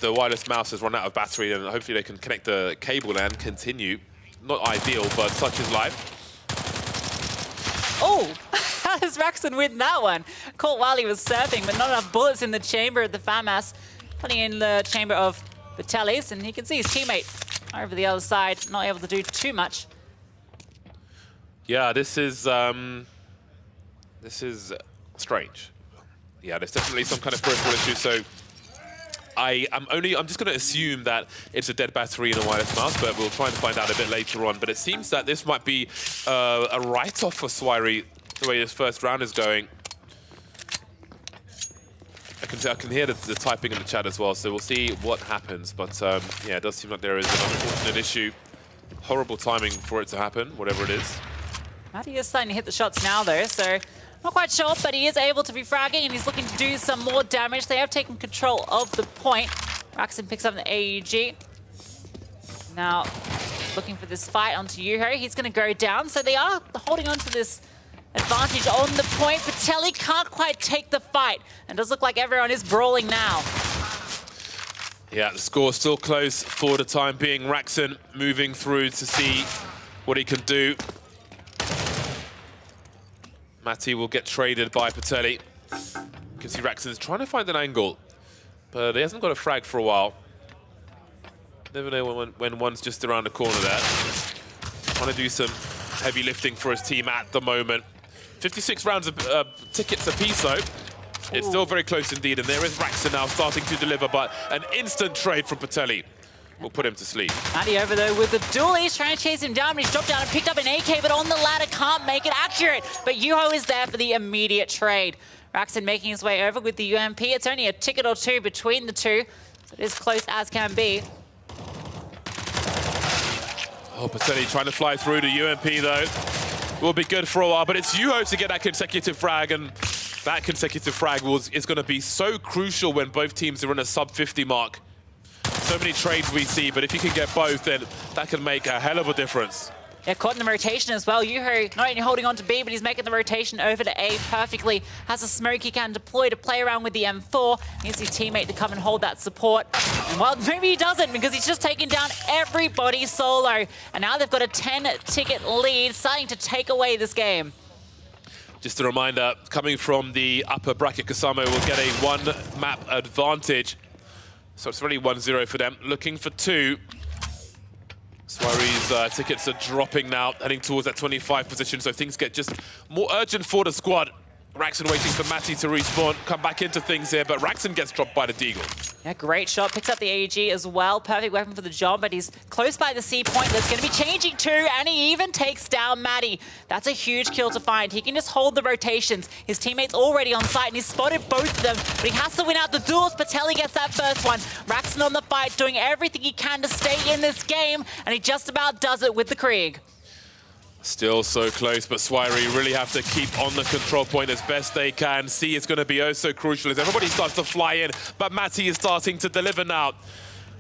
wireless mouse has run out of battery, then hopefully they can connect the cable and continue. Not ideal, but such is life. Oh, how does Raxon win that one? Caught while he was surfing, but not enough bullets in the chamber of the FAMAS. Putting in the chamber of Patelli's, and he can see his teammate over the other side, not able to do too much. Yeah, this is strange. Yeah, there's definitely some kind of peripheral issue, so I'm just going to assume that it's a dead battery in a wireless mouse, but we'll try and find out a bit later on. But it seems that this might be a write-off for Swiry, the way this first round is going. I can hear the typing in the chat as well, so we'll see what happens. But yeah, it does seem like there is an unfortunate issue. Horrible timing for it to happen, whatever it is. Matty is starting to hit the shots now, though, so not quite sure, but he is able to be fragging, and he's looking to do some more damage. They have taken control of the point. Raxon picks up the AEG. Now, looking for this fight onto Yuho. He's going to go down, so they are holding on to this advantage on the point. Patelli can't quite take the fight, and it does look like everyone is brawling now. Yeah, the score's still close for the time being. Raxon moving through to see what he can do. Matty will get traded by Patelli. You can see Raxon's trying to find an angle, but he hasn't got a frag for a while. Never know when one's just around the corner there. Trying to do some heavy lifting for his team at the moment. 56 rounds of tickets apiece, though. It's still very close indeed, and there is Raxon now starting to deliver, but an instant trade from Patelli will put him to sleep. Matty over though with the duel. He's trying to chase him down, but he's dropped down and picked up an AK, but on the ladder can't make it accurate. But Yuho is there for the immediate trade. Raxon making his way over with the UMP. It's only a ticket or two between the two, so it is close as can be. Oh, Patelli trying to fly through the UMP though. Will be good for a while, but it's Yuho to get that consecutive frag, and that consecutive frag is going to be so crucial when both teams are in a sub-50 mark. So many trades we see, but if you can get both, then that can make a hell of a difference. Yeah, caught in the rotation as well. Yuho not only holding on to B, but he's making the rotation over to A perfectly. Has a smoke he can deploy to play around with the M4. Needs his teammate to come and hold that support. And well, maybe he doesn't, because he's just taken down everybody solo. And now they've got a 10-ticket lead, starting to take away this game. Just a reminder, coming from the upper bracket, Kasamo will get a one-map advantage. So it's really 1-0 for them. Looking for two. Swiry's tickets are dropping now, heading towards that 25 position, so things get just more urgent for the squad. Raxon waiting for Matty to respawn, come back into things here, but Raxon gets dropped by the Deagle. Yeah, great shot. Picks up the AEG as well. Perfect weapon for the job, but he's close by the C point. That's going to be changing too, and he even takes down Matty. That's a huge kill to find. He can just hold the rotations. His teammate's already on site, and he's spotted both of them, but he has to win out the duels. Patelli gets that first one. Raxon on the fight, doing everything he can to stay in this game, and he just about does it with the Krieg. Still so close, but Swiry really have to keep on the control point as best they can. C is going to be oh so crucial as everybody starts to fly in, but Matty is starting to deliver now.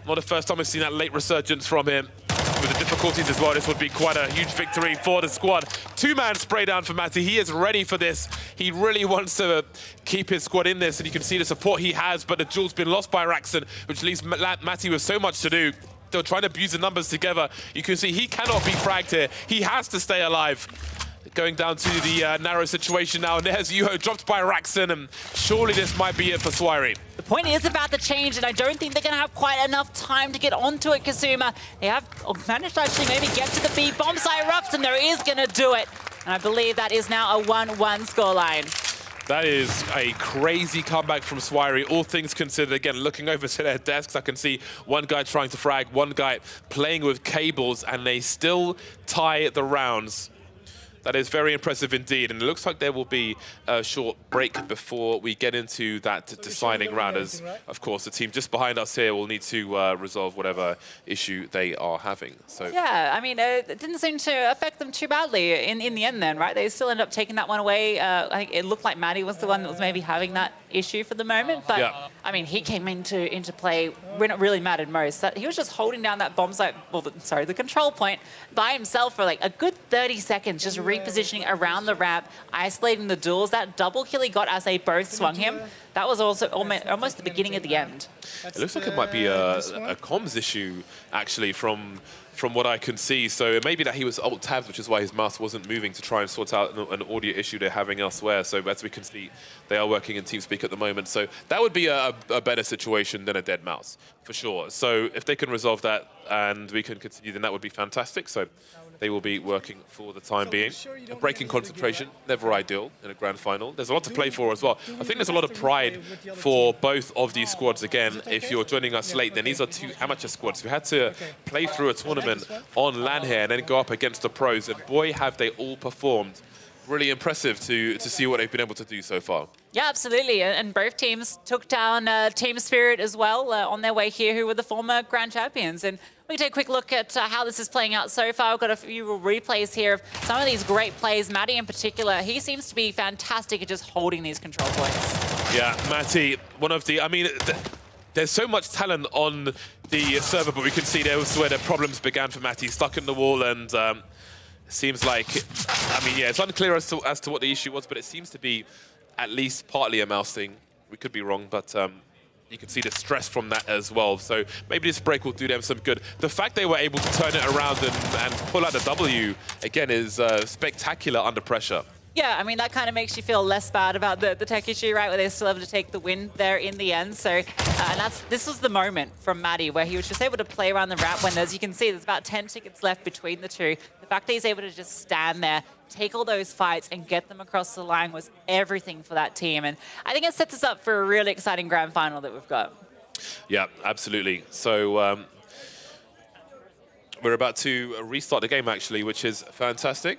Not the first time we've seen that late resurgence from him. With the difficulties as well, this would be quite a huge victory for the squad. Two-man spray down for Matty. He is ready for this. He really wants to keep his squad in this, and you can see the support he has, but the duel's been lost by Raxon, which leaves Matty with so much to do. They're trying to abuse the numbers together. You can see he cannot be fragged here. He has to stay alive. Going down to the narrow situation now, and there's Yuho dropped by Raxon, and surely this might be it for Swiry. The point is about to change, and I don't think they're going to have quite enough time to get onto it, Kasuma. They have managed to actually maybe get to the B. Bomb site erupts, and there is going to do it. And I believe that is now a 1-1 scoreline. That is a crazy comeback from Swirey. All things considered, again, looking over to their desks, I can see one guy trying to frag, one guy playing with cables, and they still tie the rounds. That is very impressive indeed, and it looks like there will be a short break before we get into that deciding round, as, of course, the team just behind us here will need to resolve whatever issue they are having. So yeah, I mean, it didn't seem to affect them too badly in the end then, right? They still ended up taking that one away. I think it looked like Maddie was the one that was maybe having that issue for the moment, but, yeah. I mean, he came into play when it really mattered most. He was just holding down that bomb site, well, the control point by himself for like a good 30 seconds, just repositioning around the ramp, isolating the duels. That double kill he got as they both swung him, that was also almost the beginning of the end. It looks like it might be a comms issue, actually, from what I can see. So it may be that he was alt-tabbed, which is why his mouse wasn't moving to try and sort out an audio issue they're having elsewhere. So as we can see, they are working in TeamSpeak at the moment. So that would be a better situation than a dead mouse, for sure. So if they can resolve that and we can continue, then that would be fantastic. So they will be working for the time being. A break in concentration, never ideal in a grand final. There's a lot to play for as well. I think there's a lot of pride for both of these squads. Again, if you're joining us late, then these are two amateur squads who had to play through a tournament on LAN here and then go up against the pros. And boy, have they all performed. Really impressive to see what they've been able to do so far. Yeah, absolutely. And both teams took down Team Spirit as well on their way here, who were the former Grand Champions. And we can take a quick look at how this is playing out so far. We've got a few replays here of some of these great plays. Matty in particular, he seems to be fantastic at just holding these control points. Yeah, Matty, one of the, I mean, there's so much talent on the server, but we can see there was where the problems began for Matty, stuck in the wall, and seems like, I mean, yeah, it's unclear as to what the issue was, but it seems to be at least partly a mouse thing. We could be wrong, but you can see the stress from that as well. So maybe this break will do them some good. The fact they were able to turn it around and pull out a W, again, is spectacular under pressure. Yeah, I mean, that kind of makes you feel less bad about the tech issue, right, where they still able to take the win there in the end. So, and this was the moment from Matty where he was just able to play around the ramp when, as you can see, there's about 10 tickets left between the two. The fact that he's able to just stand there, take all those fights and get them across the line was everything for that team. And I think it sets us up for a really exciting grand final that we've got. Yeah, absolutely. So we're about to restart the game, actually, which is fantastic.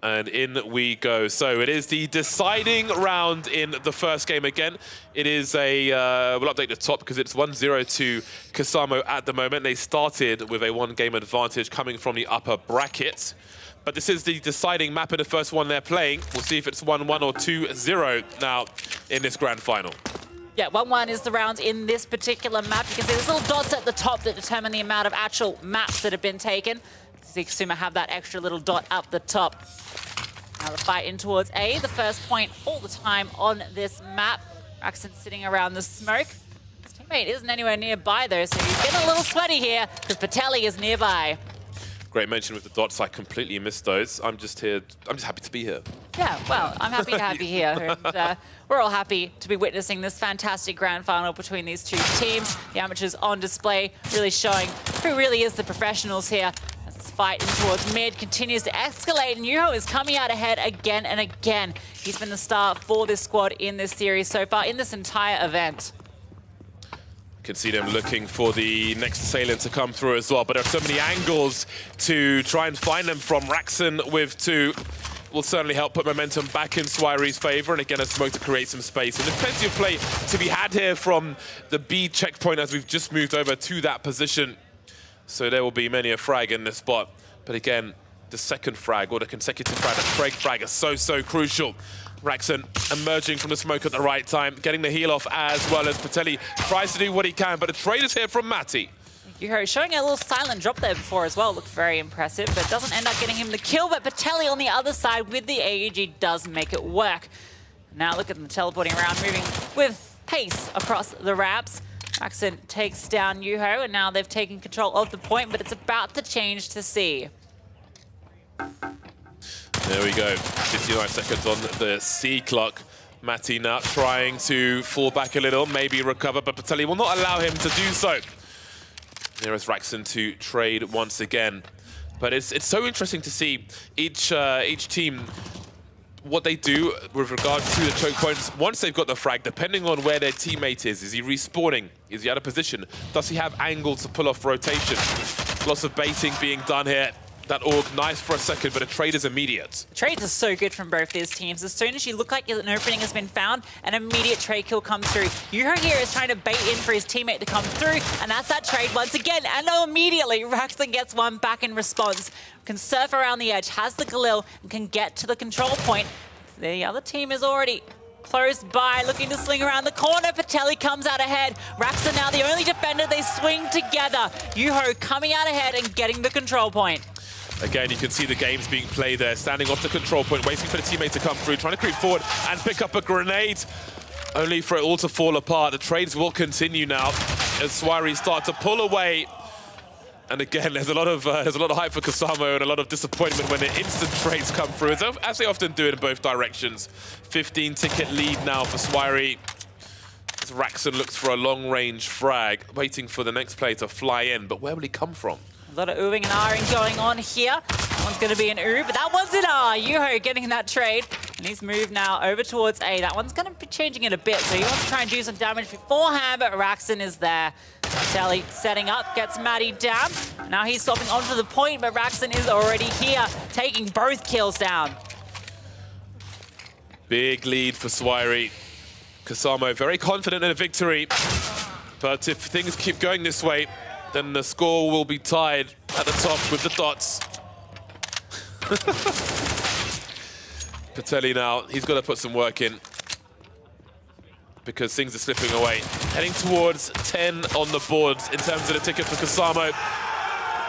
And in we go. So it is the deciding round in the first game again. It is a, we'll update the top because it's 1-0 to Kasamo at the moment. They started with a one-game advantage coming from the upper bracket. But this is the deciding map in the first one they're playing. We'll see if it's 1-1 or 2-0 now in this grand final. Yeah, 1-1 is the round in this particular map. You can see there's little dots at the top that determine the amount of actual maps that have been taken. Xisuma have that extra little dot up the top. Now the fight in towards A, the first point all the time on this map. Raxon sitting around the smoke. His teammate isn't anywhere nearby though, so he's getting a little sweaty here because Patelli is nearby. Great mention with the dots. I completely missed those. I'm just here. I'm just happy to be here. Yeah, well, I'm happy to have you here. And, we're all happy to be witnessing this fantastic grand final between these two teams. The amateurs on display, really showing who really is the professionals here. As this fight in towards mid continues to escalate, and Yuho is coming out ahead again and again. He's been the star for this squad in this series so far, in this entire event. Can see them looking for the next assailant to come through as well, but there are so many angles to try and find them from. Raxon with 2 will certainly help put momentum back in Swirey's favor, and again a smoke to create some space. And there's plenty of play to be had here from the B checkpoint as we've just moved over to that position. So there will be many a frag in this spot. But again, the second frag or the consecutive frag, the Craig frag is so crucial. Raxon emerging from the smoke at the right time, getting the heal off as well as Patelli tries to do what he can, but a trade is here from Matty. Yuho showing a little silent drop there before as well, looked very impressive, but doesn't end up getting him the kill, but Patelli on the other side with the AEG does make it work. Now look at them teleporting around, moving with pace across the ramps. Raxon takes down Yuho, and now they've taken control of the point, but it's about to change to C. There we go, 59 seconds on the C clock. Matty now trying to fall back a little, maybe recover, but Patelli will not allow him to do so. There is Raxon to trade once again. But it's so interesting to see each team what they do with regards to the choke points, once they've got the frag, depending on where their teammate is he respawning? Is he out of position? Does he have angles to pull off rotation? Lots of baiting being done here. That org, nice for a second, but a trade is immediate. Trades are so good from both these teams. As soon as you look like an opening has been found, an immediate trade kill comes through. Yuho here is trying to bait in for his teammate to come through, and that's that trade once again. And immediately, Raxon gets one back in response. Can surf around the edge, has the Galil, and can get to the control point. The other team is already close by, looking to swing around the corner. Patelli comes out ahead. Raxon now the only defender. They swing together. Yuho coming out ahead and getting the control point. Again, you can see the games being played there, standing off the control point, waiting for the teammate to come through, trying to creep forward and pick up a grenade, only for it all to fall apart. The trades will continue now as Swari start to pull away. And again, there's a lot of hype for Kasamo and a lot of disappointment when the instant trades come through, as they often do in both directions. 15-ticket lead now for Swari. As Raxon looks for a long-range frag, waiting for the next player to fly in, but where will he come from? A lot of oohing and ahhing going on here. That one's going to be an ooh, but that one's an ah. Yuho getting that trade. And he's moved now over towards A. That one's going to be changing it a bit, so he wants to try and do some damage beforehand, but Raxon is there. Telly setting up, gets Maddie down. Now he's stopping onto the point, but Raxon is already here, taking both kills down. Big lead for Swari. Kasamo very confident in a victory. But if things keep going this way, then the score will be tied at the top with the dots. Patelli now, he's got to put some work in because things are slipping away. Heading towards 10 on the board in terms of the ticket for Kasamo.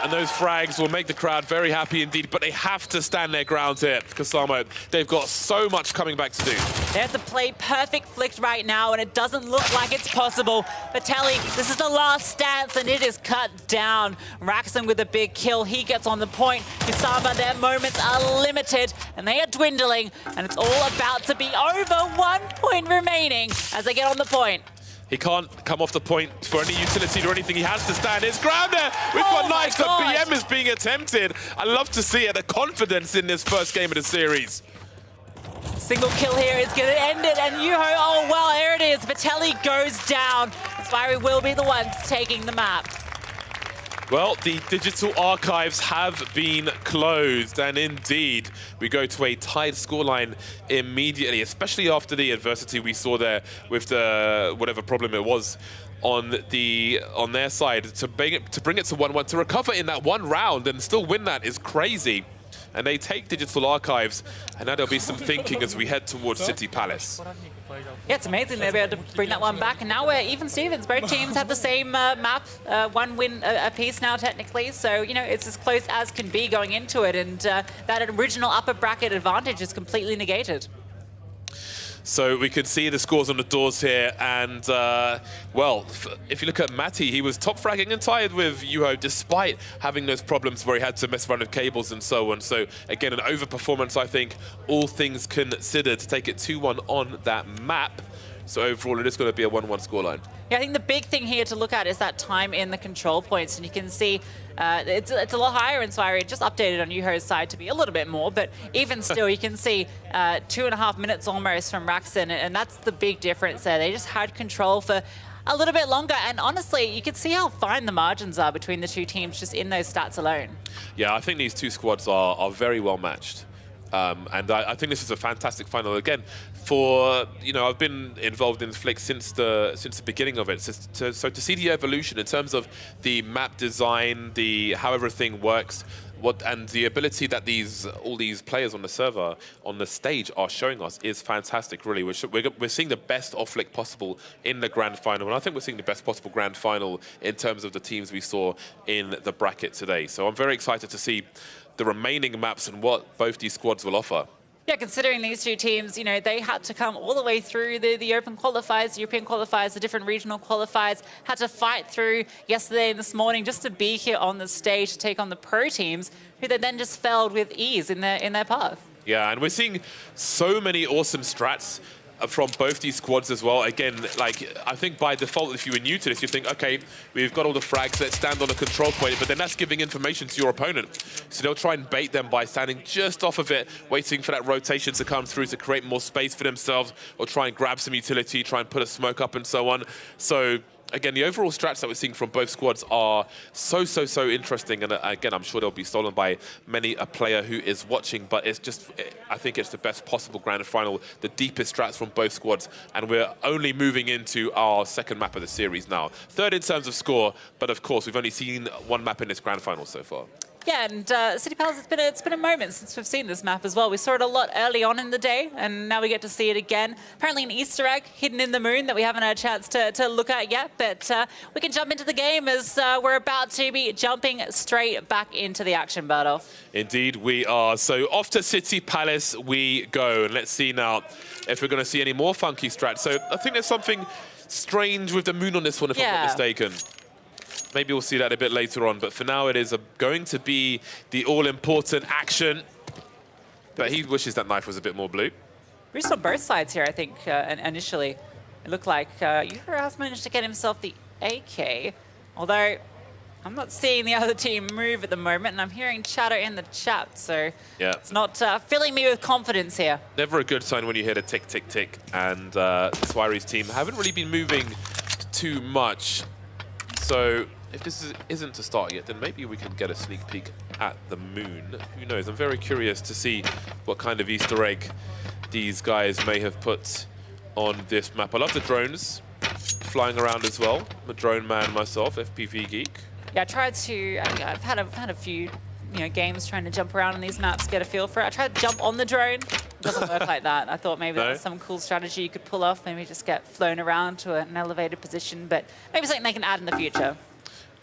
And those frags will make the crowd very happy indeed, but they have to stand their ground here. Kasamo, they've got so much coming back to do. They have to play perfect flicked right now, and it doesn't look like it's possible. Patelli, this is the last stance, and it is cut down. Raxon with a big kill, he gets on the point. Kusama, their moments are limited, and they are dwindling, and it's all about to be over. 1 point remaining as they get on the point. He can't come off the point for any utility or anything. He has to stand his ground there. We've got nice. The BM is being attempted. I love to see it, the confidence in this first game of the series. Single kill here is going to end it, and Yuho, oh well, there it is. Patelli goes down. Swari will be the ones taking the map. Well, the digital archives have been closed, and indeed, we go to a tied scoreline immediately, especially after the adversity we saw there with the whatever problem it was on their side. To bring it to 1-1, to recover in that one round and still win that is crazy. And they take digital archives, and now there'll be some thinking as we head towards City Palace. Yeah, it's amazing they'll be able to bring that one back. And now we're even Stevens. Both teams have the same map, one win apiece now technically. So, you know, it's as close as can be going into it. And that original upper bracket advantage is completely negated. So we can see the scores on the doors here, and well, if you look at Matty, he was top fragging and tied with Yuho despite having those problems where he had to mess around with cables and so on. So again, an overperformance, I think, all things considered, to take it 2-1 on that map. So overall, it is going to be a 1-1 scoreline. Yeah, I think the big thing here to look at is that time in the control points, and you can see it's a lot higher in Swari. It just updated on Yuho's side to be a little bit more, but even still, you can see 2.5 minutes almost from Raxon, and that's the big difference there. They just had control for a little bit longer, and honestly, you can see how fine the margins are between the two teams just in those stats alone. Yeah, I think these two squads are very well matched. And I think this is a fantastic final. Again, for, you know, I've been involved in Flick since the beginning of it. So to see the evolution in terms of the map design, how everything works, and the ability that all these players on the server, on the stage, are showing us is fantastic, really. We're seeing the best of Flick possible in the grand final, and I think we're seeing the best possible grand final in terms of the teams we saw in the bracket today. So I'm very excited to see the remaining maps and what both these squads will offer. Yeah, considering these two teams, you know, they had to come all the way through the open qualifiers, the European qualifiers, the different regional qualifiers, had to fight through yesterday and this morning just to be here on the stage to take on the pro teams, who they then just failed with ease in their path. Yeah, and we're seeing so many awesome strats from both these squads as well. Again, like, I think by default, if you were new to this, you think, okay, we've got all the frags, let's stand on a control point, but then that's giving information to your opponent. So they'll try and bait them by standing just off of it, waiting for that rotation to come through to create more space for themselves, or try and grab some utility, try and put a smoke up and so on. So again, the overall strats that we're seeing from both squads are so interesting. And again, I'm sure they'll be stolen by many a player who is watching, but it's just, I think it's the best possible grand final, the deepest strats from both squads. And we're only moving into our second map of the series now. Third in terms of score, but of course, we've only seen one map in this grand final so far. Yeah, and City Palace, it's been a moment since we've seen this map as well. We saw it a lot early on in the day, and now we get to see it again. Apparently an Easter egg hidden in the moon that we haven't had a chance to look at yet, but we can jump into the game as we're about to be jumping straight back into the action battle. Indeed, we are. So off to City Palace we go, and let's see now if we're going to see any more funky strats. So I think there's something strange with the moon on this one, if I'm not mistaken. Maybe we'll see that a bit later on, but for now it is going to be the all-important action. But he wishes that knife was a bit more blue. Bruce on both sides here, I think, initially. It looked like Yuhiro has managed to get himself the AK, although I'm not seeing the other team move at the moment, and I'm hearing chatter in the chat, so it's not filling me with confidence here. Never a good sign when you hear the tick, tick, tick, and Swari's team haven't really been moving too much. So if this isn't to start yet, then maybe we can get a sneak peek at the moon. Who knows? I'm very curious to see what kind of Easter egg these guys may have put on this map. I love the drones flying around as well. I'm a drone man myself, FPV geek. Yeah, I tried to. I've had a few, games trying to jump around on these maps, get a feel for it. I tried to jump on the drone. It doesn't work like that. I thought maybe that's some cool strategy you could pull off. Maybe just get flown around to an elevated position, but maybe something they can add in the future.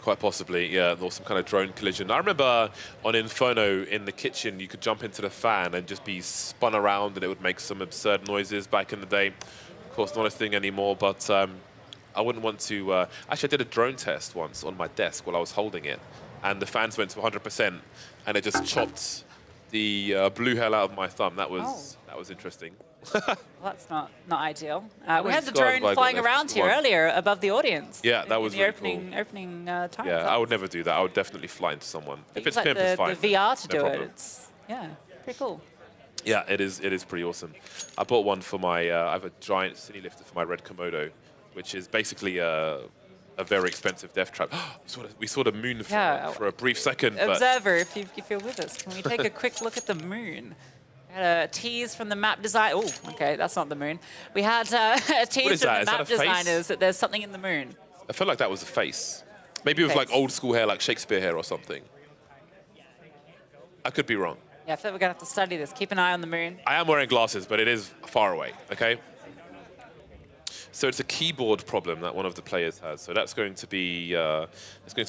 Quite possibly, yeah, or some kind of drone collision. I remember on Inferno in the kitchen, you could jump into the fan and just be spun around and it would make some absurd noises back in the day. Of course, not a thing anymore, but I wouldn't want to... Actually, I did a drone test once on my desk while I was holding it, and the fans went to 100%, and it just chopped the blue hell out of my thumb. That was interesting. Well, that's not ideal. We had the drone flying around here earlier above the audience. Yeah, that was the opening time. Yeah, I would never do that. I would definitely fly into someone. If it's like pimped, it's fine. the VR to no do problem. it. It's pretty cool. Yeah, it is pretty awesome. I bought one for my, I have a giant cine lifter for my red Komodo, which is basically a very expensive death trap. We saw the moon for a brief second. Observer, if you're with us, can we take a quick look at the moon? We had a tease from the map design. Oh, okay, that's not the moon. We had a tease from the map designers that there's something in the moon. I felt like that was a face. Maybe with like old school hair, like Shakespeare hair or something. I could be wrong. Yeah, I feel like we're going to have to study this. Keep an eye on the moon. I am wearing glasses, but it is far away, okay? So it's a keyboard problem that one of the players has. So that's going to be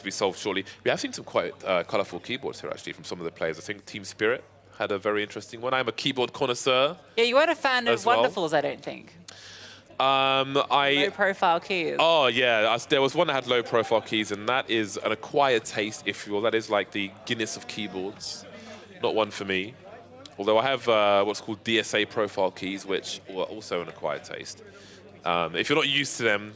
solved shortly. We have seen some quite colorful keyboards here, actually, from some of the players. I think Team Spirit had a very interesting one. I'm a keyboard connoisseur. Yeah, you weren't a fan of Wonderfuls, I don't think. Low-profile keys. Oh, yeah. There was one that had low-profile keys, and that is an acquired taste, if you will. That is like the Guinness of keyboards. Not one for me. Although I have what's called DSA profile keys, which are also an acquired taste. If you're not used to them,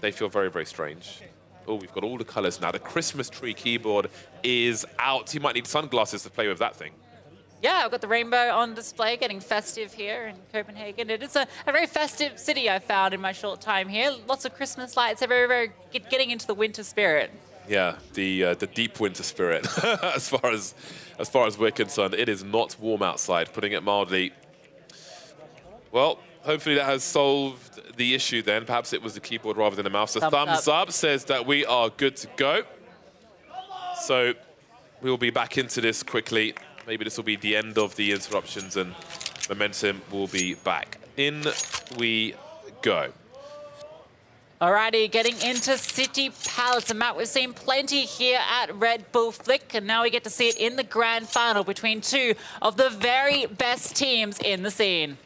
they feel very, very strange. Oh, we've got all the colors now. The Christmas tree keyboard is out. You might need sunglasses to play with that thing. Yeah, I've got the rainbow on display, getting festive here in Copenhagen. It is a very festive city I found in my short time here. Lots of Christmas lights, very getting into the winter spirit. Yeah, the deep winter spirit. as far as we're concerned, it is not warm outside, putting it mildly. Well, hopefully that has solved the issue then. Perhaps it was the keyboard rather than the mouse. So thumbs up says that we are good to go. So we will be back into this quickly. Maybe this will be the end of the interruptions and momentum will be back. In we go. Alrighty, getting into City Palace, a map we've seen plenty here at Red Bull Flick, and now we get to see it in the grand final between two of the very best teams in the scene.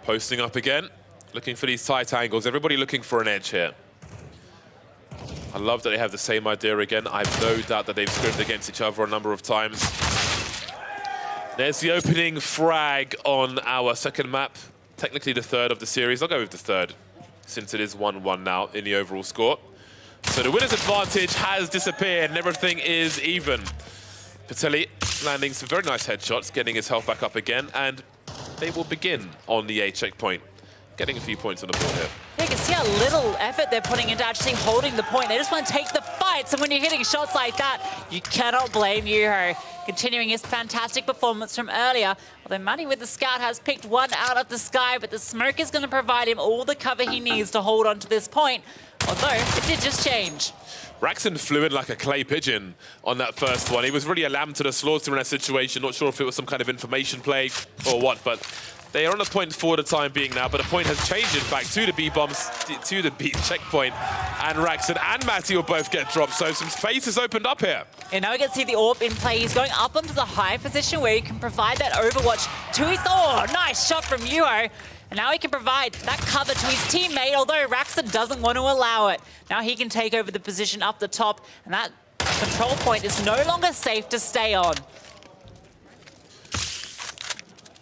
Posting up again, looking for these tight angles. Everybody looking for an edge here. I love that they have the same idea again. I have no doubt that they've scrimmaged against each other a number of times. There's the opening frag on our second map. Technically the third of the series. I'll go with the third, since it is 1-1 now in the overall score. So the winner's advantage has disappeared and everything is even. Patelli landing some very nice headshots, getting his health back up again, and they will begin on the A checkpoint, getting a few points on the board here. You can see how little effort they're putting into actually holding the point. They just want to take the fight. So when you're hitting shots like that, you cannot blame Yuho. Continuing his fantastic performance from earlier. Although Matty with the scout has picked one out of the sky, but the smoke is going to provide him all the cover he needs to hold on to this point. Although it did just change. Raxon flew in like a clay pigeon on that first one. He was really a lamb to the slaughter in that situation. Not sure if it was some kind of information play or what, but they are on a point for the time being now, but a point has changed, in fact, to the B-bombs, to the B checkpoint, and Raxon and Matty will both get dropped, so some space has opened up here. And now we can see the AWP in play. He's going up onto the high position where he can provide that overwatch to his... Oh, nice shot from Yuho. And now he can provide that cover to his teammate, although Raxon doesn't want to allow it. Now he can take over the position up the top, and that control point is no longer safe to stay on.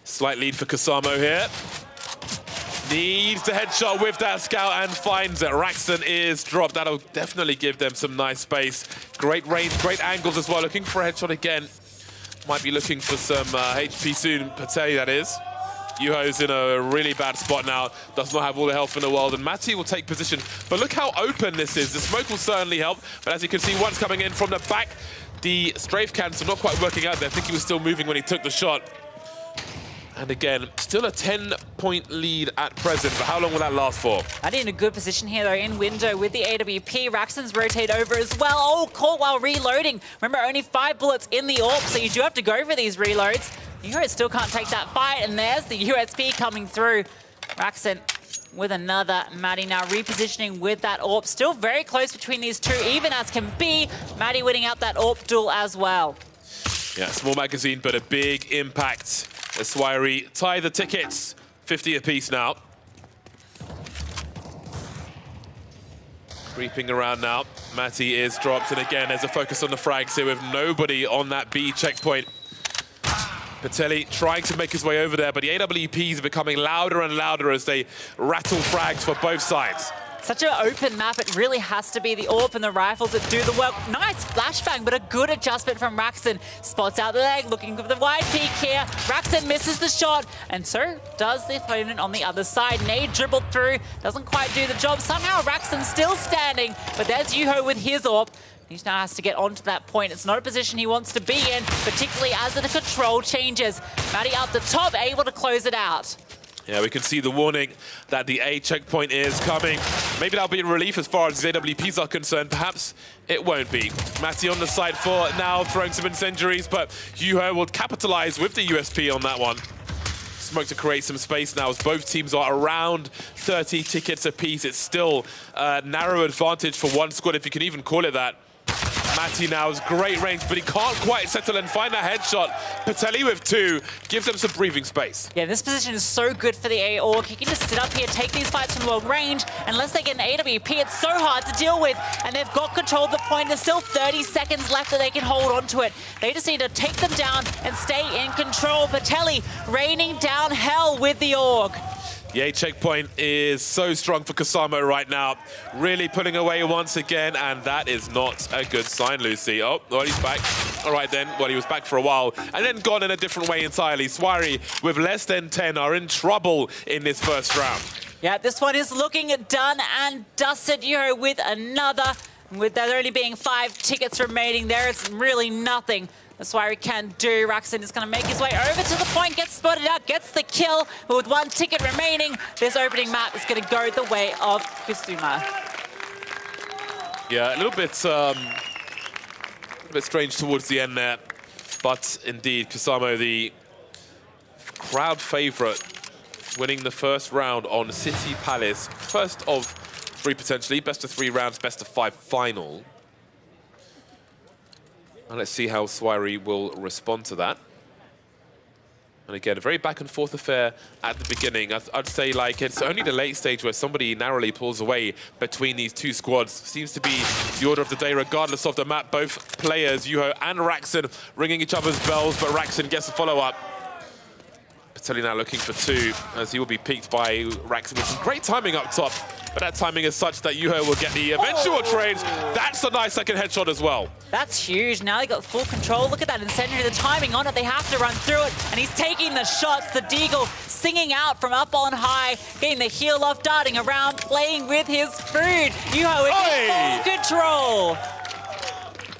Slight lead for Kasamo here. Needs the headshot with that scout and finds it. Raxon is dropped. That'll definitely give them some nice space. Great range, great angles as well. Looking for a headshot again. Might be looking for some HP soon. Patelli, that is. Yuho's in a really bad spot now. Does not have all the health in the world. And Matty will take position. But look how open this is. The smoke will certainly help. But as you can see, one's coming in from the back. The strafe cancel not quite working out there. I think he was still moving when he took the shot. And again, still a 10-point lead at present, but how long will that last for? Matty in a good position here, though, in window with the AWP. Raxon's rotate over as well. Oh, caught while reloading. Remember, only 5 bullets in the AWP, so you do have to go for these reloads. Yuho still can't take that fight, and there's the USP coming through. Raxon with another. Matty now repositioning with that AWP. Still very close between these two, even as can be. Matty winning out that AWP duel as well. Yeah, small magazine, but a big impact. Aswiri tie the tickets, 50 apiece now. Creeping around now. Matty is dropped, and again, there's a focus on the frags here with nobody on that B checkpoint. Patelli trying to make his way over there, but the AWPs are becoming louder and louder as they rattle frags for both sides. Such an open map, it really has to be the AWP and the rifles that do the work. Nice flashbang, but a good adjustment from Raxon. Spots out the leg, looking for the wide peak here. Raxon misses the shot, and so does the opponent on the other side. Nade dribbled through, doesn't quite do the job. Somehow Raxon's still standing, but there's Yuho with his AWP. He now has to get onto that point. It's not a position he wants to be in, particularly as the control changes. Matty up the top, able to close it out. Yeah, we can see the warning that the A checkpoint is coming. Maybe that'll be a relief as far as the AWPs are concerned. Perhaps it won't be. Matty on the side for now, throwing some incendiaries, but Yuho will capitalize with the USP on that one. Smoke to create some space now as both teams are around 30 tickets apiece. It's still a narrow advantage for one squad, if you can even call it that. Matty now has great range, but he can't quite settle and find a headshot. Patelli with 2 gives them some breathing space. Yeah, this position is so good for the AWP. He can just sit up here, take these fights from long range. Unless they get an AWP, it's so hard to deal with. And they've got control of the point. There's still 30 seconds left that they can hold on to it. They just need to take them down and stay in control. Patelli raining down hell with the AWP. The A checkpoint is so strong for Kasamo right now. Really pulling away once again, and that is not a good sign, Lucy. Oh, well, he's back. All right, then. Well, he was back for a while, and then gone in a different way entirely. Swari, with less than 10, are in trouble in this first round. Yeah, this one is looking done and dusted. Yuho with another. With there only being 5 tickets remaining, there is really nothing that's why we can do. Raxon is going to make his way over to the point, gets spotted out, gets the kill. But with 1 ticket remaining, this opening map is going to go the way of Kusuma. Yeah, a little bit strange towards the end there. But indeed, Kasamo, the crowd favorite, winning the first round on City Palace. First of 3 potentially, best of 3 rounds, best of 5 final. And let's see how Swiri will respond to that. And again, a very back and forth affair at the beginning. I'd say like it's only the late stage where somebody narrowly pulls away between these two squads. Seems to be the order of the day regardless of the map. Both players, Juho and Raxon, ringing each other's bells, but Raxon gets a follow-up. Patelli now looking for two, as he will be peaked by Raxon with some great timing up top. But that timing is such that Juho will get the eventual trade. That's a nice second headshot as well. That's huge. Now they got full control. Look at that incendiary, the timing on it. They have to run through it. And he's taking the shots. The Deagle singing out from up on high, getting the heel off, darting around, playing with his food. Juho is in full control.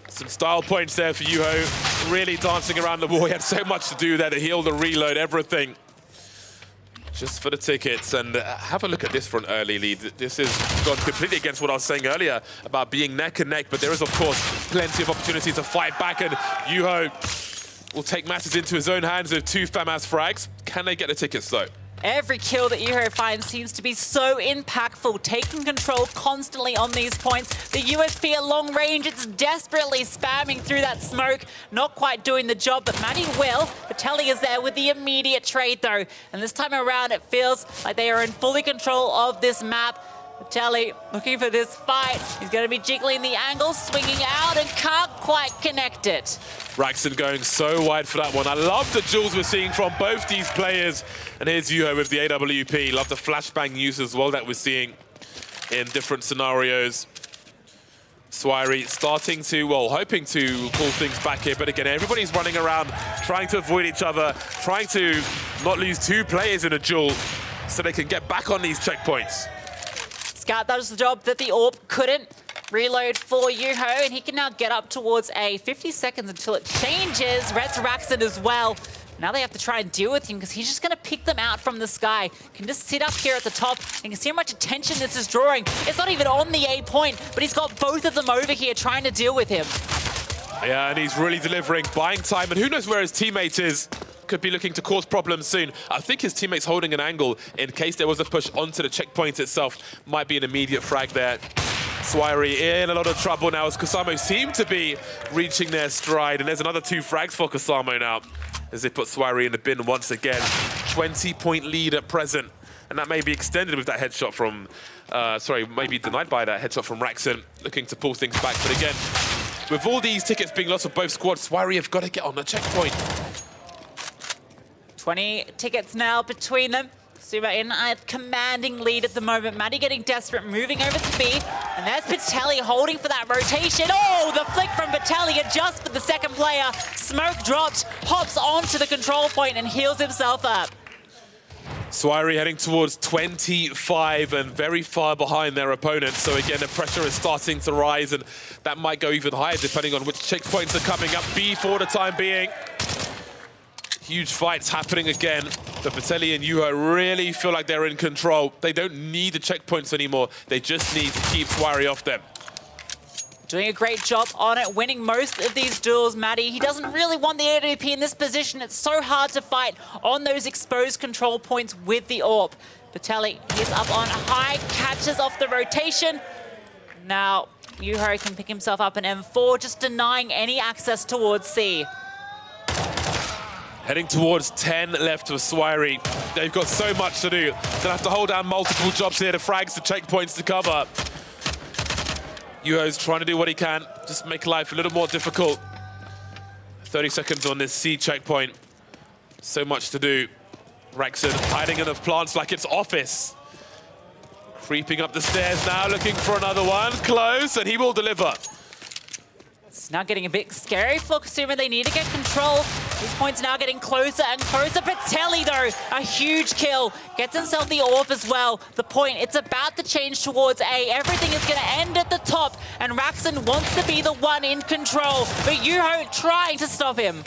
Some style points there for Juho. Really dancing around the wall. He had so much to do there to heal, the reload, everything. Just for the tickets, and have a look at this for an early lead. This has gone completely against what I was saying earlier about being neck and neck, but there is, of course, plenty of opportunity to fight back, and Juho will take matters into his own hands with 2 FAMAS frags. Can they get the tickets, though? Every kill that Juho finds seems to be so impactful, taking control constantly on these points. The USP at long range, it's desperately spamming through that smoke, not quite doing the job, but Matty will. Patelli is there with the immediate trade, though. And this time around, it feels like they are in fully control of this map. Patelli looking for this fight. He's going to be jiggling the angle, swinging out, and can't quite connect it. Raxon going so wide for that one. I love the duels we're seeing from both these players. And here's Juho with the AWP. Love the flashbang use as well that we're seeing in different scenarios. Swiry starting to, well, hoping to pull things back here. But again, everybody's running around, trying to avoid each other, trying to not lose 2 players in a duel so they can get back on these checkpoints. Scout does the job that the AWP couldn't. Reload for Juho, and he can now get up towards a 50 seconds until it changes. Red to Raxon as well. Now they have to try and deal with him because he's just going to pick them out from the sky. Can just sit up here at the top and you can see how much attention this is drawing. It's not even on the A point, but he's got both of them over here trying to deal with him. Yeah, and he's really delivering, buying time, and who knows where his teammate is. Could be looking to cause problems soon. I think his teammate's holding an angle in case there was a push onto the checkpoint itself. Might be an immediate frag there. Swiry in a lot of trouble now as Kusamo seem to be reaching their stride. And there's another 2 frags for Kusamo now as they put Swiry in the bin once again. 20-point lead at present. And that may be extended with that headshot from, maybe denied by that headshot from Raxon, looking to pull things back. But again, with all these tickets being lost of both squads, Swiry have got to get on the checkpoint. 20 tickets now between them. Suba in a commanding lead at the moment. Maddie getting desperate, moving over to B. And there's Patelli holding for that rotation. Oh, the flick from Patelli adjusts for the second player. Smoke dropped, hops onto the control point and heals himself up. Swiry heading towards 25 and very far behind their opponents. So again, the pressure is starting to rise and that might go even higher depending on which checkpoints are coming up. B for the time being. Huge fights happening again. But Patelli and Juho really feel like they're in control. They don't need the checkpoints anymore. They just need to keep Swiry off them. Doing a great job on it, winning most of these duels, Maddie. He doesn't really want the AWP in this position. It's so hard to fight on those exposed control points with the AWP. Patelli, he's up on high, catches off the rotation. Now, Juho can pick himself up in M4, just denying any access towards C. Heading towards 10 left for Swiry. They've got so much to do. They'll have to hold down multiple jobs here, the frags, the checkpoints to cover. Juho's trying to do what he can, just make life a little more difficult. 30 seconds on this C checkpoint. So much to do. Raxon hiding in the plants like it's office. Creeping up the stairs now, looking for another one. Close, and he will deliver. It's now getting a bit scary for Kasuma. They need to get control. These points now getting closer and closer. Patelli, though, a huge kill. Gets himself the AWP as well. The point, it's about to change towards A. Everything is going to end at the top, and Raxon wants to be the one in control. But Juho trying to stop him.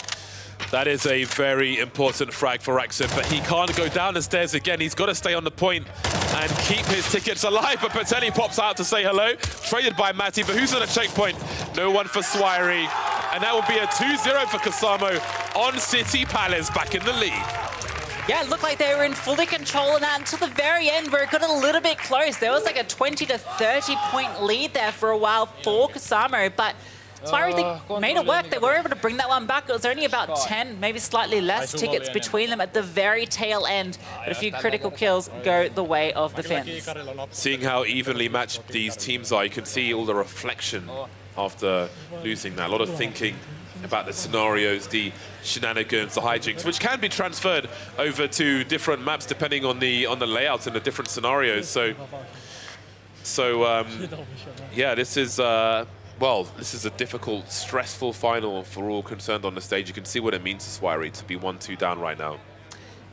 That is a very important frag for Raxon, but he can't go down the stairs again. He's got to stay on the point and keep his tickets alive. But Patelli pops out to say hello, traded by Matty, but who's on a checkpoint? No one for Swiry. And that will be a 2-0 for Kusamo on City Palace, back in the lead. Yeah, it looked like they were in fully control of that until the very end where it got a little bit close. There was like a 20 to 30 point lead there for a while for Kusamo, but Swiry, they made it work. They were able to bring that one back. It was only about 10, maybe slightly less tickets between them at the very tail end. But a few critical kills go the way of the Finns. Seeing how evenly matched these teams are, you can see all the reflection after losing that. A lot of thinking about the scenarios, the shenanigans, the hijinks, which can be transferred over to different maps depending on the layouts and the different scenarios. So yeah, this is this is a difficult, stressful final for all concerned on the stage. You can see what it means to Swiry to be 1-2 down right now.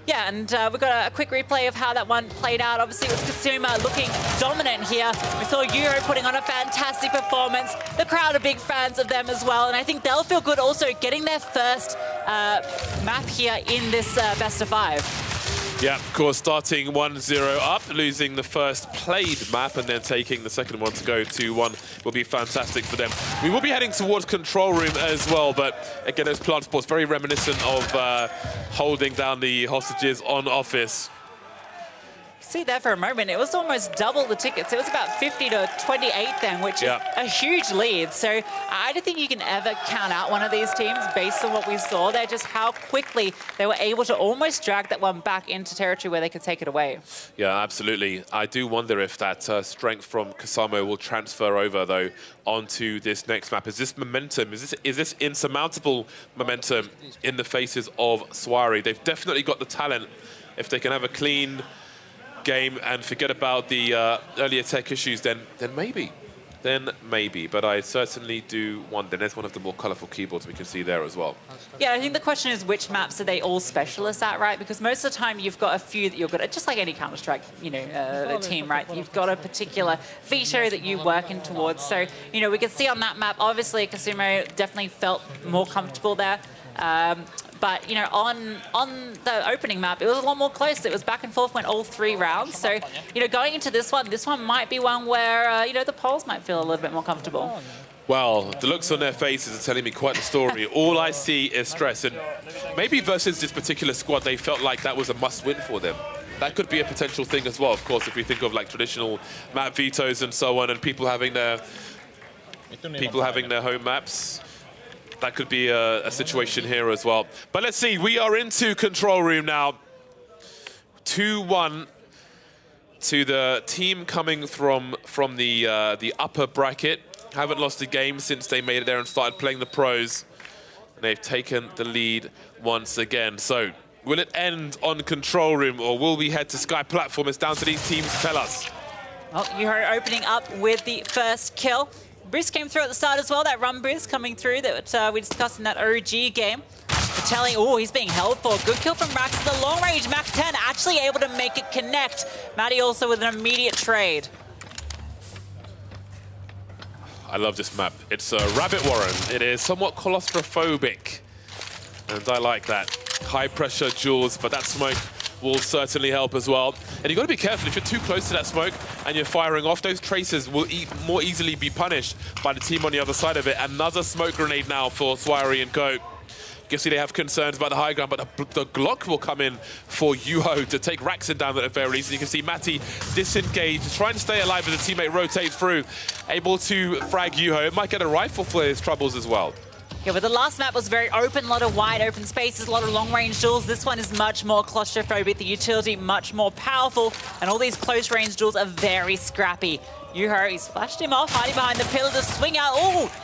Yeah, and we've got a quick replay of how that one played out. Obviously, it was Kasuma looking dominant here. We saw Euro putting on a fantastic performance. The crowd are big fans of them as well, and I think they'll feel good also getting their first map here in this best of 5. Yeah, of course, starting 1-0 up, losing the first played map and then taking the second one to go 2-1 will be fantastic for them. We will be heading towards control room as well, but again, those plant sports very reminiscent of holding down the hostages on Office. See there for a moment, it was almost double the tickets. It was about 50 to 28 then, which is a huge lead. So I don't think you can ever count out one of these teams based on what we saw there, just how quickly they were able to almost drag that one back into territory where they could take it away. Yeah, absolutely. I do wonder if that strength from Kasamo will transfer over, though, onto this next map. Is this momentum, is this insurmountable momentum in the faces of Swiry? They've definitely got the talent. If they can have a clean game and forget about the earlier tech issues, then maybe. But I certainly do wonder. There's one of the more colourful keyboards we can see there as well. Yeah, I think the question is which maps are they all specialists at, right? Because most of the time you've got a few that you're good at, just like any Counter-Strike, team, right? You've got a particular feature that you work in towards. So, we can see on that map, obviously Kasumo definitely felt more comfortable there. But, on the opening map, it was a lot more close. It was back and forth, went all 3 rounds. So, going into this one might be one where, the Poles might feel a little bit more comfortable. Well, the looks on their faces are telling me quite the story. All I see is stress. And maybe versus this particular squad, they felt like that was a must-win for them. That could be a potential thing as well, of course, if we think of like traditional map vetoes and so on, and people having their home maps. That could be a situation here as well. But let's see, we are into control room now. 2-1 to the team coming from the upper bracket. Haven't lost a game since they made it there and started playing the pros. And they've taken the lead once again. So will it end on control room, or will we head to Sky Platform? It's down to these teams to tell us. Well, you are opening up with the first kill. Bruce came through at the start as well, that run Bruce coming through that we discussed in that OG game. Telling, he's being held for. Good kill from Rax. The long range Mac 10 actually able to make it connect. Maddie also with an immediate trade. I love this map. It's a Rabbit Warren. It is somewhat claustrophobic, and I like that. High pressure duels, but that smoke will certainly help as well. And you've got to be careful. If you're too close to that smoke and you're firing off, those tracers will more easily be punished by the team on the other side of it. Another smoke grenade now for Swiry and Co. You can see they have concerns about the high ground, but the Glock will come in for Yuho to take Raxon down at the very least. And you can see Matty disengaged, trying to stay alive as the teammate rotates through, able to frag Yuho. It might get a rifle for his troubles as well. Yeah, but the last map was very open, a lot of wide open spaces, a lot of long-range duels. This one is much more claustrophobic, the utility much more powerful, and all these close-range duels are very scrappy. Yuho, he's flashed him off, hiding behind the pillar to swing out.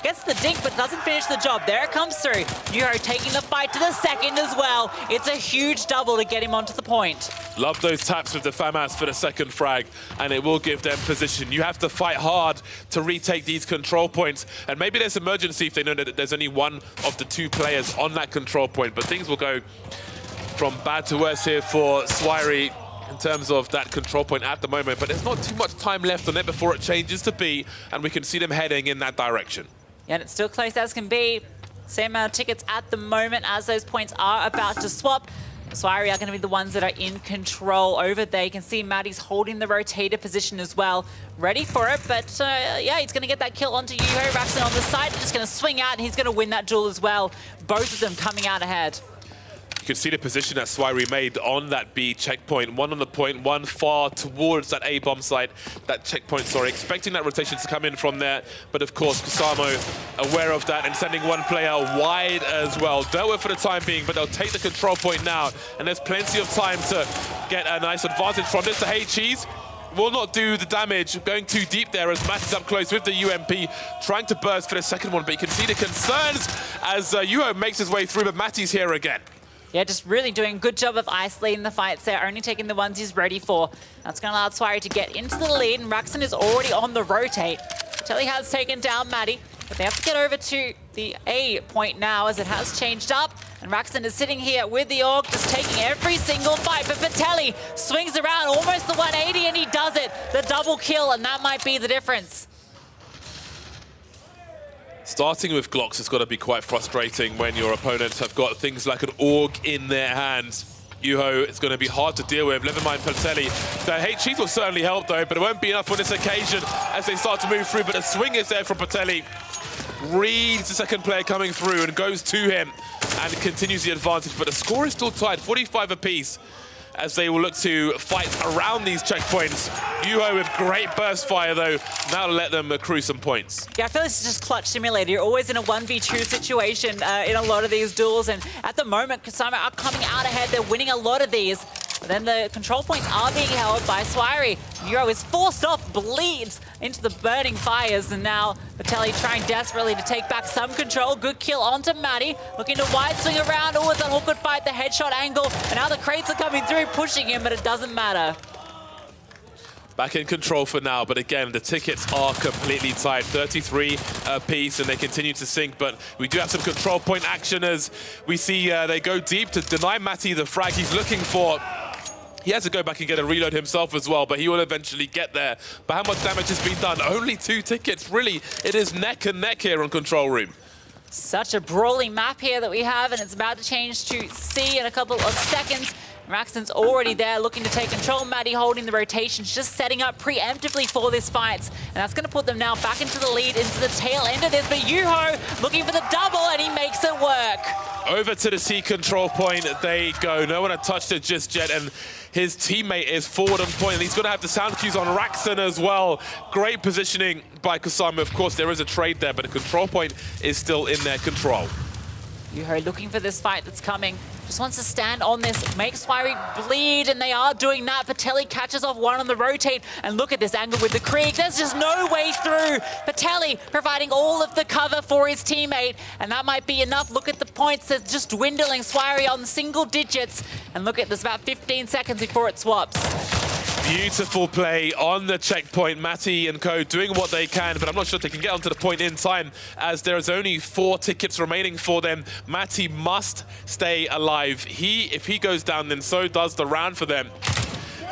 Gets the dink, but doesn't finish the job. There it comes through. Yuho taking the fight to the second as well. It's a huge double to get him onto the point. Love those taps with the FAMAS for the second frag, and it will give them position. You have to fight hard to retake these control points, and maybe there's emergency if they know that there's only one of the 2 players on that control point, but things will go from bad to worse here for Swiry in terms of that control point at the moment, but there's not too much time left on it before it changes to B, and we can see them heading in that direction. Yeah, and it's still close as can be. Same amount of tickets at the moment as those points are about to swap. Swiry are going to be the ones that are in control over there. You can see Maddie's holding the rotator position as well. Ready for it, but yeah, he's going to get that kill onto Yuho. Raxon on the side, just going to swing out, and he's going to win that duel as well. Both of them coming out ahead. You can see the position that Swiry made on that B checkpoint. One on the point, one far towards that A bomb site, that checkpoint, sorry, expecting that rotation to come in from there. But of course, Kusamo aware of that and sending one player wide as well. Dealt with for the time being, but they'll take the control point now. And there's plenty of time to get a nice advantage from this. The Hey Cheese will not do the damage, going too deep there as Matt is up close with the UMP, trying to burst for the second one, but you can see the concerns as Yuho makes his way through, but Matty's here again. Yeah, just really doing a good job of isolating the fights there, only taking the ones he's ready for. That's going to allow Swiry to get into the lead, and Raxon is already on the rotate. Telly has taken down Matty, but they have to get over to the A point now as it has changed up. And Raxon is sitting here with the Org, just taking every single fight. But Patelli swings around almost the 180 and he does it. The double kill, and that might be the difference. Starting with Glocks has got to be quite frustrating when your opponents have got things like an Org in their hands. Yuho is going to be hard to deal with. Never mind Patelli. The H-Cheese will certainly help though, but it won't be enough on this occasion as they start to move through. But the swing is there from Patelli. Reads the second player coming through and goes to him and continues the advantage. But the score is still tied, 45 apiece, as they will look to fight around these checkpoints. Yuho with great burst fire though, now let them accrue some points. Yeah, I feel this is just Clutch Simulator. You're always in a 1v2 situation in a lot of these duels, and at the moment, Kusama are coming out ahead. They're winning a lot of these. But then the control points are being held by Swiry. Yuho is forced off, bleeds into the burning fires, and now Patelli trying desperately to take back some control. Good kill onto Matty, looking to wide swing around. Oh, it's an awkward fight, the headshot angle, and now the crates are coming through, pushing him, but it doesn't matter. Back in control for now, but again, the tickets are completely tied, 33 apiece, and they continue to sink, but we do have some control point action as we see they go deep to deny Matty the frag he's looking for. He has to go back and get a reload himself as well, but he will eventually get there. But how much damage has been done? Only 2 tickets, really. It is neck and neck here on Control Room. Such a brawling map here that we have, and it's about to change to C in a couple of seconds. Raxon's already there looking to take control. Matty holding the rotations, just setting up preemptively for this fight. And that's going to put them now back into the lead, into the tail end of this. But Yuho looking for the double, and he makes it work. Over to the C control point they go. No one had touched it just yet, and his teammate is forward on point, and he's going to have the sound cues on Raxon as well. Great positioning by Kusama. Of course, there is a trade there, but the control point is still in their control. Yuho looking for this fight that's coming. Just wants to stand on this, make Swiry bleed, and they are doing that. Patelli catches off one on the rotate, and look at this angle with the Krieg. There's just no way through. Patelli providing all of the cover for his teammate, and that might be enough. Look at the points, they're just dwindling. Swiry on single digits, and look at this, about 15 seconds before it swaps. Beautiful play on the checkpoint. Matty and co doing what they can, but I'm not sure if they can get onto the point in time as there is only 4 tickets remaining for them. Matty must stay alive. If he goes down, then so does the round for them.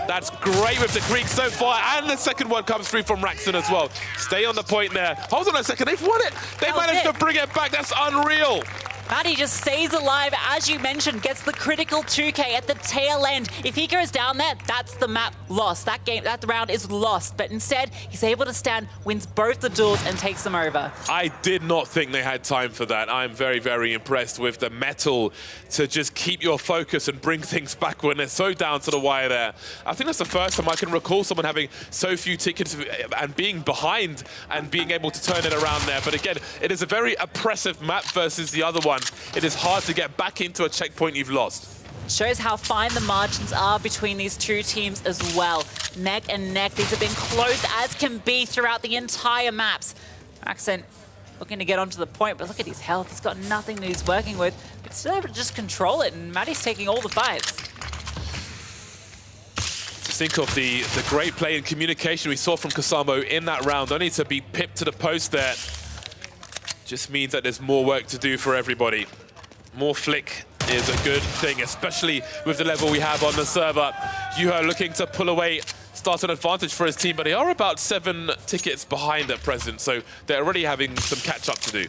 That's great with the Greek so far, and the second one comes through from Raxon as well. Stay on the point there. Hold on a second, they've won it. They managed to bring it back. That's unreal. Matty just stays alive, as you mentioned, gets the critical 2K at the tail end. If he goes down there, that's the map lost. That round is lost. But instead, he's able to stand, wins both the duels, and takes them over. I did not think they had time for that. I'm very, very impressed with the metal to just keep your focus and bring things back when they're so down to the wire there. I think that's the first time I can recall someone having so few tickets and being behind and being able to turn it around there. But again, it is a very oppressive map versus the other one. It is hard to get back into a checkpoint you've lost. Shows how fine the margins are between these two teams as well. Neck and neck. These have been close as can be throughout the entire maps. Raxon looking to get onto the point, but look at his health. He's got nothing that he's working with, but still able to just control it, and Matty's taking all the fights. To think of the great play and communication we saw from Kusamo in that round, only to be pipped to the post there. Just means that there's more work to do for everybody. More flick is a good thing, especially with the level we have on the server. Yuho looking to pull away, start an advantage for his team, but they are about 7 tickets behind at present, so they're already having some catch-up to do.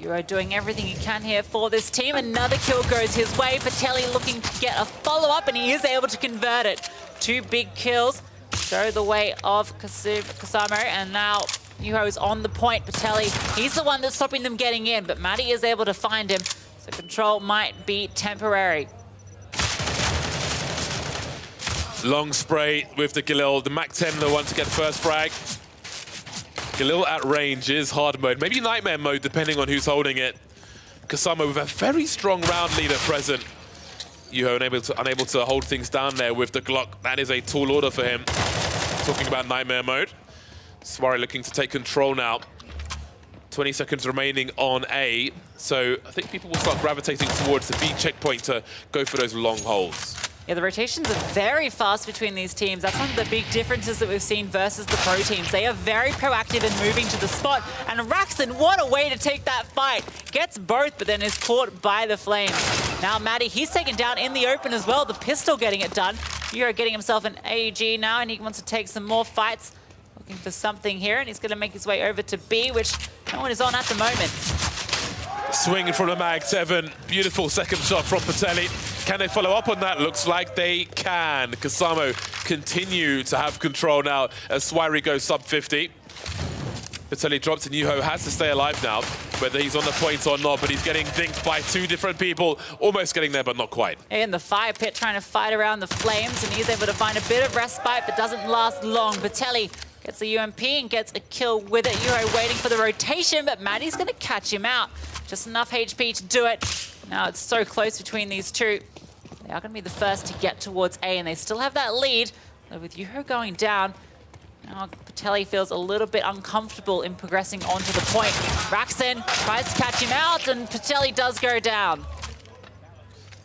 Yuho doing everything he can here for this team. Another kill goes his way. Patelli looking to get a follow-up, and he is able to convert it. 2 big kills go the way of Kusamo, and now Yuho is on the point. Patelli, he's the one that's stopping them getting in, but Matty is able to find him. So control might be temporary. Long spray with the Galil. The Mac 10, the one to get the first frag. Galil at range is hard mode. Maybe nightmare mode, depending on who's holding it. Kasama with a very strong round lead at present. Yuho unable to hold things down there with the Glock. That is a tall order for him. Talking about nightmare mode. Swari looking to take control now. 20 seconds remaining on A. So I think people will start gravitating towards the B checkpoint to go for those long holds. Yeah, the rotations are very fast between these teams. That's one of the big differences that we've seen versus the pro teams. They are very proactive in moving to the spot. And Raxon, what a way to take that fight. Gets both, but then is caught by the flames. Now Maddie, he's taken down in the open as well. The pistol getting it done. Yuho getting himself an AEG now, and he wants to take some more fights. Looking for something here, and he's going to make his way over to B, which no one is on at the moment. Swinging from the Mag 7. Beautiful second shot from Patelli. Can they follow up on that? Looks like they can. Kasamo continue to have control now as Swari goes sub 50. Patelli drops and Yuho has to stay alive now, whether he's on the point or not, but he's getting dinked by two different people. Almost getting there, but not quite. In the fire pit, trying to fight around the flames, and he's able to find a bit of respite, but doesn't last long. Patelli gets the UMP and gets a kill with it. Yuho waiting for the rotation, but Maddie's going to catch him out. Just enough HP to do it. Now it's so close between these two. They are going to be the first to get towards A, and they still have that lead. So with Yuho going down, now Patelli feels a little bit uncomfortable in progressing onto the point. Raxon tries to catch him out, and Patelli does go down.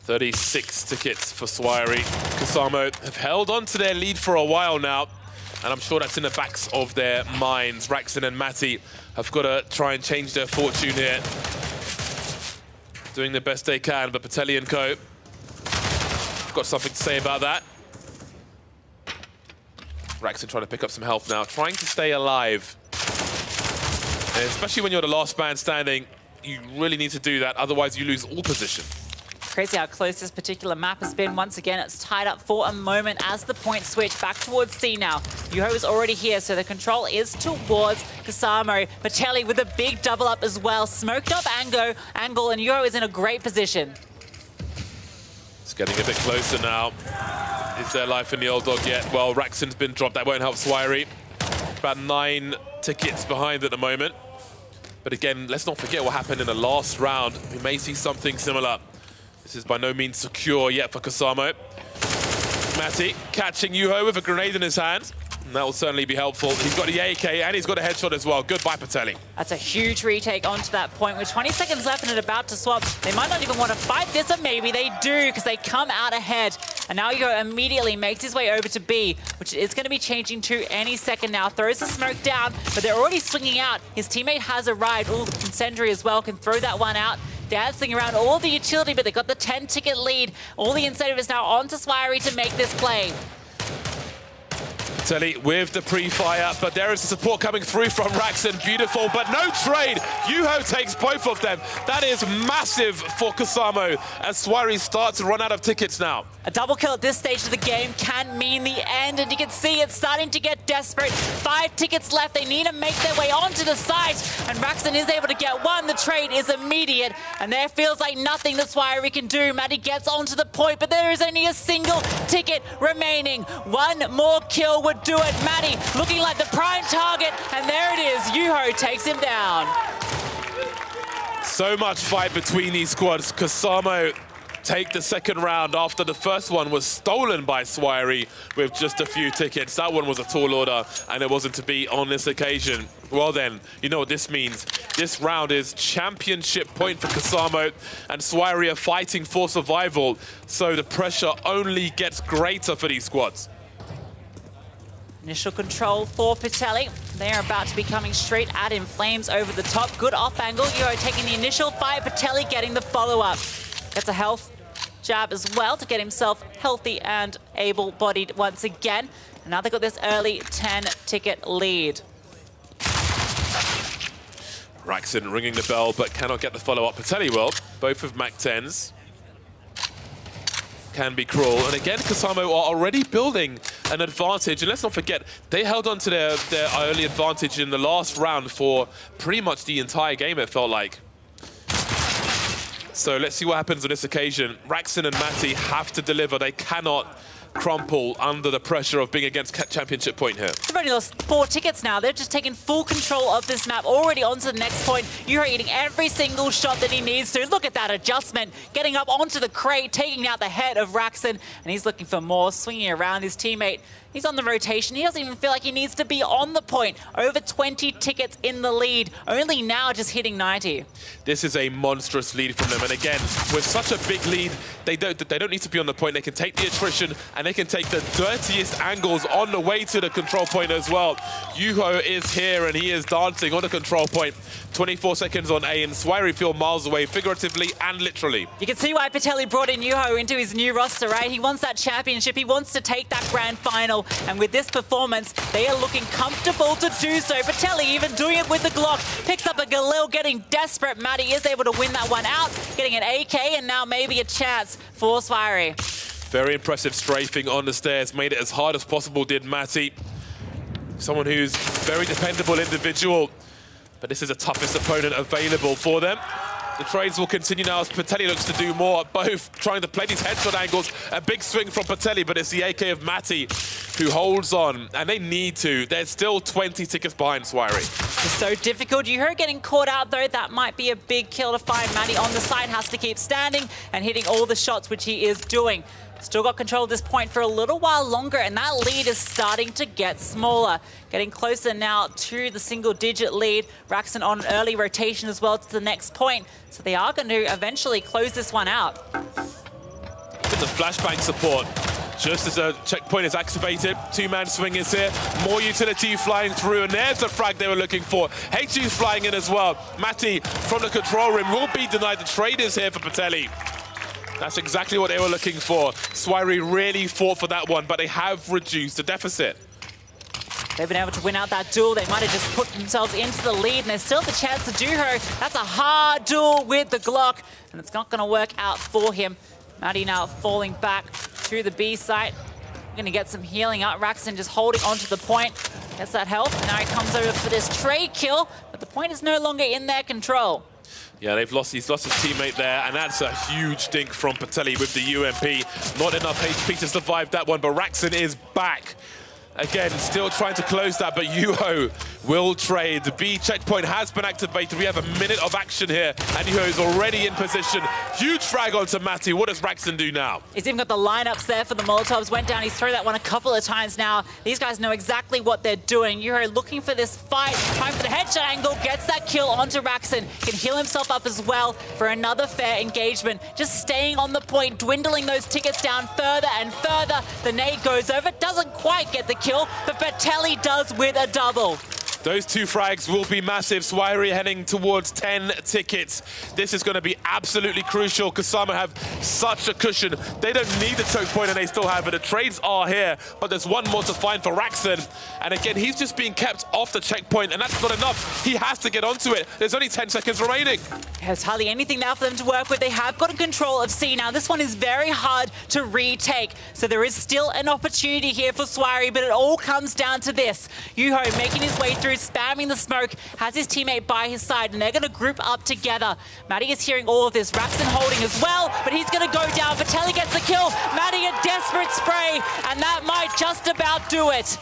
36 tickets for Swari. Kasamo have held on to their lead for a while now, and I'm sure that's in the backs of their minds. Raxon and Matty have got to try and change their fortune here. Doing the best they can, but Patelli and co have got something to say about that. Raxon trying to pick up some health now, trying to stay alive. And especially when you're the last man standing, you really need to do that, otherwise you lose all position. Crazy how close this particular map has been. Once again, it's tied up for a moment as the point switch back towards C now. Yuho is already here, so the control is towards Kasamo. Patelli with a big double up as well. Smoked up angle, and Yuho is in a great position. It's getting a bit closer now. Is there life in the old dog yet? Well, Raxon's been dropped. That won't help Swari. About 9 tickets behind at the moment. But again, let's not forget what happened in the last round. We may see something similar. This is by no means secure yet for Kasamo. Matty catching Yuho with a grenade in his hand. And that will certainly be helpful. He's got the AK and he's got a headshot as well. Goodbye, Patelli. That's a huge retake onto that point. With 20 seconds left and it about to swap, they might not even want to fight this, or maybe they do, because they come out ahead. And now Yuho immediately makes his way over to B, which is going to be changing to any second now. Throws the smoke down, but they're already swinging out. His teammate has arrived. Ooh, Incendiary as well can throw that one out. Dancing around all the utility, but they've got the 10-ticket lead. All the incentive is now on to Swari to make this play. Patelli with the pre-fire, but there is the support coming through from Raxon. Beautiful, but no trade. Yuho takes both of them. That is massive for Kasamo as Swari starts to run out of tickets now. A double kill at this stage of the game can mean the end, and you can see it's starting to get desperate. 5 tickets left. They need to make their way onto the site, and Raxon is able to get one. The trade is immediate, and there feels like nothing that Swari can do. Maddie gets onto the point, but there is only a single ticket remaining. One more kill would do it. Maddie looking like the prime target, and there it is. Yuho takes him down. So much fight between these squads. Kasamo take the second round after the first one was stolen by Swari with just a few tickets. That one was a tall order, and it wasn't to be on this occasion. Well then, you know what this means. This round is championship point for Kasamo, and Swari are fighting for survival, so the pressure only gets greater for these squads. Initial control for Patelli. They're about to be coming straight at him. Flames over the top. Good off angle. Yuho taking the initial fight. Patelli getting the follow-up. Gets a health jab as well to get himself healthy and able-bodied once again. And now they've got this early 10-ticket lead. Raxon ringing the bell, but cannot get the follow-up. Patelli will. Both of Mac 10s. Can be cruel. And again, Kasamo are already building an advantage. And let's not forget, they held on to their early advantage in the last round for pretty much the entire game, it felt like. So let's see what happens on this occasion. Raxon and Matty have to deliver. They cannot crumple under the pressure of being against championship point here. They've only lost 4 tickets now. They've just taken full control of this map, already onto the next point. Yuho eating every single shot that he needs to. Look at that adjustment, getting up onto the crate, taking out the head of Raxon, and he's looking for more, swinging around his teammate. He's on the rotation. He doesn't even feel like he needs to be on the point. Over 20 tickets in the lead, only now just hitting 90. This is a monstrous lead from them. And again, with such a big lead, they don't need to be on the point. They can take the attrition and they can take the dirtiest angles on the way to the control point as well. Yuho is here and he is dancing on the control point. 24 seconds on A, and Swiry feel miles away, figuratively and literally. You can see why Patelli brought in Yuho into his new roster, right? He wants that championship. He wants to take that grand final. And with this performance, they are looking comfortable to do so. Patelli even doing it with the Glock. Picks up a Galil, getting desperate. Matty is able to win that one out, getting an AK, and now maybe a chance for Swiry. Very impressive strafing on the stairs. Made it as hard as possible, did Matty. Someone who's very dependable individual. But this is the toughest opponent available for them. The trades will continue now as Patelli looks to do more. Both trying to play these headshot angles. A big swing from Patelli, but it's the AK of Matty who holds on. And they need to. They're still 20 tickets behind Swiry. It's so difficult. You heard getting caught out, though. That might be a big kill to find. Matty on the side has to keep standing and hitting all the shots, which he is doing. Still got control of this point for a little while longer, and that lead is starting to get smaller. Getting closer now to the single-digit lead. Raxon on an early rotation as well to the next point. So they are going to eventually close this one out. With the flashbang support, just as a checkpoint is activated, 2-man swing is here. More utility flying through, and there's the frag they were looking for. HU's flying in as well. Matty from the control room will be denied. The trade is here for Patelli. That's exactly what they were looking for. Swiry really fought for that one, but they have reduced the deficit. They've been able to win out that duel. They might have just put themselves into the lead, and there's still the chance to do her. That's a hard duel with the Glock, and it's not going to work out for him. Matty now falling back to the B site. Going to get some healing up. Raxon just holding onto the point. Gets that health, and now he comes over for this trade kill, but the point is no longer in their control. Yeah, he's lost his teammate there, and that's a huge dink from Patelli with the UMP. Not enough HP to survive that one, but Raxon is back. Again, still trying to close that, but Yuho will trade. The B checkpoint has been activated. We have a minute of action here, and Yuho is already in position. Huge frag onto Matty. What does Raxon do now? He's even got the lineups there for the Molotovs. Went down, he's thrown that one a couple of times now. These guys know exactly what they're doing. Yuho looking for this fight. Time for the headshot angle. Gets that kill onto Raxon. Can heal himself up as well for another fair engagement. Just staying on the point, dwindling those tickets down further and further. The nade goes over. Doesn't quite get the kill, but Patelli does with a double. Those 2 frags will be massive. Swiry heading towards 10 tickets. This is going to be absolutely crucial. Kasama have such a cushion. They don't need the choke point, and they still have it. The trades are here, but there's one more to find for Raxon. And again, he's just being kept off the checkpoint, and that's not enough. He has to get onto it. There's only 10 seconds remaining. There's hardly anything now for them to work with. They have got control of C now. This one is very hard to retake. So there is still an opportunity here for Swiry, but it all comes down to this. Yuho making his way through, spamming the smoke, has his teammate by his side, and they're going to group up together. Matty is hearing all of this. Raxon holding as well, but he's going to go down. Patelli gets the kill. Matty a desperate spray, and that might just about do it.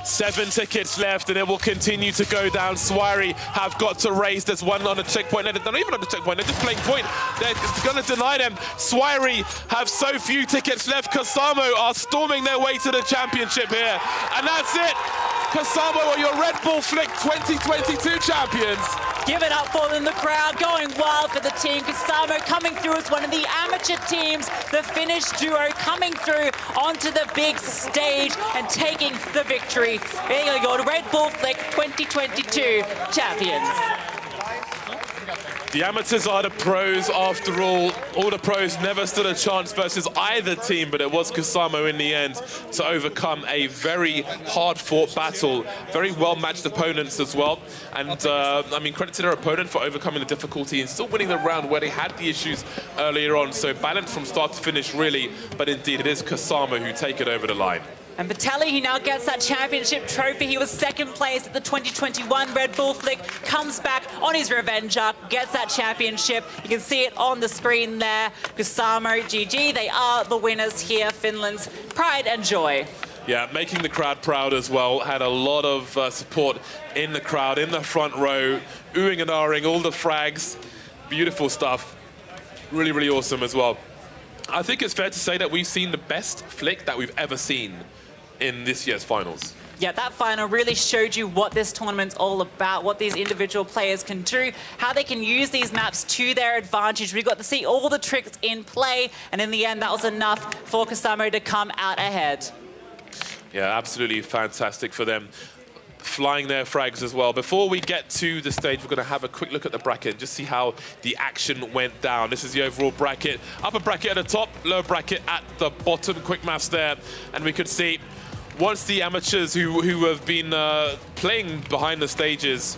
7 tickets left, and it will continue to go down. Swiry have got to race. There's one on the checkpoint. They're not even on the checkpoint. They're just playing point. They're going to deny them. Swiry have so few tickets left. Kasamo are storming their way to the championship here. And that's it. Kasamo are your Red Bull Flick 2022 champions. Give it up for them, the crowd going wild for the team. Kasamo coming through as one of the amateur teams. The Finnish duo coming through onto the big stage and taking the victory. Being your Red Bull Flick 2022 champions. The amateurs are the pros after all. All the pros never stood a chance versus either team, but it was Kasamo in the end to overcome a very hard-fought battle. Very well-matched opponents as well. And, I mean, credit to their opponent for overcoming the difficulty and still winning the round where they had the issues earlier on. So balanced from start to finish, really. But indeed, it is Kasamo who take it over the line. And Vitaly, he now gets that championship trophy. He was second place at the 2021 Red Bull Flick, comes back on his revenge arc, gets that championship. You can see it on the screen there. Kusamo, GG, they are the winners here. Finland's pride and joy. Yeah, making the crowd proud as well. Had a lot of support in the crowd, in the front row, oohing and ahhing, all the frags. Beautiful stuff. Really, really awesome as well. I think it's fair to say that we've seen the best flick that we've ever seen in this year's finals. Yeah, that final really showed you what this tournament's all about, what these individual players can do, how they can use these maps to their advantage. We got to see all the tricks in play, and in the end, that was enough for Kusamo to come out ahead. Yeah, absolutely fantastic for them. Flying their frags as well. Before we get to the stage, we're going to have a quick look at the bracket and just see how the action went down. This is the overall bracket. Upper bracket at the top, lower bracket at the bottom. Quick maths there. And we could see once the amateurs who have been playing behind the stages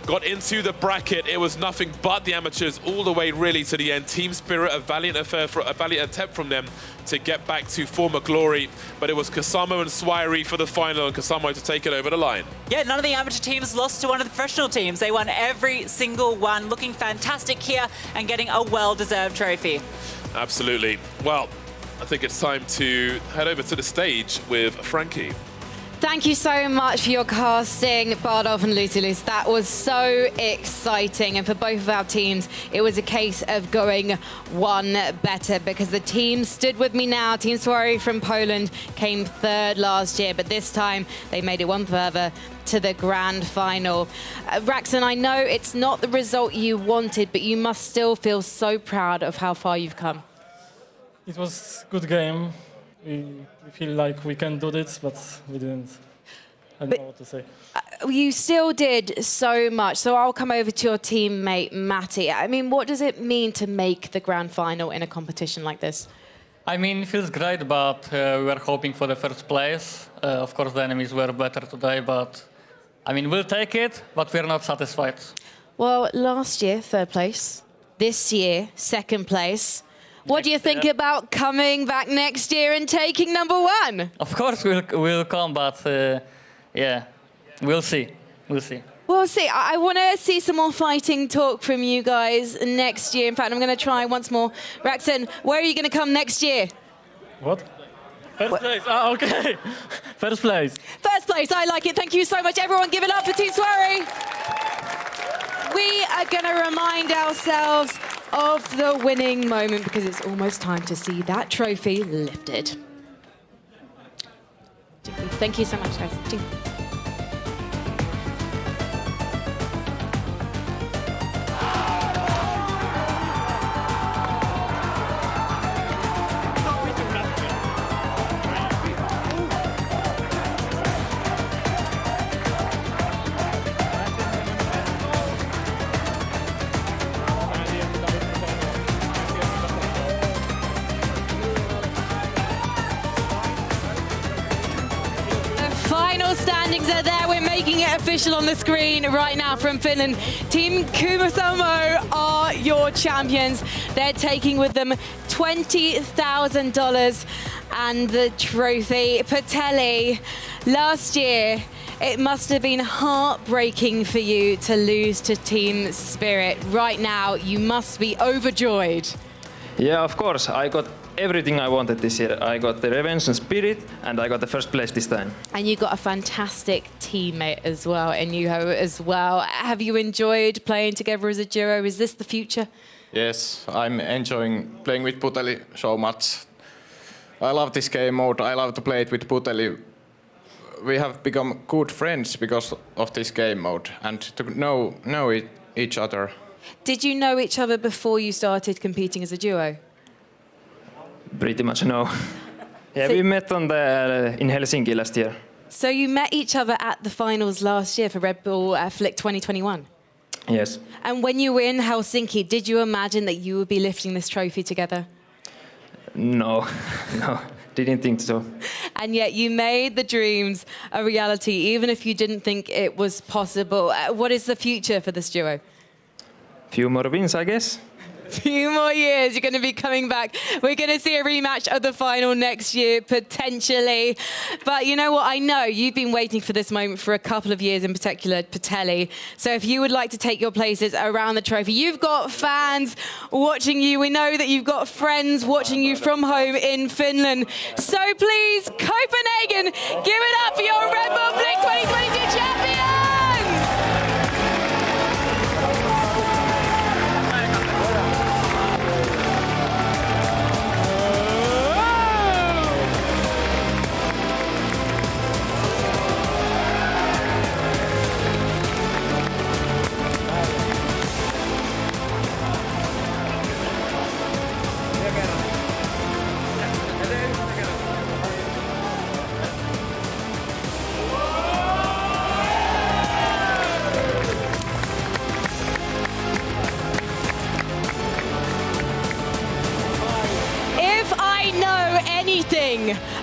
got into the bracket, it was nothing but the amateurs all the way really to the end. Team Spirit, a valiant attempt from them to get back to former glory, but it was Kusamo and Swiry for the final, and Kusamo to take it over the line. Yeah, none of the amateur teams lost to one of the professional teams. They won every single one, looking fantastic here and getting a well-deserved trophy. Absolutely. Well, I think it's time to head over to the stage with Frankie. Thank you so much for your casting, Bardolph and Lutilus. That was so exciting. And for both of our teams, it was a case of going one better because the team stood with me now. Team Swiry from Poland came third last year, but this time they made it one further to the grand final. Raxon, I know it's not the result you wanted, but you must still feel so proud of how far you've come. It was a good game. We feel like we can do this, but we didn't. I don't know what to say. You still did so much. So I'll come over to your teammate, Matty. I mean, what does it mean to make the grand final in a competition like this? I mean, it feels great, but we were hoping for the first place. Of course, the enemies were better today, but I mean, we'll take it, but we're not satisfied. Well, last year, third place. This year, second place. What do you think about coming back next year and taking #1? Of course, we'll come, but yeah, we'll see. We'll see. We'll see. I want to see some more fighting talk from you guys next year. In fact, I'm going to try once more. Raxon, where are you going to come next year? What? First place. Ah, okay. First place. First place. I like it. Thank you so much, everyone. Give it up for Team Swiry. We are going to remind ourselves of the winning moment because it's almost time to see that trophy lifted. Thank you so much, guys. Standings are there. We're making it official on the screen right now from Finland. Team Kusamo are your champions. They're taking with them $20,000 and the trophy. Patelli, last year, it must have been heartbreaking for you to lose to Team Spirit. Right now, you must be overjoyed. Yeah, of course. I got everything I wanted this year. I got the revenge and spirit, and I got the first place this time. And you got a fantastic teammate as well, and Juho as well. Have you enjoyed playing together as a duo? Is this the future? Yes, I'm enjoying playing with Puteli so much. I love this game mode. I love to play it with Puteli. We have become good friends because of this game mode and to know each other. Did you know each other before you started competing as a duo? Pretty much no. Yeah, so we met in Helsinki last year. So you met each other at the finals last year for Red Bull Flick 2021? Yes. And when you were in Helsinki, did you imagine that you would be lifting this trophy together? No, didn't think so. And yet you made the dreams a reality, even if you didn't think it was possible. What is the future for this duo? Few more wins, I guess. few more years. You're going to be coming back. We're going to see a rematch of the final next year, potentially. But you know what? I know you've been waiting for this moment for a couple of years, in particular, Patelli. So if you would like to take your places around the trophy, you've got fans watching you. We know that you've got friends watching you from home in Finland. So please, Copenhagen, give it up for your Red Bull Flick 2022 champions!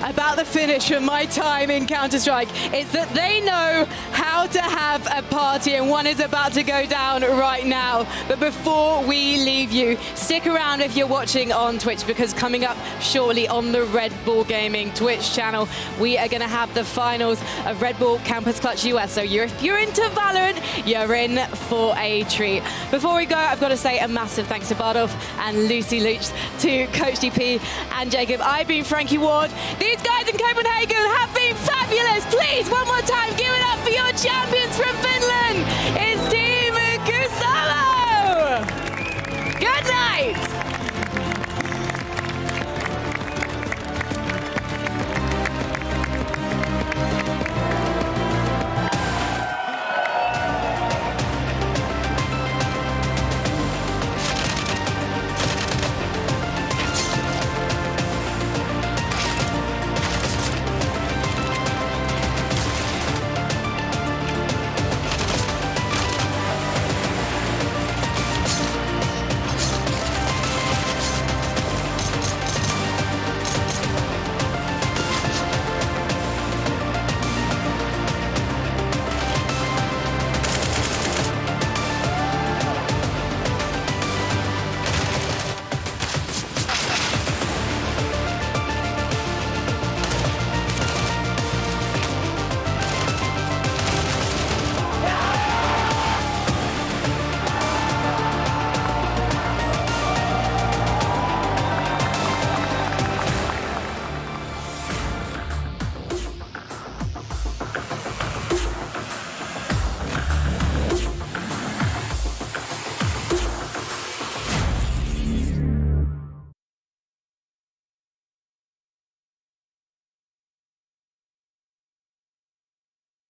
About the Finnish from my time in Counter-Strike is that they know how to have a party, and one is about to go down right now. But before we leave you, stick around if you're watching on Twitch, because coming up shortly on the Red Bull Gaming Twitch channel, we are going to have the finals of Red Bull Campus Clutch US. So if you're into Valorant, you're in for a treat. Before we go, I've got to say a massive thanks to Bardolph and Lucy Luch, to Coach DP and Jacob. I've been Frankie Ward. These guys in Copenhagen have been fabulous. Please, one more time, give it up for your champions from Finland. It's